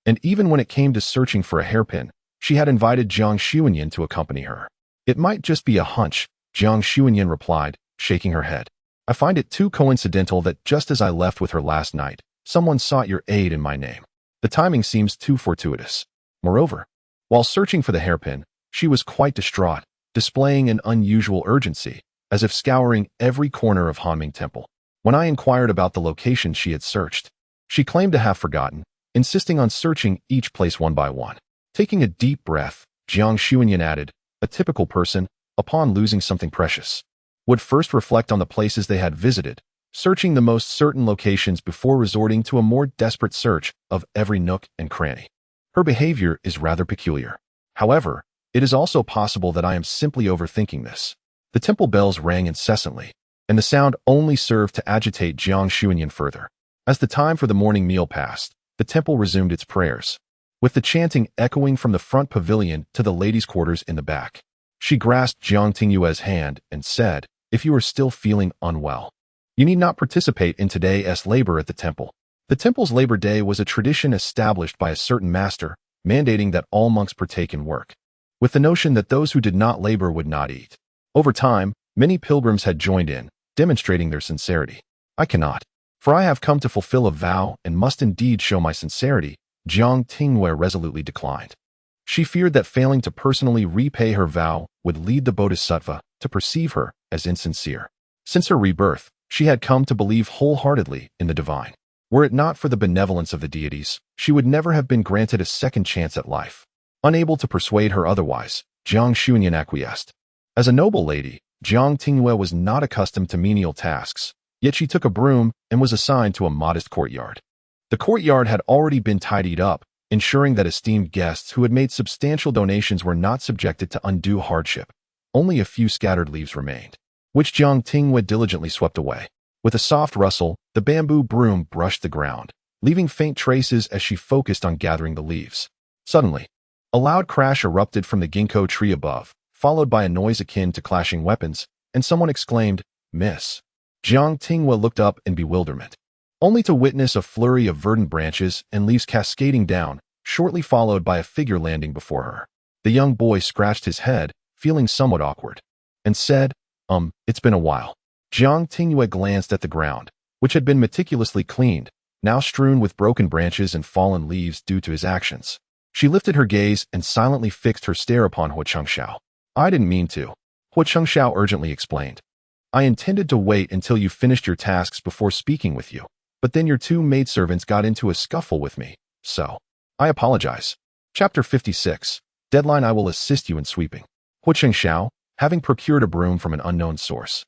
And even when it came to searching for a hairpin, she had invited Jiang Tingyue to accompany her. "It might just be a hunch," Jiang Tingyue replied, shaking her head. "I find it too coincidental that just as I left with her last night, someone sought your aid in my name. The timing seems too fortuitous." Moreover, while searching for the hairpin, she was quite distraught, displaying an unusual urgency, as if scouring every corner of Hanming Temple. When I inquired about the locations she had searched, she claimed to have forgotten, insisting on searching each place one by one. Taking a deep breath, Jiang Tingyue added, "A typical person, upon losing something precious, would first reflect on the places they had visited, searching the most certain locations before resorting to a more desperate search of every nook and cranny. Her behavior is rather peculiar. However, it is also possible that I am simply overthinking this." The temple bells rang incessantly, and the sound only served to agitate Jiang Tingyue further. As the time for the morning meal passed, the temple resumed its prayers, with the chanting echoing from the front pavilion to the ladies' quarters in the back. She grasped Jiang Tingyue's hand and said, "If you are still feeling unwell, you need not participate in today's labor at the temple." The temple's Labor Day was a tradition established by a certain master, mandating that all monks partake in work, with the notion that those who did not labor would not eat. Over time, many pilgrims had joined in, demonstrating their sincerity. "I cannot, for I have come to fulfill a vow and must indeed show my sincerity," Jiang Tingyue resolutely declined. She feared that failing to personally repay her vow would lead the Bodhisattva to perceive her as insincere. Since her rebirth, she had come to believe wholeheartedly in the divine. Were it not for the benevolence of the deities, she would never have been granted a second chance at life. Unable to persuade her otherwise, Jiang Tingyue acquiesced. As a noble lady, Jiang Tingyue was not accustomed to menial tasks, yet she took a broom and was assigned to a modest courtyard. The courtyard had already been tidied up, ensuring that esteemed guests who had made substantial donations were not subjected to undue hardship. Only a few scattered leaves remained, which Jiang Tingyue diligently swept away. With a soft rustle, the bamboo broom brushed the ground, leaving faint traces as she focused on gathering the leaves. Suddenly, a loud crash erupted from the ginkgo tree above, followed by a noise akin to clashing weapons, and someone exclaimed, "Miss." Jiang Tingyue looked up in bewilderment, only to witness a flurry of verdant branches and leaves cascading down, shortly followed by a figure landing before her. The young boy scratched his head, feeling somewhat awkward, and said, "It's been a while." Jiang Tingyue glanced at the ground, which had been meticulously cleaned, now strewn with broken branches and fallen leaves due to his actions. She lifted her gaze and silently fixed her stare upon Shangshu. "I didn't mean to," Shangshu urgently explained. "I intended to wait until you finished your tasks before speaking with you, but then your 2 maidservants got into a scuffle with me, so I apologize." Chapter 56. Deadline. I will assist you in sweeping. Shangshu, having procured a broom from an unknown source,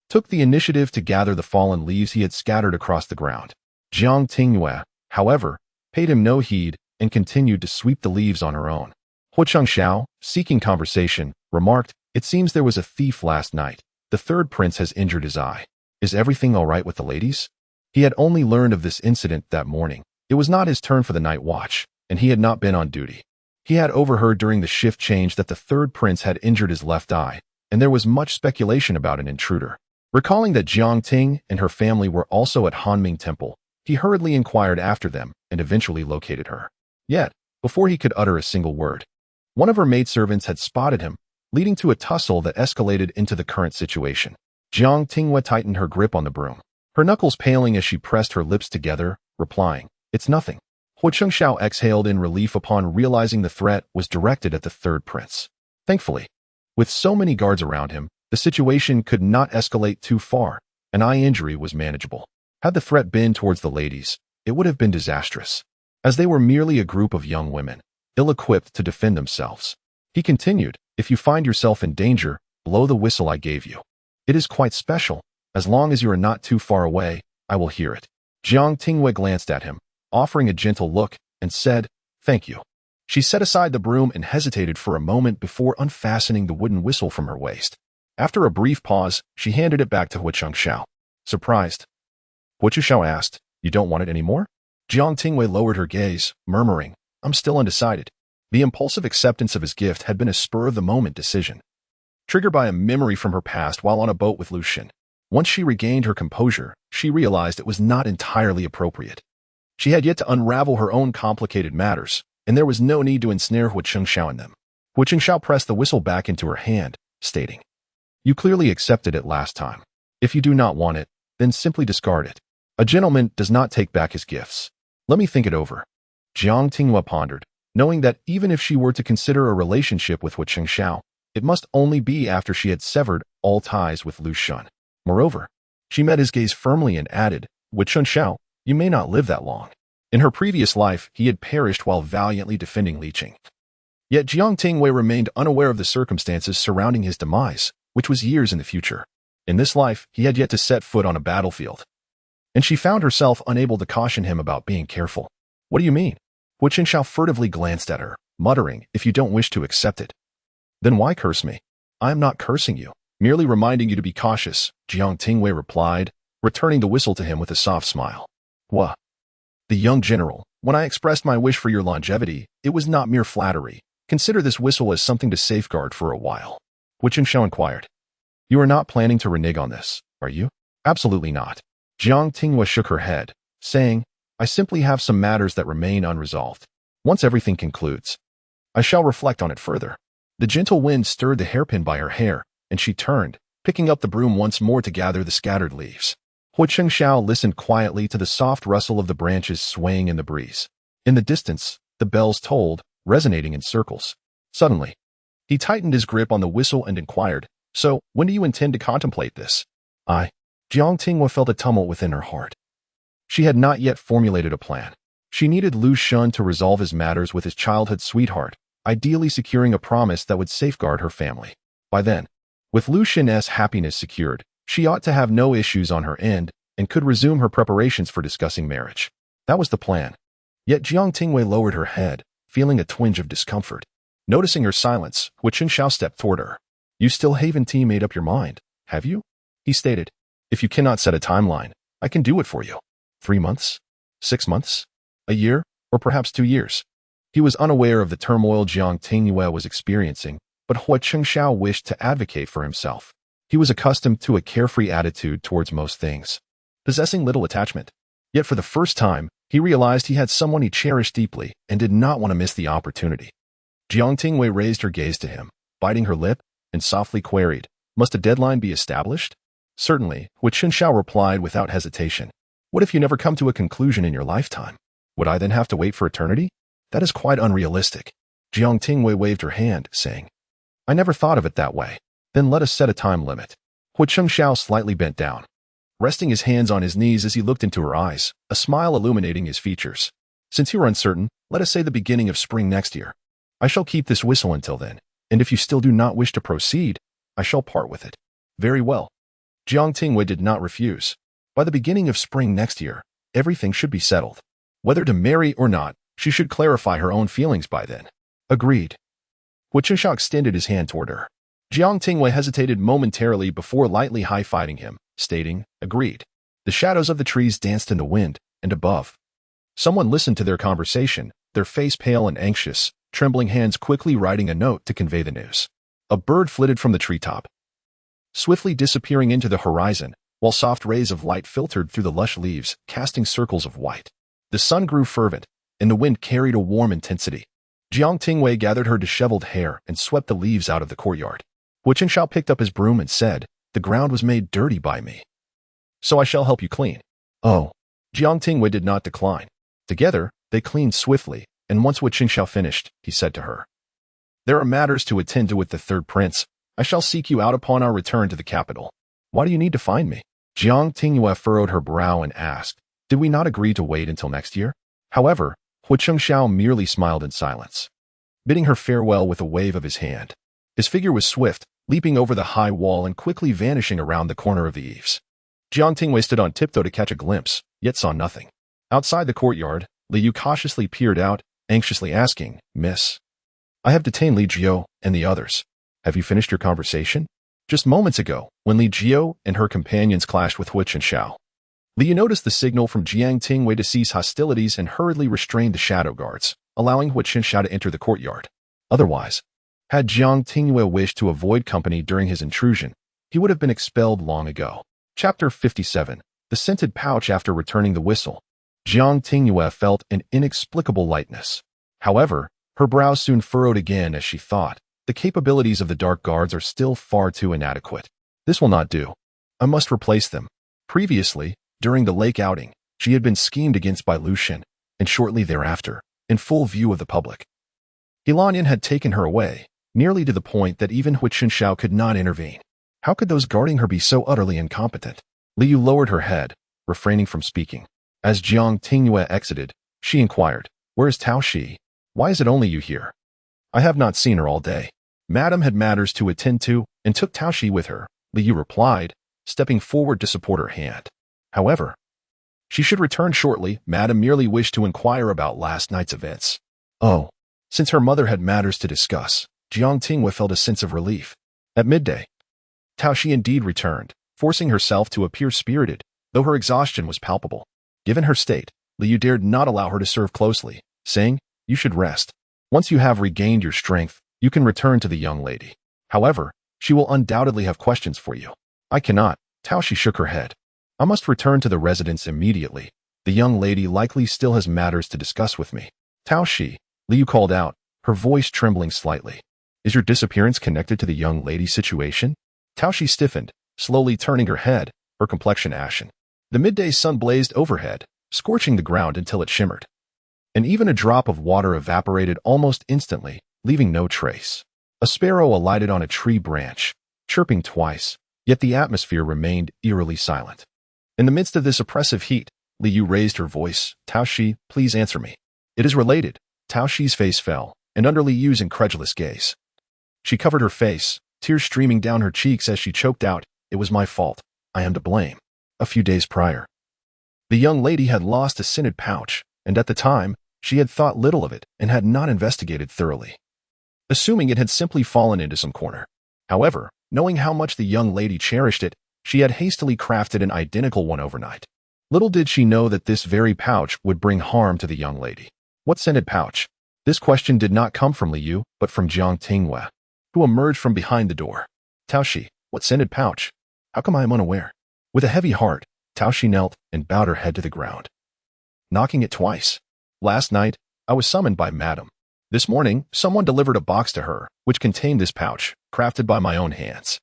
took the initiative to gather the fallen leaves he had scattered across the ground. Jiang Tingyue, however, paid him no heed and continued to sweep the leaves on her own. Shangshu, seeking conversation, remarked, "It seems there was a thief last night. The 3rd prince has injured his eye. Is everything all right with the ladies?" He had only learned of this incident that morning. It was not his turn for the night watch, and he had not been on duty. He had overheard during the shift change that the 3rd prince had injured his left eye, and there was much speculation about an intruder. Recalling that Jiang Ting and her family were also at Hanming Temple, he hurriedly inquired after them and eventually located her. Yet, before he could utter a single word, one of her maidservants had spotted him, leading to a tussle that escalated into the current situation. Jiang Tingyue tightened her grip on the broom, her knuckles paling as she pressed her lips together, replying, "It's nothing." Shangshu exhaled in relief upon realizing the threat was directed at the 3rd prince. Thankfully, with so many guards around him, the situation could not escalate too far. An eye injury was manageable. Had the threat been towards the ladies, it would have been disastrous, as they were merely a group of young women, ill-equipped to defend themselves. He continued, "If you find yourself in danger, blow the whistle I gave you. It is quite special. As long as you are not too far away, I will hear it." Jiang Tingyue glanced at him, offering a gentle look, and said, "Thank you." She set aside the broom and hesitated for a moment before unfastening the wooden whistle from her waist. After a brief pause, she handed it back to Shangshu. Surprised, Shangshu asked, "You don't want it anymore?" Jiang Tingyue lowered her gaze, murmuring, "I'm still undecided." The impulsive acceptance of his gift had been a spur-of-the-moment decision, triggered by a memory from her past while on a boat with Lu Zhen. Once she regained her composure, she realized it was not entirely appropriate. She had yet to unravel her own complicated matters, and there was no need to ensnare Shangshu in them. Shangshu pressed the whistle back into her hand, stating, "You clearly accepted it last time. If you do not want it, then simply discard it. A gentleman does not take back his gifts. Let me think it over." Jiang Tingyue pondered, knowing that even if she were to consider a relationship with Shangshu, it must only be after she had severed all ties with Lu Zhen. Moreover, she met his gaze firmly and added, "Shangshu, you may not live that long." In her previous life, he had perished while valiantly defending Li Qing. Yet Jiang Tingyue remained unaware of the circumstances surrounding his demise, which was years in the future. In this life, he had yet to set foot on a battlefield, and she found herself unable to caution him about being careful. "What do you mean?" Shangshu furtively glanced at her, muttering, "If you don't wish to accept it, then why curse me?" "I am not cursing you, merely reminding you to be cautious," Jiang Tingyue replied, returning the whistle to him with a soft smile. "What?" "The young general, when I expressed my wish for your longevity, it was not mere flattery. Consider this whistle as something to safeguard for a while." Shangshu inquired. "You are not planning to renege on this, are you?" "Absolutely not." Jiang Tingyue shook her head, saying, "I simply have some matters that remain unresolved. Once everything concludes, I shall reflect on it further." The gentle wind stirred the hairpin by her hair, and she turned, picking up the broom once more to gather the scattered leaves. Shangshu listened quietly to the soft rustle of the branches swaying in the breeze. In the distance, the bells tolled, resonating in circles. Suddenly, he tightened his grip on the whistle and inquired, "So, when do you intend to contemplate this?" Jiang Tingyue felt a tumult within her heart. She had not yet formulated a plan. She needed Lu Zhen to resolve his matters with his childhood sweetheart, ideally securing a promise that would safeguard her family. By then, with Lu Zhen's happiness secured, she ought to have no issues on her end and could resume her preparations for discussing marriage. That was the plan. Yet Jiang Tingyue lowered her head, feeling a twinge of discomfort. Noticing her silence, Shangshu stepped toward her. "You still haven't made up your mind, have you?" he stated. "If you cannot set a timeline, I can do it for you. 3 months? 6 months? A year? Or perhaps 2 years?" He was unaware of the turmoil Jiang Tingyue was experiencing, but Shangshu wished to advocate for himself. He was accustomed to a carefree attitude towards most things, possessing little attachment. Yet for the first time, he realized he had someone he cherished deeply and did not want to miss the opportunity. Jiang Tingyue raised her gaze to him, biting her lip, and softly queried, "Must a deadline be established?" "Certainly," Shangshu replied without hesitation. "What if you never come to a conclusion in your lifetime? Would I then have to wait for eternity? That is quite unrealistic." Jiang Tingyue waved her hand, saying, "I never thought of it that way. Then let us set a time limit." Shangshu slightly bent down, resting his hands on his knees as he looked into her eyes, a smile illuminating his features. "Since you are uncertain, let us say the beginning of spring next year. I shall keep this whistle until then, and if you still do not wish to proceed, I shall part with it." "Very well." Jiang Tingyue did not refuse. By the beginning of spring next year, everything should be settled. Whether to marry or not, she should clarify her own feelings by then. "Agreed." Shangshu extended his hand toward her. Jiang Tingyue hesitated momentarily before lightly high-fiving him, stating, "Agreed." The shadows of the trees danced in the wind, and above, someone listened to their conversation, their face pale and anxious, trembling hands quickly writing a note to convey the news. A bird flitted from the treetop, swiftly disappearing into the horizon, while soft rays of light filtered through the lush leaves, casting circles of white. The sun grew fervent, and the wind carried a warm intensity. Jiang Tingyue gathered her disheveled hair and swept the leaves out of the courtyard. Shangshu picked up his broom and said, "The ground was made dirty by me, so I shall help you clean." "Oh." Jiang Tingyue did not decline. Together, they cleaned swiftly, and once Shangshu finished, he said to her, "There are matters to attend to with the third prince. I shall seek you out upon our return to the capital." "Why do you need to find me?" Jiang Tingyue furrowed her brow and asked, "Did we not agree to wait until next year?" However, Shangshu merely smiled in silence, bidding her farewell with a wave of his hand. His figure was swift, leaping over the high wall and quickly vanishing around the corner of the eaves. Jiang Tingyue stood on tiptoe to catch a glimpse, yet saw nothing. Outside the courtyard, Liu cautiously peered out, anxiously asking, "Miss, I have detained Li Jiao and the others. Have you finished your conversation?" Just moments ago, when Li Jiao and her companions clashed with Hui and Shao, Liu noticed the signal from Jiang Tingyue to cease hostilities and hurriedly restrained the shadow guards, allowing Hui and Shao to enter the courtyard. Otherwise, had Jiang Tingyue wished to avoid company during his intrusion, he would have been expelled long ago. Chapter 57. The Scented Pouch. After returning the whistle, Jiang Tingyue felt an inexplicable lightness. However, her brows soon furrowed again as she thought, the capabilities of the dark guards are still far too inadequate. This will not do. I must replace them. Previously, during the lake outing, she had been schemed against by Lu Zhen, and shortly thereafter, in full view of the public, Ilanian had taken her away, nearly to the point that even Hui and Shao could not intervene. How could those guarding her be so utterly incompetent? Liu lowered her head, refraining from speaking. As Jiang Tingyue exited, she inquired, "Where is Tao Shi? Why is it only you here?" "I have not seen her all day. Madam had matters to attend to and took Tao Shi with her," Liu replied, stepping forward to support her hand. "However, she should return shortly. Madam merely wished to inquire about last night's events." Oh, since her mother had matters to discuss, Jiang Tingyue felt a sense of relief. At midday, Tao Shi indeed returned, forcing herself to appear spirited, though her exhaustion was palpable. Given her state, Liu dared not allow her to serve closely, saying, "You should rest. Once you have regained your strength, you can return to the young lady. However, she will undoubtedly have questions for you." "I cannot." Tao Shi shook her head. "I must return to the residence immediately. The young lady likely still has matters to discuss with me." "Tao Shi," Liu called out, her voice trembling slightly. "Is your disappearance connected to the young lady's situation?" Tao Shi stiffened, slowly turning her head, her complexion ashen. The midday sun blazed overhead, scorching the ground until it shimmered. And even a drop of water evaporated almost instantly, leaving no trace. A sparrow alighted on a tree branch, chirping twice, yet the atmosphere remained eerily silent. In the midst of this oppressive heat, Liu raised her voice, "Tao Shi, please answer me." "It is related." Tao Shi's face fell, and under Liu's incredulous gaze, she covered her face, tears streaming down her cheeks as she choked out, "It was my fault. I am to blame." A few days prior, the young lady had lost a scented pouch, and at the time, she had thought little of it and had not investigated thoroughly, assuming it had simply fallen into some corner. However, knowing how much the young lady cherished it, she had hastily crafted an identical one overnight. Little did she know that this very pouch would bring harm to the young lady. What scented pouch? This question did not come from Liu, but from Jiang Tingyue, who emerged from behind the door. "Tao Shi, what scented pouch? How come I am unaware?" With a heavy heart, Tao Shi knelt and bowed her head to the ground, knocking it twice. "Last night, I was summoned by Madam. This morning, someone delivered a box to her, which contained this pouch, crafted by my own hands."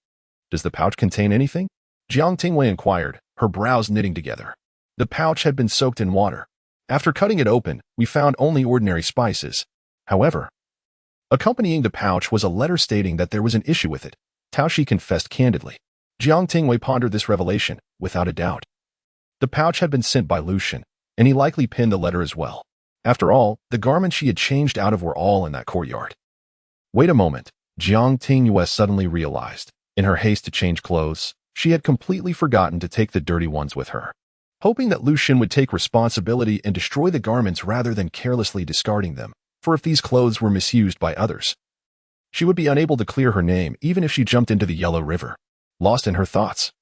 "Does the pouch contain anything?" Jiang Tingyue inquired, her brows knitting together. The pouch had been soaked in water. After cutting it open, we found only ordinary spices. However, accompanying the pouch was a letter stating that there was an issue with it. Tao Shi confessed candidly. Jiang Tingyue pondered this revelation, without a doubt. The pouch had been sent by Lu Zhen, and he likely pinned the letter as well. After all, the garments she had changed out of were all in that courtyard. Wait a moment, Jiang Tingyue suddenly realized. In her haste to change clothes, she had completely forgotten to take the dirty ones with her. Hoping that Lu Zhen would take responsibility and destroy the garments rather than carelessly discarding them, for if these clothes were misused by others, she would be unable to clear her name even if she jumped into the Yellow River. Lost in her thoughts,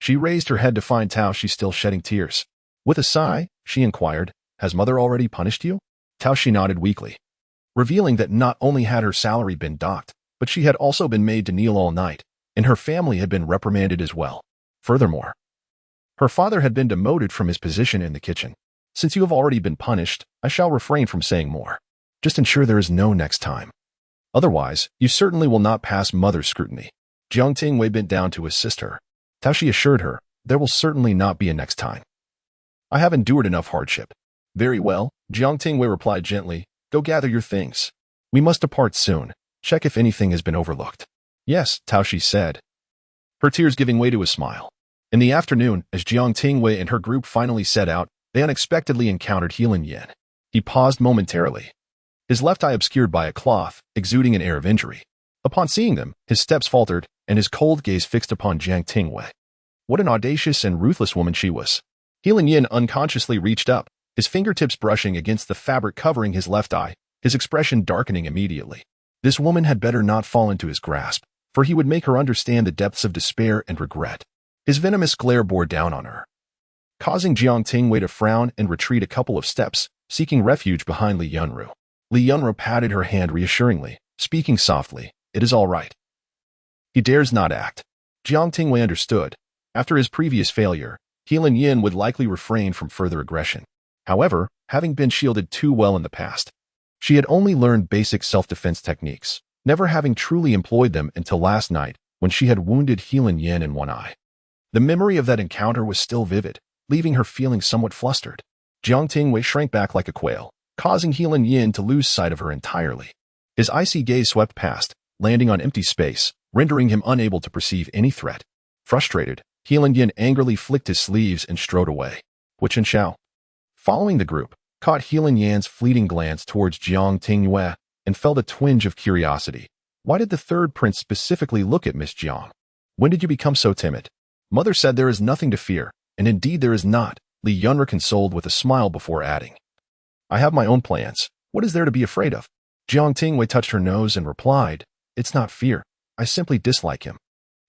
she raised her head to find Tao Shi still shedding tears. With a sigh, she inquired, "Has mother already punished you?" Tao Shi nodded weakly, revealing that not only had her salary been docked, but she had also been made to kneel all night, and her family had been reprimanded as well. Furthermore, her father had been demoted from his position in the kitchen. "Since you have already been punished, I shall refrain from saying more. Just ensure there is no next time. Otherwise, you certainly will not pass mother's scrutiny." Jiang Tingyue bent down to assist her. Tao Shi assured her, "There will certainly not be a next time. I have endured enough hardship." "Very well," Jiang Tingyue replied gently, "Go gather your things. We must depart soon. Check if anything has been overlooked." "Yes," Tao Shi said, her tears giving way to a smile. In the afternoon, as Jiang Tingyue and her group finally set out, they unexpectedly encountered Helan Yan. He paused momentarily, his left eye obscured by a cloth, exuding an air of injury. Upon seeing them, his steps faltered, and his cold gaze fixed upon Jiang Tingyue. What an audacious and ruthless woman she was. Healing Yin unconsciously reached up, his fingertips brushing against the fabric covering his left eye, his expression darkening immediately. This woman had better not fall into his grasp, for he would make her understand the depths of despair and regret. His venomous glare bore down on her, causing Jiang Tingyue to frown and retreat a couple of steps, seeking refuge behind Li Yunru. Li Yunru patted her hand reassuringly, speaking softly, "It is all right." He dares not act. Jiang Tingyue understood. After his previous failure, Healing Yin would likely refrain from further aggression. However, having been shielded too well in the past, she had only learned basic self-defense techniques, never having truly employed them until last night when she had wounded Healing Yin in one eye. The memory of that encounter was still vivid, leaving her feeling somewhat flustered. Jiang Tingyue shrank back like a quail, causing Healing Yin to lose sight of her entirely. His icy gaze swept past, landing on empty space, rendering him unable to perceive any threat. Frustrated, Healing Yin angrily flicked his sleeves and strode away. Wu Qianxiao, following the group, caught Healing Yan's fleeting glance towards Jiang Tingyue and felt a twinge of curiosity. Why did the third prince specifically look at Miss Jiang? When did you become so timid? Mother said there is nothing to fear, and indeed there is not, Li Yunru consoled with a smile before adding. I have my own plans. What is there to be afraid of? Jiang Tingyue touched her nose and replied, It's not fear. I simply dislike him.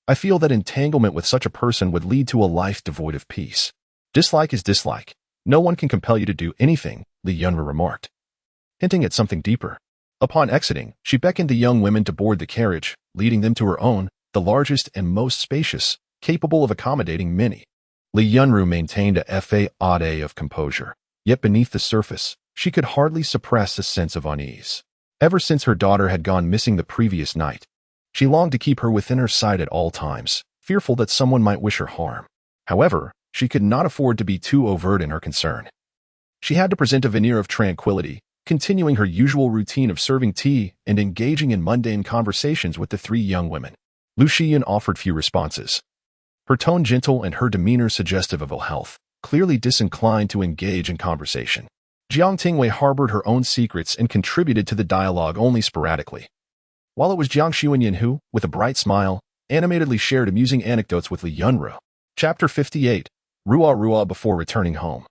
I feel that entanglement with such a person would lead to a life devoid of peace. Dislike is dislike. No one can compel you to do anything, Li Yunru remarked, hinting at something deeper. Upon exiting, she beckoned the young women to board the carriage, leading them to her own, the largest and most spacious, capable of accommodating many. Li Yunru maintained a facade of composure, yet beneath the surface, she could hardly suppress a sense of unease. Ever since her daughter had gone missing the previous night, she longed to keep her within her sight at all times, fearful that someone might wish her harm. However, she could not afford to be too overt in her concern. She had to present a veneer of tranquility, continuing her usual routine of serving tea and engaging in mundane conversations with the three young women. Lu Zhen offered few responses, her tone gentle and her demeanor suggestive of ill health, clearly disinclined to engage in conversation. Jiang Tingyue harbored her own secrets and contributed to the dialogue only sporadically, while it was Jiang Xuanyin who, with a bright smile, animatedly shared amusing anecdotes with Li Yunru. Chapter 58. Rua before returning home.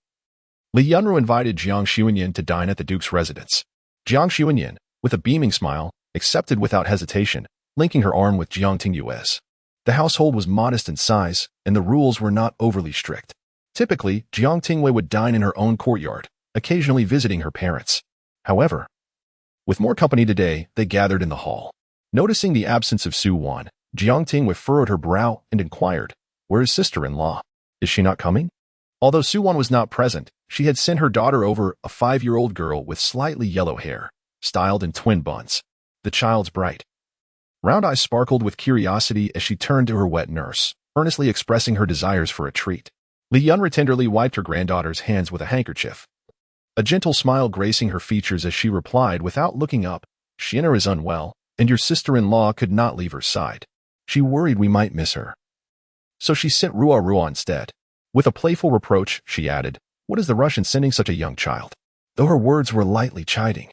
Li Yunru invited Jiang Xuanyin to dine at the Duke's residence. Jiang Xuanyin, with a beaming smile, accepted without hesitation, linking her arm with Jiang Tingyue's. The household was modest in size, and the rules were not overly strict. Typically, Jiang Tingyue would dine in her own courtyard, occasionally visiting her parents. However, with more company today, they gathered in the hall. Noticing the absence of Su Wan, Jiang Tingyue furrowed her brow and inquired, Where is sister-in-law? Is she not coming? Although Su Wan was not present, she had sent her daughter over, a 5-year-old girl with slightly yellow hair, styled in twin buns. The child's bright round eyes sparkled with curiosity as she turned to her wet nurse, earnestly expressing her desires for a treat. Li Yunru tenderly wiped her granddaughter's hands with a handkerchief, a gentle smile gracing her features as she replied without looking up, Xian'er is unwell, and your sister-in-law could not leave her side. She worried we might miss her, so she sent Rua instead. With a playful reproach, she added, What is the rush in sending such a young child? Though her words were lightly chiding,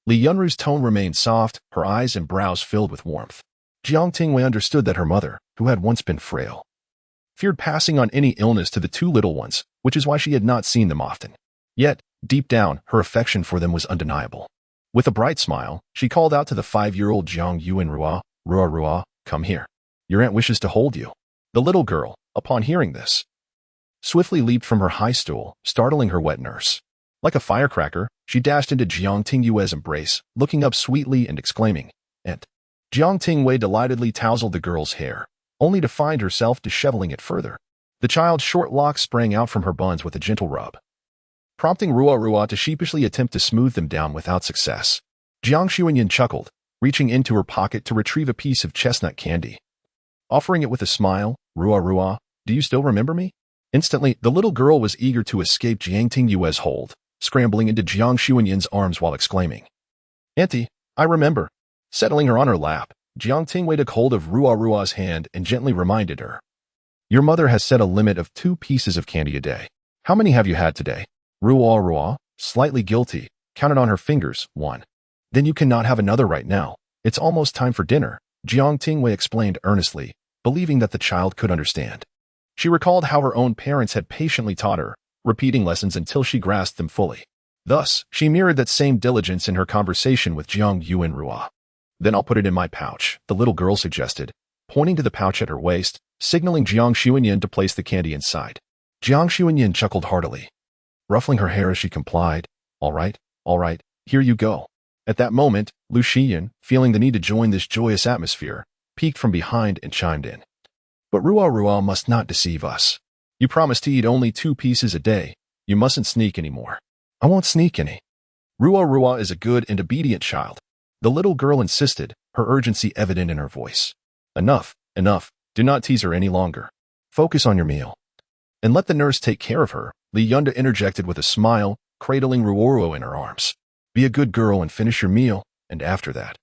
Li Yunru's tone remained soft, her eyes and brows filled with warmth. Jiang Tingyue understood that her mother, who had once been frail, feared passing on any illness to the two little ones, which is why she had not seen them often. Yet, deep down, her affection for them was undeniable. With a bright smile, she called out to the 5-year-old Jiang Yuan Rua, come here. Your aunt wishes to hold you. The little girl, upon hearing this, swiftly leaped from her high stool, startling her wet nurse. Like a firecracker, she dashed into Jiang Tingyue's embrace, looking up sweetly and exclaiming, Aunt. Jiang Tingyue delightedly tousled the girl's hair, only to find herself disheveling it further. The child's short locks sprang out from her buns with a gentle rub, prompting Rua to sheepishly attempt to smooth them down without success. Jiang Xuanyin chuckled, reaching into her pocket to retrieve a piece of chestnut candy. Offering it with a smile, Rua, do you still remember me? Instantly, the little girl was eager to escape Jiang Tingyue's hold, scrambling into Jiang Xuanyin's arms while exclaiming, Auntie, I remember. Settling her on her lap, Jiang Tingyue took hold of Rua's hand and gently reminded her, Your mother has set a limit of 2 pieces of candy a day. How many have you had today? Rua, slightly guilty, counted on her fingers, 1. Then you cannot have another right now. It's almost time for dinner, Jiang Tingyue explained earnestly, believing that the child could understand. She recalled how her own parents had patiently taught her, repeating lessons until she grasped them fully. Thus, she mirrored that same diligence in her conversation with Jiang Tingyue. "Then I'll put it in my pouch," the little girl suggested, pointing to the pouch at her waist, signaling Jiang Tingyue to place the candy inside. Jiang Tingyue chuckled heartily, ruffling her hair as she complied. All right, here you go." At that moment, Lu Zhen, feeling the need to join this joyous atmosphere, peeked from behind and chimed in. "But Rua must not deceive us. You promised to eat only 2 pieces a day. You mustn't sneak anymore." "I won't sneak any. Rua is a good and obedient child," the little girl insisted, her urgency evident in her voice. Enough. Do not tease her any longer. Focus on your meal. And let the nurse take care of her," Li Yunda interjected with a smile, cradling Rua in her arms. "Be a good girl and finish your meal, and after that.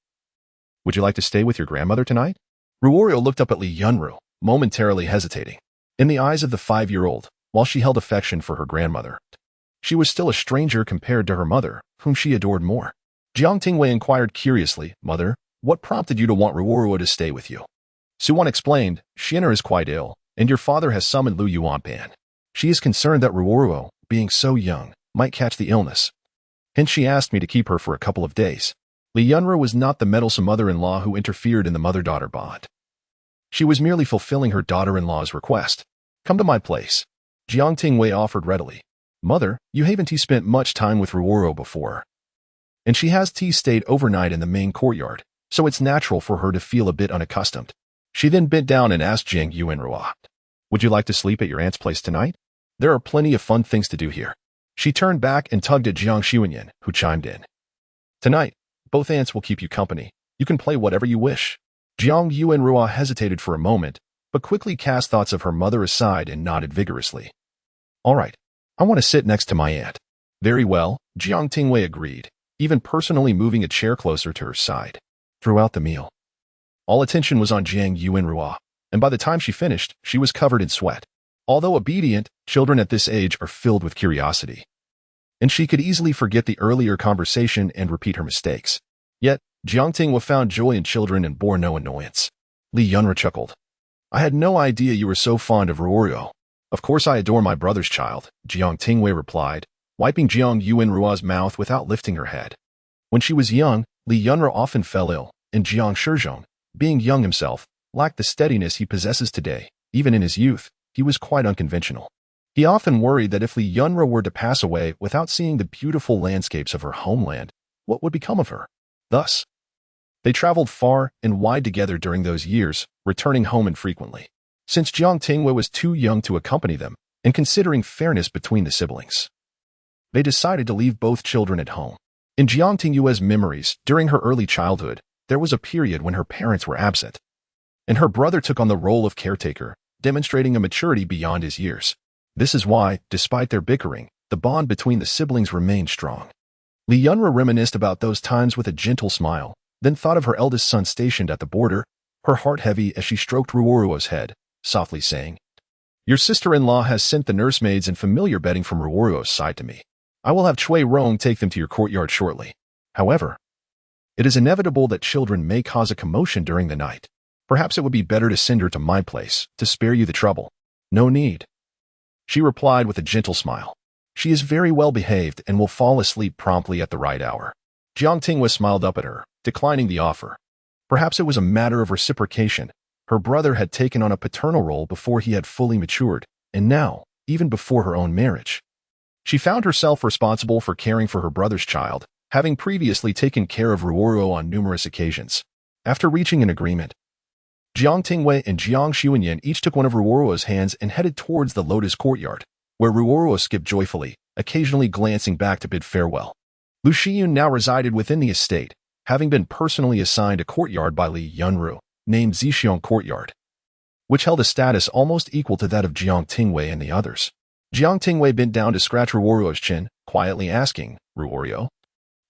Would you like to stay with your grandmother tonight?" Rua looked up at Li Yunru, momentarily hesitating. In the eyes of the 5-year-old, while she held affection for her grandmother, she was still a stranger compared to her mother, whom she adored more. Jiang Tingyue inquired curiously, "Mother, what prompted you to want Rua to stay with you?" Suwan explained, "Xian'er is quite ill, and your father has summoned Lu Yuanpan. She is concerned that Rua, being so young, might catch the illness. Hence she asked me to keep her for a couple of days." Li Yunru was not the meddlesome mother-in-law who interfered in the mother-daughter bond. She was merely fulfilling her daughter-in-law's request. "Come to my place," Jiang Tingyue offered readily. "Mother, you haven't spent much time with Rua before, and she has stayed overnight in the main courtyard, so it's natural for her to feel a bit unaccustomed." She then bent down and asked Jiang Tingyue, "Would you like to sleep at your aunt's place tonight? There are plenty of fun things to do here." She turned back and tugged at Jiang Tingyue, who chimed in. "Tonight, both aunts will keep you company. You can play whatever you wish." Jiang Tingyue hesitated for a moment, but quickly cast thoughts of her mother aside and nodded vigorously. "All right, I want to sit next to my aunt." "Very well," Jiang Tingyue agreed, even personally moving a chair closer to her side. Throughout the meal, all attention was on Jiang Tingyue, and by the time she finished, she was covered in sweat. Although obedient, children at this age are filled with curiosity, and she could easily forget the earlier conversation and repeat her mistakes. Yet, Jiang Tingyue found joy in children and bore no annoyance. Li Yunru chuckled. "I had no idea you were so fond of Roryo." "Of course I adore my brother's child," Jiang Tingyue replied, wiping Jiang Yunrua's mouth without lifting her head. When she was young, Li Yunru often fell ill, and Jiang Shizhong, being young himself, lacked the steadiness he possesses today. Even in his youth, he was quite unconventional. He often worried that if Li Yunru were to pass away without seeing the beautiful landscapes of her homeland, what would become of her? Thus, they traveled far and wide together during those years, returning home infrequently. Since Jiang Tingyue was too young to accompany them, and considering fairness between the siblings, they decided to leave both children at home. In Jiang Tingyue's memories, during her early childhood, there was a period when her parents were absent, and her brother took on the role of caretaker, demonstrating a maturity beyond his years. This is why, despite their bickering, the bond between the siblings remained strong. Li Yunru reminisced about those times with a gentle smile, then thought of her eldest son stationed at the border, her heart heavy as she stroked Ruoruo's head, softly saying, "Your sister-in-law has sent the nursemaids and familiar bedding from Ruoruo's side to me. I will have Cui Rong take them to your courtyard shortly. However, it is inevitable that children may cause a commotion during the night. Perhaps it would be better to send her to my place, to spare you the trouble." "No need," she replied with a gentle smile. "She is very well behaved and will fall asleep promptly at the right hour." Jiang Tingyue smiled up at her, declining the offer. Perhaps it was a matter of reciprocation. Her brother had taken on a paternal role before he had fully matured, and now, even before her own marriage, she found herself responsible for caring for her brother's child, having previously taken care of Ruoruo on numerous occasions. After reaching an agreement, Jiang Tingyue and Jiang Tingyue each took one of Ruoruo's hands and headed towards the Lotus courtyard, where Ruoruo skipped joyfully, occasionally glancing back to bid farewell. Lu Zhen now resided within the estate, having been personally assigned a courtyard by Li Yunru, named Zixiong Courtyard, which held a status almost equal to that of Jiang Tingyue and the others. Jiang Tingyue bent down to scratch Ruoruo's chin, quietly asking, "Ruoruo,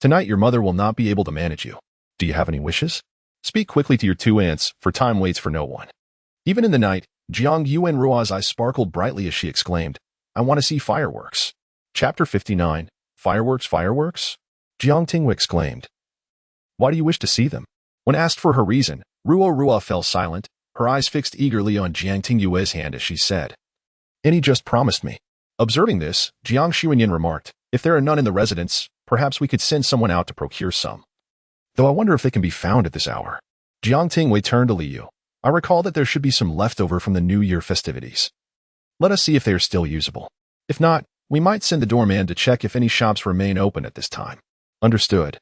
tonight your mother will not be able to manage you. Do you have any wishes? Speak quickly to your 2 aunts, for time waits for no one." Even in the night, Jiang Yunrua's eyes sparkled brightly as she exclaimed, "I want to see fireworks." Chapter 59. Fireworks, fireworks? Jiang Tingyue exclaimed. "Why do you wish to see them?" When asked for her reason, Ruoruo fell silent, her eyes fixed eagerly on Jiang Tingyue's hand as she said, And he just promised me. Observing this, Jiang Xuanyin remarked, if there are none in the residence, perhaps we could send someone out to procure some. Though I wonder if they can be found at this hour. Jiang Tingyue turned to Liu. I recall that there should be some leftover from the New Year festivities. Let us see if they are still usable. If not, we might send the doorman to check if any shops remain open at this time. Understood.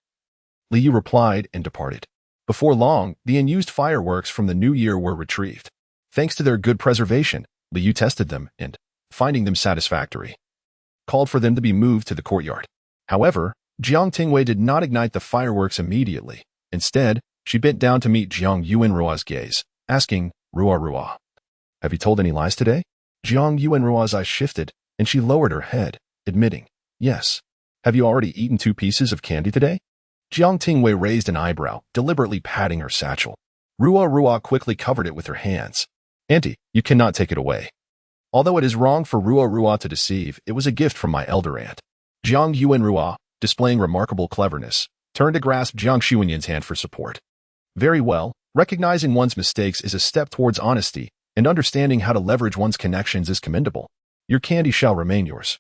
Liu replied and departed. Before long, the unused fireworks from the New Year were retrieved. Thanks to their good preservation, Liu tested them and, finding them satisfactory, called for them to be moved to the courtyard. However, Jiang Tingyue did not ignite the fireworks immediately. Instead, she bent down to meet Jiang Yuanrua's gaze, asking, Rua, have you told any lies today? Jiang Yuanrua's eyes shifted, and she lowered her head, admitting, yes. Have you already eaten 2 pieces of candy today? Jiang Tingyue raised an eyebrow, deliberately patting her satchel. Rua quickly covered it with her hands. Auntie, you cannot take it away. Although it is wrong for Rua to deceive, it was a gift from my elder aunt. Jiang Yuanrua, displaying remarkable cleverness, turned to grasp Jiang Xuanyin's hand for support. Very well, recognizing one's mistakes is a step towards honesty, and understanding how to leverage one's connections is commendable. Your candy shall remain yours.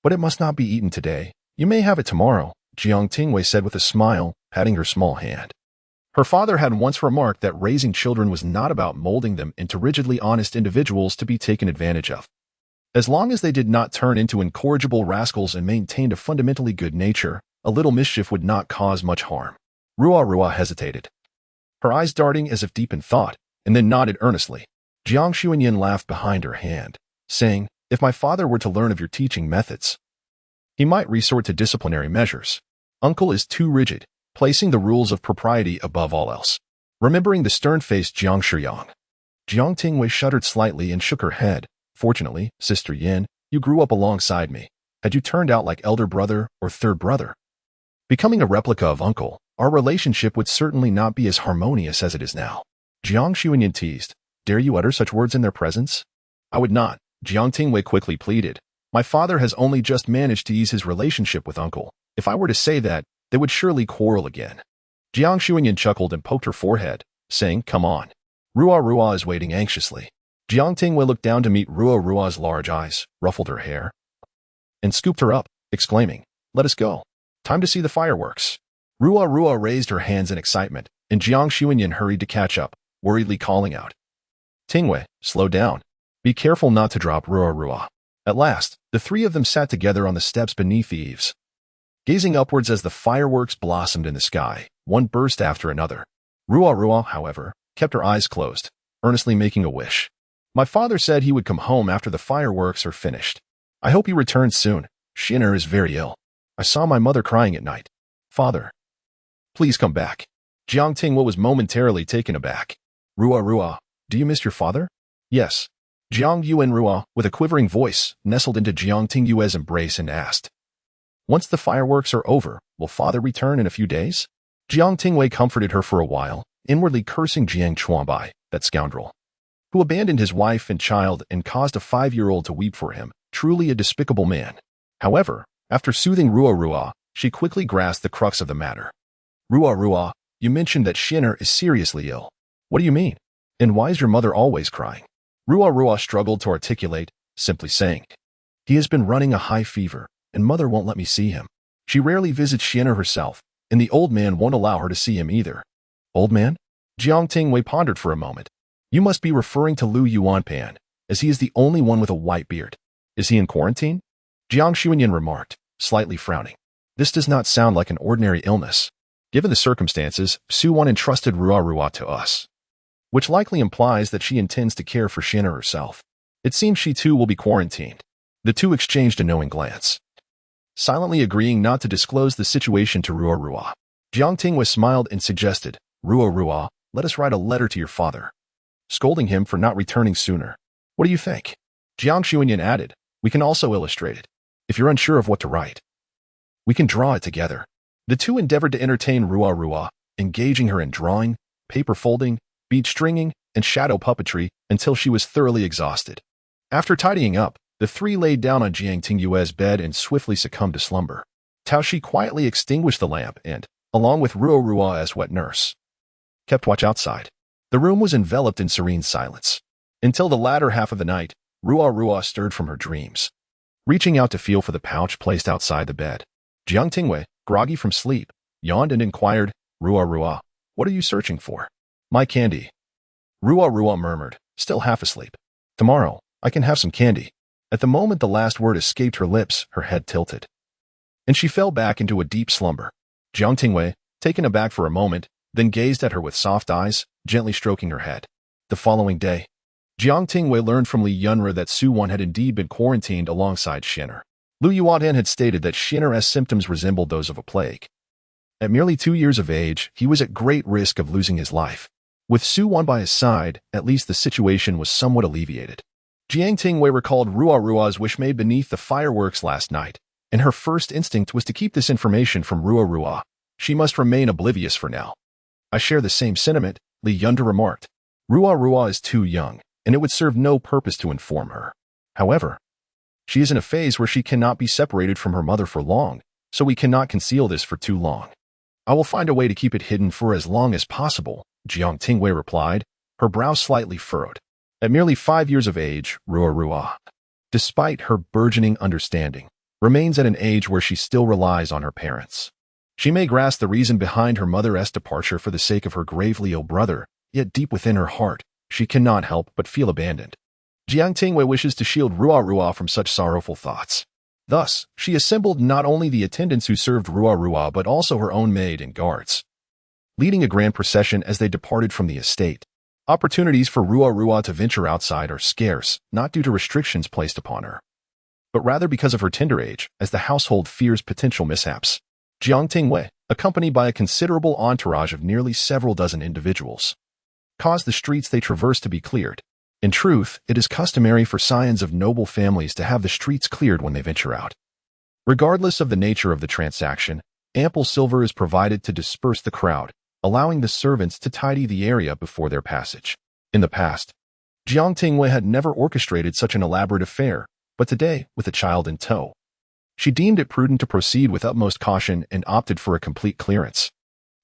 But it must not be eaten today. You may have it tomorrow, Jiang Tingyue said with a smile, patting her small hand. Her father had once remarked that raising children was not about molding them into rigidly honest individuals to be taken advantage of. As long as they did not turn into incorrigible rascals and maintained a fundamentally good nature, a little mischief would not cause much harm. Rua hesitated, her eyes darting as if deep in thought, and then nodded earnestly. Jiang Xuanyin laughed behind her hand, saying, if my father were to learn of your teaching methods, he might resort to disciplinary measures. Uncle is too rigid, placing the rules of propriety above all else. Remembering the stern-faced Jiang Shiyang, Jiang Tingyue shuddered slightly and shook her head. Fortunately, Sister Yin, you grew up alongside me. Had you turned out like elder brother or third brother, becoming a replica of uncle, our relationship would certainly not be as harmonious as it is now. Jiang Xuanyin teased, dare you utter such words in their presence? I would not, Jiang Tingyue quickly pleaded. My father has only just managed to ease his relationship with uncle. If I were to say that, they would surely quarrel again. Jiang Xuanyin chuckled and poked her forehead, saying, come on. Rua is waiting anxiously. Jiang Tingyue looked down to meet Rua's large eyes, ruffled her hair, and scooped her up, exclaiming, let us go. Time to see the fireworks. Rua raised her hands in excitement, and Jiang Xuanyin hurried to catch up, worriedly calling out, Tingyue, slow down. Be careful not to drop Rua. At last, the 3 of them sat together on the steps beneath the eaves, gazing upwards as the fireworks blossomed in the sky, one burst after another. Rua, however, kept her eyes closed, earnestly making a wish. My father said he would come home after the fireworks are finished. I hope he returns soon. Xin'er is very ill. I saw my mother crying at night. Father, please come back. Jiang Tingyue was momentarily taken aback. Rua, do you miss your father? Yes. Jiang Yuanrua, with a quivering voice, nestled into Jiang Tingyue's embrace and asked, once the fireworks are over, will father return in a few days? Jiang Tingyue comforted her for a while, inwardly cursing Jiang Chuanbai, that scoundrel, who abandoned his wife and child and caused a 5-year-old to weep for him, truly a despicable man. However, after soothing Rua, she quickly grasped the crux of the matter. Rua, you mentioned that Xin'er is seriously ill. What do you mean? And why is your mother always crying? Rua struggled to articulate, simply saying, he has been running a high fever, and mother won't let me see him. She rarely visits Xin'er herself, and the old man won't allow her to see him either. Old man? Jiang Tingyue pondered for a moment. You must be referring to Lu Yuanpan, as he is the only one with a white beard. Is he in quarantine? Jiang Xuanyin remarked, slightly frowning. This does not sound like an ordinary illness. Given the circumstances, Su Wan entrusted Rua to us, which likely implies that she intends to care for Xin'er herself. It seems she too will be quarantined. The 2 exchanged a knowing glance, silently agreeing not to disclose the situation to Rua. Jiang Tingyue smiled and suggested, Rua, let us write a letter to your father, scolding him for not returning sooner. What do you think? Jiang Xuanyin added, we can also illustrate it. If you're unsure of what to write, we can draw it together. The 2 endeavored to entertain Rua, engaging her in drawing, paper folding, bead stringing, and shadow puppetry until she was thoroughly exhausted. After tidying up, the 3 laid down on Jiang Tingyue's bed and swiftly succumbed to slumber. Tao Shi quietly extinguished the lamp and, along with Rua as wet nurse, kept watch outside. The room was enveloped in serene silence. Until the latter half of the night, Rua stirred from her dreams. Reaching out to feel for the pouch placed outside the bed, Jiang Tingyue, groggy from sleep, yawned and inquired, Rua, what are you searching for? My candy. Rua murmured, still half asleep. Tomorrow, I can have some candy. At the moment the last word escaped her lips, her head tilted, and she fell back into a deep slumber. Jiang Tingyue, taken aback for a moment, then gazed at her with soft eyes, gently stroking her head. The following day, Jiang Tingyue learned from Li Yunre that Su Wan had indeed been quarantined alongside Shinner. Lu Zhen had stated that Shinner's symptoms resembled those of a plague. At merely 2 years of age, he was at great risk of losing his life. With Su Wan by his side, at least the situation was somewhat alleviated. Jiang Tingyue recalled Rua's wish made beneath the fireworks last night, and her first instinct was to keep this information from Rua. She must remain oblivious for now. I share the same sentiment, Li Yunre remarked. Rua is too young, and it would serve no purpose to inform her. However, she is in a phase where she cannot be separated from her mother for long, so we cannot conceal this for too long. I will find a way to keep it hidden for as long as possible, Jiang Tingyue replied, her brow slightly furrowed. At merely 5 years of age, Rua, despite her burgeoning understanding, remains at an age where she still relies on her parents. She may grasp the reason behind her mother's departure for the sake of her gravely ill brother, yet deep within her heart, she cannot help but feel abandoned. Jiang Tingyue wishes to shield Rua from such sorrowful thoughts. Thus, she assembled not only the attendants who served Rua but also her own maid and guards, leading a grand procession as they departed from the estate. Opportunities for Rua to venture outside are scarce, not due to restrictions placed upon her, but rather because of her tender age, as the household fears potential mishaps. Jiang Tingyue, accompanied by a considerable entourage of nearly several dozen individuals, caused the streets they traversed to be cleared. In truth, it is customary for scions of noble families to have the streets cleared when they venture out. Regardless of the nature of the transaction, ample silver is provided to disperse the crowd, allowing the servants to tidy the area before their passage. In the past, Jiang Tingyue had never orchestrated such an elaborate affair, but today, with a child in tow, she deemed it prudent to proceed with utmost caution and opted for a complete clearance.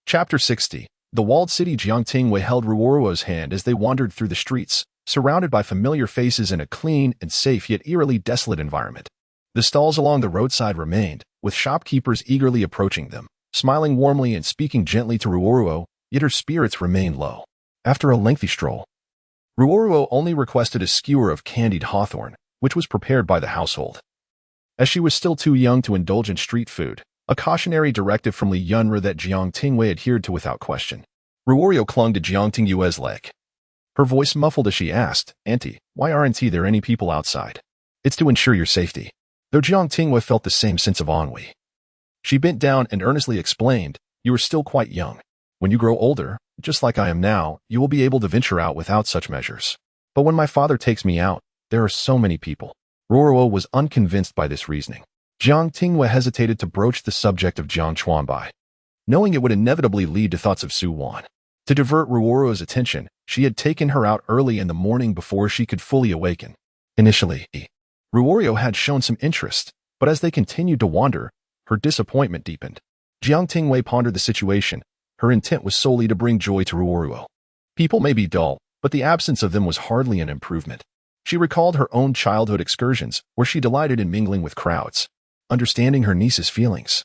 Chapter 60. The walled city. Jiang Tingyue held Ruoruo's hand as they wandered through the streets, surrounded by familiar faces in a clean and safe yet eerily desolate environment. The stalls along the roadside remained, with shopkeepers eagerly approaching them, smiling warmly and speaking gently to Ruoruo, yet her spirits remained low. After a lengthy stroll, Ruoruo only requested a skewer of candied hawthorn, which was prepared by the household. As she was still too young to indulge in street food, a cautionary directive from Li Yunre that Jiang Tingyue adhered to without question, Ruoruo clung to Jiang Tingyue's leg. Her voice muffled as she asked, Auntie, why aren't there any people outside? It's to ensure your safety. Though Jiang Tingyue felt the same sense of ennui, she bent down and earnestly explained, You are still quite young. When you grow older, just like I am now, you will be able to venture out without such measures. But when my father takes me out, there are so many people. Ruoruo was unconvinced by this reasoning. Jiang Tingyue hesitated to broach the subject of Jiang Chuanbai, knowing it would inevitably lead to thoughts of Su Wan. To divert Ruoruo's attention, she had taken her out early in the morning before she could fully awaken. Initially, Ruoruo had shown some interest, but as they continued to wander, her disappointment deepened. Jiang Tingyue pondered the situation. Her intent was solely to bring joy to Ruoruo. People may be dull, but the absence of them was hardly an improvement. She recalled her own childhood excursions, where she delighted in mingling with crowds. Understanding her niece's feelings,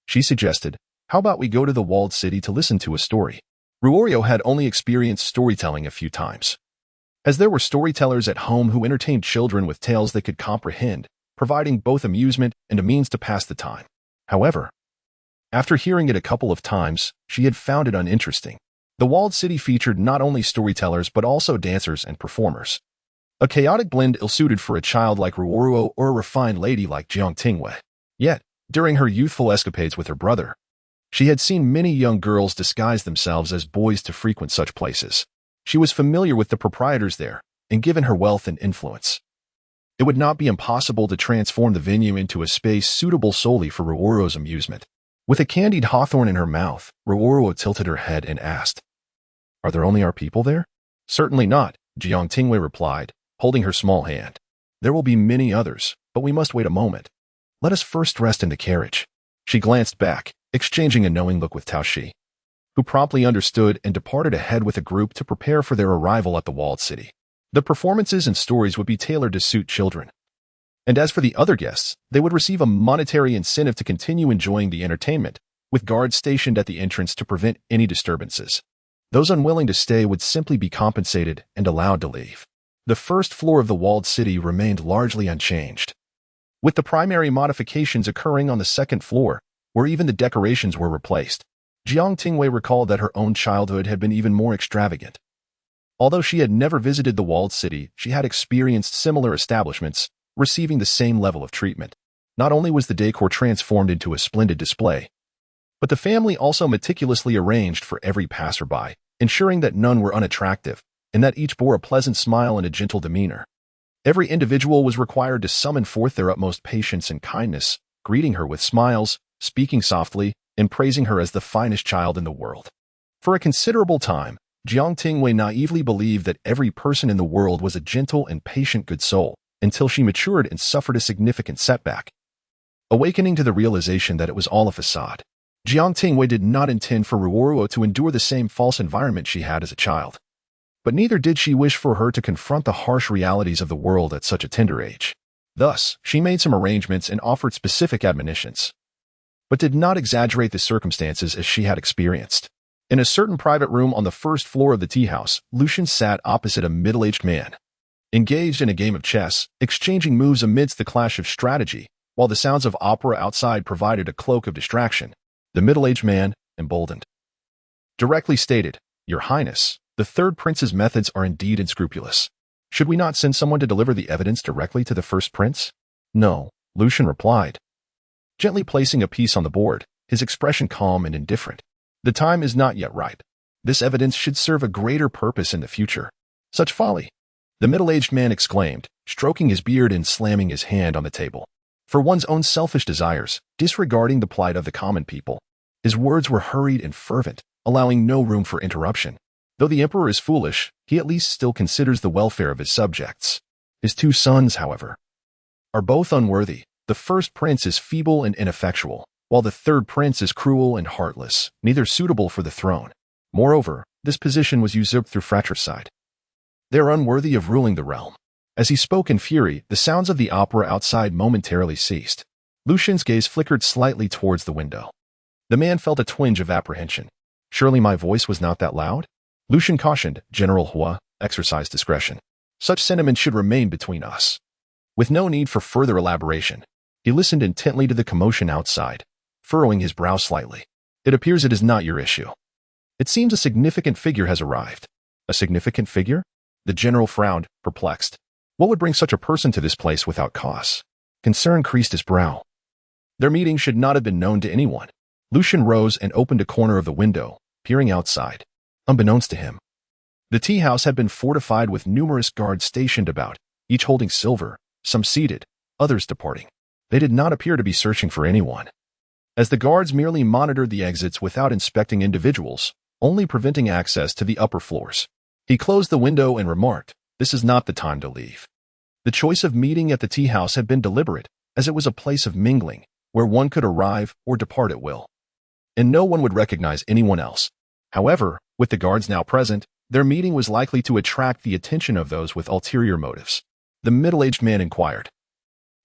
she suggested, How about we go to the walled city to listen to a story? Ruoruo had only experienced storytelling a few times, as there were storytellers at home who entertained children with tales they could comprehend, providing both amusement and a means to pass the time. However, after hearing it a couple of times, she had found it uninteresting. The walled city featured not only storytellers but also dancers and performers, a chaotic blend ill-suited for a child like Ruoruo or a refined lady like Jiang Tingyue. Yet, during her youthful escapades with her brother, she had seen many young girls disguise themselves as boys to frequent such places. She was familiar with the proprietors there, and given her wealth and influence, it would not be impossible to transform the venue into a space suitable solely for Ruoruo's amusement. With a candied hawthorn in her mouth, Ruoruo tilted her head and asked, Are there only our people there? Certainly not, Jiang Tingyue replied, holding her small hand. There will be many others, but we must wait a moment. Let us first rest in the carriage. She glanced back, exchanging a knowing look with Tao Shi, who promptly understood and departed ahead with a group to prepare for their arrival at the walled city. The performances and stories would be tailored to suit children. And as for the other guests, they would receive a monetary incentive to continue enjoying the entertainment, with guards stationed at the entrance to prevent any disturbances. Those unwilling to stay would simply be compensated and allowed to leave. The first floor of the walled city remained largely unchanged, with the primary modifications occurring on the second floor, where even the decorations were replaced. Jiang Tingyue recalled that her own childhood had been even more extravagant. Although she had never visited the walled city, she had experienced similar establishments, receiving the same level of treatment. Not only was the decor transformed into a splendid display, but the family also meticulously arranged for every passerby, ensuring that none were unattractive, and that each bore a pleasant smile and a gentle demeanor. Every individual was required to summon forth their utmost patience and kindness, greeting her with smiles, speaking softly, and praising her as the finest child in the world. For a considerable time, Jiang Tingyue naively believed that every person in the world was a gentle and patient good soul, until she matured and suffered a significant setback. Awakening to the realization that it was all a facade, Jiang Tingyue did not intend for Ruoruo to endure the same false environment she had as a child. But neither did she wish for her to confront the harsh realities of the world at such a tender age. Thus, she made some arrangements and offered specific admonitions, but did not exaggerate the circumstances as she had experienced. In a certain private room on the first floor of the tea house, Lu Zhen sat opposite a middle-aged man, engaged in a game of chess, exchanging moves amidst the clash of strategy, while the sounds of opera outside provided a cloak of distraction. The middle-aged man, emboldened, directly stated, "Your Highness, the third prince's methods are indeed unscrupulous. Should we not send someone to deliver the evidence directly to the first prince?" "No," Lu Zhen replied, gently placing a piece on the board, his expression calm and indifferent. "The time is not yet ripe. This evidence should serve a greater purpose in the future." "Such folly!" the middle-aged man exclaimed, stroking his beard and slamming his hand on the table. "For one's own selfish desires, disregarding the plight of the common people." His words were hurried and fervent, allowing no room for interruption. Though the emperor is foolish, he at least still considers the welfare of his subjects. His two sons, however, are both unworthy. The first prince is feeble and ineffectual, while the third prince is cruel and heartless, neither suitable for the throne. Moreover, this position was usurped through fratricide. They are unworthy of ruling the realm. As he spoke in fury, the sounds of the opera outside momentarily ceased. Lu Zhen's gaze flickered slightly towards the window. The man felt a twinge of apprehension. "Surely my voice was not that loud?" Lu Zhen cautioned. "General Hua, exercise discretion. Such sentiments should remain between us." With no need for further elaboration, he listened intently to the commotion outside, furrowing his brow slightly. "It appears it is not your issue. It seems a significant figure has arrived." "A significant figure?" The general frowned, perplexed. What would bring such a person to this place without cause? Concern creased his brow. Their meeting should not have been known to anyone. Lu Zhen rose and opened a corner of the window, peering outside. Unbeknownst to him, the tea house had been fortified with numerous guards stationed about, each holding silver, some seated, others departing. They did not appear to be searching for anyone, as the guards merely monitored the exits without inspecting individuals, only preventing access to the upper floors. He closed the window and remarked, "This is not the time to leave." The choice of meeting at the tea house had been deliberate, as it was a place of mingling, where one could arrive or depart at will, and no one would recognize anyone else. However, with the guards now present, their meeting was likely to attract the attention of those with ulterior motives. The middle-aged man inquired,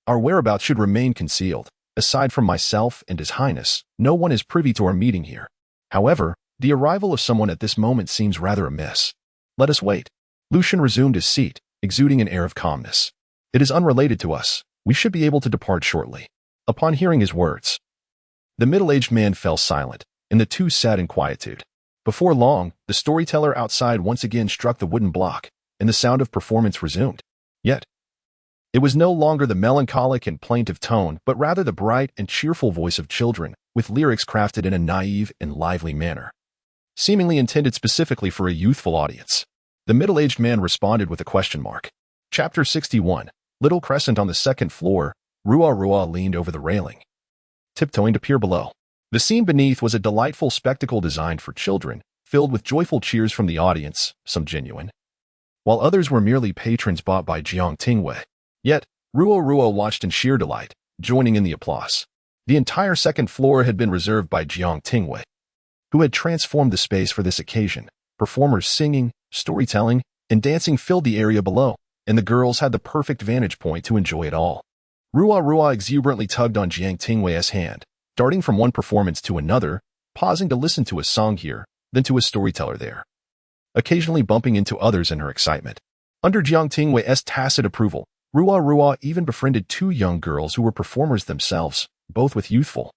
"Our whereabouts should remain concealed. Aside from myself and His Highness, no one is privy to our meeting here. However, the arrival of someone at this moment seems rather amiss. Let us wait." Lu Zhen resumed his seat, exuding an air of calmness. "It is unrelated to us. We should be able to depart shortly." Upon hearing his words, the middle-aged man fell silent, and the two sat in quietude. Before long, the storyteller outside once again struck the wooden block, and the sound of performance resumed. Yet, it was no longer the melancholic and plaintive tone, but rather the bright and cheerful voice of children, with lyrics crafted in a naive and lively manner, seemingly intended specifically for a youthful audience. The middle-aged man responded with a question mark. Chapter 61, Little Crescent. On the second floor, Ruoruo leaned over the railing, tiptoeing to peer below. The scene beneath was a delightful spectacle designed for children, filled with joyful cheers from the audience, some genuine, while others were merely patrons bought by Jiang Tingyue. Yet, Ruoruo watched in sheer delight, joining in the applause. The entire second floor had been reserved by Jiang Tingyue, who had transformed the space for this occasion, performers singing, storytelling, and dancing filled the area below, and the girls had the perfect vantage point to enjoy it all. Rua exuberantly tugged on Jiang Tingyue's hand, darting from one performance to another, pausing to listen to a song here, then to a storyteller there, occasionally bumping into others in her excitement. Under Jiang Tingyue's tacit approval, Rua even befriended two young girls who were performers themselves, both with youthful,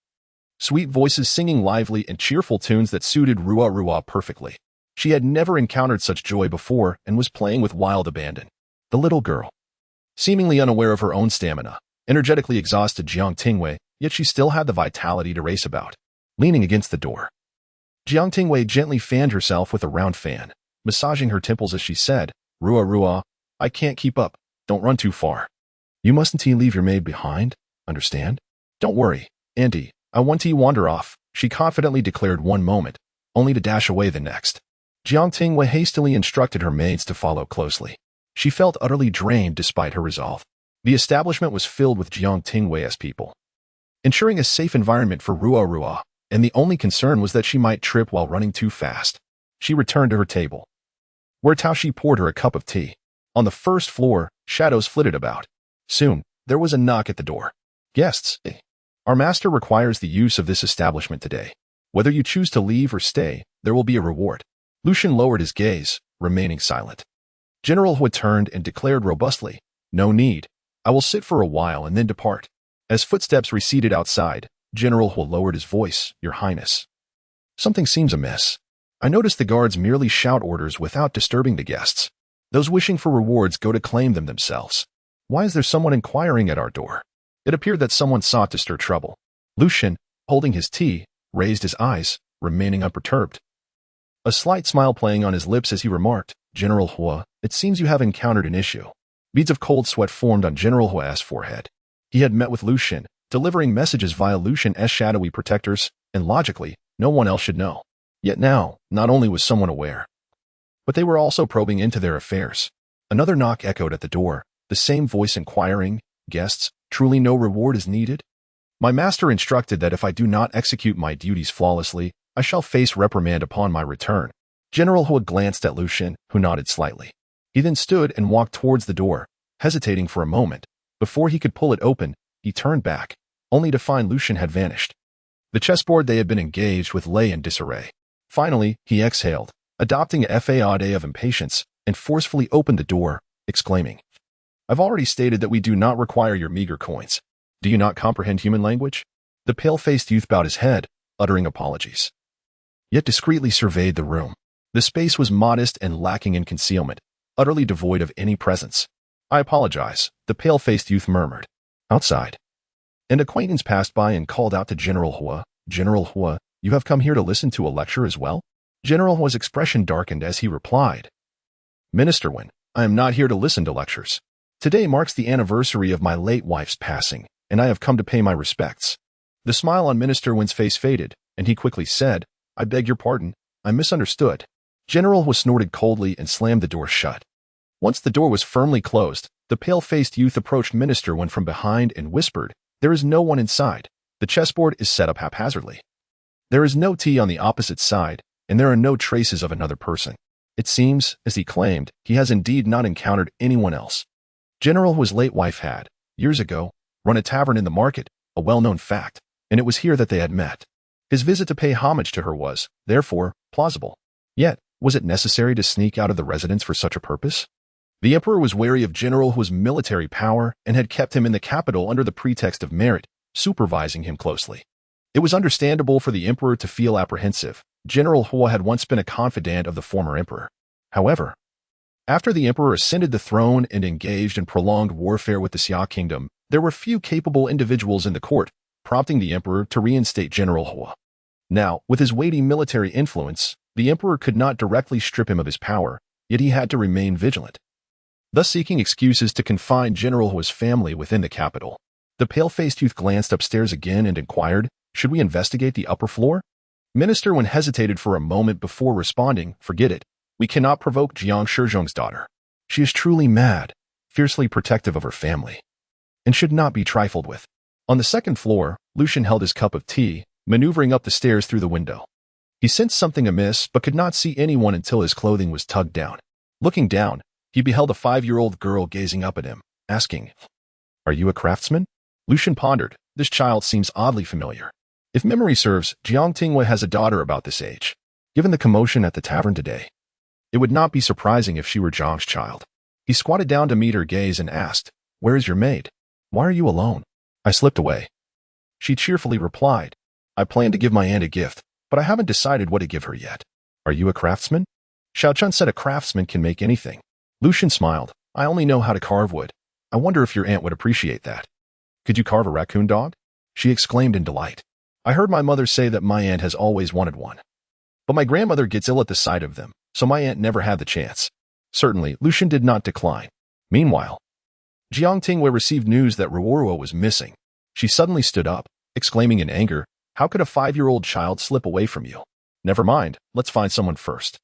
sweet voices singing lively and cheerful tunes that suited Rua perfectly. She had never encountered such joy before and was playing with wild abandon. The little girl, seemingly unaware of her own stamina, energetically exhausted Jiang Tingyue, yet she still had the vitality to race about. Leaning against the door, Jiang Tingyue gently fanned herself with a round fan, massaging her temples as she said, Rua, I can't keep up. Don't run too far. You mustn't leave your maid behind, understand? Don't worry, Auntie, I want to wander off, she confidently declared one moment, only to dash away the next. Jiang Tingyue hastily instructed her maids to follow closely. She felt utterly drained despite her resolve. The establishment was filled with Jiang Tingyue's people, ensuring a safe environment for Rua, and the only concern was that she might trip while running too fast. She returned to her table, where Taoshi poured her a cup of tea. On the first floor, shadows flitted about. Soon, there was a knock at the door. Guests, our master requires the use of this establishment today. Whether you choose to leave or stay, there will be a reward. Lu Zhen lowered his gaze, remaining silent. General Hu turned and declared robustly, no need. I will sit for a while and then depart. As footsteps receded outside, General Hu lowered his voice, Your Highness. Something seems amiss. I noticed the guards merely shout orders without disturbing the guests. Those wishing for rewards go to claim them themselves. Why is there someone inquiring at our door? It appeared that someone sought to stir trouble. Lu Zhen, holding his tea, raised his eyes, remaining unperturbed, a slight smile playing on his lips as he remarked, General Hu, it seems you have encountered an issue. Beads of cold sweat formed on General Hu's forehead. He had met with Lu Zhen, delivering messages via Lu Zhen's shadowy protectors, and logically, no one else should know. Yet now, not only was someone aware, but they were also probing into their affairs. Another knock echoed at the door, the same voice inquiring, Guests, truly no reward is needed? My master instructed that if I do not execute my duties flawlessly, I shall face reprimand upon my return. General Hu glanced at Lu Zhen, who nodded slightly. He then stood and walked towards the door, hesitating for a moment. Before he could pull it open, he turned back, only to find Lu Zhen had vanished. The chessboard they had been engaged with lay in disarray. Finally, he exhaled, adopting a facade of impatience, and forcefully opened the door, exclaiming, I've already stated that we do not require your meager coins. Do you not comprehend human language? The pale-faced youth bowed his head, uttering apologies, yet discreetly surveyed the room. The space was modest and lacking in concealment, utterly devoid of any presence. I apologize, the pale-faced youth murmured. Outside, an acquaintance passed by and called out to General Hu, General Hu, you have come here to listen to a lecture as well? General Hu's expression darkened as he replied, Minister Wen, I am not here to listen to lectures. Today marks the anniversary of my late wife's passing, and I have come to pay my respects. The smile on Minister Wen's face faded, and he quickly said, I beg your pardon, I misunderstood. General Hu snorted coldly and slammed the door shut. Once the door was firmly closed, the pale-faced youth approached Minister Wen from behind and whispered, There is no one inside. The chessboard is set up haphazardly. There is no tea on the opposite side, and there are no traces of another person. It seems, as he claimed, he has indeed not encountered anyone else. General Hu's late wife had, years ago, run a tavern in the market, a well-known fact, and it was here that they had met. His visit to pay homage to her was, therefore, plausible. Yet, was it necessary to sneak out of the residence for such a purpose? The emperor was wary of General Hu's military power and had kept him in the capital under the pretext of merit, supervising him closely. It was understandable for the emperor to feel apprehensive. General Hu had once been a confidant of the former emperor. However, after the emperor ascended the throne and engaged in prolonged warfare with the Xia kingdom, there were few capable individuals in the court, prompting the emperor to reinstate General Hu. Now, with his weighty military influence, the emperor could not directly strip him of his power, yet he had to remain vigilant, thus seeking excuses to confine General Hu's family within the capital. The pale-faced youth glanced upstairs again and inquired, Should we investigate the upper floor? Minister Wen hesitated for a moment before responding, Forget it. We cannot provoke Jiang Shizhong's daughter. She is truly mad, fiercely protective of her family, and should not be trifled with. On the second floor, Lu Zhen held his cup of tea, maneuvering up the stairs through the window. He sensed something amiss but could not see anyone until his clothing was tugged down. Looking down, he beheld a 5-year-old girl gazing up at him, asking, "Are you a craftsman?" Lu Zhen pondered. This child seems oddly familiar. If memory serves, Jiang Tingyue has a daughter about this age. Given the commotion at the tavern today, it would not be surprising if she were Jiang's child. He squatted down to meet her gaze and asked, "Where is your maid? Why are you alone?" "I slipped away." She cheerfully replied, "I plan to give my aunt a gift, but I haven't decided what to give her yet." "Are you a craftsman?" Xiaochun said a craftsman can make anything. Lu Zhen smiled. "I only know how to carve wood. I wonder if your aunt would appreciate that." "Could you carve a raccoon dog?" She exclaimed in delight. "I heard my mother say that my aunt has always wanted one. But my grandmother gets ill at the sight of them, so my aunt never had the chance." Certainly, Lu Zhen did not decline. Meanwhile, Jiang Tingyue received news that Ruoruo was missing. She suddenly stood up, exclaiming in anger, "How could a 5-year-old child slip away from you? Never mind, let's find someone first."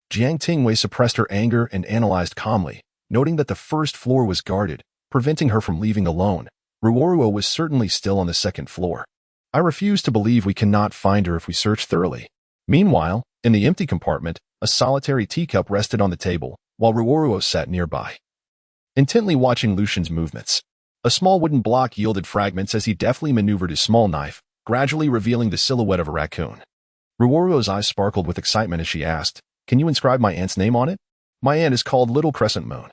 Jiang Tingyue suppressed her anger and analyzed calmly, noting that the first floor was guarded, preventing her from leaving alone. Ruoruo was certainly still on the second floor. "I refuse to believe we cannot find her if we search thoroughly." Meanwhile, in the empty compartment, a solitary teacup rested on the table, while Ruoruo sat nearby, intently watching Lu Zhen's movements. A small wooden block yielded fragments as he deftly maneuvered his small knife, gradually revealing the silhouette of a raccoon. Ruoruo's eyes sparkled with excitement as she asked, "Can you inscribe my aunt's name on it?" "My aunt is called Little Crescent Moon,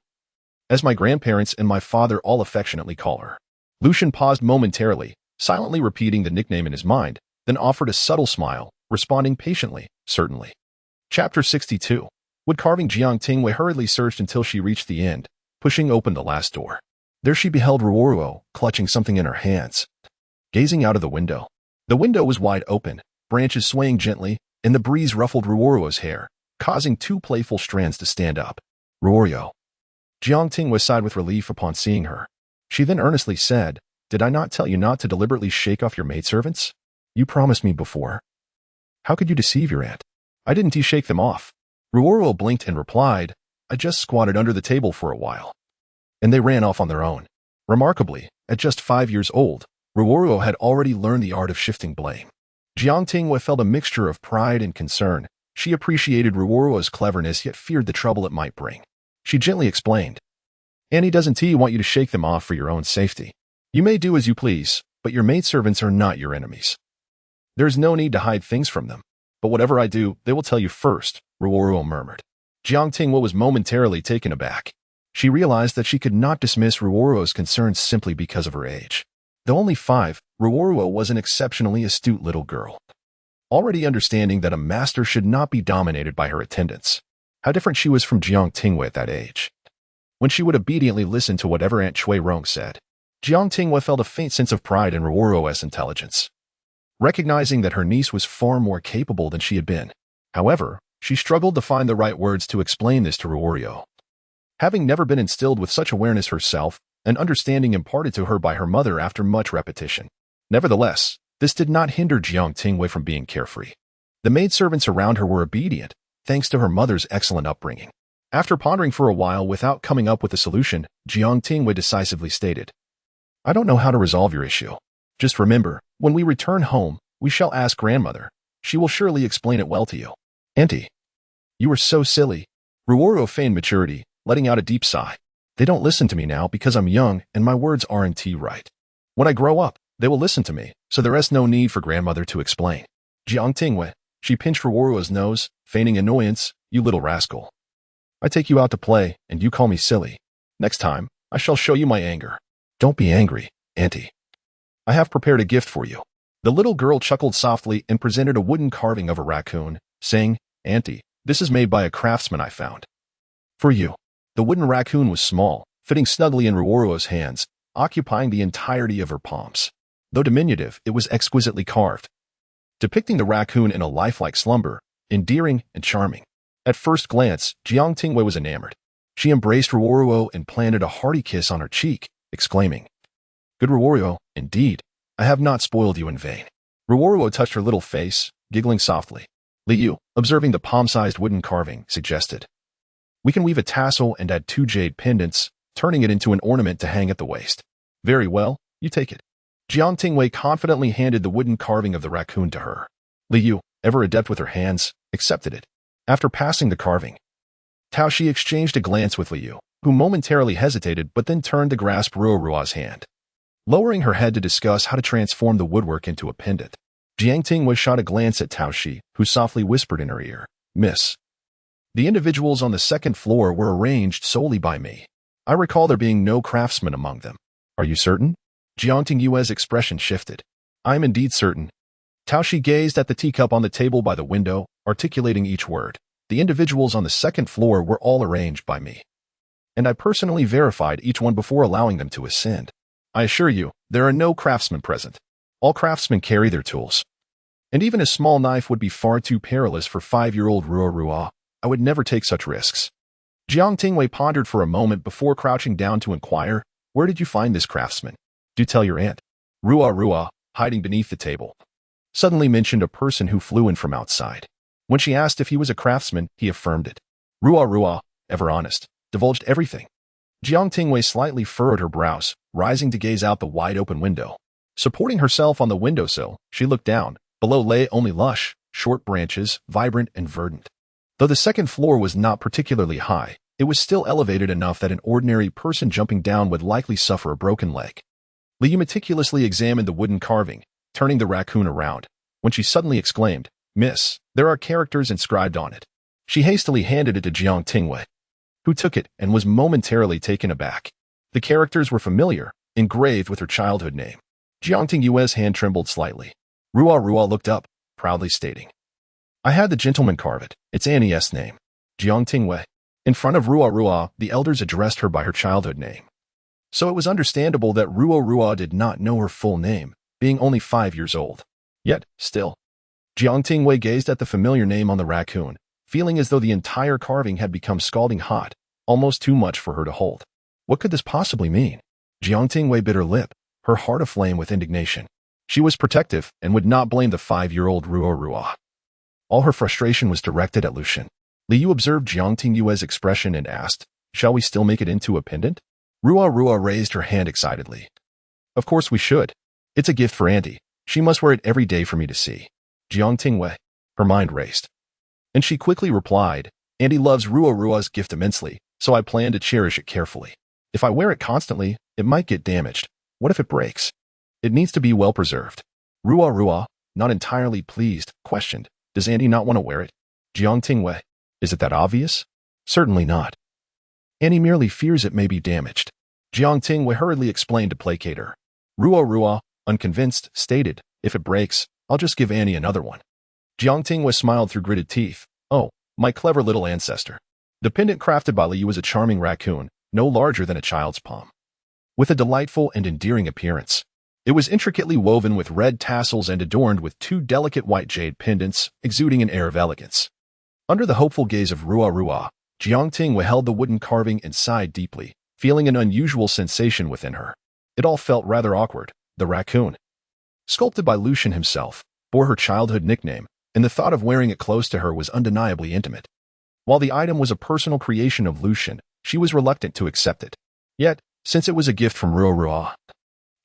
as my grandparents and my father all affectionately call her." Lu Zhen paused momentarily, silently repeating the nickname in his mind, then offered a subtle smile, responding patiently, "Certainly." Chapter 62. Wood carving. Jiang Tingyue hurriedly searched until she reached the end, pushing open the last door. There she beheld Ruoruo, clutching something in her hands, gazing out of the window. The window was wide open, branches swaying gently, and the breeze ruffled Ruoruo's hair, causing 2 playful strands to stand up. "Ruoruo." Jiang Tingyue sighed with relief upon seeing her. She then earnestly said, "Did I not tell you not to deliberately shake off your maidservants? You promised me before. How could you deceive your aunt?" "I didn't shake them off." Ruoruo blinked and replied, "I just squatted under the table for a while, and they ran off on their own." Remarkably, at just 5 years old, Ruoruo had already learned the art of shifting blame. Jiang Tingyue felt a mixture of pride and concern. She appreciated Ruoruo's cleverness yet feared the trouble it might bring. She gently explained, "Auntie doesn't want you to shake them off for your own safety. You may do as you please, but your maidservants are not your enemies. There's no need to hide things from them. But whatever I do, they will tell you first," Ruoruo murmured. Jiang Tingyue was momentarily taken aback. She realized that she could not dismiss Ruoruo's concerns simply because of her age. Though only 5, Ruoruo was an exceptionally astute little girl, already understanding that a master should not be dominated by her attendants. How different she was from Jiang Tingyue at that age, when she would obediently listen to whatever Aunt Cui Rong said. Jiang Tingyue felt a faint sense of pride in Ruoruo's intelligence, recognizing that her niece was far more capable than she had been. However, she struggled to find the right words to explain this to Ruoruo. Having never been instilled with such awareness herself, an understanding imparted to her by her mother after much repetition. Nevertheless, this did not hinder Jiang Tingyue from being carefree. The maidservants around her were obedient, thanks to her mother's excellent upbringing. After pondering for a while without coming up with a solution, Jiang Tingyue decisively stated, "I don't know how to resolve your issue. Just remember, when we return home, we shall ask grandmother. She will surely explain it well to you." "Auntie, you are so silly." Ruoruo feigned maturity, letting out a deep sigh. "They don't listen to me now because I'm young and my words aren't right. When I grow up, they will listen to me, so there is no need for grandmother to explain." Jiang Tingyue, she pinched Ruoruo's nose, feigning annoyance, "You little rascal. I take you out to play, and you call me silly. Next time, I shall show you my anger." "Don't be angry, Auntie. I have prepared a gift for you." The little girl chuckled softly and presented a wooden carving of a raccoon, saying, "Auntie, this is made by a craftsman I found. For you." The wooden raccoon was small, fitting snugly in Ruoruo's hands, occupying the entirety of her palms. Though diminutive, it was exquisitely carved, depicting the raccoon in a lifelike slumber, endearing and charming. At first glance, Jiang Tingyue was enamored. She embraced Ruoruo and planted a hearty kiss on her cheek, exclaiming, "Good Ruoruo, indeed. I have not spoiled you in vain." Ruoruo touched her little face, giggling softly. Liu, observing the palm-sized wooden carving, suggested, "We can weave a tassel and add 2 jade pendants, turning it into an ornament to hang at the waist." "Very well, you take it." Jiang Tingyue confidently handed the wooden carving of the raccoon to her. Liu, ever adept with her hands, accepted it. After passing the carving Tao Shi exchanged a glance with Liu, who momentarily hesitated but then turned to grasp Ruoruo's hand. Lowering her head to discuss how to transform the woodwork into a pendant, Jiang Tingyue shot a glance at Tao Shi, who softly whispered in her ear, "Miss, the individuals on the second floor were arranged solely by me. I recall there being no craftsmen among them." "Are you certain?" Jiang Tingyue's expression shifted. "I am indeed certain." Tao Shi gazed at the teacup on the table by the window, articulating each word. "The individuals on the second floor were all arranged by me, and I personally verified each one before allowing them to ascend. I assure you, there are no craftsmen present. All craftsmen carry their tools. And even a small knife would be far too perilous for 5-year-old Ruorua. I would never take such risks." Jiang Tingyue pondered for a moment before crouching down to inquire, "Where did you find this craftsman?" "Do tell your aunt." Ruorua, hiding beneath the table, suddenly mentioned a person who flew in from outside. When she asked if he was a craftsman, he affirmed it. Ruorua, ever honest, divulged everything. Jiang Tingyue slightly furrowed her brows, rising to gaze out the wide-open window. Supporting herself on the windowsill, she looked down. Below lay only lush, short branches, vibrant and verdant. Though the second floor was not particularly high, it was still elevated enough that an ordinary person jumping down would likely suffer a broken leg. Liu meticulously examined the wooden carving, turning the raccoon around, when she suddenly exclaimed, "Miss, there are characters inscribed on it." She hastily handed it to Jiang Tingyue, who took it and was momentarily taken aback. The characters were familiar, engraved with her childhood name. Jiang Tingyue's hand trembled slightly. Ruorua looked up, proudly stating, "I had the gentleman carve it. It's Annie's name." Jiang Tingyue. In front of Ruorua, the elders addressed her by her childhood name. So it was understandable that Ruorua did not know her full name, being only 5 years old. Yet, still, Jiang Tingyue gazed at the familiar name on the raccoon, feeling as though the entire carving had become scalding hot, almost too much for her to hold. What could this possibly mean? Jiang Tingyue bit her lip, her heart aflame with indignation. She was protective and would not blame the 5-year-old Ruorua. All her frustration was directed at Lu Zhen. Liu observed Jiang Tingyue's expression and asked, "Shall we still make it into a pendant?" Ruorua raised her hand excitedly. "Of course we should. It's a gift for Auntie. She must wear it every day for me to see." Jiang Tingyue. Her mind raced. And she quickly replied, "Auntie loves Ruorua's gift immensely, so I plan to cherish it carefully. If I wear it constantly, it might get damaged. What if it breaks? It needs to be well preserved." Ruorua, not entirely pleased, questioned, "Does Auntie not want to wear it?" Jiang Tingyue. "Is it that obvious?" "Certainly not. Auntie merely fears it may be damaged." Jiang Tingyue hurriedly explained to placate her. Ruorua, unconvinced, stated, "If it breaks, I'll just give Auntie another one." Jiang Tingyue smiled through gritted teeth. "Oh, my clever little ancestor." The pendant crafted by Liu was a charming raccoon, no larger than a child's palm, with a delightful and endearing appearance. It was intricately woven with red tassels and adorned with 2 delicate white jade pendants, exuding an air of elegance. Under the hopeful gaze of Ruorua, Jiang Tingyue held the wooden carving and sighed deeply, feeling an unusual sensation within her. It all felt rather awkward. The raccoon, sculpted by Lu Zhen himself, bore her childhood nickname, and the thought of wearing it close to her was undeniably intimate. While the item was a personal creation of Lu Zhen, she was reluctant to accept it. Yet, since it was a gift from Ruorua,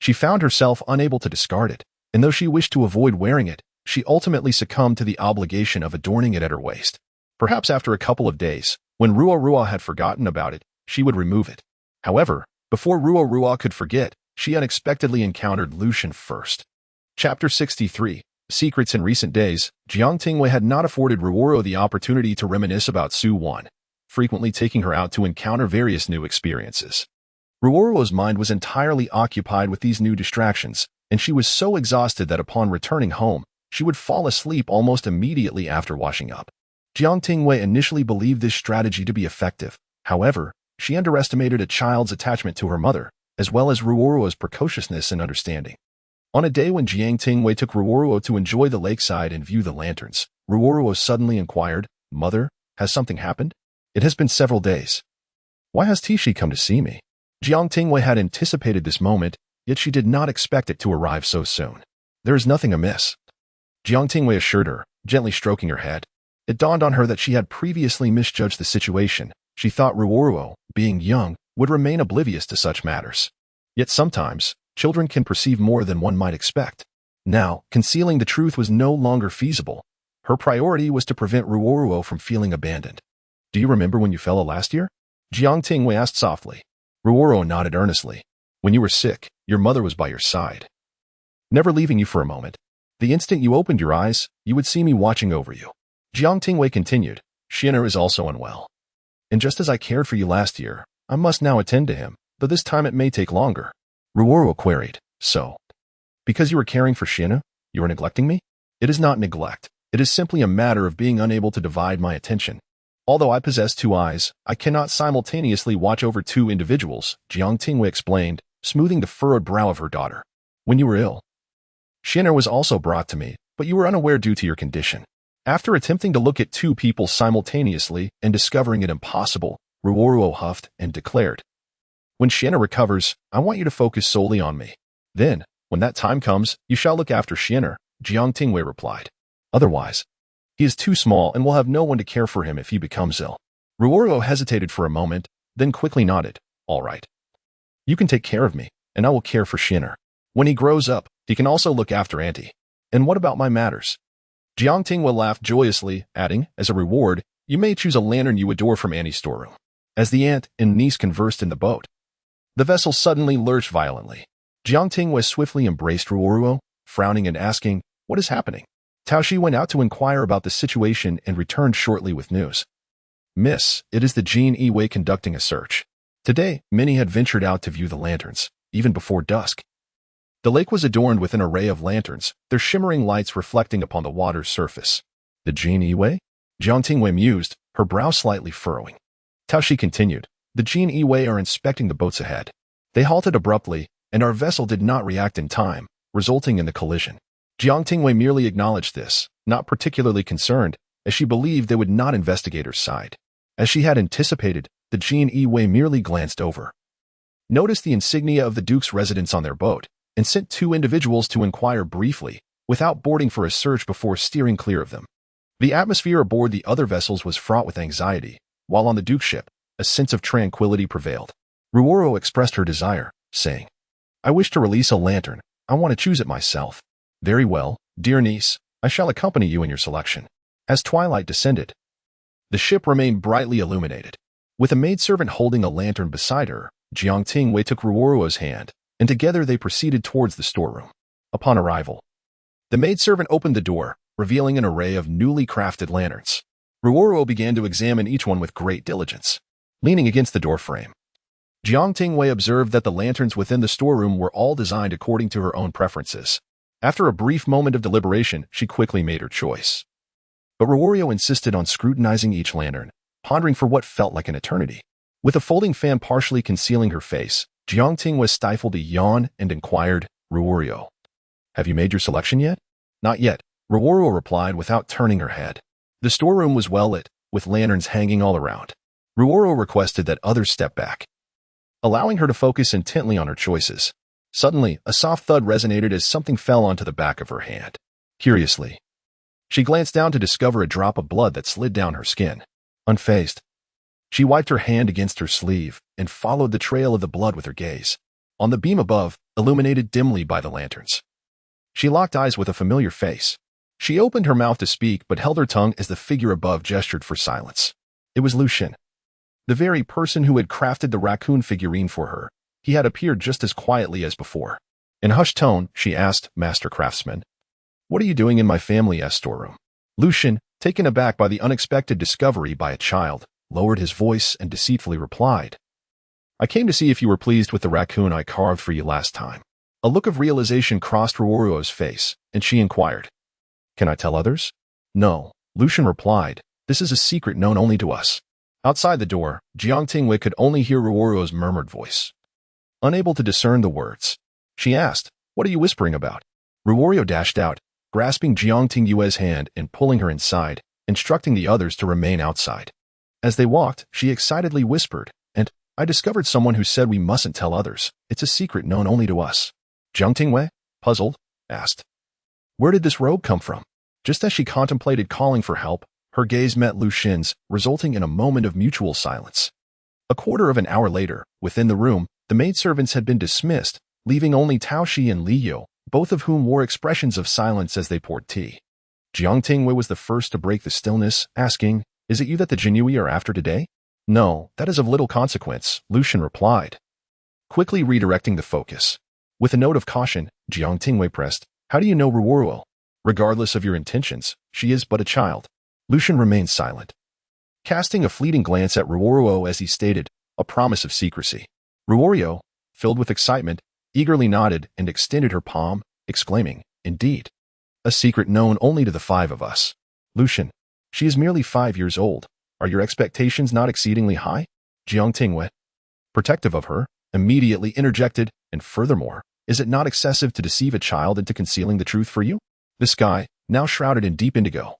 she found herself unable to discard it, and though she wished to avoid wearing it, she ultimately succumbed to the obligation of adorning it at her waist. Perhaps after a couple of days, when Ruorua had forgotten about it, she would remove it. However, before Ruorua could forget, she unexpectedly encountered Lu Zhen first. Chapter 63. Secrets in recent days, Jiang Tingyue had not afforded Ruorua the opportunity to reminisce about Su Wan, frequently taking her out to encounter various new experiences. Ruorua's mind was entirely occupied with these new distractions, and she was so exhausted that upon returning home, she would fall asleep almost immediately after washing up. Jiang Tingyue initially believed this strategy to be effective. However, she underestimated a child's attachment to her mother, as well as Ruorua's precociousness and understanding. On a day when Jiang Tingyue took Ruorua to enjoy the lakeside and view the lanterns, Ruorua suddenly inquired, "Mother, has something happened? It has been several days. Why has Tishi come to see me?" Jiang Tingyue had anticipated this moment, yet she did not expect it to arrive so soon. "There is nothing amiss," Jiang Tingyue assured her, gently stroking her head. It dawned on her that she had previously misjudged the situation. She thought Ruorua, being young, would remain oblivious to such matters. Yet sometimes, children can perceive more than one might expect. Now, concealing the truth was no longer feasible. Her priority was to prevent Ruorua from feeling abandoned. Do you remember when you fell ill last year? Jiang Tingyue asked softly. Ruoro nodded earnestly. When you were sick, your mother was by your side, never leaving you for a moment. The instant you opened your eyes, you would see me watching over you. Jiang Tingyue continued. Xian'er is also unwell. And just as I cared for you last year, I must now attend to him, though this time it may take longer. Ruoro queried. So, because you were caring for Xian'er, you are neglecting me? It is not neglect. It is simply a matter of being unable to divide my attention. Although I possess 2 eyes, I cannot simultaneously watch over 2 individuals, Jiang Tingyue explained, smoothing the furrowed brow of her daughter. When you were ill, Xian'er was also brought to me, but you were unaware due to your condition. After attempting to look at 2 people simultaneously and discovering it impossible, Ruoro huffed and declared, when Xian'er recovers, I want you to focus solely on me. Then, when that time comes, you shall look after Xian'er, Jiang Tingyue replied. Otherwise, he is too small and will have no one to care for him if he becomes ill. Ruoro hesitated for a moment, then quickly nodded. All right. You can take care of me, and I will care for Xian'er. When he grows up, he can also look after Auntie. And what about my matters? Jiang Tingyue laughed joyously, adding, as a reward, you may choose a lantern you adore from Auntie's storeroom. As the aunt and niece conversed in the boat, the vessel suddenly lurched violently. Jiang Tingyue swiftly embraced Ruoro, frowning and asking, what is happening? Tao Shi went out to inquire about the situation and returned shortly with news. Miss, it is the Jiang Tingyue conducting a search. Today, many had ventured out to view the lanterns, even before dusk. The lake was adorned with an array of lanterns, their shimmering lights reflecting upon the water's surface. The Jiang Tingyue? Jiang Tingyue mused, her brow slightly furrowing. Tao Shi continued, the Jiang Tingyue are inspecting the boats ahead. They halted abruptly, and our vessel did not react in time, resulting in the collision. Jiang Tingyue merely acknowledged this, not particularly concerned, as she believed they would not investigate her side. As she had anticipated, the Jiang Tingyue merely glanced over, noticed the insignia of the Duke's residence on their boat, and sent 2 individuals to inquire briefly, without boarding for a search before steering clear of them. The atmosphere aboard the other vessels was fraught with anxiety, while on the Duke's ship, a sense of tranquility prevailed. Ruoro expressed her desire, saying, I wish to release a lantern. I want to choose it myself. Very well, dear niece, I shall accompany you in your selection. As twilight descended, the ship remained brightly illuminated. With a maidservant holding a lantern beside her, Jiang Tingyue took Ruoro's hand, and together they proceeded towards the storeroom. Upon arrival, the maidservant opened the door, revealing an array of newly crafted lanterns. Ruoro began to examine each one with great diligence. Leaning against the doorframe, Jiang Tingyue observed that the lanterns within the storeroom were all designed according to her own preferences. After a brief moment of deliberation, she quickly made her choice. But Ruoro insisted on scrutinizing each lantern, pondering for what felt like an eternity. With a folding fan partially concealing her face, Jiang Tingyue stifled a yawn and inquired, Ruoro, have you made your selection yet? Not yet, Ruoro replied without turning her head. The storeroom was well lit, with lanterns hanging all around. Ruoro requested that others step back, allowing her to focus intently on her choices. Suddenly, a soft thud resonated as something fell onto the back of her hand. Curiously, she glanced down to discover a drop of blood that slid down her skin. Unfazed, she wiped her hand against her sleeve and followed the trail of the blood with her gaze. On the beam above, illuminated dimly by the lanterns, she locked eyes with a familiar face. She opened her mouth to speak but held her tongue as the figure above gestured for silence. It was Lu Zhen, the very person who had crafted the raccoon figurine for her. He had appeared just as quietly as before. In a hushed tone, she asked, Master Craftsman, what are you doing in my family's storeroom? Lu Zhen, taken aback by the unexpected discovery by a child, lowered his voice and deceitfully replied, I came to see if you were pleased with the raccoon I carved for you last time. A look of realization crossed Ruoro's face, and she inquired, Can I tell others? No, Lu Zhen replied, this is a secret known only to us. Outside the door, Jiang Tingyue could only hear Ruoro's murmured voice. Unable to discern the words, she asked, what are you whispering about? Ruoro dashed out, grasping Jiang Tingyue's hand and pulling her inside, instructing the others to remain outside. As they walked, she excitedly whispered, and I discovered someone who said we mustn't tell others. It's a secret known only to us. Jiang Tingyue, puzzled, asked, where did this rogue come from? Just as she contemplated calling for help, her gaze met Lu Zhen's, resulting in a moment of mutual silence. A quarter of an hour later, within the room, the maidservants had been dismissed, leaving only Tao Shi and Li Yu, both of whom wore expressions of silence as they poured tea. Jiang Tingyue was the first to break the stillness, asking, Is it you that the Jinui are after today? No, that is of little consequence, Lu Zhen replied, quickly redirecting the focus. With a note of caution, Jiang Tingyue pressed, how do you know Ruoruo? Regardless of your intentions, she is but a child. Lu Zhen remained silent, casting a fleeting glance at Ruoruo as he stated, a promise of secrecy. Ruoruo, filled with excitement, eagerly nodded and extended her palm, exclaiming, indeed. A secret known only to the five of us. Lu Zhen, she is merely 5 years old. Are your expectations not exceedingly high? Jiang Tingyue, protective of her, immediately interjected, and furthermore, is it not excessive to deceive a child into concealing the truth for you? The sky, now shrouded in deep indigo,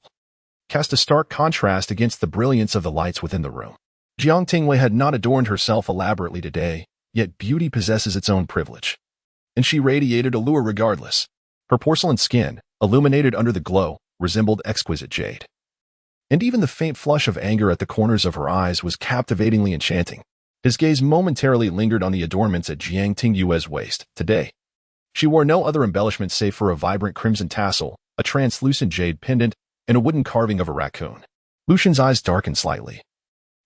cast a stark contrast against the brilliance of the lights within the room. Jiang Tingyue had not adorned herself elaborately today, yet beauty possesses its own privilege. And she radiated allure regardless. Her porcelain skin, illuminated under the glow, resembled exquisite jade. And even the faint flush of anger at the corners of her eyes was captivatingly enchanting. His gaze momentarily lingered on the adornments at Jiang Tingyue's waist. Today, she wore no other embellishment save for a vibrant crimson tassel, a translucent jade pendant, and a wooden carving of a raccoon. Lu Zhen's eyes darkened slightly,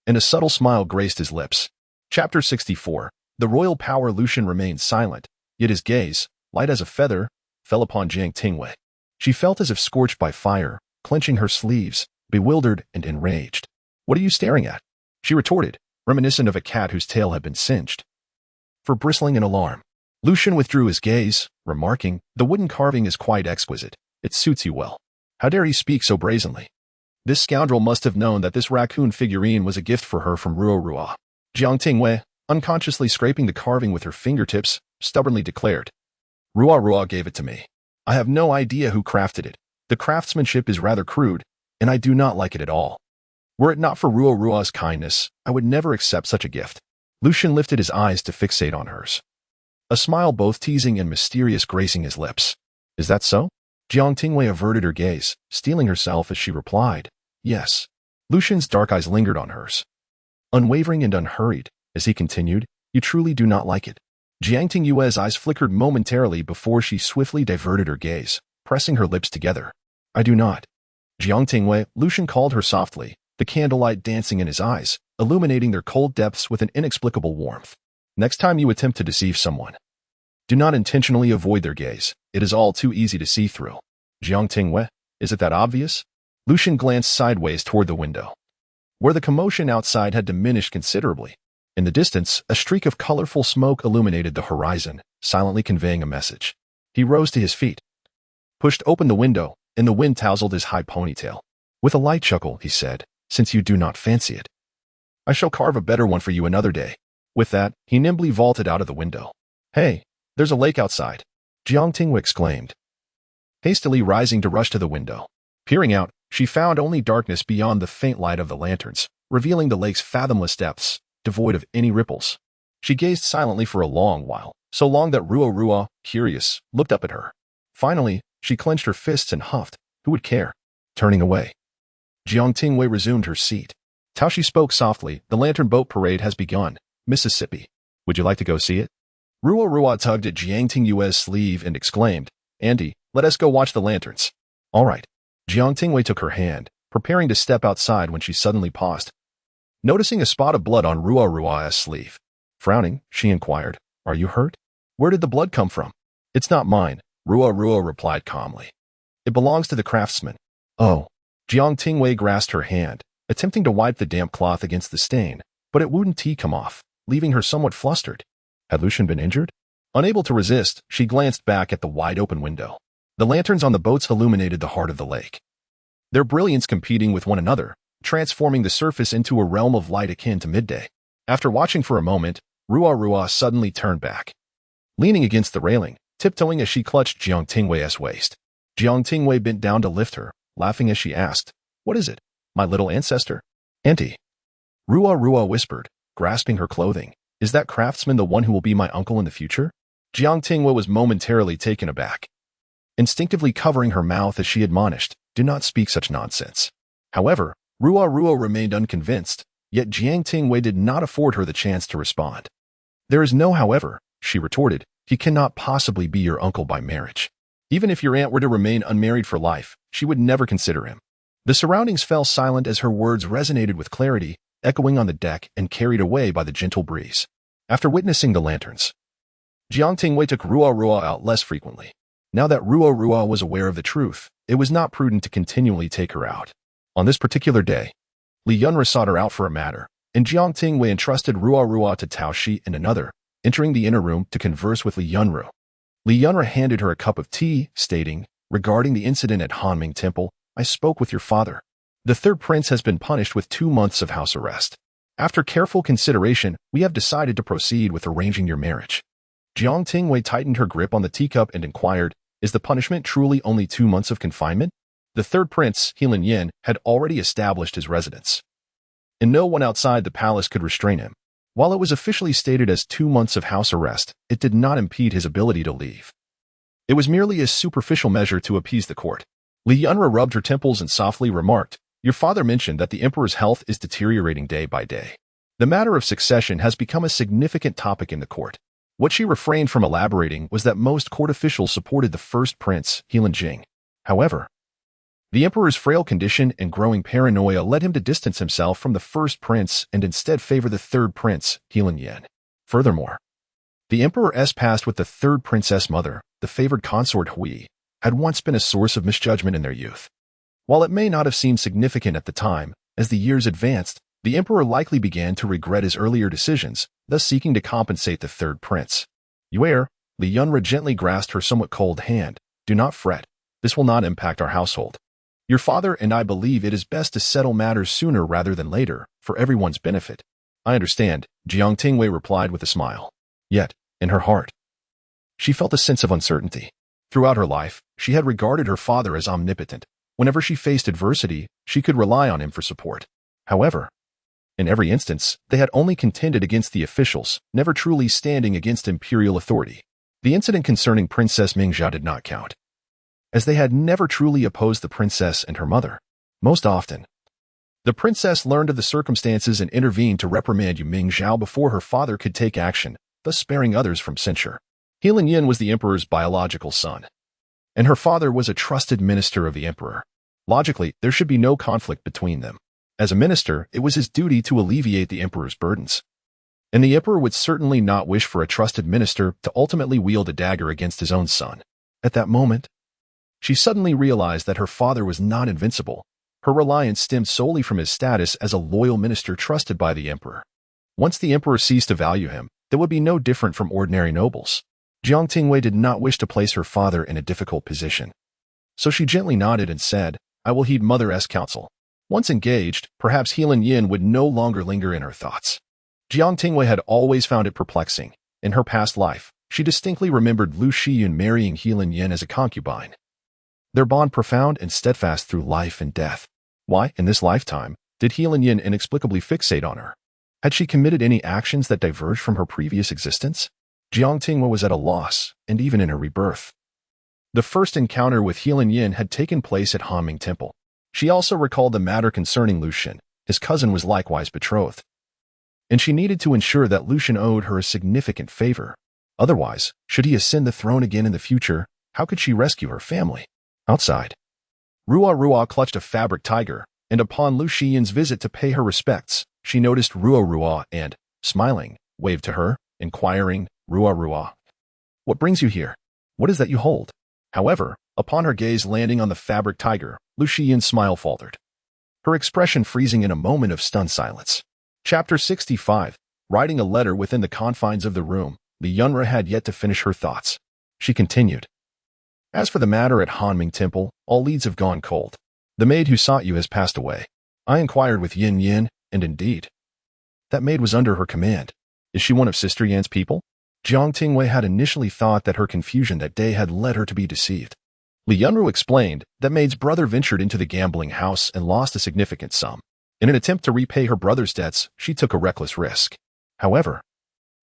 and a subtle smile graced his lips. Chapter 64. The royal power. Lu Zhen remained silent, yet his gaze, light as a feather, fell upon Jiang Tingyue. She felt as if scorched by fire, clenching her sleeves, bewildered and enraged. What are you staring at? She retorted, reminiscent of a cat whose tail had been singed. For bristling in alarm, Lu Zhen withdrew his gaze, remarking, the wooden carving is quite exquisite. It suits you well. How dare you speak so brazenly? This scoundrel must have known that this raccoon figurine was a gift for her from Ruoruo. Jiang Tingyue, unconsciously scraping the carving with her fingertips, stubbornly declared, Ruoruo gave it to me. I have no idea who crafted it. The craftsmanship is rather crude, and I do not like it at all. Were it not for Ruoruo's kindness, I would never accept such a gift. Lu Zhen lifted his eyes to fixate on hers, a smile both teasing and mysterious gracing his lips. Is that so? Jiang Tingyue averted her gaze, steeling herself as she replied, yes. Lu Zhen's dark eyes lingered on hers, unwavering and unhurried, as he continued, you truly do not like it. Jiang Tingyue's eyes flickered momentarily before she swiftly diverted her gaze, pressing her lips together. I do not. Jiang Tingyue, Lu Zhen called her softly, the candlelight dancing in his eyes, illuminating their cold depths with an inexplicable warmth. Next time you attempt to deceive someone, do not intentionally avoid their gaze. It is all too easy to see through. Jiang Tingyue, is it that obvious? Lu Zhen glanced sideways toward the window, where the commotion outside had diminished considerably. In the distance, a streak of colorful smoke illuminated the horizon, silently conveying a message. He rose to his feet, pushed open the window, and the wind tousled his high ponytail. With a light chuckle, he said, since you do not fancy it, I shall carve a better one for you another day. With that, he nimbly vaulted out of the window. Hey, there's a lake outside, Jiang Tingyue exclaimed, hastily rising to rush to the window. Peering out, she found only darkness beyond the faint light of the lanterns, revealing the lake's fathomless depths, devoid of any ripples. She gazed silently for a long while, so long that Ruoruo, curious, looked up at her. Finally, she clenched her fists and huffed, who would care? Turning away, Jiang Tingyue resumed her seat. How she spoke softly, the lantern boat parade has begun, Mississippi. Would you like to go see it? Ruoruo tugged at Jiang Tingyue's sleeve and exclaimed, Auntie, let us go watch the lanterns. All right. Jiang Tingyue took her hand, preparing to step outside when she suddenly paused, noticing a spot of blood on Ruoruo's sleeve. Frowning, she inquired, are you hurt? Where did the blood come from? It's not mine, Ruoruo replied calmly. It belongs to the craftsman. Oh. Jiang Tingyue grasped her hand, attempting to wipe the damp cloth against the stain, but it wouldn't come off, leaving her somewhat flustered. Had Lu Zhen been injured? Unable to resist, she glanced back at the wide-open window. The lanterns on the boats illuminated the heart of the lake, their brilliance competing with one another, transforming the surface into a realm of light akin to midday. After watching for a moment, Ruoruo suddenly turned back, leaning against the railing, tiptoeing as she clutched Jiang Tingyue's waist. Jiang Tingyue bent down to lift her, laughing as she asked, what is it, my little ancestor? Auntie. Ruoruo whispered, grasping her clothing. Is that craftsman the one who will be my uncle in the future? Jiang Tingyue was momentarily taken aback, instinctively covering her mouth as she admonished, do not speak such nonsense. However, Ruoruo remained unconvinced, yet Jiang Tingyue did not afford her the chance to respond. There is no however, she retorted, he cannot possibly be your uncle by marriage. Even if your aunt were to remain unmarried for life, she would never consider him. The surroundings fell silent as her words resonated with clarity, echoing on the deck and carried away by the gentle breeze. After witnessing the lanterns, Jiang Tingyue took Ruo out less frequently. Now that Ruo was aware of the truth, it was not prudent to continually take her out. On this particular day, Li Yunra sought her out for a matter, and Jiang Tingyue entrusted Ruo to Tao Shi and another, entering the inner room to converse with Li Yunra. Li Yunra handed her a cup of tea, stating, "Regarding the incident at Hanming Temple, I spoke with your father. The third prince has been punished with 2 months of house arrest. After careful consideration, we have decided to proceed with arranging your marriage." Jiang Tingyue tightened her grip on the teacup and inquired, "Is the punishment truly only 2 months of confinement?" The third prince, He Yin, had already established his residence, and no one outside the palace could restrain him. While it was officially stated as 2 months of house arrest, it did not impede his ability to leave. It was merely a superficial measure to appease the court. Li Yunra rubbed her temples and softly remarked, "Your father mentioned that the emperor's health is deteriorating day by day. The matter of succession has become a significant topic in the court." What she refrained from elaborating was that most court officials supported the first prince, He Jing. However, the emperor's frail condition and growing paranoia led him to distance himself from the first prince and instead favor the third prince, He Yin. Furthermore, the emperor's past with the third princess mother, the favored consort Hui, had once been a source of misjudgment in their youth. While it may not have seemed significant at the time, as the years advanced, the emperor likely began to regret his earlier decisions, thus seeking to compensate the third prince. Yuer, Li Yunra gently grasped her somewhat cold hand. "Do not fret. This will not impact our household. Your father and I believe it is best to settle matters sooner rather than later, for everyone's benefit." "I understand," Jiang Tingyue replied with a smile. Yet, in her heart, she felt a sense of uncertainty. Throughout her life, she had regarded her father as omnipotent. Whenever she faced adversity, she could rely on him for support. However, in every instance, they had only contended against the officials, never truly standing against imperial authority. The incident concerning Princess Mingxia did not count, as they had never truly opposed the princess and her mother. Most often, the princess learned of the circumstances and intervened to reprimand Mingxiao before her father could take action, thus sparing others from censure. He Yin was the emperor's biological son, and her father was a trusted minister of the emperor. Logically, there should be no conflict between them. As a minister, it was his duty to alleviate the emperor's burdens. And the emperor would certainly not wish for a trusted minister to ultimately wield a dagger against his own son. At that moment, she suddenly realized that her father was not invincible. Her reliance stemmed solely from his status as a loyal minister trusted by the emperor. Once the emperor ceased to value him, they would be no different from ordinary nobles. Jiang Tingyue did not wish to place her father in a difficult position. So she gently nodded and said, "I will heed Mother's counsel." Once engaged, perhaps He Yin would no longer linger in her thoughts. Jiang Tingyue had always found it perplexing. In her past life, she distinctly remembered Lu Zhen marrying He Yin as a concubine. Their bond profound and steadfast through life and death. Why, in this lifetime, did He Yin inexplicably fixate on her? Had she committed any actions that diverged from her previous existence? Jiang Tingyue was at a loss, and even in her rebirth. The first encounter with He Yin had taken place at Hanming Temple. She also recalled the matter concerning Lu Zhen. His cousin was likewise betrothed, and she needed to ensure that Lu Zhen owed her a significant favor. Otherwise, should he ascend the throne again in the future, how could she rescue her family? Outside, Ruo clutched a fabric tiger, and upon Lu Zhen's visit to pay her respects, she noticed Ruo and, smiling, waved to her, inquiring, "Ruo, what brings you here? What is that you hold?" However, upon her gaze landing on the fabric tiger, Lu Zhen's smile faltered, her expression freezing in a moment of stunned silence. Chapter 65. Writing a letter within the confines of the room, Li Yunra had yet to finish her thoughts. She continued, "As for the matter at Hanming Temple, all leads have gone cold. The maid who sought you has passed away. I inquired with Yin, and indeed, that maid was under her command. Is she one of Sister Yan's people?" Jiang Tingyue had initially thought that her confusion that day had led her to be deceived. Li Yunru explained that maid's brother ventured into the gambling house and lost a significant sum. In an attempt to repay her brother's debts, she took a reckless risk. However,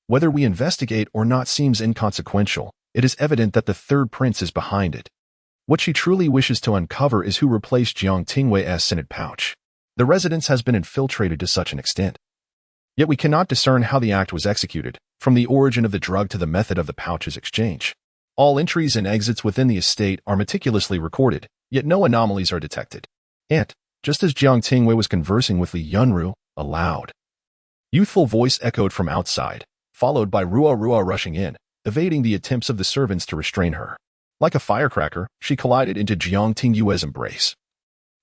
whether we investigate or not seems inconsequential. It is evident that the third prince is behind it. What she truly wishes to uncover is who replaced Jiang Tingyue's scented pouch. The residence has been infiltrated to such an extent. Yet we cannot discern how the act was executed, from the origin of the drug to the method of the pouch's exchange. All entries and exits within the estate are meticulously recorded, yet no anomalies are detected. And, just as Jiang Tingyue was conversing with Li Yunru, a loud, youthful voice echoed from outside, followed by Ruo rushing in, evading the attempts of the servants to restrain her. Like a firecracker, she collided into Jiang Tingyue's embrace,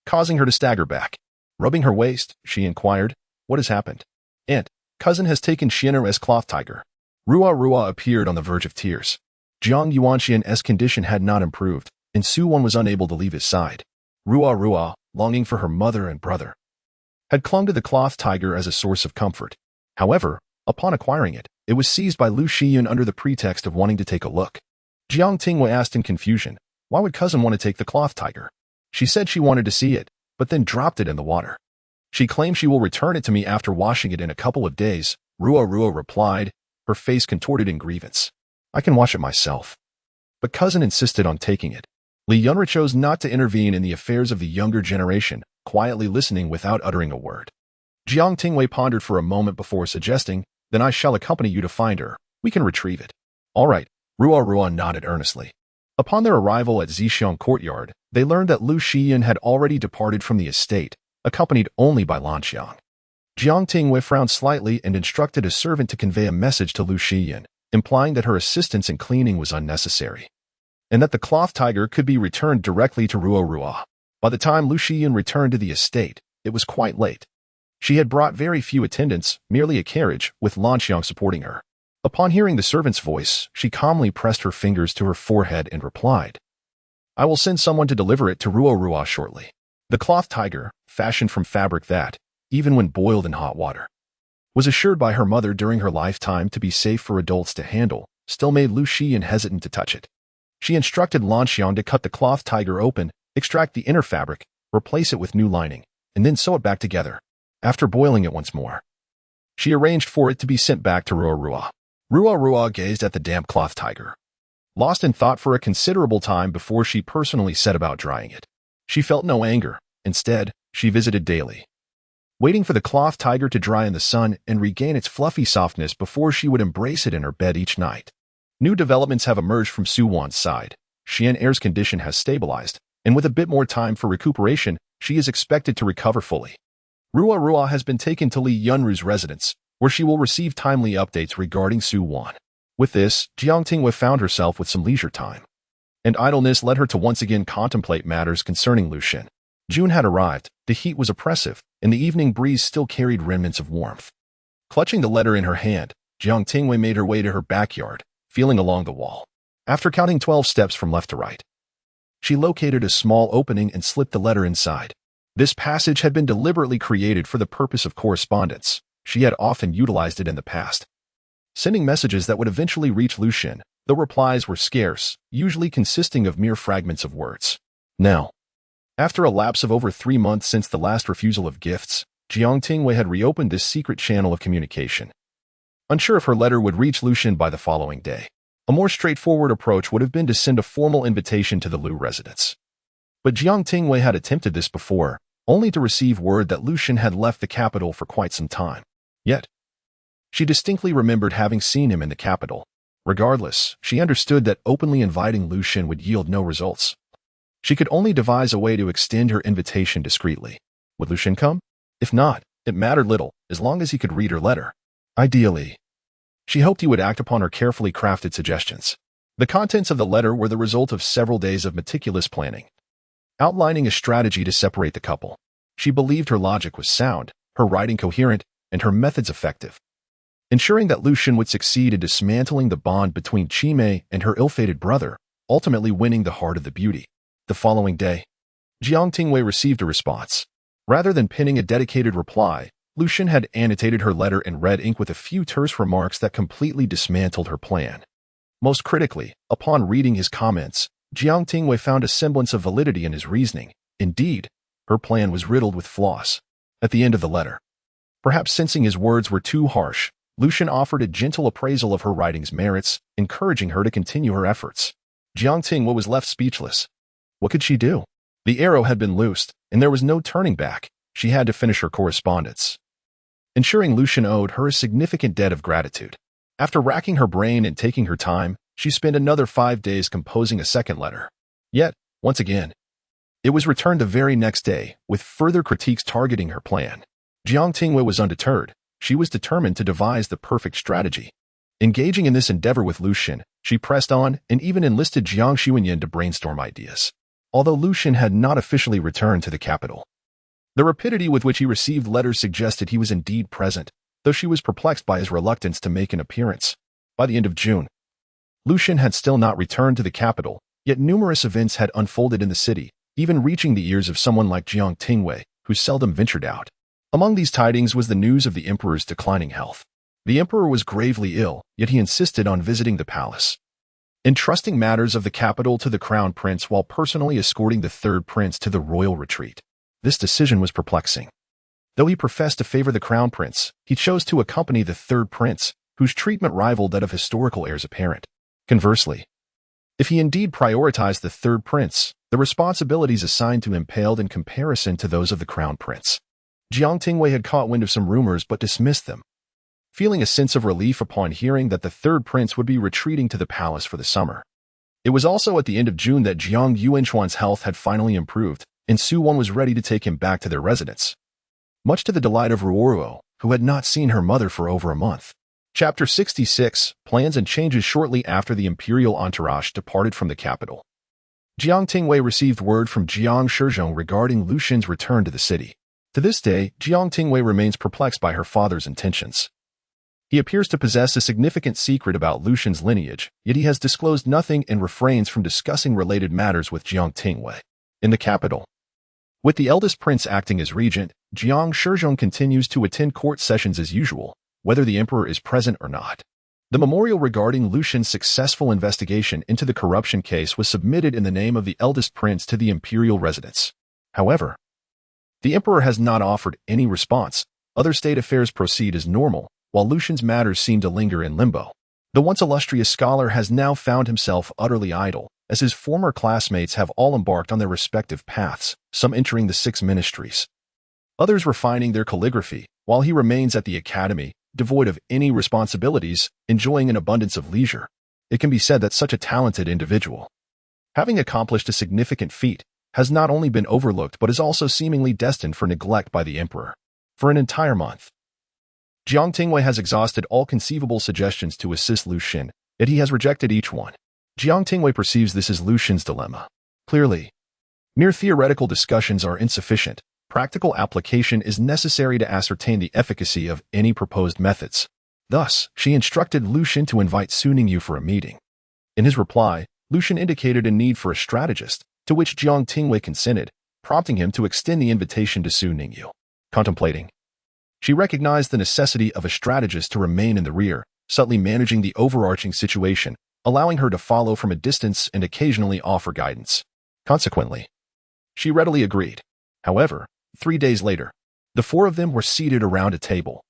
causing her to stagger back. Rubbing her waist, she inquired, "What has happened?" "Aunt, cousin has taken Xian'er's cloth tiger." Ruo appeared on the verge of tears. Jiang Yuanxian's condition had not improved, and Su-wan was unable to leave his side. Ruo, longing for her mother and brother, had clung to the cloth tiger as a source of comfort. However, upon acquiring it, it was seized by Lu Zhen under the pretext of wanting to take a look. Jiang Tingyue asked in confusion, "Why would cousin want to take the cloth tiger?" She said she wanted to see it, but then dropped it in the water. "She claims she will return it to me after washing it in a couple of days," Ruo replied, her face contorted in grievance. "I can wash it myself." But cousin insisted on taking it. Li Yunru chose not to intervene in the affairs of the younger generation, quietly listening without uttering a word. Jiang Tingyue pondered for a moment before suggesting, "Then I shall accompany you to find her. We can retrieve it." "All right," Ruo nodded earnestly. Upon their arrival at Zixiang Courtyard, they learned that Lu Zhen had already departed from the estate, accompanied only by Lanxiang. Jiang Tingyue frowned slightly and instructed a servant to convey a message to Lu Zhen, implying that her assistance in cleaning was unnecessary, and that the cloth tiger could be returned directly to Ruo. By the time Lu Zhen returned to the estate, it was quite late. She had brought very few attendants, merely a carriage, with Lanxiang supporting her. Upon hearing the servant's voice, she calmly pressed her fingers to her forehead and replied, "I will send someone to deliver it to Ruo shortly." The cloth tiger, fashioned from fabric that, even when boiled in hot water, was assured by her mother during her lifetime to be safe for adults to handle, still made Lu Zhen hesitant to touch it. She instructed Lanxiang to cut the cloth tiger open, extract the inner fabric, replace it with new lining, and then sew it back together. After boiling it once more, she arranged for it to be sent back to Ruo. Ruo gazed at the damp cloth tiger, lost in thought for a considerable time before she personally set about drying it. She felt no anger. Instead, she visited daily, waiting for the cloth tiger to dry in the sun and regain its fluffy softness before she would embrace it in her bed each night. New developments have emerged from Su-wan's side. Xian'er's condition has stabilized, and with a bit more time for recuperation, she is expected to recover fully. Ruo has been taken to Li Yunru's residence, where she will receive timely updates regarding Su-wan. With this, Jiang Tingyue found herself with some leisure time, and idleness led her to once again contemplate matters concerning Lu Zhen. June had arrived, the heat was oppressive, and the evening breeze still carried remnants of warmth. Clutching the letter in her hand, Jiang Tingyue made her way to her backyard, feeling along the wall. After counting 12 steps from left to right, she located a small opening and slipped the letter inside. This passage had been deliberately created for the purpose of correspondence. She had often utilized it in the past, sending messages that would eventually reach Lu Zhen, though replies were scarce, usually consisting of mere fragments of words. Now, after a lapse of over 3 months since the last refusal of gifts, Jiang Tingyue had reopened this secret channel of communication. Unsure if her letter would reach Lu Zhen by the following day, a more straightforward approach would have been to send a formal invitation to the Lu residence. But Jiang Tingyue had attempted this before, only to receive word that Lu Zhen had left the capital for quite some time. Yet, she distinctly remembered having seen him in the capital. Regardless, she understood that openly inviting Lu Zhen would yield no results. She could only devise a way to extend her invitation discreetly. Would Lu Zhen come? If not, it mattered little, as long as he could read her letter. Ideally, she hoped he would act upon her carefully crafted suggestions. The contents of the letter were the result of several days of meticulous planning, outlining a strategy to separate the couple. She believed her logic was sound, her writing coherent, and her methods effective, ensuring that Lu Zhen would succeed in dismantling the bond between Qimei and her ill-fated brother, ultimately winning the heart of the beauty. The following day, Jiang Tingyue received a response. Rather than penning a dedicated reply, Lu Zhen had annotated her letter in red ink with a few terse remarks that completely dismantled her plan. Most critically, upon reading his comments, Jiang Tingyue found a semblance of validity in his reasoning. Indeed, her plan was riddled with flaws. At the end of the letter, perhaps sensing his words were too harsh, Lu Zhen offered a gentle appraisal of her writing's merits, encouraging her to continue her efforts. Jiang Tingyue was left speechless. What could she do? The arrow had been loosed, and there was no turning back. She had to finish her correspondence, ensuring Lu Zhen owed her a significant debt of gratitude. After racking her brain and taking her time, she spent another 5 days composing a second letter. Yet, once again, It was returned the very next day, with further critiques targeting her plan. Jiang Tingyue was undeterred. She was determined to devise the perfect strategy. Engaging in this endeavor with Lu Zhen, she pressed on and even enlisted Jiang Xuanyan to brainstorm ideas. Although Lu Zhen had not officially returned to the capital, the rapidity with which he received letters suggested he was indeed present, though she was perplexed by his reluctance to make an appearance. By the end of June, Lu Zhen had still not returned to the capital, yet numerous events had unfolded in the city, even reaching the ears of someone like Jiang Tingyue, who seldom ventured out. Among these tidings was the news of the emperor's declining health. The emperor was gravely ill, yet he insisted on visiting the palace, entrusting matters of the capital to the crown prince while personally escorting the third prince to the royal retreat. This decision was perplexing. Though he professed to favor the crown prince, he chose to accompany the third prince, whose treatment rivaled that of historical heirs apparent. Conversely, if he indeed prioritized the third prince, the responsibilities assigned to him paled in comparison to those of the crown prince. Jiang Tingyue had caught wind of some rumors but dismissed them, feeling a sense of relief upon hearing that the third prince would be retreating to the palace for the summer. It was also at the end of June that Jiang Yuanchuan's health had finally improved, and Su Wan was ready to take him back to their residence, much to the delight of Ruoruo, who had not seen her mother for over a month. Chapter 66, Plans and Changes. Shortly after the imperial entourage departed from the capital, Jiang Tingyue received word from Jiang Shizhong regarding Lu Zhen's return to the city. To this day, Jiang Tingyue remains perplexed by her father's intentions. He appears to possess a significant secret about Lu Zhen's lineage, yet he has disclosed nothing and refrains from discussing related matters with Jiang Tingyue. In the capital, with the eldest prince acting as regent, Jiang Shizhong continues to attend court sessions as usual, whether the emperor is present or not. The memorial regarding Lu Zhen's successful investigation into the corruption case was submitted in the name of the eldest prince to the imperial residence. However, the emperor has not offered any response. Other state affairs proceed as normal, while Lu Zhen's matters seem to linger in limbo. The once illustrious scholar has now found himself utterly idle, as his former classmates have all embarked on their respective paths, some entering the 6 ministries, others refining their calligraphy, while he remains at the academy, devoid of any responsibilities, enjoying an abundance of leisure. It can be said that such a talented individual, having accomplished a significant feat, has not only been overlooked but is also seemingly destined for neglect by the emperor. For an entire month, Jiang Tingyue has exhausted all conceivable suggestions to assist Lu Zhen, yet he has rejected each one. Jiang Tingyue perceives this as Lu Zhen's dilemma. Clearly, mere theoretical discussions are insufficient. Practical application is necessary to ascertain the efficacy of any proposed methods. Thus, she instructed Lu Zhen to invite Su Ningyu for a meeting. In his reply, Lu Zhen indicated a need for a strategist, to which Jiang Tingyue consented, prompting him to extend the invitation to Su Ningyu. Contemplating, she recognized the necessity of a strategist to remain in the rear, subtly managing the overarching situation, allowing her to follow from a distance and occasionally offer guidance. Consequently, she readily agreed. However, 3 days later, the 4 of them were seated around a table,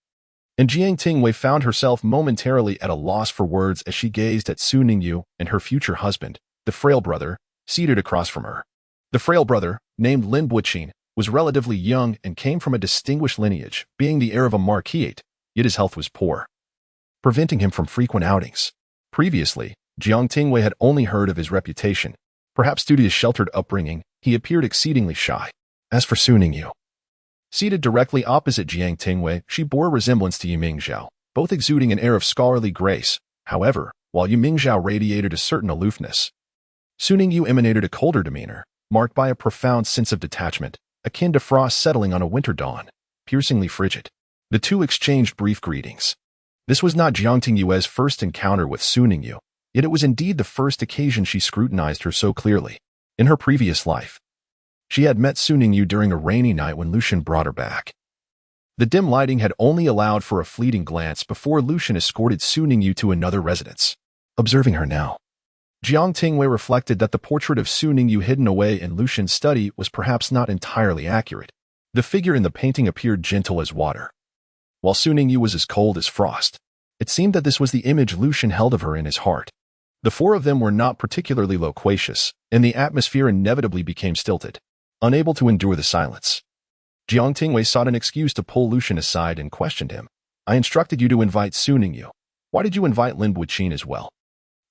and Jiang Tingyue found herself momentarily at a loss for words as she gazed at Su Ningyu and her future husband, the frail brother, seated across from her. The frail brother, named Lin Buqin, was relatively young and came from a distinguished lineage, being the heir of a marquisate, yet his health was poor, preventing him from frequent outings. Previously, Jiang Tingyue had only heard of his reputation. Perhaps due to his sheltered upbringing, he appeared exceedingly shy. As for Su Ningyu, seated directly opposite Jiang Tingyue, she bore a resemblance to Yu Mingzhao, both exuding an air of scholarly grace. However, while Yu Mingzhao radiated a certain aloofness, Su Ningyu emanated a colder demeanor, marked by a profound sense of detachment, akin to frost settling on a winter dawn, piercingly frigid. The two exchanged brief greetings. This was not Jiang Tingyue's first encounter with Su Ningyu, yet it was indeed the first occasion she scrutinized her so clearly. In her previous life, she had met Su Ningyu during a rainy night when Lu Zhen brought her back. The dim lighting had only allowed for a fleeting glance before Lu Zhen escorted Su Ningyu to another residence. Observing her now, Jiang Tingyue reflected that the portrait of Su Ningyu hidden away in Lu Zhen's study was perhaps not entirely accurate. The figure in the painting appeared gentle as water, while Su Ningyu was as cold as frost. It seemed that this was the image Lu Zhen held of her in his heart. The 4 of them were not particularly loquacious, and the atmosphere inevitably became stilted. Unable to endure the silence, Jiang Tingyue sought an excuse to pull Lu Zhen aside and questioned him. I instructed you to invite Su Ningyu. Why did you invite Lin Buqin as well?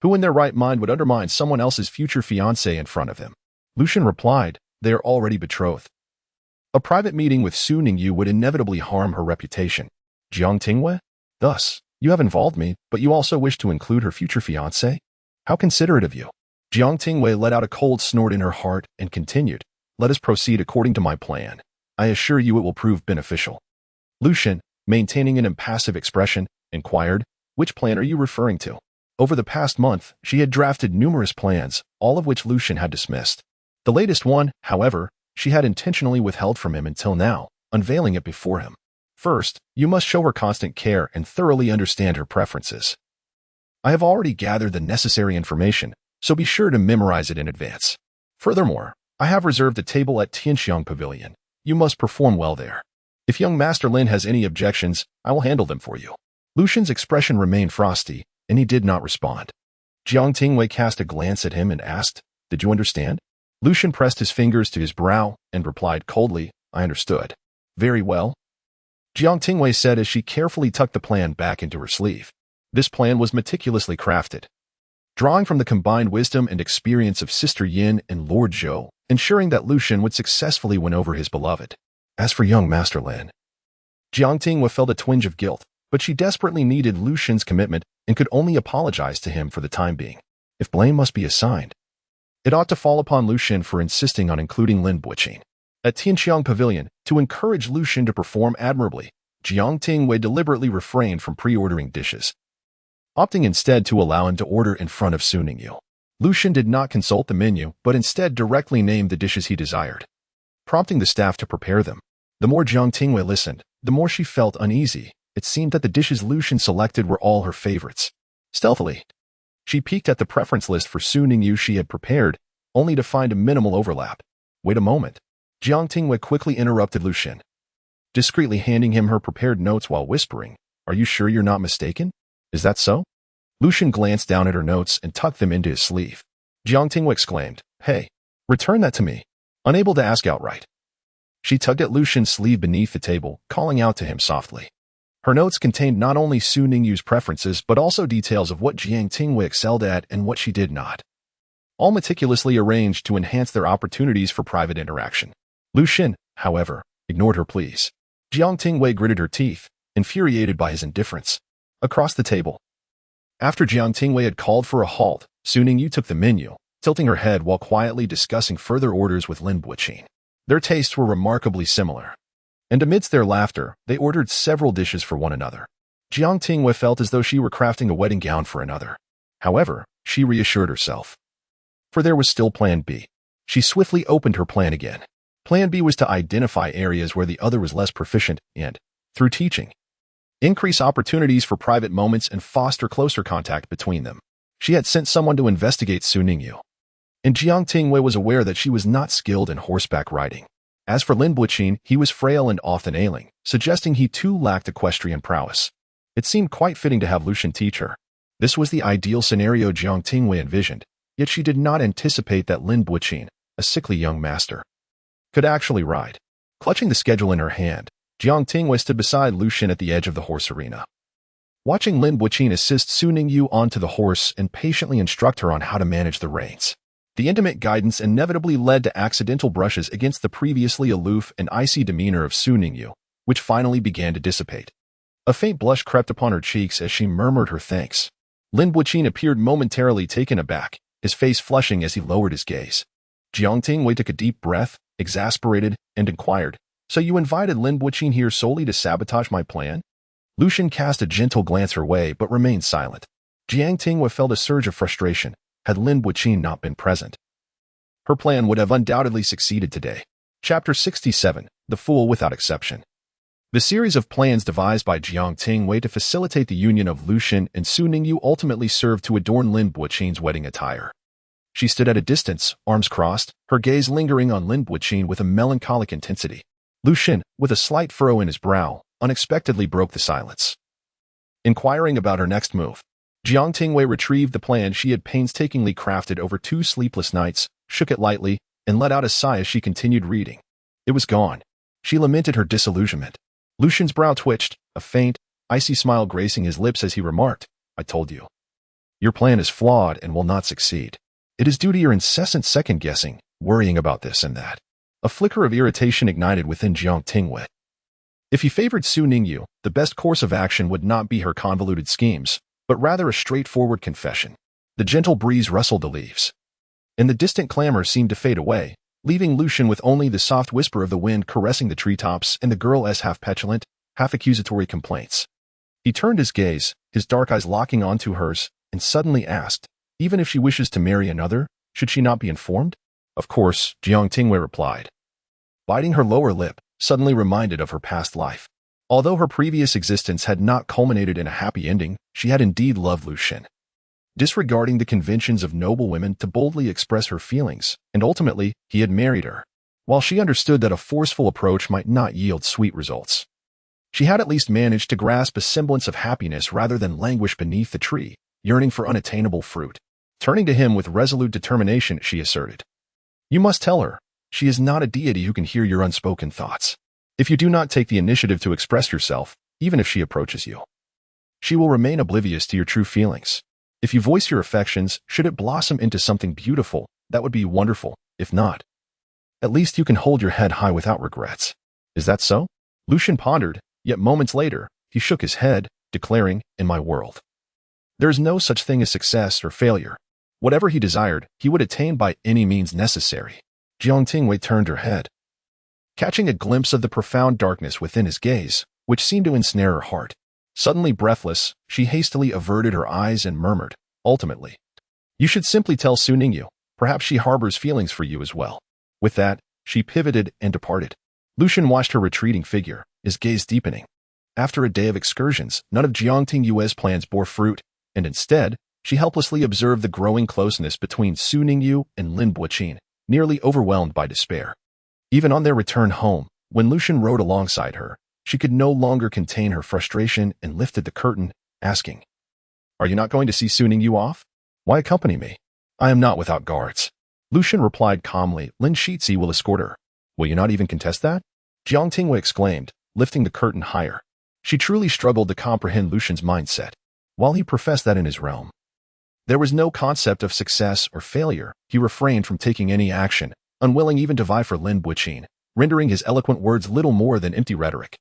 Who in their right mind would undermine someone else's future fiancé in front of him? Lu Zhen replied, They are already betrothed. A private meeting with Su Ningyu would inevitably harm her reputation. Jiang Tingyue? Thus, you have involved me, but you also wish to include her future fiancé? How considerate of you. Jiang Tingyue let out a cold snort in her heart and continued, let us proceed according to my plan. I assure you it will prove beneficial. Lu Zhen, maintaining an impassive expression, inquired, which plan are you referring to? Over the past month, she had drafted numerous plans, all of which Lu Zhen had dismissed. The latest one, however, she had intentionally withheld from him until now, unveiling it before him. First, you must show her constant care and thoroughly understand her preferences. I have already gathered the necessary information, so be sure to memorize it in advance. Furthermore, I have reserved a table at Tianxiang Pavilion. You must perform well there. If young Master Lin has any objections, I will handle them for you. Lu Zhen's expression remained frosty, and he did not respond. Jiang Tingyue cast a glance at him and asked, did you understand? Lu Zhen pressed his fingers to his brow and replied coldly, I understood. Very well. Jiang Tingyue said as she carefully tucked the plan back into her sleeve. This plan was meticulously crafted, drawing from the combined wisdom and experience of Sister Yin and Lord Zhou, ensuring that Lu Zhen would successfully win over his beloved. As for young Master Lin, Jiang Tingyue felt a twinge of guilt, but she desperately needed Lu Zhen's commitment and could only apologize to him for the time being. If blame must be assigned, it ought to fall upon Lu Zhen for insisting on including Lin Buqin. At Tianxiang Pavilion, to encourage Lu Zhen to perform admirably, Jiang Tingyue deliberately refrained from pre-ordering dishes, opting instead to allow him to order in front of Su Ningyu. Lu Zhen did not consult the menu, but instead directly named the dishes he desired, prompting the staff to prepare them. The more Jiang Tingyue listened, the more she felt uneasy. It seemed that the dishes Lu Zhen selected were all her favorites. Stealthily, she peeked at the preference list for Su Ningyu she had prepared, only to find a minimal overlap. Wait a moment. Jiang Tingyue quickly interrupted Lu Zhen, discreetly handing him her prepared notes while whispering, are you sure you're not mistaken? Is that so? Lu Zhen glanced down at her notes and tucked them into his sleeve. Jiang Tingyue exclaimed, hey, return that to me. Unable to ask outright, she tugged at Lu Zhen's sleeve beneath the table, calling out to him softly. Her notes contained not only Su Ningyu's preferences but also details of what Jiang Tingyue excelled at and what she did not, all meticulously arranged to enhance their opportunities for private interaction. Lu Zhen, however, ignored her pleas. Jiang Tingyue gritted her teeth, infuriated by his indifference. Across the table, after Jiang Tingyue had called for a halt, Su Ningyu took the menu, tilting her head while quietly discussing further orders with Lin Buqin. Their tastes were remarkably similar, and amidst their laughter, they ordered several dishes for one another. Jiang Tingyue felt as though she were crafting a wedding gown for another. However, she reassured herself, for there was still Plan B. She swiftly opened her plan again. Plan B was to identify areas where the other was less proficient and, through teaching, increase opportunities for private moments and foster closer contact between them. She had sent someone to investigate Su Ningyu, and Jiang Tingyue was aware that she was not skilled in horseback riding. As for Lin Buqin, he was frail and often ailing, suggesting he too lacked equestrian prowess. It seemed quite fitting to have Lu Zhen teach her. This was the ideal scenario Jiang Tingyue envisioned, yet she did not anticipate that Lin Buqin, a sickly young master, could actually ride. Clutching the schedule in her hand, Jiang Tingyue stood beside Lu Zhen at the edge of the horse arena, watching Lin Buqin assist Su Ningyu onto the horse and patiently instruct her on how to manage the reins. The intimate guidance inevitably led to accidental brushes against the previously aloof and icy demeanor of Su Ningyu, which finally began to dissipate. A faint blush crept upon her cheeks as she murmured her thanks. Lin Buqin appeared momentarily taken aback, his face flushing as he lowered his gaze. Jiang Tingyue took a deep breath, exasperated, and inquired, so you invited Lin Buqin here solely to sabotage my plan? Lu Zhen cast a gentle glance her way but remained silent. Jiang Tingyue felt a surge of frustration. Had Lin Buqin not been present, her plan would have undoubtedly succeeded today. Chapter 67, The Fool Without Exception. The series of plans devised by Jiang Tingyue to facilitate the union of Lu Zhen and Su Ningyu ultimately served to adorn Lin Buqin's wedding attire. She stood at a distance, arms crossed, her gaze lingering on Lin Buqin with a melancholic intensity. Lu Zhen, with a slight furrow in his brow, unexpectedly broke the silence, inquiring about her next move. Jiang Tingyue retrieved the plan she had painstakingly crafted over 2 sleepless nights, shook it lightly, and let out a sigh as she continued reading. It was gone. She lamented her disillusionment. Lu Zhen's brow twitched, a faint, icy smile gracing his lips as he remarked, I told you. Your plan is flawed and will not succeed. It is due to your incessant second-guessing, worrying about this and that. A flicker of irritation ignited within Jiang Tingyue. If he favored Su Ningyu, the best course of action would not be her convoluted schemes, but rather a straightforward confession. The gentle breeze rustled the leaves, and the distant clamor seemed to fade away, leaving Lu Zhen with only the soft whisper of the wind caressing the treetops and the girl's half-petulant, half-accusatory complaints. He turned his gaze, his dark eyes locking onto hers, and suddenly asked, even if she wishes to marry another, should she not be informed? Of course, Jiang Tingyue replied, biting her lower lip, suddenly reminded of her past life. Although her previous existence had not culminated in a happy ending, she had indeed loved Lu Zhen, disregarding the conventions of noble women to boldly express her feelings, and ultimately, he had married her. While she understood that a forceful approach might not yield sweet results, she had at least managed to grasp a semblance of happiness rather than languish beneath the tree, yearning for unattainable fruit. Turning to him with resolute determination, she asserted, "You must tell her. She is not a deity who can hear your unspoken thoughts. If you do not take the initiative to express yourself, even if she approaches you, she will remain oblivious to your true feelings. If you voice your affections, should it blossom into something beautiful, that would be wonderful. If not, at least you can hold your head high without regrets." Is that so? Lu Zhen pondered, yet moments later, he shook his head, declaring, "In my world, there is no such thing as success or failure. Whatever he desired, he would attain by any means necessary." Jiang Tingyue turned her head, catching a glimpse of the profound darkness within his gaze, which seemed to ensnare her heart. Suddenly breathless, she hastily averted her eyes and murmured, "Ultimately, you should simply tell Su Ningyu. Perhaps she harbors feelings for you as well." With that, she pivoted and departed. Lu Zhen watched her retreating figure, his gaze deepening. After a day of excursions, none of Jiang Tingyue's plans bore fruit, and instead, she helplessly observed the growing closeness between Su Ningyu and Lin Buqin, nearly overwhelmed by despair. Even on their return home, when Lu Zhen rode alongside her, she could no longer contain her frustration and lifted the curtain, asking, "Are you not going to see Su Ningyu off? Why accompany me? I am not without guards." Lu Zhen replied calmly, "Lin Shizhi will escort her." "Will you not even contest that?" Jiang Tingyue exclaimed, lifting the curtain higher. She truly struggled to comprehend Lu Zhen's mindset. While he professed that in his realm there was no concept of success or failure, he refrained from taking any action, unwilling even to vie for Lin Buqin, rendering his eloquent words little more than empty rhetoric.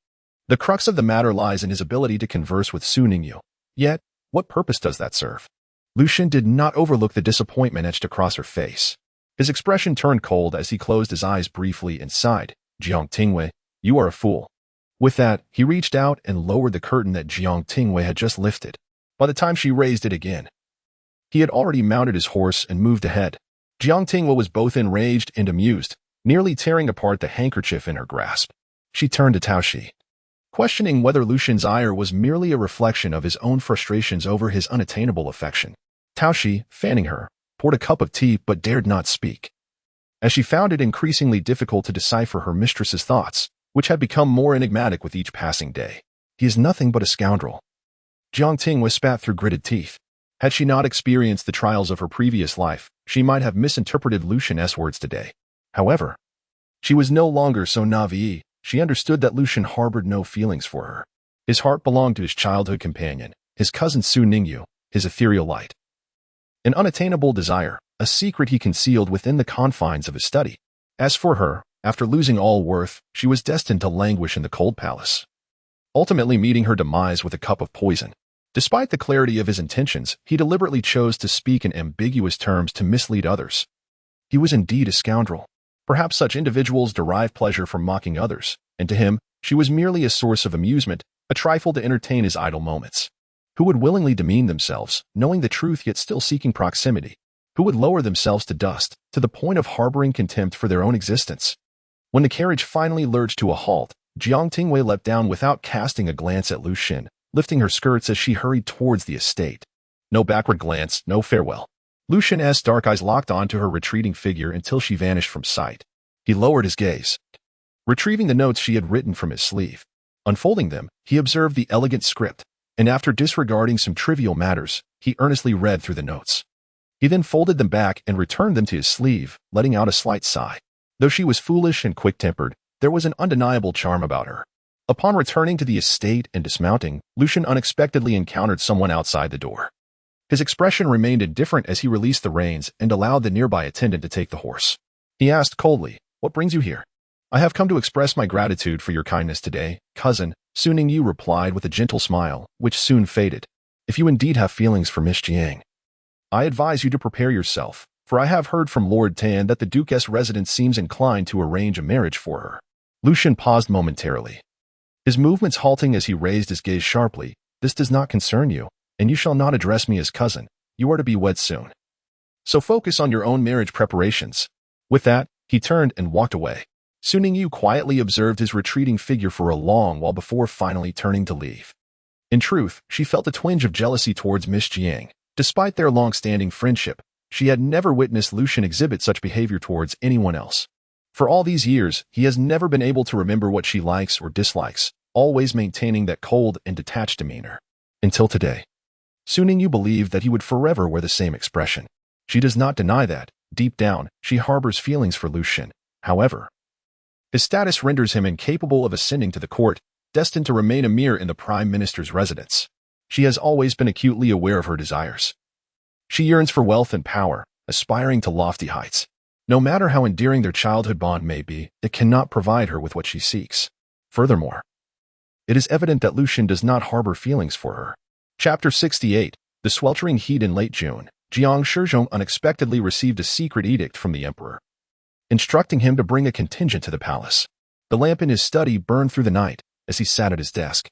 The crux of the matter lies in his ability to converse with Su Ningyu. Yet, what purpose does that serve? Lu Zhen did not overlook the disappointment etched across her face. His expression turned cold as he closed his eyes briefly and sighed, "Jiang Tingyue, you are a fool." With that, he reached out and lowered the curtain that Jiang Tingyue had just lifted. By the time she raised it again, he had already mounted his horse and moved ahead. Jiang Tingyue was both enraged and amused, nearly tearing apart the handkerchief in her grasp. She turned to Taoshi, questioning whether Lu Zhen's ire was merely a reflection of his own frustrations over his unattainable affection. Taoshi, fanning her, poured a cup of tea but dared not speak, as she found it increasingly difficult to decipher her mistress's thoughts, which had become more enigmatic with each passing day. "He is nothing but a scoundrel." Jiang Tingyue spat through gritted teeth. Had she not experienced the trials of her previous life, she might have misinterpreted Lu Zhen's words today. However, she was no longer so naive. She understood that Lu Zhen harbored no feelings for her. His heart belonged to his childhood companion, his cousin Su Ningyu, his ethereal light. An unattainable desire, a secret he concealed within the confines of his study. As for her, after losing all worth, she was destined to languish in the cold palace, ultimately meeting her demise with a cup of poison. Despite the clarity of his intentions, he deliberately chose to speak in ambiguous terms to mislead others. He was indeed a scoundrel. Perhaps such individuals derive pleasure from mocking others, and to him, she was merely a source of amusement, a trifle to entertain his idle moments. Who would willingly demean themselves, knowing the truth yet still seeking proximity? Who would lower themselves to dust, to the point of harboring contempt for their own existence? When the carriage finally lurched to a halt, Jiang Tingyue leapt down without casting a glance at Lu Zhen, lifting her skirts as she hurried towards the estate. No backward glance, no farewell. Lu Zhen's dark eyes locked onto her retreating figure until she vanished from sight. He lowered his gaze, retrieving the notes she had written from his sleeve. Unfolding them, he observed the elegant script, and after disregarding some trivial matters, he earnestly read through the notes. He then folded them back and returned them to his sleeve, letting out a slight sigh. Though she was foolish and quick-tempered, there was an undeniable charm about her. Upon returning to the estate and dismounting, Lu Zhen unexpectedly encountered someone outside the door. His expression remained indifferent as he released the reins and allowed the nearby attendant to take the horse. He asked coldly, What brings you here? I have come to express my gratitude for your kindness today, cousin, Su Ningyu replied with a gentle smile, which soon faded. If you indeed have feelings for Miss Jiang, I advise you to prepare yourself, for I have heard from Lord Tan that the Duke's residence seems inclined to arrange a marriage for her. Lu Zhen paused momentarily, his movements halting as he raised his gaze sharply. This does not concern you, and you shall not address me as cousin. You are to be wed soon. So focus on your own marriage preparations. With that, he turned and walked away. Su Ningyu quietly observed his retreating figure for a long while before finally turning to leave. In truth, she felt a twinge of jealousy towards Miss Jiang. Despite their long-standing friendship, she had never witnessed Lu Zhen exhibit such behavior towards anyone else. For all these years, he has never been able to remember what she likes or dislikes, always maintaining that cold and detached demeanor. Until today, Su Ningyu believed that he would forever wear the same expression. She does not deny that, deep down, she harbors feelings for Lu Zhen. However, his status renders him incapable of ascending to the court, destined to remain a mere in the Prime Minister's residence. She has always been acutely aware of her desires. She yearns for wealth and power, aspiring to lofty heights. No matter how endearing their childhood bond may be, it cannot provide her with what she seeks. Furthermore, it is evident that Lu Zhen does not harbor feelings for her. Chapter 68. The sweltering heat in late June, Jiang Tingyue unexpectedly received a secret edict from the emperor, instructing him to bring a contingent to the palace. The lamp in his study burned through the night as he sat at his desk,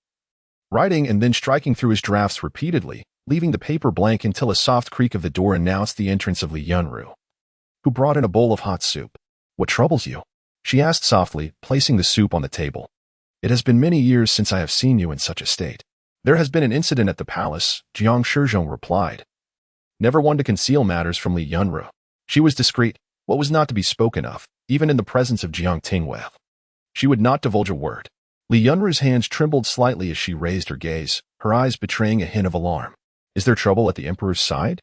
writing and then striking through his drafts repeatedly, leaving the paper blank until a soft creak of the door announced the entrance of Li Yunru, who brought in a bowl of hot soup. What troubles you? She asked softly, placing the soup on the table. It has been many years since I have seen you in such a state. There has been an incident at the palace, Jiang Tingyue replied, never one to conceal matters from Li Yunru. She was discreet. What was not to be spoken of, even in the presence of Jiang Tingyue? She would not divulge a word. Li Yunru's hands trembled slightly as she raised her gaze, her eyes betraying a hint of alarm. Is there trouble at the emperor's side?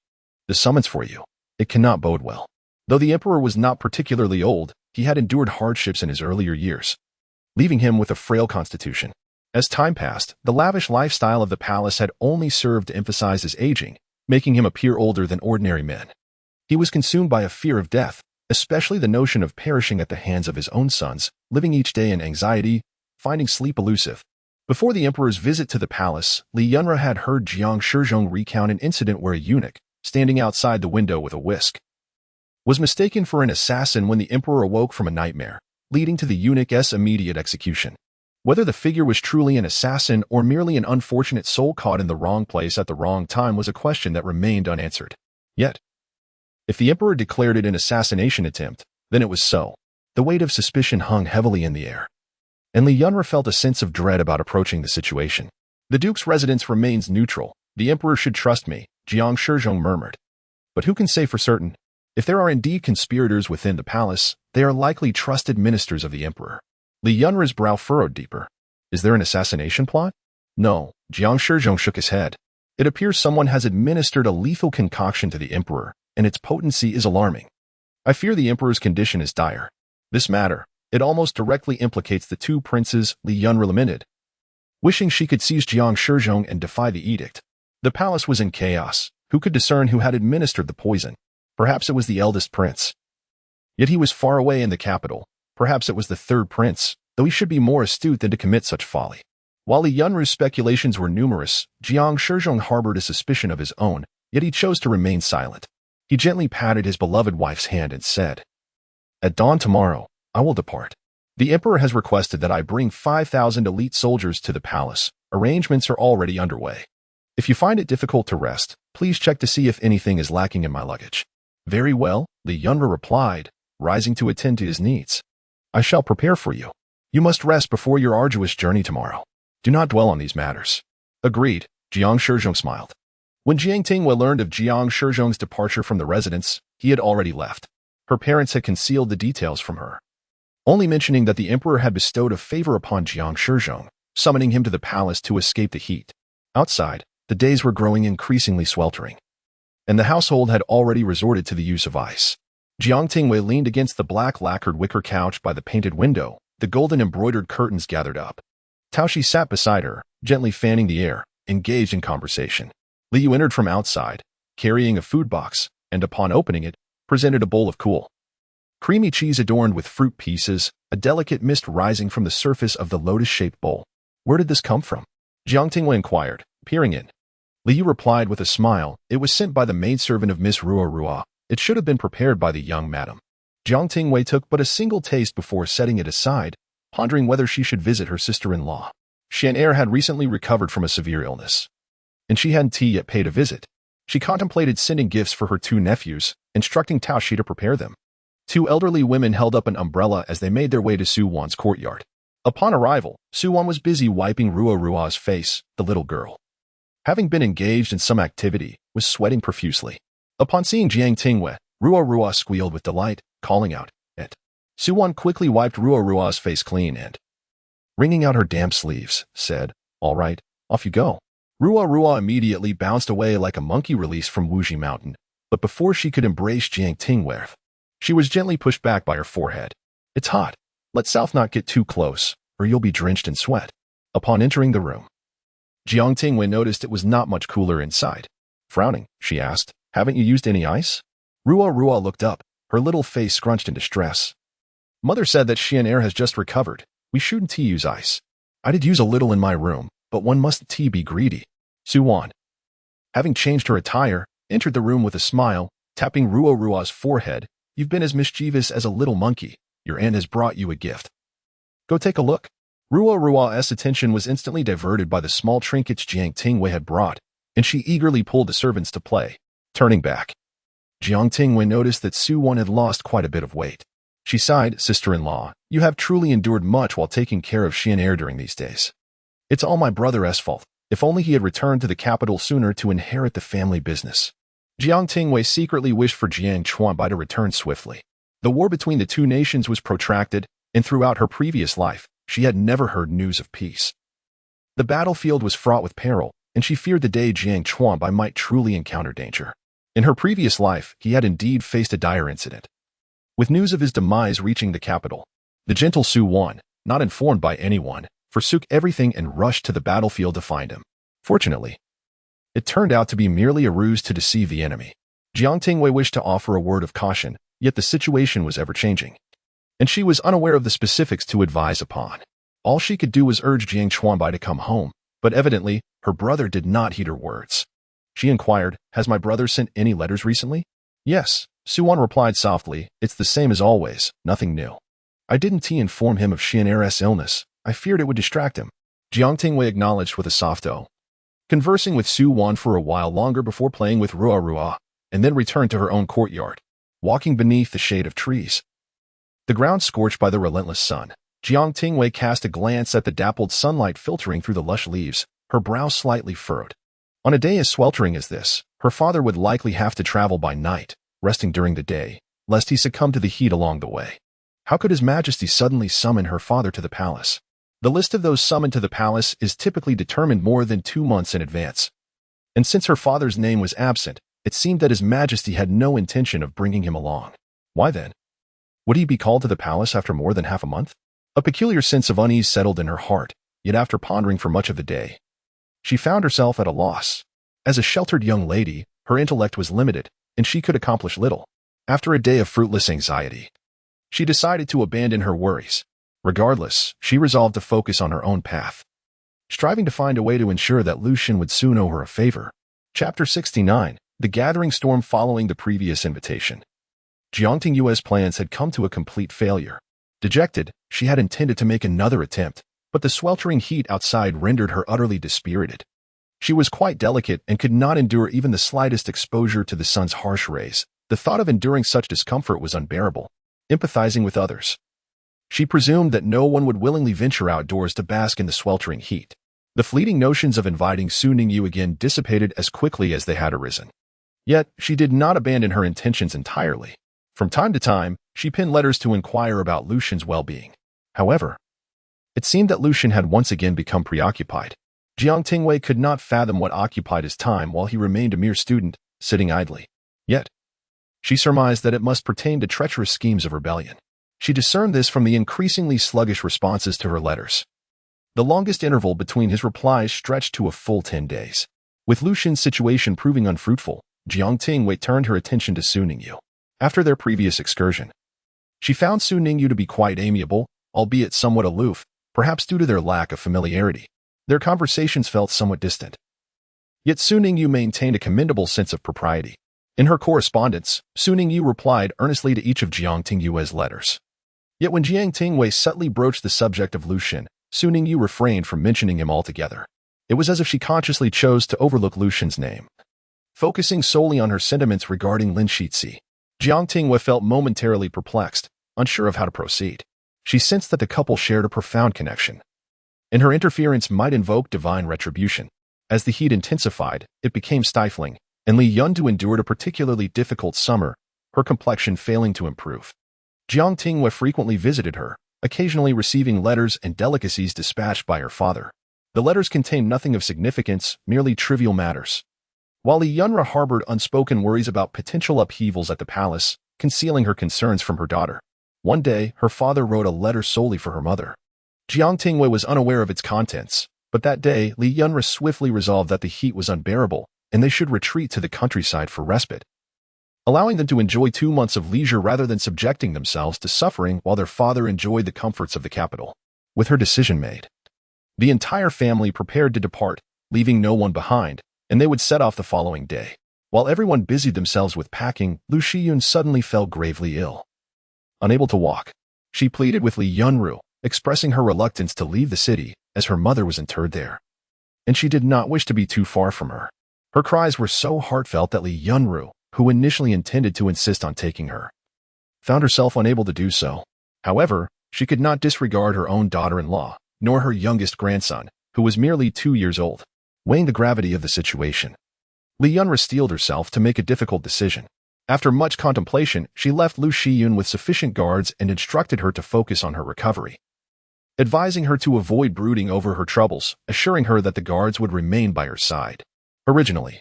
The summons for you. It cannot bode well. Though the emperor was not particularly old, he had endured hardships in his earlier years, leaving him with a frail constitution. As time passed, the lavish lifestyle of the palace had only served to emphasize his aging, making him appear older than ordinary men. He was consumed by a fear of death, especially the notion of perishing at the hands of his own sons, living each day in anxiety, finding sleep elusive. Before the emperor's visit to the palace, Li Yunru had heard Jiang Tingyue recount an incident where a eunuch, standing outside the window with a whisk, was mistaken for an assassin when the emperor awoke from a nightmare, leading to the eunuch's immediate execution. Whether the figure was truly an assassin or merely an unfortunate soul caught in the wrong place at the wrong time was a question that remained unanswered. Yet, if the emperor declared it an assassination attempt, then it was so. The weight of suspicion hung heavily in the air, and Li Yunru felt a sense of dread about approaching the situation. The duke's residence remains neutral. The emperor should trust me, Jiang Tingyue murmured. But who can say for certain? If there are indeed conspirators within the palace, they are likely trusted ministers of the emperor. Li Yunru's brow furrowed deeper. Is there an assassination plot? No, Jiang Tingyue shook his head. It appears someone has administered a lethal concoction to the emperor, and its potency is alarming. I fear the emperor's condition is dire. This matter, it almost directly implicates the two princes, Li Yunru lamented, wishing she could seize Jiang Tingyue and defy the edict. The palace was in chaos. Who could discern who had administered the poison? Perhaps it was the eldest prince. Yet he was far away in the capital. Perhaps it was the third prince, though he should be more astute than to commit such folly. While Li Yunru's speculations were numerous, Jiang Tingyue harbored a suspicion of his own, yet he chose to remain silent. He gently patted his beloved wife's hand and said, At dawn tomorrow, I will depart. The emperor has requested that I bring 5,000 elite soldiers to the palace. Arrangements are already underway. If you find it difficult to rest, please check to see if anything is lacking in my luggage. Very well, Li Yunru replied, rising to attend to his needs. I shall prepare for you. You must rest before your arduous journey tomorrow. Do not dwell on these matters. Agreed, Jiang Tingyue smiled. When Jiang Tingyue learned of Jiang Tingyue's departure from the residence, he had already left. Her parents had concealed the details from her, only mentioning that the emperor had bestowed a favor upon Jiang Tingyue, summoning him to the palace to escape the heat. Outside, the days were growing increasingly sweltering, and the household had already resorted to the use of ice. Jiang Tingyue leaned against the black lacquered wicker couch by the painted window, the golden embroidered curtains gathered up. Taoshi sat beside her, gently fanning the air, engaged in conversation. Liu entered from outside, carrying a food box, and upon opening it, presented a bowl of cool, creamy cheese adorned with fruit pieces, a delicate mist rising from the surface of the lotus-shaped bowl. Where did this come from? Jiang Tingyue inquired, peering in. Liu replied with a smile, it was sent by the maidservant of Miss Rua. It should have been prepared by the young madam. Jiang Tingyue took but a single taste before setting it aside, pondering whether she should visit her sister-in-law. Xian'er had recently recovered from a severe illness, and she hadn't yet paid a visit. She contemplated sending gifts for her two nephews, instructing Tao Shi to prepare them. Two elderly women held up an umbrella as they made their way to Su Wan's courtyard. Upon arrival, Su Wan was busy wiping Rua's face, the little girl, having been engaged in some activity, was sweating profusely. Upon seeing Jiang Tingyue, Rua squealed with delight, calling out, "It!" Su Wan quickly wiped Rua's face clean and, wringing out her damp sleeves, said, "All right, off you go." Rua immediately bounced away like a monkey released from Wuji Mountain, but before she could embrace Jiang Tingyue, she was gently pushed back by her forehead. "It's hot. Let South not get too close, or you'll be drenched in sweat." Upon entering the room, Jiang Tingyue noticed it was not much cooler inside. Frowning, she asked, "Haven't you used any ice?" Rua looked up, her little face scrunched in distress. "Mother said that Xian'er has just recovered. We shouldn't use ice. I did use a little in my room, but one mustn't be greedy." Su Wan, having changed her attire, entered the room with a smile, tapping Rua's forehead. "You've been as mischievous as a little monkey. Your aunt has brought you a gift. Go take a look." Rua's attention was instantly diverted by the small trinkets Jiang Tingyue had brought, and she eagerly pulled the servants to play. Turning back, Jiang Tingyue noticed that Su Wan had lost quite a bit of weight. She sighed, "Sister-in-law, you have truly endured much while taking care of Xian'er during these days. It's all my brother's fault. If only he had returned to the capital sooner to inherit the family business." Jiang Tingyue secretly wished for Jiang Chuanbai to return swiftly. The war between the two nations was protracted, and throughout her previous life, she had never heard news of peace. The battlefield was fraught with peril, and she feared the day Jiang Chuanbai might truly encounter danger. In her previous life, he had indeed faced a dire incident. With news of his demise reaching the capital, the gentle Su Wan, not informed by anyone, forsook everything and rushed to the battlefield to find him. Fortunately, it turned out to be merely a ruse to deceive the enemy. Jiang Tingyue wished to offer a word of caution, yet the situation was ever-changing, and she was unaware of the specifics to advise upon. All she could do was urge Jiang Chuanbai to come home, but evidently, her brother did not heed her words. She inquired, "Has my brother sent any letters recently?" "Yes," Su Wan replied softly, "it's the same as always, nothing new. I didn't inform him of Xian'er's illness. I feared it would distract him." Jiang Tingyue acknowledged with a soft "oh," conversing with Su Wan for a while longer before playing with Rua, and then returned to her own courtyard, walking beneath the shade of trees. The ground scorched by the relentless sun, Jiang Tingyue cast a glance at the dappled sunlight filtering through the lush leaves, her brow slightly furrowed. On a day as sweltering as this, her father would likely have to travel by night, resting during the day, lest he succumb to the heat along the way. How could His Majesty suddenly summon her father to the palace? The list of those summoned to the palace is typically determined more than 2 months in advance. And since her father's name was absent, it seemed that His Majesty had no intention of bringing him along. Why then? Would he be called to the palace after more than half a month? A peculiar sense of unease settled in her heart, yet after pondering for much of the day, she found herself at a loss. As a sheltered young lady, her intellect was limited, and she could accomplish little. After a day of fruitless anxiety, she decided to abandon her worries. Regardless, she resolved to focus on her own path, striving to find a way to ensure that Lu Zhen would soon owe her a favor. Chapter 69, The Gathering Storm Following the Previous Invitation. Jiang Tingyue's plans had come to a complete failure. Dejected, she had intended to make another attempt, but the sweltering heat outside rendered her utterly dispirited. She was quite delicate and could not endure even the slightest exposure to the sun's harsh rays. The thought of enduring such discomfort was unbearable. Empathizing with others, she presumed that no one would willingly venture outdoors to bask in the sweltering heat. The fleeting notions of inviting Su Ningyu again dissipated as quickly as they had arisen. Yet, she did not abandon her intentions entirely. From time to time, she penned letters to inquire about Lu Zhen's well-being. However, it seemed that Lu Zhen had once again become preoccupied. Jiang Tingyue could not fathom what occupied his time while he remained a mere student, sitting idly. Yet, she surmised that it must pertain to treacherous schemes of rebellion. She discerned this from the increasingly sluggish responses to her letters. The longest interval between his replies stretched to a full 10 days. With Lu Zhen's situation proving unfruitful, Jiang Tingyue turned her attention to Su Ningyu. After their previous excursion, She found Su Ningyu to be quite amiable, albeit somewhat aloof, perhaps due to their lack of familiarity. Their conversations felt somewhat distant. Yet Su Ningyu maintained a commendable sense of propriety. In her correspondence, Su Ningyu replied earnestly to each of Jiang Tingyue's letters. Yet when Jiang Tingyue subtly broached the subject of Lu Zhen, Su Ningyu refrained from mentioning him altogether. It was as if she consciously chose to overlook Lu Zhen's name. Focusing solely on her sentiments regarding Lin Shizi, Jiang Tingyue felt momentarily perplexed, unsure of how to proceed. She sensed that the couple shared a profound connection, and her interference might invoke divine retribution. As the heat intensified, it became stifling, and Li Yundu endured a particularly difficult summer, her complexion failing to improve. Jiang Tingyue frequently visited her, occasionally receiving letters and delicacies dispatched by her father. The letters contained nothing of significance, merely trivial matters. While Li Yunru harbored unspoken worries about potential upheavals at the palace, concealing her concerns from her daughter. One day, her father wrote a letter solely for her mother. Jiang Tingyue was unaware of its contents, but that day, Li Yunru swiftly resolved that the heat was unbearable, and they should retreat to the countryside for respite, allowing them to enjoy 2 months of leisure rather than subjecting themselves to suffering while their father enjoyed the comforts of the capital. With her decision made, the entire family prepared to depart, leaving no one behind, and they would set off the following day. While everyone busied themselves with packing, Lu Shiyun suddenly fell gravely ill. Unable to walk, she pleaded with Li Yunru, expressing her reluctance to leave the city, as her mother was interred there, and she did not wish to be too far from her. Her cries were so heartfelt that Li Yunru, who initially intended to insist on taking her, found herself unable to do so. However, she could not disregard her own daughter-in-law, nor her youngest grandson, who was merely 2 years old. Weighing the gravity of the situation, Li Yunru steeled herself to make a difficult decision. After much contemplation, she left Lu Shiyun with sufficient guards and instructed her to focus on her recovery, advising her to avoid brooding over her troubles, assuring her that the guards would remain by her side. Originally,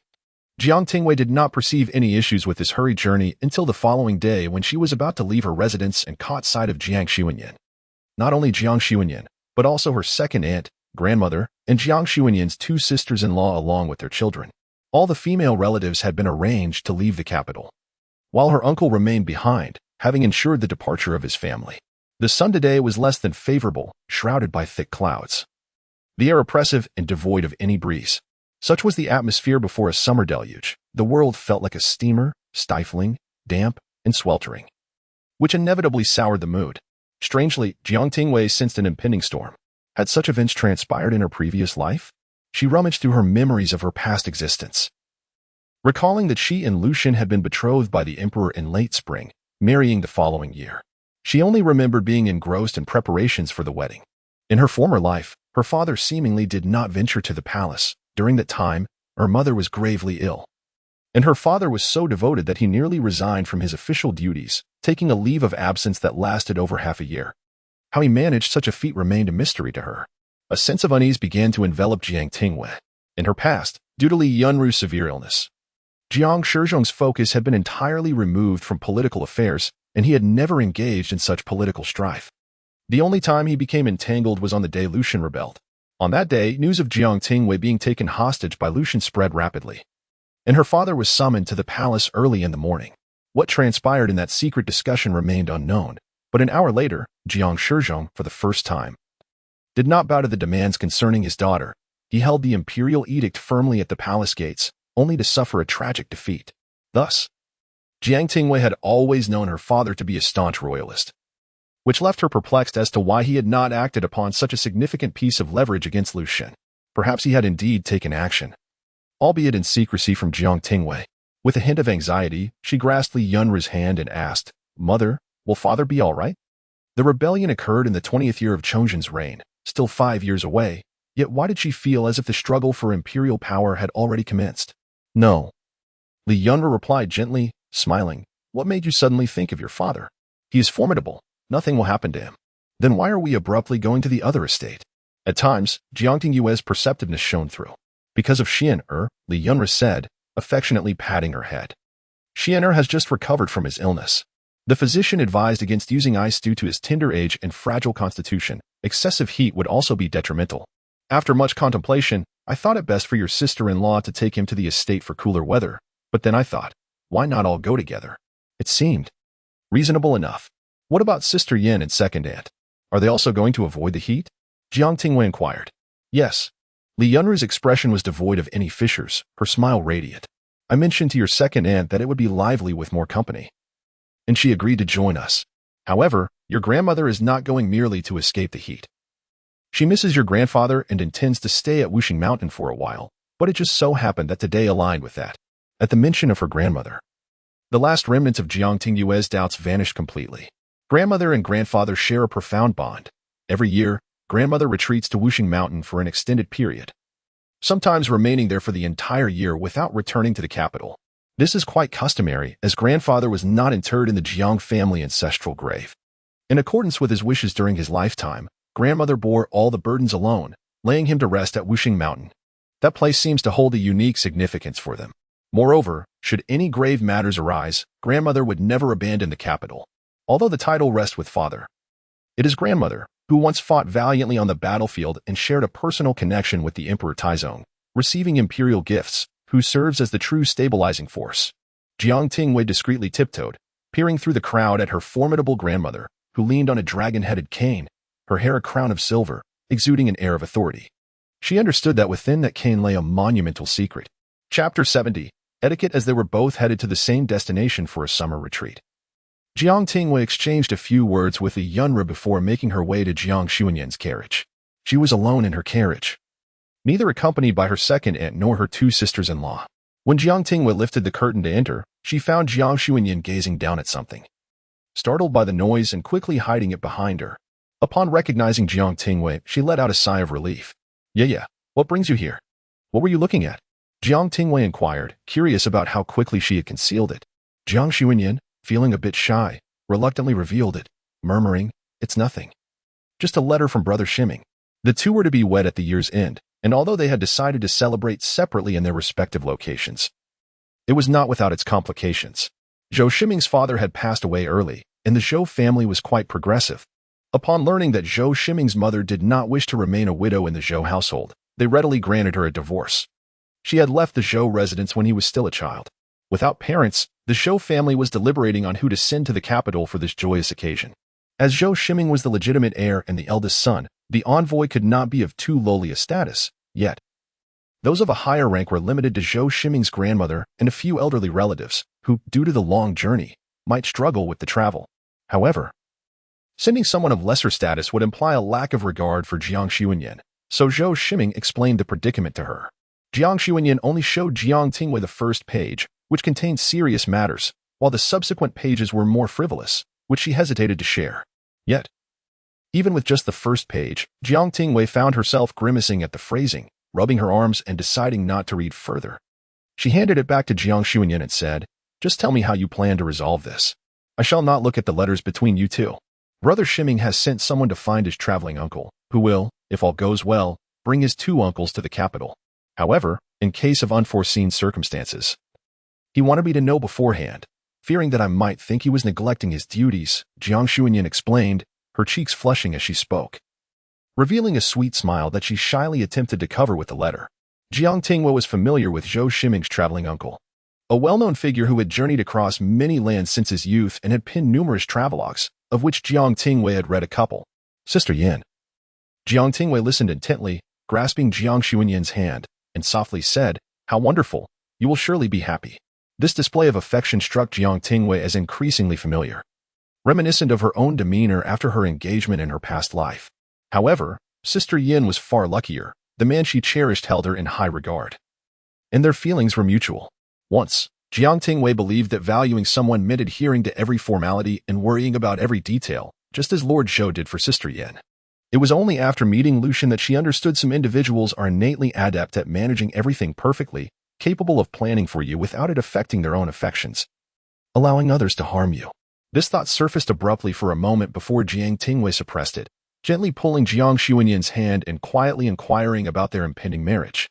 Jiang Tingyue did not perceive any issues with this hurried journey until the following day when she was about to leave her residence and caught sight of Jiang Xuanyan. Not only Jiang Xuanyan, but also her second aunt, grandmother, and Jiang Xuanyan's 2 sisters-in-law along with their children. All the female relatives had been arranged to leave the capital, while her uncle remained behind, having ensured the departure of his family. The sun today was less than favorable, shrouded by thick clouds. The air oppressive and devoid of any breeze. Such was the atmosphere before a summer deluge. The world felt like a steamer, stifling, damp, and sweltering, which inevitably soured the mood. Strangely, Jiang Tingyue sensed an impending storm. Had such events transpired in her previous life? She rummaged through her memories of her past existence, recalling that she and Lu Zhen had been betrothed by the emperor in late spring, marrying the following year. She only remembered being engrossed in preparations for the wedding. In her former life, her father seemingly did not venture to the palace. During that time, her mother was gravely ill, and her father was so devoted that he nearly resigned from his official duties, taking a leave of absence that lasted over half a year. How he managed such a feat remained a mystery to her. A sense of unease began to envelop Jiang Tingyue. In her past, due to Li Yunru's severe illness, Jiang Shizhong's focus had been entirely removed from political affairs, and he had never engaged in such political strife. The only time he became entangled was on the day Lu Zhen rebelled. On that day, news of Jiang Tingyue being taken hostage by Lu Zhen spread rapidly, and her father was summoned to the palace early in the morning. What transpired in that secret discussion remained unknown, but an hour later, Jiang Shizhong, for the first time, did not bow to the demands concerning his daughter. He held the imperial edict firmly at the palace gates, only to suffer a tragic defeat. Thus, Jiang Tingyue had always known her father to be a staunch royalist, which left her perplexed as to why he had not acted upon such a significant piece of leverage against Lu Zhen. Perhaps he had indeed taken action, albeit in secrecy from Jiang Tingyue. With a hint of anxiety, she grasped Li Yunru's hand and asked, "Mother, will father be all right?" The rebellion occurred in the 20th year of Chongzhen's reign, still 5 years away, yet why did she feel as if the struggle for imperial power had already commenced? "No," Li Yunru replied gently, smiling. "What made you suddenly think of your father? He is formidable. Nothing will happen to him." "Then why are we abruptly going to the other estate?" At times, Jiang Tingyue's perceptiveness shone through. "Because of Xian-er," Li Yunru said, affectionately patting her head. "Xian-er has just recovered from his illness. The physician advised against using ice due to his tender age and fragile constitution. Excessive heat would also be detrimental. After much contemplation, I thought it best for your sister-in-law to take him to the estate for cooler weather, but then I thought, why not all go together?" It seemed reasonable enough. What about Sister Yin and second aunt? Are they also going to avoid the heat? Jiang Tingyue inquired. Yes. Li Yunru's expression was devoid of any fissures, her smile radiant. I mentioned to your second aunt that it would be lively with more company. And she agreed to join us. However, your grandmother is not going merely to escape the heat. She misses your grandfather and intends to stay at Wuxing Mountain for a while, but it just so happened that today aligned with that. At the mention of her grandmother, the last remnants of Jiang Tingyue's doubts vanished completely. Grandmother and grandfather share a profound bond. Every year, grandmother retreats to Wuxing Mountain for an extended period, sometimes remaining there for the entire year without returning to the capital. This is quite customary, as grandfather was not interred in the Jiang family ancestral grave. In accordance with his wishes during his lifetime, grandmother bore all the burdens alone, laying him to rest at Wuxing Mountain. That place seems to hold a unique significance for them. Moreover, should any grave matters arise, grandmother would never abandon the capital. Although the title rests with father, it is grandmother, who once fought valiantly on the battlefield and shared a personal connection with the Emperor Taizong, receiving imperial gifts, who serves as the true stabilizing force. Jiang Tingyue discreetly tiptoed, peering through the crowd at her formidable grandmother, who leaned on a dragon-headed cane, her hair a crown of silver, exuding an air of authority. She understood that within that cane lay a monumental secret. Chapter 70. Etiquette. As they were both headed to the same destination for a summer retreat, Jiang Tingyue exchanged a few words with Li Yunru before making her way to Jiang Xuanyan's carriage. She was alone in her carriage, neither accompanied by her second aunt nor her two sisters-in-law. When Jiang Tingyue lifted the curtain to enter, she found Jiang Xuanyan gazing down at something, startled by the noise and quickly hiding it behind her. Upon recognizing Jiang Tingyue, she let out a sigh of relief. Yeah, what brings you here? What were you looking at? Jiang Tingyue inquired, curious about how quickly she had concealed it. Jiang Xuanyan, feeling a bit shy, reluctantly revealed it, murmuring, "It's nothing. Just a letter from Brother Shiming." The two were to be wed at the year's end, and although they had decided to celebrate separately in their respective locations, it was not without its complications. Zhou Shiming's father had passed away early, and the Zhou family was quite progressive. Upon learning that Zhou Shiming's mother did not wish to remain a widow in the Zhou household, they readily granted her a divorce. She had left the Zhou residence when he was still a child. Without parents, the Zhou family was deliberating on who to send to the capital for this joyous occasion. As Zhou Shiming was the legitimate heir and the eldest son, the envoy could not be of too lowly a status, yet those of a higher rank were limited to Zhou Shiming's grandmother and a few elderly relatives, who, due to the long journey, might struggle with the travel. However, sending someone of lesser status would imply a lack of regard for Jiang Xuanyan, so Zhou Shiming explained the predicament to her. Jiang Xuanyan only showed Jiang Tingyue the first page, which contained serious matters, while the subsequent pages were more frivolous, which she hesitated to share. Yet, even with just the first page, Jiang Tingyue found herself grimacing at the phrasing, rubbing her arms and deciding not to read further. She handed it back to Jiang Xuanyan and said, "Just tell me how you plan to resolve this. I shall not look at the letters between you two. Brother Shiming has sent someone to find his traveling uncle, who will, if all goes well, bring his two uncles to the capital. However, in case of unforeseen circumstances, he wanted me to know beforehand, fearing that I might think he was neglecting his duties," Jiang Xuanyan explained, her cheeks flushing as she spoke, revealing a sweet smile that she shyly attempted to cover with the letter. Jiang Tingyue was familiar with Zhou Shiming's traveling uncle, a well-known figure who had journeyed across many lands since his youth and had penned numerous travelogues, of which Jiang Tingyue had read a couple. Sister Yin. Jiang Tingyue listened intently, grasping Jiang Xuanyan's hand, and softly said, "How wonderful! You will surely be happy." This display of affection struck Jiang Tingyue as increasingly familiar, reminiscent of her own demeanor after her engagement in her past life. However, Sister Yin was far luckier. The man she cherished held her in high regard, and their feelings were mutual. Once, Jiang Tingyue believed that valuing someone meant adhering to every formality and worrying about every detail, just as Lord Zhou did for Sister Yin. It was only after meeting Lu Zhen that she understood some individuals are innately adept at managing everything perfectly, capable of planning for you without it affecting their own affections, allowing others to harm you. This thought surfaced abruptly for a moment before Jiang Tingyue suppressed it, gently pulling Jiang Xuanyan's hand and quietly inquiring about their impending marriage.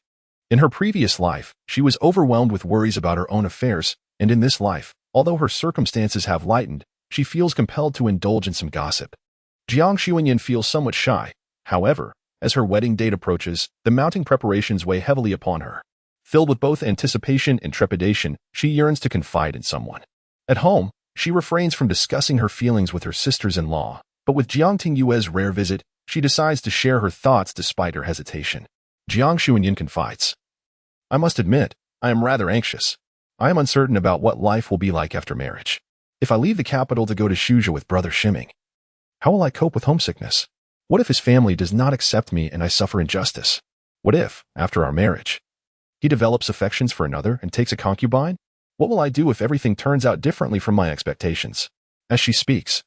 In her previous life, she was overwhelmed with worries about her own affairs, and in this life, although her circumstances have lightened, she feels compelled to indulge in some gossip. Jiang Xuanyan feels somewhat shy. However, as her wedding date approaches, the mounting preparations weigh heavily upon her. Filled with both anticipation and trepidation, she yearns to confide in someone. At home, She refrains from discussing her feelings with her sisters-in-law, but with Jiang Tingyue's rare visit, she decides to share her thoughts despite her hesitation. Jiang Shuanyin confides, I must admit, I am rather anxious. I am uncertain about what life will be like after marriage. If I leave the capital to go to Shuzhou with Brother Shiming, how will I cope with homesickness? What if his family does not accept me and I suffer injustice? What if, after our marriage, he develops affections for another and takes a concubine? What will I do if everything turns out differently from my expectations? As she speaks,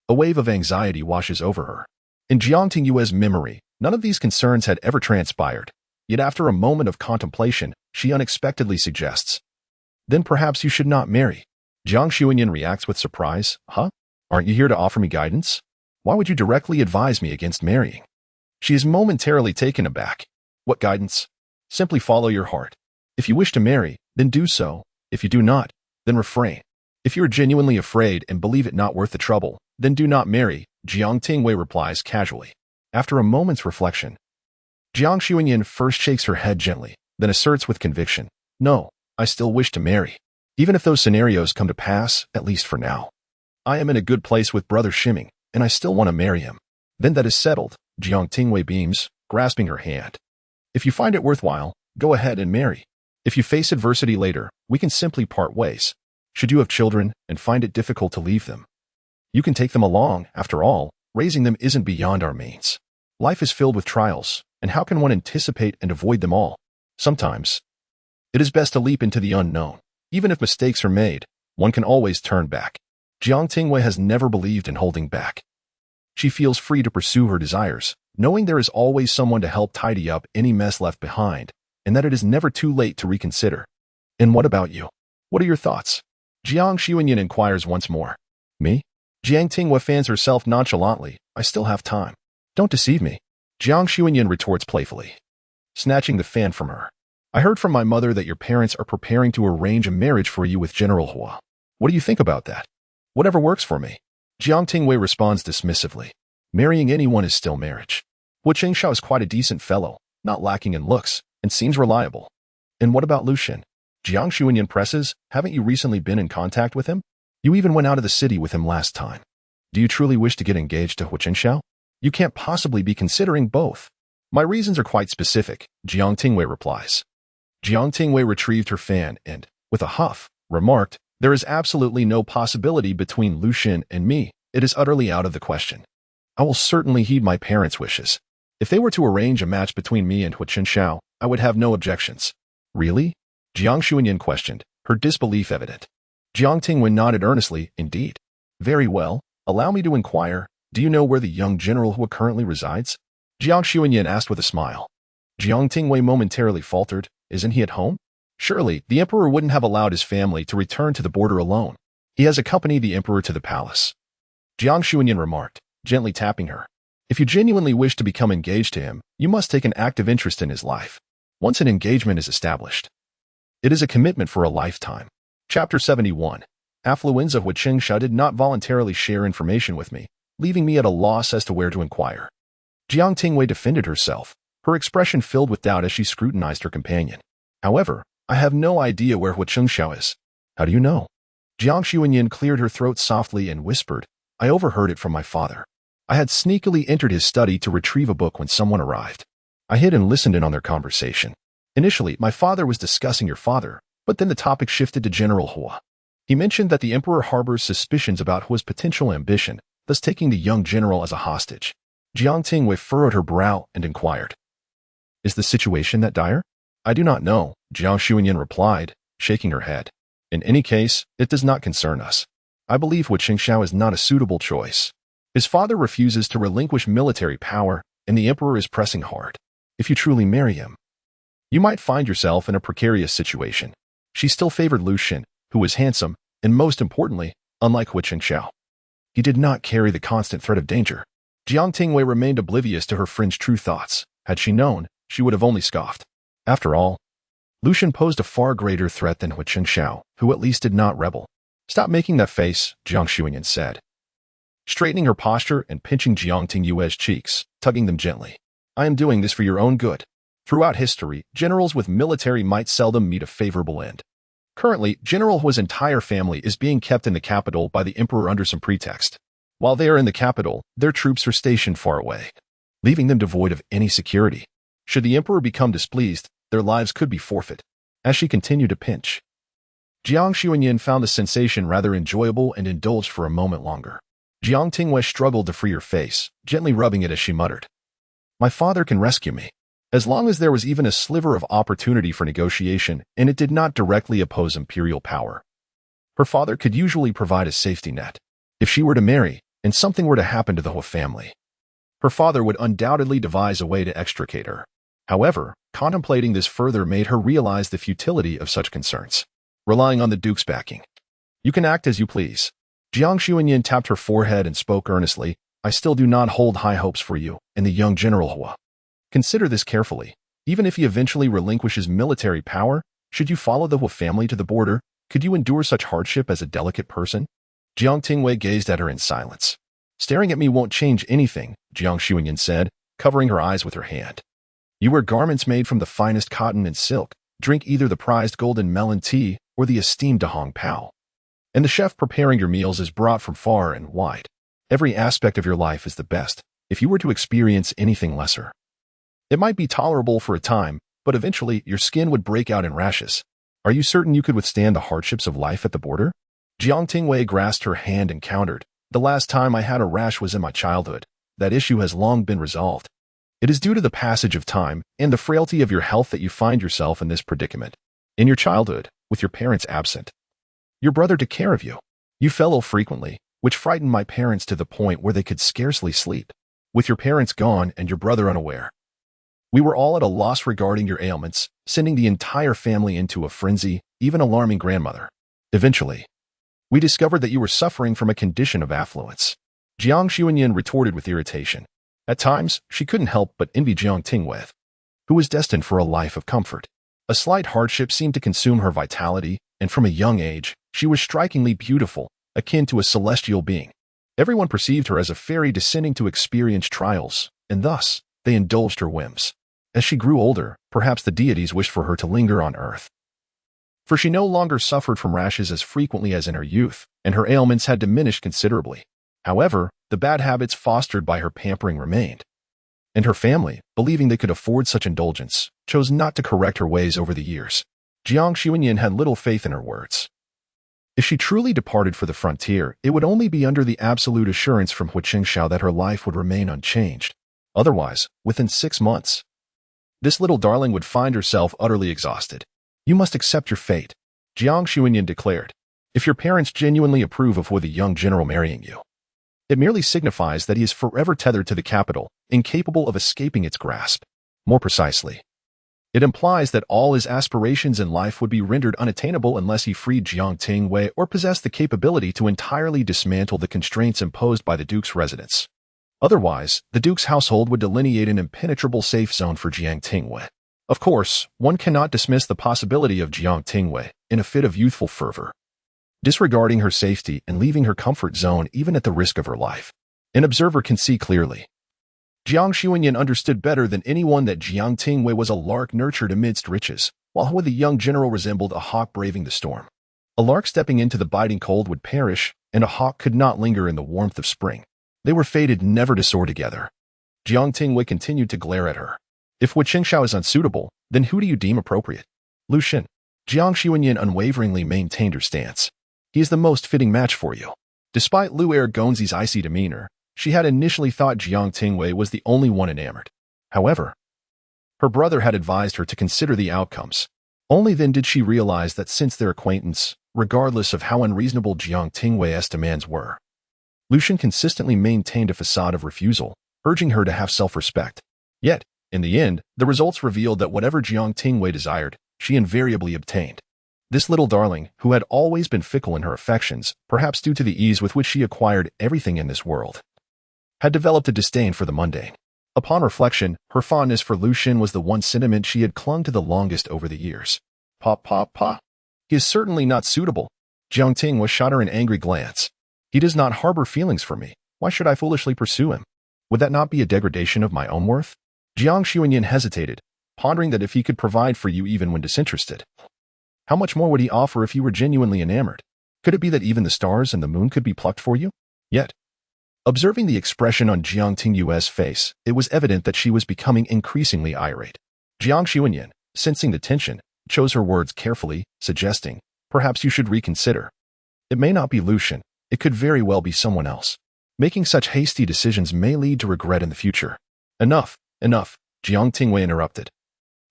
a wave of anxiety washes over her. In Jiang Tingyue's memory, none of these concerns had ever transpired. Yet after a moment of contemplation, she unexpectedly suggests, then perhaps you should not marry. Jiang Shuanyin reacts with surprise. Huh? Aren't you here to offer me guidance? Why would you directly advise me against marrying? She is momentarily taken aback. What guidance? Simply follow your heart. If you wish to marry, then do so. If you do not, then refrain. If you are genuinely afraid and believe it not worth the trouble, then do not marry, Jiang Tingyue replies casually. After a moment's reflection, Jiang Shuanyin first shakes her head gently, then asserts with conviction, no, I still wish to marry. Even if those scenarios come to pass, at least for now. I am in a good place with Brother Shiming, and I still want to marry him. Then that is settled, Jiang Tingyue beams, grasping her hand. If you find it worthwhile, go ahead and marry. If you face adversity later, we can simply part ways. Should you have children and find it difficult to leave them, you can take them along. After all, raising them isn't beyond our means. Life is filled with trials, and how can one anticipate and avoid them all? Sometimes, it is best to leap into the unknown. Even if mistakes are made, one can always turn back. Jiang Tingyue has never believed in holding back. She feels free to pursue her desires, knowing there is always someone to help tidy up any mess left behind, and that it is never too late to reconsider. And what about you? What are your thoughts? Jiang Shuanyin inquires once more. Me? Jiang Tingyue fans herself nonchalantly. I still have time. Don't deceive me. Jiang Shuanyin retorts playfully, snatching the fan from her. I heard from my mother that your parents are preparing to arrange a marriage for you with General Hua. What do you think about that? Whatever works for me. Jiang Tingyue responds dismissively. Marrying anyone is still marriage. Wu Qingshao is quite a decent fellow, not lacking in looks, and seems reliable. And what about Lu Zhen? Jiang Shuanyin presses, haven't you recently been in contact with him? You even went out of the city with him last time. Do you truly wish to get engaged to Wu Qingshao? You can't possibly be considering both. My reasons are quite specific, Jiang Tingyue replies. Jiang Tingyue retrieved her fan and, with a huff, remarked, there is absolutely no possibility between Lu Zhen and me. It is utterly out of the question. I will certainly heed my parents' wishes. If they were to arrange a match between me and Wu Qingshao, I would have no objections. Really? Jiang Shuanyin questioned, her disbelief evident. Jiang Tingyue nodded earnestly, indeed. Very well, allow me to inquire, do you know where the young General Hua currently resides? Jiang Shuanyin asked with a smile. Jiang Tingyue momentarily faltered, isn't he at home? Surely, the emperor wouldn't have allowed his family to return to the border alone. He has accompanied the emperor to the palace. Jiang Shuanyin remarked, gently tapping her. If you genuinely wish to become engaged to him, you must take an active interest in his life. Once an engagement is established, it is a commitment for a lifetime. Chapter 71. Affluenza Wu Qingshao did not voluntarily share information with me, leaving me at a loss as to where to inquire. Jiang Tingyue defended herself, her expression filled with doubt as she scrutinized her companion. However, I have no idea where Wu Qingshao is. How do you know? Jiang Shuanyin cleared her throat softly and whispered, I overheard it from my father. I had sneakily entered his study to retrieve a book when someone arrived. I hid and listened in on their conversation. Initially, my father was discussing your father, but then the topic shifted to General Hua. He mentioned that the emperor harbors suspicions about Hua's potential ambition, thus taking the young general as a hostage. Jiang Tingyue furrowed her brow and inquired, is the situation that dire? I do not know, Jiang Shuanyin replied, shaking her head. In any case, it does not concern us. I believe Wu Qingshao is not a suitable choice. His father refuses to relinquish military power, and the emperor is pressing hard. If you truly marry him, you might find yourself in a precarious situation. She still favored Lu Zhen, who was handsome, and most importantly, unlike Wu Qingshao, he did not carry the constant threat of danger. Jiang Tingyue remained oblivious to her friend's true thoughts. Had she known, she would have only scoffed. After all, Lu Zhen posed a far greater threat than Wu Qingshao, who at least did not rebel. Stop making that face, Jiang Shuanyin said, straightening her posture and pinching Jiang Tingyue's cheeks, tugging them gently. I am doing this for your own good. Throughout history, generals with military might seldom meet a favorable end. Currently, General Hua's entire family is being kept in the capital by the emperor under some pretext. While they are in the capital, their troops are stationed far away, leaving them devoid of any security. Should the emperor become displeased, their lives could be forfeit. As she continued to pinch, Jiang Tingyue found the sensation rather enjoyable and indulged for a moment longer. Jiang Tingyue struggled to free her face, gently rubbing it as she muttered, "My father can rescue me." As long as there was even a sliver of opportunity for negotiation and it did not directly oppose imperial power, her father could usually provide a safety net. If she were to marry, and something were to happen to the Hua family, her father would undoubtedly devise a way to extricate her. However, contemplating this further made her realize the futility of such concerns, relying on the Duke's backing. "You can act as you please." Jiang Tingyue tapped her forehead and spoke earnestly, "I still do not hold high hopes for you and the young General Hua. Consider this carefully. Even if he eventually relinquishes military power, should you follow the Hua family to the border, could you endure such hardship as a delicate person?" Jiang Tingyue gazed at her in silence. "Staring at me won't change anything," Jiang Tingyue said, covering her eyes with her hand. "You wear garments made from the finest cotton and silk, drink either the prized golden melon tea or the esteemed Dahong Pao. And the chef preparing your meals is brought from far and wide. Every aspect of your life is the best. If you were to experience anything lesser, it might be tolerable for a time, but eventually your skin would break out in rashes. Are you certain you could withstand the hardships of life at the border?" Jiang Tingyue grasped her hand and countered, "The last time I had a rash was in my childhood. That issue has long been resolved. It is due to the passage of time and the frailty of your health that you find yourself in this predicament. In your childhood, with your parents absent, your brother took care of you. You fell ill frequently, which frightened my parents to the point where they could scarcely sleep. With your parents gone and your brother unaware, we were all at a loss regarding your ailments, sending the entire family into a frenzy, even alarming grandmother. Eventually, we discovered that you were suffering from a condition of affluence." Jiang Tingyue retorted with irritation. At times, she couldn't help but envy Jiang Tingyue, who was destined for a life of comfort. A slight hardship seemed to consume her vitality, and from a young age, she was strikingly beautiful, akin to a celestial being. Everyone perceived her as a fairy descending to experience trials, and thus, they indulged her whims. As she grew older, perhaps the deities wished for her to linger on earth, for she no longer suffered from rashes as frequently as in her youth, and her ailments had diminished considerably. However, the bad habits fostered by her pampering remained, and her family, believing they could afford such indulgence, chose not to correct her ways over the years. Jiang Tingyue had little faith in her words. If she truly departed for the frontier, it would only be under the absolute assurance from Hu Qingshao that her life would remain unchanged. Otherwise, within 6 months, this little darling would find herself utterly exhausted. "You must accept your fate," Jiang Tingyue declared. "If your parents genuinely approve of the young general marrying you, it merely signifies that he is forever tethered to the capital, incapable of escaping its grasp. More precisely, it implies that all his aspirations in life would be rendered unattainable unless he freed Jiang Tingyue or possessed the capability to entirely dismantle the constraints imposed by the Duke's residence. Otherwise, the Duke's household would delineate an impenetrable safe zone for Jiang Tingyue. Of course, one cannot dismiss the possibility of Jiang Tingyue, in a fit of youthful fervor, disregarding her safety and leaving her comfort zone even at the risk of her life. An observer can see clearly. Jiang Tingyue understood better than anyone that Jiang Tingyue was a lark nurtured amidst riches, while Hua the young general resembled a hawk braving the storm. A lark stepping into the biting cold would perish, and a hawk could not linger in the warmth of spring. They were fated never to soar together. Jiang Tingyue continued to glare at her. "If Hu Qingshao is unsuitable, then who do you deem appropriate?" "Lu Zhen." Jiang Tingyue unwaveringly maintained her stance. "He is the most fitting match for you." Despite Lu Gonzi's icy demeanor, she had initially thought Jiang Tingyue was the only one enamored. However, her brother had advised her to consider the outcomes. Only then did she realize that since their acquaintance, regardless of how unreasonable Jiang Tingyue's demands were, Lu Zhen consistently maintained a facade of refusal, urging her to have self-respect. Yet, in the end, the results revealed that whatever Jiang Tingyue desired, she invariably obtained. This little darling, who had always been fickle in her affections, perhaps due to the ease with which she acquired everything in this world, had developed a disdain for the mundane. Upon reflection, her fondness for Lu Zhen was the one sentiment she had clung to the longest over the years. Pa. He is certainly not suitable." Jiang Tingyue shot her an angry glance. "He does not harbor feelings for me. Why should I foolishly pursue him? Would that not be a degradation of my own worth?" Jiang Tingyue hesitated, pondering that if he could provide for you even when disinterested, How much more would he offer if you were genuinely enamored? Could it be that even the stars and the moon could be plucked for you? Yet, observing the expression on Jiang Tingyue's face, it was evident that she was becoming increasingly irate. Jiang Xuanyan, sensing the tension, chose her words carefully, suggesting, perhaps you should reconsider. It may not be Lu Zhen. It could very well be someone else. Making such hasty decisions may lead to regret in the future. Enough, enough, Jiang Tingyue interrupted,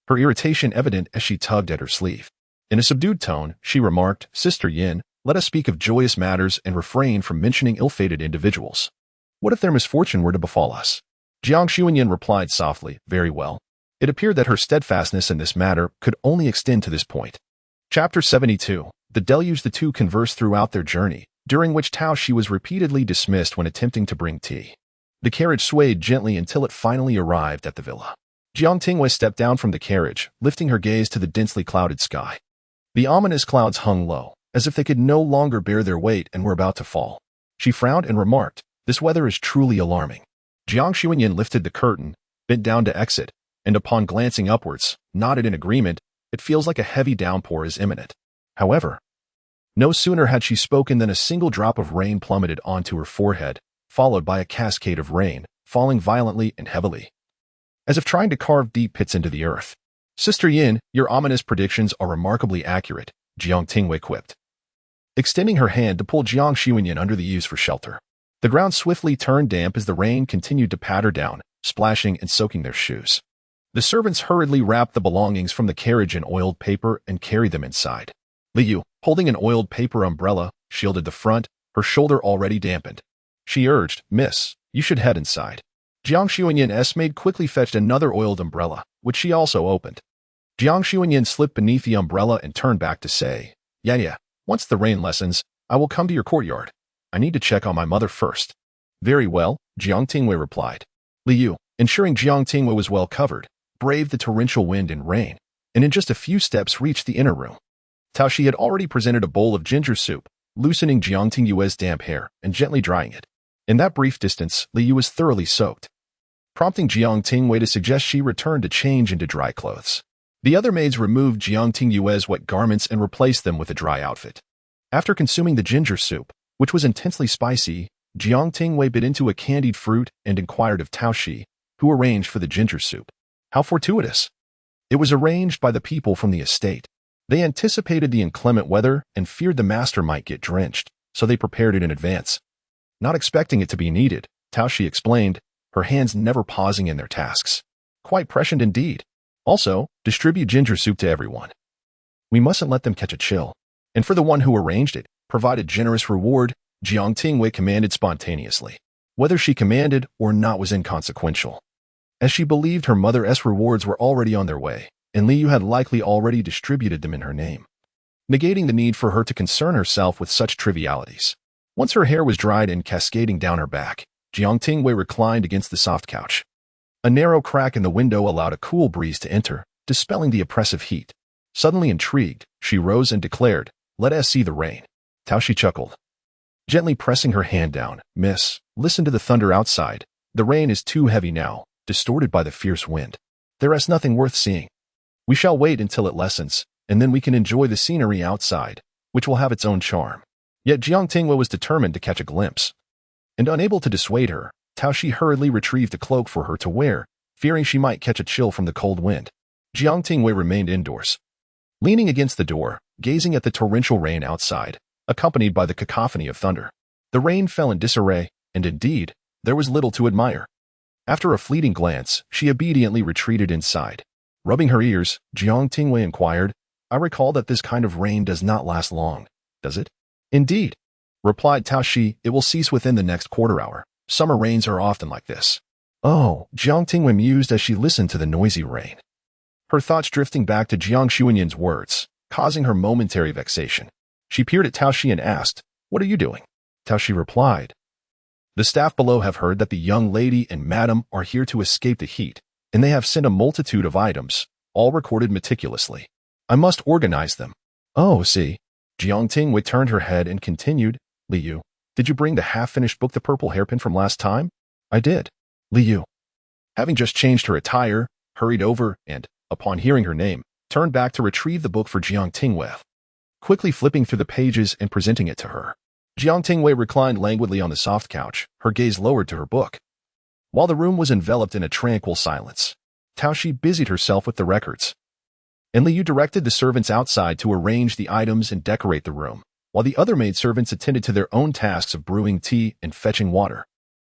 her irritation evident as she tugged at her sleeve. In a subdued tone, she remarked, Sister Yin, let us speak of joyous matters and refrain from mentioning ill-fated individuals. What if their misfortune were to befall us? Jiang Xuanyan replied softly, very well. It appeared that her steadfastness in this matter could only extend to this point. Chapter 72. The deluge. The two conversed throughout their journey, during which Tao Shi was repeatedly dismissed when attempting to bring tea. The carriage swayed gently until it finally arrived at the villa. Jiang Tingyue stepped down from the carriage, lifting her gaze to the densely clouded sky. The ominous clouds hung low, as if they could no longer bear their weight and were about to fall. She frowned and remarked, this weather is truly alarming. Jiang Xuanyan lifted the curtain, bent down to exit, and upon glancing upwards, nodded in agreement. It feels like a heavy downpour is imminent. However, no sooner had she spoken than a single drop of rain plummeted onto her forehead, followed by a cascade of rain, falling violently and heavily, as if trying to carve deep pits into the earth. Sister Yin, your ominous predictions are remarkably accurate, Jiang Tingyue quipped, extending her hand to pull Jiang Xuanyan under the eaves for shelter. The ground swiftly turned damp as the rain continued to patter down, splashing and soaking their shoes. The servants hurriedly wrapped the belongings from the carriage in oiled paper and carried them inside. Liu, holding an oiled paper umbrella, shielded the front, her shoulder already dampened. She urged, Miss, you should head inside. Jiang Xuanyan's maid quickly fetched another oiled umbrella, which she also opened. Jiang Xuanyan slipped beneath the umbrella and turned back to say, Yeah, once the rain lessens, I will come to your courtyard. I need to check on my mother first. Very well, Jiang Tingyue replied. Liu, ensuring Jiang Tingyue was well covered, braved the torrential wind and rain, and in just a few steps reached the inner room. Tao Shi had already presented a bowl of ginger soup, loosening Jiang Tingyue's damp hair and gently drying it. In that brief distance, Liu was thoroughly soaked, prompting Jiang Tingyue to suggest she return to change into dry clothes. The other maids removed Jiang Tingyue's wet garments and replaced them with a dry outfit. After consuming the ginger soup, which was intensely spicy, Jiang Tingyue bit into a candied fruit and inquired of Tao Shi, who arranged for the ginger soup. How fortuitous! It was arranged by the people from the estate. They anticipated the inclement weather and feared the master might get drenched, so they prepared it in advance. Not expecting it to be needed, Tao Shi explained, her hands never pausing in their tasks. Quite prescient indeed. Also, distribute ginger soup to everyone. We mustn't let them catch a chill. And for the one who arranged it, provide a generous reward, Jiang Tingyue commanded spontaneously. Whether she commanded or not was inconsequential, as she believed her mother's rewards were already on their way, and Liu had likely already distributed them in her name, negating the need for her to concern herself with such trivialities. Once her hair was dried and cascading down her back, Jiang Tingyue reclined against the soft couch. A narrow crack in the window allowed a cool breeze to enter, dispelling the oppressive heat. Suddenly intrigued, she rose and declared, Let us see the rain. Tao Shi chuckled, gently pressing her hand down. Miss, listen to the thunder outside. The rain is too heavy now, distorted by the fierce wind. There is nothing worth seeing. We shall wait until it lessens, and then we can enjoy the scenery outside, which will have its own charm. Yet Jiang Tingyue was determined to catch a glimpse. And unable to dissuade her, Tao Shi hurriedly retrieved a cloak for her to wear, fearing she might catch a chill from the cold wind. Jiang Tingyue remained indoors, leaning against the door, gazing at the torrential rain outside, accompanied by the cacophony of thunder. The rain fell in disarray, and indeed, there was little to admire. After a fleeting glance, she obediently retreated inside. Rubbing her ears, Jiang Tingyue inquired, I recall that this kind of rain does not last long, does it? Indeed, replied Tao Shi, it will cease within the next quarter hour. Summer rains are often like this. Oh, Jiang Tingyue mused as she listened to the noisy rain, her thoughts drifting back to Jiang Xuanyan's words, causing her momentary vexation. She peered at Tao Shi and asked, What are you doing? Tao Shi replied, The staff below have heard that the young lady and madam are here to escape the heat, and they have sent a multitude of items, all recorded meticulously. I must organize them. Oh, see. Jiang Tingyue turned her head and continued, Liu, did you bring the half-finished book The Purple Hairpin from last time? I did. Liu, having just changed her attire, hurried over and, upon hearing her name, turned back to retrieve the book for Jiang Tingyue. quickly flipping through the pages and presenting it to her. Jiang Tingyue reclined languidly on the soft couch, her gaze lowered to her book. While the room was enveloped in a tranquil silence, Tao Shi busied herself with the records, and Liu directed the servants outside to arrange the items and decorate the room, while the other maidservants attended to their own tasks of brewing tea and fetching water.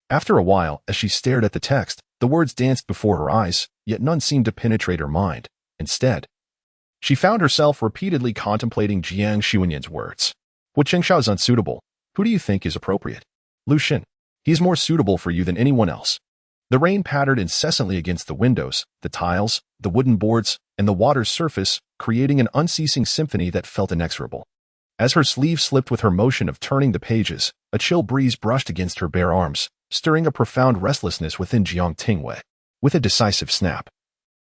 After a while, as she stared at the text, the words danced before her eyes, yet none seemed to penetrate her mind. Instead, she found herself repeatedly contemplating Jiang Xuanyan's words. What Chengshao is unsuitable. Who do you think is appropriate? Lu Zhen. He's more suitable for you than anyone else. The rain pattered incessantly against the windows, the tiles, the wooden boards, and the water's surface, creating an unceasing symphony that felt inexorable. As her sleeve slipped with her motion of turning the pages, a chill breeze brushed against her bare arms, stirring a profound restlessness within Jiang Tingyue. With a decisive snap,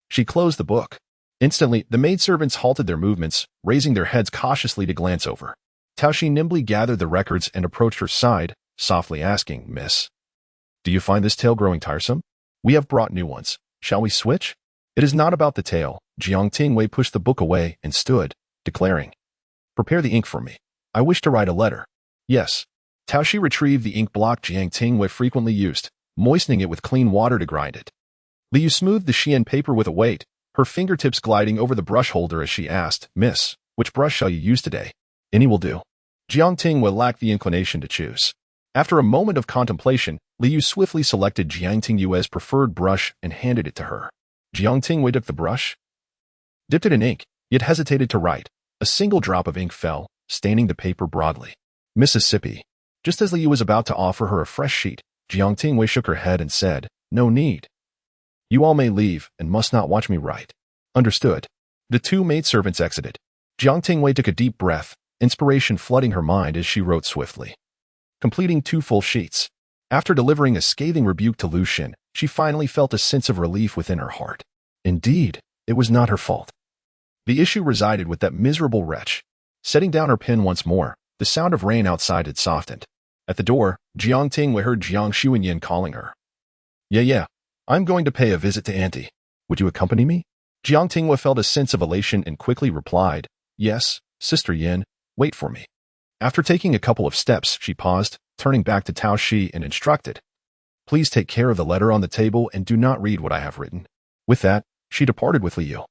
she closed the book. Instantly, the maidservants halted their movements, raising their heads cautiously to glance over. Tao Shi nimbly gathered the records and approached her side, softly asking, "Miss, do you find this tale growing tiresome? We have brought new ones. Shall we switch?" "It is not about the tale." Jiang Tingyue pushed the book away and stood, declaring, "Prepare the ink for me. I wish to write a letter." "Yes." Tao Shi retrieved the ink block Jiang Tingyue frequently used, moistening it with clean water to grind it. Liu smoothed the Xian paper with a weight, her fingertips gliding over the brush holder as she asked, "Miss, which brush shall you use today?" "Any will do." Jiang Tingyue lacked the inclination to choose. After a moment of contemplation, Liu swiftly selected Jiang Tingyue's preferred brush and handed it to her. Jiang Tingyue took the brush, dipped it in ink, yet hesitated to write. A single drop of ink fell, staining the paper broadly. "Mississippi." Just as Liu was about to offer her a fresh sheet, Jiang Tingyue shook her head and said, "No need. You all may leave and must not watch me write." "Understood." The two maidservants exited. Jiang Tingyue took a deep breath, inspiration flooding her mind as she wrote swiftly, completing 2 full sheets. After delivering a scathing rebuke to Lu Zhen, she finally felt a sense of relief within her heart. Indeed, it was not her fault. The issue resided with that miserable wretch. Setting down her pen once more, the sound of rain outside had softened. At the door, Jiang Tingyue heard Jiang Xuanyan calling her. Yeah, I'm going to pay a visit to Auntie. Would you accompany me?" Jiang Tingyue felt a sense of elation and quickly replied, "Yes, Sister Yin, wait for me." After taking a couple of steps, she paused, turning back to Tao Shi and instructed, "Please take care of the letter on the table and do not read what I have written." With that, she departed with Liu.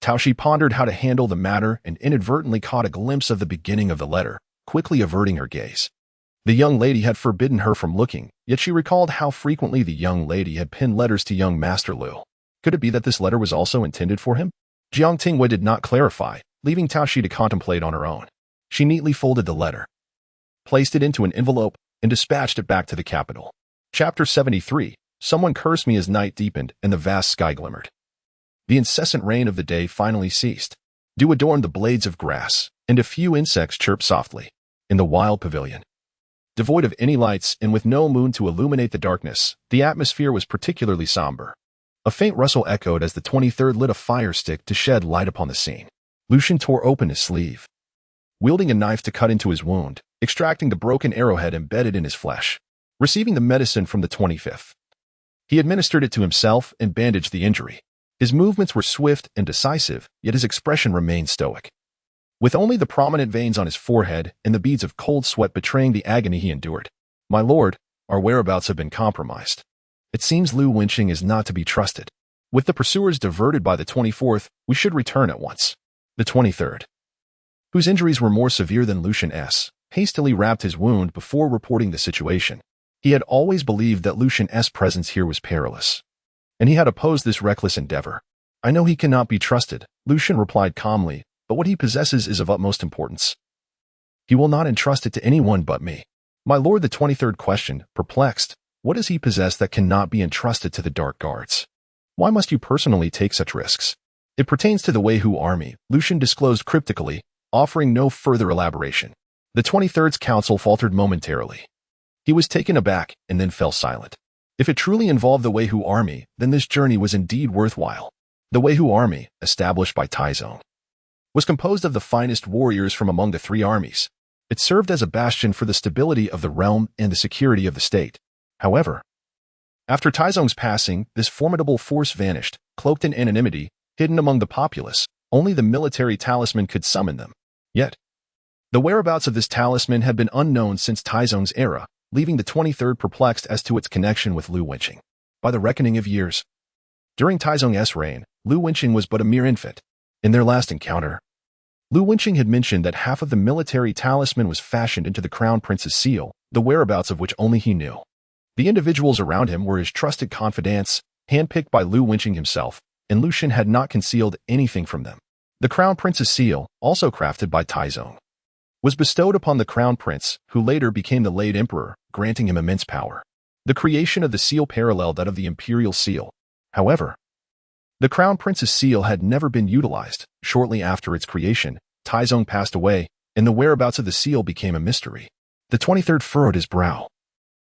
Tao Shi pondered how to handle the matter and inadvertently caught a glimpse of the beginning of the letter, quickly averting her gaze. The young lady had forbidden her from looking, yet she recalled how frequently the young lady had penned letters to young Master Lu. Could it be that this letter was also intended for him? Jiang Tingyue did not clarify, leaving Tao Shi to contemplate on her own. She neatly folded the letter, placed it into an envelope, and dispatched it back to the capital. Chapter 73. Someone cursed me as night deepened and the vast sky glimmered. The incessant rain of the day finally ceased. Dew adorned the blades of grass, and a few insects chirped softly. In the wild pavilion, devoid of any lights and with no moon to illuminate the darkness, the atmosphere was particularly somber. A faint rustle echoed as the 23rd lit a fire stick to shed light upon the scene. Lu Zhen tore open his sleeve, wielding a knife to cut into his wound, extracting the broken arrowhead embedded in his flesh. Receiving the medicine from the 25th, he administered it to himself and bandaged the injury. His movements were swift and decisive, yet his expression remained stoic, with only the prominent veins on his forehead and the beads of cold sweat betraying the agony he endured. "My lord, our whereabouts have been compromised. It seems Lu Wenqing is not to be trusted. With the pursuers diverted by the 24th, we should return at once." The 23rd, whose injuries were more severe than Lu Zhen's, hastily wrapped his wound before reporting the situation. He had always believed that Lu Zhen's presence here was perilous, and he had opposed this reckless endeavor. "I know he cannot be trusted," Lu Zhen replied calmly, "but what he possesses is of utmost importance. He will not entrust it to anyone but me." "My lord," the 23rd questioned, perplexed, "what does he possess that cannot be entrusted to the Dark Guards? Why must you personally take such risks?" "It pertains to the Weihu army," Lu Zhen disclosed cryptically, offering no further elaboration. The 23rd's counsel faltered momentarily. He was taken aback and then fell silent. If it truly involved the Weihu army, then this journey was indeed worthwhile. The Weihu army, established by Taizong, was composed of the finest warriors from among the 3 armies. It served as a bastion for the stability of the realm and the security of the state. However, after Taizong's passing, this formidable force vanished, cloaked in anonymity, hidden among the populace. Only the military talisman could summon them. Yet, The whereabouts of this talisman had been unknown since Taizong's era, leaving the 23rd perplexed as to its connection with Lu Wenqing. By the reckoning of years, during Taizong's reign, Lu Wenqing was but a mere infant. In their last encounter, Lu Wenqing had mentioned that half of the military talisman was fashioned into the crown prince's seal, the whereabouts of which only he knew. The individuals around him were his trusted confidants, handpicked by Lu Wenqing himself, and Lu Zhen had not concealed anything from them. The crown prince's seal, also crafted by Taizong, was bestowed upon the crown prince, who later became the late emperor, granting him immense power. The creation of the seal paralleled that of the imperial seal. However, the crown prince's seal had never been utilized. Shortly after its creation, Taizong passed away, and the whereabouts of the seal became a mystery. The 23rd furrowed his brow,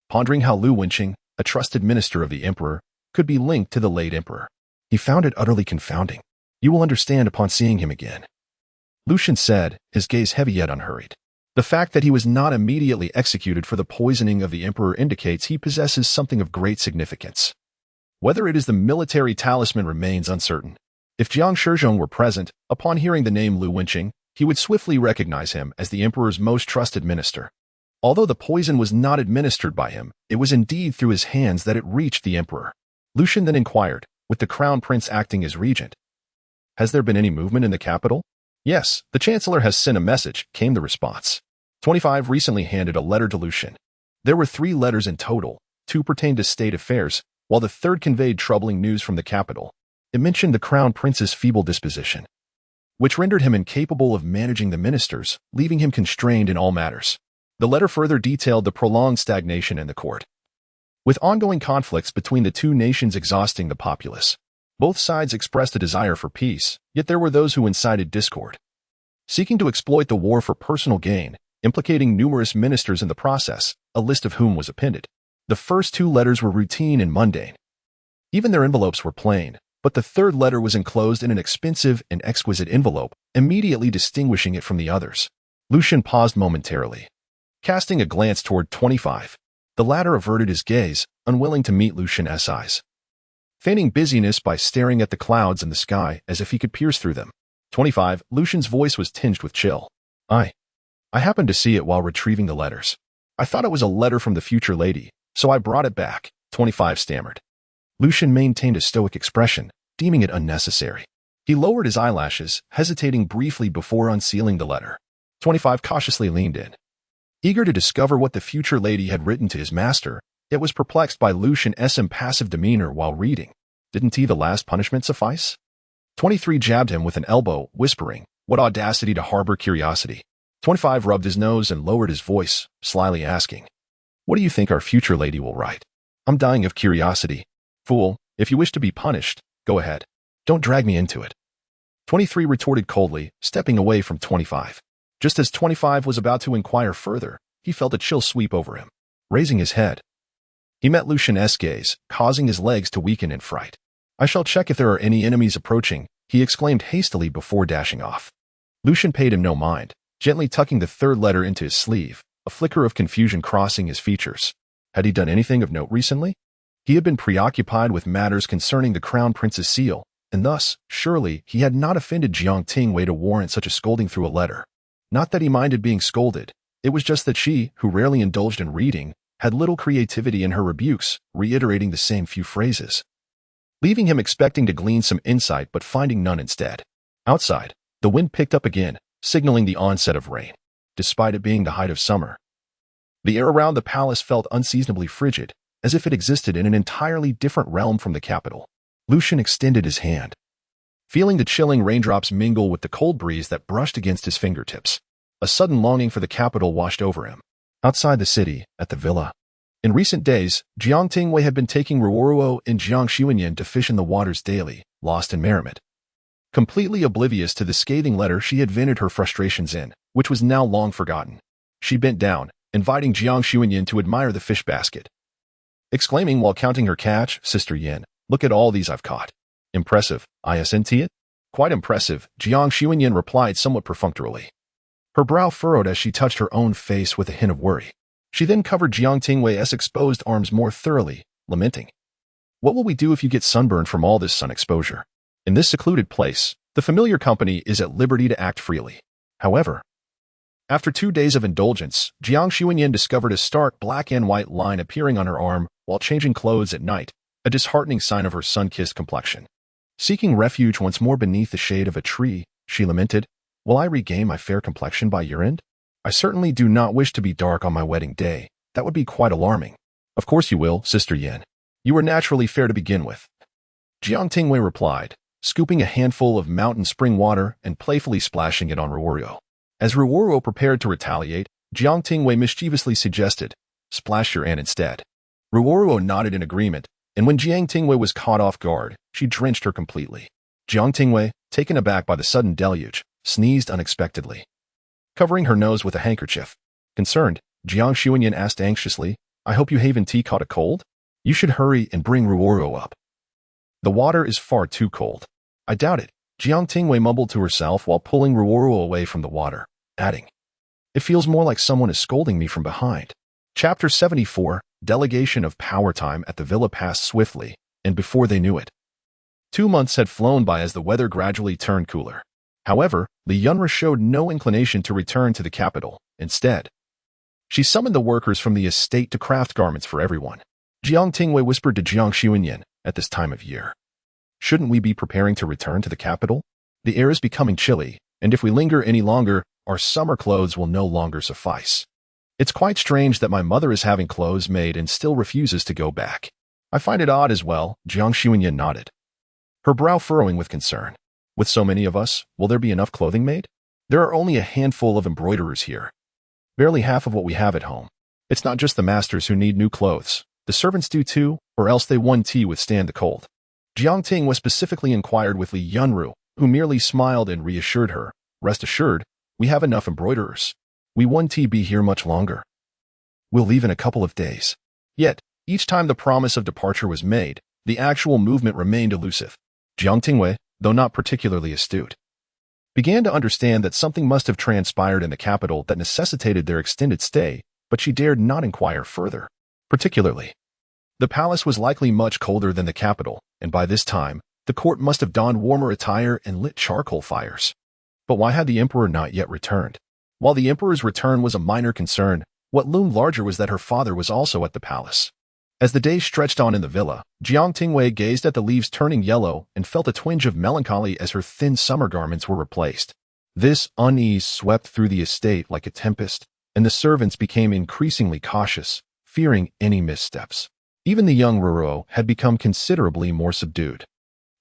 pondering how Lu Wenqing, a trusted minister of the emperor, could be linked to the late emperor. He found it utterly confounding. You will understand upon seeing him again, Lu Zhen said, his gaze heavy yet unhurried. The fact that he was not immediately executed for the poisoning of the emperor indicates he possesses something of great significance. Whether it is the military talisman remains uncertain. If Jiang Shizhong were present, upon hearing the name Lu Wenqing, he would swiftly recognize him as the emperor's most trusted minister. Although the poison was not administered by him, it was indeed through his hands that it reached the emperor. Lu Zhen then inquired, with the crown prince acting as regent, "Has there been any movement in the capital?" "Yes, the chancellor has sent a message," came the response. 25 recently handed a letter to Lu Zhen. There were 3 letters in total, 2 pertained to state affairs, while the third conveyed troubling news from the capital. It mentioned the crown prince's feeble disposition, which rendered him incapable of managing the ministers, leaving him constrained in all matters. The letter further detailed the prolonged stagnation in the court, with ongoing conflicts between the two nations exhausting the populace. Both sides expressed a desire for peace, yet there were those who incited discord, seeking to exploit the war for personal gain, implicating numerous ministers in the process, a list of whom was appended. The first 2 letters were routine and mundane. Even their envelopes were plain, but the third letter was enclosed in an expensive and exquisite envelope, immediately distinguishing it from the others. Lu Zhen paused momentarily, casting a glance toward 25. The latter averted his gaze, unwilling to meet Lu Zhen's eyes, feigning busyness by staring at the clouds in the sky as if he could pierce through them. 25. Lu Zhen's voice was tinged with chill. I happened to see it while retrieving the letters. I thought it was a letter from the future lady, so I brought it back, 25 stammered. Lu Zhen maintained a stoic expression, deeming it unnecessary. He lowered his eyelashes, hesitating briefly before unsealing the letter. 25 cautiously leaned in, eager to discover what the future lady had written to his master, yet was perplexed by Lu Zhen's impassive demeanor while reading. Didn't the last punishment suffice? 23 jabbed him with an elbow, whispering, "What audacity to harbor curiosity." 25 rubbed his nose and lowered his voice, slyly asking, "What do you think our future lady will write?" "I'm dying of curiosity." "Fool, if you wish to be punished, go ahead. Don't drag me into it." 23 retorted coldly, stepping away from 25. Just as 25 was about to inquire further, he felt a chill sweep over him. Raising his head, he met Lu Zhen's gaze, causing his legs to weaken in fright. "I shall check if there are any enemies approaching," he exclaimed hastily before dashing off. Lu Zhen paid him no mind, gently tucking the third letter into his sleeve, a flicker of confusion crossing his features. Had he done anything of note recently? He had been preoccupied with matters concerning the crown prince's seal, and thus, surely, he had not offended Jiang Tingyue to warrant such a scolding through a letter. Not that he minded being scolded, it was just that she, who rarely indulged in reading, had little creativity in her rebukes, reiterating the same few phrases, leaving him expecting to glean some insight but finding none instead. Outside, the wind picked up again, signaling the onset of rain. Despite it being the height of summer, the air around the palace felt unseasonably frigid, as if it existed in an entirely different realm from the capital. Lu Zhen extended his hand, feeling the chilling raindrops mingle with the cold breeze that brushed against his fingertips. A sudden longing for the capital washed over him. Outside the city, at the villa. In recent days, Jiang Tingyue had been taking Ruoruo and Jiang Xuanyan to fish in the waters daily, lost in merriment. Completely oblivious to the scathing letter she had vented her frustrations in, which was now long forgotten. She bent down, inviting Jiang Xuanyan to admire the fish basket, exclaiming while counting her catch, "Sister Yin, look at all these I've caught." "Impressive, isn't it?" "Quite impressive," Jiang Xuanyan replied somewhat perfunctorily. Her brow furrowed as she touched her own face with a hint of worry. She then covered Jiang Tingyue's exposed arms more thoroughly, lamenting, "What will we do if you get sunburned from all this sun exposure? In this secluded place, the familiar company is at liberty to act freely. However, After 2 days of indulgence, Jiang Tingyue discovered a stark black and white line appearing on her arm while changing clothes at night, a disheartening sign of her sun-kissed complexion. Seeking refuge once more beneath the shade of a tree, she lamented, "Will I regain my fair complexion by year-end? I certainly do not wish to be dark on my wedding day. That would be quite alarming." "Of course you will, Sister Yan. You were naturally fair to begin with," Jiang Tingyue replied, scooping a handful of mountain spring water and playfully splashing it on Ruoruo. As Ruoruo prepared to retaliate, Jiang Tingyue mischievously suggested, "Splash your aunt instead." Ruoruo nodded in agreement, and when Jiang Tingyue was caught off guard, she drenched her completely. Jiang Tingyue, taken aback by the sudden deluge, sneezed unexpectedly, covering her nose with a handkerchief. Concerned, Jiang Tingyue asked anxiously, "I hope you haven't caught a cold? You should hurry and bring Ruoruo up. The water is far too cold." "I doubt it," Jiang Tingyue mumbled to herself while pulling Ruoruo away from the water, adding, "It feels more like someone is scolding me from behind." Chapter 74, Delegation of Power. Time at the villa passed swiftly, and before they knew it, 2 months had flown by as the weather gradually turned cooler. However, Li Yunru showed no inclination to return to the capital. Instead, she summoned the workers from the estate to craft garments for everyone. Jiang Tingyue whispered to Jiang Tingyue, "At this time of year, shouldn't we be preparing to return to the capital? The air is becoming chilly, and if we linger any longer, our summer clothes will no longer suffice. It's quite strange that my mother is having clothes made and still refuses to go back." "I find it odd as well," Jiang Tingyue nodded, her brow furrowing with concern. "With so many of us, will there be enough clothing made? There are only a handful of embroiderers here, barely half of what we have at home. It's not just the masters who need new clothes. The servants do too, or else they won't withstand the cold." Jiang Tingyue specifically inquired with Li Yunru, who merely smiled and reassured her, "Rest assured, we have enough embroiderers. We won't be here much longer. We'll leave in a couple of days." Yet, each time the promise of departure was made, the actual movement remained elusive. Jiang Tingyue, though not particularly astute, began to understand that something must have transpired in the capital that necessitated their extended stay, but she dared not inquire further. Particularly, the palace was likely much colder than the capital, and by this time, the court must have donned warmer attire and lit charcoal fires. But why had the emperor not yet returned? While the emperor's return was a minor concern, what loomed larger was that her father was also at the palace. As the days stretched on in the villa, Jiang Tingyue gazed at the leaves turning yellow and felt a twinge of melancholy as her thin summer garments were replaced. This unease swept through the estate like a tempest, and the servants became increasingly cautious, fearing any missteps. Even the young Ruoruo had become considerably more subdued.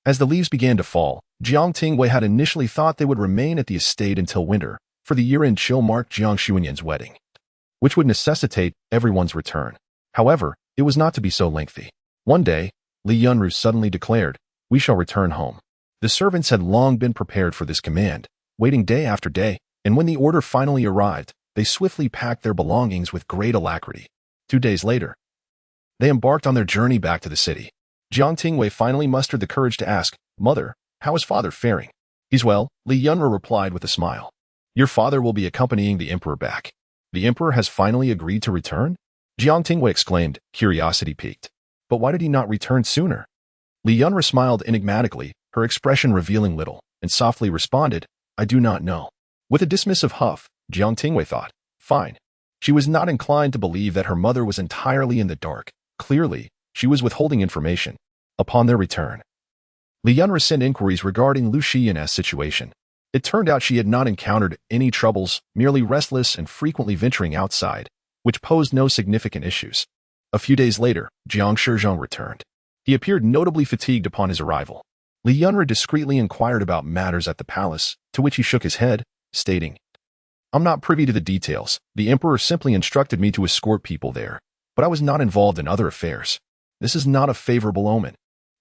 As the leaves began to fall, Jiang Tingyue had initially thought they would remain at the estate until winter, for the year-end chill marked Jiang Tingyue's wedding, which would necessitate everyone's return. However, it was not to be so lengthy. One day, Li Yunru suddenly declared, "We shall return home." The servants had long been prepared for this command, waiting day after day, and when the order finally arrived, they swiftly packed their belongings with great alacrity. 2 days later, they embarked on their journey back to the city. Jiang Tingyue finally mustered the courage to ask, "Mother, how is father faring?" "He's well," Li Yunru replied with a smile. "Your father will be accompanying the emperor back." "The emperor has finally agreed to return?" Jiang Tingyue exclaimed, curiosity piqued. "But why did he not return sooner?" Li Yunru smiled enigmatically, her expression revealing little, and softly responded, "I do not know." With a dismissive huff, Jiang Tingyue thought, "Fine." She was not inclined to believe that her mother was entirely in the dark. Clearly, she was withholding information. Upon their return, Li Yunru sent inquiries regarding Lu Zhen's situation. It turned out she had not encountered any troubles, merely restless and frequently venturing outside, which posed no significant issues. A few days later, Jiang Tingyue returned. He appeared notably fatigued upon his arrival. Li Yunru discreetly inquired about matters at the palace, to which he shook his head, stating, "I'm not privy to the details. The emperor simply instructed me to escort people there, but I was not involved in other affairs. This is not a favorable omen."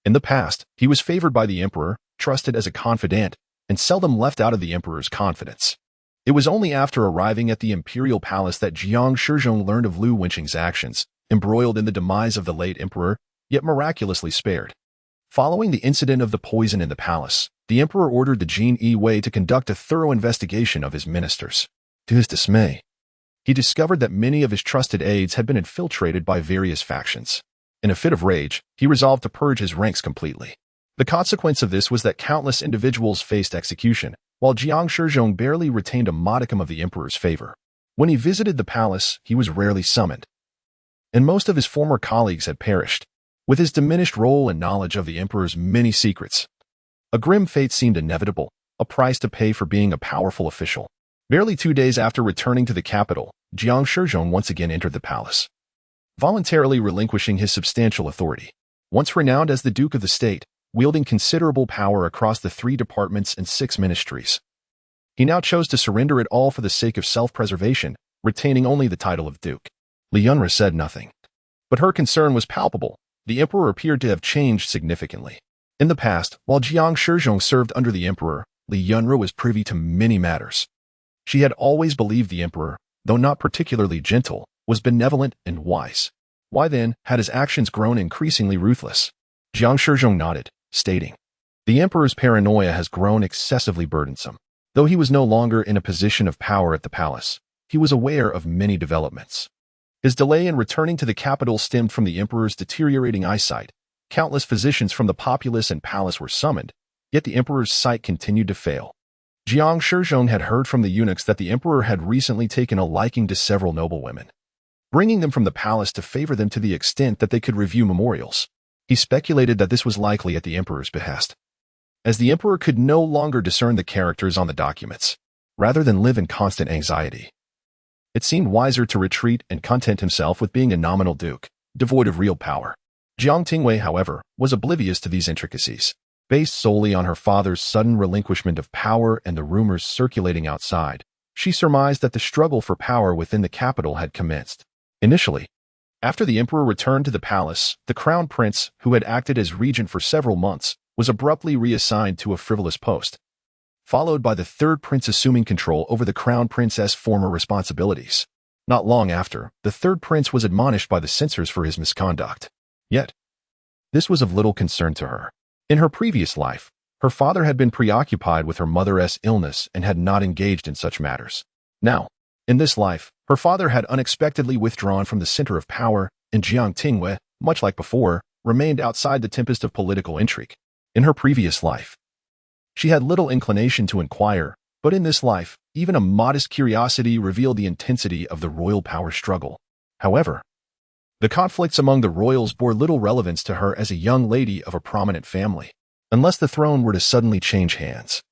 In the past, he was favored by the emperor, trusted as a confidant, and seldom left out of the emperor's confidence. It was only after arriving at the imperial palace that Jiang Tingyue learned of Lu Wenqing's actions, embroiled in the demise of the late emperor, yet miraculously spared. Following the incident of the poison in the palace, the emperor ordered the Jin Yi to conduct a thorough investigation of his ministers. To his dismay, he discovered that many of his trusted aides had been infiltrated by various factions. In a fit of rage, he resolved to purge his ranks completely. The consequence of this was that countless individuals faced execution, while Jiang Shizhong barely retained a modicum of the emperor's favor. When he visited the palace, he was rarely summoned, and most of his former colleagues had perished. With his diminished role and knowledge of the emperor's many secrets, a grim fate seemed inevitable, a price to pay for being a powerful official. Barely 2 days after returning to the capital, Jiang Shizhong once again entered the palace, voluntarily relinquishing his substantial authority. Once renowned as the Duke of the State, wielding considerable power across the 3 departments and 6 ministries, he now chose to surrender it all for the sake of self-preservation, retaining only the title of Duke. Li Yunra said nothing, but her concern was palpable. The emperor appeared to have changed significantly. In the past, while Jiang Shizhong served under the emperor, Li Yunra was privy to many matters. She had always believed the emperor, though not particularly gentle, was benevolent and wise. Why then had his actions grown increasingly ruthless? Jiang Shizhong nodded, stating, "The emperor's paranoia has grown excessively burdensome." Though he was no longer in a position of power at the palace, he was aware of many developments. His delay in returning to the capital stemmed from the emperor's deteriorating eyesight. Countless physicians from the populace and palace were summoned, yet the emperor's sight continued to fail. Jiang Shizhong had heard from the eunuchs that the emperor had recently taken a liking to several noblewomen, bringing them from the palace to favor them to the extent that they could review memorials. He speculated that this was likely at the emperor's behest, as the emperor could no longer discern the characters on the documents, rather than live in constant anxiety. It seemed wiser to retreat and content himself with being a nominal duke, devoid of real power. Jiang Tingyue, however, was oblivious to these intricacies. Based solely on her father's sudden relinquishment of power and the rumors circulating outside, she surmised that the struggle for power within the capital had commenced. Initially, after the emperor returned to the palace, the crown prince, who had acted as regent for several months, was abruptly reassigned to a frivolous post, followed by the third prince assuming control over the crown princess' former responsibilities. Not long after, the third prince was admonished by the censors for his misconduct. Yet, this was of little concern to her. In her previous life, her father had been preoccupied with her mother's illness and had not engaged in such matters. Now, in this life, her father had unexpectedly withdrawn from the center of power, and Jiang Tingyue, much like before, remained outside the tempest of political intrigue. In her previous life, she had little inclination to inquire, but in this life, even a modest curiosity revealed the intensity of the royal power struggle. However, the conflicts among the royals bore little relevance to her as a young lady of a prominent family. Unless the throne were to suddenly change hands,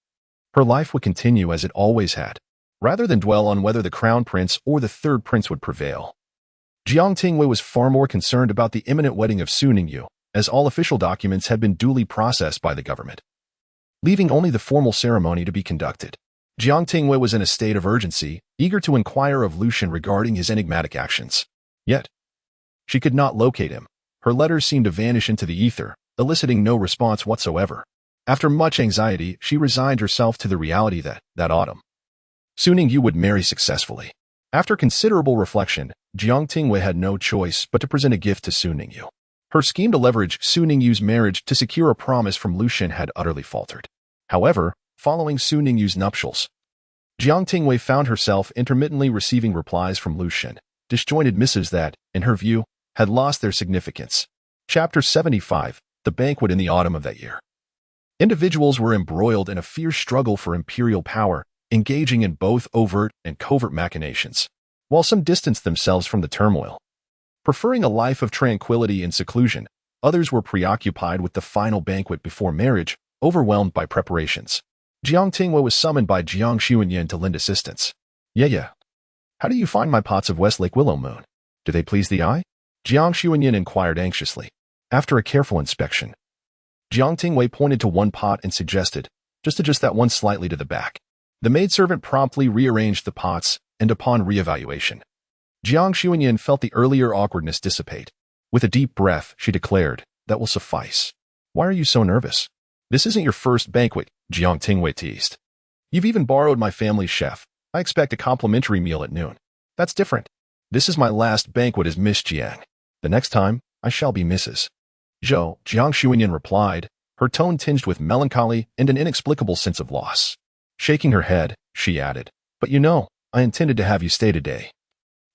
her life would continue as it always had, rather than dwell on whether the crown prince or the third prince would prevail. Jiang Tingyue was far more concerned about the imminent wedding of Su Ningyu, as all official documents had been duly processed by the government, leaving only the formal ceremony to be conducted. Jiang Tingyue was in a state of urgency, eager to inquire of Lu Zhen regarding his enigmatic actions. Yet, she could not locate him. Her letters seemed to vanish into the ether, eliciting no response whatsoever. After much anxiety, she resigned herself to the reality that autumn, Su Ningyu would marry successfully. After considerable reflection, Jiang Tingyue had no choice but to present a gift to Su Ningyu. Her scheme to leverage Su Ningyu's marriage to secure a promise from Lu Zhen had utterly faltered. However, following Su Ningyu's nuptials, Jiang Tingyue found herself intermittently receiving replies from Lu Zhen, disjointed missives that, in her view, had lost their significance. Chapter 75, The Banquet in the Autumn of that year. Individuals were embroiled in a fierce struggle for imperial power, engaging in both overt and covert machinations, while some distanced themselves from the turmoil, preferring a life of tranquility and seclusion. Others were preoccupied with the final banquet before marriage, overwhelmed by preparations. Jiang Tingyue was summoned by Jiang Xuanyan to lend assistance. Yeah. How do you find my pots of Westlake Willow Moon? Do they please the eye? Jiang Xuanyan inquired anxiously. After a careful inspection, Jiang Tingyue pointed to one pot and suggested, just adjust that one slightly to the back. The maidservant promptly rearranged the pots, and upon reevaluation, Jiang Xuanyan felt the earlier awkwardness dissipate. With a deep breath, she declared, "That will suffice." "Why are you so nervous?" "This isn't your first banquet," Jiang Tingyue teased. "You've even borrowed my family's chef. I expect a complimentary meal at noon." "That's different. This is my last banquet as Miss Jiang. The next time, I shall be Mrs. Zhou," Jiang Xuanyan replied, her tone tinged with melancholy and an inexplicable sense of loss. Shaking her head, she added, "But you know, I intended to have you stay today.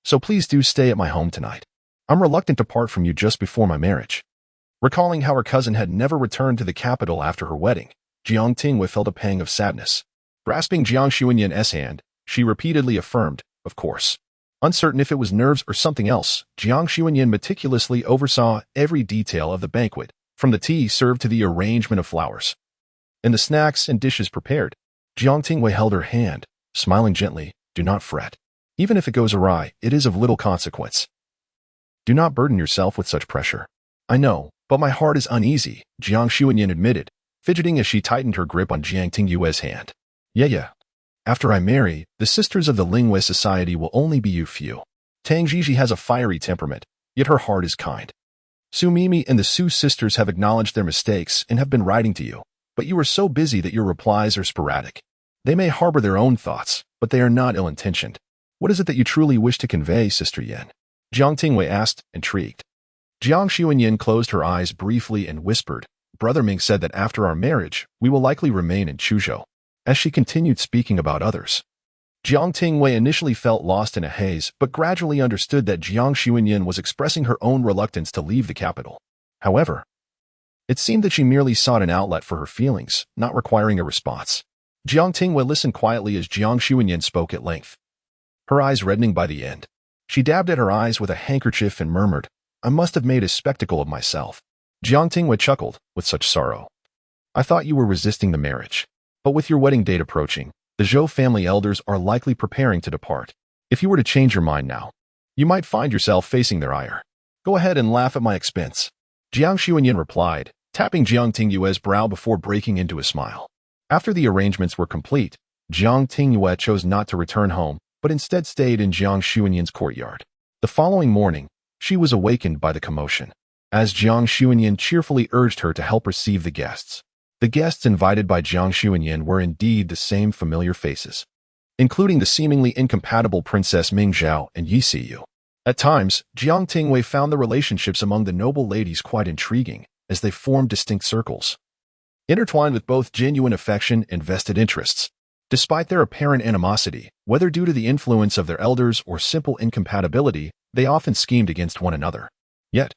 So please do stay at my home tonight. I'm reluctant to part from you just before my marriage." Recalling how her cousin had never returned to the capital after her wedding, Jiang Tingyue felt a pang of sadness. Grasping Jiang Xuanyin's hand, she repeatedly affirmed, of course. Uncertain if it was nerves or something else, Jiang Xuanyin meticulously oversaw every detail of the banquet, from the tea served to the arrangement of flowers and the snacks and dishes prepared. Jiang Tingyue held her hand, smiling gently. Do not fret. Even if it goes awry, it is of little consequence. Do not burden yourself with such pressure. I know, but my heart is uneasy, Jiang Xuanyin admitted, fidgeting as she tightened her grip on Jiang Tingyue's hand. Yeah. After I marry, the sisters of the Lingwei Society will only be you few. Tang Jiji has a fiery temperament, yet her heart is kind. Su Mimi and the Su sisters have acknowledged their mistakes and have been writing to you, but you are so busy that your replies are sporadic. They may harbor their own thoughts, but they are not ill-intentioned. What is it that you truly wish to convey, Sister Yin? Jiang Tingyue asked, intrigued. Jiang Xuanyin closed her eyes briefly and whispered, Brother Ming said that after our marriage, we will likely remain in Chuzhou. As she continued speaking about others, Jiang Tingyue initially felt lost in a haze, but gradually understood that Jiang Xuanyin was expressing her own reluctance to leave the capital. However, it seemed that she merely sought an outlet for her feelings, not requiring a response. Jiang Tingyue listened quietly as Jiang Xuanyin spoke at length, her eyes reddening by the end. She dabbed at her eyes with a handkerchief and murmured, I must have made a spectacle of myself. Jiang Tingyue chuckled, with such sorrow. I thought you were resisting the marriage. But with your wedding date approaching, the Zhou family elders are likely preparing to depart. If you were to change your mind now, you might find yourself facing their ire. Go ahead and laugh at my expense. Jiang Xuanyin replied, tapping Jiang Tingyue's brow before breaking into a smile. After the arrangements were complete, Jiang Tingyue chose not to return home, but instead stayed in Jiang Xuanyin's courtyard. The following morning, she was awakened by the commotion, as Jiang Xuanyin cheerfully urged her to help receive the guests. The guests invited by Jiang Xuanyin were indeed the same familiar faces, including the seemingly incompatible Princess Ming Zhao and Yi Siyu. At times, Jiang Tingyue found the relationships among the noble ladies quite intriguing, as they formed distinct circles, intertwined with both genuine affection and vested interests. Despite their apparent animosity, whether due to the influence of their elders or simple incompatibility, they often schemed against one another. Yet,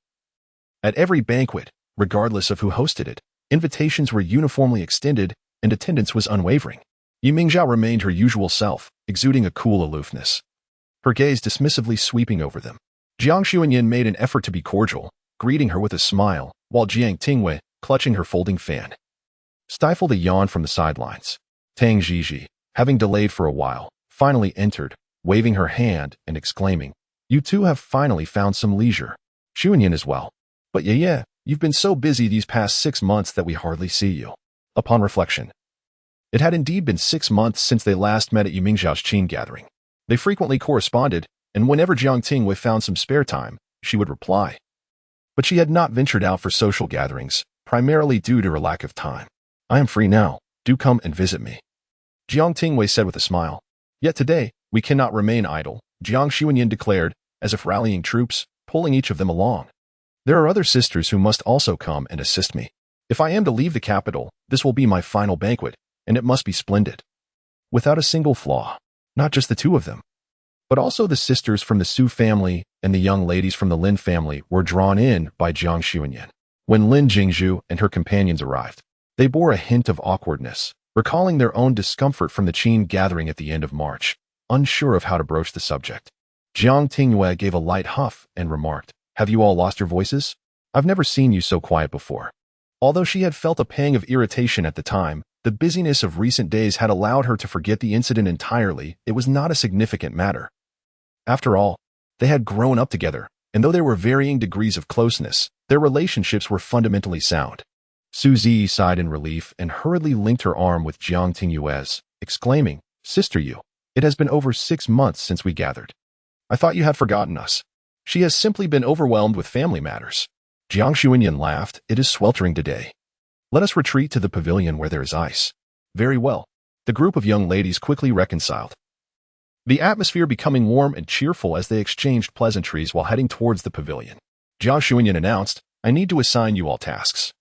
at every banquet, regardless of who hosted it, invitations were uniformly extended, and attendance was unwavering. Yi Mingzhao remained her usual self, exuding a cool aloofness, her gaze dismissively sweeping over them. Jiang Xuanyin made an effort to be cordial, greeting her with a smile, while Jiang Tingyue, clutching her folding fan, stifled a yawn from the sidelines. Tang Jiji, having delayed for a while, finally entered, waving her hand and exclaiming, You two have finally found some leisure. Xuanyin as well. But yeah, you've been so busy these past 6 months that we hardly see you. Upon reflection, it had indeed been 6 months since they last met at Yi Mingzhao's Qin gathering. They frequently corresponded, and whenever Jiang Tingyue found some spare time, she would reply. But she had not ventured out for social gatherings, primarily due to her lack of time. I am free now. Do come and visit me, Jiang Tingyue said with a smile. Yet today, we cannot remain idle, Jiang Xuanyin declared, as if rallying troops, pulling each of them along. There are other sisters who must also come and assist me. If I am to leave the capital, this will be my final banquet, and it must be splendid, without a single flaw. Not just the two of them, but also the sisters from the Su family and the young ladies from the Lin family were drawn in by Jiang Xuanyin. When Lin Jingzhu and her companions arrived, they bore a hint of awkwardness, recalling their own discomfort from the Qin gathering at the end of March, unsure of how to broach the subject. Jiang Tingyue gave a light huff and remarked, Have you all lost your voices? I've never seen you so quiet before. Although she had felt a pang of irritation at the time, the busyness of recent days had allowed her to forget the incident entirely. It was not a significant matter. After all, they had grown up together, and though there were varying degrees of closeness, their relationships were fundamentally sound. Su Zi sighed in relief and hurriedly linked her arm with Jiang Tingyue's, exclaiming, Sister Yu, it has been over 6 months since we gathered. I thought you had forgotten us. She has simply been overwhelmed with family matters. Jiang Xuanyin laughed. It is sweltering today. Let us retreat to the pavilion where there is ice. Very well. The group of young ladies quickly reconciled, the atmosphere becoming warm and cheerful as they exchanged pleasantries while heading towards the pavilion. Jiang Xuanyin announced, I need to assign you all tasks.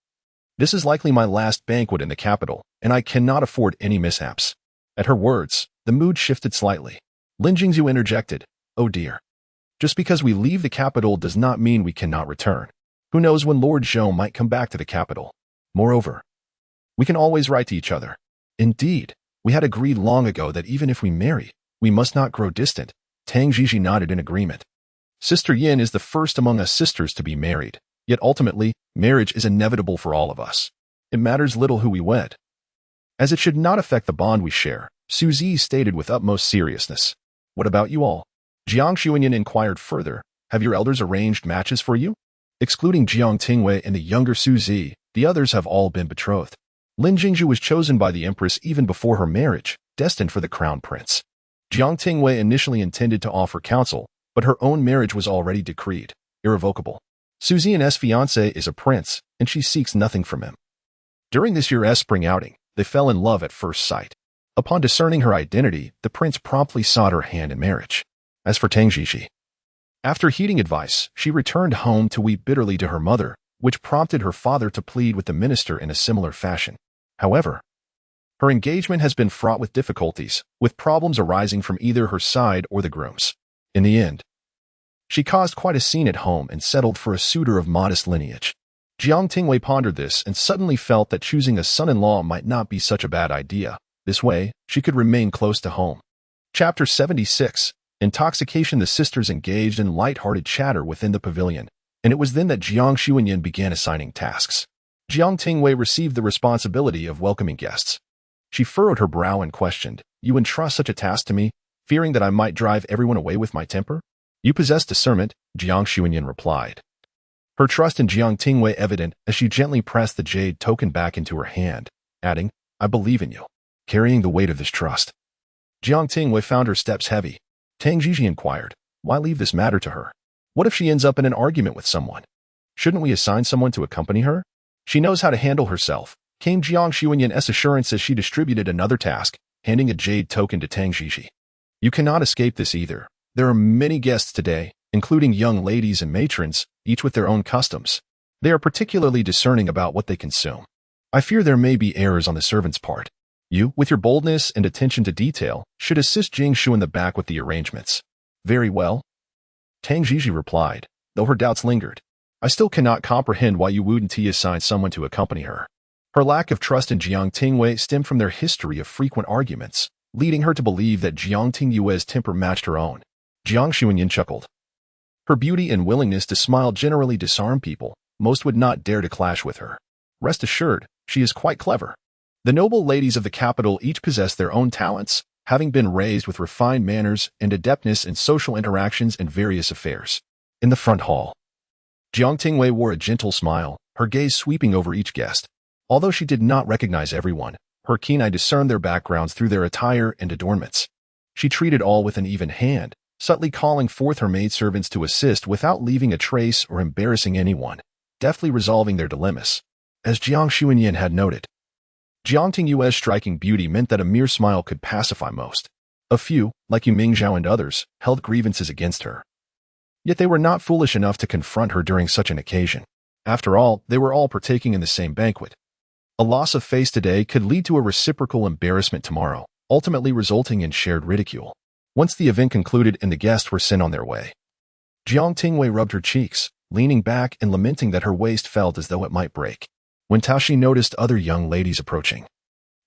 This is likely my last banquet in the capital, and I cannot afford any mishaps. At her words, the mood shifted slightly. Lin Jingzhu interjected, Oh dear. Just because we leave the capital does not mean we cannot return. Who knows when Lord Zhou might come back to the capital. Moreover, we can always write to each other. Indeed, We had agreed long ago that even if we marry, we must not grow distant. Tang Jiji nodded in agreement. Sister Yin is the first among us sisters to be married, yet ultimately, marriage is inevitable for all of us. It matters little who we wed, as it should not affect the bond we share, Su Zi stated with utmost seriousness. What about you all? Jiang Tingyue inquired further. Have your elders arranged matches for you? Excluding Jiang Tingyue and the younger Su Zi, the others have all been betrothed. Lin Jingzhu was chosen by the empress even before her marriage, destined for the crown prince. Jiang Tingyue initially intended to offer counsel, but her own marriage was already decreed, irrevocable. Su Zi's fiancé is a prince, and she seeks nothing from him. During this year's spring outing, they fell in love at first sight. Upon discerning her identity, the prince promptly sought her hand in marriage. As for Tang Jiji, after heeding advice, she returned home to weep bitterly to her mother, which prompted her father to plead with the minister in a similar fashion. However, her engagement has been fraught with difficulties, with problems arising from either her side or the groom's. In the end, she caused quite a scene at home and settled for a suitor of modest lineage. Jiang Tingyue pondered this and suddenly felt that choosing a son-in-law might not be such a bad idea. This way, she could remain close to home. Chapter 76. Intoxication. The sisters engaged in light-hearted chatter within the pavilion, and it was then that Jiang Tingyue began assigning tasks. Jiang Tingyue received the responsibility of welcoming guests. She furrowed her brow and questioned, "You entrust such a task to me, fearing that I might drive everyone away with my temper?" "You possess discernment," Jiang Tingyue replied. Her trust in Jiang Tingyue evident as she gently pressed the jade token back into her hand, adding, "I believe in you." Carrying the weight of this trust, Jiang Tingyue found her steps heavy. Tang Jiji inquired, "Why leave this matter to her? What if she ends up in an argument with someone? Shouldn't we assign someone to accompany her? She knows how to handle herself," came Jiang Tingyue's assurance as she distributed another task, handing a jade token to Tang Jiji. "You cannot escape this either. There are many guests today, including young ladies and matrons, each with their own customs. They are particularly discerning about what they consume. I fear there may be errors on the servant's part. You, with your boldness and attention to detail, should assist Jingshu in the back with the arrangements." "Very well," Tang Jiji replied, though her doubts lingered. "I still cannot comprehend why Yu Wudanti assigned someone to accompany her." Her lack of trust in Jiang Tingyue stemmed from their history of frequent arguments, leading her to believe that Jiang Tingyue's temper matched her own. Jiang Tingyue chuckled. Her beauty and willingness to smile generally disarm people. Most would not dare to clash with her. Rest assured, she is quite clever. The noble ladies of the capital each possess their own talents, having been raised with refined manners and adeptness in social interactions and various affairs. In the front hall, Jiang Tingyue wore a gentle smile, her gaze sweeping over each guest. Although she did not recognize everyone, her keen eye discerned their backgrounds through their attire and adornments. She treated all with an even hand, subtly calling forth her maidservants to assist without leaving a trace or embarrassing anyone, deftly resolving their dilemmas. As Jiang Tingyue had noted, Jiang Tingyue's striking beauty meant that a mere smile could pacify most. A few, like Yu Mingzhao and others, held grievances against her. Yet they were not foolish enough to confront her during such an occasion. After all, they were all partaking in the same banquet. A loss of face today could lead to a reciprocal embarrassment tomorrow, ultimately resulting in shared ridicule. Once the event concluded and the guests were sent on their way, Jiang Tingyue rubbed her cheeks, leaning back and lamenting that her waist felt as though it might break. When Taoshi noticed other young ladies approaching,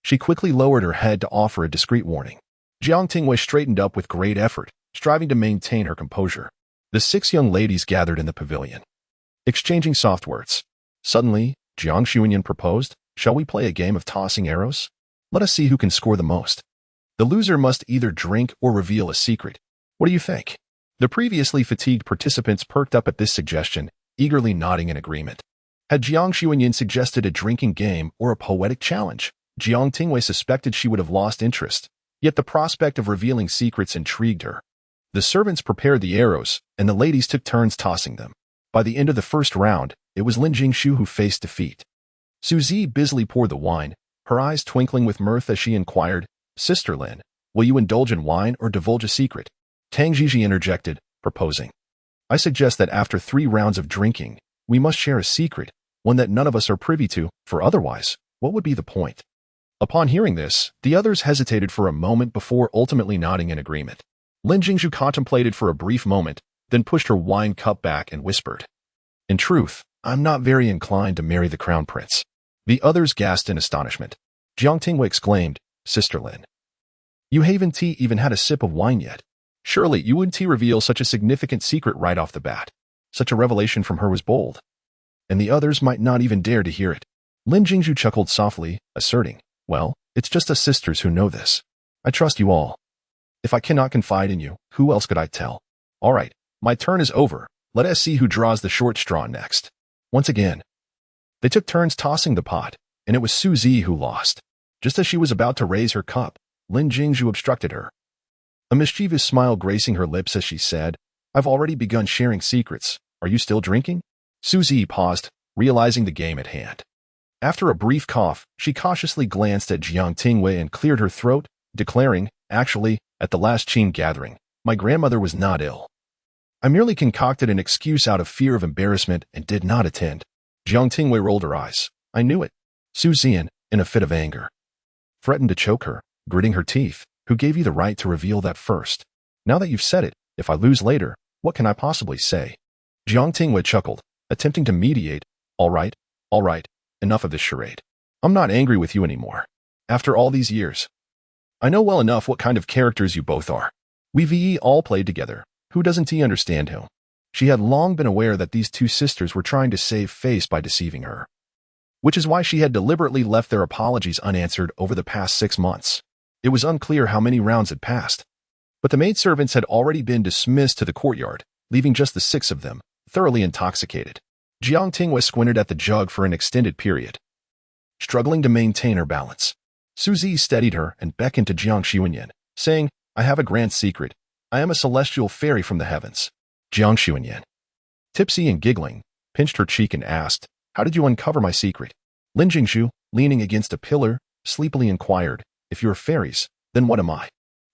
she quickly lowered her head to offer a discreet warning. Jiang Tingyue straightened up with great effort, striving to maintain her composure. The 6 young ladies gathered in the pavilion, exchanging soft words. Suddenly, Jiang Tingyue proposed, "Shall we play a game of tossing arrows? Let us see who can score the most. The loser must either drink or reveal a secret. What do you think?" The previously fatigued participants perked up at this suggestion, eagerly nodding in agreement. Had Jiang Tingyue suggested a drinking game or a poetic challenge, Jiang Tingyue suspected she would have lost interest. Yet the prospect of revealing secrets intrigued her. The servants prepared the arrows, and the ladies took turns tossing them. By the end of the first round, it was Lin Jingshu who faced defeat. Su Zi busily poured the wine, her eyes twinkling with mirth as she inquired, "Sister Lin, will you indulge in wine or divulge a secret?" Tang Jiji interjected, proposing, "I suggest that after 3 rounds of drinking, we must share a secret, one that none of us are privy to, for otherwise, what would be the point?" Upon hearing this, the others hesitated for a moment before ultimately nodding in agreement. Lin Jingshu contemplated for a brief moment, then pushed her wine cup back and whispered, "In truth, I'm not very inclined to marry the crown prince." The others gasped in astonishment. Jiang Tingyue exclaimed, Sister Lin. You haven't even had a sip of wine yet. Surely you wouldn't reveal such a significant secret right off the bat. Such a revelation from her was bold, and the others might not even dare to hear it. Lin Jingzhu chuckled softly, asserting, well, it's just us sisters who know this. I trust you all. If I cannot confide in you, who else could I tell? All right, my turn is over. Let us see who draws the short straw next. Once again, they took turns tossing the pot, and it was Su Zi who lost. Just as she was about to raise her cup, Lin Jingzhu obstructed her. A mischievous smile gracing her lips as she said, I've already begun sharing secrets. Are you still drinking? Su Zi paused, realizing the game at hand. After a brief cough, she cautiously glanced at Jiang Tingyue and cleared her throat, declaring, actually, at the last Qin gathering, my grandmother was not ill. I merely concocted an excuse out of fear of embarrassment and did not attend. Jiang Tingyue rolled her eyes. I knew it. Su Zian, in a fit of anger, threatened to choke her, gritting her teeth. Who gave you the right to reveal that first? Now that you've said it, if I lose later, what can I possibly say? Jiang Tingyue chuckled, attempting to mediate. All right, enough of this charade. I'm not angry with you anymore. After all these years, I know well enough what kind of characters you both are. We've all played together. Who doesn't understand him? She had long been aware that these two sisters were trying to save face by deceiving her, which is why she had deliberately left their apologies unanswered over the past 6 months. It was unclear how many rounds had passed, but the maidservants had already been dismissed to the courtyard, leaving just the 6 of them, thoroughly intoxicated. Jiang Tingyue squinted at the jug for an extended period, struggling to maintain her balance. Su Zi steadied her and beckoned to Jiang Xuanyan, saying, I have a grand secret. I am a celestial fairy from the heavens. Jiang Xuanyan, tipsy and giggling, pinched her cheek and asked, how did you uncover my secret? Lin Jingzhu, leaning against a pillar, sleepily inquired, if you're fairies, then what am I?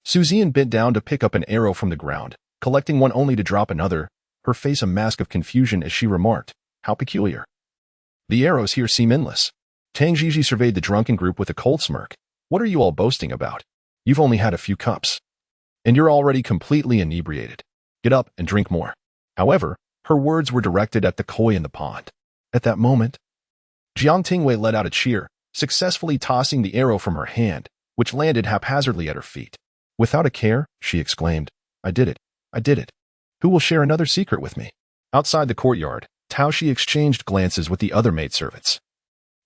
Su Zian bent down to pick up an arrow from the ground, collecting one only to drop another, her face a mask of confusion as she remarked, how peculiar. The arrows here seem endless. Tang Jiji surveyed the drunken group with a cold smirk. What are you all boasting about? You've only had a few cups, and you're already completely inebriated. Get up and drink more. However, her words were directed at the koi in the pond. At that moment, Jiang Tingyue let out a cheer, successfully tossing the arrow from her hand, which landed haphazardly at her feet. Without a care, she exclaimed, I did it. Who will share another secret with me? Outside the courtyard, Tao Shi exchanged glances with the other maidservants,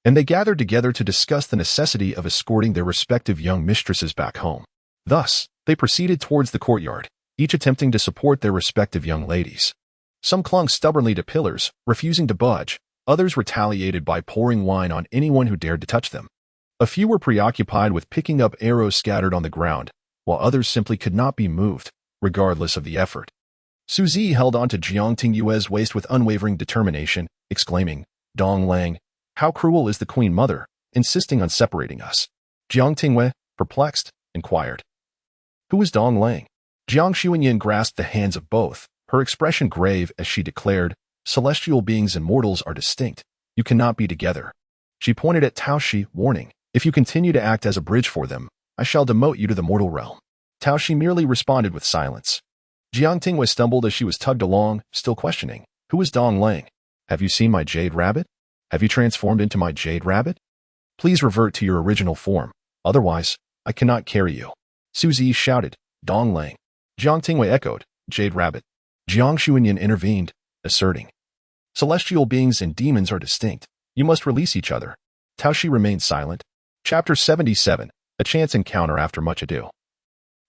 and they gathered together to discuss the necessity of escorting their respective young mistresses back home. Thus, they proceeded towards the courtyard, each attempting to support their respective young ladies. Some clung stubbornly to pillars, refusing to budge. Others retaliated by pouring wine on anyone who dared to touch them. A few were preoccupied with picking up arrows scattered on the ground, while others simply could not be moved, regardless of the effort. Su Zi held on to Jiang Tingyue's waist with unwavering determination, exclaiming, Dong Lang, how cruel is the Queen Mother, insisting on separating us. Jiang Tingyue, perplexed, inquired, who is Dong Lang? Jiang Xuanyan grasped the hands of both, her expression grave as she declared, celestial beings and mortals are distinct. You cannot be together. She pointed at Tao Shi, warning, if you continue to act as a bridge for them, I shall demote you to the mortal realm. Tao Shi merely responded with silence. Jiang Tingyue stumbled as she was tugged along, still questioning, who is Dong Lang? Have you seen my jade rabbit? Have you transformed into my jade rabbit? Please revert to your original form, otherwise, I cannot carry you. Su Zi shouted, Dong Lang. Jiang Tingyue echoed, jade rabbit. Jiang Xuanyan intervened, asserting, celestial beings and demons are distinct. You must release each other. Tao Shi remained silent. Chapter 77, A Chance Encounter After Much Ado.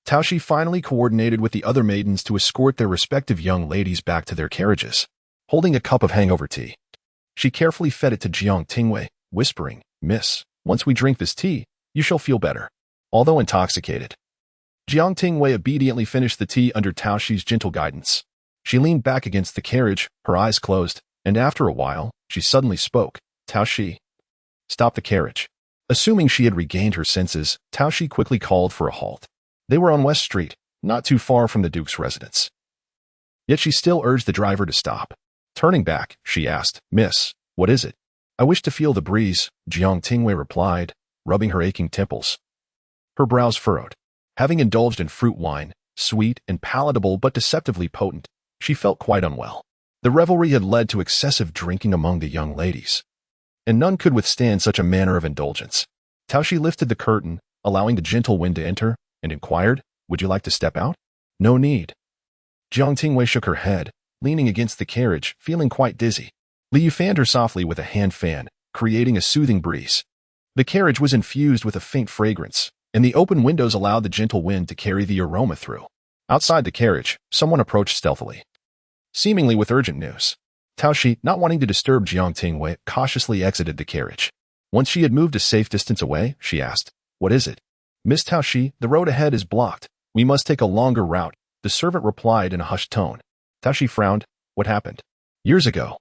Tao Shi finally coordinated with the other maidens to escort their respective young ladies back to their carriages. Holding a cup of hangover tea, she carefully fed it to Jiang Tingyue, whispering, Miss, once we drink this tea, you shall feel better. Although intoxicated, Jiang Tingyue obediently finished the tea under Tao Shi's gentle guidance. She leaned back against the carriage, her eyes closed, and after a while, she suddenly spoke, Tao Shi, stop the carriage. Assuming she had regained her senses, Tao Shi quickly called for a halt. They were on West Street, not too far from the Duke's residence. Yet she still urged the driver to stop. Turning back, she asked, Miss, what is it? I wish to feel the breeze, Jiang Tingyue replied, rubbing her aching temples. Her brows furrowed. Having indulged in fruit wine, sweet and palatable but deceptively potent, she felt quite unwell. The revelry had led to excessive drinking among the young ladies, and none could withstand such a manner of indulgence. Tao Shi lifted the curtain, allowing the gentle wind to enter, and inquired, "Would you like to step out?" "No need." Jiang Tingyue shook her head, leaning against the carriage, feeling quite dizzy. Liu fanned her softly with a hand fan, creating a soothing breeze. The carriage was infused with a faint fragrance, and the open windows allowed the gentle wind to carry the aroma through. Outside the carriage, someone approached stealthily, seemingly with urgent news. Taoshi, not wanting to disturb Jiang Tingyue, cautiously exited the carriage. Once she had moved a safe distance away, she asked, "What is it?" "Miss Taoshi, the road ahead is blocked. We must take a longer route," the servant replied in a hushed tone. Taoshi frowned. What happened? Years ago,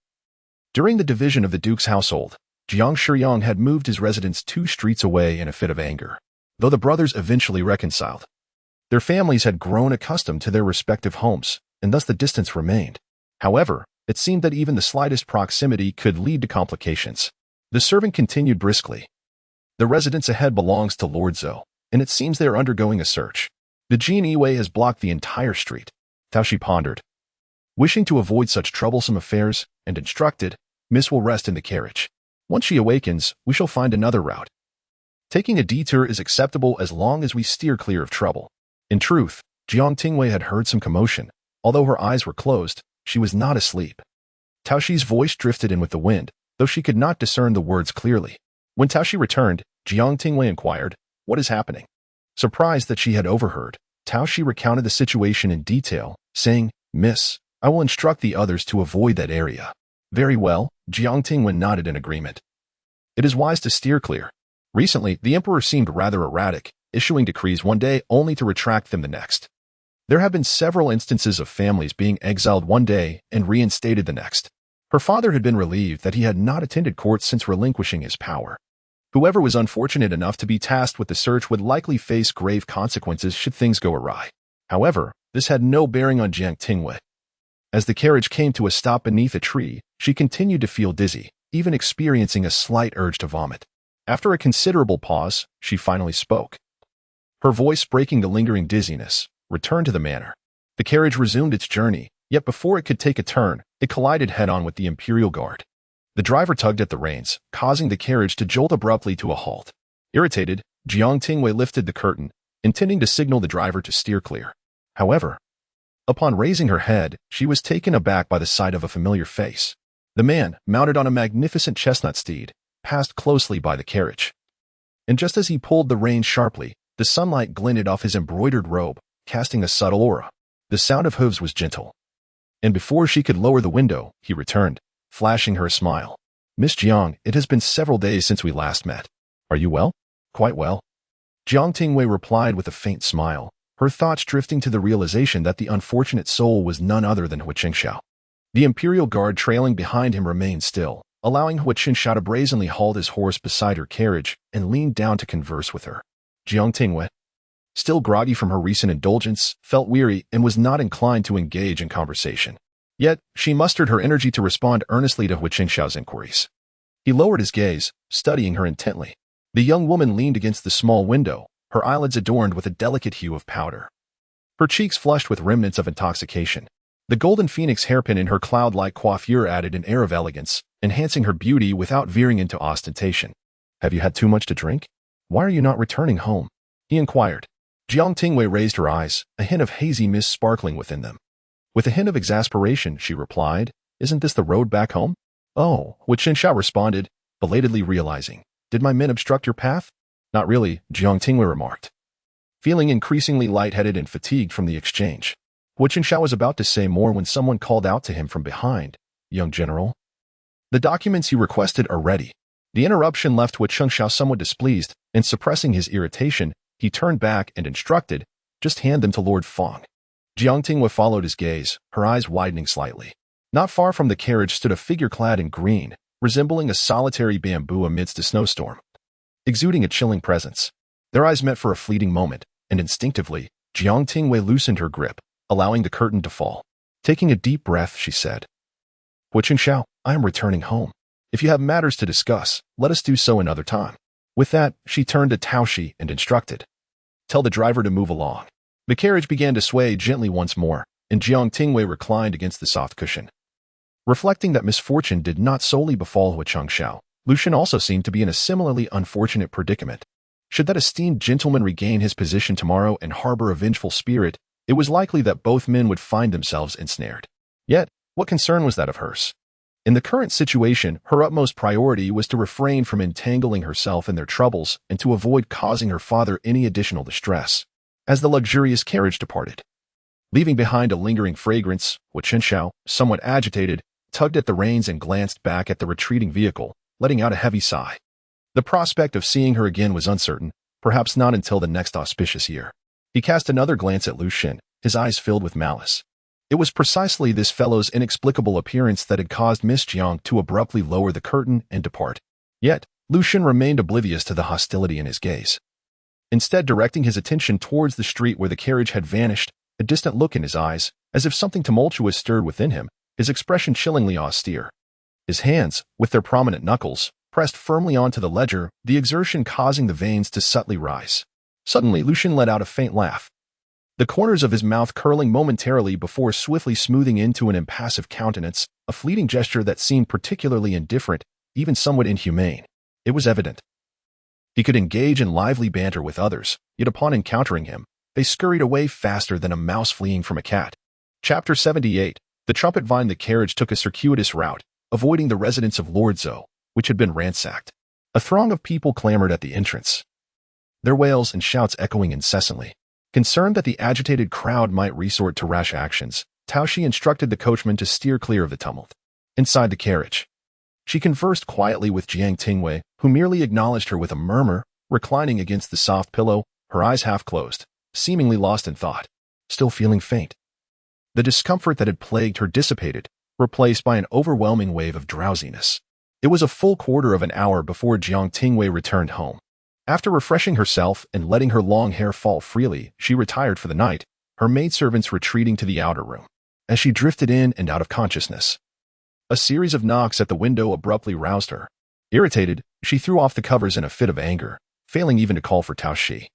during the division of the Duke's household, Jiang Shiyang had moved his residence 2 streets away in a fit of anger. Though the brothers eventually reconciled, their families had grown accustomed to their respective homes, and thus the distance remained. However, it seemed that even the slightest proximity could lead to complications. The servant continued briskly. "The residence ahead belongs to Lord Zhou, and it seems they are undergoing a search. The Jiang Way has blocked the entire street." Taoshi pondered, wishing to avoid such troublesome affairs, and instructed, "Miss will rest in the carriage. Once she awakens, we shall find another route. Taking a detour is acceptable as long as we steer clear of trouble." In truth, Jiang Tingyue had heard some commotion. Although her eyes were closed, she was not asleep. Taoshi's voice drifted in with the wind, though she could not discern the words clearly. When Taoshi returned, Jiang Tingyue inquired, "What is happening?" Surprised that she had overheard, Taoshi recounted the situation in detail, saying, "Miss, I will instruct the others to avoid that area." "Very well," Jiang Tingyue nodded in agreement. "It is wise to steer clear. Recently, the emperor seemed rather erratic, issuing decrees one day only to retract them the next. There have been several instances of families being exiled one day and reinstated the next." Her father had been relieved that he had not attended court since relinquishing his power. Whoever was unfortunate enough to be tasked with the search would likely face grave consequences should things go awry. However, this had no bearing on Jiang Tingyue. As the carriage came to a stop beneath a tree, she continued to feel dizzy, even experiencing a slight urge to vomit. After a considerable pause, she finally spoke. Her voice, breaking the lingering dizziness, returned to the manor. The carriage resumed its journey, yet before it could take a turn, it collided head-on with the Imperial Guard. The driver tugged at the reins, causing the carriage to jolt abruptly to a halt. Irritated, Jiang Tingyue lifted the curtain, intending to signal the driver to steer clear. However, upon raising her head, she was taken aback by the sight of a familiar face. The man, mounted on a magnificent chestnut steed, passed closely by the carriage. And just as he pulled the reins sharply, the sunlight glinted off his embroidered robe, casting a subtle aura. The sound of hooves was gentle. And before she could lower the window, he returned, flashing her a smile. "Miss Jiang, it has been several days since we last met. Are you well?" "Quite well." Jiang Tingyue replied with a faint smile, her thoughts drifting to the realization that the unfortunate soul was none other than Hu Qingxiao. The Imperial Guard trailing behind him remained still, allowing Hu Qingxiao to brazenly halt his horse beside her carriage and lean down to converse with her. Jiang Tingyue, still groggy from her recent indulgence, felt weary and was not inclined to engage in conversation. Yet, she mustered her energy to respond earnestly to Hu Qingxiao's inquiries. He lowered his gaze, studying her intently. The young woman leaned against the small window, her eyelids adorned with a delicate hue of powder. Her cheeks flushed with remnants of intoxication. The golden phoenix hairpin in her cloud-like coiffure added an air of elegance, enhancing her beauty without veering into ostentation. "Have you had too much to drink? Why are you not returning home?" he inquired. Jiang Tingyue raised her eyes, a hint of hazy mist sparkling within them. With a hint of exasperation, she replied, "Isn't this the road back home?" "Oh," Hu Qingxiao responded, belatedly realizing, "Did my men obstruct your path?" "Not really," Jiang Tingyue remarked, feeling increasingly lightheaded and fatigued from the exchange. Hu Qingxiao was about to say more when someone called out to him from behind, "Young general, the documents you requested are ready." The interruption left Hu Qingxiao somewhat displeased, and suppressing his irritation, he turned back and instructed, "Just hand them to Lord Fong." Jiang Tingyue followed his gaze, her eyes widening slightly. Not far from the carriage stood a figure clad in green, resembling a solitary bamboo amidst a snowstorm, exuding a chilling presence. Their eyes met for a fleeting moment, and instinctively, Jiang Tingyue loosened her grip, allowing the curtain to fall. Taking a deep breath, she said, "Hu Qingxiao, I am returning home. If you have matters to discuss, let us do so another time." With that, she turned to Taoshi and instructed, "Tell the driver to move along." The carriage began to sway gently once more, and Jiang Tingyue reclined against the soft cushion. Reflecting that misfortune did not solely befall Hu Qingxiao, Lu Zhen also seemed to be in a similarly unfortunate predicament. Should that esteemed gentleman regain his position tomorrow and harbor a vengeful spirit, it was likely that both men would find themselves ensnared. Yet, what concern was that of hers? In the current situation, her utmost priority was to refrain from entangling herself in their troubles and to avoid causing her father any additional distress. As the luxurious carriage departed, leaving behind a lingering fragrance, Shangshu, somewhat agitated, tugged at the reins and glanced back at the retreating vehicle, letting out a heavy sigh. The prospect of seeing her again was uncertain, perhaps not until the next auspicious year. He cast another glance at Lu Zhen, his eyes filled with malice. It was precisely this fellow's inexplicable appearance that had caused Miss Jiang to abruptly lower the curtain and depart. Yet, Lu Zhen remained oblivious to the hostility in his gaze. Instead, directing his attention towards the street where the carriage had vanished, a distant look in his eyes, as if something tumultuous stirred within him, his expression chillingly austere. His hands, with their prominent knuckles, pressed firmly onto the ledger, the exertion causing the veins to subtly rise. Suddenly, Lu Zhen let out a faint laugh, the corners of his mouth curling momentarily before swiftly smoothing into an impassive countenance, a fleeting gesture that seemed particularly indifferent, even somewhat inhumane. It was evident he could engage in lively banter with others, yet upon encountering him, they scurried away faster than a mouse fleeing from a cat. Chapter 78. The trumpet vine. The carriage took a circuitous route, avoiding the residence of Lord Zhou, which had been ransacked. A throng of people clamored at the entrance, their wails and shouts echoing incessantly. Concerned that the agitated crowd might resort to rash actions, Taoshi instructed the coachman to steer clear of the tumult. Inside the carriage, she conversed quietly with Jiang Tingyue, who merely acknowledged her with a murmur, reclining against the soft pillow, her eyes half closed, seemingly lost in thought, still feeling faint. The discomfort that had plagued her dissipated, replaced by an overwhelming wave of drowsiness. It was a full quarter of an hour before Jiang Tingyue returned home. After refreshing herself and letting her long hair fall freely, she retired for the night, her maidservants retreating to the outer room. As she drifted in and out of consciousness, a series of knocks at the window abruptly roused her. Irritated, she threw off the covers in a fit of anger, failing even to call for Taoshi,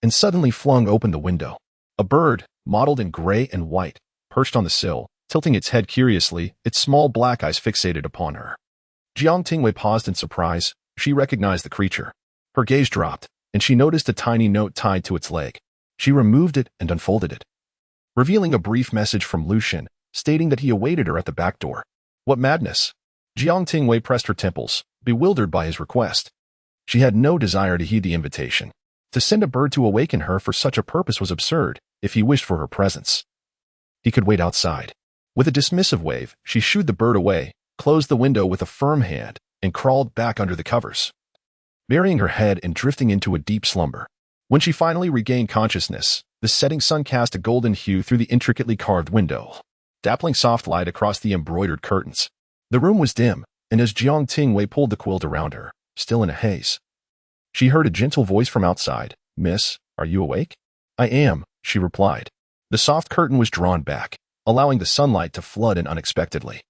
and suddenly flung open the window. A bird, mottled in gray and white, perched on the sill, tilting its head curiously, its small black eyes fixated upon her. Jiang Tingyue paused in surprise. She recognized the creature. Her gaze dropped, and she noticed a tiny note tied to its leg. She removed it and unfolded it, revealing a brief message from Lu Zhen, stating that he awaited her at the back door. What madness! Jiang Tingyue pressed her temples, bewildered by his request. She had no desire to heed the invitation. To send a bird to awaken her for such a purpose was absurd, if he wished for her presence. He could wait outside. With a dismissive wave, she shooed the bird away, closed the window with a firm hand, and crawled back under the covers, burying her head and drifting into a deep slumber. When she finally regained consciousness, the setting sun cast a golden hue through the intricately carved window, dappling soft light across the embroidered curtains. The room was dim, and as Jiang Tingyue pulled the quilt around her, still in a haze, she heard a gentle voice from outside. "Miss, are you awake?" "I am," she replied. The soft curtain was drawn back, allowing the sunlight to flood in unexpectedly.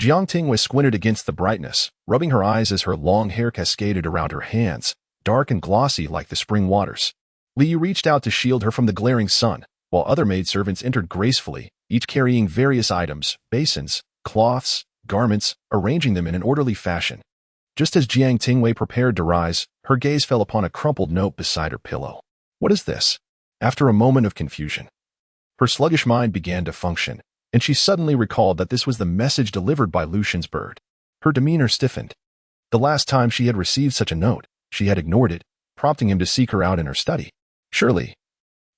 Jiang Tingyue squinted against the brightness, rubbing her eyes as her long hair cascaded around her hands, dark and glossy like the spring waters. Liu reached out to shield her from the glaring sun, while other maidservants entered gracefully, each carrying various items, basins, cloths, garments, arranging them in an orderly fashion. Just as Jiang Tingyue prepared to rise, her gaze fell upon a crumpled note beside her pillow. What is this? After a moment of confusion, her sluggish mind began to function, and she suddenly recalled that this was the message delivered by Lu Zhen's bird. Her demeanor stiffened. The last time she had received such a note, she had ignored it, prompting him to seek her out in her study. Surely,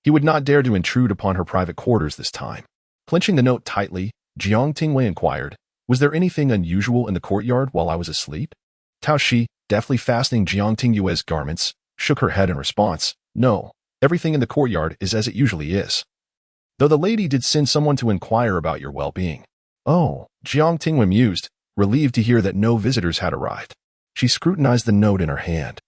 he would not dare to intrude upon her private quarters this time. Clenching the note tightly, Jiang Tingyue inquired, "Was there anything unusual in the courtyard while I was asleep?" Taoshi, deftly fastening Jiang Tingyue's garments, shook her head in response. "No, everything in the courtyard is as it usually is. Though the lady did send someone to inquire about your well-being." "Oh," Jiang Tingyue mused, relieved to hear that no visitors had arrived. She scrutinized the note in her hand,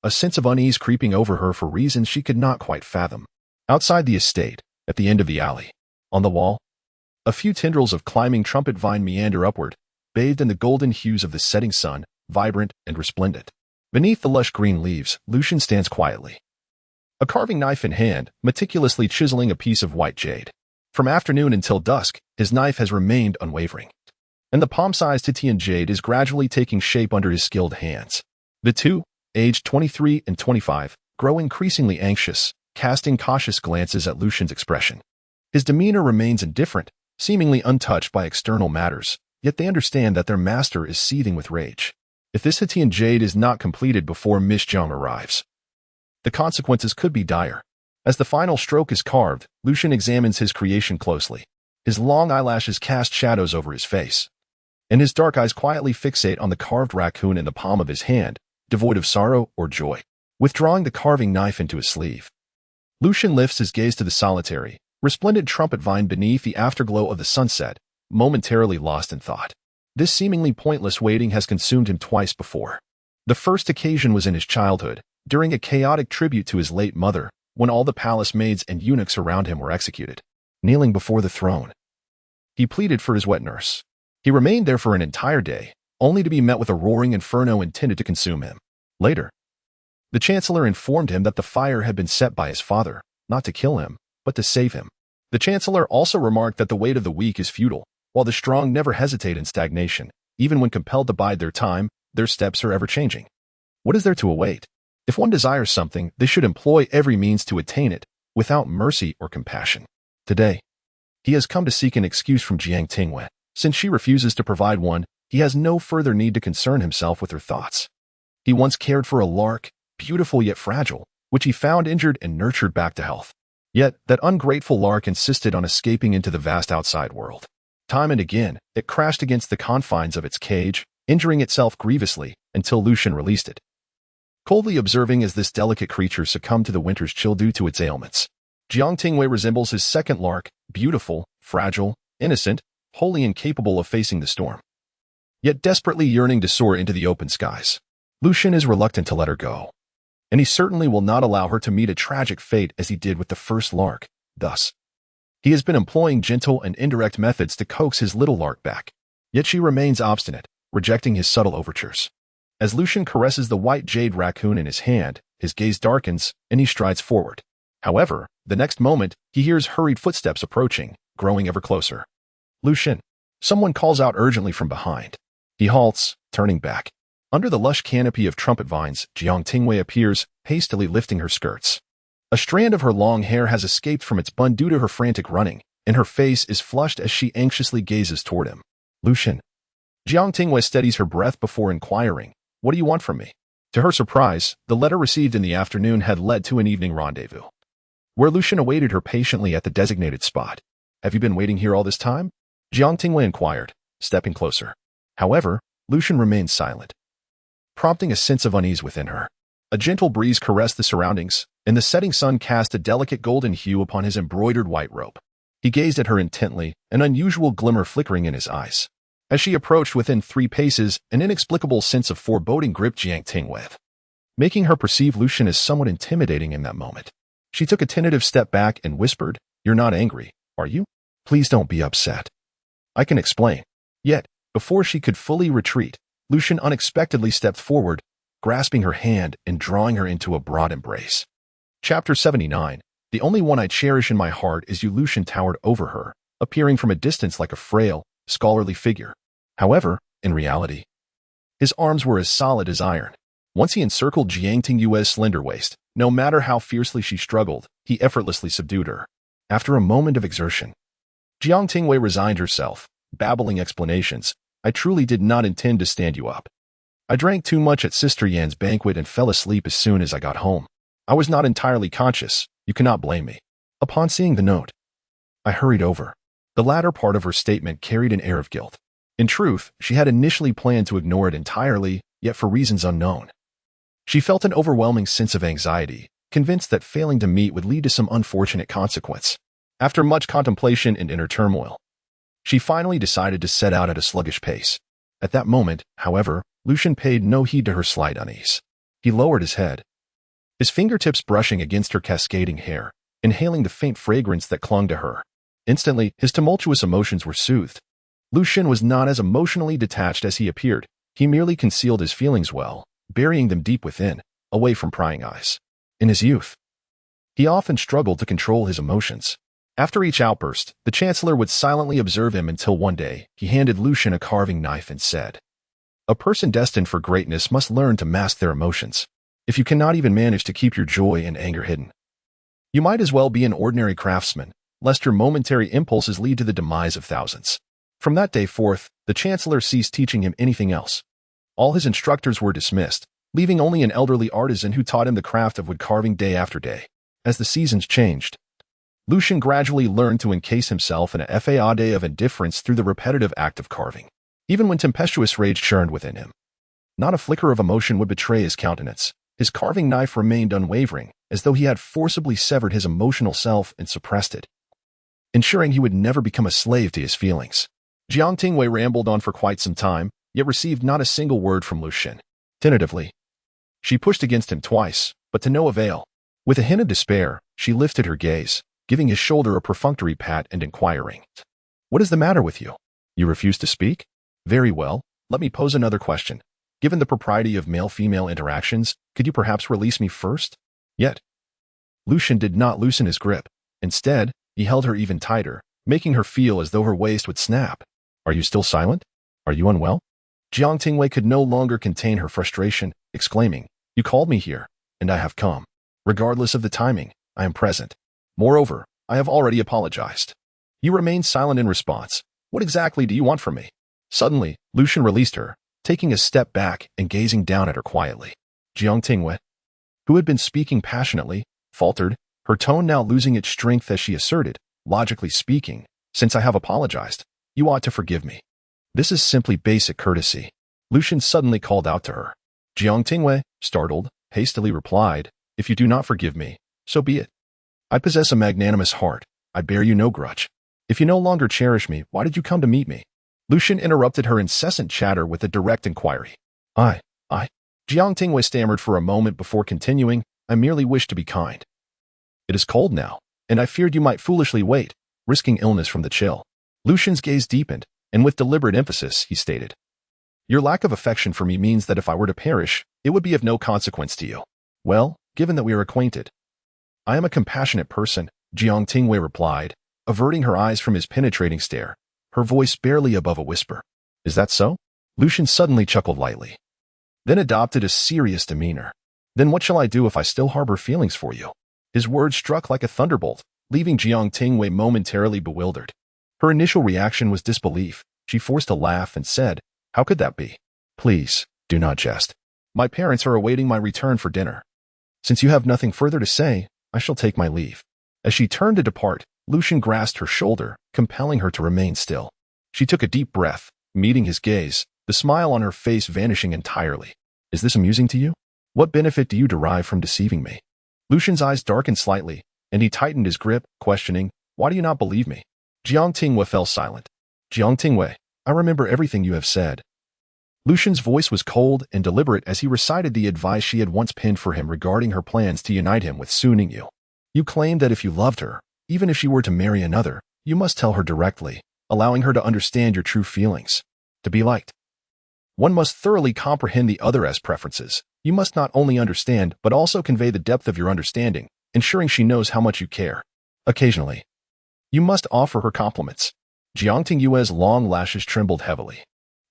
a sense of unease creeping over her for reasons she could not quite fathom. Outside the estate, at the end of the alley, on the wall, a few tendrils of climbing trumpet vine meander upward, bathed in the golden hues of the setting sun, vibrant and resplendent. Beneath the lush green leaves, Lu Zhen stands quietly, a carving knife in hand, meticulously chiseling a piece of white jade. From afternoon until dusk, his knife has remained unwavering, and the palm-sized Titian jade is gradually taking shape under his skilled hands. The two, aged 23 and 25, grow increasingly anxious, casting cautious glances at Lu Zhen's expression. His demeanor remains indifferent, seemingly untouched by external matters, yet they understand that their master is seething with rage. If this Hitian jade is not completed before Miss Jiang arrives, the consequences could be dire. As the final stroke is carved, Lu Zhen examines his creation closely. His long eyelashes cast shadows over his face, and his dark eyes quietly fixate on the carved raccoon in the palm of his hand, devoid of sorrow or joy. Withdrawing the carving knife into his sleeve, Lu Zhen lifts his gaze to the solitary, resplendent trumpet vine beneath the afterglow of the sunset, momentarily lost in thought. This seemingly pointless waiting has consumed him twice before. The first occasion was in his childhood, during a chaotic tribute to his late mother, when all the palace maids and eunuchs around him were executed. Kneeling before the throne, he pleaded for his wet nurse. He remained there for an entire day, only to be met with a roaring inferno intended to consume him. Later, the chancellor informed him that the fire had been set by his father, not to kill him, but to save him. The chancellor also remarked that the weight of the weak is futile, while the strong never hesitate in stagnation. Even when compelled to bide their time, their steps are ever changing. What is there to await? If one desires something, they should employ every means to attain it, without mercy or compassion. Today, he has come to seek an excuse from Jiang Tingyue. Since she refuses to provide one, he has no further need to concern himself with her thoughts. He once cared for a lark, beautiful yet fragile, which he found injured and nurtured back to health. Yet, that ungrateful lark insisted on escaping into the vast outside world. Time and again, it crashed against the confines of its cage, injuring itself grievously, until Lu Zhen released it. Coldly observing as this delicate creature succumbed to the winter's chill due to its ailments, Jiang Tingyue resembles his second lark, beautiful, fragile, innocent, wholly incapable of facing the storm, yet desperately yearning to soar into the open skies. Lu Zhen is reluctant to let her go, and he certainly will not allow her to meet a tragic fate as he did with the first lark. Thus, he has been employing gentle and indirect methods to coax his little lark back, yet she remains obstinate, rejecting his subtle overtures. As Lu Zhen caresses the white jade raccoon in his hand, his gaze darkens, and he strides forward. However, the next moment, he hears hurried footsteps approaching, growing ever closer. Lu Zhen. Someone calls out urgently from behind. He halts, turning back. Under the lush canopy of trumpet vines, Jiang Tingyue appears, hastily lifting her skirts. A strand of her long hair has escaped from its bun due to her frantic running, and her face is flushed as she anxiously gazes toward him. Lu Zhen. Jiang Tingyue steadies her breath before inquiring, "What do you want from me?" To her surprise, the letter received in the afternoon had led to an evening rendezvous, where Lu Zhen awaited her patiently at the designated spot. "Have you been waiting here all this time?" Jiang Tingyue inquired, stepping closer. However, Lu Zhen remained silent, prompting a sense of unease within her. A gentle breeze caressed the surroundings, and the setting sun cast a delicate golden hue upon his embroidered white robe. He gazed at her intently, an unusual glimmer flickering in his eyes. As she approached within 3 paces, an inexplicable sense of foreboding gripped Jiang Tingyue, making her perceive Lu Zhen as somewhat intimidating in that moment. She took a tentative step back and whispered, "You're not angry, are you? Please don't be upset. I can explain." Yet, before she could fully retreat, Lu Zhen unexpectedly stepped forward, grasping her hand and drawing her into a broad embrace. Chapter 79. The only one I cherish in my heart is you. Lu Zhen towered over her, appearing from a distance like a frail, scholarly figure. However, in reality, his arms were as solid as iron. Once he encircled Jiang Tingyue's slender waist, no matter how fiercely she struggled, he effortlessly subdued her. After a moment of exertion, Jiang Tingyue resigned herself, babbling explanations. "I truly did not intend to stand you up. I drank too much at Sister Yan's banquet and fell asleep as soon as I got home. I was not entirely conscious. You cannot blame me." Upon seeing the note, I hurried over. The latter part of her statement carried an air of guilt. In truth, she had initially planned to ignore it entirely, yet for reasons unknown, she felt an overwhelming sense of anxiety, convinced that failing to meet would lead to some unfortunate consequence. After much contemplation and inner turmoil, she finally decided to set out at a sluggish pace. At that moment, however, Lu Zhen paid no heed to her slight unease. He lowered his head, his fingertips brushing against her cascading hair, inhaling the faint fragrance that clung to her. Instantly, his tumultuous emotions were soothed. Lu Zhen was not as emotionally detached as he appeared. He merely concealed his feelings well, burying them deep within, away from prying eyes. In his youth, he often struggled to control his emotions. After each outburst, the chancellor would silently observe him until one day, he handed Lu Zhen a carving knife and said, "A person destined for greatness must learn to mask their emotions." if you cannot even manage to keep your joy and anger hidden? You might as well be an ordinary craftsman, lest your momentary impulses lead to the demise of thousands. From that day forth, the Chancellor ceased teaching him anything else. All his instructors were dismissed, leaving only an elderly artisan who taught him the craft of wood carving day after day. As the seasons changed, Lu Zhen gradually learned to encase himself in a faade of indifference through the repetitive act of carving. Even when tempestuous rage churned within him, not a flicker of emotion would betray his countenance. His carving knife remained unwavering, as though he had forcibly severed his emotional self and suppressed it, ensuring he would never become a slave to his feelings. Jiang Tingyue rambled on for quite some time, yet received not a single word from Lu Zhen. Tentatively, she pushed against him twice, but to no avail. With a hint of despair, she lifted her gaze, giving his shoulder a perfunctory pat and inquiring, "What is the matter with you? You refuse to speak? Very well, let me pose another question. Given the propriety of male-female interactions, could you perhaps release me first?" Yet, Lu Zhen did not loosen his grip. Instead, he held her even tighter, making her feel as though her waist would snap. "Are you still silent? Are you unwell?" Jiang Tingyue could no longer contain her frustration, exclaiming, "You called me here, and I have come. Regardless of the timing, I am present. Moreover, I have already apologized." You remained silent in response. "What exactly do you want from me?" Suddenly, Lu Zhen released her, taking a step back and gazing down at her quietly. Jiang Tingyue, who had been speaking passionately, faltered, her tone now losing its strength as she asserted, "Logically speaking, since I have apologized, you ought to forgive me. This is simply basic courtesy." Lu Zhen suddenly called out to her. Jiang Tingyue, startled, hastily replied, "If you do not forgive me, so be it. I possess a magnanimous heart. I bear you no grudge. If you no longer cherish me, why did you come to meet me?" Lu Zhen interrupted her incessant chatter with a direct inquiry. I. Jiang Tingyue stammered for a moment before continuing, "I merely wish to be kind. It is cold now, and I feared you might foolishly wait, risking illness from the chill." Lu Zhen's gaze deepened, and with deliberate emphasis, he stated, "Your lack of affection for me means that if I were to perish, it would be of no consequence to you." "Well, given that we are acquainted, I am a compassionate person," Jiang Tingyue replied, averting her eyes from his penetrating stare, her voice barely above a whisper. "Is that so?" Lu Zhen suddenly chuckled lightly, then adopted a serious demeanor. "Then what shall I do if I still harbor feelings for you?" His words struck like a thunderbolt, leaving Jiang Tingyue momentarily bewildered. Her initial reaction was disbelief. She forced a laugh and said, "How could that be? Please, do not jest. My parents are awaiting my return for dinner. Since you have nothing further to say, I shall take my leave." As she turned to depart, Lu Zhen grasped her shoulder, compelling her to remain still. She took a deep breath, meeting his gaze, the smile on her face vanishing entirely. "Is this amusing to you? What benefit do you derive from deceiving me?" Lu Zhen's eyes darkened slightly, and he tightened his grip, questioning, "Why do you not believe me?" Jiang Tingyue fell silent. "Jiang Tingyue, I remember everything you have said." Lu Zhen's voice was cold and deliberate as he recited the advice she had once penned for him regarding her plans to unite him with Su Ningyu. "You claimed that if you loved her, even if she were to marry another, you must tell her directly, allowing her to understand your true feelings. To be liked, one must thoroughly comprehend the other's preferences. You must not only understand, but also convey the depth of your understanding, ensuring she knows how much you care. Occasionally, you must offer her compliments." Jiang Tingyue's long lashes trembled heavily.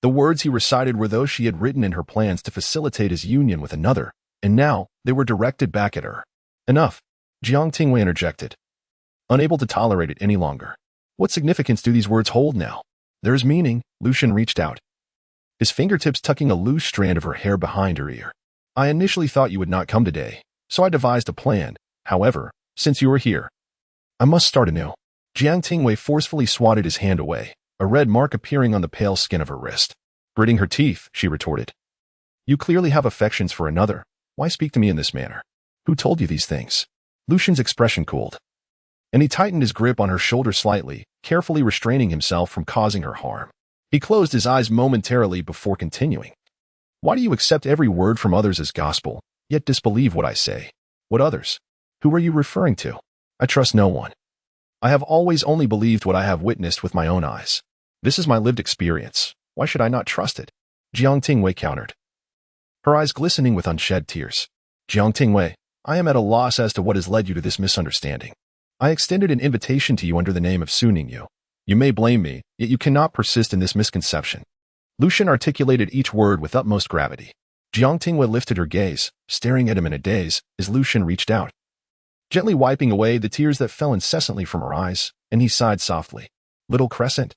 The words he recited were those she had written in her plans to facilitate his union with another, and now they were directed back at her. "Enough," Jiang Tingyue interjected, unable to tolerate it any longer. "What significance do these words hold now?" "There is meaning." Lu Zhen reached out, his fingertips tucking a loose strand of her hair behind her ear. "I initially thought you would not come today, so I devised a plan. However, since you are here, I must start anew." Jiang Tingyue forcefully swatted his hand away, a red mark appearing on the pale skin of her wrist. Gritting her teeth, she retorted, "You clearly have affections for another. Why speak to me in this manner? Who told you these things?" Lu Zhen's expression cooled, and he tightened his grip on her shoulder slightly, carefully restraining himself from causing her harm. He closed his eyes momentarily before continuing. "Why do you accept every word from others as gospel, yet disbelieve what I say?" "What others? Who are you referring to?" "I trust no one. I have always only believed what I have witnessed with my own eyes. This is my lived experience. Why should I not trust it?" Jiang Tingyue countered, her eyes glistening with unshed tears. "Jiang Tingyue, I am at a loss as to what has led you to this misunderstanding. I extended an invitation to you under the name of Su Ningyu. You may blame me, yet you cannot persist in this misconception." Lu Zhen articulated each word with utmost gravity. Jiang Tingyue lifted her gaze, staring at him in a daze, as Lu Zhen reached out, gently wiping away the tears that fell incessantly from her eyes, and he sighed softly. Little Crescent,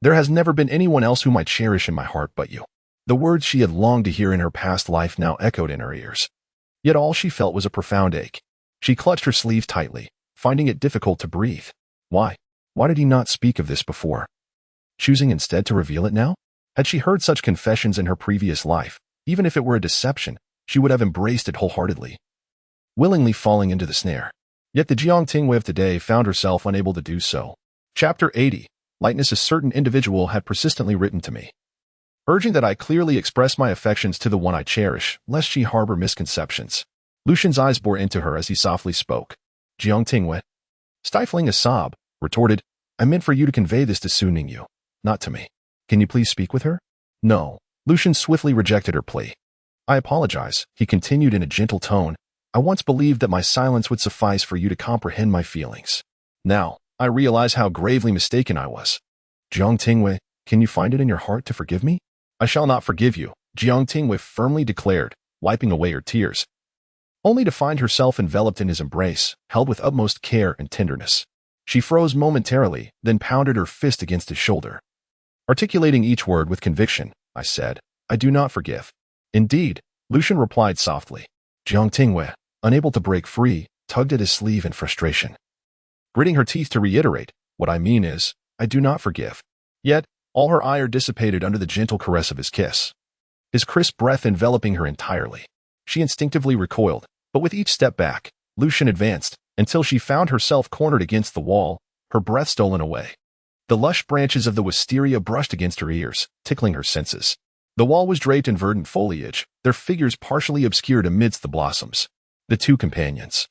there has never been anyone else whom I cherish in my heart but you. The words she had longed to hear in her past life now echoed in her ears. Yet all she felt was a profound ache. She clutched her sleeve tightly, finding it difficult to breathe. Why? Why did he not speak of this before? Choosing instead to reveal it now? Had she heard such confessions in her previous life, even if it were a deception, she would have embraced it wholeheartedly, willingly falling into the snare. Yet the Jiang Tingyue of today found herself unable to do so. Chapter 80. Lightness. A certain individual had persistently written to me, urging that I clearly express my affections to the one I cherish, lest she harbor misconceptions. Lu Zhen's eyes bore into her as he softly spoke. Jiang Tingyue, stifling a sob, retorted, I meant for you to convey this to Su Ningyu, not to me. Can you please speak with her? No. Lu Zhen swiftly rejected her plea. I apologize, he continued in a gentle tone. I once believed that my silence would suffice for you to comprehend my feelings. Now, I realize how gravely mistaken I was. Jiang Tingyue, can you find it in your heart to forgive me? I shall not forgive you, Jiang Tingyue firmly declared, wiping away her tears, only to find herself enveloped in his embrace, held with utmost care and tenderness. She froze momentarily, then pounded her fist against his shoulder. Articulating each word with conviction, I said, I do not forgive. Indeed, Lu Zhen replied softly. Jiang Tingyue, unable to break free, tugged at his sleeve in frustration, gritting her teeth to reiterate, what I mean is, I do not forgive. Yet, all her ire dissipated under the gentle caress of his kiss, his crisp breath enveloping her entirely. She instinctively recoiled, but with each step back, Lu Zhen advanced, until she found herself cornered against the wall, her breath stolen away. The lush branches of the wisteria brushed against her ears, tickling her senses. The wall was draped in verdant foliage, their figures partially obscured amidst the blossoms. The two companions,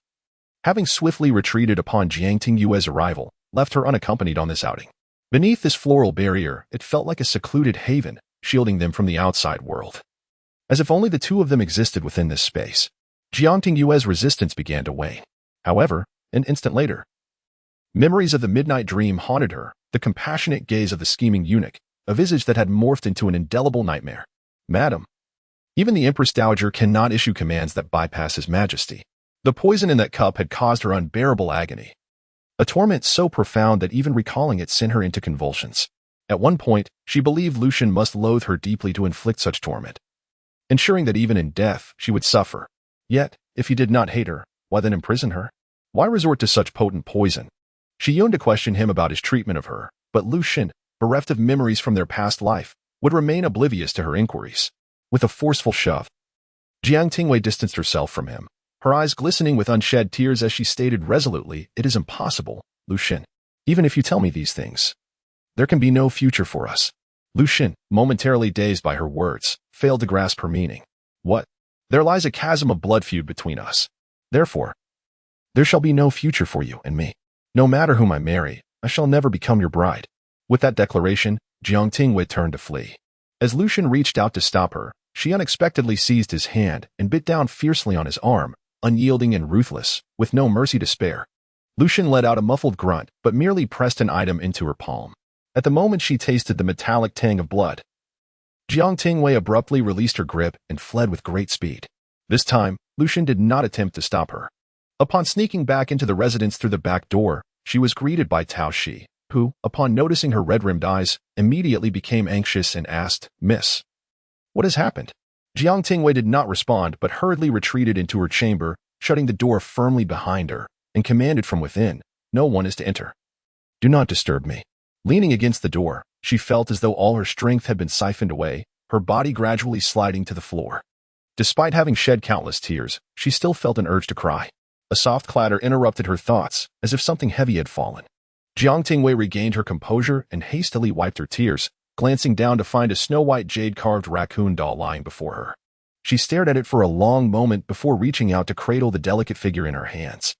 having swiftly retreated upon Jiang Tingyue's arrival, left her unaccompanied on this outing. Beneath this floral barrier, it felt like a secluded haven, shielding them from the outside world. As if only the two of them existed within this space. Jiang Tingyue's resistance began to wane. However, an instant later, memories of the midnight dream haunted her, the compassionate gaze of the scheming eunuch, a visage that had morphed into an indelible nightmare. Madam, even the Empress Dowager cannot issue commands that bypass His Majesty. The poison in that cup had caused her unbearable agony, a torment so profound that even recalling it sent her into convulsions. At one point, she believed Lu Zhen must loathe her deeply to inflict such torment, ensuring that even in death she would suffer. Yet, if he did not hate her, why then imprison her? Why resort to such potent poison? She yearned to question him about his treatment of her, but Lu Zhen, bereft of memories from their past life, would remain oblivious to her inquiries. With a forceful shove, Jiang Tingyue distanced herself from him, her eyes glistening with unshed tears as she stated resolutely, It is impossible, Lu Zhen. Even if you tell me these things, there can be no future for us. Lu Zhen, momentarily dazed by her words, failed to grasp her meaning. What? There lies a chasm of blood feud between us. Therefore, there shall be no future for you and me. No matter whom I marry, I shall never become your bride. With that declaration, Jiang Tingyue turned to flee. As Lu Zhen reached out to stop her, she unexpectedly seized his hand and bit down fiercely on his arm, unyielding and ruthless, with no mercy to spare. Lu Zhen let out a muffled grunt, but merely pressed an item into her palm. At the moment she tasted the metallic tang of blood, Jiang Tingyue abruptly released her grip and fled with great speed. This time, Lu Zhen did not attempt to stop her. Upon sneaking back into the residence through the back door, she was greeted by Tao Shi, who, upon noticing her red-rimmed eyes, immediately became anxious and asked, Miss, what has happened? Jiang Tingyue did not respond but hurriedly retreated into her chamber, shutting the door firmly behind her, and commanded from within, No one is to enter. Do not disturb me. Leaning against the door, she felt as though all her strength had been siphoned away, her body gradually sliding to the floor. Despite having shed countless tears, she still felt an urge to cry. A soft clatter interrupted her thoughts, as if something heavy had fallen. Jiang Tingyue regained her composure and hastily wiped her tears, glancing down to find a snow-white jade-carved raccoon doll lying before her. She stared at it for a long moment before reaching out to cradle the delicate figure in her hands.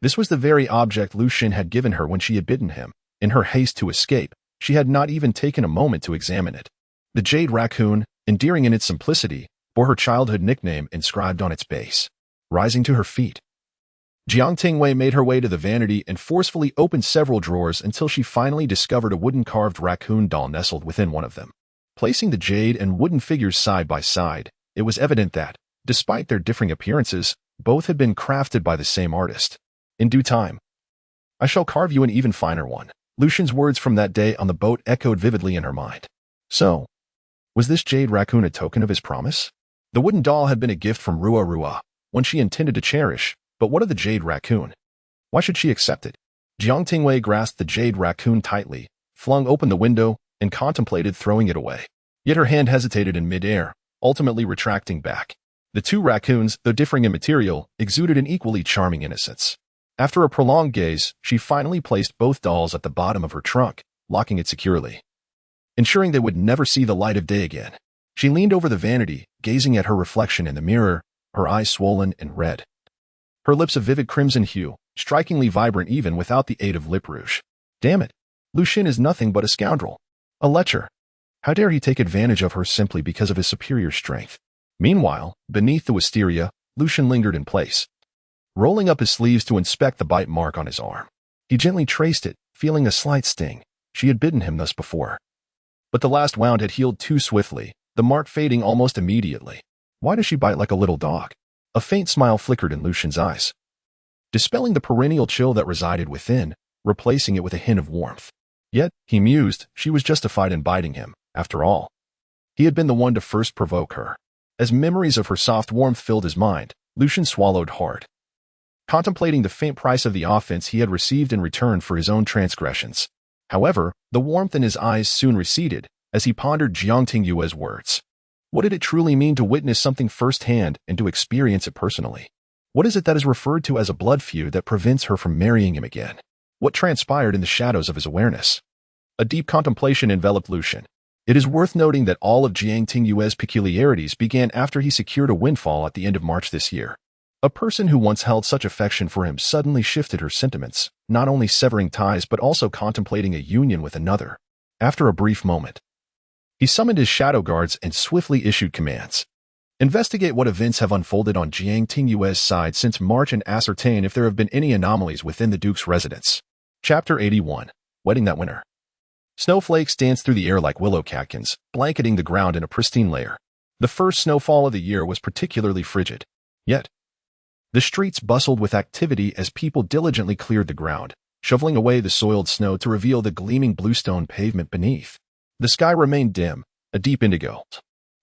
This was the very object Lu Zhen had given her when she had bidden him. In her haste to escape, she had not even taken a moment to examine it. The jade raccoon, endearing in its simplicity, bore her childhood nickname inscribed on its base. Rising to her feet, Jiang Tingyue made her way to the vanity and forcefully opened several drawers until she finally discovered a wooden carved raccoon doll nestled within one of them. Placing the jade and wooden figures side by side, It was evident that, despite their differing appearances, both had been crafted by the same artist. In due time, I shall carve you an even finer one. Lu Zhen's words from that day on the boat echoed vividly in her mind. So, was this jade raccoon a token of his promise? The wooden doll had been a gift from Rua, one she intended to cherish, but what of the jade raccoon? Why should she accept it? Jiang Tingyue grasped the jade raccoon tightly, flung open the window, and contemplated throwing it away. Yet her hand hesitated in midair, ultimately retracting back. The two raccoons, though differing in material, exuded an equally charming innocence. After a prolonged gaze, she finally placed both dolls at the bottom of her trunk, locking it securely, ensuring they would never see the light of day again. She leaned over the vanity, gazing at her reflection in the mirror, her eyes swollen and red. Her lips a vivid crimson hue, strikingly vibrant even without the aid of lip rouge. Damn it! Lu Zhen is nothing but a scoundrel. A lecher. How dare he take advantage of her simply because of his superior strength? Meanwhile, beneath the wisteria, Lu Zhen lingered in place, rolling up his sleeves to inspect the bite mark on his arm. He gently traced it, feeling a slight sting. She had bitten him thus before. But the last wound had healed too swiftly, the mark fading almost immediately. Why does she bite like a little dog? A faint smile flickered in Lu Zhen's eyes, dispelling the perennial chill that resided within, replacing it with a hint of warmth. Yet, he mused, she was justified in biting him, after all. He had been the one to first provoke her. As memories of her soft warmth filled his mind, Lu Zhen swallowed hard, contemplating the faint price of the offense he had received in return for his own transgressions. However, the warmth in his eyes soon receded, as he pondered Jiang Tingyue's words. What did it truly mean to witness something firsthand and to experience it personally? What is it that is referred to as a blood feud that prevents her from marrying him again? What transpired in the shadows of his awareness? A deep contemplation enveloped Lu Zhen. It is worth noting that all of Jiang Tingyue's peculiarities began after he secured a windfall at the end of March this year. A person who once held such affection for him suddenly shifted her sentiments, not only severing ties but also contemplating a union with another. After a brief moment, he summoned his shadow guards and swiftly issued commands. Investigate what events have unfolded on Jiang Tingyue's side since March and ascertain if there have been any anomalies within the Duke's residence. Chapter 81. Wedding that winter. Snowflakes danced through the air like willow catkins, blanketing the ground in a pristine layer. The first snowfall of the year was particularly frigid. Yet, the streets bustled with activity as people diligently cleared the ground, shoveling away the soiled snow to reveal the gleaming bluestone pavement beneath. The sky remained dim, a deep indigo,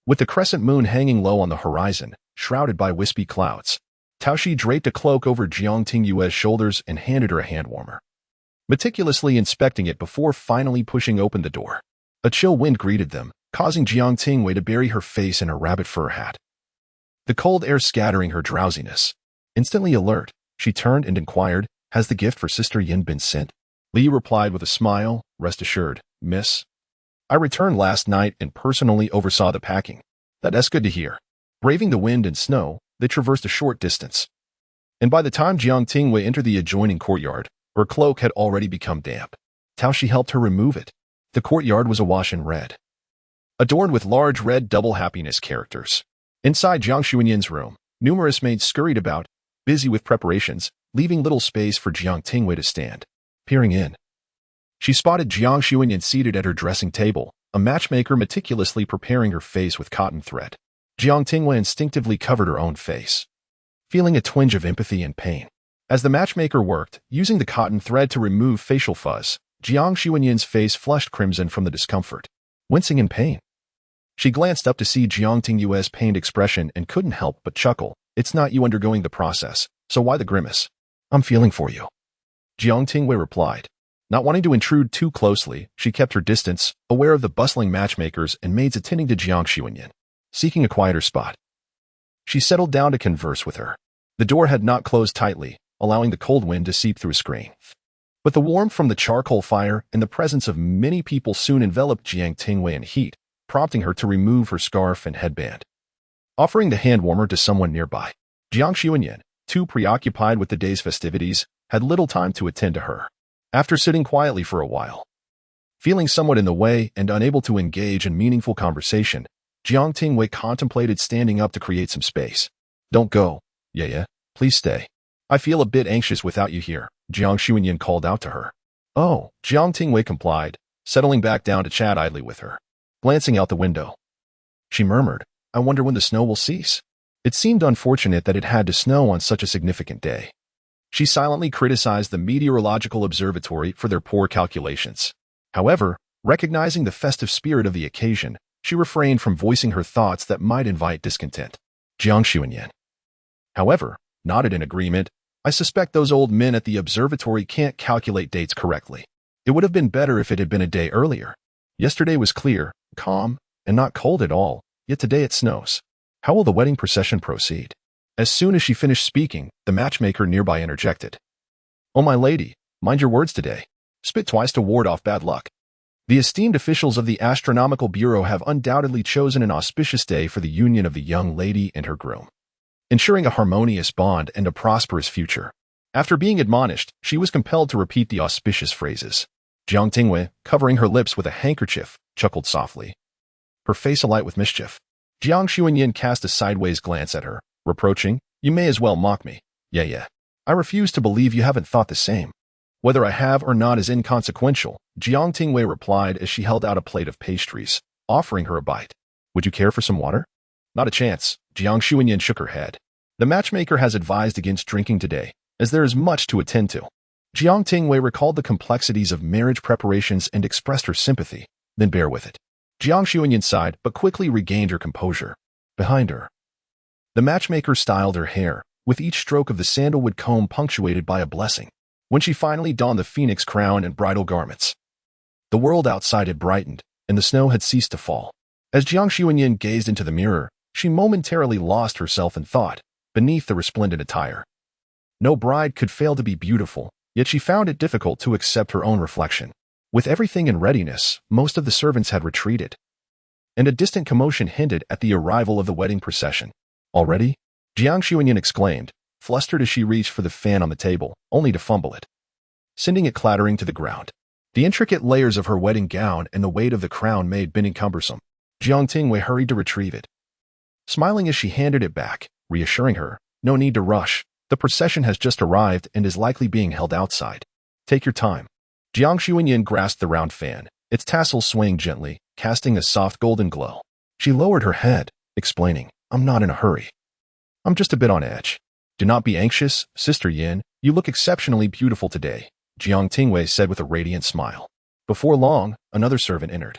with the crescent moon hanging low on the horizon, shrouded by wispy clouds. Taoshi draped a cloak over Jiang Tingyue's shoulders and handed her a hand warmer, meticulously inspecting it before finally pushing open the door. A chill wind greeted them, causing Jiang Tingyue to bury her face in her rabbit fur hat, the cold air scattering her drowsiness. Instantly alert, she turned and inquired, "Has the gift for Sister Yin been sent?" Li replied with a smile, "Rest assured, miss. I returned last night and personally oversaw the packing." "That's good to hear." Braving the wind and snow, they traversed a short distance, and by the time Jiang Tingyue entered the adjoining courtyard, her cloak had already become damp. Taoshi helped her remove it. The courtyard was awash in red, adorned with large red double happiness characters. Inside Jiang Xuanyin's room, numerous maids scurried about, busy with preparations, leaving little space for Jiang Tingyue to stand. Peering in, she spotted Jiang Xuanyin seated at her dressing table, a matchmaker meticulously preparing her face with cotton thread. Jiang Tingyue instinctively covered her own face, feeling a twinge of empathy and pain. As the matchmaker worked, using the cotton thread to remove facial fuzz, Jiang Xuanyin's face flushed crimson from the discomfort. Wincing in pain, she glanced up to see Jiang Tingyue's pained expression and couldn't help but chuckle. "It's not you undergoing the process, so why the grimace?" "I'm feeling for you," Jiang Tingyue replied. Not wanting to intrude too closely, she kept her distance, aware of the bustling matchmakers and maids attending to Jiang Xuanyin. Seeking a quieter spot, she settled down to converse with her. The door had not closed tightly, allowing the cold wind to seep through a screen. But the warmth from the charcoal fire and the presence of many people soon enveloped Jiang Tingyue in heat, prompting her to remove her scarf and headband. Offering the hand warmer to someone nearby, Jiang Xuanyin, too preoccupied with the day's festivities, had little time to attend to her. After sitting quietly for a while, feeling somewhat in the way and unable to engage in meaningful conversation, Jiang Tingyue contemplated standing up to create some space. "Don't go, Yeye. Please stay. I feel a bit anxious without you here," Jiang Xuanyin called out to her. "Oh," Jiang Tingyue complied, settling back down to chat idly with her. Glancing out the window, she murmured, I wonder when the snow will cease. It seemed unfortunate that it had to snow on such a significant day. She silently criticized the meteorological observatory for their poor calculations. However, recognizing the festive spirit of the occasion, she refrained from voicing her thoughts that might invite discontent. Jiang Tingyue, however, nodded in agreement. I suspect those old men at the observatory can't calculate dates correctly. It would have been better if it had been a day earlier. Yesterday was clear, calm, and not cold at all, yet today it snows. How will the wedding procession proceed? As soon as she finished speaking, the matchmaker nearby interjected. Oh, my lady, mind your words today. Spit twice to ward off bad luck. The esteemed officials of the Astronomical Bureau have undoubtedly chosen an auspicious day for the union of the young lady and her groom, ensuring a harmonious bond and a prosperous future. After being admonished, she was compelled to repeat the auspicious phrases. Jiang Tingyue, covering her lips with a handkerchief, chuckled softly, her face alight with mischief. Jiang Tingyue cast a sideways glance at her, reproaching, you may as well mock me. Yeah. I refuse to believe you haven't thought the same. Whether I have or not is inconsequential, Jiang Tingyue replied as she held out a plate of pastries, offering her a bite. Would you care for some water? Not a chance, Jiang Tingyue shook her head. The matchmaker has advised against drinking today, as there is much to attend to. Jiang Tingyue recalled the complexities of marriage preparations and expressed her sympathy. Then bear with it. Jiang Tingyue sighed, but quickly regained her composure. Behind her, the matchmaker styled her hair, with each stroke of the sandalwood comb punctuated by a blessing. When she finally donned the phoenix crown and bridal garments, the world outside had brightened, and the snow had ceased to fall. As Jiang Tingyue gazed into the mirror, she momentarily lost herself in thought, beneath the resplendent attire. No bride could fail to be beautiful, yet she found it difficult to accept her own reflection. With everything in readiness, most of the servants had retreated, and a distant commotion hinted at the arrival of the wedding procession. Already? Jiang Tingyue exclaimed, flustered as she reached for the fan on the table, only to fumble it, sending it clattering to the ground. The intricate layers of her wedding gown and the weight of the crown made it cumbersome. Jiang Tingyue hurried to retrieve it, smiling as she handed it back, reassuring her, no need to rush. The procession has just arrived and is likely being held outside. Take your time. Jiang Tingyue grasped the round fan, its tassels swaying gently, casting a soft golden glow. She lowered her head, explaining, I'm not in a hurry. I'm just a bit on edge. Do not be anxious, Sister Yin. You look exceptionally beautiful today, Jiang Tingyue said with a radiant smile. Before long, another servant entered,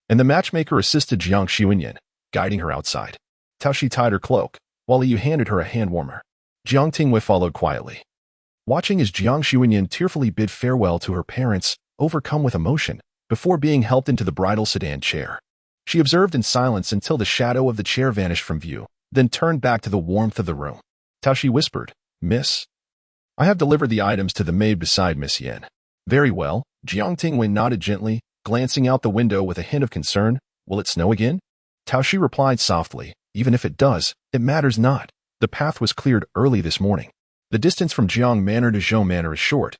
and the matchmaker assisted Jiang Tingyue, guiding her outside. Tao Shi tied her cloak, while Liu handed her a hand warmer. Jiang Tingyue followed quietly, watching as Jiang Tingyue tearfully bid farewell to her parents, overcome with emotion, before being helped into the bridal sedan chair. She observed in silence until the shadow of the chair vanished from view, then turned back to the warmth of the room. Tao Shi whispered, Miss, I have delivered the items to the maid beside Miss Yin. Very well, Jiang Tingyue nodded gently, glancing out the window with a hint of concern. Will it snow again? Tao Shi replied softly, even if it does, it matters not. The path was cleared early this morning. The distance from Jiang Manor to Zhou Manor is short,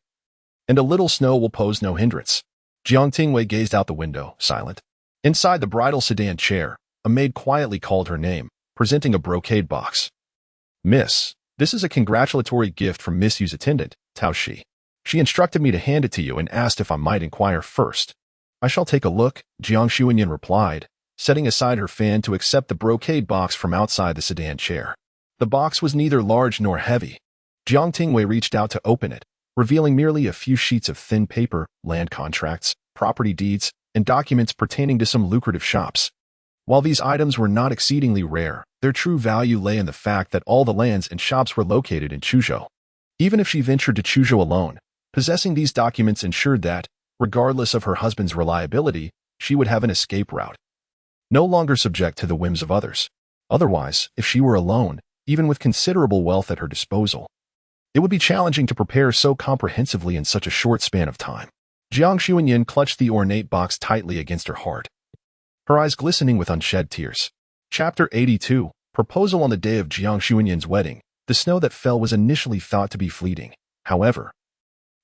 and a little snow will pose no hindrance. Jiang Tingyue gazed out the window, silent. Inside the bridal sedan chair, a maid quietly called her name, presenting a brocade box. Miss, this is a congratulatory gift from Miss Yu's attendant, Tao Shi. She instructed me to hand it to you and asked if I might inquire first. I shall take a look, Jiang Tingyue replied, setting aside her fan to accept the brocade box from outside the sedan chair. The box was neither large nor heavy. Jiang Tingyue reached out to open it, revealing merely a few sheets of thin paper, land contracts, property deeds, and documents pertaining to some lucrative shops. While these items were not exceedingly rare, their true value lay in the fact that all the lands and shops were located in Chuzhou. Even if she ventured to Chuzhou alone, possessing these documents ensured that, regardless of her husband's reliability, she would have an escape route, no longer subject to the whims of others. Otherwise, if she were alone, even with considerable wealth at her disposal, it would be challenging to prepare so comprehensively in such a short span of time. Jiang Tingyue clutched the ornate box tightly against her heart, her eyes glistening with unshed tears. Chapter 82, Proposal on the day of Jiang Tingyue's wedding. The snow that fell was initially thought to be fleeting. However,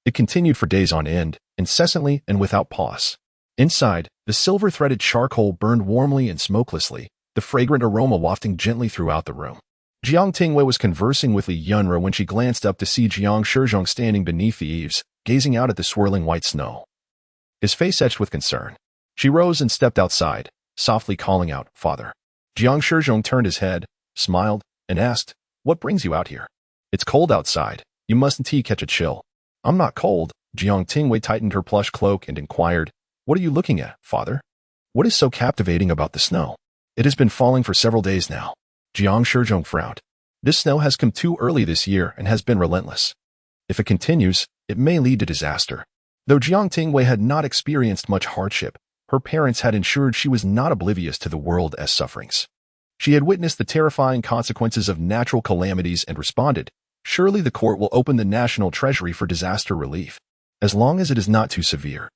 it continued for days on end, incessantly and without pause. Inside, the silver-threaded charcoal burned warmly and smokelessly, the fragrant aroma wafting gently throughout the room. Jiang Tingyue was conversing with Li Yunra when she glanced up to see Jiang Shizhong standing beneath the eaves, gazing out at the swirling white snow, his face etched with concern. She rose and stepped outside, softly calling out, Father. Jiang Shizhong turned his head, smiled, and asked, "What brings you out here?" "It's cold outside. You mustn't catch a chill." "I'm not cold." Jiang Tingyue tightened her plush cloak and inquired, "What are you looking at, father? What is so captivating about the snow?" "It has been falling for several days now." Jiang Shizhong frowned. "This snow has come too early this year and has been relentless. If it continues, it may lead to disaster." Though Jiang Tingyue had not experienced much hardship, her parents had ensured she was not oblivious to the world's sufferings. She had witnessed the terrifying consequences of natural calamities and responded, "Surely the court will open the national treasury for disaster relief. As long as it is not too severe,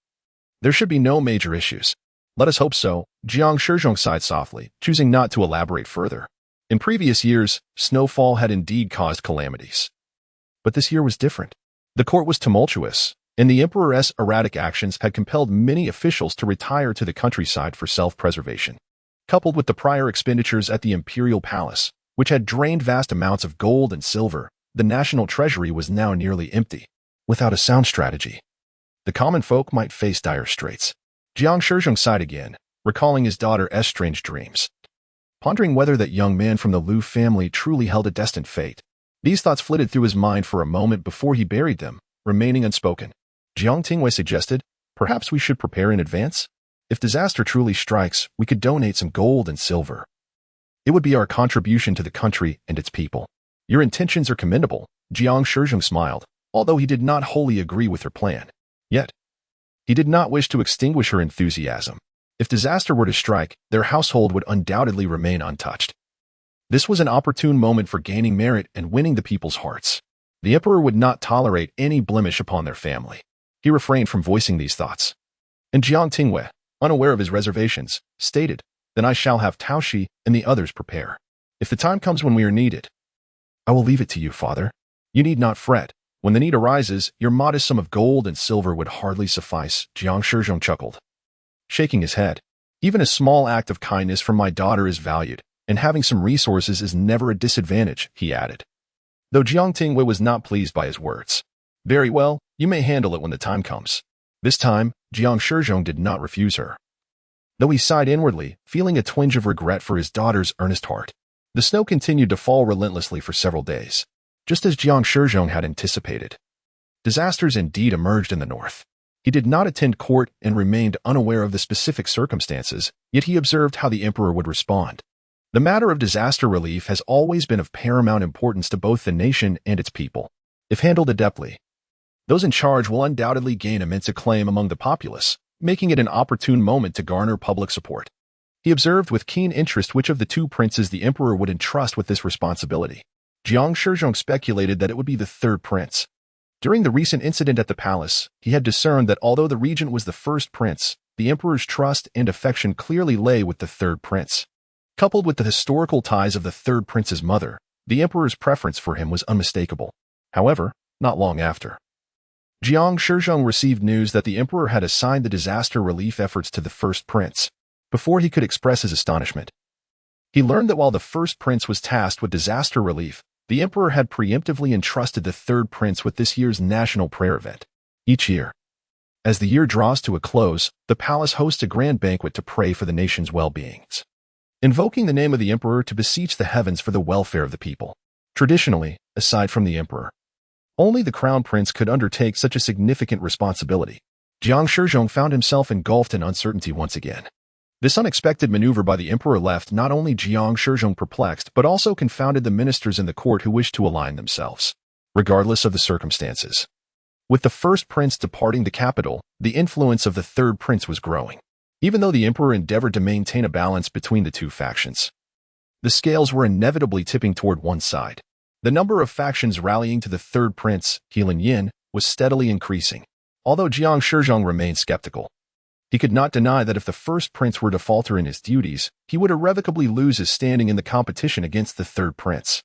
there should be no major issues." "Let us hope so," Jiang Shizhong sighed softly, choosing not to elaborate further. In previous years, snowfall had indeed caused calamities. But this year was different. The court was tumultuous, and the emperor's erratic actions had compelled many officials to retire to the countryside for self-preservation. Coupled with the prior expenditures at the imperial palace, which had drained vast amounts of gold and silver, the national treasury was now nearly empty. Without a sound strategy, the common folk might face dire straits. Jiang Shizhong sighed again, recalling his daughter's strange dreams. Pondering whether that young man from the Lu family truly held a destined fate, these thoughts flitted through his mind for a moment before he buried them, remaining unspoken. Jiang Tingyue suggested, "Perhaps we should prepare in advance? If disaster truly strikes, we could donate some gold and silver. It would be our contribution to the country and its people." "Your intentions are commendable," Jiang Shizhong smiled, although he did not wholly agree with her plan. Yet, he did not wish to extinguish her enthusiasm. If disaster were to strike, their household would undoubtedly remain untouched. This was an opportune moment for gaining merit and winning the people's hearts. The emperor would not tolerate any blemish upon their family. He refrained from voicing these thoughts. And Jiang Tingyue, unaware of his reservations, stated, "Then I shall have Tao Shi and the others prepare. If the time comes when we are needed, I will leave it to you, father. You need not fret. When the need arises, your modest sum of gold and silver would hardly suffice." Jiang Shizhong chuckled, shaking his head. "Even a small act of kindness from my daughter is valued, and having some resources is never a disadvantage," he added. Though Jiang Tingyue was not pleased by his words. "Very well, you may handle it when the time comes." This time, Jiang Shizhong did not refuse her. Though he sighed inwardly, feeling a twinge of regret for his daughter's earnest heart. The snow continued to fall relentlessly for several days, just as Jiang Shizhong had anticipated. Disasters indeed emerged in the north. He did not attend court and remained unaware of the specific circumstances, yet he observed how the emperor would respond. The matter of disaster relief has always been of paramount importance to both the nation and its people. If handled adeptly, those in charge will undoubtedly gain immense acclaim among the populace, making it an opportune moment to garner public support. He observed with keen interest which of the two princes the emperor would entrust with this responsibility. Jiang Shizhong speculated that it would be the third prince. During the recent incident at the palace, he had discerned that although the regent was the first prince, the emperor's trust and affection clearly lay with the third prince. Coupled with the historical ties of the third prince's mother, the emperor's preference for him was unmistakable. However, not long after, Jiang Shizhong received news that the emperor had assigned the disaster relief efforts to the first prince. Before he could express his astonishment, he learned that while the first prince was tasked with disaster relief, the emperor had preemptively entrusted the third prince with this year's national prayer event. Each year, as the year draws to a close, the palace hosts a grand banquet to pray for the nation's well-being, invoking the name of the emperor to beseech the heavens for the welfare of the people. Traditionally, aside from the emperor, only the crown prince could undertake such a significant responsibility. Jiang Shizhong found himself engulfed in uncertainty once again. This unexpected maneuver by the emperor left not only Jiang Shizhong perplexed but also confounded the ministers in the court who wished to align themselves, regardless of the circumstances. With the first prince departing the capital, the influence of the third prince was growing. Even though the emperor endeavored to maintain a balance between the two factions, the scales were inevitably tipping toward one side. The number of factions rallying to the third prince, Heilin Yin, was steadily increasing. Although Jiang Shizhong remained skeptical, he could not deny that if the first prince were to falter in his duties, he would irrevocably lose his standing in the competition against the third prince.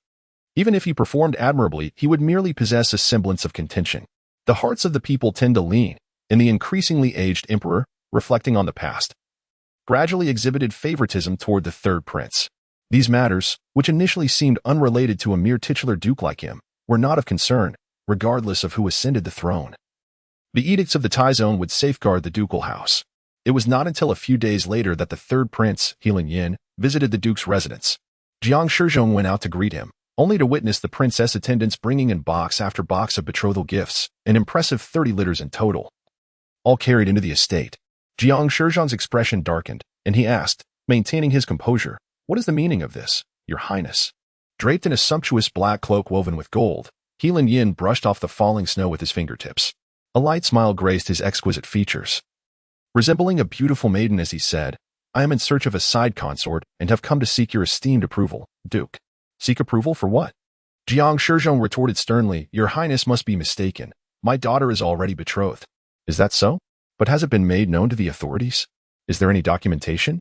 Even if he performed admirably, he would merely possess a semblance of contention. The hearts of the people tend to lean, and the increasingly aged emperor, reflecting on the past, gradually exhibited favoritism toward the third prince. These matters, which initially seemed unrelated to a mere titular duke like him, were not of concern, regardless of who ascended the throne. The edicts of the Tai would safeguard the ducal house. It was not until a few days later that the third prince, Heilin Yin, visited the duke's residence. Jiang Shizhong went out to greet him, only to witness the princess attendants bringing in box after box of betrothal gifts, an impressive 30 litters in total, all carried into the estate. Jiang Shizhong's expression darkened, and he asked, maintaining his composure, "What is the meaning of this, Your Highness?" Draped in a sumptuous black cloak woven with gold, Heilin Yin brushed off the falling snow with his fingertips. A light smile graced his exquisite features. Resembling a beautiful maiden as he said, "I am in search of a side consort and have come to seek your esteemed approval, Duke." "Seek approval for what?" Jiang Shizhong retorted sternly, "Your Highness must be mistaken. My daughter is already betrothed." "Is that so? But has it been made known to the authorities? Is there any documentation?"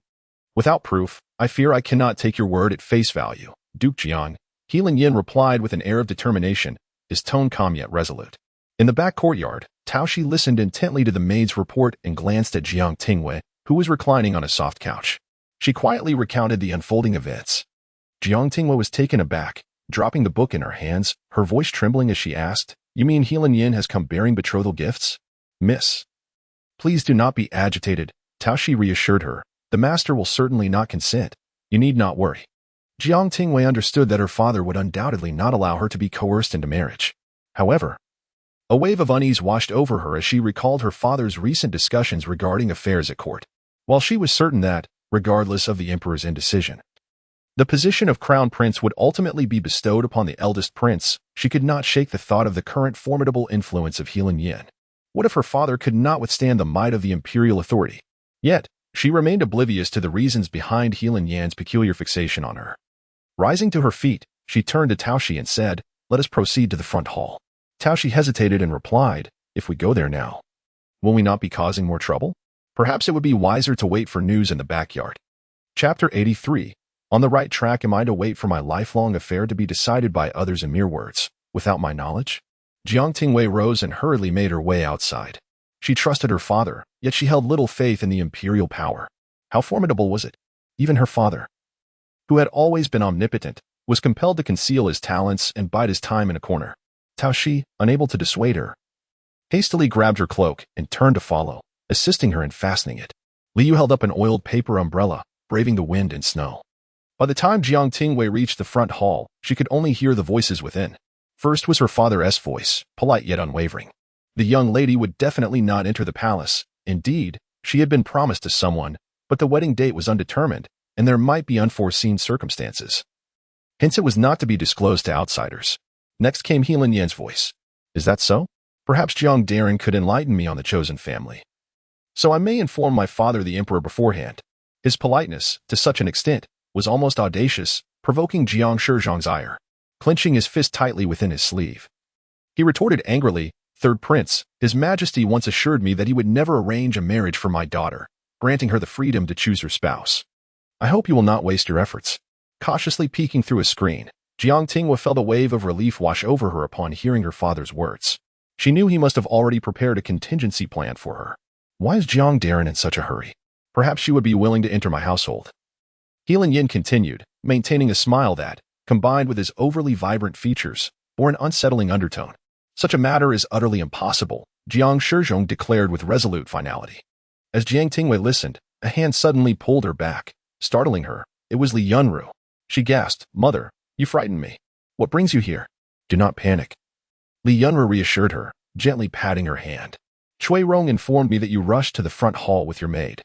"Without proof, I fear I cannot take your word at face value, Duke Jiang," Heilin Yin replied with an air of determination, his tone calm yet resolute. In the back courtyard, Tao Shi listened intently to the maid's report and glanced at Jiang Tingyue, who was reclining on a soft couch. She quietly recounted the unfolding events. Jiang Tingyue was taken aback, dropping the book in her hands, her voice trembling as she asked, "You mean Heilin Yin has come bearing betrothal gifts?" "Miss, please do not be agitated," Tao Shi reassured her. "The master will certainly not consent. You need not worry." Jiang Tingyue understood that her father would undoubtedly not allow her to be coerced into marriage. However, a wave of unease washed over her as she recalled her father's recent discussions regarding affairs at court. While she was certain that, regardless of the emperor's indecision, the position of crown prince would ultimately be bestowed upon the eldest prince, she could not shake the thought of the current formidable influence of Heilin Yin. What if her father could not withstand the might of the imperial authority? Yet, she remained oblivious to the reasons behind Heilin Yan's peculiar fixation on her. Rising to her feet, she turned to Tao Shi and said, "Let us proceed to the front hall." Tao Shi hesitated and replied, "If we go there now, will we not be causing more trouble? Perhaps it would be wiser to wait for news in the backyard." Chapter 83. On the right track am I to wait for my lifelong affair to be decided by others in mere words, without my knowledge? Jiang Tingyue rose and hurriedly made her way outside. She trusted her father, yet she held little faith in the imperial power. How formidable was it? Even her father, who had always been omnipotent, was compelled to conceal his talents and bide his time in a corner. Tao Shi, unable to dissuade her, hastily grabbed her cloak and turned to follow, assisting her in fastening it. Liu held up an oiled paper umbrella, braving the wind and snow. By the time Jiang Tingyue reached the front hall, she could only hear the voices within. First was her father's voice, polite yet unwavering. The young lady would definitely not enter the palace. Indeed, she had been promised to someone, but the wedding date was undetermined, and there might be unforeseen circumstances. Hence it was not to be disclosed to outsiders. Next came Heilin Yan's voice. "Is that so? Perhaps Jiang Daren could enlighten me on the chosen family, so I may inform my father the emperor beforehand." His politeness, to such an extent, was almost audacious, provoking Jiang Shizhong's ire. Clenching his fist tightly within his sleeve, he retorted angrily, "Third Prince, His Majesty once assured me that he would never arrange a marriage for my daughter, granting her the freedom to choose her spouse. I hope you will not waste your efforts." Cautiously peeking through a screen, Jiang Tingyue felt a wave of relief wash over her upon hearing her father's words. She knew he must have already prepared a contingency plan for her. Why is Jiang Daren in such a hurry? Perhaps she would be willing to enter my household. Heilin Yin continued, maintaining a smile that, combined with his overly vibrant features, bore an unsettling undertone. "Such a matter is utterly impossible," Jiang Shizhong declared with resolute finality. As Jiang Tingyue listened, a hand suddenly pulled her back, startling her. It was Li Yunru. She gasped, "Mother, you frightened me. What brings you here?" "Do not panic," Li Yunru reassured her, gently patting her hand. "Cui Rong informed me that you rushed to the front hall with your maid.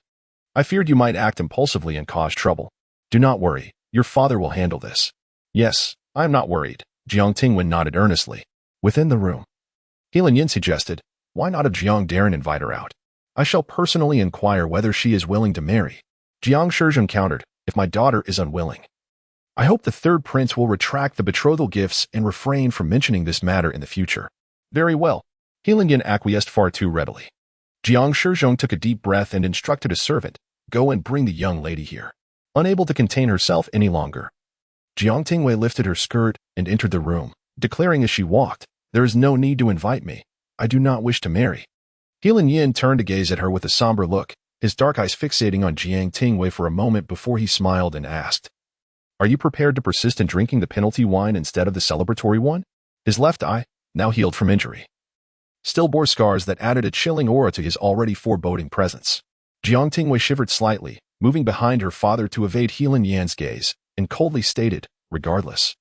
I feared you might act impulsively and cause trouble. Do not worry, your father will handle this." "Yes, I am not worried," Jiang Tingyue nodded earnestly. Within the room, Heilin Yin suggested, "Why not have Jiang Daren invite her out? I shall personally inquire whether she is willing to marry." Jiang Shizhong countered, "If my daughter is unwilling, I hope the third prince will retract the betrothal gifts and refrain from mentioning this matter in the future." "Very well." Heilin Yin acquiesced far too readily. Jiang Shizhong took a deep breath and instructed a servant, "Go and bring the young lady here." Unable to contain herself any longer, Jiang Tingyue lifted her skirt and entered the room, declaring as she walked, "There is no need to invite me. I do not wish to marry." Heilin Yin turned to gaze at her with a somber look, his dark eyes fixating on Jiang Tingyue for a moment before he smiled and asked, "Are you prepared to persist in drinking the penalty wine instead of the celebratory one?" His left eye, now healed from injury, still bore scars that added a chilling aura to his already foreboding presence. Jiang Tingyue shivered slightly, moving behind her father to evade He Yan's gaze, and coldly stated, "Regardless,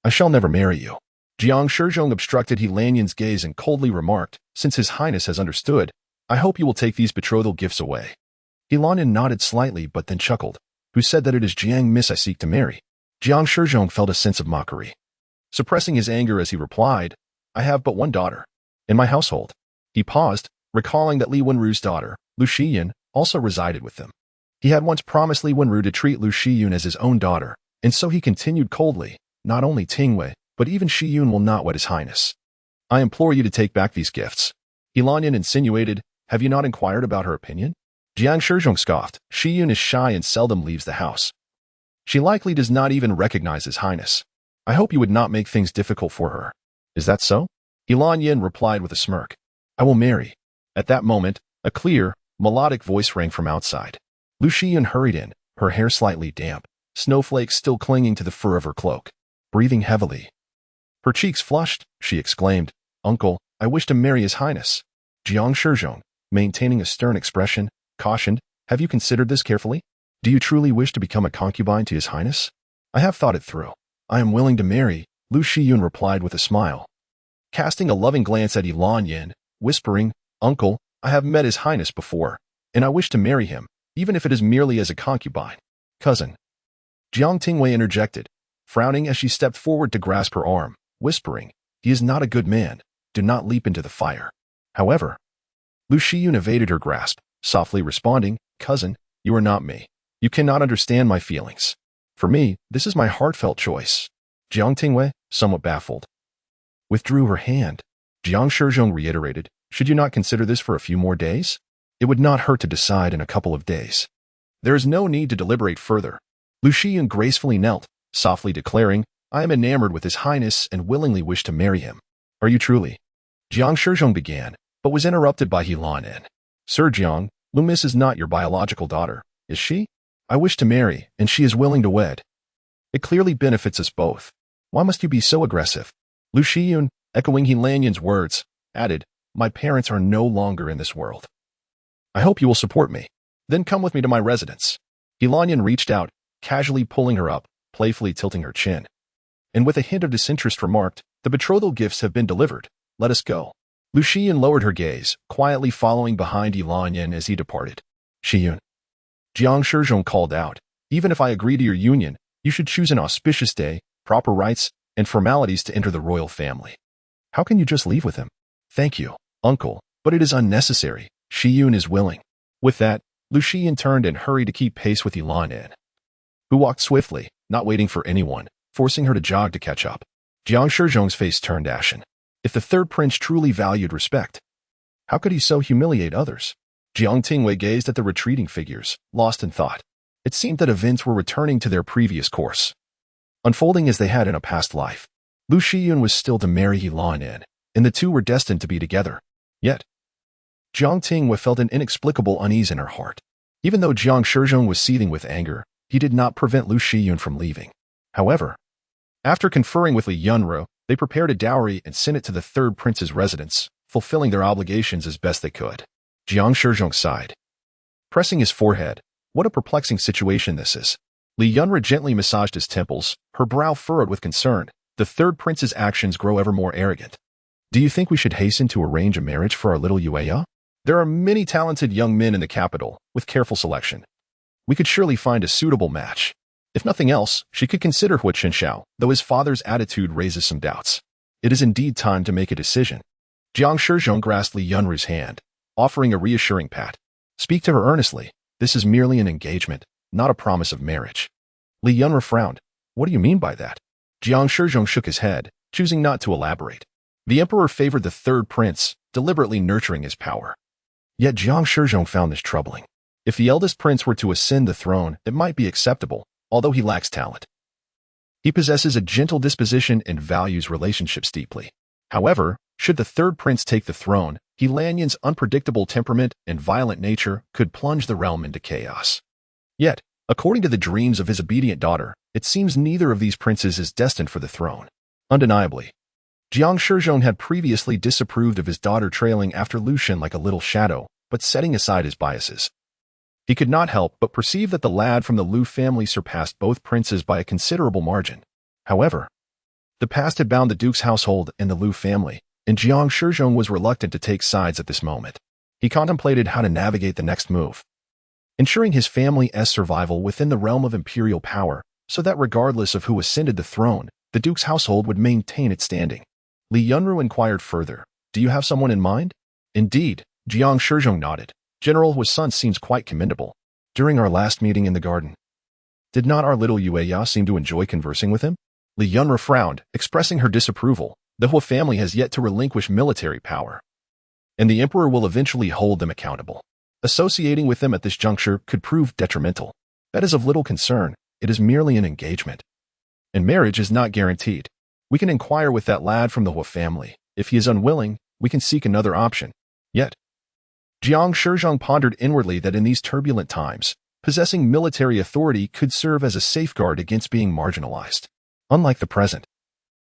I shall never marry you." Jiang Shizhong obstructed He Yan's gaze and coldly remarked, "Since His Highness has understood, I hope you will take these betrothal gifts away." He Yan nodded slightly but then chuckled. "Who said that it is Jiang Miss I seek to marry?" Jiang Shizhong felt a sense of mockery. Suppressing his anger as he replied, "I have but one daughter in my household." He paused, recalling that Li Wenru's daughter, Lu Zhen, also resided with them. He had once promised Li Wenru to treat Lu Zhen as his own daughter, and so he continued coldly, "Not only Tingyue, but even Zhen will not wed His Highness. I implore you to take back these gifts." He Yan insinuated, "Have you not inquired about her opinion?" Jiang Shizhong scoffed, "Zhen is shy and seldom leaves the house. She likely does not even recognize His Highness. I hope you would not make things difficult for her." "Is that so?" He Yan replied with a smirk. "I will marry." At that moment, a clear, melodic voice rang from outside. Lu Zhen hurried in, her hair slightly damp, snowflakes still clinging to the fur of her cloak. Breathing heavily, her cheeks flushed, she exclaimed, "Uncle, I wish to marry His Highness." Jiang Shizhong, maintaining a stern expression, cautioned, "Have you considered this carefully? Do you truly wish to become a concubine to His Highness?" "I have thought it through. I am willing to marry," Lu Zhen replied with a smile. Casting a loving glance at He Yan, whispering, "Uncle, I have met His Highness before, and I wish to marry him, even if it is merely as a concubine." "Cousin," Jiang Tingyue interjected, frowning as she stepped forward to grasp her arm, whispering, "He is not a good man. Do not leap into the fire." However, Lu Zhen evaded her grasp, softly responding, "Cousin, you are not me. You cannot understand my feelings. For me, this is my heartfelt choice." Jiang Tingyue, somewhat baffled, withdrew her hand. Jiang Shizhong reiterated, "Should you not consider this for a few more days? It would not hurt to decide in a couple of days. There is no need to deliberate further." Lu Zhen gracefully knelt, softly declaring, "I am enamored with His Highness and willingly wish to marry him." "Are you truly?" Jiang Shizhong began, but was interrupted by He Yan. "Sir Jiang, Lu Miss is not your biological daughter, is she? I wish to marry, and she is willing to wed. It clearly benefits us both. Why must you be so aggressive?" Lu Zhen, echoing He Yan's words, added, "My parents are no longer in this world. I hope you will support me. Then come with me to my residence." He Yan reached out, casually pulling her up, playfully tilting her chin, and with a hint of disinterest remarked, "The betrothal gifts have been delivered. Let us go." Lu Zhen lowered her gaze, quietly following behind He Yan as he departed. "Zhen," Jiang Shizhong called out, "even if I agree to your union, you should choose an auspicious day, proper rites, and formalities to enter the royal family. How can you just leave with him?" "Thank you, uncle, but it is unnecessary. Zhen is willing." With that, Lu Zhen turned and hurried to keep pace with He Yan, who walked swiftly, not waiting for anyone, forcing her to jog to catch up. Jiang Shizhong's face turned ashen. If the third prince truly valued respect, how could he so humiliate others? Jiang Tingyue gazed at the retreating figures, lost in thought. It seemed that events were returning to their previous course, unfolding as they had in a past life. Lu Zhen was still to marry He Yan, and the two were destined to be together. Yet, Jiang Tingyue felt an inexplicable unease in her heart. Even though Jiang Shizhong was seething with anger, he did not prevent Lu Zhen from leaving. However, after conferring with Li Wenru, they prepared a dowry and sent it to the third prince's residence, fulfilling their obligations as best they could. Jiang Shizhong sighed, pressing his forehead. What a perplexing situation this is. Li Wenru gently massaged his temples, her brow furrowed with concern. The third prince's actions grow ever more arrogant. "Do you think we should hasten to arrange a marriage for our little Yueya? There are many talented young men in the capital, with careful selection. We could surely find a suitable match. If nothing else, she could consider Hu Chenxiao, though his father's attitude raises some doubts. It is indeed time to make a decision." Jiang Shizhong grasped Li Wenru's hand, offering a reassuring pat. "Speak to her earnestly. This is merely an engagement, not a promise of marriage." Li Wenru frowned. "What do you mean by that?" Jiang Shizhong shook his head, choosing not to elaborate. The emperor favored the third prince, deliberately nurturing his power. Yet Jiang Shizhong found this troubling. If the eldest prince were to ascend the throne, it might be acceptable, although he lacks talent. He possesses a gentle disposition and values relationships deeply. However, should the third prince take the throne, He Yan's unpredictable temperament and violent nature could plunge the realm into chaos. Yet, according to the dreams of his obedient daughter, it seems neither of these princes is destined for the throne. Undeniably, Jiang Shizhong had previously disapproved of his daughter trailing after Lu Zhen like a little shadow, but setting aside his biases, He could not help but perceive that the lad from the Lu family surpassed both princes by a considerable margin. However, the past had bound the duke's household and the Lu family, and Jiang Tingyue was reluctant to take sides at this moment. He contemplated how to navigate the next move, ensuring his family's survival within the realm of imperial power, so that regardless of who ascended the throne, the duke's household would maintain its standing. Li Yunru inquired further, "Do you have someone in mind?" "Indeed," Jiang Tingyue nodded. "General Hua's son seems quite commendable. During our last meeting in the garden, did not our little Yueya seem to enjoy conversing with him?" Li Yunru frowned, expressing her disapproval. The Hua family has yet to relinquish military power, and the emperor will eventually hold them accountable. Associating with them at this juncture could prove detrimental. That is of little concern. It is merely an engagement, and marriage is not guaranteed. We can inquire with that lad from the Hua family. If he is unwilling, we can seek another option. Yet, Jiang Tingyue pondered inwardly that in these turbulent times, possessing military authority could serve as a safeguard against being marginalized. Unlike the present,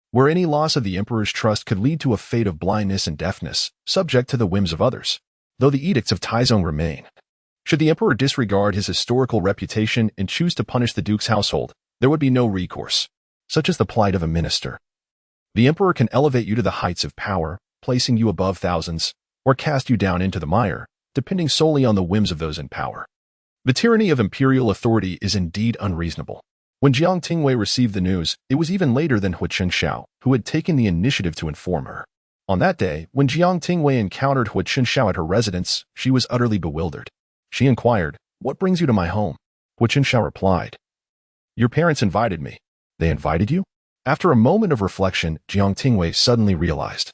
where any loss of the emperor's trust could lead to a fate of blindness and deafness, subject to the whims of others, though the edicts of Taizong remain. Should the emperor disregard his historical reputation and choose to punish the duke's household, there would be no recourse, such as the plight of a minister. The emperor can elevate you to the heights of power, placing you above thousands, or cast you down into the mire, depending solely on the whims of those in power. The tyranny of imperial authority is indeed unreasonable. When Jiang Tingyue received the news, it was even later than Hu Qingshan, who had taken the initiative to inform her. On that day, when Jiang Tingyue encountered Hu Qingshan at her residence, she was utterly bewildered. She inquired, "What brings you to my home?" Hu Qingshan replied, "Your parents invited me." "They invited you?" After a moment of reflection, Jiang Tingyue suddenly realized.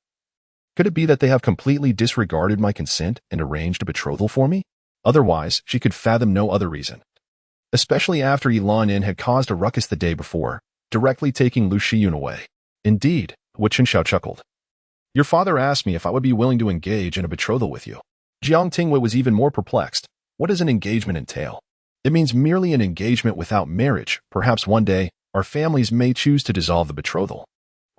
Could it be that they have completely disregarded my consent and arranged a betrothal for me? Otherwise, she could fathom no other reason. Especially after Yilan had caused a ruckus the day before, directly taking Lu Zhen away. "Indeed," Hu Qingshan chuckled. "Your father asked me if I would be willing to engage in a betrothal with you." Jiang Tingyue was even more perplexed. What does an engagement entail? It means merely an engagement without marriage. Perhaps one day, our families may choose to dissolve the betrothal.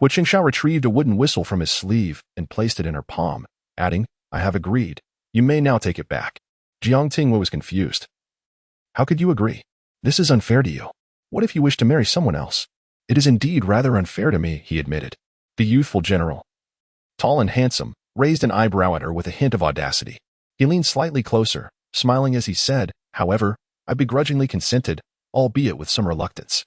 Hu Qingshan retrieved a wooden whistle from his sleeve and placed it in her palm, adding, "I have agreed. You may now take it back." Jiang Tingyue was confused. "How could you agree? This is unfair to you. What if you wish to marry someone else?" "It is indeed rather unfair to me," he admitted. The youthful general, tall and handsome, raised an eyebrow at her with a hint of audacity. He leaned slightly closer, smiling as he said, "However, I begrudgingly consented, albeit with some reluctance."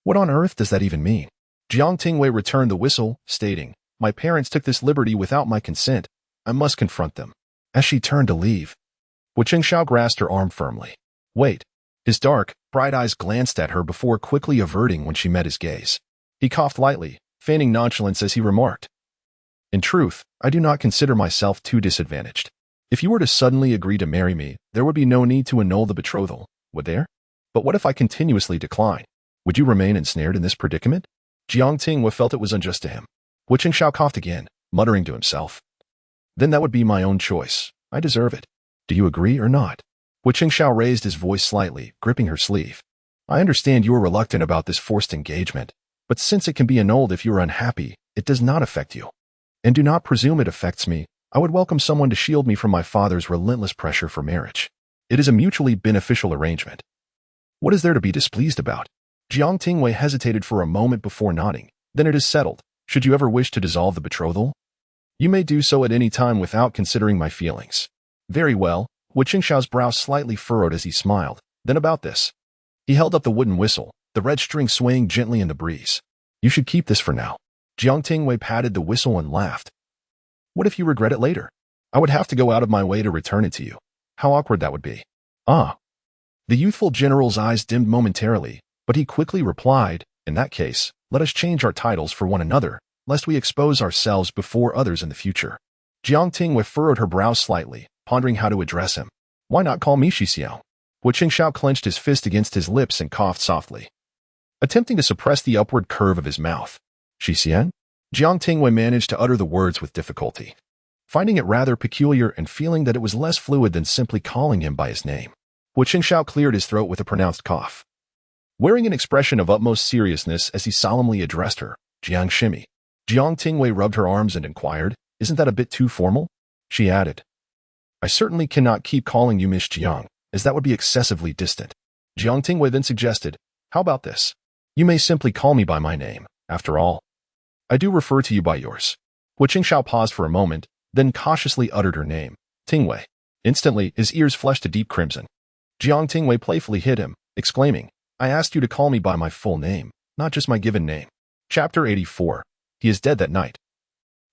"What on earth does that even mean?" Jiang Tingyue returned the whistle, stating, "My parents took this liberty without my consent. I must confront them." As she turned to leave, Hu Qingshan grasped her arm firmly. "Wait." His dark, bright eyes glanced at her before quickly averting when she met his gaze. He coughed lightly, feigning nonchalance as he remarked, "In truth, I do not consider myself too disadvantaged. If you were to suddenly agree to marry me, there would be no need to annul the betrothal, would there? But what if I continuously decline? Would you remain ensnared in this predicament?" Jiang Tingyue felt it was unjust to him. Hu Qingshan coughed again, muttering to himself, "Then that would be my own choice. I deserve it. Do you agree or not?" Hu Qingshan raised his voice slightly, gripping her sleeve. "I understand you are reluctant about this forced engagement, but since it can be annulled if you are unhappy, it does not affect you. And do not presume it affects me. I would welcome someone to shield me from my father's relentless pressure for marriage. It is a mutually beneficial arrangement. What is there to be displeased about?" Jiang Tingyue hesitated for a moment before nodding. "Then it is settled. Should you ever wish to dissolve the betrothal, you may do so at any time without considering my feelings." "Very well." Hu Qingshan's brow slightly furrowed as he smiled. "Then about this." He held up the wooden whistle, the red string swaying gently in the breeze. "You should keep this for now." Jiang Tingyue patted the whistle and laughed. "What if you regret it later? I would have to go out of my way to return it to you. How awkward that would be." "Ah." The youthful general's eyes dimmed momentarily, but he quickly replied, "In that case, let us change our titles for one another, lest we expose ourselves before others in the future." Jiang Tingyue furrowed her brow slightly, pondering how to address him. "Why not call me Xixiao?" Hu Qingshan clenched his fist against his lips and coughed softly, attempting to suppress the upward curve of his mouth. "Xixian?" Jiang Tingyue managed to utter the words with difficulty, finding it rather peculiar and feeling that it was less fluid than simply calling him by his name. Hu Qingshan cleared his throat with a pronounced cough, wearing an expression of utmost seriousness as he solemnly addressed her, "Jiang Shimi." Jiang Tingyue rubbed her arms and inquired, "Isn't that a bit too formal?" She added, "I certainly cannot keep calling you Miss Jiang. as that would be excessively distant. Jiang Tingyue then suggested, "How about this? You may simply call me by my name. After all, I do refer to you by yours." Hu Qingshao paused for a moment, then cautiously uttered her name, Tingyue. Instantly, his ears flushed a deep crimson. Jiang Tingyue playfully hit him, exclaiming, "I asked you to call me by my full name, not just my given name." Chapter 84. He is dead that night.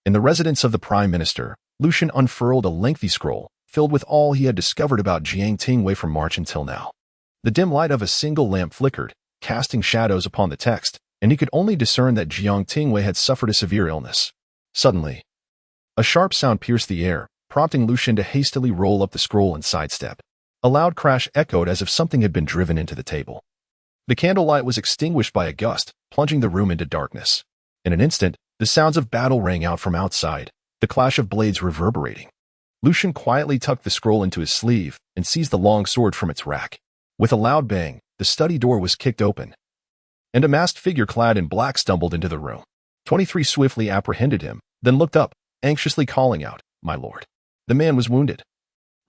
In the residence of the Prime Minister, Lu Zhen unfurled a lengthy scroll, filled with all he had discovered about Jiang Tingyue from March until now. The dim light of a single lamp flickered, casting shadows upon the text, and he could only discern that Jiang Tingyue had suffered a severe illness. Suddenly, a sharp sound pierced the air, prompting Lu Zhen to hastily roll up the scroll and sidestep. A loud crash echoed as if something had been driven into the table. The candlelight was extinguished by a gust, plunging the room into darkness. In an instant, the sounds of battle rang out from outside, the clash of blades reverberating. Lu Zhen quietly tucked the scroll into his sleeve and seized the long sword from its rack. With a loud bang, the study door was kicked open, and a masked figure clad in black stumbled into the room. 23 swiftly apprehended him, then looked up, anxiously calling out, "My lord." The man was wounded.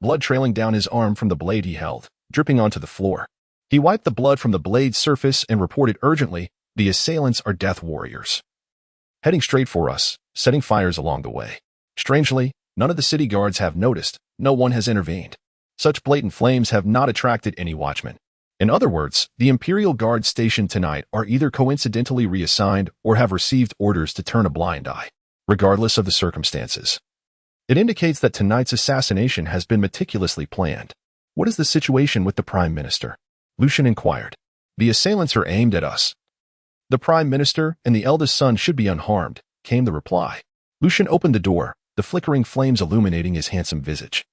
Blood trailing down his arm from the blade he held, dripping onto the floor. He wiped the blood from the blade's surface and reported urgently, "The assailants are death warriors, heading straight for us, setting fires along the way. Strangely, none of the city guards have noticed, no one has intervened. Such blatant flames have not attracted any watchmen." In other words, the Imperial Guards stationed tonight are either coincidentally reassigned or have received orders to turn a blind eye, regardless of the circumstances. It indicates that tonight's assassination has been meticulously planned. "What is the situation with the Prime Minister?" Lu Zhen inquired. "The assailants are aimed at us. The Prime Minister and the eldest son should be unharmed," came the reply. Lu Zhen opened the door, the flickering flames illuminating his handsome visage.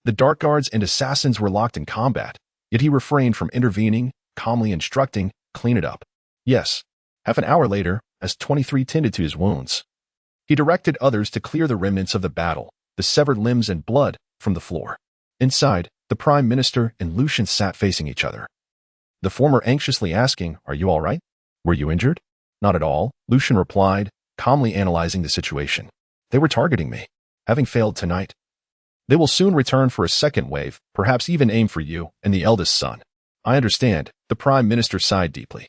The dark guards and assassins were locked in combat, yet he refrained from intervening, calmly instructing, "Clean it up." "Yes." Half an hour later, as 23 tended to his wounds, he directed others to clear the remnants of the battle, the severed limbs and blood, from the floor. Inside, the Prime Minister and Lu Zhen sat facing each other. The former anxiously asking, "Are you all right? Were you injured?" "Not at all," Lu Zhen replied, calmly analyzing the situation. "They were targeting me. Having failed tonight, they will soon return for a second wave, perhaps even aim for you and the eldest son." "I understand," the Prime Minister sighed deeply.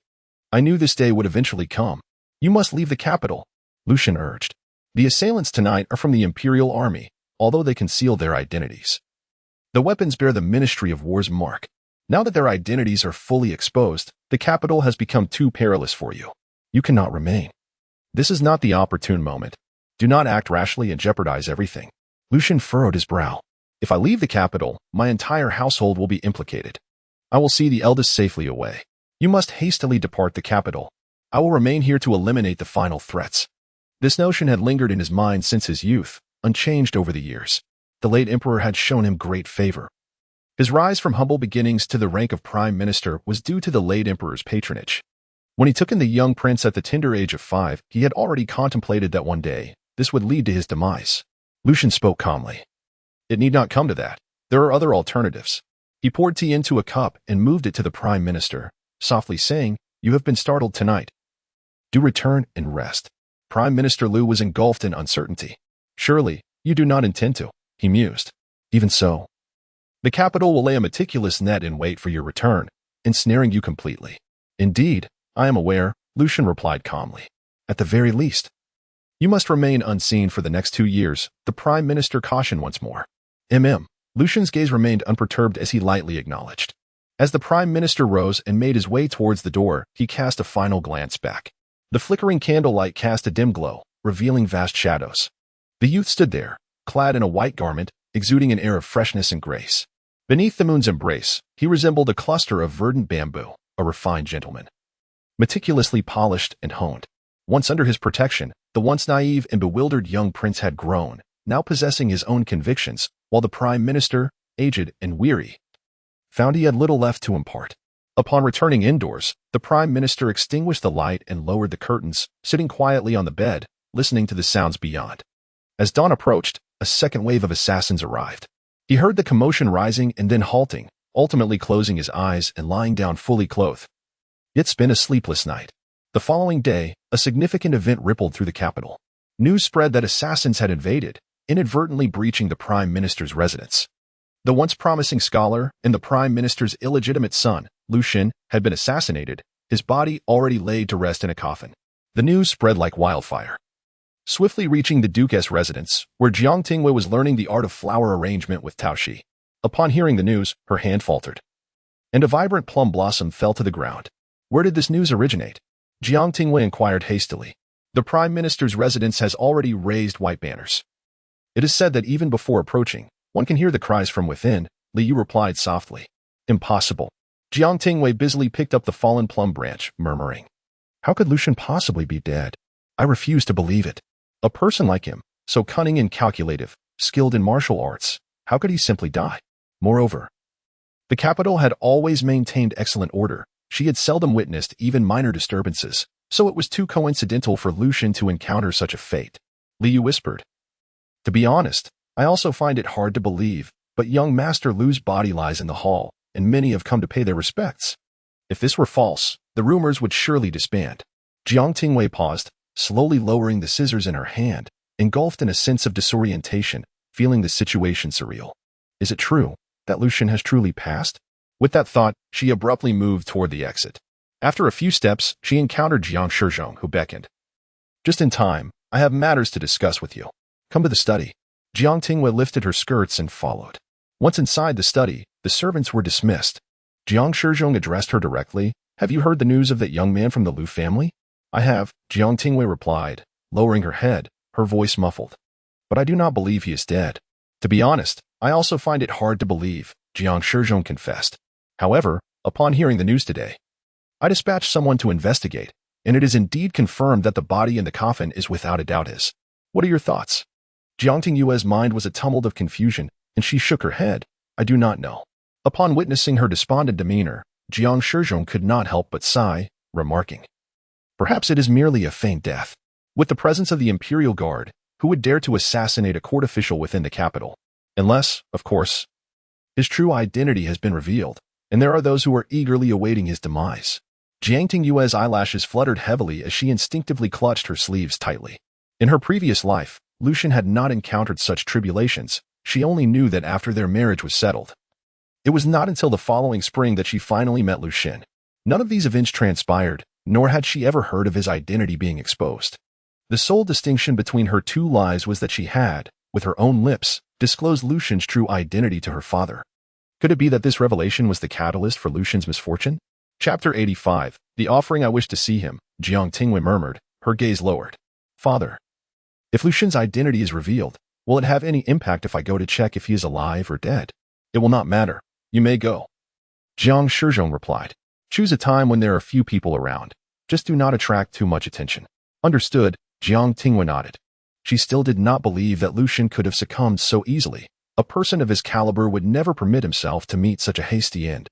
"I knew this day would eventually come. You must leave the capital," Lu Zhen urged. "The assailants tonight are from the Imperial Army, although they conceal their identities. The weapons bear the Ministry of War's mark. Now that their identities are fully exposed, the capital has become too perilous for you. You cannot remain. This is not the opportune moment. Do not act rashly and jeopardize everything." Lu Zhen furrowed his brow. "If I leave the capital, my entire household will be implicated. I will see the eldest safely away. You must hastily depart the capital. I will remain here to eliminate the final threats." This notion had lingered in his mind since his youth, unchanged over the years. The late emperor had shown him great favor. His rise from humble beginnings to the rank of Prime Minister was due to the late emperor's patronage. When he took in the young prince at the tender age of 5, he had already contemplated that one day, this would lead to his demise. Lu Zhen spoke calmly. "It need not come to that. There are other alternatives." He poured tea into a cup and moved it to the Prime Minister, softly saying, "You have been startled tonight. Do return and rest." Prime Minister Lu was engulfed in uncertainty. "Surely, you do not intend to," he mused. "Even so, the capital will lay a meticulous net in wait for your return, ensnaring you completely." "Indeed, I am aware," Lu Zhen replied calmly. "At the very least, you must remain unseen for the next 2 years," the Prime Minister cautioned once more. Lu Zhen's gaze remained unperturbed as he lightly acknowledged. As the Prime Minister rose and made his way towards the door, he cast a final glance back. The flickering candlelight cast a dim glow, revealing vast shadows. The youth stood there, clad in a white garment, exuding an air of freshness and grace. Beneath the moon's embrace, he resembled a cluster of verdant bamboo, a refined gentleman, meticulously polished and honed. Once under his protection, the once naive and bewildered young prince had grown, now possessing his own convictions, while the Prime Minister, aged and weary, found he had little left to impart. Upon returning indoors, the Prime Minister extinguished the light and lowered the curtains, sitting quietly on the bed, listening to the sounds beyond. As dawn approached, a second wave of assassins arrived. He heard the commotion rising and then halting, ultimately closing his eyes and lying down fully clothed. It's been a sleepless night. The following day, a significant event rippled through the capital. News spread that assassins had invaded, inadvertently breaching the Prime Minister's residence. The once promising scholar and the prime minister's illegitimate son, Lu Zhen, had been assassinated, his body already laid to rest in a coffin. The news spread like wildfire. Swiftly reaching the Duke's residence, where Jiang Tingyue was learning the art of flower arrangement with Tao Shi. Upon hearing the news, her hand faltered, and a vibrant plum blossom fell to the ground. Where did this news originate? Jiang Tingyue inquired hastily. The prime minister's residence has already raised white banners. It is said that even before approaching, one can hear the cries from within, Liu replied softly. Impossible. Jiang Tingyue busily picked up the fallen plum branch, murmuring. How could Lu Zhen possibly be dead? I refuse to believe it. A person like him, so cunning and calculative, skilled in martial arts, how could he simply die? Moreover, the capital had always maintained excellent order. She had seldom witnessed even minor disturbances, so it was too coincidental for Lu Zhen to encounter such a fate. Liu whispered. To be honest, I also find it hard to believe, but young Master Lu's body lies in the hall, and many have come to pay their respects. If this were false, the rumors would surely disband. Jiang Tingyue paused, slowly lowering the scissors in her hand, engulfed in a sense of disorientation, feeling the situation surreal. Is it true that Lu Zhen has truly passed? With that thought, she abruptly moved toward the exit. After a few steps, she encountered Jiang Shizhong, who beckoned. Just in time, I have matters to discuss with you. Come to the study. Jiang Tingyue lifted her skirts and followed. Once inside the study, the servants were dismissed. Jiang Shizhong addressed her directly. Have you heard the news of that young man from the Lu family? I have, Jiang Tingyue replied, lowering her head, her voice muffled. But I do not believe he is dead. To be honest, I also find it hard to believe, Jiang Shizhong confessed. However, upon hearing the news today, I dispatched someone to investigate, and it is indeed confirmed that the body in the coffin is without a doubt his. What are your thoughts? Jiang Tingyue's mind was a tumult of confusion, and she shook her head. I do not know. Upon witnessing her despondent demeanor, Jiang Shizhong could not help but sigh, remarking, perhaps it is merely a faint death. With the presence of the Imperial Guard, who would dare to assassinate a court official within the capital? Unless, of course, his true identity has been revealed, and there are those who are eagerly awaiting his demise. Jiang Tingyue's eyelashes fluttered heavily as she instinctively clutched her sleeves tightly. In her previous life, Lu Zhen had not encountered such tribulations. She only knew that after their marriage was settled. It was not until the following spring that she finally met Lu Zhen. None of these events transpired, nor had she ever heard of his identity being exposed. The sole distinction between her two lives was that she had, with her own lips, disclosed Lu Zhen's true identity to her father. Could it be that this revelation was the catalyst for Lu Zhen's misfortune? Chapter 85, The Offering I Wish to See Him, Jiang Tingyue murmured, her gaze lowered. Father, if Lu Zhen's identity is revealed, will it have any impact if I go to check if he is alive or dead? It will not matter. You may go. Jiang Shizhong replied. Choose a time when there are few people around. Just do not attract too much attention. Understood, Jiang Tingyue nodded. She still did not believe that Lu Zhen could have succumbed so easily. A person of his caliber would never permit himself to meet such a hasty end.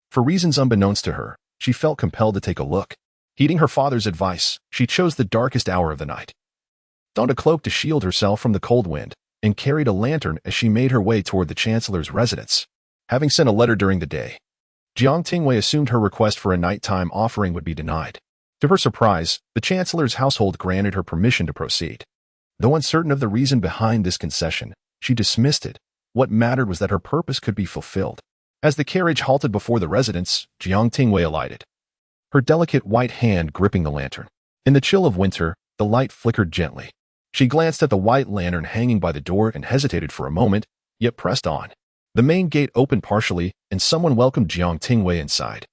For reasons unbeknownst to her, she felt compelled to take a look. Heeding her father's advice, she chose the darkest hour of the night, donned a cloak to shield herself from the cold wind, and carried a lantern as she made her way toward the chancellor's residence. Having sent a letter during the day, Jiang Tingyue assumed her request for a nighttime offering would be denied. To her surprise, the chancellor's household granted her permission to proceed. Though uncertain of the reason behind this concession, she dismissed it. What mattered was that her purpose could be fulfilled. As the carriage halted before the residence, Jiang Tingyue alighted, her delicate white hand gripping the lantern. In the chill of winter, the light flickered gently. She glanced at the white lantern hanging by the door and hesitated for a moment, yet pressed on. The main gate opened partially, and someone welcomed Jiang Tingyue inside.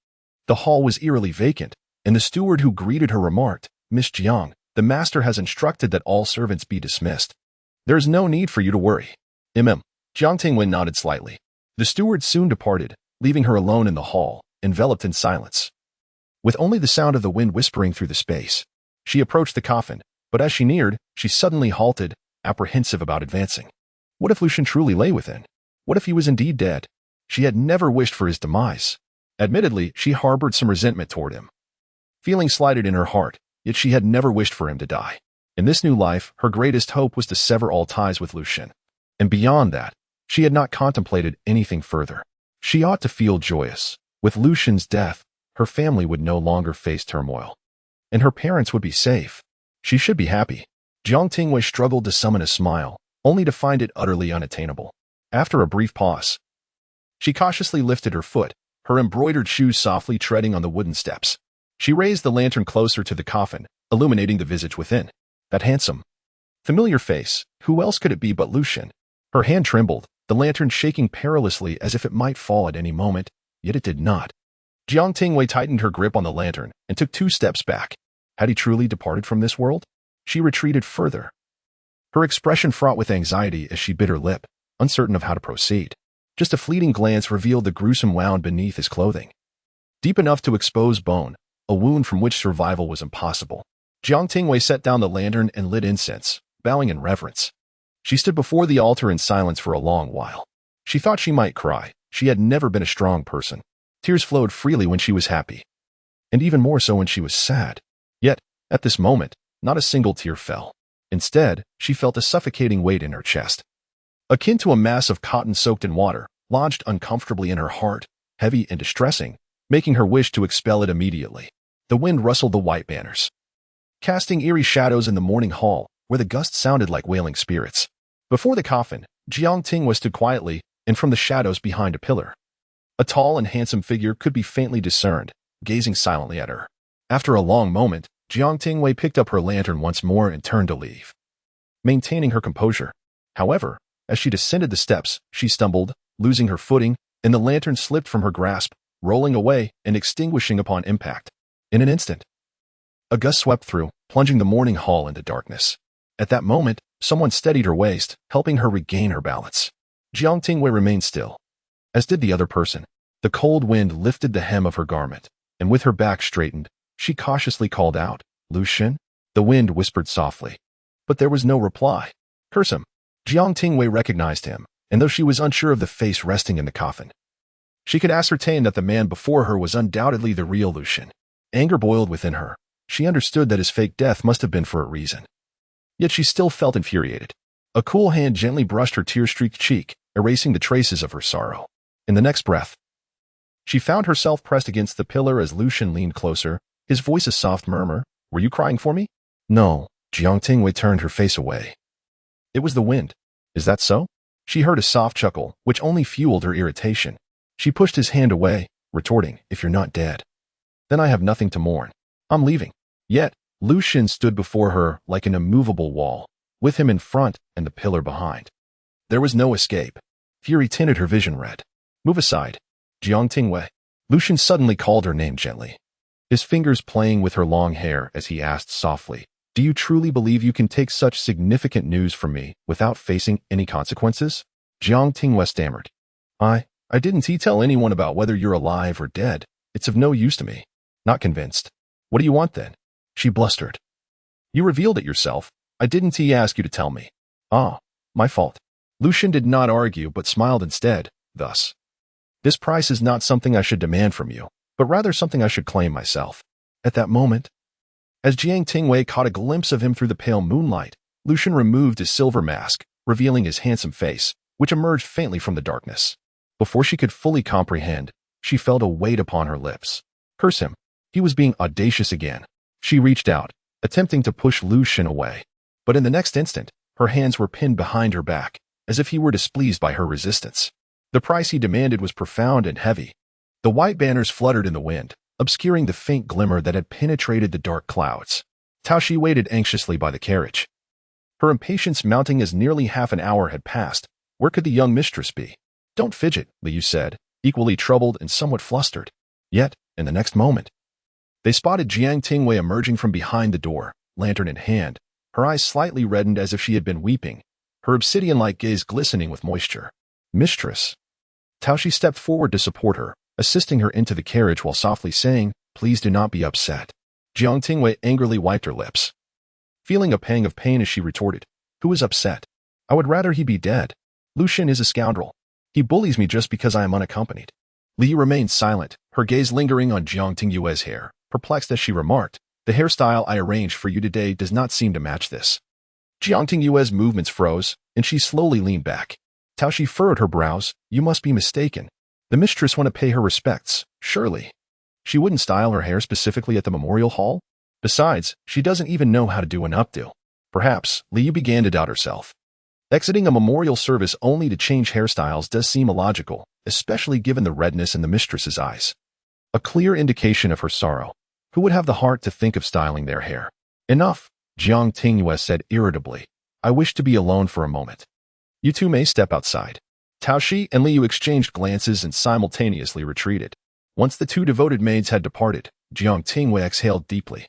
The hall was eerily vacant, and the steward who greeted her remarked, Miss Jiang, the master has instructed that all servants be dismissed. There is no need for you to worry. Jiang Tingyue nodded slightly. The steward soon departed, leaving her alone in the hall, enveloped in silence. With only the sound of the wind whispering through the space, she approached the coffin, but as she neared, she suddenly halted, apprehensive about advancing. What if Lu Zhen truly lay within? What if he was indeed dead? She had never wished for his demise. Admittedly, she harbored some resentment toward him, feeling slighted in her heart, yet she had never wished for him to die. In this new life, her greatest hope was to sever all ties with Lu Zhen. And beyond that, she had not contemplated anything further. She ought to feel joyous. With Lu Zhen's death, her family would no longer face turmoil, and her parents would be safe. She should be happy. Jiang Tingyue struggled to summon a smile, only to find it utterly unattainable. After a brief pause, She cautiously lifted her foot, her embroidered shoes softly treading on the wooden steps. She raised the lantern closer to the coffin, illuminating the visage within. That handsome, familiar face, who else could it be but Lu Zhen? Her hand trembled, the lantern shaking perilously as if it might fall at any moment, yet it did not. Jiang Tingyue tightened her grip on the lantern and took 2 steps back. Had he truly departed from this world? She retreated further, her expression fraught with anxiety as she bit her lip, uncertain of how to proceed. Just a fleeting glance revealed the gruesome wound beneath his clothing. Deep enough to expose bone, a wound from which survival was impossible. Jiang Tingyue set down the lantern and lit incense, bowing in reverence. She stood before the altar in silence for a long while. She thought she might cry. She had never been a strong person. Tears flowed freely when she was happy, and even more so when she was sad. Yet, at this moment, not a single tear fell. Instead, she felt a suffocating weight in her chest, akin to a mass of cotton soaked in water, lodged uncomfortably in her heart, heavy and distressing, making her wish to expel it immediately. The wind rustled the white banners, casting eerie shadows in the morning hall, where the gusts sounded like wailing spirits. Before the coffin, Jiang Tingyue stood quietly, and from the shadows behind a pillar, a tall and handsome figure could be faintly discerned, gazing silently at her. After a long moment, Jiang Tingyue picked up her lantern once more and turned to leave, maintaining her composure. However, as she descended the steps, she stumbled, losing her footing, and the lantern slipped from her grasp, rolling away and extinguishing upon impact. In an instant, a gust swept through, plunging the morning hall into darkness. At that moment, someone steadied her waist, helping her regain her balance. Jiang Tingyue remained still, as did the other person. The cold wind lifted the hem of her garment, and with her back straightened, she cautiously called out, "Lu Zhen?" The wind whispered softly, but there was no reply. Curse him. Jiang Tingyue recognized him, and though she was unsure of the face resting in the coffin, she could ascertain that the man before her was undoubtedly the real Lu Zhen. Anger boiled within her. She understood that his fake death must have been for a reason. Yet she still felt infuriated. A cool hand gently brushed her tear-streaked cheek, erasing the traces of her sorrow. In the next breath, she found herself pressed against the pillar as Lu Zhen leaned closer, his voice a soft murmur. "Were you crying for me?" "No." Jiang Tingyue turned her face away. "It was the wind." "Is that so?" She heard a soft chuckle, which only fueled her irritation. She pushed his hand away, retorting, "If you're not dead, then I have nothing to mourn. I'm leaving." Yet, Lu Zhen stood before her like an immovable wall, with him in front and the pillar behind. There was no escape. Fury tinted her vision red. "Move aside, Jiang Tingyue." Lu Zhen suddenly called her name gently, his fingers playing with her long hair as he asked softly, "Do you truly believe you can take such significant news from me without facing any consequences?" Jiang Tingyue stammered, I didn't tell anyone about whether you're alive or dead. It's of no use to me." "Not convinced. What do you want then?" She blustered. "You revealed it yourself. I didn't ask you to tell me." "Ah, my fault." Lu Zhen did not argue but smiled instead, thus, "This price is not something I should demand from you, but rather something I should claim myself." At that moment, as Jiang Tingyue caught a glimpse of him through the pale moonlight, Lu Zhen removed his silver mask, revealing his handsome face, which emerged faintly from the darkness. Before she could fully comprehend, she felt a weight upon her lips. Curse him. He was being audacious again. She reached out, attempting to push Lu Zhen away. But in the next instant, her hands were pinned behind her back, as if he were displeased by her resistance. The price he demanded was profound and heavy. The white banners fluttered in the wind, obscuring the faint glimmer that had penetrated the dark clouds. Tao Shi waited anxiously by the carriage, her impatience mounting as nearly half an hour had passed. Where could the young mistress be? "Don't fidget," Liu said, equally troubled and somewhat flustered. Yet, in the next moment, they spotted Jiang Tingyue emerging from behind the door, lantern in hand, her eyes slightly reddened as if she had been weeping, her obsidian-like gaze glistening with moisture. "Mistress." Tao Shi stepped forward to support her, assisting her into the carriage while softly saying, "Please do not be upset." Jiang Tingyue angrily wiped her lips, feeling a pang of pain as she retorted, "Who is upset? I would rather he be dead. Lu Zhen is a scoundrel. He bullies me just because I am unaccompanied." Li remained silent, her gaze lingering on Jiang Tingyue's hair, perplexed as she remarked, "The hairstyle I arranged for you today does not seem to match this." Jiang Tingyue's movements froze, and she slowly leaned back. Tao Shi furrowed her brows. "You must be mistaken. The mistress want to pay her respects, surely. She wouldn't style her hair specifically at the memorial hall. Besides, she doesn't even know how to do an updo." Perhaps, Liu began to doubt herself. Exiting a memorial service only to change hairstyles does seem illogical, especially given the redness in the mistress's eyes. A clear indication of her sorrow. Who would have the heart to think of styling their hair? Enough, Jiang Tingyue said irritably. I wish to be alone for a moment. You two may step outside. Tao Shi and Liu exchanged glances and simultaneously retreated. Once the two devoted maids had departed, Jiang Tingyue exhaled deeply,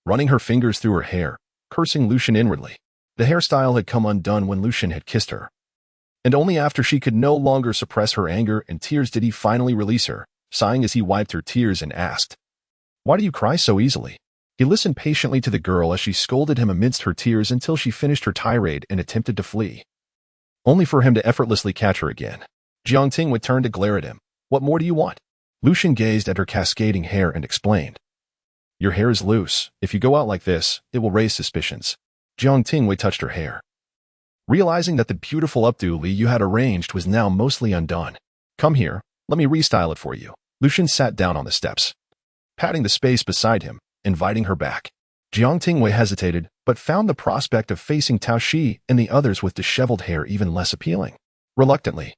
running her fingers through her hair, cursing Lu Zhen inwardly. The hairstyle had come undone when Lu Zhen had kissed her, and only after she could no longer suppress her anger and tears did he finally release her, sighing as he wiped her tears and asked, "Why do you cry so easily?" He listened patiently to the girl as she scolded him amidst her tears until she finished her tirade and attempted to flee, only for him to effortlessly catch her again. Jiang Tingyue turned to glare at him. "What more do you want?" Lu Zhen gazed at her cascading hair and explained, "Your hair is loose. If you go out like this, it will raise suspicions." Jiang Tingyue touched her hair, realizing that the beautiful updo Li you had arranged was now mostly undone. "Come here, let me restyle it for you." Lu Zhen sat down on the steps, patting the space beside him, inviting her back. Jiang Tingyue hesitated, but found the prospect of facing Tao Shi and the others with disheveled hair even less appealing. Reluctantly,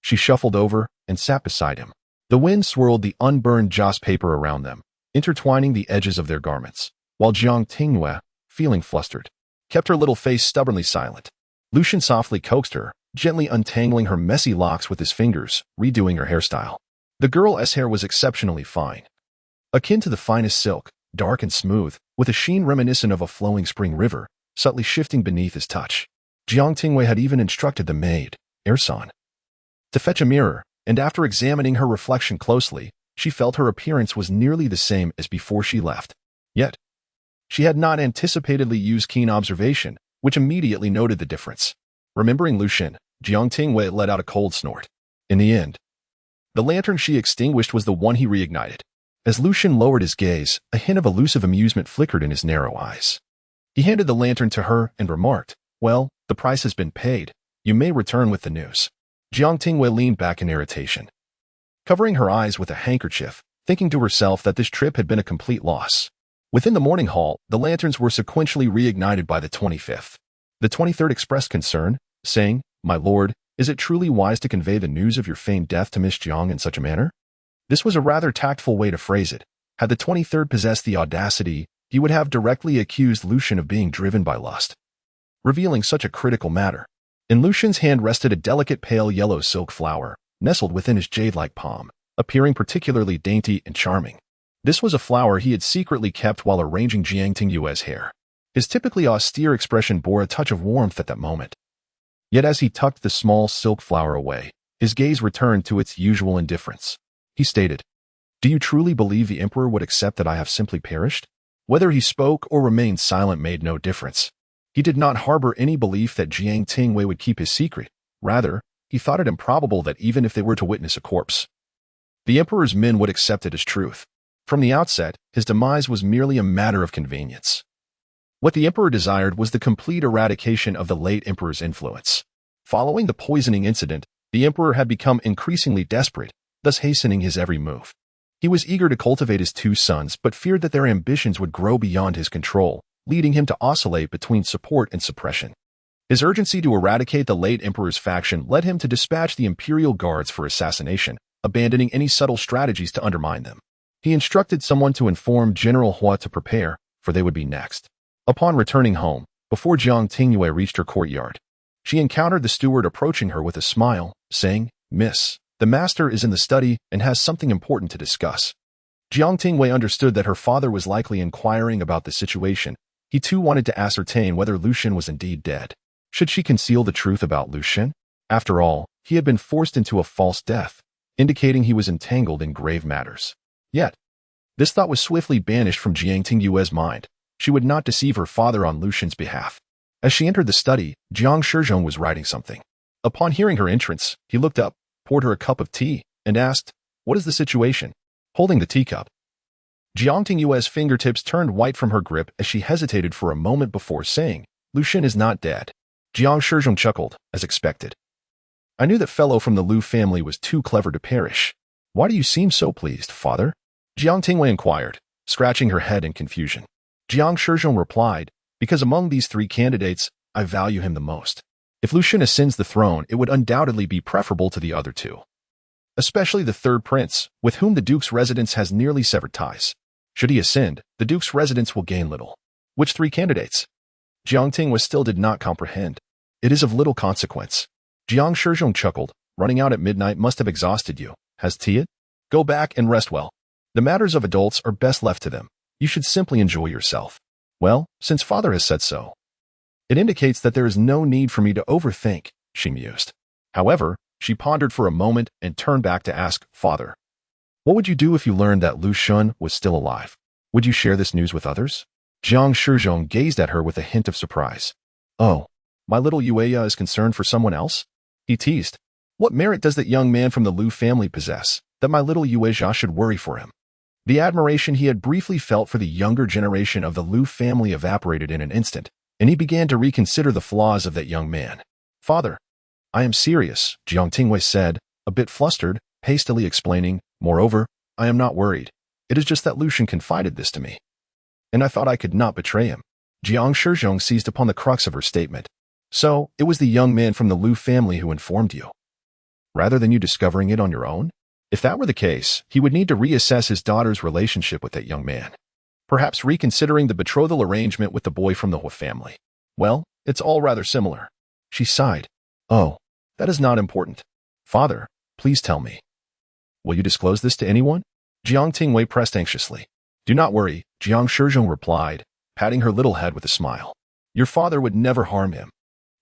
she shuffled over and sat beside him. The wind swirled the unburned joss paper around them, intertwining the edges of their garments, while Jiang Tingyue, feeling flustered, kept her little face stubbornly silent. Lu Zhen softly coaxed her, gently untangling her messy locks with his fingers, redoing her hairstyle. The girl's hair was exceptionally fine, akin to the finest silk, dark and smooth, with a sheen reminiscent of a flowing spring river, subtly shifting beneath his touch. Jiang Tingyue had even instructed the maid, Ersan, to fetch a mirror, and after examining her reflection closely, she felt her appearance was nearly the same as before she left. Yet, she had not anticipatedly used keen observation, which immediately noted the difference. Remembering Lu Zhen, Jiang Tingyue let out a cold snort. In the end, the lantern she extinguished was the one he reignited. As Lu Zhen lowered his gaze, a hint of elusive amusement flickered in his narrow eyes. He handed the lantern to her and remarked, "Well, the price has been paid. You may return with the news." Jiang Tingyue leaned back in irritation, covering her eyes with a handkerchief, thinking to herself that this trip had been a complete loss. Within the morning hall, the lanterns were sequentially reignited by the 25th. The 23rd expressed concern, saying, "My lord, is it truly wise to convey the news of your feigned death to Miss Jiang in such a manner?" This was a rather tactful way to phrase it. Had the 23rd possessed the audacity, he would have directly accused Lu Zhen of being driven by lust, revealing such a critical matter. In Lu Zhen's hand rested a delicate pale yellow silk flower, nestled within his jade-like palm, appearing particularly dainty and charming. This was a flower he had secretly kept while arranging Jiang Tingyue's hair. His typically austere expression bore a touch of warmth at that moment. Yet as he tucked the small silk flower away, his gaze returned to its usual indifference. He stated, "Do you truly believe the emperor would accept that I have simply perished?" Whether he spoke or remained silent made no difference. He did not harbor any belief that Jiang Tingyue would keep his secret. Rather, he thought it improbable that even if they were to witness a corpse, the emperor's men would accept it as truth. From the outset, his demise was merely a matter of convenience. What the emperor desired was the complete eradication of the late emperor's influence. Following the poisoning incident, the emperor had become increasingly desperate, thus hastening his every move. He was eager to cultivate his two sons but feared that their ambitions would grow beyond his control, leading him to oscillate between support and suppression. His urgency to eradicate the late emperor's faction led him to dispatch the imperial guards for assassination, abandoning any subtle strategies to undermine them. He instructed someone to inform General Hua to prepare, for they would be next. Upon returning home, before Jiang Tingyue reached her courtyard, she encountered the steward approaching her with a smile, saying, "Miss, the master is in the study and has something important to discuss." Jiang Tingyue understood that her father was likely inquiring about the situation. He too wanted to ascertain whether Lu Zhen was indeed dead. Should she conceal the truth about Lu Zhen? After all, he had been forced into a false death, indicating he was entangled in grave matters. Yet, this thought was swiftly banished from Jiang Tingyue's mind. She would not deceive her father on Lu Zhen's behalf. As she entered the study, Jiang Shizhong was writing something. Upon hearing her entrance, he looked up, poured her a cup of tea, and asked, "What is the situation?" Holding the teacup, Jiang Tingyue's fingertips turned white from her grip as she hesitated for a moment before saying, "Lu Zhen is not dead." Jiang Shizhong chuckled, as expected. "I knew that fellow from the Lu family was too clever to perish. Why do you seem so pleased, father?" Jiang Tingyue inquired, scratching her head in confusion. Jiang Shizhong replied, "Because among these three candidates, I value him the most. If Lu Zhen ascends the throne, it would undoubtedly be preferable to the other two. especially the third prince, with whom the duke's residence has nearly severed ties. Should he ascend, the duke's residence will gain little. Which three candidates? Jiang Tingyue still did not comprehend. It is of little consequence. Jiang Shizhong chuckled. Running out at midnight must have exhausted you. Has it? Go back and rest well. The matters of adults are best left to them. You should simply enjoy yourself. Well, since father has said so. It indicates that there is no need for me to overthink, she mused. However, she pondered for a moment and turned back to ask, Father, what would you do if you learned that Lu Zhen was still alive? Would you share this news with others? Jiang Shizhong gazed at her with a hint of surprise. Oh, my little Yueya is concerned for someone else? He teased. What merit does that young man from the Lu family possess, that my little Yueya should worry for him? The admiration he had briefly felt for the younger generation of the Lu family evaporated in an instant, and he began to reconsider the flaws of that young man. Father, I am serious, Jiang Tingyue said, a bit flustered, hastily explaining, moreover, I am not worried. It is just that Lu Zhen confided this to me. And I thought I could not betray him. Jiang Shizhong seized upon the crux of her statement. So, it was the young man from the Lu family who informed you, rather than you discovering it on your own? If that were the case, he would need to reassess his daughter's relationship with that young man. Perhaps reconsidering the betrothal arrangement with the boy from the Hu family. Well, it's all rather similar. She sighed. Oh, that is not important. Father, please tell me. Will you disclose this to anyone? Jiang Tingyue pressed anxiously. Do not worry, Jiang Shizhong replied, patting her little head with a smile. Your father would never harm him.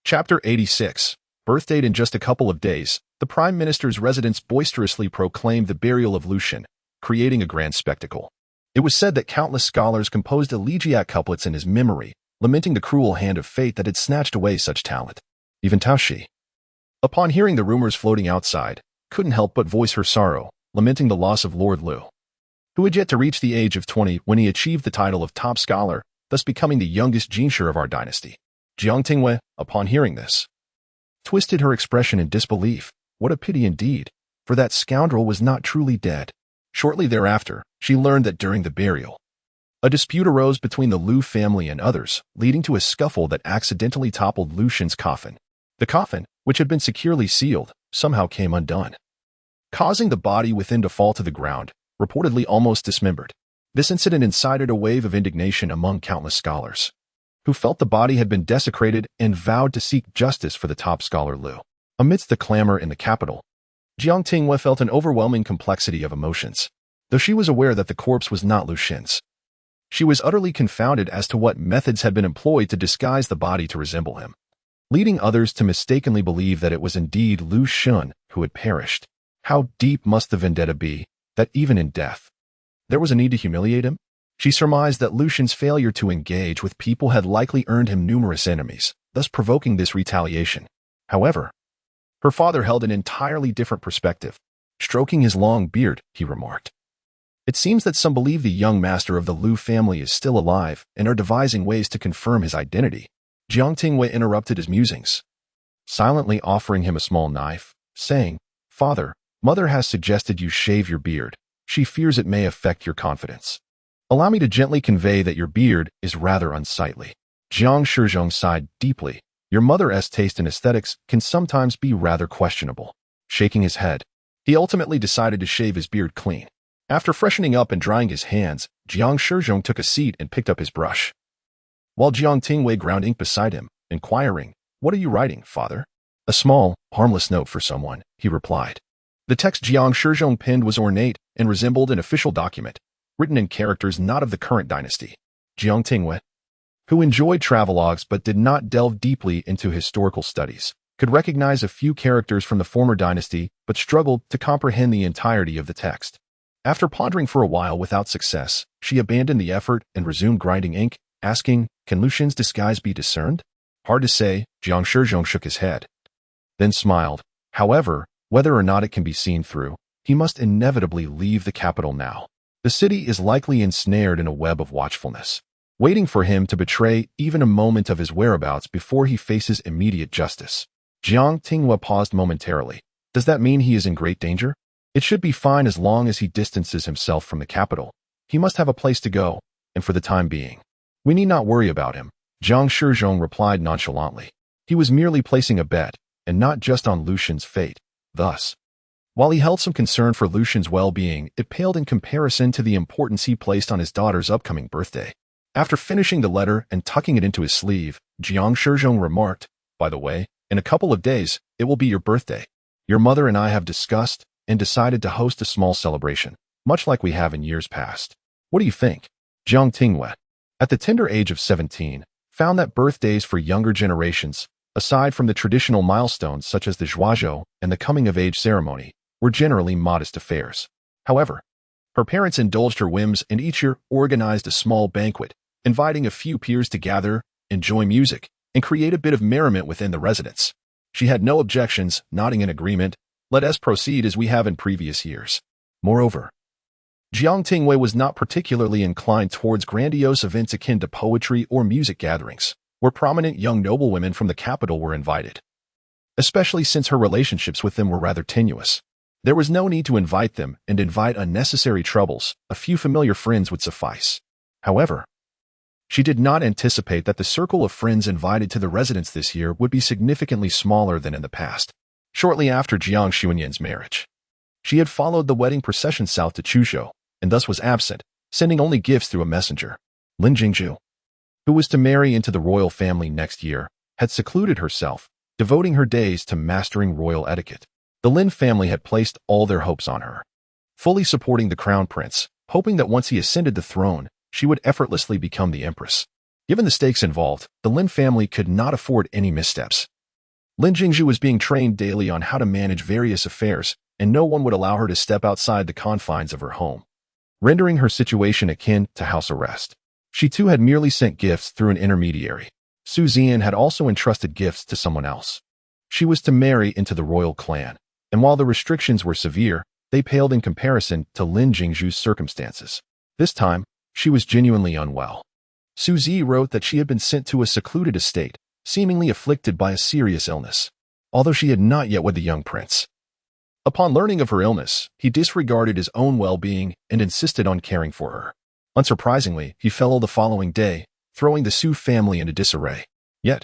Chapter 86. Birth date in just a couple of days, the Prime Minister's residence boisterously proclaimed the burial of Lu Zhen, creating a grand spectacle. It was said that countless scholars composed elegiac couplets in his memory, lamenting the cruel hand of fate that had snatched away such talent. Even Taoshi, upon hearing the rumors floating outside, couldn't help but voice her sorrow, lamenting the loss of Lord Lu, who had yet to reach the age of 20 when he achieved the title of top scholar, thus becoming the youngest Jinsher of our dynasty. Jiang Tingyue, upon hearing this, twisted her expression in disbelief. What a pity indeed, for that scoundrel was not truly dead. Shortly thereafter, she learned that during the burial, a dispute arose between the Lu family and others, leading to a scuffle that accidentally toppled Lu Zhen's coffin. The coffin, which had been securely sealed, somehow came undone, causing the body within to fall to the ground, reportedly almost dismembered. This incident incited a wave of indignation among countless scholars, who felt the body had been desecrated and vowed to seek justice for the top scholar Lu. Amidst the clamor in the capital, Jiang Tingyue felt an overwhelming complexity of emotions. Though she was aware that the corpse was not Lu Zhen's, she was utterly confounded as to what methods had been employed to disguise the body to resemble him, leading others to mistakenly believe that it was indeed Lu Zhen who had perished. How deep must the vendetta be, that even in death, there was a need to humiliate him? She surmised that Lu Zhen's failure to engage with people had likely earned him numerous enemies, thus provoking this retaliation. However, her father held an entirely different perspective. Stroking his long beard, he remarked, it seems that some believe the young master of the Lu family is still alive and are devising ways to confirm his identity. Jiang Tingyue interrupted his musings, silently offering him a small knife, saying, Father, Mother has suggested you shave your beard. She fears it may affect your confidence. Allow me to gently convey that your beard is rather unsightly. Jiang Shizhong sighed deeply. Your mother's taste in aesthetics can sometimes be rather questionable. Shaking his head, he ultimately decided to shave his beard clean. After freshening up and drying his hands, Jiang Shizhong took a seat and picked up his brush, while Jiang Tingyue ground ink beside him, inquiring, What are you writing, father? A small, harmless note for someone, he replied. The text Jiang Shizhong penned was ornate and resembled an official document, written in characters not of the current dynasty. Jiang Tingyue, who enjoyed travelogues but did not delve deeply into historical studies, could recognize a few characters from the former dynasty but struggled to comprehend the entirety of the text. After pondering for a while without success, she abandoned the effort and resumed grinding ink, asking, Can Lu Zhen's disguise be discerned? Hard to say, Jiang Shizhong shook his head, then smiled. However, whether or not it can be seen through, he must inevitably leave the capital now. The city is likely ensnared in a web of watchfulness, waiting for him to betray even a moment of his whereabouts before he faces immediate justice. Jiang Tingyue paused momentarily. Does that mean he is in great danger? It should be fine as long as he distances himself from the capital. He must have a place to go, and for the time being, we need not worry about him. Jiang Shizhong replied nonchalantly. He was merely placing a bet, and not just on Lu Zhen's fate. Thus, While he held some concern for Lu Zhen's well-being, it paled in comparison to the importance he placed on his daughter's upcoming birthday. After finishing the letter and tucking it into his sleeve, Jiang Tingyue remarked, "By the way, in a couple of days, it will be your birthday. Your mother and I have discussed and decided to host a small celebration, much like we have in years past. What do you think?" Jiang Tingyue, at the tender age of 17, found that birthdays for younger generations, aside from the traditional milestones such as the Zhuazhou and the coming-of-age ceremony, were generally modest affairs. However, her parents indulged her whims and each year organized a small banquet, inviting a few peers to gather, enjoy music, and create a bit of merriment within the residence. She had no objections, nodding in agreement. "Let us proceed as we have in previous years." Moreover, Jiang Tingyue was not particularly inclined towards grandiose events akin to poetry or music gatherings, where prominent young noblewomen from the capital were invited, especially since her relationships with them were rather tenuous. There was no need to invite them and invite unnecessary troubles. A few familiar friends would suffice. However, she did not anticipate that the circle of friends invited to the residence this year would be significantly smaller than in the past. Shortly after Jiang Xuanyan's marriage, she had followed the wedding procession south to Chuzhou, and thus was absent, sending only gifts through a messenger. Lin Jingzhu, who was to marry into the royal family next year, had secluded herself, devoting her days to mastering royal etiquette. The Lin family had placed all their hopes on her, fully supporting the crown prince, hoping that once he ascended the throne, she would effortlessly become the empress. Given the stakes involved, the Lin family could not afford any missteps. Lin Jingzhu was being trained daily on how to manage various affairs, and no one would allow her to step outside the confines of her home, rendering her situation akin to house arrest. She too had merely sent gifts through an intermediary. Su Zian had also entrusted gifts to someone else. She was to marry into the royal clan, and while the restrictions were severe, they paled in comparison to Lin Jingzhu's circumstances. This time, she was genuinely unwell. Su Zi wrote that she had been sent to a secluded estate, seemingly afflicted by a serious illness, although she had not yet wed the young prince. Upon learning of her illness, he disregarded his own well-being and insisted on caring for her. Unsurprisingly, he fell ill the following day, throwing the Su family into disarray. Yet,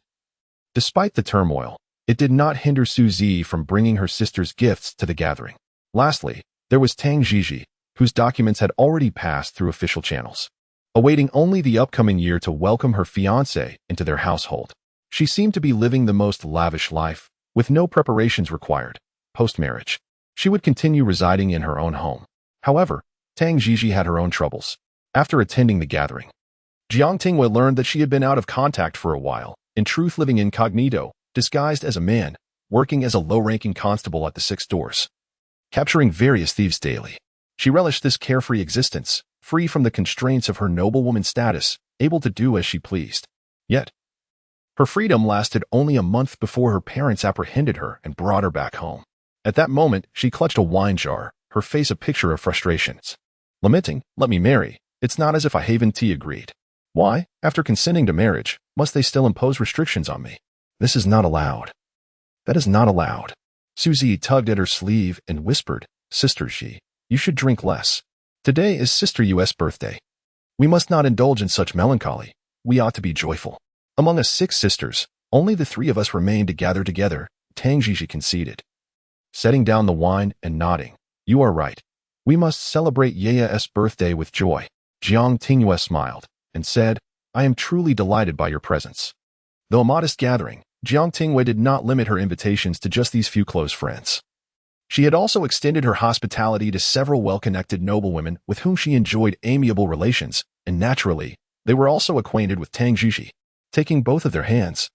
despite the turmoil, it did not hinder Su Zi from bringing her sister's gifts to the gathering. Lastly, there was Tang Jiji, whose documents had already passed through official channels, awaiting only the upcoming year to welcome her fiancé into their household. She seemed to be living the most lavish life, with no preparations required. Post-marriage, she would continue residing in her own home. However, Tang Jiji had her own troubles. After attending the gathering, Jiang Tingyue learned that she had been out of contact for a while, in truth living incognito, disguised as a man, working as a low-ranking constable at the 6 doors, capturing various thieves daily. She relished this carefree existence, free from the constraints of her noblewoman status, able to do as she pleased. Yet, her freedom lasted only a month before her parents apprehended her and brought her back home. At that moment, she clutched a wine jar, her face a picture of frustrations. Lamenting, "Let me marry. It's not as if I haven't agreed. Why, after consenting to marriage, must they still impose restrictions on me? This is not allowed. That is not allowed." Suzy tugged at her sleeve and whispered, "Sister Xi, you should drink less. Today is Sister Yu's birthday. We must not indulge in such melancholy. We ought to be joyful." Among us 6 sisters, only the 3 of us remained to gather together, Tang Jiji conceded, setting down the wine and nodding. "You are right. We must celebrate Yeya's birthday with joy." Jiang Tingyue smiled and said, "I am truly delighted by your presence." Though a modest gathering, Jiang Tingyue did not limit her invitations to just these few close friends. She had also extended her hospitality to several well-connected noblewomen with whom she enjoyed amiable relations, and naturally, they were also acquainted with Tang Jiji. Taking both of their hands,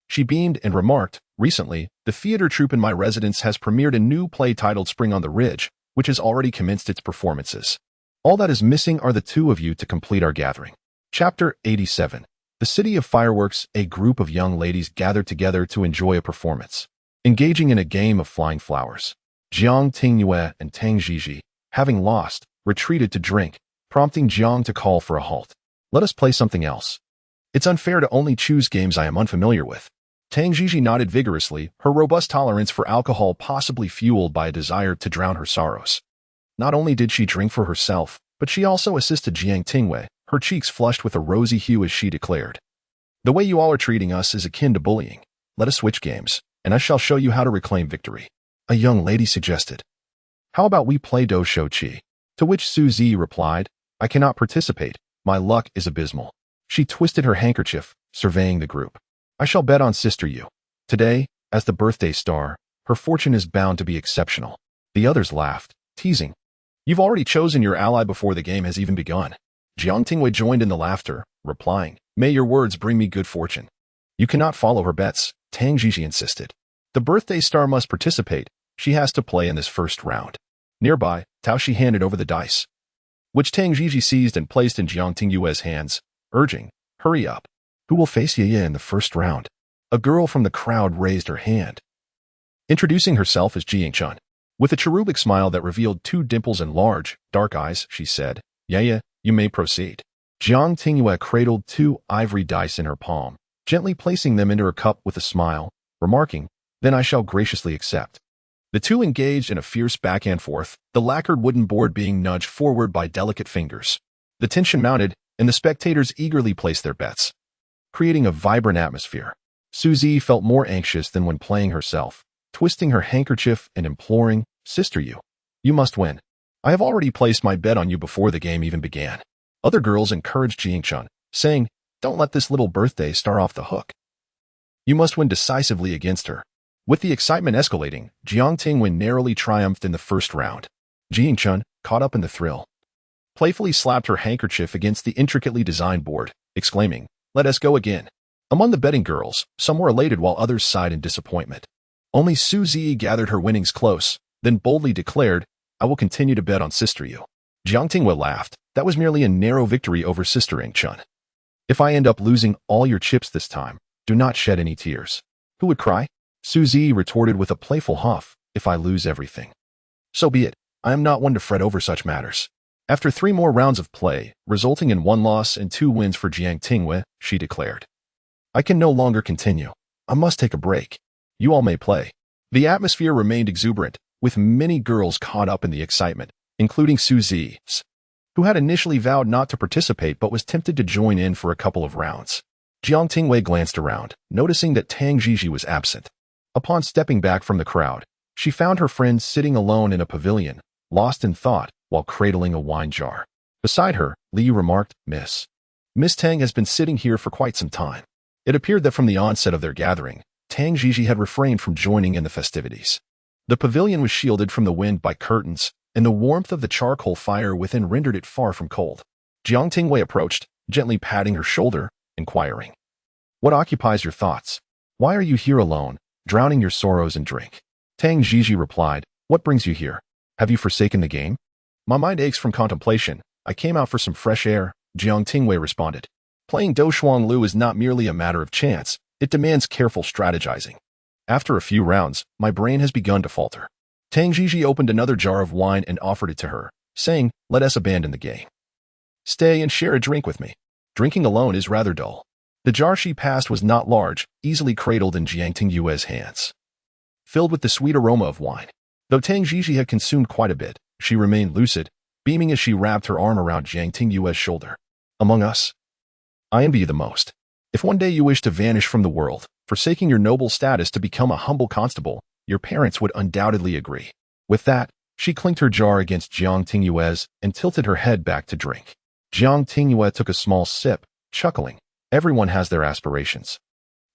she beamed and remarked, "Recently, the theater troupe in my residence has premiered a new play titled Spring on the Ridge, which has already commenced its performances. All that is missing are the 2 of you to complete our gathering." Chapter 87. The City of Fireworks. A group of young ladies gathered together to enjoy a performance, engaging in a game of flying flowers. Jiang Tingyue and Tang Jiji, having lost, retreated to drink, prompting Jiang to call for a halt. "Let us play something else. It's unfair to only choose games I am unfamiliar with." Tang Jiji nodded vigorously, her robust tolerance for alcohol possibly fueled by a desire to drown her sorrows. Not only did she drink for herself, but she also assisted Jiang Tingyue, her cheeks flushed with a rosy hue as she declared, "The way you all are treating us is akin to bullying. Let us switch games, and I shall show you how to reclaim victory." A young lady suggested. How about we play Do Shou Qi? To which Su Zi replied, I cannot participate. My luck is abysmal. She twisted her handkerchief, surveying the group. I shall bet on Sister Yu. Today, as the birthday star, her fortune is bound to be exceptional. The others laughed, teasing. You've already chosen your ally before the game has even begun. Jiang Tingyue joined in the laughter, replying, May your words bring me good fortune. You cannot follow her bets, Tang Jiji insisted. The birthday star must participate. She has to play in this first round. Nearby, Tao Shi handed over the dice, which Tang Jiji seized and placed in Jiang Tingyue's hands, urging, Hurry up. Who will face Ye in the first round? A girl from the crowd raised her hand, introducing herself as Jiang Chun. With a cherubic smile that revealed 2 dimples and large, dark eyes, she said, Ye, you may proceed. Jiang Tingyue cradled 2 ivory dice in her palm, gently placing them into her cup with a smile, remarking, Then I shall graciously accept. The 2 engaged in a fierce back and forth, the lacquered wooden board being nudged forward by delicate fingers. The tension mounted, and the spectators eagerly placed their bets, creating a vibrant atmosphere. Suzy felt more anxious than when playing herself, twisting her handkerchief and imploring, Sister Yu, you must win. I have already placed my bet on you before the game even began. Other girls encouraged Jiang Chun, saying, Don't let this little birthday star off the hook. You must win decisively against her. With the excitement escalating, Jiang Tingyue narrowly triumphed in the first round. Jiang Chun, caught up in the thrill, playfully slapped her handkerchief against the intricately designed board, exclaiming, Let us go again. Among the betting girls, some were elated while others sighed in disappointment. Only Su Zi gathered her winnings close, then boldly declared, I will continue to bet on Sister Yu. Jiang Tingyue laughed. That was merely a narrow victory over Sister Jiang Chun. If I end up losing all your chips this time, do not shed any tears. Who would cry? Su Zi retorted with a playful huff, If I lose everything, so be it. I am not one to fret over such matters. After 3 more rounds of play, resulting in 1 loss and 2 wins for Jiang Tingyue, she declared, I can no longer continue. I must take a break. You all may play. The atmosphere remained exuberant, with many girls caught up in the excitement, including Su Zi, who had initially vowed not to participate but was tempted to join in for a couple of rounds. Jiang Tingyue glanced around, noticing that Tang Jiji was absent. Upon stepping back from the crowd, she found her friend sitting alone in a pavilion, lost in thought, while cradling a wine jar. Beside her, Li remarked, Miss Tang has been sitting here for quite some time. It appeared that from the onset of their gathering, Tang Jiji had refrained from joining in the festivities. The pavilion was shielded from the wind by curtains, and the warmth of the charcoal fire within rendered it far from cold. Jiang Tingyue approached, gently patting her shoulder, inquiring, What occupies your thoughts? Why are you here alone, drowning your sorrows in drink? Tang Jiji replied, What brings you here? Have you forsaken the game? My mind aches from contemplation. I came out for some fresh air, Jiang Tingyue responded. Playing Do Shuang Lu is not merely a matter of chance. It demands careful strategizing. After a few rounds, my brain has begun to falter. Tang Jiji opened another jar of wine and offered it to her, saying, Let us abandon the game. Stay and share a drink with me. Drinking alone is rather dull. The jar she passed was not large, easily cradled in Jiang Tingyue's hands, filled with the sweet aroma of wine. Though Tang Jiji had consumed quite a bit, she remained lucid, beaming as she wrapped her arm around Jiang Tingyue's shoulder. Among us, I envy you the most. If one day you wish to vanish from the world, forsaking your noble status to become a humble constable, your parents would undoubtedly agree. With that, she clinked her jar against Jiang Tingyue's and tilted her head back to drink. Jiang Tingyue took a small sip, chuckling. Everyone has their aspirations.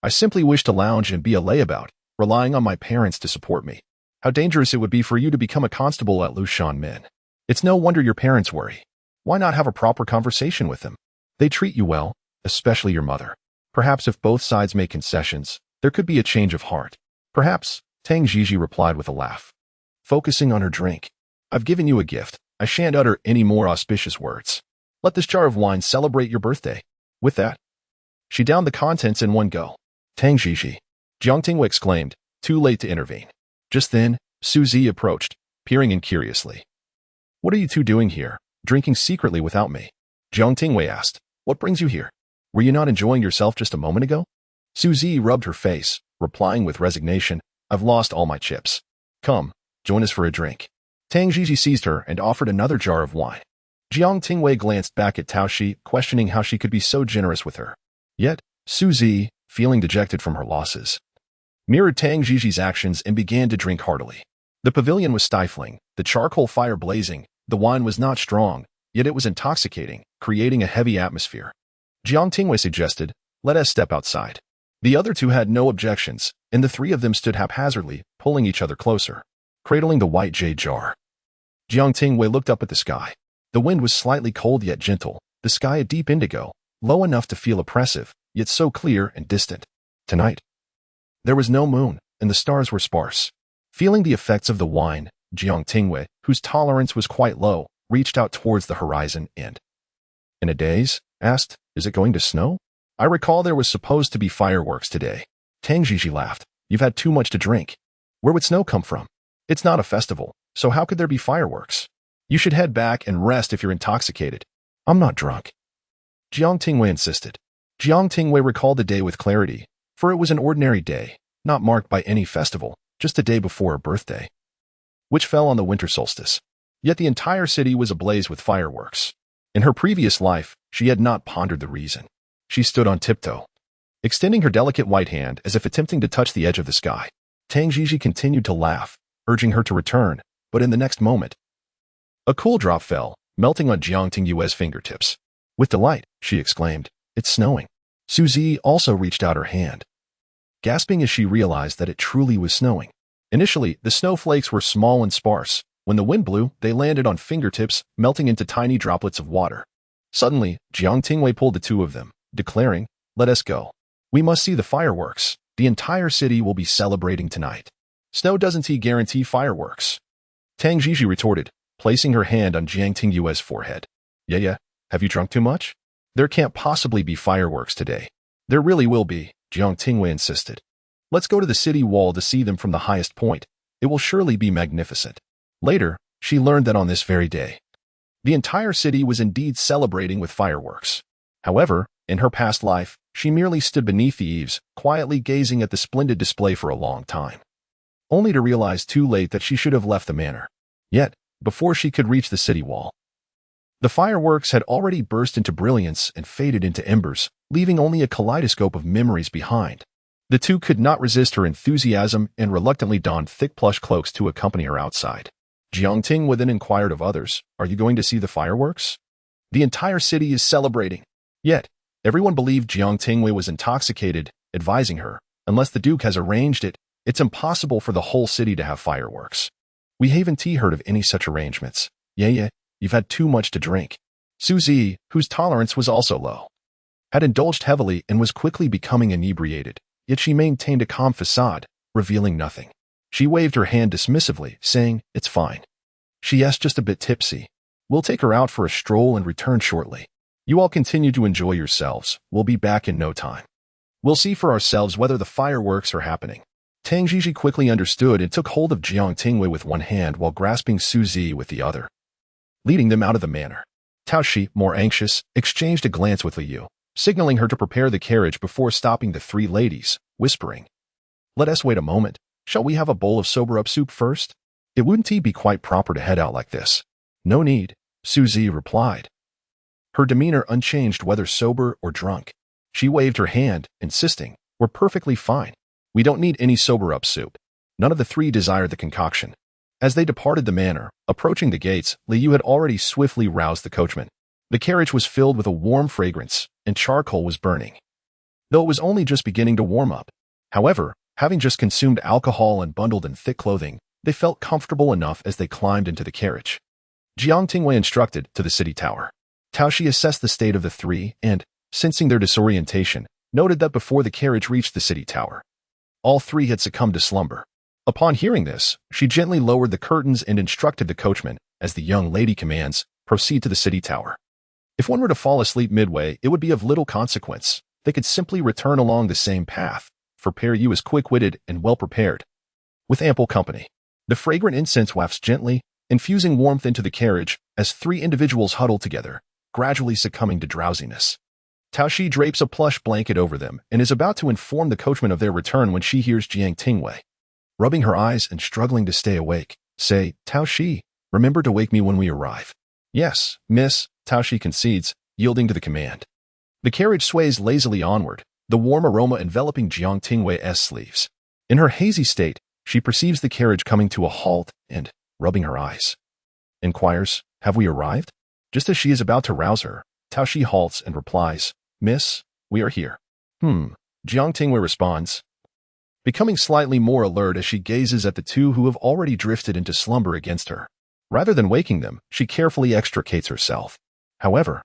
I simply wish to lounge and be a layabout, relying on my parents to support me. How dangerous it would be for you to become a constable at Lushan Min. It's no wonder your parents worry. Why not have a proper conversation with them? They treat you well, especially your mother. Perhaps if both sides make concessions, there could be a change of heart. Perhaps, Tang Jiji replied with a laugh, focusing on her drink. I've given you a gift. I shan't utter any more auspicious words. Let this jar of wine celebrate your birthday. With that, she downed the contents in one go. Tang Jiji, Jiang Tingyue exclaimed, too late to intervene. Just then, Su Zi approached, peering in curiously. What are you two doing here, drinking secretly without me? Jiang Tingyue asked. What brings you here? Were you not enjoying yourself just a moment ago? Su Zi rubbed her face, replying with resignation, I've lost all my chips. Come, join us for a drink. Tang Jiji seized her and offered another jar of wine. Jiang Tingyue glanced back at Tao Shi, questioning how she could be so generous with her. Yet, Su Zi, feeling dejected from her losses, mirrored Tang Jiji's actions and began to drink heartily. The pavilion was stifling, the charcoal fire blazing, the wine was not strong, yet it was intoxicating, creating a heavy atmosphere. Jiang Tingyue suggested, "Let us step outside." The other two had no objections, and the three of them stood haphazardly, pulling each other closer, cradling the white jade jar. Jiang Tingyue looked up at the sky. The wind was slightly cold yet gentle, the sky a deep indigo, low enough to feel oppressive, yet so clear and distant. Tonight, there was no moon, and the stars were sparse. Feeling the effects of the wine, Jiang Tingyue, whose tolerance was quite low, reached out towards the horizon and, "In a daze?" asked, "Is it going to snow? I recall there was supposed to be fireworks today." Tang Jiji laughed. "You've had too much to drink. Where would snow come from? It's not a festival, so how could there be fireworks? You should head back and rest if you're intoxicated." "I'm not drunk," Jiang Tingyue insisted. Jiang Tingyue recalled the day with clarity, for it was an ordinary day, not marked by any festival, just a day before her birthday, which fell on the winter solstice. Yet the entire city was ablaze with fireworks. In her previous life, she had not pondered the reason. She stood on tiptoe, extending her delicate white hand as if attempting to touch the edge of the sky. Tang Jiji continued to laugh, urging her to return, but in the next moment, a cool drop fell, melting on Jiang Tingyue's fingertips. With delight, she exclaimed, "It's snowing." Suzy also reached out her hand, gasping as she realized that it truly was snowing. Initially, the snowflakes were small and sparse. When the wind blew, they landed on fingertips, melting into tiny droplets of water. Suddenly, Jiang Tingyue pulled the two of them, declaring, "Let us go. We must see the fireworks. The entire city will be celebrating tonight." "Snow doesn't guarantee fireworks," Tang Jiji retorted, placing her hand on Jiang Tingyue's forehead. Yeah, have you drunk too much? There can't possibly be fireworks today." "There really will be," Jiang Tingyue insisted. "Let's go to the city wall to see them from the highest point. It will surely be magnificent." Later, she learned that on this very day, the entire city was indeed celebrating with fireworks. However, in her past life, she merely stood beneath the eaves, quietly gazing at the splendid display for a long time, only to realize too late that she should have left the manor. Yet, before she could reach the city wall, the fireworks had already burst into brilliance and faded into embers, leaving only a kaleidoscope of memories behind. The two could not resist her enthusiasm and reluctantly donned thick plush cloaks to accompany her outside. Jiang Tingyue then inquired of others, "Are you going to see the fireworks? The entire city is celebrating." Yet, everyone believed Jiang Tingyue was intoxicated, advising her, "Unless the Duke has arranged it, it's impossible for the whole city to have fireworks. We haven't heard of any such arrangements." Yeah, you've had too much to drink." Suzy, whose tolerance was also low, had indulged heavily and was quickly becoming inebriated, yet she maintained a calm facade, revealing nothing. She waved her hand dismissively, saying, "It's fine. She's just a bit tipsy. We'll take her out for a stroll and return shortly. You all continue to enjoy yourselves. We'll be back in no time. We'll see for ourselves whether the fireworks are happening." Tang Jiji quickly understood and took hold of Jiang Tingyue with one hand while grasping Suzy with the other, leading them out of the manor. Tao Shi, more anxious, exchanged a glance with Liu, signaling her to prepare the carriage before stopping the three ladies, whispering, "Let us wait a moment. Shall we have a bowl of sober-up soup first? It wouldn't be quite proper to head out like this." "No need," Suzy replied, her demeanor unchanged whether sober or drunk. She waved her hand, insisting, "We're perfectly fine. We don't need any sober-up soup." None of the three desired the concoction. As they departed the manor, approaching the gates, Liu had already swiftly roused the coachman. The carriage was filled with a warm fragrance, and charcoal was burning, though it was only just beginning to warm up. However, having just consumed alcohol and bundled in thick clothing, they felt comfortable enough as they climbed into the carriage. Jiang Tingyue instructed to the city tower. Tao Shi assessed the state of the three and, sensing their disorientation, noted that before the carriage reached the city tower, all three had succumbed to slumber. Upon hearing this, she gently lowered the curtains and instructed the coachman, as the young lady commands, proceed to the city tower. If one were to fall asleep midway, it would be of little consequence. They could simply return along the same path, for Père Yu is quick-witted and well-prepared. With ample company, the fragrant incense wafts gently, infusing warmth into the carriage as three individuals huddle together, gradually succumbing to drowsiness. Tao Shi drapes a plush blanket over them and is about to inform the coachman of their return when she hears Jiang Tingyue, rubbing her eyes and struggling to stay awake, say, "Tao Shi, remember to wake me when we arrive." "Yes, miss," Tao Shi concedes, yielding to the command. The carriage sways lazily onward, the warm aroma enveloping Jiang Tingyue's sleeves. In her hazy state, She perceives the carriage coming to a halt and, rubbing her eyes, inquires, "Have we arrived?" Just as she is about to rouse her, Tao Shi halts and replies, "Miss, we are here." Jiang Tingyue responds, becoming slightly more alert as she gazes at the two who have already drifted into slumber against her. Rather than waking them, she carefully extricates herself. However,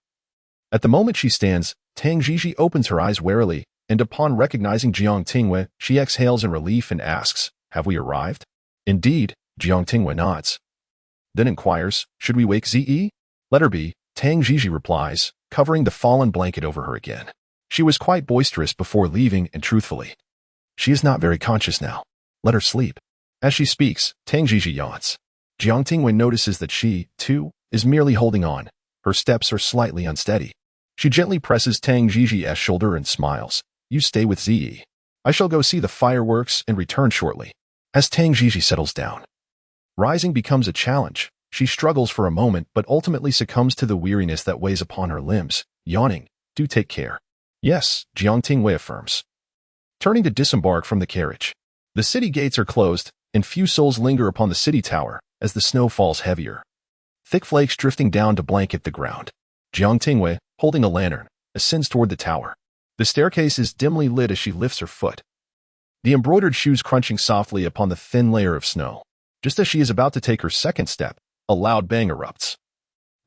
at the moment she stands, Tang Jiji opens her eyes warily, and upon recognizing Jiang Tingyue, she exhales in relief and asks, "Have we arrived?" Indeed, Jiang Tingyue nods. Then inquires, "Should we wake Ze?" "Let her be," Tang Jiji replies, covering the fallen blanket over her again. She was quite boisterous before leaving, and truthfully, she is not very conscious now. Let her sleep. As she speaks, Tang Jiji yawns. Jiang Tingyue notices that she, too, is merely holding on. Her steps are slightly unsteady. She gently presses Tang Jiji's shoulder and smiles. "You stay with Ze. I shall go see the fireworks and return shortly." As Tang Jiji settles down, rising becomes a challenge. She struggles for a moment but ultimately succumbs to the weariness that weighs upon her limbs, yawning, "Do take care." "Yes," Jiang Tingyue affirms, turning to disembark from the carriage. The city gates are closed, and few souls linger upon the city tower as the snow falls heavier, thick flakes drifting down to blanket the ground. Jiang Tingyue, holding a lantern, ascends toward the tower. The staircase is dimly lit as she lifts her foot, the embroidered shoes crunching softly upon the thin layer of snow. Just as she is about to take her second step, a loud bang erupts.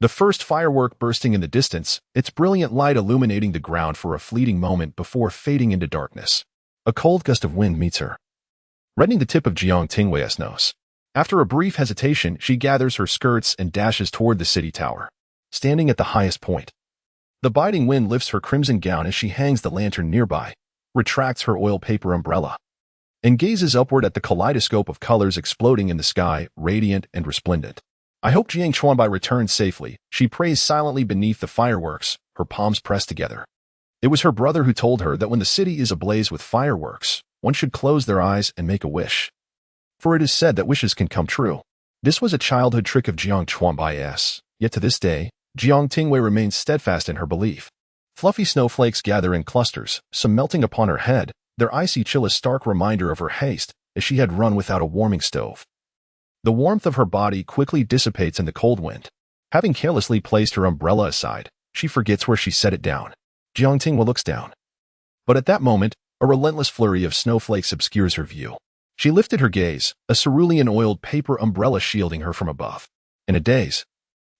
The first firework bursting in the distance, its brilliant light illuminating the ground for a fleeting moment before fading into darkness. A cold gust of wind meets her, reddening the tip of Jiang Tingyue's nose. After a brief hesitation, she gathers her skirts and dashes toward the city tower. Standing at the highest point, the biting wind lifts her crimson gown as she hangs the lantern nearby, retracts her oil paper umbrella, and gazes upward at the kaleidoscope of colors exploding in the sky, radiant and resplendent. "I hope Jiang Chuanbai returns safely," she prays silently beneath the fireworks, her palms pressed together. It was her brother who told her that when the city is ablaze with fireworks, one should close their eyes and make a wish. For it is said that wishes can come true. This was a childhood trick of Jiang Chuanbai's, yet to this day, Jiang Tingyue remains steadfast in her belief. Fluffy snowflakes gather in clusters, some melting upon her head, their icy chill a stark reminder of her haste, as she had run without a warming stove. The warmth of her body quickly dissipates in the cold wind. Having carelessly placed her umbrella aside, she forgets where she set it down. Jiang Tingyue looks down. But at that moment, a relentless flurry of snowflakes obscures her view. She lifted her gaze, a cerulean-oiled paper umbrella shielding her from above. In a daze,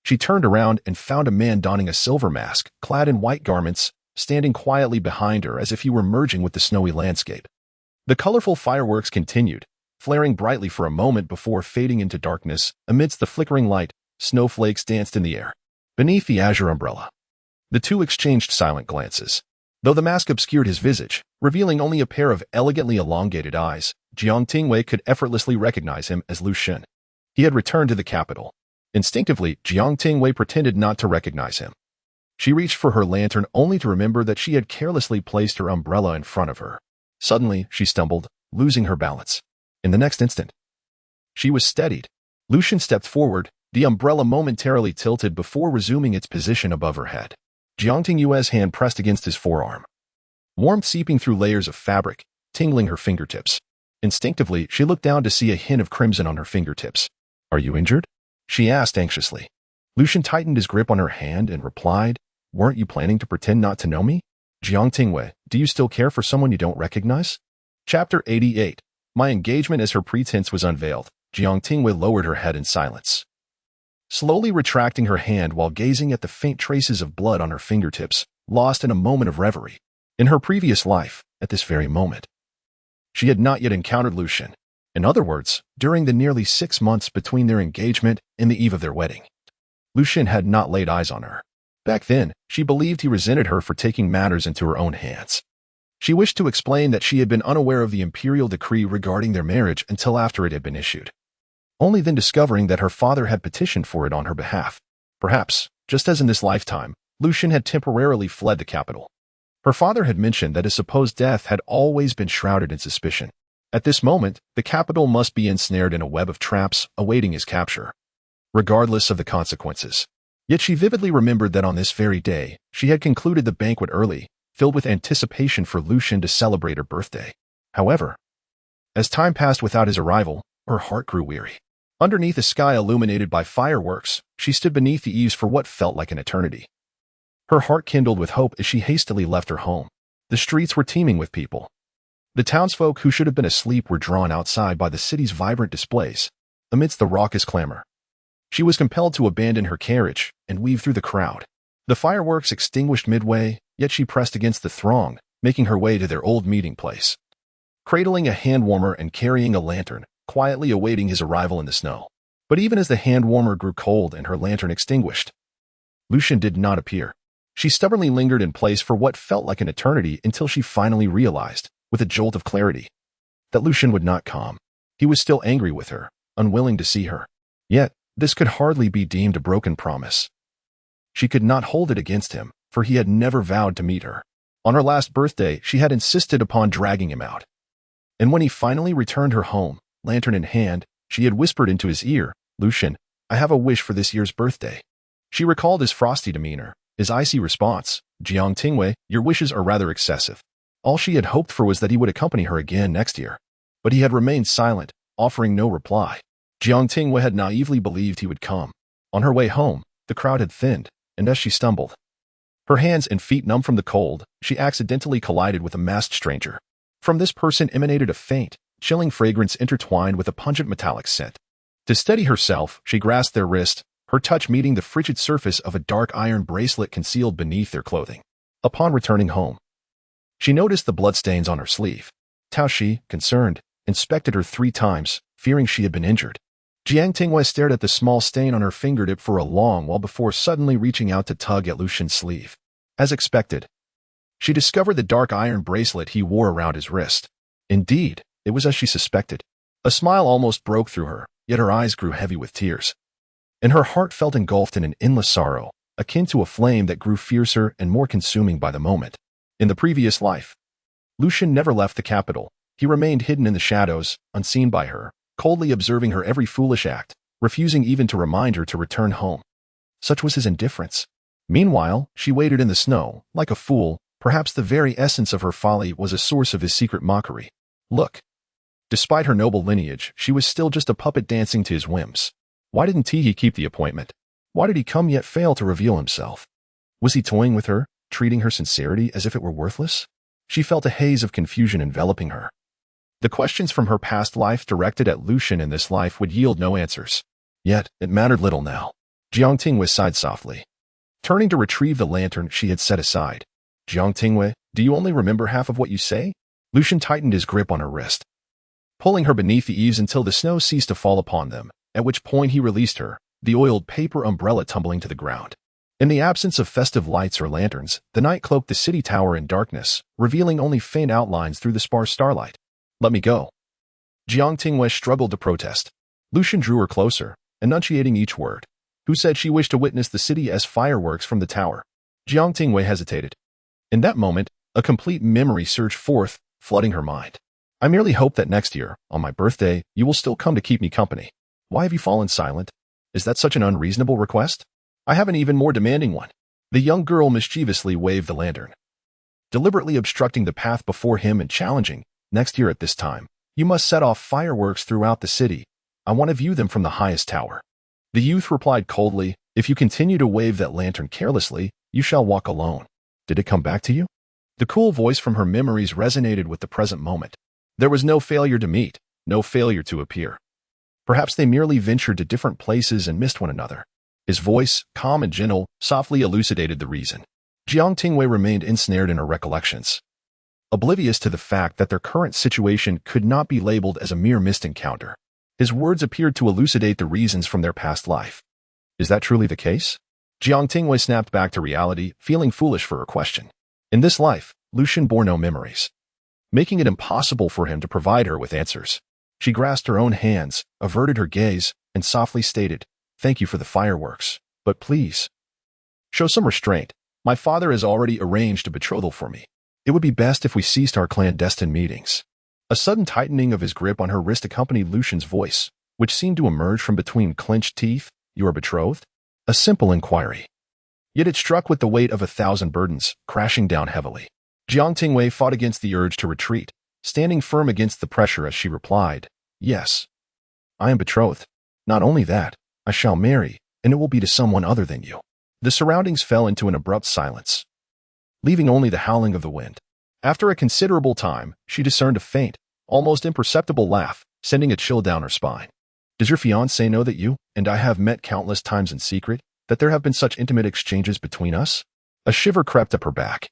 she turned around and found a man donning a silver mask, clad in white garments, standing quietly behind her as if he were merging with the snowy landscape. The colorful fireworks continued, flaring brightly for a moment before fading into darkness. Amidst the flickering light, snowflakes danced in the air. Beneath the azure umbrella, the two exchanged silent glances. Though the mask obscured his visage, revealing only a pair of elegantly elongated eyes, Jiang Tingyue could effortlessly recognize him as Lu Zhen. He had returned to the capital. Instinctively, Jiang Tingyue pretended not to recognize him. She reached for her lantern only to remember that she had carelessly placed her umbrella in front of her. Suddenly, she stumbled, losing her balance. In the next instant, she was steadied. Lu Zhen stepped forward, the umbrella momentarily tilted before resuming its position above her head. Jiang Tingyue's hand pressed against his forearm, warmth seeping through layers of fabric, tingling her fingertips. Instinctively, she looked down to see a hint of crimson on her fingertips. "Are you injured?" she asked anxiously. Lu Zhen tightened his grip on her hand and replied, "Weren't you planning to pretend not to know me? Jiang Tingyue, do you still care for someone you don't recognize?" Chapter 88. My engagement. As her pretense was unveiled, Jiang Tingyue lowered her head in silence, slowly retracting her hand while gazing at the faint traces of blood on her fingertips, lost in a moment of reverie. In her previous life, at this very moment, she had not yet encountered Lu Zhen. In other words, during the nearly 6 months between their engagement and the eve of their wedding, Lu Zhen had not laid eyes on her. Back then, she believed he resented her for taking matters into her own hands. She wished to explain that she had been unaware of the imperial decree regarding their marriage until after it had been issued, only then discovering that her father had petitioned for it on her behalf. Perhaps, just as in this lifetime, Lu Zhen had temporarily fled the capital. Her father had mentioned that his supposed death had always been shrouded in suspicion. At this moment, the capital must be ensnared in a web of traps awaiting his capture, regardless of the consequences. Yet she vividly remembered that on this very day, she had concluded the banquet early, filled with anticipation for Lu Zhen to celebrate her birthday. However, As time passed without his arrival, her heart grew weary. Underneath a sky illuminated by fireworks, she stood beneath the eaves for what felt like an eternity. Her heart kindled with hope as she hastily left her home. The streets were teeming with people. The townsfolk who should have been asleep were drawn outside by the city's vibrant displays. Amidst the raucous clamor, she was compelled to abandon her carriage and weave through the crowd. The fireworks extinguished midway, yet she pressed against the throng, making her way to their old meeting place. Cradling a hand warmer and carrying a lantern, quietly awaiting his arrival in the snow. But even as the hand warmer grew cold and her lantern extinguished, Lu Zhen did not appear. She stubbornly lingered in place for what felt like an eternity until she finally realized, with a jolt of clarity, that Lu Zhen would not come. He was still angry with her, unwilling to see her. Yet, this could hardly be deemed a broken promise. She could not hold it against him, for he had never vowed to meet her. On her last birthday, she had insisted upon dragging him out. And when he finally returned her home, lantern in hand, she had whispered into his ear, "Lu Zhen, I have a wish for this year's birthday." She recalled his frosty demeanor, his icy response, "Jiang Tingyue, your wishes are rather excessive." All she had hoped for was that he would accompany her again next year. But he had remained silent, offering no reply. Jiang Tingyue had naively believed he would come. On her way home, the crowd had thinned, and as she stumbled, her hands and feet numb from the cold, she accidentally collided with a masked stranger. From this person emanated a faint, chilling fragrance intertwined with a pungent metallic scent. To steady herself, she grasped their wrist, her touch meeting the frigid surface of a dark iron bracelet concealed beneath their clothing. Upon returning home, she noticed the bloodstains on her sleeve. Tao Shi, concerned, inspected her 3 times, fearing she had been injured. Jiang Tingyue stared at the small stain on her fingertip for a long while before suddenly reaching out to tug at Lu Zhen's sleeve. As expected, she discovered the dark iron bracelet he wore around his wrist. Indeed, it was as she suspected. A smile almost broke through her, yet her eyes grew heavy with tears. And her heart felt engulfed in an endless sorrow, akin to a flame that grew fiercer and more consuming by the moment. In the previous life, Lu Zhen never left the capital. He remained hidden in the shadows, unseen by her, coldly observing her every foolish act, refusing even to remind her to return home. Such was his indifference. Meanwhile, she waited in the snow, like a fool. Perhaps the very essence of her folly was a source of his secret mockery. Look. Despite her noble lineage, she was still just a puppet dancing to his whims. Why didn't he keep the appointment? Why did he come yet fail to reveal himself? Was he toying with her, treating her sincerity as if it were worthless? She felt a haze of confusion enveloping her. The questions from her past life directed at Lu Zhen in this life would yield no answers. Yet, it mattered little now. Jiang Tingyue sighed softly. Turning to retrieve the lantern she had set aside. "Jiang Tingyue, do you only remember half of what you say?" Lu Zhen tightened his grip on her wrist, pulling her beneath the eaves until the snow ceased to fall upon them, at which point he released her, the oiled paper umbrella tumbling to the ground. In the absence of festive lights or lanterns, the night cloaked the city tower in darkness, revealing only faint outlines through the sparse starlight. "Let me go." Jiang Tingyue struggled to protest. Lu Zhen drew her closer, enunciating each word. "Who said she wished to witness the city as fireworks from the tower?" Jiang Tingyue hesitated. In that moment, a complete memory surged forth, flooding her mind. "I merely hope that next year, on my birthday, you will still come to keep me company. Why have you fallen silent? Is that such an unreasonable request? I have an even more demanding one." The young girl mischievously waved the lantern, deliberately obstructing the path before him and challenging, "Next year at this time, you must set off fireworks throughout the city. I want to view them from the highest tower." The youth replied coldly, "If you continue to wave that lantern carelessly, you shall walk alone." Did it come back to you? The cool voice from her memories resonated with the present moment. There was no failure to meet, no failure to appear. Perhaps they merely ventured to different places and missed one another. His voice, calm and gentle, softly elucidated the reason. Jiang Tingyue remained ensnared in her recollections, oblivious to the fact that their current situation could not be labeled as a mere missed encounter. His words appeared to elucidate the reasons from their past life. Is that truly the case? Jiang Tingyue snapped back to reality, feeling foolish for her question. In this life, Lu Zhen bore no memories, making it impossible for him to provide her with answers. She grasped her own hands, averted her gaze, and softly stated, "Thank you for the fireworks, but please, show some restraint. My father has already arranged a betrothal for me. It would be best if we ceased our clandestine meetings." A sudden tightening of his grip on her wrist accompanied Lu Zhen's voice, which seemed to emerge from between clenched teeth. "You are betrothed?" A simple inquiry. Yet it struck with the weight of 1,000 burdens, crashing down heavily. Jiang Tingyue fought against the urge to retreat, standing firm against the pressure as she replied, "Yes, I am betrothed. Not only that, I shall marry, and it will be to someone other than you." The surroundings fell into an abrupt silence, leaving only the howling of the wind. After a considerable time, she discerned a faint, almost imperceptible laugh, sending a chill down her spine. "Does your fiancé know that you and I have met countless times in secret, that there have been such intimate exchanges between us?" A shiver crept up her back.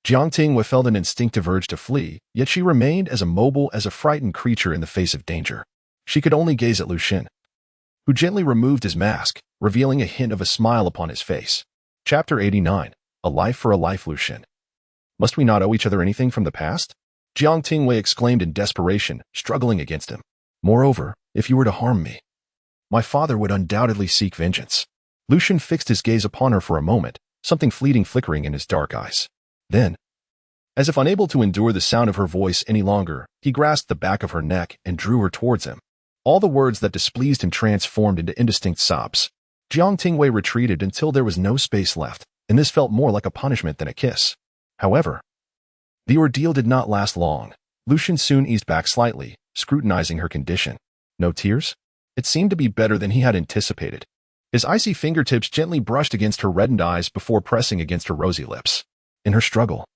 Jiang Tingyue felt an instinctive urge to flee, yet she remained as immobile as a frightened creature in the face of danger. She could only gaze at Lu Zhen, who gently removed his mask, revealing a hint of a smile upon his face. Chapter 89. A Life for a Life. Lu Zhen. "Must we not owe each other anything from the past?" Jiang Tingyue exclaimed in desperation, struggling against him. "Moreover, if you were to harm me, my father would undoubtedly seek vengeance." Lu Zhen fixed his gaze upon her for a moment, something fleeting flickering in his dark eyes. Then, as if unable to endure the sound of her voice any longer, he grasped the back of her neck and drew her towards him. All the words that displeased him transformed into indistinct sobs. Jiang Tingyue retreated until there was no space left, and this felt more like a punishment than a kiss. However, the ordeal did not last long. Lu Zhen soon eased back slightly, scrutinizing her condition. No tears? It seemed to be better than he had anticipated. His icy fingertips gently brushed against her reddened eyes before pressing against her rosy lips. In her struggle,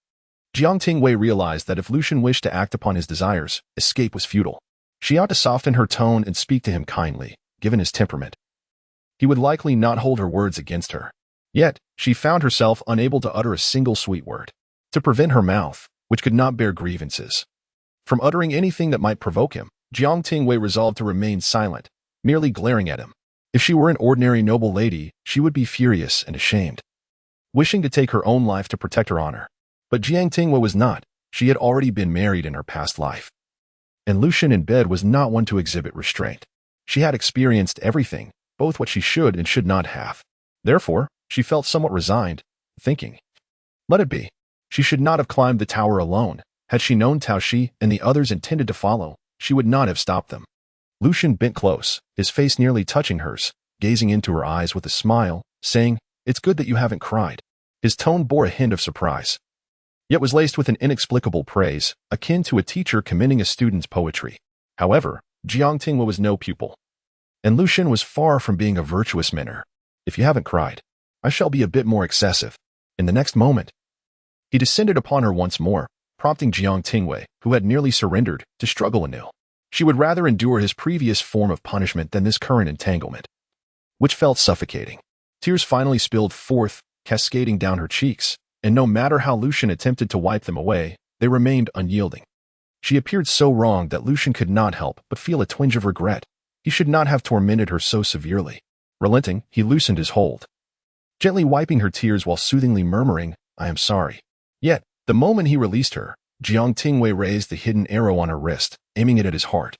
Jiang Tingyue realized that if Lu Zhen wished to act upon his desires, escape was futile. She ought to soften her tone and speak to him kindly. Given his temperament, he would likely not hold her words against her. Yet, she found herself unable to utter a single sweet word, to prevent her mouth, which could not bear grievances, from uttering anything that might provoke him. Jiang Tingyue resolved to remain silent, merely glaring at him. If she were an ordinary noble lady, she would be furious and ashamed, wishing to take her own life to protect her honor. But Jiang Tingyue was not. She had already been married in her past life, and Lu Zhen in bed was not one to exhibit restraint. She had experienced everything, both what she should and should not have. Therefore, she felt somewhat resigned, thinking, let it be. She should not have climbed the tower alone. Had she known Tao Shi and the others intended to follow, she would not have stopped them. Lu Zhen bent close, his face nearly touching hers, gazing into her eyes with a smile, saying, "It's good that you haven't cried." His tone bore a hint of surprise, yet was laced with an inexplicable praise, akin to a teacher commending a student's poetry. However, Jiang Tingyue was no pupil, and Lu Zhen was far from being a virtuous manner. "If you haven't cried, I shall be a bit more excessive." In the next moment, he descended upon her once more, prompting Jiang Tingyue, who had nearly surrendered, to struggle anew. She would rather endure his previous form of punishment than this current entanglement, which felt suffocating. Tears finally spilled forth, cascading down her cheeks, and no matter how Lu Zhen attempted to wipe them away, they remained unyielding. She appeared so wrong that Lu Zhen could not help but feel a twinge of regret. He should not have tormented her so severely. Relenting, he loosened his hold, gently wiping her tears while soothingly murmuring, "I am sorry." Yet, the moment he released her, Jiang Tingyue raised the hidden arrow on her wrist, aiming it at his heart,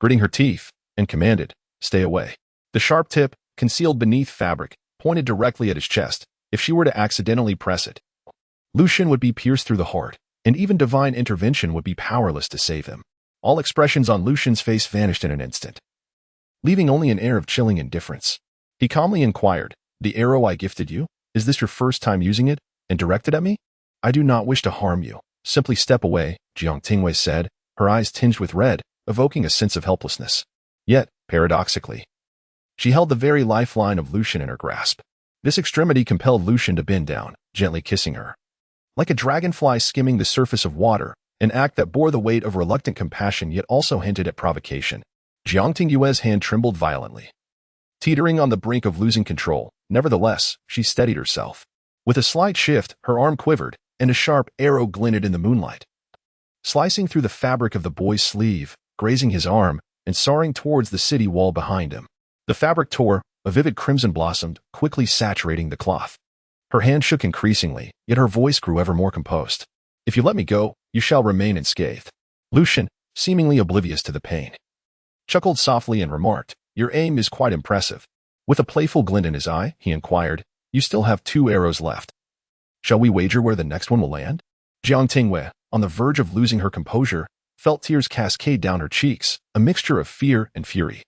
gritting her teeth, and commanded, "Stay away." The sharp tip, concealed beneath fabric, pointed directly at his chest. If she were to accidentally press it, Lu Zhen would be pierced through the heart, and even divine intervention would be powerless to save him. All expressions on Lu Zhen's face vanished in an instant, leaving only an air of chilling indifference. He calmly inquired, "The arrow I gifted you, is this your first time using it, and directed at me?" "I do not wish to harm you. Simply step away," Jiang Tingyue said, her eyes tinged with red, evoking a sense of helplessness. Yet, paradoxically, she held the very lifeline of Lu Zhen in her grasp. This extremity compelled Lu Zhen to bend down, gently kissing her, like a dragonfly skimming the surface of water, an act that bore the weight of reluctant compassion yet also hinted at provocation. Jiang Tingyue's hand trembled violently, teetering on the brink of losing control. Nevertheless, she steadied herself. With a slight shift, her arm quivered, and a sharp arrow glinted in the moonlight, slicing through the fabric of the boy's sleeve, grazing his arm, and soaring towards the city wall behind him. The fabric tore, a vivid crimson blossomed, quickly saturating the cloth. Her hand shook increasingly, yet her voice grew ever more composed. "If you let me go, you shall remain unscathed." Lu Zhen, seemingly oblivious to the pain, chuckled softly and remarked, "Your aim is quite impressive." With a playful glint in his eye, he inquired, "You still have 2 arrows left. Shall we wager where the next one will land?" Jiang Tingyue, on the verge of losing her composure, felt tears cascade down her cheeks, a mixture of fear and fury.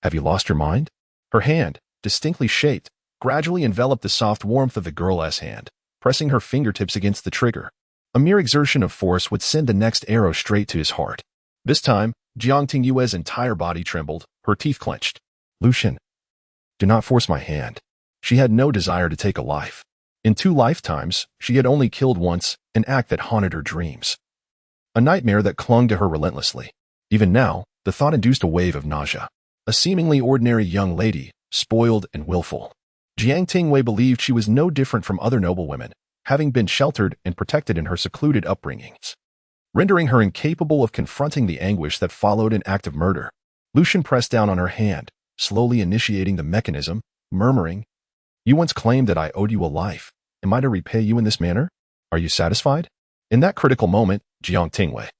"Have you lost your mind?" Her hand, distinctly shaped, gradually enveloped the soft warmth of the girl's hand, pressing her fingertips against the trigger. A mere exertion of force would send the next arrow straight to his heart. This time, Jiang Tingyue's entire body trembled, her teeth clenched. Lu Zhen, do not force my hand. She had no desire to take a life. In 2 lifetimes, she had only killed once, an act that haunted her dreams. A nightmare that clung to her relentlessly. Even now, the thought induced a wave of nausea. A seemingly ordinary young lady, spoiled and willful. Jiang Tingyue believed she was no different from other noblewomen, having been sheltered and protected in her secluded upbringings, rendering her incapable of confronting the anguish that followed an act of murder. Lu Zhen pressed down on her hand, slowly initiating the mechanism, murmuring, "You once claimed that I owed you a life. Am I to repay you in this manner? Are you satisfied?" In that critical moment, Jiang Tingyue,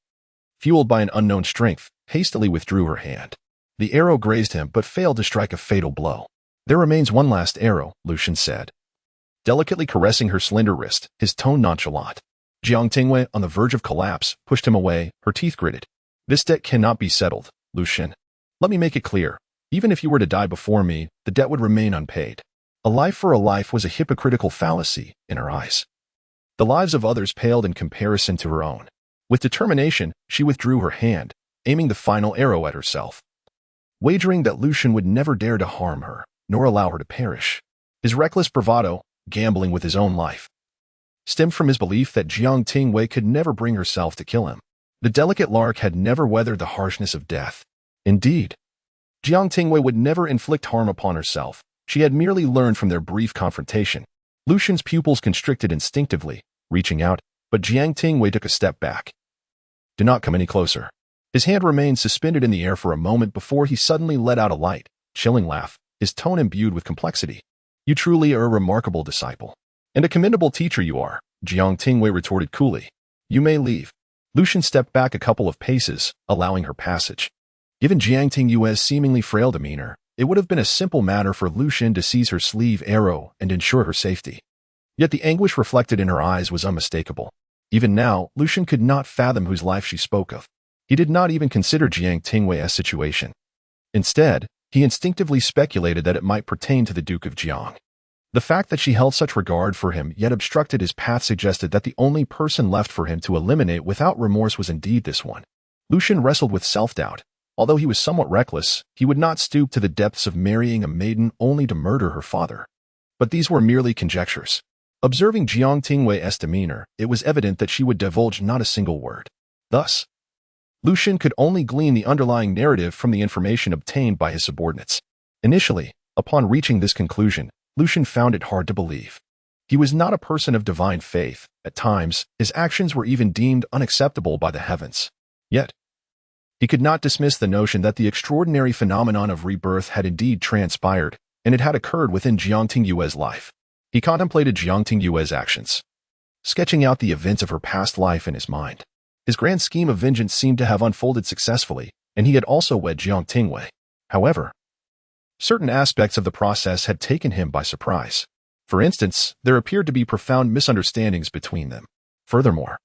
fueled by an unknown strength, hastily withdrew her hand. The arrow grazed him but failed to strike a fatal blow. "There remains one last arrow," Lu Zhen said, delicately caressing her slender wrist, his tone nonchalant. Jiang Tingyue, on the verge of collapse, pushed him away, her teeth gritted. "This debt cannot be settled, Lu Zhen. Let me make it clear. Even if you were to die before me, the debt would remain unpaid." A life for a life was a hypocritical fallacy in her eyes. The lives of others paled in comparison to her own. With determination, she withdrew her hand, aiming the final arrow at herself, wagering that Lu Zhen would never dare to harm her, nor allow her to perish. His reckless bravado, gambling with his own life, stemmed from his belief that Jiang Tingyue could never bring herself to kill him. The delicate lark had never weathered the harshness of death. Indeed, Jiang Tingyue would never inflict harm upon herself. She had merely learned from their brief confrontation. Lu Zhen's pupils constricted instinctively, reaching out, but Jiang Tingyue took a step back. "Do not come any closer." His hand remained suspended in the air for a moment before he suddenly let out a light, chilling laugh, his tone imbued with complexity. "You truly are a remarkable disciple. And a commendable teacher you are," Jiang Tingyue retorted coolly. "You may leave." Lu Zhen stepped back a couple of paces, allowing her passage. Given Jiang Tingyue's seemingly frail demeanor, it would have been a simple matter for Lu Zhen to seize her sleeve arrow and ensure her safety. Yet the anguish reflected in her eyes was unmistakable. Even now, Lu Zhen could not fathom whose life she spoke of. He did not even consider Jiang Tingyue's situation. Instead, he instinctively speculated that it might pertain to the Duke of Jiang. The fact that she held such regard for him yet obstructed his path suggested that the only person left for him to eliminate without remorse was indeed this one. Lu Zhen wrestled with self-doubt. Although he was somewhat reckless, he would not stoop to the depths of marrying a maiden only to murder her father. But these were merely conjectures. Observing Jiang Tingyue's demeanor, it was evident that she would divulge not a single word. Thus, Lu Zhen could only glean the underlying narrative from the information obtained by his subordinates. Initially, upon reaching this conclusion, Lu Zhen found it hard to believe. He was not a person of divine faith. At times, his actions were even deemed unacceptable by the heavens. Yet, he could not dismiss the notion that the extraordinary phenomenon of rebirth had indeed transpired, and it had occurred within Jiang Tingyue's life. He contemplated Jiang Tingyue's actions, sketching out the events of her past life in his mind. His grand scheme of vengeance seemed to have unfolded successfully, and he had also wed Jiang Tingyue. However, certain aspects of the process had taken him by surprise. For instance, there appeared to be profound misunderstandings between them. Furthermore,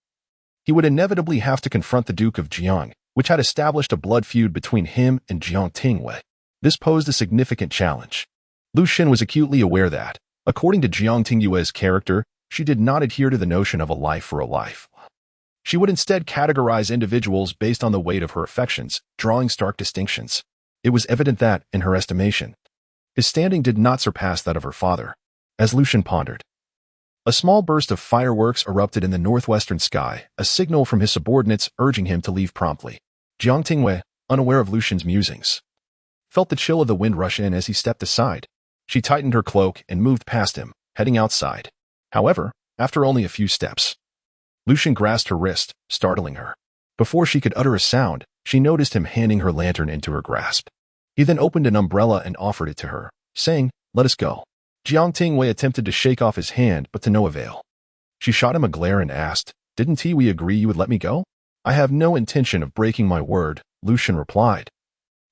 he would inevitably have to confront the Duke of Jiang, which had established a blood feud between him and Jiang Tingyue. This posed a significant challenge. Lu Zhen was acutely aware that, according to Jiang Tingyue's character, she did not adhere to the notion of a life for a life. She would instead categorize individuals based on the weight of her affections, drawing stark distinctions. It was evident that, in her estimation, his standing did not surpass that of her father. As Lu Zhen pondered, a small burst of fireworks erupted in the northwestern sky, a signal from his subordinates urging him to leave promptly. Jiang Tingyue, unaware of Lu Zhen's musings, felt the chill of the wind rush in as he stepped aside. She tightened her cloak and moved past him, heading outside. However, after only a few steps, Lu Zhen grasped her wrist, startling her. Before she could utter a sound, she noticed him handing her lantern into her grasp. He then opened an umbrella and offered it to her, saying, "Let us go." Jiang Tingyue attempted to shake off his hand, but to no avail. She shot him a glare and asked, "Didn't we agree you would let me go?" "I have no intention of breaking my word," Lu Zhen replied,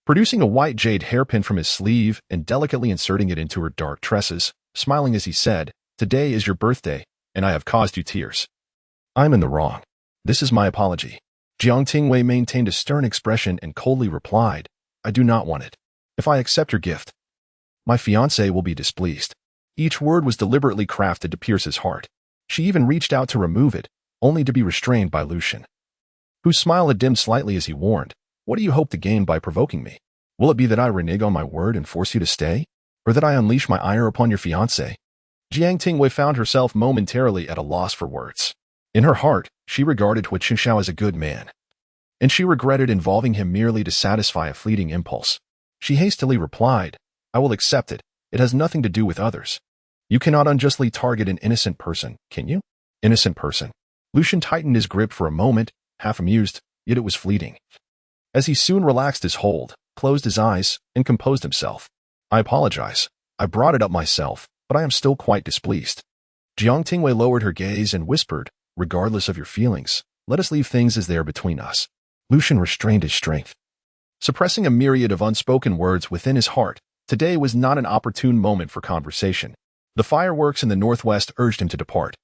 producing a white jade hairpin from his sleeve and delicately inserting it into her dark tresses, smiling as he said, "Today is your birthday, and I have caused you tears. I'm in the wrong. This is my apology." Jiang Tingyue maintained a stern expression and coldly replied, "I do not want it. If I accept your gift, my fiancé will be displeased." Each word was deliberately crafted to pierce his heart. She even reached out to remove it, only to be restrained by Lu Zhen, whose smile had dimmed slightly as he warned, "What do you hope to gain by provoking me? Will it be that I renege on my word and force you to stay? Or that I unleash my ire upon your fiancé?" Jiang Tingyue found herself momentarily at a loss for words. In her heart, she regarded Hu Qingxiao as a good man, and she regretted involving him merely to satisfy a fleeting impulse. She hastily replied, "I will accept it. It has nothing to do with others. You cannot unjustly target an innocent person, can you?" Innocent person. Lu Zhen tightened his grip for a moment, half amused, yet it was fleeting. As he soon relaxed his hold, closed his eyes, and composed himself. "I apologize. I brought it up myself, but I am still quite displeased." Jiang Tingyue lowered her gaze and whispered, "Regardless of your feelings, let us leave things as they are between us." Lu Zhen restrained his strength, suppressing a myriad of unspoken words within his heart. Today was not an opportune moment for conversation. The fireworks in the northwest urged him to depart,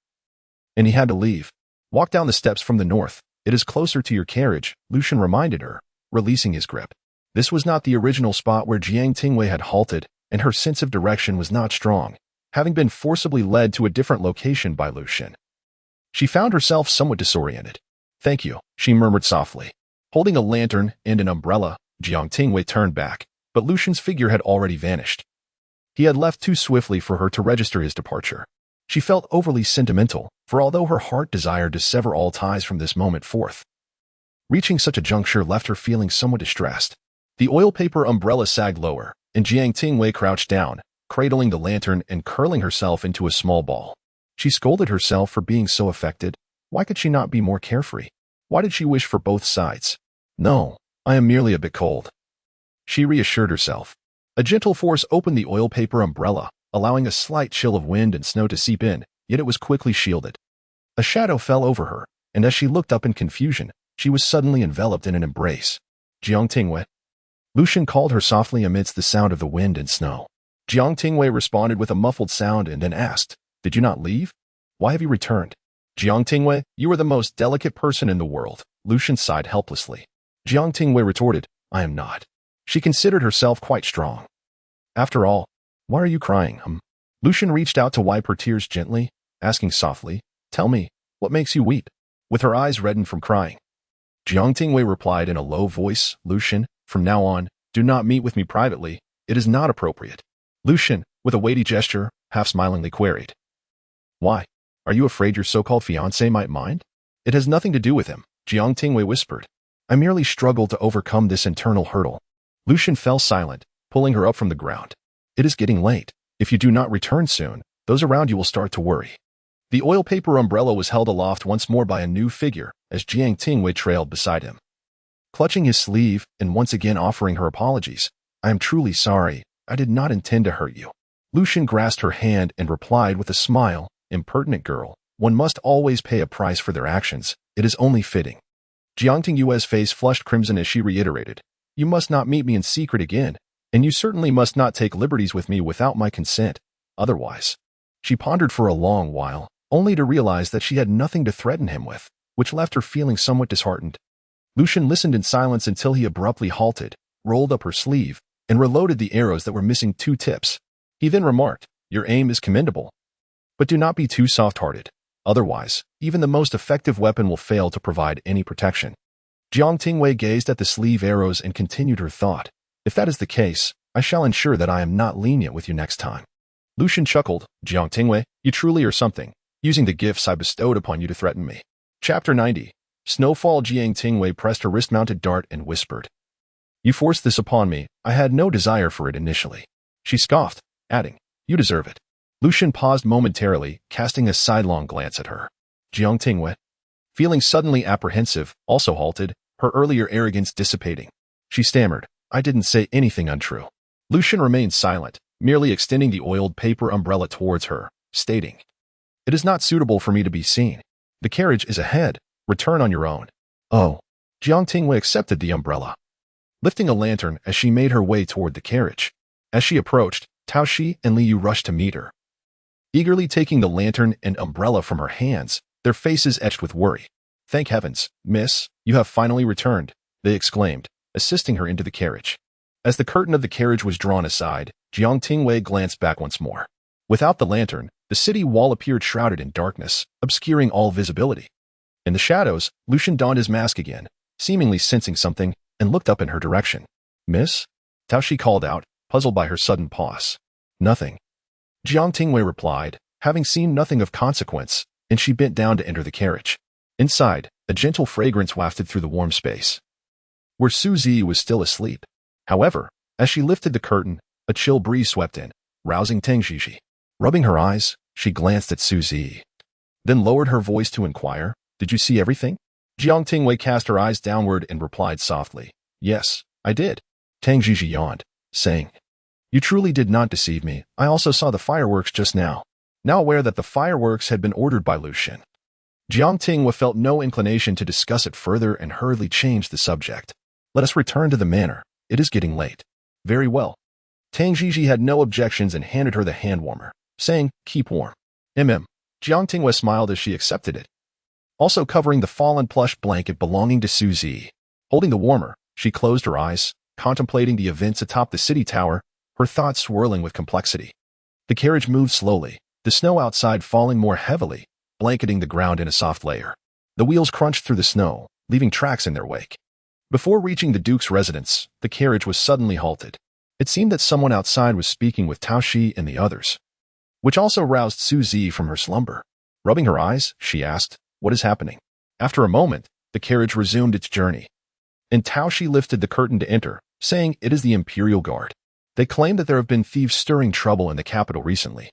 and he had to leave. "Walk down the steps from the north. It is closer to your carriage," Lu Zhen reminded her, releasing his grip. This was not the original spot where Jiang Tingyue had halted, and her sense of direction was not strong, having been forcibly led to a different location by Lu Zhen. She found herself somewhat disoriented. "Thank you," she murmured softly. Holding a lantern and an umbrella, Jiang Tingyue turned back, but Lu Zhen's figure had already vanished. He had left too swiftly for her to register his departure. She felt overly sentimental, for although her heart desired to sever all ties from this moment forth, reaching such a juncture left her feeling somewhat distressed. The oil paper umbrella sagged lower, and Jiang Tingyue crouched down, cradling the lantern and curling herself into a small ball. She scolded herself for being so affected. Why could she not be more carefree? Why did she wish for both sides? "No, I am merely a bit cold," she reassured herself. A gentle force opened the oil paper umbrella, allowing a slight chill of wind and snow to seep in, yet it was quickly shielded. A shadow fell over her, and as she looked up in confusion, she was suddenly enveloped in an embrace. "Jiang Tingyue." Lu Zhen called her softly amidst the sound of the wind and snow. Jiang Tingyue responded with a muffled sound and then asked, "Did you not leave? Why have you returned?" "Jiang Tingyue, you are the most delicate person in the world," Lu Zhen sighed helplessly. Jiang Tingyue retorted, "I am not." She considered herself quite strong. "After all, why are you crying, Lu Zhen reached out to wipe her tears gently, asking softly, "Tell me, what makes you weep?" With her eyes reddened from crying, Jiang Tingyue replied in a low voice, "Lu Zhen, from now on, do not meet with me privately. It is not appropriate." Lu Zhen, with a weighty gesture, half-smilingly queried, "Why? Are you afraid your so-called fiancé might mind?" "It has nothing to do with him," Jiang Tingyue whispered. "I merely struggle to overcome this internal hurdle." Lu Zhen fell silent, pulling her up from the ground. "It is getting late. If you do not return soon, those around you will start to worry." The oil paper umbrella was held aloft once more by a new figure as Jiang Tingyue trailed beside him, clutching his sleeve and once again offering her apologies. "I am truly sorry. I did not intend to hurt you." Lu Zhen grasped her hand and replied with a smile, "Impertinent girl, one must always pay a price for their actions. It is only fitting." Jiang Tingyue's face flushed crimson as she reiterated, "You must not meet me in secret again, and you certainly must not take liberties with me without my consent. Otherwise." She pondered for a long while, only to realize that she had nothing to threaten him with, which left her feeling somewhat disheartened. Lu Zhen listened in silence until he abruptly halted, rolled up her sleeve, and reloaded the arrows that were missing 2 tips. He then remarked, "Your aim is commendable, but do not be too soft-hearted. Otherwise, even the most effective weapon will fail to provide any protection." Jiang Tingyue gazed at the sleeve arrows and continued her thought. "If that is the case, I shall ensure that I am not lenient with you next time." Lu Zhen chuckled, "Jiang Tingyue, you truly are something, using the gifts I bestowed upon you to threaten me." Chapter 90. Snowfall. Jiang Tingyue pressed her wrist-mounted dart and whispered, "You forced this upon me. I had no desire for it initially." She scoffed, adding, "You deserve it." Lu Zhen paused momentarily, casting a sidelong glance at her. Jiang Tingyue, feeling suddenly apprehensive, also halted, her earlier arrogance dissipating. She stammered, "I didn't say anything untrue." Lu Zhen remained silent, merely extending the oiled paper umbrella towards her, stating, "It is not suitable for me to be seen. The carriage is ahead. Return on your own." "Oh." Jiang Tingyue accepted the umbrella, lifting a lantern as she made her way toward the carriage. As she approached, Tao Shi and Li Yu rushed to meet her, eagerly taking the lantern and umbrella from her hands, their faces etched with worry. "Thank heavens, miss, you have finally returned," they exclaimed, assisting her into the carriage. As the curtain of the carriage was drawn aside, Jiang Tingyue glanced back once more. Without the lantern, the city wall appeared shrouded in darkness, obscuring all visibility. In the shadows, Lu Zhen donned his mask again, seemingly sensing something, and looked up in her direction. "Miss?" Tao Shi called out, puzzled by her sudden pause. "Nothing." Jiang Tingyue replied, having seen nothing of consequence, and she bent down to enter the carriage. Inside, a gentle fragrance wafted through the warm space, where Su Zi was still asleep. However, as she lifted the curtain, a chill breeze swept in, rousing Tang Jiji. Rubbing her eyes, she glanced at Su Zi, then lowered her voice to inquire, "Did you see everything?" Jiang Tingyue cast her eyes downward and replied softly, "Yes, I did." Tang Jiji yawned, saying, "You truly did not deceive me. I also saw the fireworks just now." Now aware that the fireworks had been ordered by Lu Zhen, Jiang Tingyue felt no inclination to discuss it further and hurriedly changed the subject. "Let us return to the manor. It is getting late." "Very well." Tang Jiji had no objections and handed her the hand warmer, saying, "Keep warm." Jiang Tingyue smiled as she accepted it, also covering the fallen plush blanket belonging to Su Zi. Holding the warmer, she closed her eyes, contemplating the events atop the city tower, her thoughts swirling with complexity. The carriage moved slowly, the snow outside falling more heavily, blanketing the ground in a soft layer. The wheels crunched through the snow, leaving tracks in their wake. Before reaching the Duke's residence, the carriage was suddenly halted. It seemed that someone outside was speaking with Tao Shi and the others, which also roused Su Zi from her slumber. Rubbing her eyes, she asked, "What is happening?" After a moment, the carriage resumed its journey, and Tao Shi lifted the curtain to enter, saying, "It is the Imperial Guard. They claim that there have been thieves stirring trouble in the capital recently,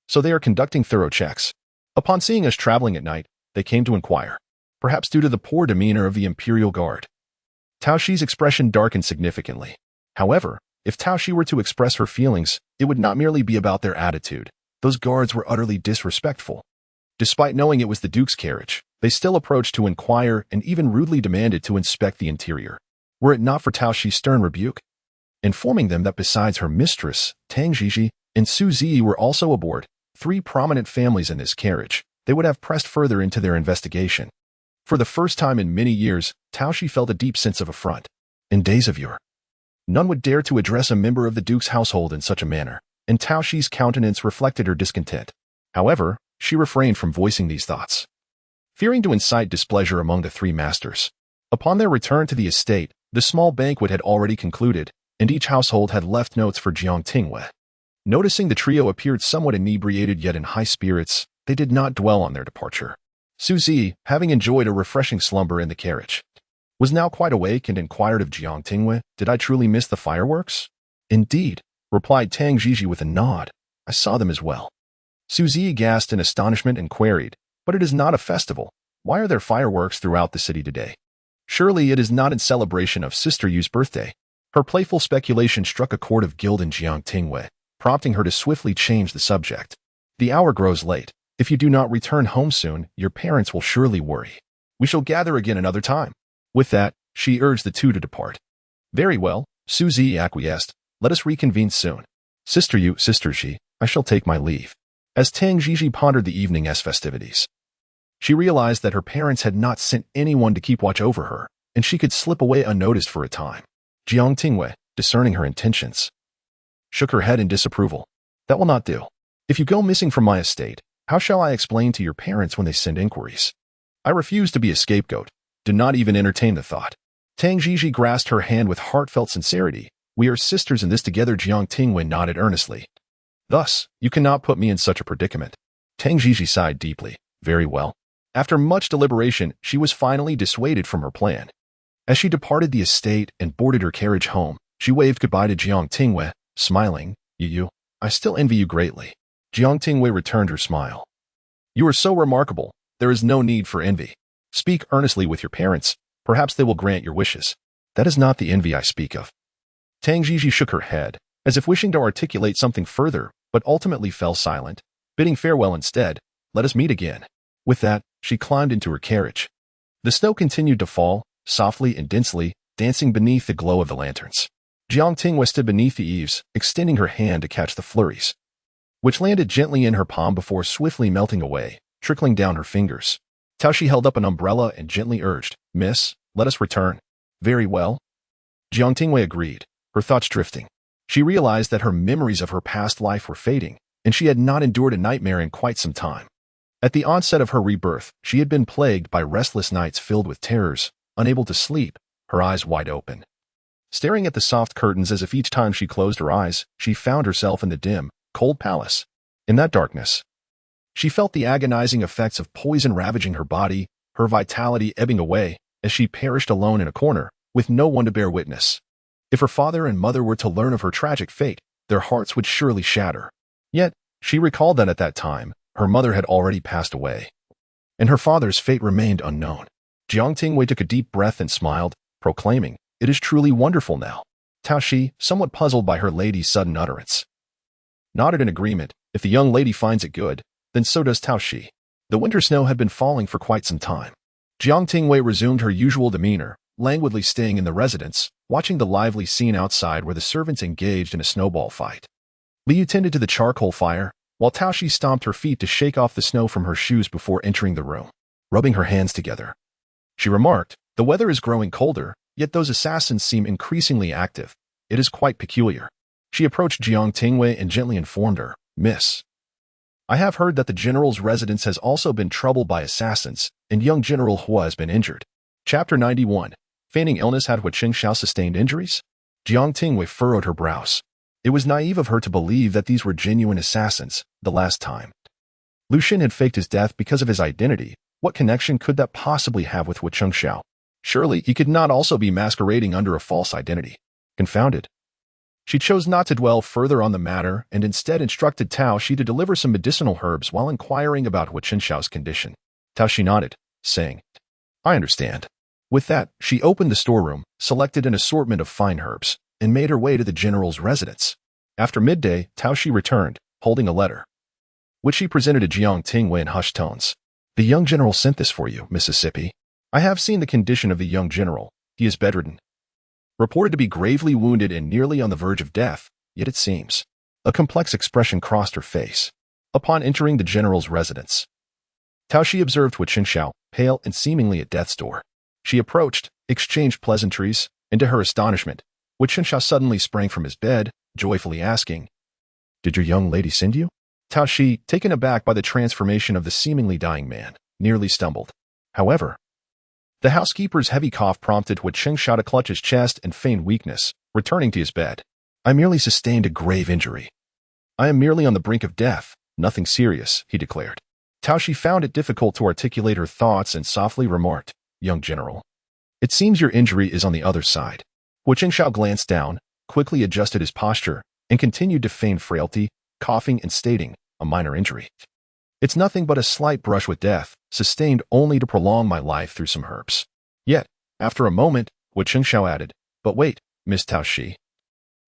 so they are conducting thorough checks. Upon seeing us traveling at night, they came to inquire, perhaps due to the poor demeanor of the Imperial Guard." Tao Shi's expression darkened significantly. However, if Tao Shi were to express her feelings, it would not merely be about their attitude. Those guards were utterly disrespectful. Despite knowing it was the Duke's carriage, they still approached to inquire and even rudely demanded to inspect the interior. Were it not for Tao Shi's stern rebuke, informing them that besides her mistress, Tang Jiji, and Su Zi were also aboard, 3 prominent families in this carriage, they would have pressed further into their investigation. For the first time in many years, Tao Shi felt a deep sense of affront. In days of yore, none would dare to address a member of the Duke's household in such a manner, and Tao Shi's countenance reflected her discontent. However, she refrained from voicing these thoughts, fearing to incite displeasure among the 3 masters. Upon their return to the estate, the small banquet had already concluded, and each household had left notes for Jiang Tingyue. Noticing the trio appeared somewhat inebriated yet in high spirits, they did not dwell on their departure. Su Zi, having enjoyed a refreshing slumber in the carriage, was now quite awake and inquired of Jiang Tingyue, "Did I truly miss the fireworks?" "Indeed," replied Tang Jiji with a nod. "I saw them as well." Su Zi gasped in astonishment and queried, "But it is not a festival. Why are there fireworks throughout the city today? Surely it is not in celebration of Sister Yu's birthday." Her playful speculation struck a chord of guilt in Jiang Tingyue, prompting her to swiftly change the subject. "The hour grows late. If you do not return home soon, your parents will surely worry. We shall gather again another time." With that, she urged the 2 to depart. "Very well," Su Zi acquiesced. "Let us reconvene soon." Sister Ji, I shall take my leave." As Tang Jiji pondered the evening's festivities, she realized that her parents had not sent anyone to keep watch over her, and she could slip away unnoticed for a time. Jiang Tingyue, discerning her intentions, shook her head in disapproval. "That will not do. If you go missing from my estate, how shall I explain to your parents when they send inquiries? I refuse to be a scapegoat. Do not even entertain the thought." Tang Jiji grasped her hand with heartfelt sincerity. "We are sisters in this together." Jiang Tingyue nodded earnestly. "Thus, you cannot put me in such a predicament." Tang Jiji sighed deeply. "Very well." After much deliberation, she was finally dissuaded from her plan. As she departed the estate and boarded her carriage home, she waved goodbye to Jiang Tingyue, smiling. You, I still envy you greatly." Jiang Tingyue returned her smile. "You are so remarkable. There is no need for envy. Speak earnestly with your parents. Perhaps they will grant your wishes." "That is not the envy I speak of." Tang Jiji shook her head, as if wishing to articulate something further, but ultimately fell silent, bidding farewell instead. "Let us meet again." With that, she climbed into her carriage. The snow continued to fall, softly and densely, dancing beneath the glow of the lanterns. Jiang Tingyue stood beneath the eaves, extending her hand to catch the flurries, which landed gently in her palm before swiftly melting away, trickling down her fingers. Tao Shi held up an umbrella and gently urged, "Miss, let us return." "Very well." Jiang Tingyue agreed, her thoughts drifting. She realized that her memories of her past life were fading, and she had not endured a nightmare in quite some time. At the onset of her rebirth, she had been plagued by restless nights filled with terrors, unable to sleep, her eyes wide open. Staring at the soft curtains as if each time she closed her eyes, she found herself in the dim, cold palace. In that darkness, she felt the agonizing effects of poison ravaging her body, her vitality ebbing away as she perished alone in a corner, with no one to bear witness. If her father and mother were to learn of her tragic fate, their hearts would surely shatter. Yet, she recalled that at that time, her mother had already passed away, and her father's fate remained unknown. Jiang Tingyue took a deep breath and smiled, proclaiming, "It is truly wonderful now." Tao Shi, somewhat puzzled by her lady's sudden utterance, nodded in agreement. If the young lady finds it good, then so does Tao Shi. The winter snow had been falling for quite some time. Jiang Tingyue resumed her usual demeanor, languidly staying in the residence, watching the lively scene outside where the servants engaged in a snowball fight. Liu tended to the charcoal fire, while Tao Shi stomped her feet to shake off the snow from her shoes before entering the room. Rubbing her hands together, she remarked, "The weather is growing colder, yet those assassins seem increasingly active. It is quite peculiar." She approached Jiang Tingyue and gently informed her, "Miss, I have heard that the general's residence has also been troubled by assassins, and young General Hua has been injured." Chapter 91. Feigning illness. Had Hua Qingxiao sustained injuries? Jiang Tingyue furrowed her brows. It was naive of her to believe that these were genuine assassins. The last time Lu Zhen had faked his death because of his identity. What connection could that possibly have with Hua Qingxiao? Surely he could not also be masquerading under a false identity. Confounded, she chose not to dwell further on the matter and instead instructed Tao Shi to deliver some medicinal herbs while inquiring about Hua Qingxiao's condition. Tao Shi nodded, saying, "I understand." With that, she opened the storeroom, selected an assortment of fine herbs, and made her way to the general's residence. After midday, Tao Shi returned, holding a letter, which she presented to Jiang Tingyue in hushed tones. "The young general sent this for you, Mississippi. I have seen the condition of the young general. He is bedridden, reported to be gravely wounded and nearly on the verge of death, yet it seems." A complex expression crossed her face. Upon entering the general's residence, Tao Shi observed Hua Qingxiao, pale and seemingly at death's door. She approached, exchanged pleasantries, and to her astonishment, Hua Qingxiao suddenly sprang from his bed, joyfully asking, "Did your young lady send you?" Tao Shi, taken aback by the transformation of the seemingly dying man, nearly stumbled. However, the housekeeper's heavy cough prompted Hua Qingxiao to clutch his chest and feign weakness, returning to his bed. "I merely sustained a grave injury. I am merely on the brink of death, nothing serious," he declared. Tao Shi found it difficult to articulate her thoughts and softly remarked, "Young general, it seems your injury is on the other side." Hua Qingxiao glanced down, quickly adjusted his posture, and continued to feign frailty, coughing and stating, "A minor injury. It's nothing but a slight brush with death, sustained only to prolong my life through some herbs." Yet, after a moment, Hua Qingxiao added, "But wait, Miss Tao Shi.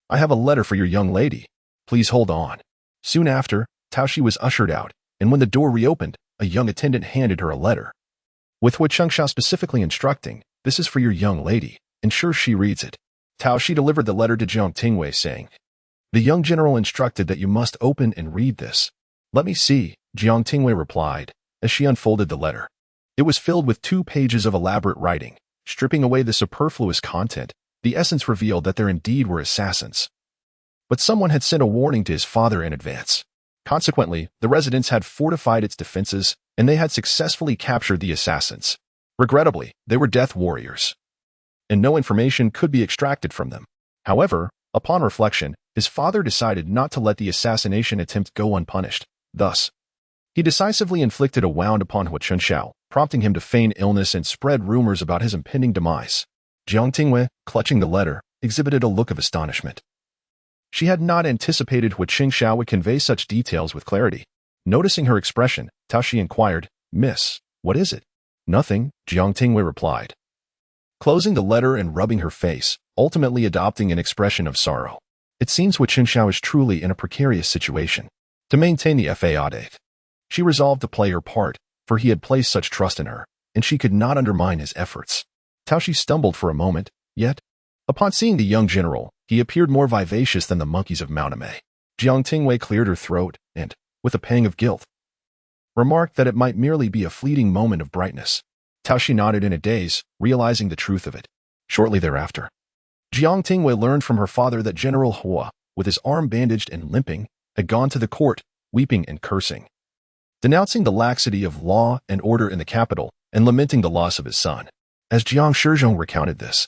I have a letter for your young lady. Please hold on." Soon after, Tao Shi was ushered out, and when the door reopened, a young attendant handed her a letter, with Hua Qingxiao specifically instructing, "This is for your young lady. Ensure she reads it." Tao Shi delivered the letter to Jiang Tingyue, saying, "The young general instructed that you must open and read this." "Let me see," Jiang Tingyue replied, as she unfolded the letter. It was filled with 2 pages of elaborate writing. Stripping away the superfluous content, the essence revealed that there indeed were assassins. But someone had sent a warning to his father in advance. Consequently, the residence had fortified its defenses, and they had successfully captured the assassins. Regrettably, they were death warriors, and no information could be extracted from them. However, upon reflection, his father decided not to let the assassination attempt go unpunished. Thus, he decisively inflicted a wound upon Hua Qingxiao, prompting him to feign illness and spread rumors about his impending demise. Jiang Tingyue, clutching the letter, exhibited a look of astonishment. She had not anticipated Hua Qingxiao would convey such details with clarity. Noticing her expression, Tao Shi inquired, "Miss, what is it?" "Nothing," Jiang Tingyue replied, closing the letter and rubbing her face, ultimately adopting an expression of sorrow. It seems Hua Qingxiao is truly in a precarious situation. To maintain the faith, she resolved to play her part, for he had placed such trust in her, and she could not undermine his efforts. Tao Shi stumbled for a moment, yet, upon seeing the young general, he appeared more vivacious than the monkeys of Mauname. Jiang Tingyue cleared her throat and, with a pang of guilt, remarked that it might merely be a fleeting moment of brightness. Tao Shi nodded in a daze, realizing the truth of it. Shortly thereafter, Jiang Tingyue learned from her father that General Hua, with his arm bandaged and limping, had gone to the court, weeping and cursing. denouncing the laxity of law and order in the capital and lamenting the loss of his son. As Jiang Tingyue recounted this,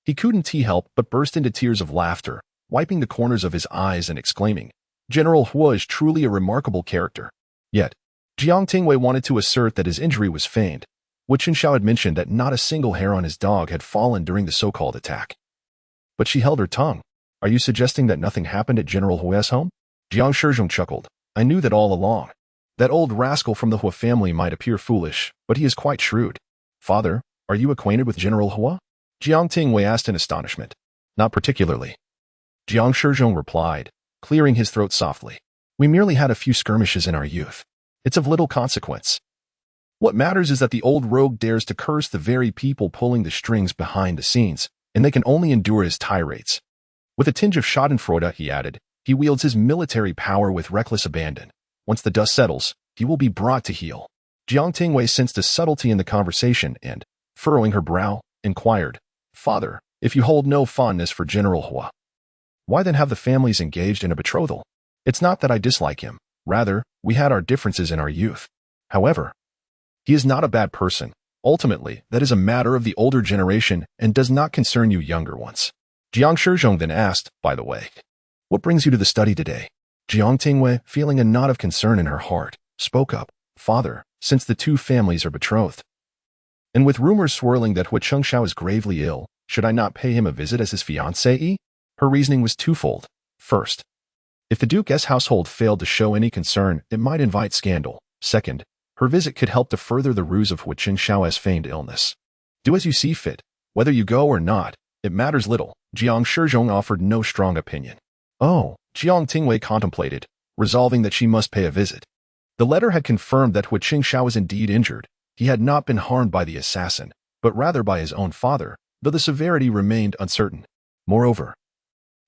he couldn't help but burst into tears of laughter, wiping the corners of his eyes and exclaiming, "General Hua is truly a remarkable character." Yet, Jiang Tingyue wanted to assert that his injury was feigned. Wu Qingxiao had mentioned that not a single hair on his dog had fallen during the so-called attack. But she held her tongue. "Are you suggesting that nothing happened at General Hua's home?" Jiang Tingyue chuckled. "I knew that all along. That old rascal from the Hua family might appear foolish, but he is quite shrewd." "Father, are you acquainted with General Hua?" Jiang Tingyue asked in astonishment. "Not particularly." Jiang Tingyue replied, clearing his throat softly. "We merely had a few skirmishes in our youth. It's of little consequence. What matters is that the old rogue dares to curse the very people pulling the strings behind the scenes, and they can only endure his tirades." With a tinge of schadenfreude, he added, "He wields his military power with reckless abandon. Once the dust settles, he will be brought to heel." Jiang Tingyue sensed a subtlety in the conversation and, furrowing her brow, inquired, "Father, if you hold no fondness for General Hua, why then have the families engaged in a betrothal?" "It's not that I dislike him. Rather, we had our differences in our youth. However, he is not a bad person. Ultimately, that is a matter of the older generation and does not concern you younger ones." Jiang Tingyue then asked, "By the way, what brings you to the study today?" Jiang Tingyue, feeling a knot of concern in her heart, spoke up, "Father, since the two families are betrothed, and with rumors swirling that Wu Qingxiao is gravely ill, should I not pay him a visit as his fiancée?" Her reasoning was twofold. First, if the Duke's household failed to show any concern, it might invite scandal. Second, her visit could help to further the ruse of Wu Qingxiao's feigned illness. "Do as you see fit. Whether you go or not, it matters little." Jiang Tingyue offered no strong opinion. "Oh," Jiang Tingyue contemplated, resolving that she must pay a visit. The letter had confirmed that Wu Qingxiao was indeed injured. He had not been harmed by the assassin, but rather by his own father, though the severity remained uncertain. Moreover,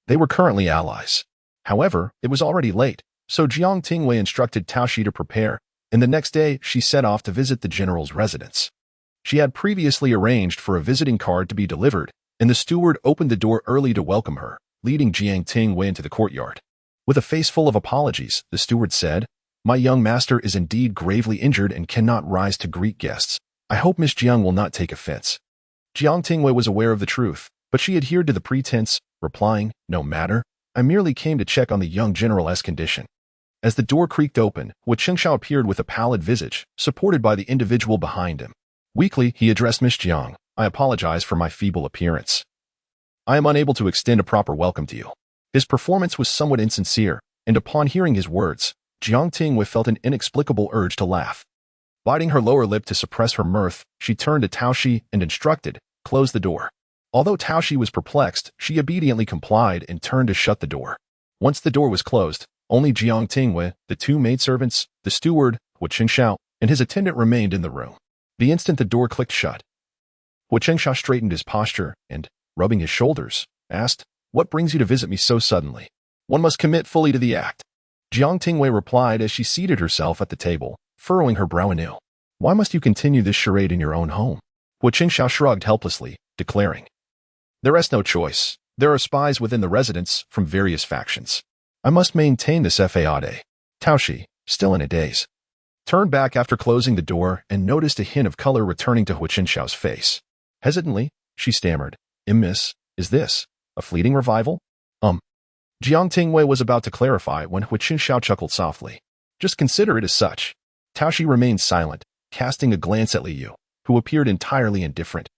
they were currently allies. However, it was already late, so Jiang Tingyue instructed Tao Shi to prepare, and the next day she set off to visit the general's residence. She had previously arranged for a visiting card to be delivered, and the steward opened the door early to welcome her, leading Jiang Tingyue into the courtyard. With a face full of apologies, the steward said, "My young master is indeed gravely injured and cannot rise to greet guests. I hope Miss Jiang will not take offense." Jiang Tingyue was aware of the truth, but she adhered to the pretense, replying, "No matter. I merely came to check on the young general's condition." As the door creaked open, Wu Qingxiao appeared with a pallid visage, supported by the individual behind him. Weakly, he addressed Miss Jiang, "I apologize for my feeble appearance. I am unable to extend a proper welcome to you." His performance was somewhat insincere, and upon hearing his words, Jiang Tingyue felt an inexplicable urge to laugh. Biting her lower lip to suppress her mirth, she turned to Tao Shi and instructed, "Close the door." Although Tao Shi was perplexed, she obediently complied and turned to shut the door. Once the door was closed, only Jiang Tingyue, the two maidservants, the steward, Wu Qingxiao, and his attendant remained in the room. The instant the door clicked shut, Wu Qingxiao straightened his posture and, rubbing his shoulders, asked, "What brings you to visit me so suddenly?" "One must commit fully to the act," Jiang Tingyue replied as she seated herself at the table, furrowing her brow anew. "Why must you continue this charade in your own home?" Wu Qingxiao shrugged helplessly, declaring, "There is no choice. There are spies within the residence from various factions. I must maintain this faade." Tao Shi, still in a daze, turned back after closing the door and noticed a hint of color returning to Wu Qingxiao's face. Hesitantly, she stammered, "Miss, is this a fleeting revival?" Jiang Tingyue was about to clarify when Wu Qingxiao chuckled softly. "Just consider it as such." Tao Shi remained silent, casting a glance at Liu, who appeared entirely indifferent,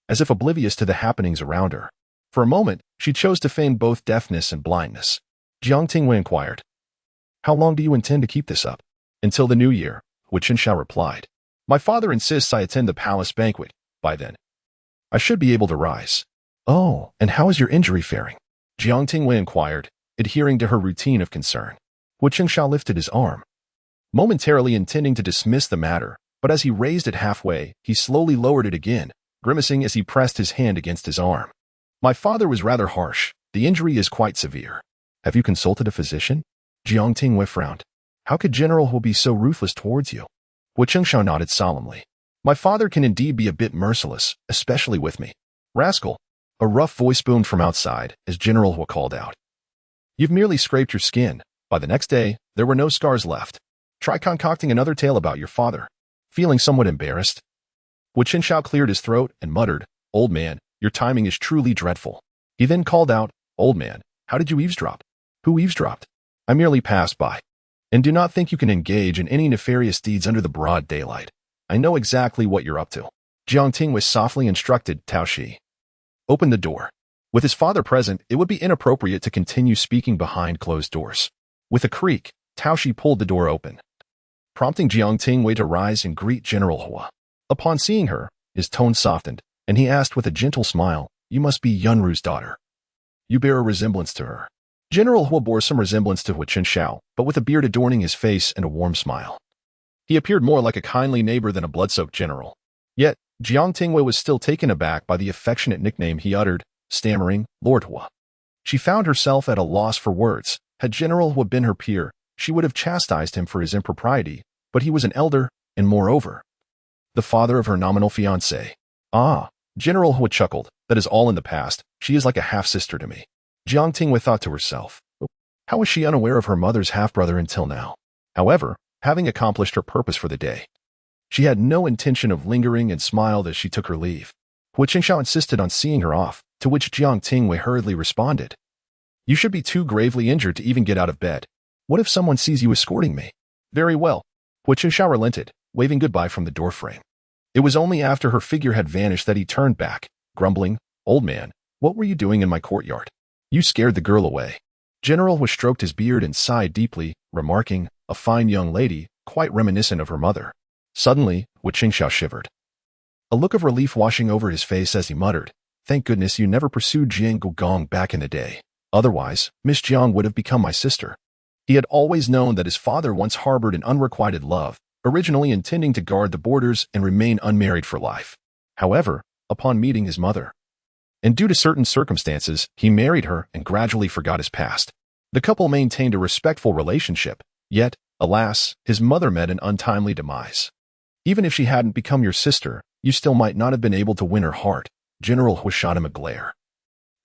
as if oblivious to the happenings around her. For a moment, she chose to feign both deafness and blindness. Jiang Tingyue inquired, "How long do you intend to keep this up?" "Until the new year," Wu Qingxiao replied. "My father insists I attend the palace banquet. By then, I should be able to rise." "Oh, and how is your injury faring?" Jiang Tingyue inquired, adhering to her routine of concern. Wu Qingxiao lifted his arm, momentarily intending to dismiss the matter, but as he raised it halfway, he slowly lowered it again, grimacing as he pressed his hand against his arm. "My father was rather harsh. The injury is quite severe." "Have you consulted a physician?" Jiang Tingyue frowned. "How could General Hu be so ruthless towards you?" Wu Qingxiao nodded solemnly. "My father can indeed be a bit merciless, especially with me." "Rascal!" A rough voice boomed from outside as General Hu called out. "You've merely scraped your skin." By the next day, there were no scars left. Try concocting another tale about your father. Feeling somewhat embarrassed, Wu Qianshao cleared his throat and muttered, "Old man, your timing is truly dreadful." He then called out, "Old man, how did you eavesdrop?" "Who eavesdropped?" "I merely passed by. And do not think you can engage in any nefarious deeds under the broad daylight. I know exactly what you're up to." Jiang Tingyue softly instructed Tao Shi. "Open the door." With his father present, it would be inappropriate to continue speaking behind closed doors. With a creak, Tao Shi pulled the door open, prompting Jiang Tingyue to rise and greet General Hua. Upon seeing her, his tone softened, and he asked with a gentle smile, "You must be Yunru's daughter. You bear a resemblance to her." General Hua bore some resemblance to Wu Qianshao, but with a beard adorning his face and a warm smile. He appeared more like a kindly neighbor than a blood-soaked general. Yet, Jiang Tingyue was still taken aback by the affectionate nickname he uttered, stammering, "Lord Hua." She found herself at a loss for words. Had General Hua been her peer, she would have chastised him for his impropriety, but he was an elder, and moreover, the father of her nominal fiancé. "Ah," General Hua chuckled, "that is all in the past. She is like a half-sister to me." Jiang Tingyue thought to herself, how was she unaware of her mother's half-brother until now? However, having accomplished her purpose for the day, she had no intention of lingering and smiled as she took her leave. Wu Qianshao insisted on seeing her off, to which Jiang Tingyue hurriedly responded, "You should be too gravely injured to even get out of bed. What if someone sees you escorting me?" "Very well." Wu Qianshao relented, waving goodbye from the doorframe. It was only after her figure had vanished that he turned back, grumbling, "Old man, what were you doing in my courtyard? You scared the girl away." General Hua stroked his beard and sighed deeply, remarking, "A fine young lady, quite reminiscent of her mother." Suddenly, Wu Qianshao shivered, a look of relief washing over his face as he muttered, "Thank goodness you never pursued Jiang Yueguang back in the day. Otherwise, Miss Jiang would have become my sister." He had always known that his father once harbored an unrequited love, originally intending to guard the borders and remain unmarried for life. However, upon meeting his mother, and due to certain circumstances, he married her and gradually forgot his past. The couple maintained a respectful relationship, yet, alas, his mother met an untimely demise. "Even if she hadn't become your sister, you still might not have been able to win her heart." General Hua shot him a glare,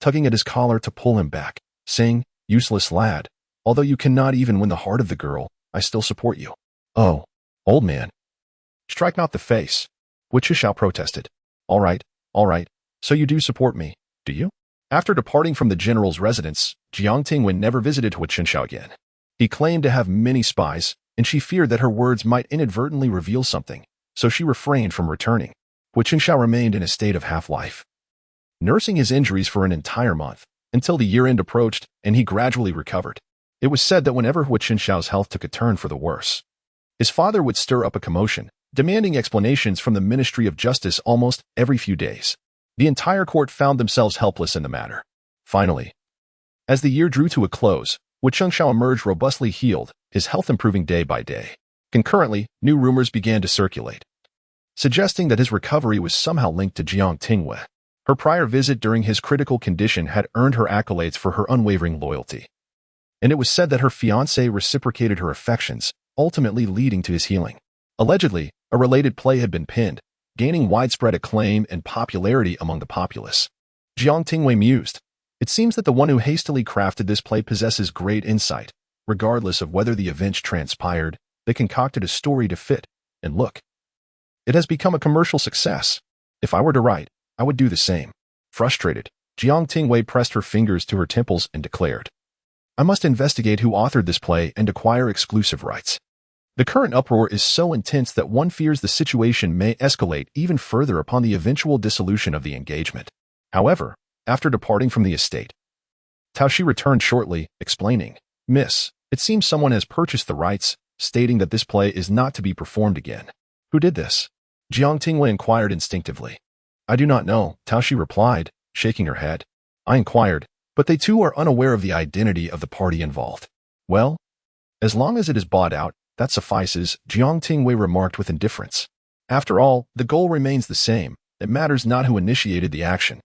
tugging at his collar to pull him back, saying, "Useless lad, although you cannot even win the heart of the girl, I still support you." "Oh, old man. Strike not the face," Wu Qianshao protested. All right, so you do support me, do you?" After departing from the general's residence, Jiang Tingyue never visited Wu Qianshao again. He claimed to have many spies, and she feared that her words might inadvertently reveal something, so she refrained from returning. Wu Qianshao remained in a state of half-life, nursing his injuries for an entire month, until the year-end approached and he gradually recovered. It was said that whenever Wu Qianshao's health took a turn for the worse, his father would stir up a commotion, demanding explanations from the Ministry of Justice almost every few days. The entire court found themselves helpless in the matter. Finally, as the year drew to a close, Wu Qianshao emerged robustly healed, his health improving day by day. Concurrently, new rumors began to circulate, suggesting that his recovery was somehow linked to Jiang Tingyue. Her prior visit during his critical condition had earned her accolades for her unwavering loyalty, and it was said that her fiancé reciprocated her affections, ultimately leading to his healing. Allegedly, a related play had been penned, gaining widespread acclaim and popularity among the populace. Jiang Tingyue mused, "It seems that the one who hastily crafted this play possesses great insight. Regardless of whether the events transpired, they concocted a story to fit, and look, it has become a commercial success. If I were to write, I would do the same." Frustrated, Jiang Tingyue pressed her fingers to her temples and declared, "I must investigate who authored this play and acquire exclusive rights. The current uproar is so intense that one fears the situation may escalate even further upon the eventual dissolution of the engagement." However, after departing from the estate, Tao Shi returned shortly, explaining, "Miss, it seems someone has purchased the rights, stating that this play is not to be performed again." "Who did this?" Jiang Tingyue inquired instinctively. "I do not know," Tao Shi replied, shaking her head. "I inquired, but they too are unaware of the identity of the party involved." "Well, as long as it is bought out, that suffices," Jiang Tingyue remarked with indifference. "After all, the goal remains the same. It matters not who initiated the action.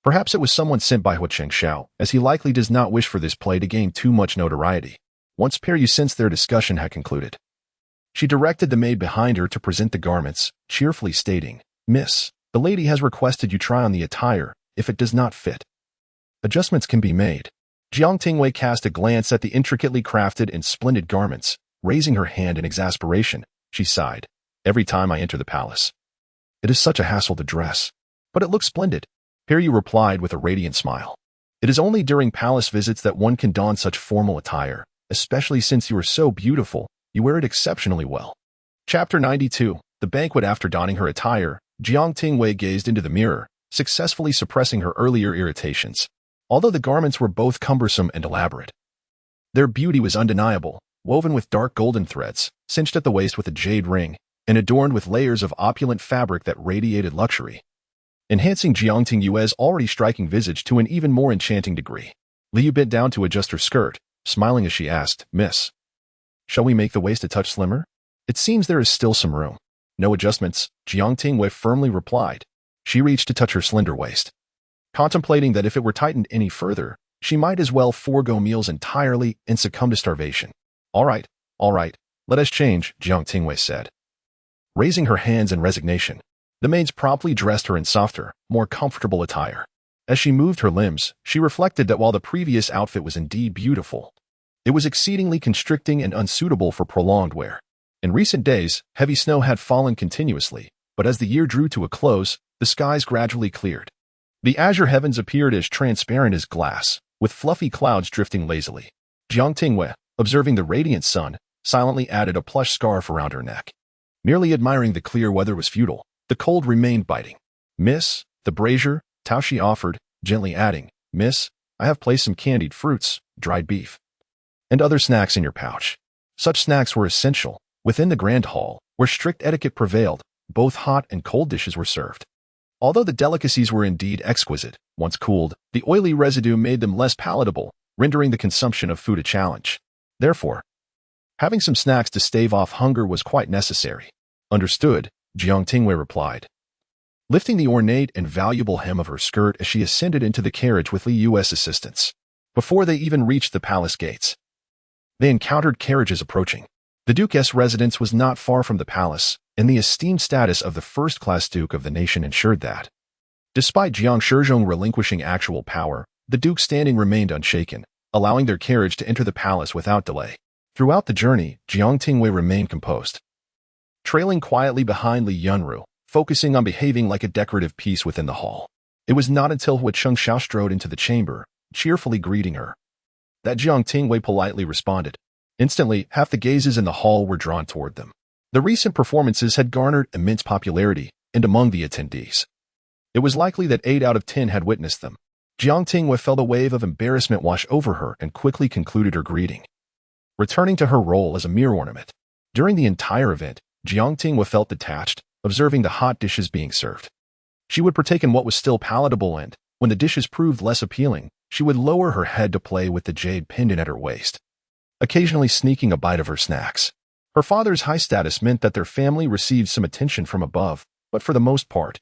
Perhaps it was someone sent by Wu Qianshao, as he likely does not wish for this play to gain too much notoriety." Once Père Yueguang's their discussion had concluded, she directed the maid behind her to present the garments, cheerfully stating, "Miss, the lady has requested you try on the attire. If it does not fit, adjustments can be made." Jiang Tingyue cast a glance at the intricately crafted and splendid garments, Raising her hand in exasperation, she sighed. "Every time I enter the palace. It is such a hassle to dress. But it looks splendid." Yu replied with a radiant smile. "It is only during palace visits that one can don such formal attire, especially since you are so beautiful, you wear it exceptionally well." Chapter 92. The banquet. After donning her attire, Jiang Tingyue gazed into the mirror, successfully suppressing her earlier irritations. Although the garments were both cumbersome and elaborate, their beauty was undeniable, woven with dark golden threads, cinched at the waist with a jade ring, and adorned with layers of opulent fabric that radiated luxury, enhancing Jiang Tingyue's already striking visage to an even more enchanting degree. Liu bent down to adjust her skirt, smiling as she asked, "Miss, shall we make the waist a touch slimmer? It seems there is still some room." "No adjustments," Jiang Tingyue firmly replied. She reached to touch her slender waist, contemplating that if it were tightened any further, she might as well forego meals entirely and succumb to starvation. All right, let us change," Jiang Tingyue said. Raising her hands in resignation, the maids promptly dressed her in softer, more comfortable attire. As she moved her limbs, she reflected that while the previous outfit was indeed beautiful, it was exceedingly constricting and unsuitable for prolonged wear. In recent days, heavy snow had fallen continuously, but as the year drew to a close, the skies gradually cleared. The azure heavens appeared as transparent as glass, with fluffy clouds drifting lazily. Jiang Tingyue, observing the radiant sun, silently added a plush scarf around her neck. Merely admiring the clear weather was futile. The cold remained biting. "Miss, the brazier," Tao Shi offered, gently adding, "Miss, I have placed some candied fruits, dried beef, and other snacks in your pouch." Such snacks were essential. Within the grand hall, where strict etiquette prevailed, both hot and cold dishes were served. Although the delicacies were indeed exquisite, once cooled, the oily residue made them less palatable, rendering the consumption of food a challenge. Therefore, having some snacks to stave off hunger was quite necessary. "Understood," Jiang Tingyue replied, lifting the ornate and valuable hem of her skirt as she ascended into the carriage with Liu's assistance. Before they even reached the palace gates, they encountered carriages approaching. The Duke's residence was not far from the palace, and the esteemed status of the first-class duke of the nation ensured that, despite Jiang Shizhong relinquishing actual power, the duke's standing remained unshaken, allowing their carriage to enter the palace without delay. Throughout the journey, Jiang Tingyue remained composed, trailing quietly behind Li Yunru, focusing on behaving like a decorative piece within the hall. It was not until Shangshu strode into the chamber, cheerfully greeting her, that Jiang Tingyue politely responded. Instantly, half the gazes in the hall were drawn toward them. The recent performances had garnered immense popularity, and among the attendees, it was likely that 8 out of 10 had witnessed them. Jiang Tingyue felt a wave of embarrassment wash over her and quickly concluded her greeting, returning to her role as a mere ornament. During the entire event, Jiang Tingyue felt detached, observing the hot dishes being served. She would partake in what was still palatable and, when the dishes proved less appealing, she would lower her head to play with the jade pendant at her waist, occasionally sneaking a bite of her snacks. Her father's high status meant that their family received some attention from above, but for the most part,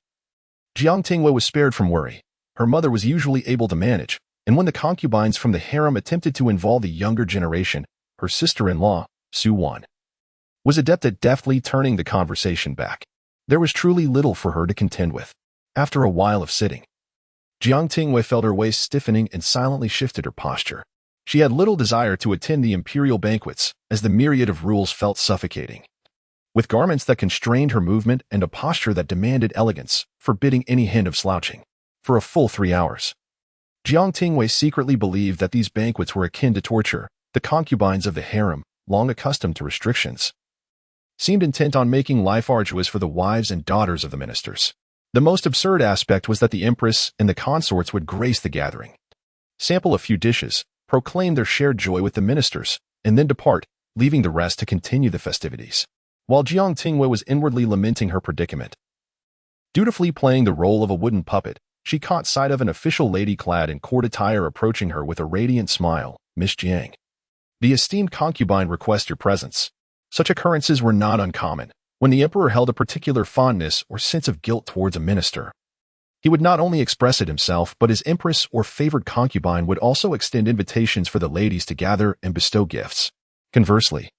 Jiang Tingyue was spared from worry. Her mother was usually able to manage, and when the concubines from the harem attempted to involve the younger generation, her sister-in-law, Su Wan, was adept at deftly turning the conversation back. There was truly little for her to contend with. After a while of sitting, Jiang Tingyue felt her waist stiffening and silently shifted her posture. She had little desire to attend the imperial banquets, as the myriad of rules felt suffocating. With garments that constrained her movement and a posture that demanded elegance, forbidding any hint of slouching, for a full 3 hours, Jiang Tingyue secretly believed that these banquets were akin to torture. The concubines of the harem, long accustomed to restrictions, seemed intent on making life arduous for the wives and daughters of the ministers. The most absurd aspect was that the empress and the consorts would grace the gathering, sample a few dishes, proclaim their shared joy with the ministers, and then depart, leaving the rest to continue the festivities. While Jiang Tingyue was inwardly lamenting her predicament, dutifully playing the role of a wooden puppet, she caught sight of an official lady clad in court attire approaching her with a radiant smile. "Miss Jiang, the esteemed concubine requests your presence." Such occurrences were not uncommon. When the emperor held a particular fondness or sense of guilt towards a minister, he would not only express it himself, but his empress or favored concubine would also extend invitations for the ladies to gather and bestow gifts. Conversely,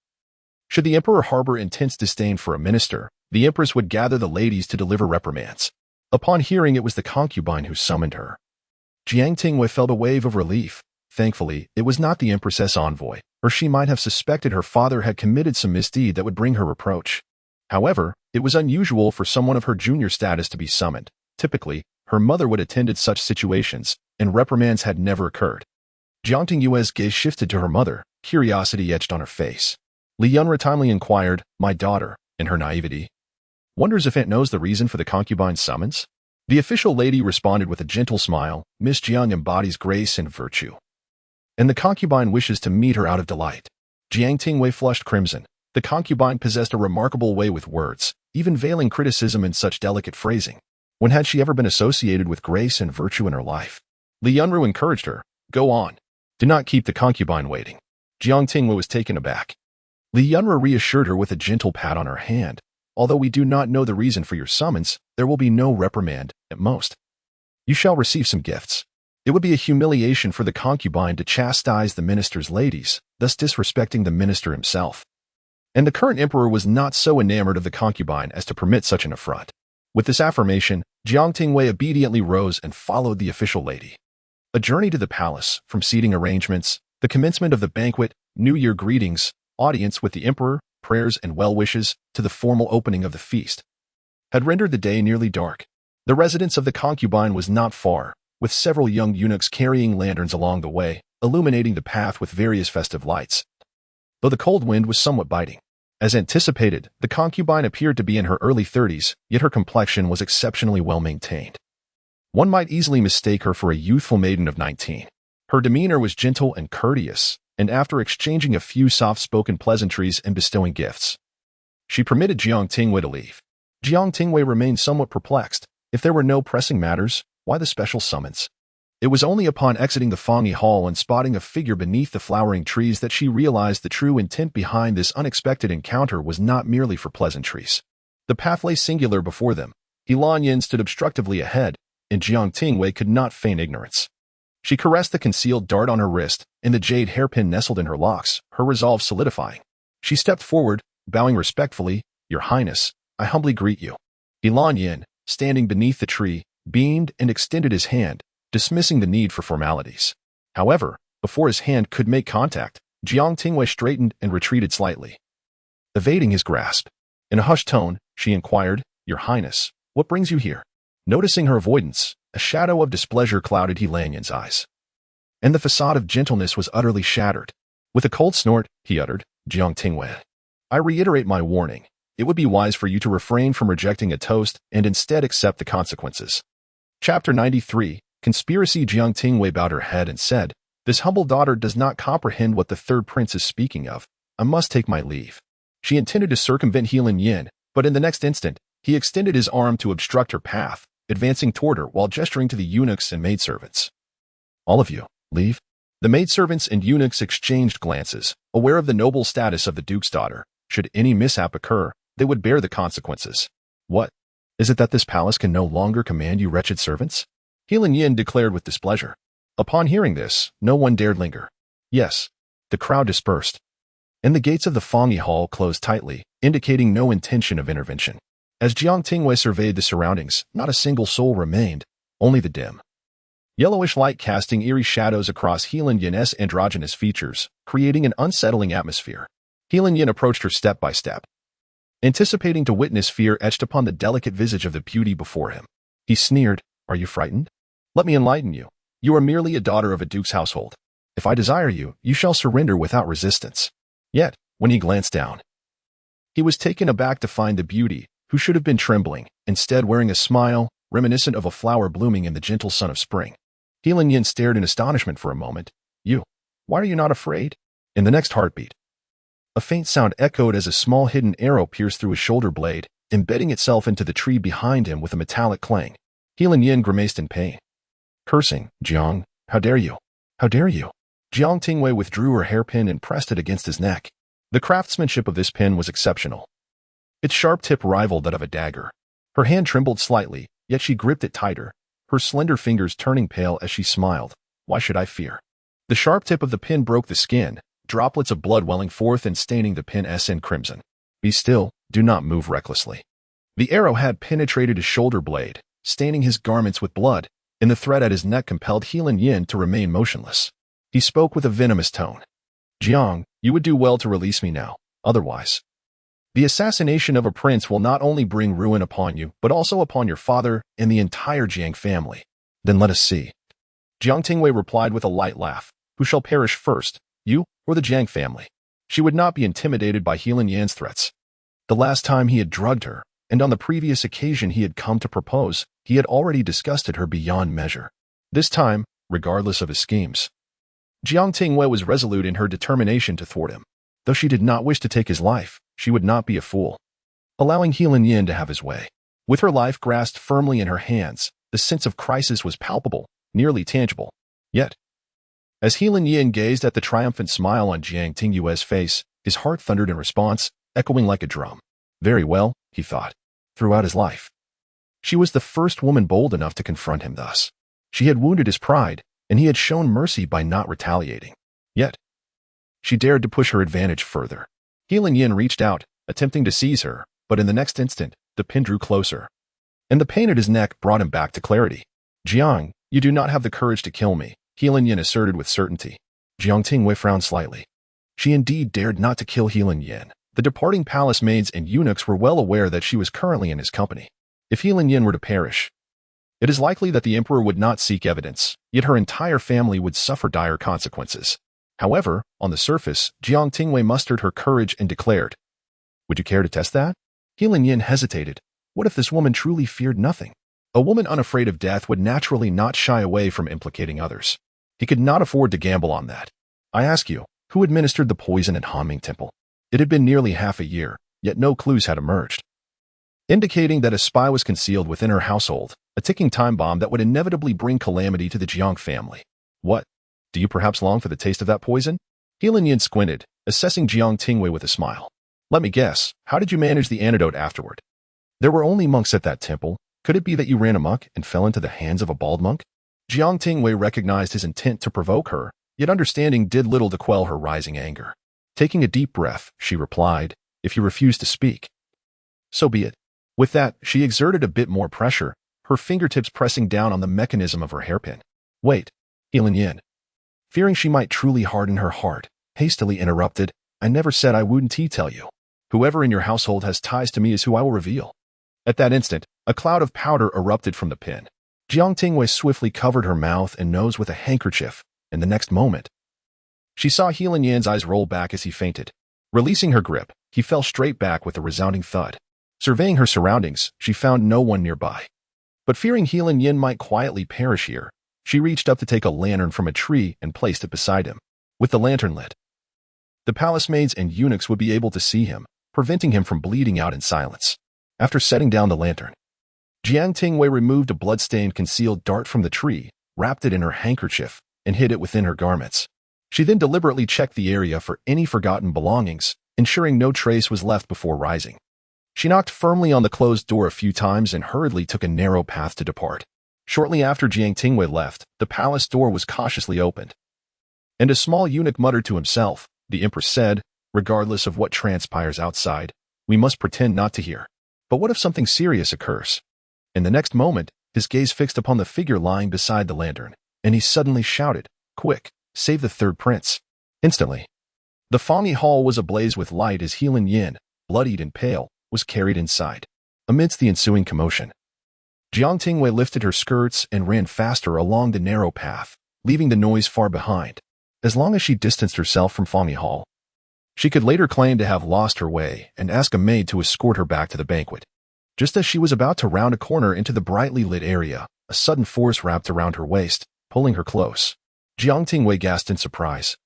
should the emperor harbor intense disdain for a minister, the empress would gather the ladies to deliver reprimands. Upon hearing it was the concubine who summoned her, Jiang Tingyue felt a wave of relief. Thankfully, it was not the empress's envoy, or she might have suspected her father had committed some misdeed that would bring her reproach. However, it was unusual for someone of her junior status to be summoned. Typically, her mother would attend such situations, and reprimands had never occurred. Jiang Tingyue's gaze shifted to her mother, curiosity etched on her face. Li Yunru timely inquired, "My daughter," in her naivety, "wonders if Aunt knows the reason for the concubine's summons?" The official lady responded with a gentle smile, "Miss Jiang embodies grace and virtue, and the concubine wishes to meet her out of delight." Jiang Tingyue flushed crimson. The concubine possessed a remarkable way with words, even veiling criticism in such delicate phrasing. When had she ever been associated with grace and virtue in her life? Li Yunru encouraged her, "Go on. Do not keep the concubine waiting." Jiang Tingyue was taken aback. Li Yunru reassured her with a gentle pat on her hand. "Although we do not know the reason for your summons, there will be no reprimand, at most. You shall receive some gifts. It would be a humiliation for the concubine to chastise the minister's ladies, thus disrespecting the minister himself." And the current emperor was not so enamored of the concubine as to permit such an affront. With this affirmation, Jiang Tingyue obediently rose and followed the official lady. A journey to the palace, from seating arrangements, the commencement of the banquet, New Year greetings, audience with the emperor, prayers and well-wishes, to the formal opening of the feast, had rendered the day nearly dark. The residence of the concubine was not far, with several young eunuchs carrying lanterns along the way, illuminating the path with various festive lights. Though the cold wind was somewhat biting. As anticipated, the concubine appeared to be in her early 30s, yet her complexion was exceptionally well maintained. One might easily mistake her for a youthful maiden of 19. Her demeanor was gentle and courteous, and after exchanging a few soft-spoken pleasantries and bestowing gifts, she permitted Jiang Tingyue to leave. Jiang Tingyue remained somewhat perplexed. If there were no pressing matters, why the special summons? It was only upon exiting the Fangi Hall and spotting a figure beneath the flowering trees that she realized the true intent behind this unexpected encounter was not merely for pleasantries. The path lay singular before them. Helan Yin stood obstructively ahead, and Jiang Tingyue could not feign ignorance. She caressed the concealed dart on her wrist, and the jade hairpin nestled in her locks, her resolve solidifying. She stepped forward, bowing respectfully, "Your Highness, I humbly greet you." Helan Yin, standing beneath the tree, beamed and extended his hand, dismissing the need for formalities. However, before his hand could make contact, Jiang Tingyue straightened and retreated slightly, evading his grasp. In a hushed tone, she inquired, "Your Highness, what brings you here?" Noticing her avoidance, a shadow of displeasure clouded Helan Yin's eyes, and the facade of gentleness was utterly shattered. With a cold snort, he uttered, "Jiang Tingyue, I reiterate my warning. It would be wise for you to refrain from rejecting a toast and instead accept the consequences." Chapter 93, Conspiracy. Jiang Tingyue bowed her head and said, "This humble daughter does not comprehend what the third prince is speaking of. I must take my leave." She intended to circumvent Helan Yin, but in the next instant, he extended his arm to obstruct her path, advancing toward her while gesturing to the eunuchs and maidservants. "All of you, leave." The maidservants and eunuchs exchanged glances, aware of the noble status of the duke's daughter. Should any mishap occur, they would bear the consequences. "What? Is it that this palace can no longer command you wretched servants?" Helan Yin declared with displeasure. Upon hearing this, no one dared linger. Yes, the crowd dispersed, and the gates of the Fangi Hall closed tightly, indicating no intention of intervention. As Jiang Tingyue surveyed the surroundings, not a single soul remained, only the dim, yellowish light casting eerie shadows across Helan Yin's androgynous features, creating an unsettling atmosphere. Helan Yin approached her step by step, anticipating to witness fear etched upon the delicate visage of the beauty before him. He sneered, "Are you frightened? Let me enlighten you. You are merely a daughter of a duke's household. If I desire you, you shall surrender without resistance." Yet, when he glanced down, he was taken aback to find the beauty, who should have been trembling, instead wearing a smile, reminiscent of a flower blooming in the gentle sun of spring. Helan Yin stared in astonishment for a moment. Why are you not afraid?" In the next heartbeat, a faint sound echoed as a small hidden arrow pierced through his shoulder blade, embedding itself into the tree behind him with a metallic clang. Helan Yin grimaced in pain, cursing, "Jiang, how dare you? How dare you?" Jiang Tingyue withdrew her hairpin and pressed it against his neck. The craftsmanship of this pin was exceptional. Its sharp tip rivaled that of a dagger. Her hand trembled slightly, yet she gripped it tighter, her slender fingers turning pale as she smiled. "Why should I fear?" The sharp tip of the pin broke the skin, droplets of blood welling forth and staining the pin's in crimson. "Be still, do not move recklessly." The arrow had penetrated his shoulder blade, staining his garments with blood, and the thread at his neck compelled Helan Yin to remain motionless. He spoke with a venomous tone. Jiang, you would do well to release me now, otherwise. The assassination of a prince will not only bring ruin upon you, but also upon your father and the entire Jiang family. Then let us see. Jiang Tingyue replied with a light laugh. Who shall perish first, you or the Jiang family? She would not be intimidated by Heilin Yan's threats. The last time he had drugged her, and on the previous occasion he had come to propose, he had already disgusted her beyond measure. This time, regardless of his schemes, Jiang Tingyue was resolute in her determination to thwart him. Though she did not wish to take his life, she would not be a fool, allowing Heilin Yan to have his way. With her life grasped firmly in her hands, the sense of crisis was palpable, nearly tangible. Yet, as Heilin Yan gazed at the triumphant smile on Jiang Tingyue's face, his heart thundered in response, echoing like a drum. Very well, he thought. Throughout his life, she was the first woman bold enough to confront him thus. She had wounded his pride, and he had shown mercy by not retaliating. Yet, she dared to push her advantage further. Heilin Yan reached out, attempting to seize her, but in the next instant, the pin drew closer, and the pain at his neck brought him back to clarity. Jiang, you do not have the courage to kill me, Heilin Yan asserted with certainty. Jiang Tingyue frowned slightly. She indeed dared not to kill Heilin Yan. The departing palace maids and eunuchs were well aware that she was currently in his company. If Heilin Yan were to perish, it is likely that the emperor would not seek evidence, yet her entire family would suffer dire consequences. However, on the surface, Jiang Tingyue mustered her courage and declared, "Would you care to test that?" Heilin Yan hesitated. What if this woman truly feared nothing? A woman unafraid of death would naturally not shy away from implicating others. He could not afford to gamble on that. I ask you, who administered the poison at Hanming Temple? It had been nearly half a year, yet no clues had emerged, indicating that a spy was concealed within her household, a ticking time bomb that would inevitably bring calamity to the Jiang family. What? Do you perhaps long for the taste of that poison? Heilin Yan squinted, assessing Jiang Tingyue with a smile. Let me guess, how did you manage the antidote afterward? There were only monks at that temple. Could it be that you ran amok and fell into the hands of a bald monk? Jiang Tingyue recognized his intent to provoke her, yet understanding did little to quell her rising anger. Taking a deep breath, she replied, if you refuse to speak, so be it. With that, she exerted a bit more pressure, her fingertips pressing down on the mechanism of her hairpin. Wait, Heilin Yan, fearing she might truly harden her heart, hastily interrupted, I never said I wouldn't tell you. Whoever in your household has ties to me is who I will reveal. At that instant, a cloud of powder erupted from the pin. Jiang Tingyue swiftly covered her mouth and nose with a handkerchief, and the next moment, she saw Heilin Yan's eyes roll back as he fainted. Releasing her grip, he fell straight back with a resounding thud. Surveying her surroundings, she found no one nearby. But fearing Heilin Yan might quietly perish here, she reached up to take a lantern from a tree and placed it beside him. With the lantern lit, the palace maids and eunuchs would be able to see him, preventing him from bleeding out in silence. After setting down the lantern, Jiang Tingyue removed a blood-stained concealed dart from the tree, wrapped it in her handkerchief, and hid it within her garments. She then deliberately checked the area for any forgotten belongings, ensuring no trace was left before rising. She knocked firmly on the closed door a few times and hurriedly took a narrow path to depart. Shortly after Jiang Tingyue left, the palace door was cautiously opened, and a small eunuch muttered to himself. The empress said, regardless of what transpires outside, we must pretend not to hear. But what if something serious occurs? In the next moment, his gaze fixed upon the figure lying beside the lantern, and he suddenly shouted, quick, save the third prince. Instantly, the Fangi hall was ablaze with light as Heilin Yan, bloodied and pale, was carried inside. Amidst the ensuing commotion, Jiang Tingyue lifted her skirts and ran faster along the narrow path, leaving the noise far behind. As long as she distanced herself from Fangi hall, she could later claim to have lost her way and ask a maid to escort her back to the banquet. Just as she was about to round a corner into the brightly lit area, a sudden force wrapped around her waist, pulling her close. Jiang Tingyue gasped in surprise,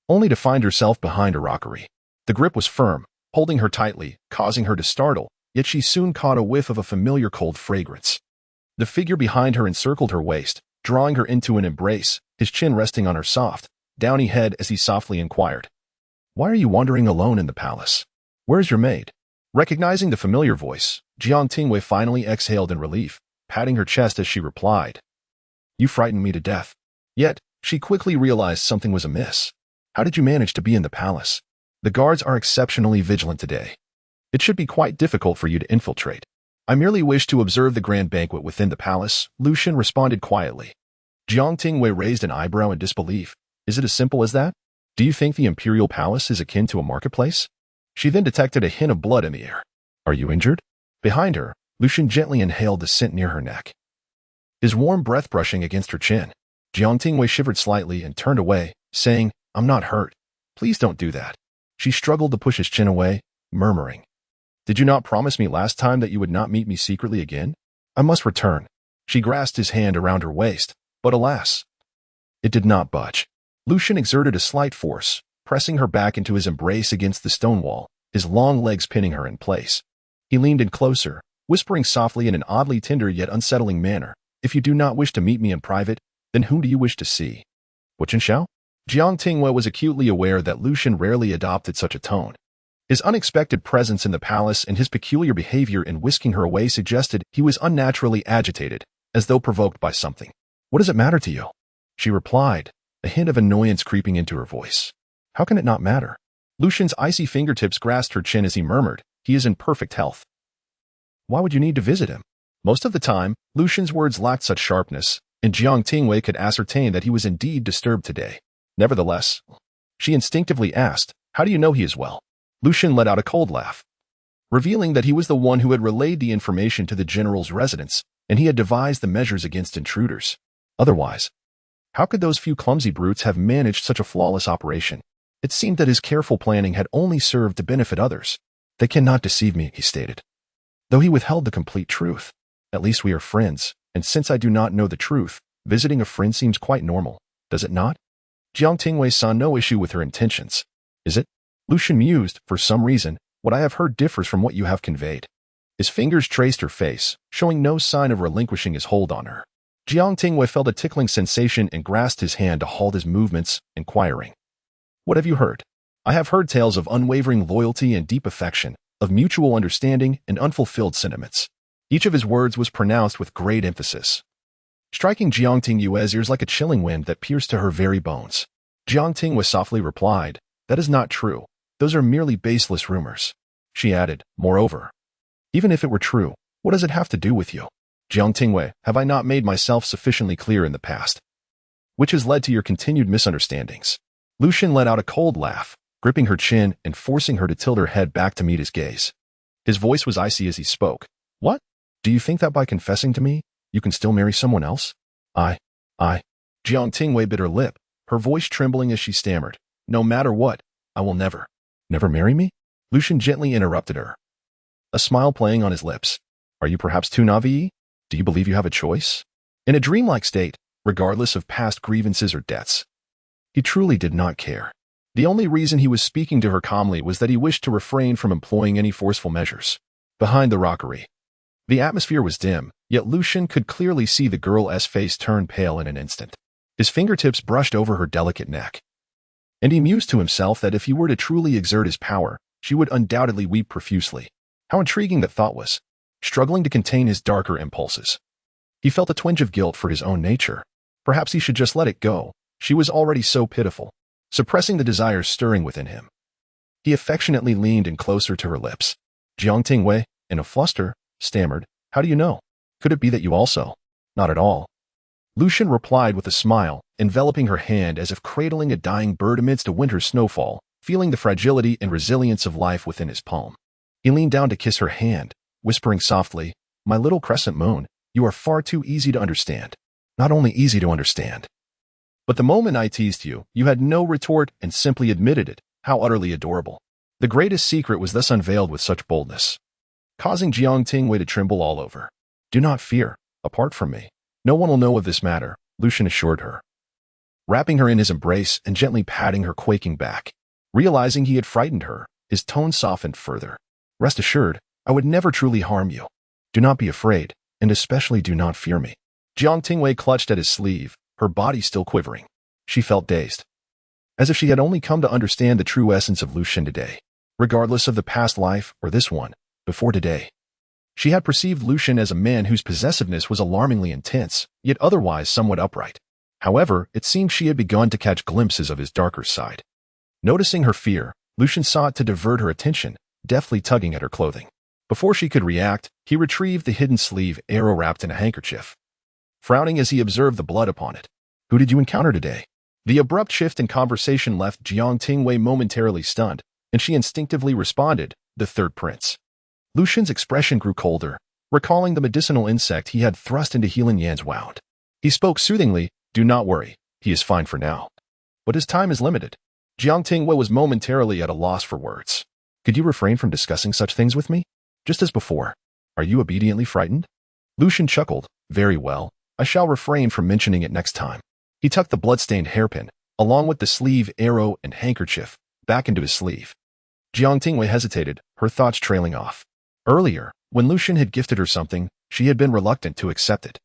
only to find herself behind a rockery. The grip was firm, holding her tightly, causing her to startle, yet she soon caught a whiff of a familiar cold fragrance. The figure behind her encircled her waist, drawing her into an embrace, his chin resting on her soft, downy head as he softly inquired, why are you wandering alone in the palace? Where's your maid? Recognizing the familiar voice, Jiang Tingyue finally exhaled in relief, patting her chest as she replied, you frightened me to death. Yet, she quickly realized something was amiss. How did you manage to be in the palace? The guards are exceptionally vigilant today. It should be quite difficult for you to infiltrate. I merely wish to observe the grand banquet within the palace, Lu Zhen responded quietly. Jiang Tingyue raised an eyebrow in disbelief. Is it as simple as that? Do you think the imperial palace is akin to a marketplace? She then detected a hint of blood in the air. Are you injured? Behind her, Lu Zhen gently inhaled the scent near her neck, his warm breath brushing against her chin. Jiang Tingyue shivered slightly and turned away, saying, I'm not hurt. Please don't do that. She struggled to push his chin away, murmuring, Did you not promise me last time that you would not meet me secretly again? I must return. She grasped his hand around her waist, but alas, it did not budge. Lu Zhen exerted a slight force, pressing her back into his embrace against the stone wall, his long legs pinning her in place. He leaned in closer, whispering softly in an oddly tender yet unsettling manner, If you do not wish to meet me in private, then whom do you wish to see? Chen Xiao? Jiang Tingyue was acutely aware that Lu Zhen rarely adopted such a tone. His unexpected presence in the palace and his peculiar behavior in whisking her away suggested he was unnaturally agitated, as though provoked by something. What does it matter to you? She replied, a hint of annoyance creeping into her voice. How can it not matter? Lu Zhen's icy fingertips grasped her chin as he murmured, He is in perfect health. Why would you need to visit him? Most of the time, Lu Zhen's words lacked such sharpness, and Jiang Tingyue could ascertain that he was indeed disturbed today. Nevertheless, she instinctively asked, How do you know he is well? Lu Zhen let out a cold laugh, revealing that he was the one who had relayed the information to the general's residence, and he had devised the measures against intruders. Otherwise, how could those few clumsy brutes have managed such a flawless operation? It seemed that his careful planning had only served to benefit others. They cannot deceive me, he stated, though he withheld the complete truth. At least we are friends, and since I do not know the truth, visiting a friend seems quite normal, does it not? Jiang Tingyue saw no issue with her intentions. Is it? Lu Zhen mused, for some reason, what I have heard differs from what you have conveyed. His fingers traced her face, showing no sign of relinquishing his hold on her. Jiang Tingyue felt a tickling sensation and grasped his hand to halt his movements, inquiring, What have you heard? I have heard tales of unwavering loyalty and deep affection, of mutual understanding and unfulfilled sentiments. Each of his words was pronounced with great emphasis, striking Jiang Tingyue's ears like a chilling wind that pierced to her very bones. Jiang Tingyue softly replied, That is not true. Those are merely baseless rumors. She added, Moreover, even if it were true, what does it have to do with you? Jiang Tingyue, have I not made myself sufficiently clear in the past? Which has led to your continued misunderstandings. Lu Zhen let out a cold laugh, gripping her chin and forcing her to tilt her head back to meet his gaze. His voice was icy as he spoke. What? Do you think that by confessing to me, you can still marry someone else? I. Jiang Tingyue bit her lip, her voice trembling as she stammered. No matter what, I will never. Never marry me? Lu Zhen gently interrupted her, a smile playing on his lips. Are you perhaps too naive? Do you believe you have a choice? In a dreamlike state, regardless of past grievances or debts. He truly did not care. The only reason he was speaking to her calmly was that he wished to refrain from employing any forceful measures. Behind the rockery, the atmosphere was dim, yet Lu Zhen could clearly see the girl's face turn pale in an instant. His fingertips brushed over her delicate neck, and he mused to himself that if he were to truly exert his power, she would undoubtedly weep profusely. How intriguing that thought was. Struggling to contain his darker impulses, he felt a twinge of guilt for his own nature. Perhaps he should just let it go. She was already so pitiful, suppressing the desires stirring within him. He affectionately leaned in closer to her lips. Jiang Tingyue, in a fluster, stammered, How do you know? Could it be that you also? Not at all. Lu Zhen replied with a smile, enveloping her hand as if cradling a dying bird amidst a winter snowfall, feeling the fragility and resilience of life within his palm. He leaned down to kiss her hand, whispering softly, My little crescent moon, you are far too easy to understand. Not only easy to understand, but the moment I teased you, you had no retort and simply admitted it. How utterly adorable. The greatest secret was thus unveiled with such boldness, causing Jiang Tingyue to tremble all over. Do not fear. Apart from me, no one will know of this matter, Lu Zhen assured her, wrapping her in his embrace and gently patting her quaking back. Realizing he had frightened her, his tone softened further. Rest assured, I would never truly harm you. Do not be afraid, and especially do not fear me. Jiang Tingyue clutched at his sleeve, her body still quivering. She felt dazed, as if she had only come to understand the true essence of Lu Zhen today. Regardless of the past life or this one, before today, she had perceived Lu Zhen as a man whose possessiveness was alarmingly intense, yet otherwise somewhat upright. However, it seemed she had begun to catch glimpses of his darker side. Noticing her fear, Lu Zhen sought to divert her attention, deftly tugging at her clothing. Before she could react, he retrieved the hidden sleeve arrow-wrapped in a handkerchief, frowning as he observed the blood upon it. Who did you encounter today? The abrupt shift in conversation left Jiang Tingyue momentarily stunned, and she instinctively responded, "The third prince." Lu Zhen's expression grew colder, recalling the medicinal insect he had thrust into Healing Yan's wound. He spoke soothingly, "Do not worry, he is fine for now. But his time is limited." Jiang Tingyue was momentarily at a loss for words. "Could you refrain from discussing such things with me? Just as before. Are you obediently frightened?" Lu Zhen chuckled, "Very well, I shall refrain from mentioning it next time." He tucked the blood-stained hairpin, along with the sleeve, arrow, and handkerchief, back into his sleeve. Jiang Tingyue hesitated, her thoughts trailing off. Earlier, when Lu Zhen had gifted her something, she had been reluctant to accept it,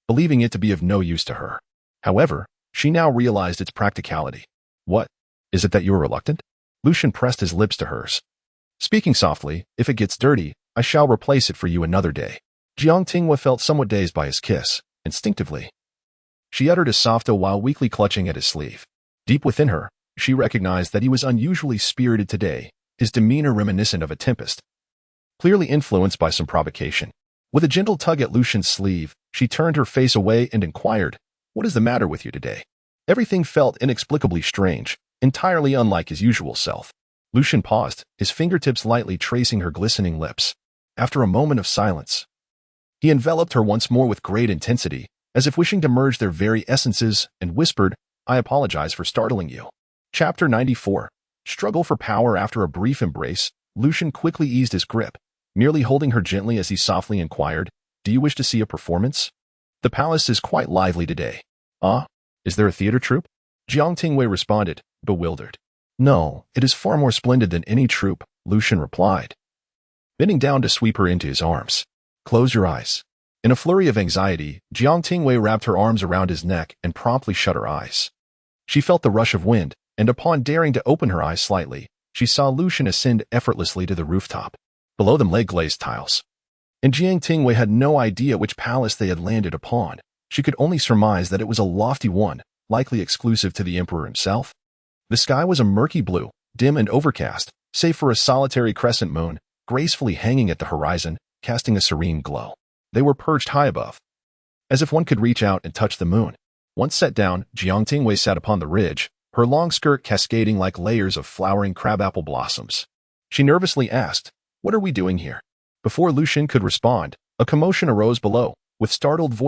believing it to be of no use to her. However, she now realized its practicality. "What? Is it that you are reluctant?" Lu Zhen pressed his lips to hers. Speaking softly, "If it gets dirty, I shall replace it for you another day." Jiang Tingyue felt somewhat dazed by his kiss. Instinctively, she uttered a soft "oh" while weakly clutching at his sleeve. Deep within her, she recognized that he was unusually spirited today, his demeanor reminiscent of a tempest, clearly influenced by some provocation. With a gentle tug at Lu Zhen's sleeve, she turned her face away and inquired, "What is the matter with you today?" Everything felt inexplicably strange, entirely unlike his usual self. Lu Zhen paused, his fingertips lightly tracing her glistening lips. After a moment of silence, he enveloped her once more with great intensity, as if wishing to merge their very essences, and whispered, "I apologize for startling you." Chapter 94. Struggle for power. After a brief embrace, Lu Zhen quickly eased his grip, merely holding her gently as he softly inquired, "Do you wish to see a performance? The palace is quite lively today." "Ah? Is there a theater troupe?" Jiang Tingyue responded, bewildered. "No, it is far more splendid than any troupe," Lu Zhen replied, bending down to sweep her into his arms. "Close your eyes." In a flurry of anxiety, Jiang Tingyue wrapped her arms around his neck and promptly shut her eyes. She felt the rush of wind, and upon daring to open her eyes slightly, she saw Lu Zhen ascend effortlessly to the rooftop. Below them lay glazed tiles, and Jiang Tingyue had no idea which palace they had landed upon. She could only surmise that it was a lofty one, likely exclusive to the emperor himself. The sky was a murky blue, dim and overcast, save for a solitary crescent moon, gracefully hanging at the horizon, casting a serene glow. They were perched high above, as if one could reach out and touch the moon. Once set down, Jiang Tingyue sat upon the ridge, her long skirt cascading like layers of flowering crabapple blossoms. She nervously asked, "What are we doing here?" Before Lu Zhen could respond, a commotion arose below, with startled voices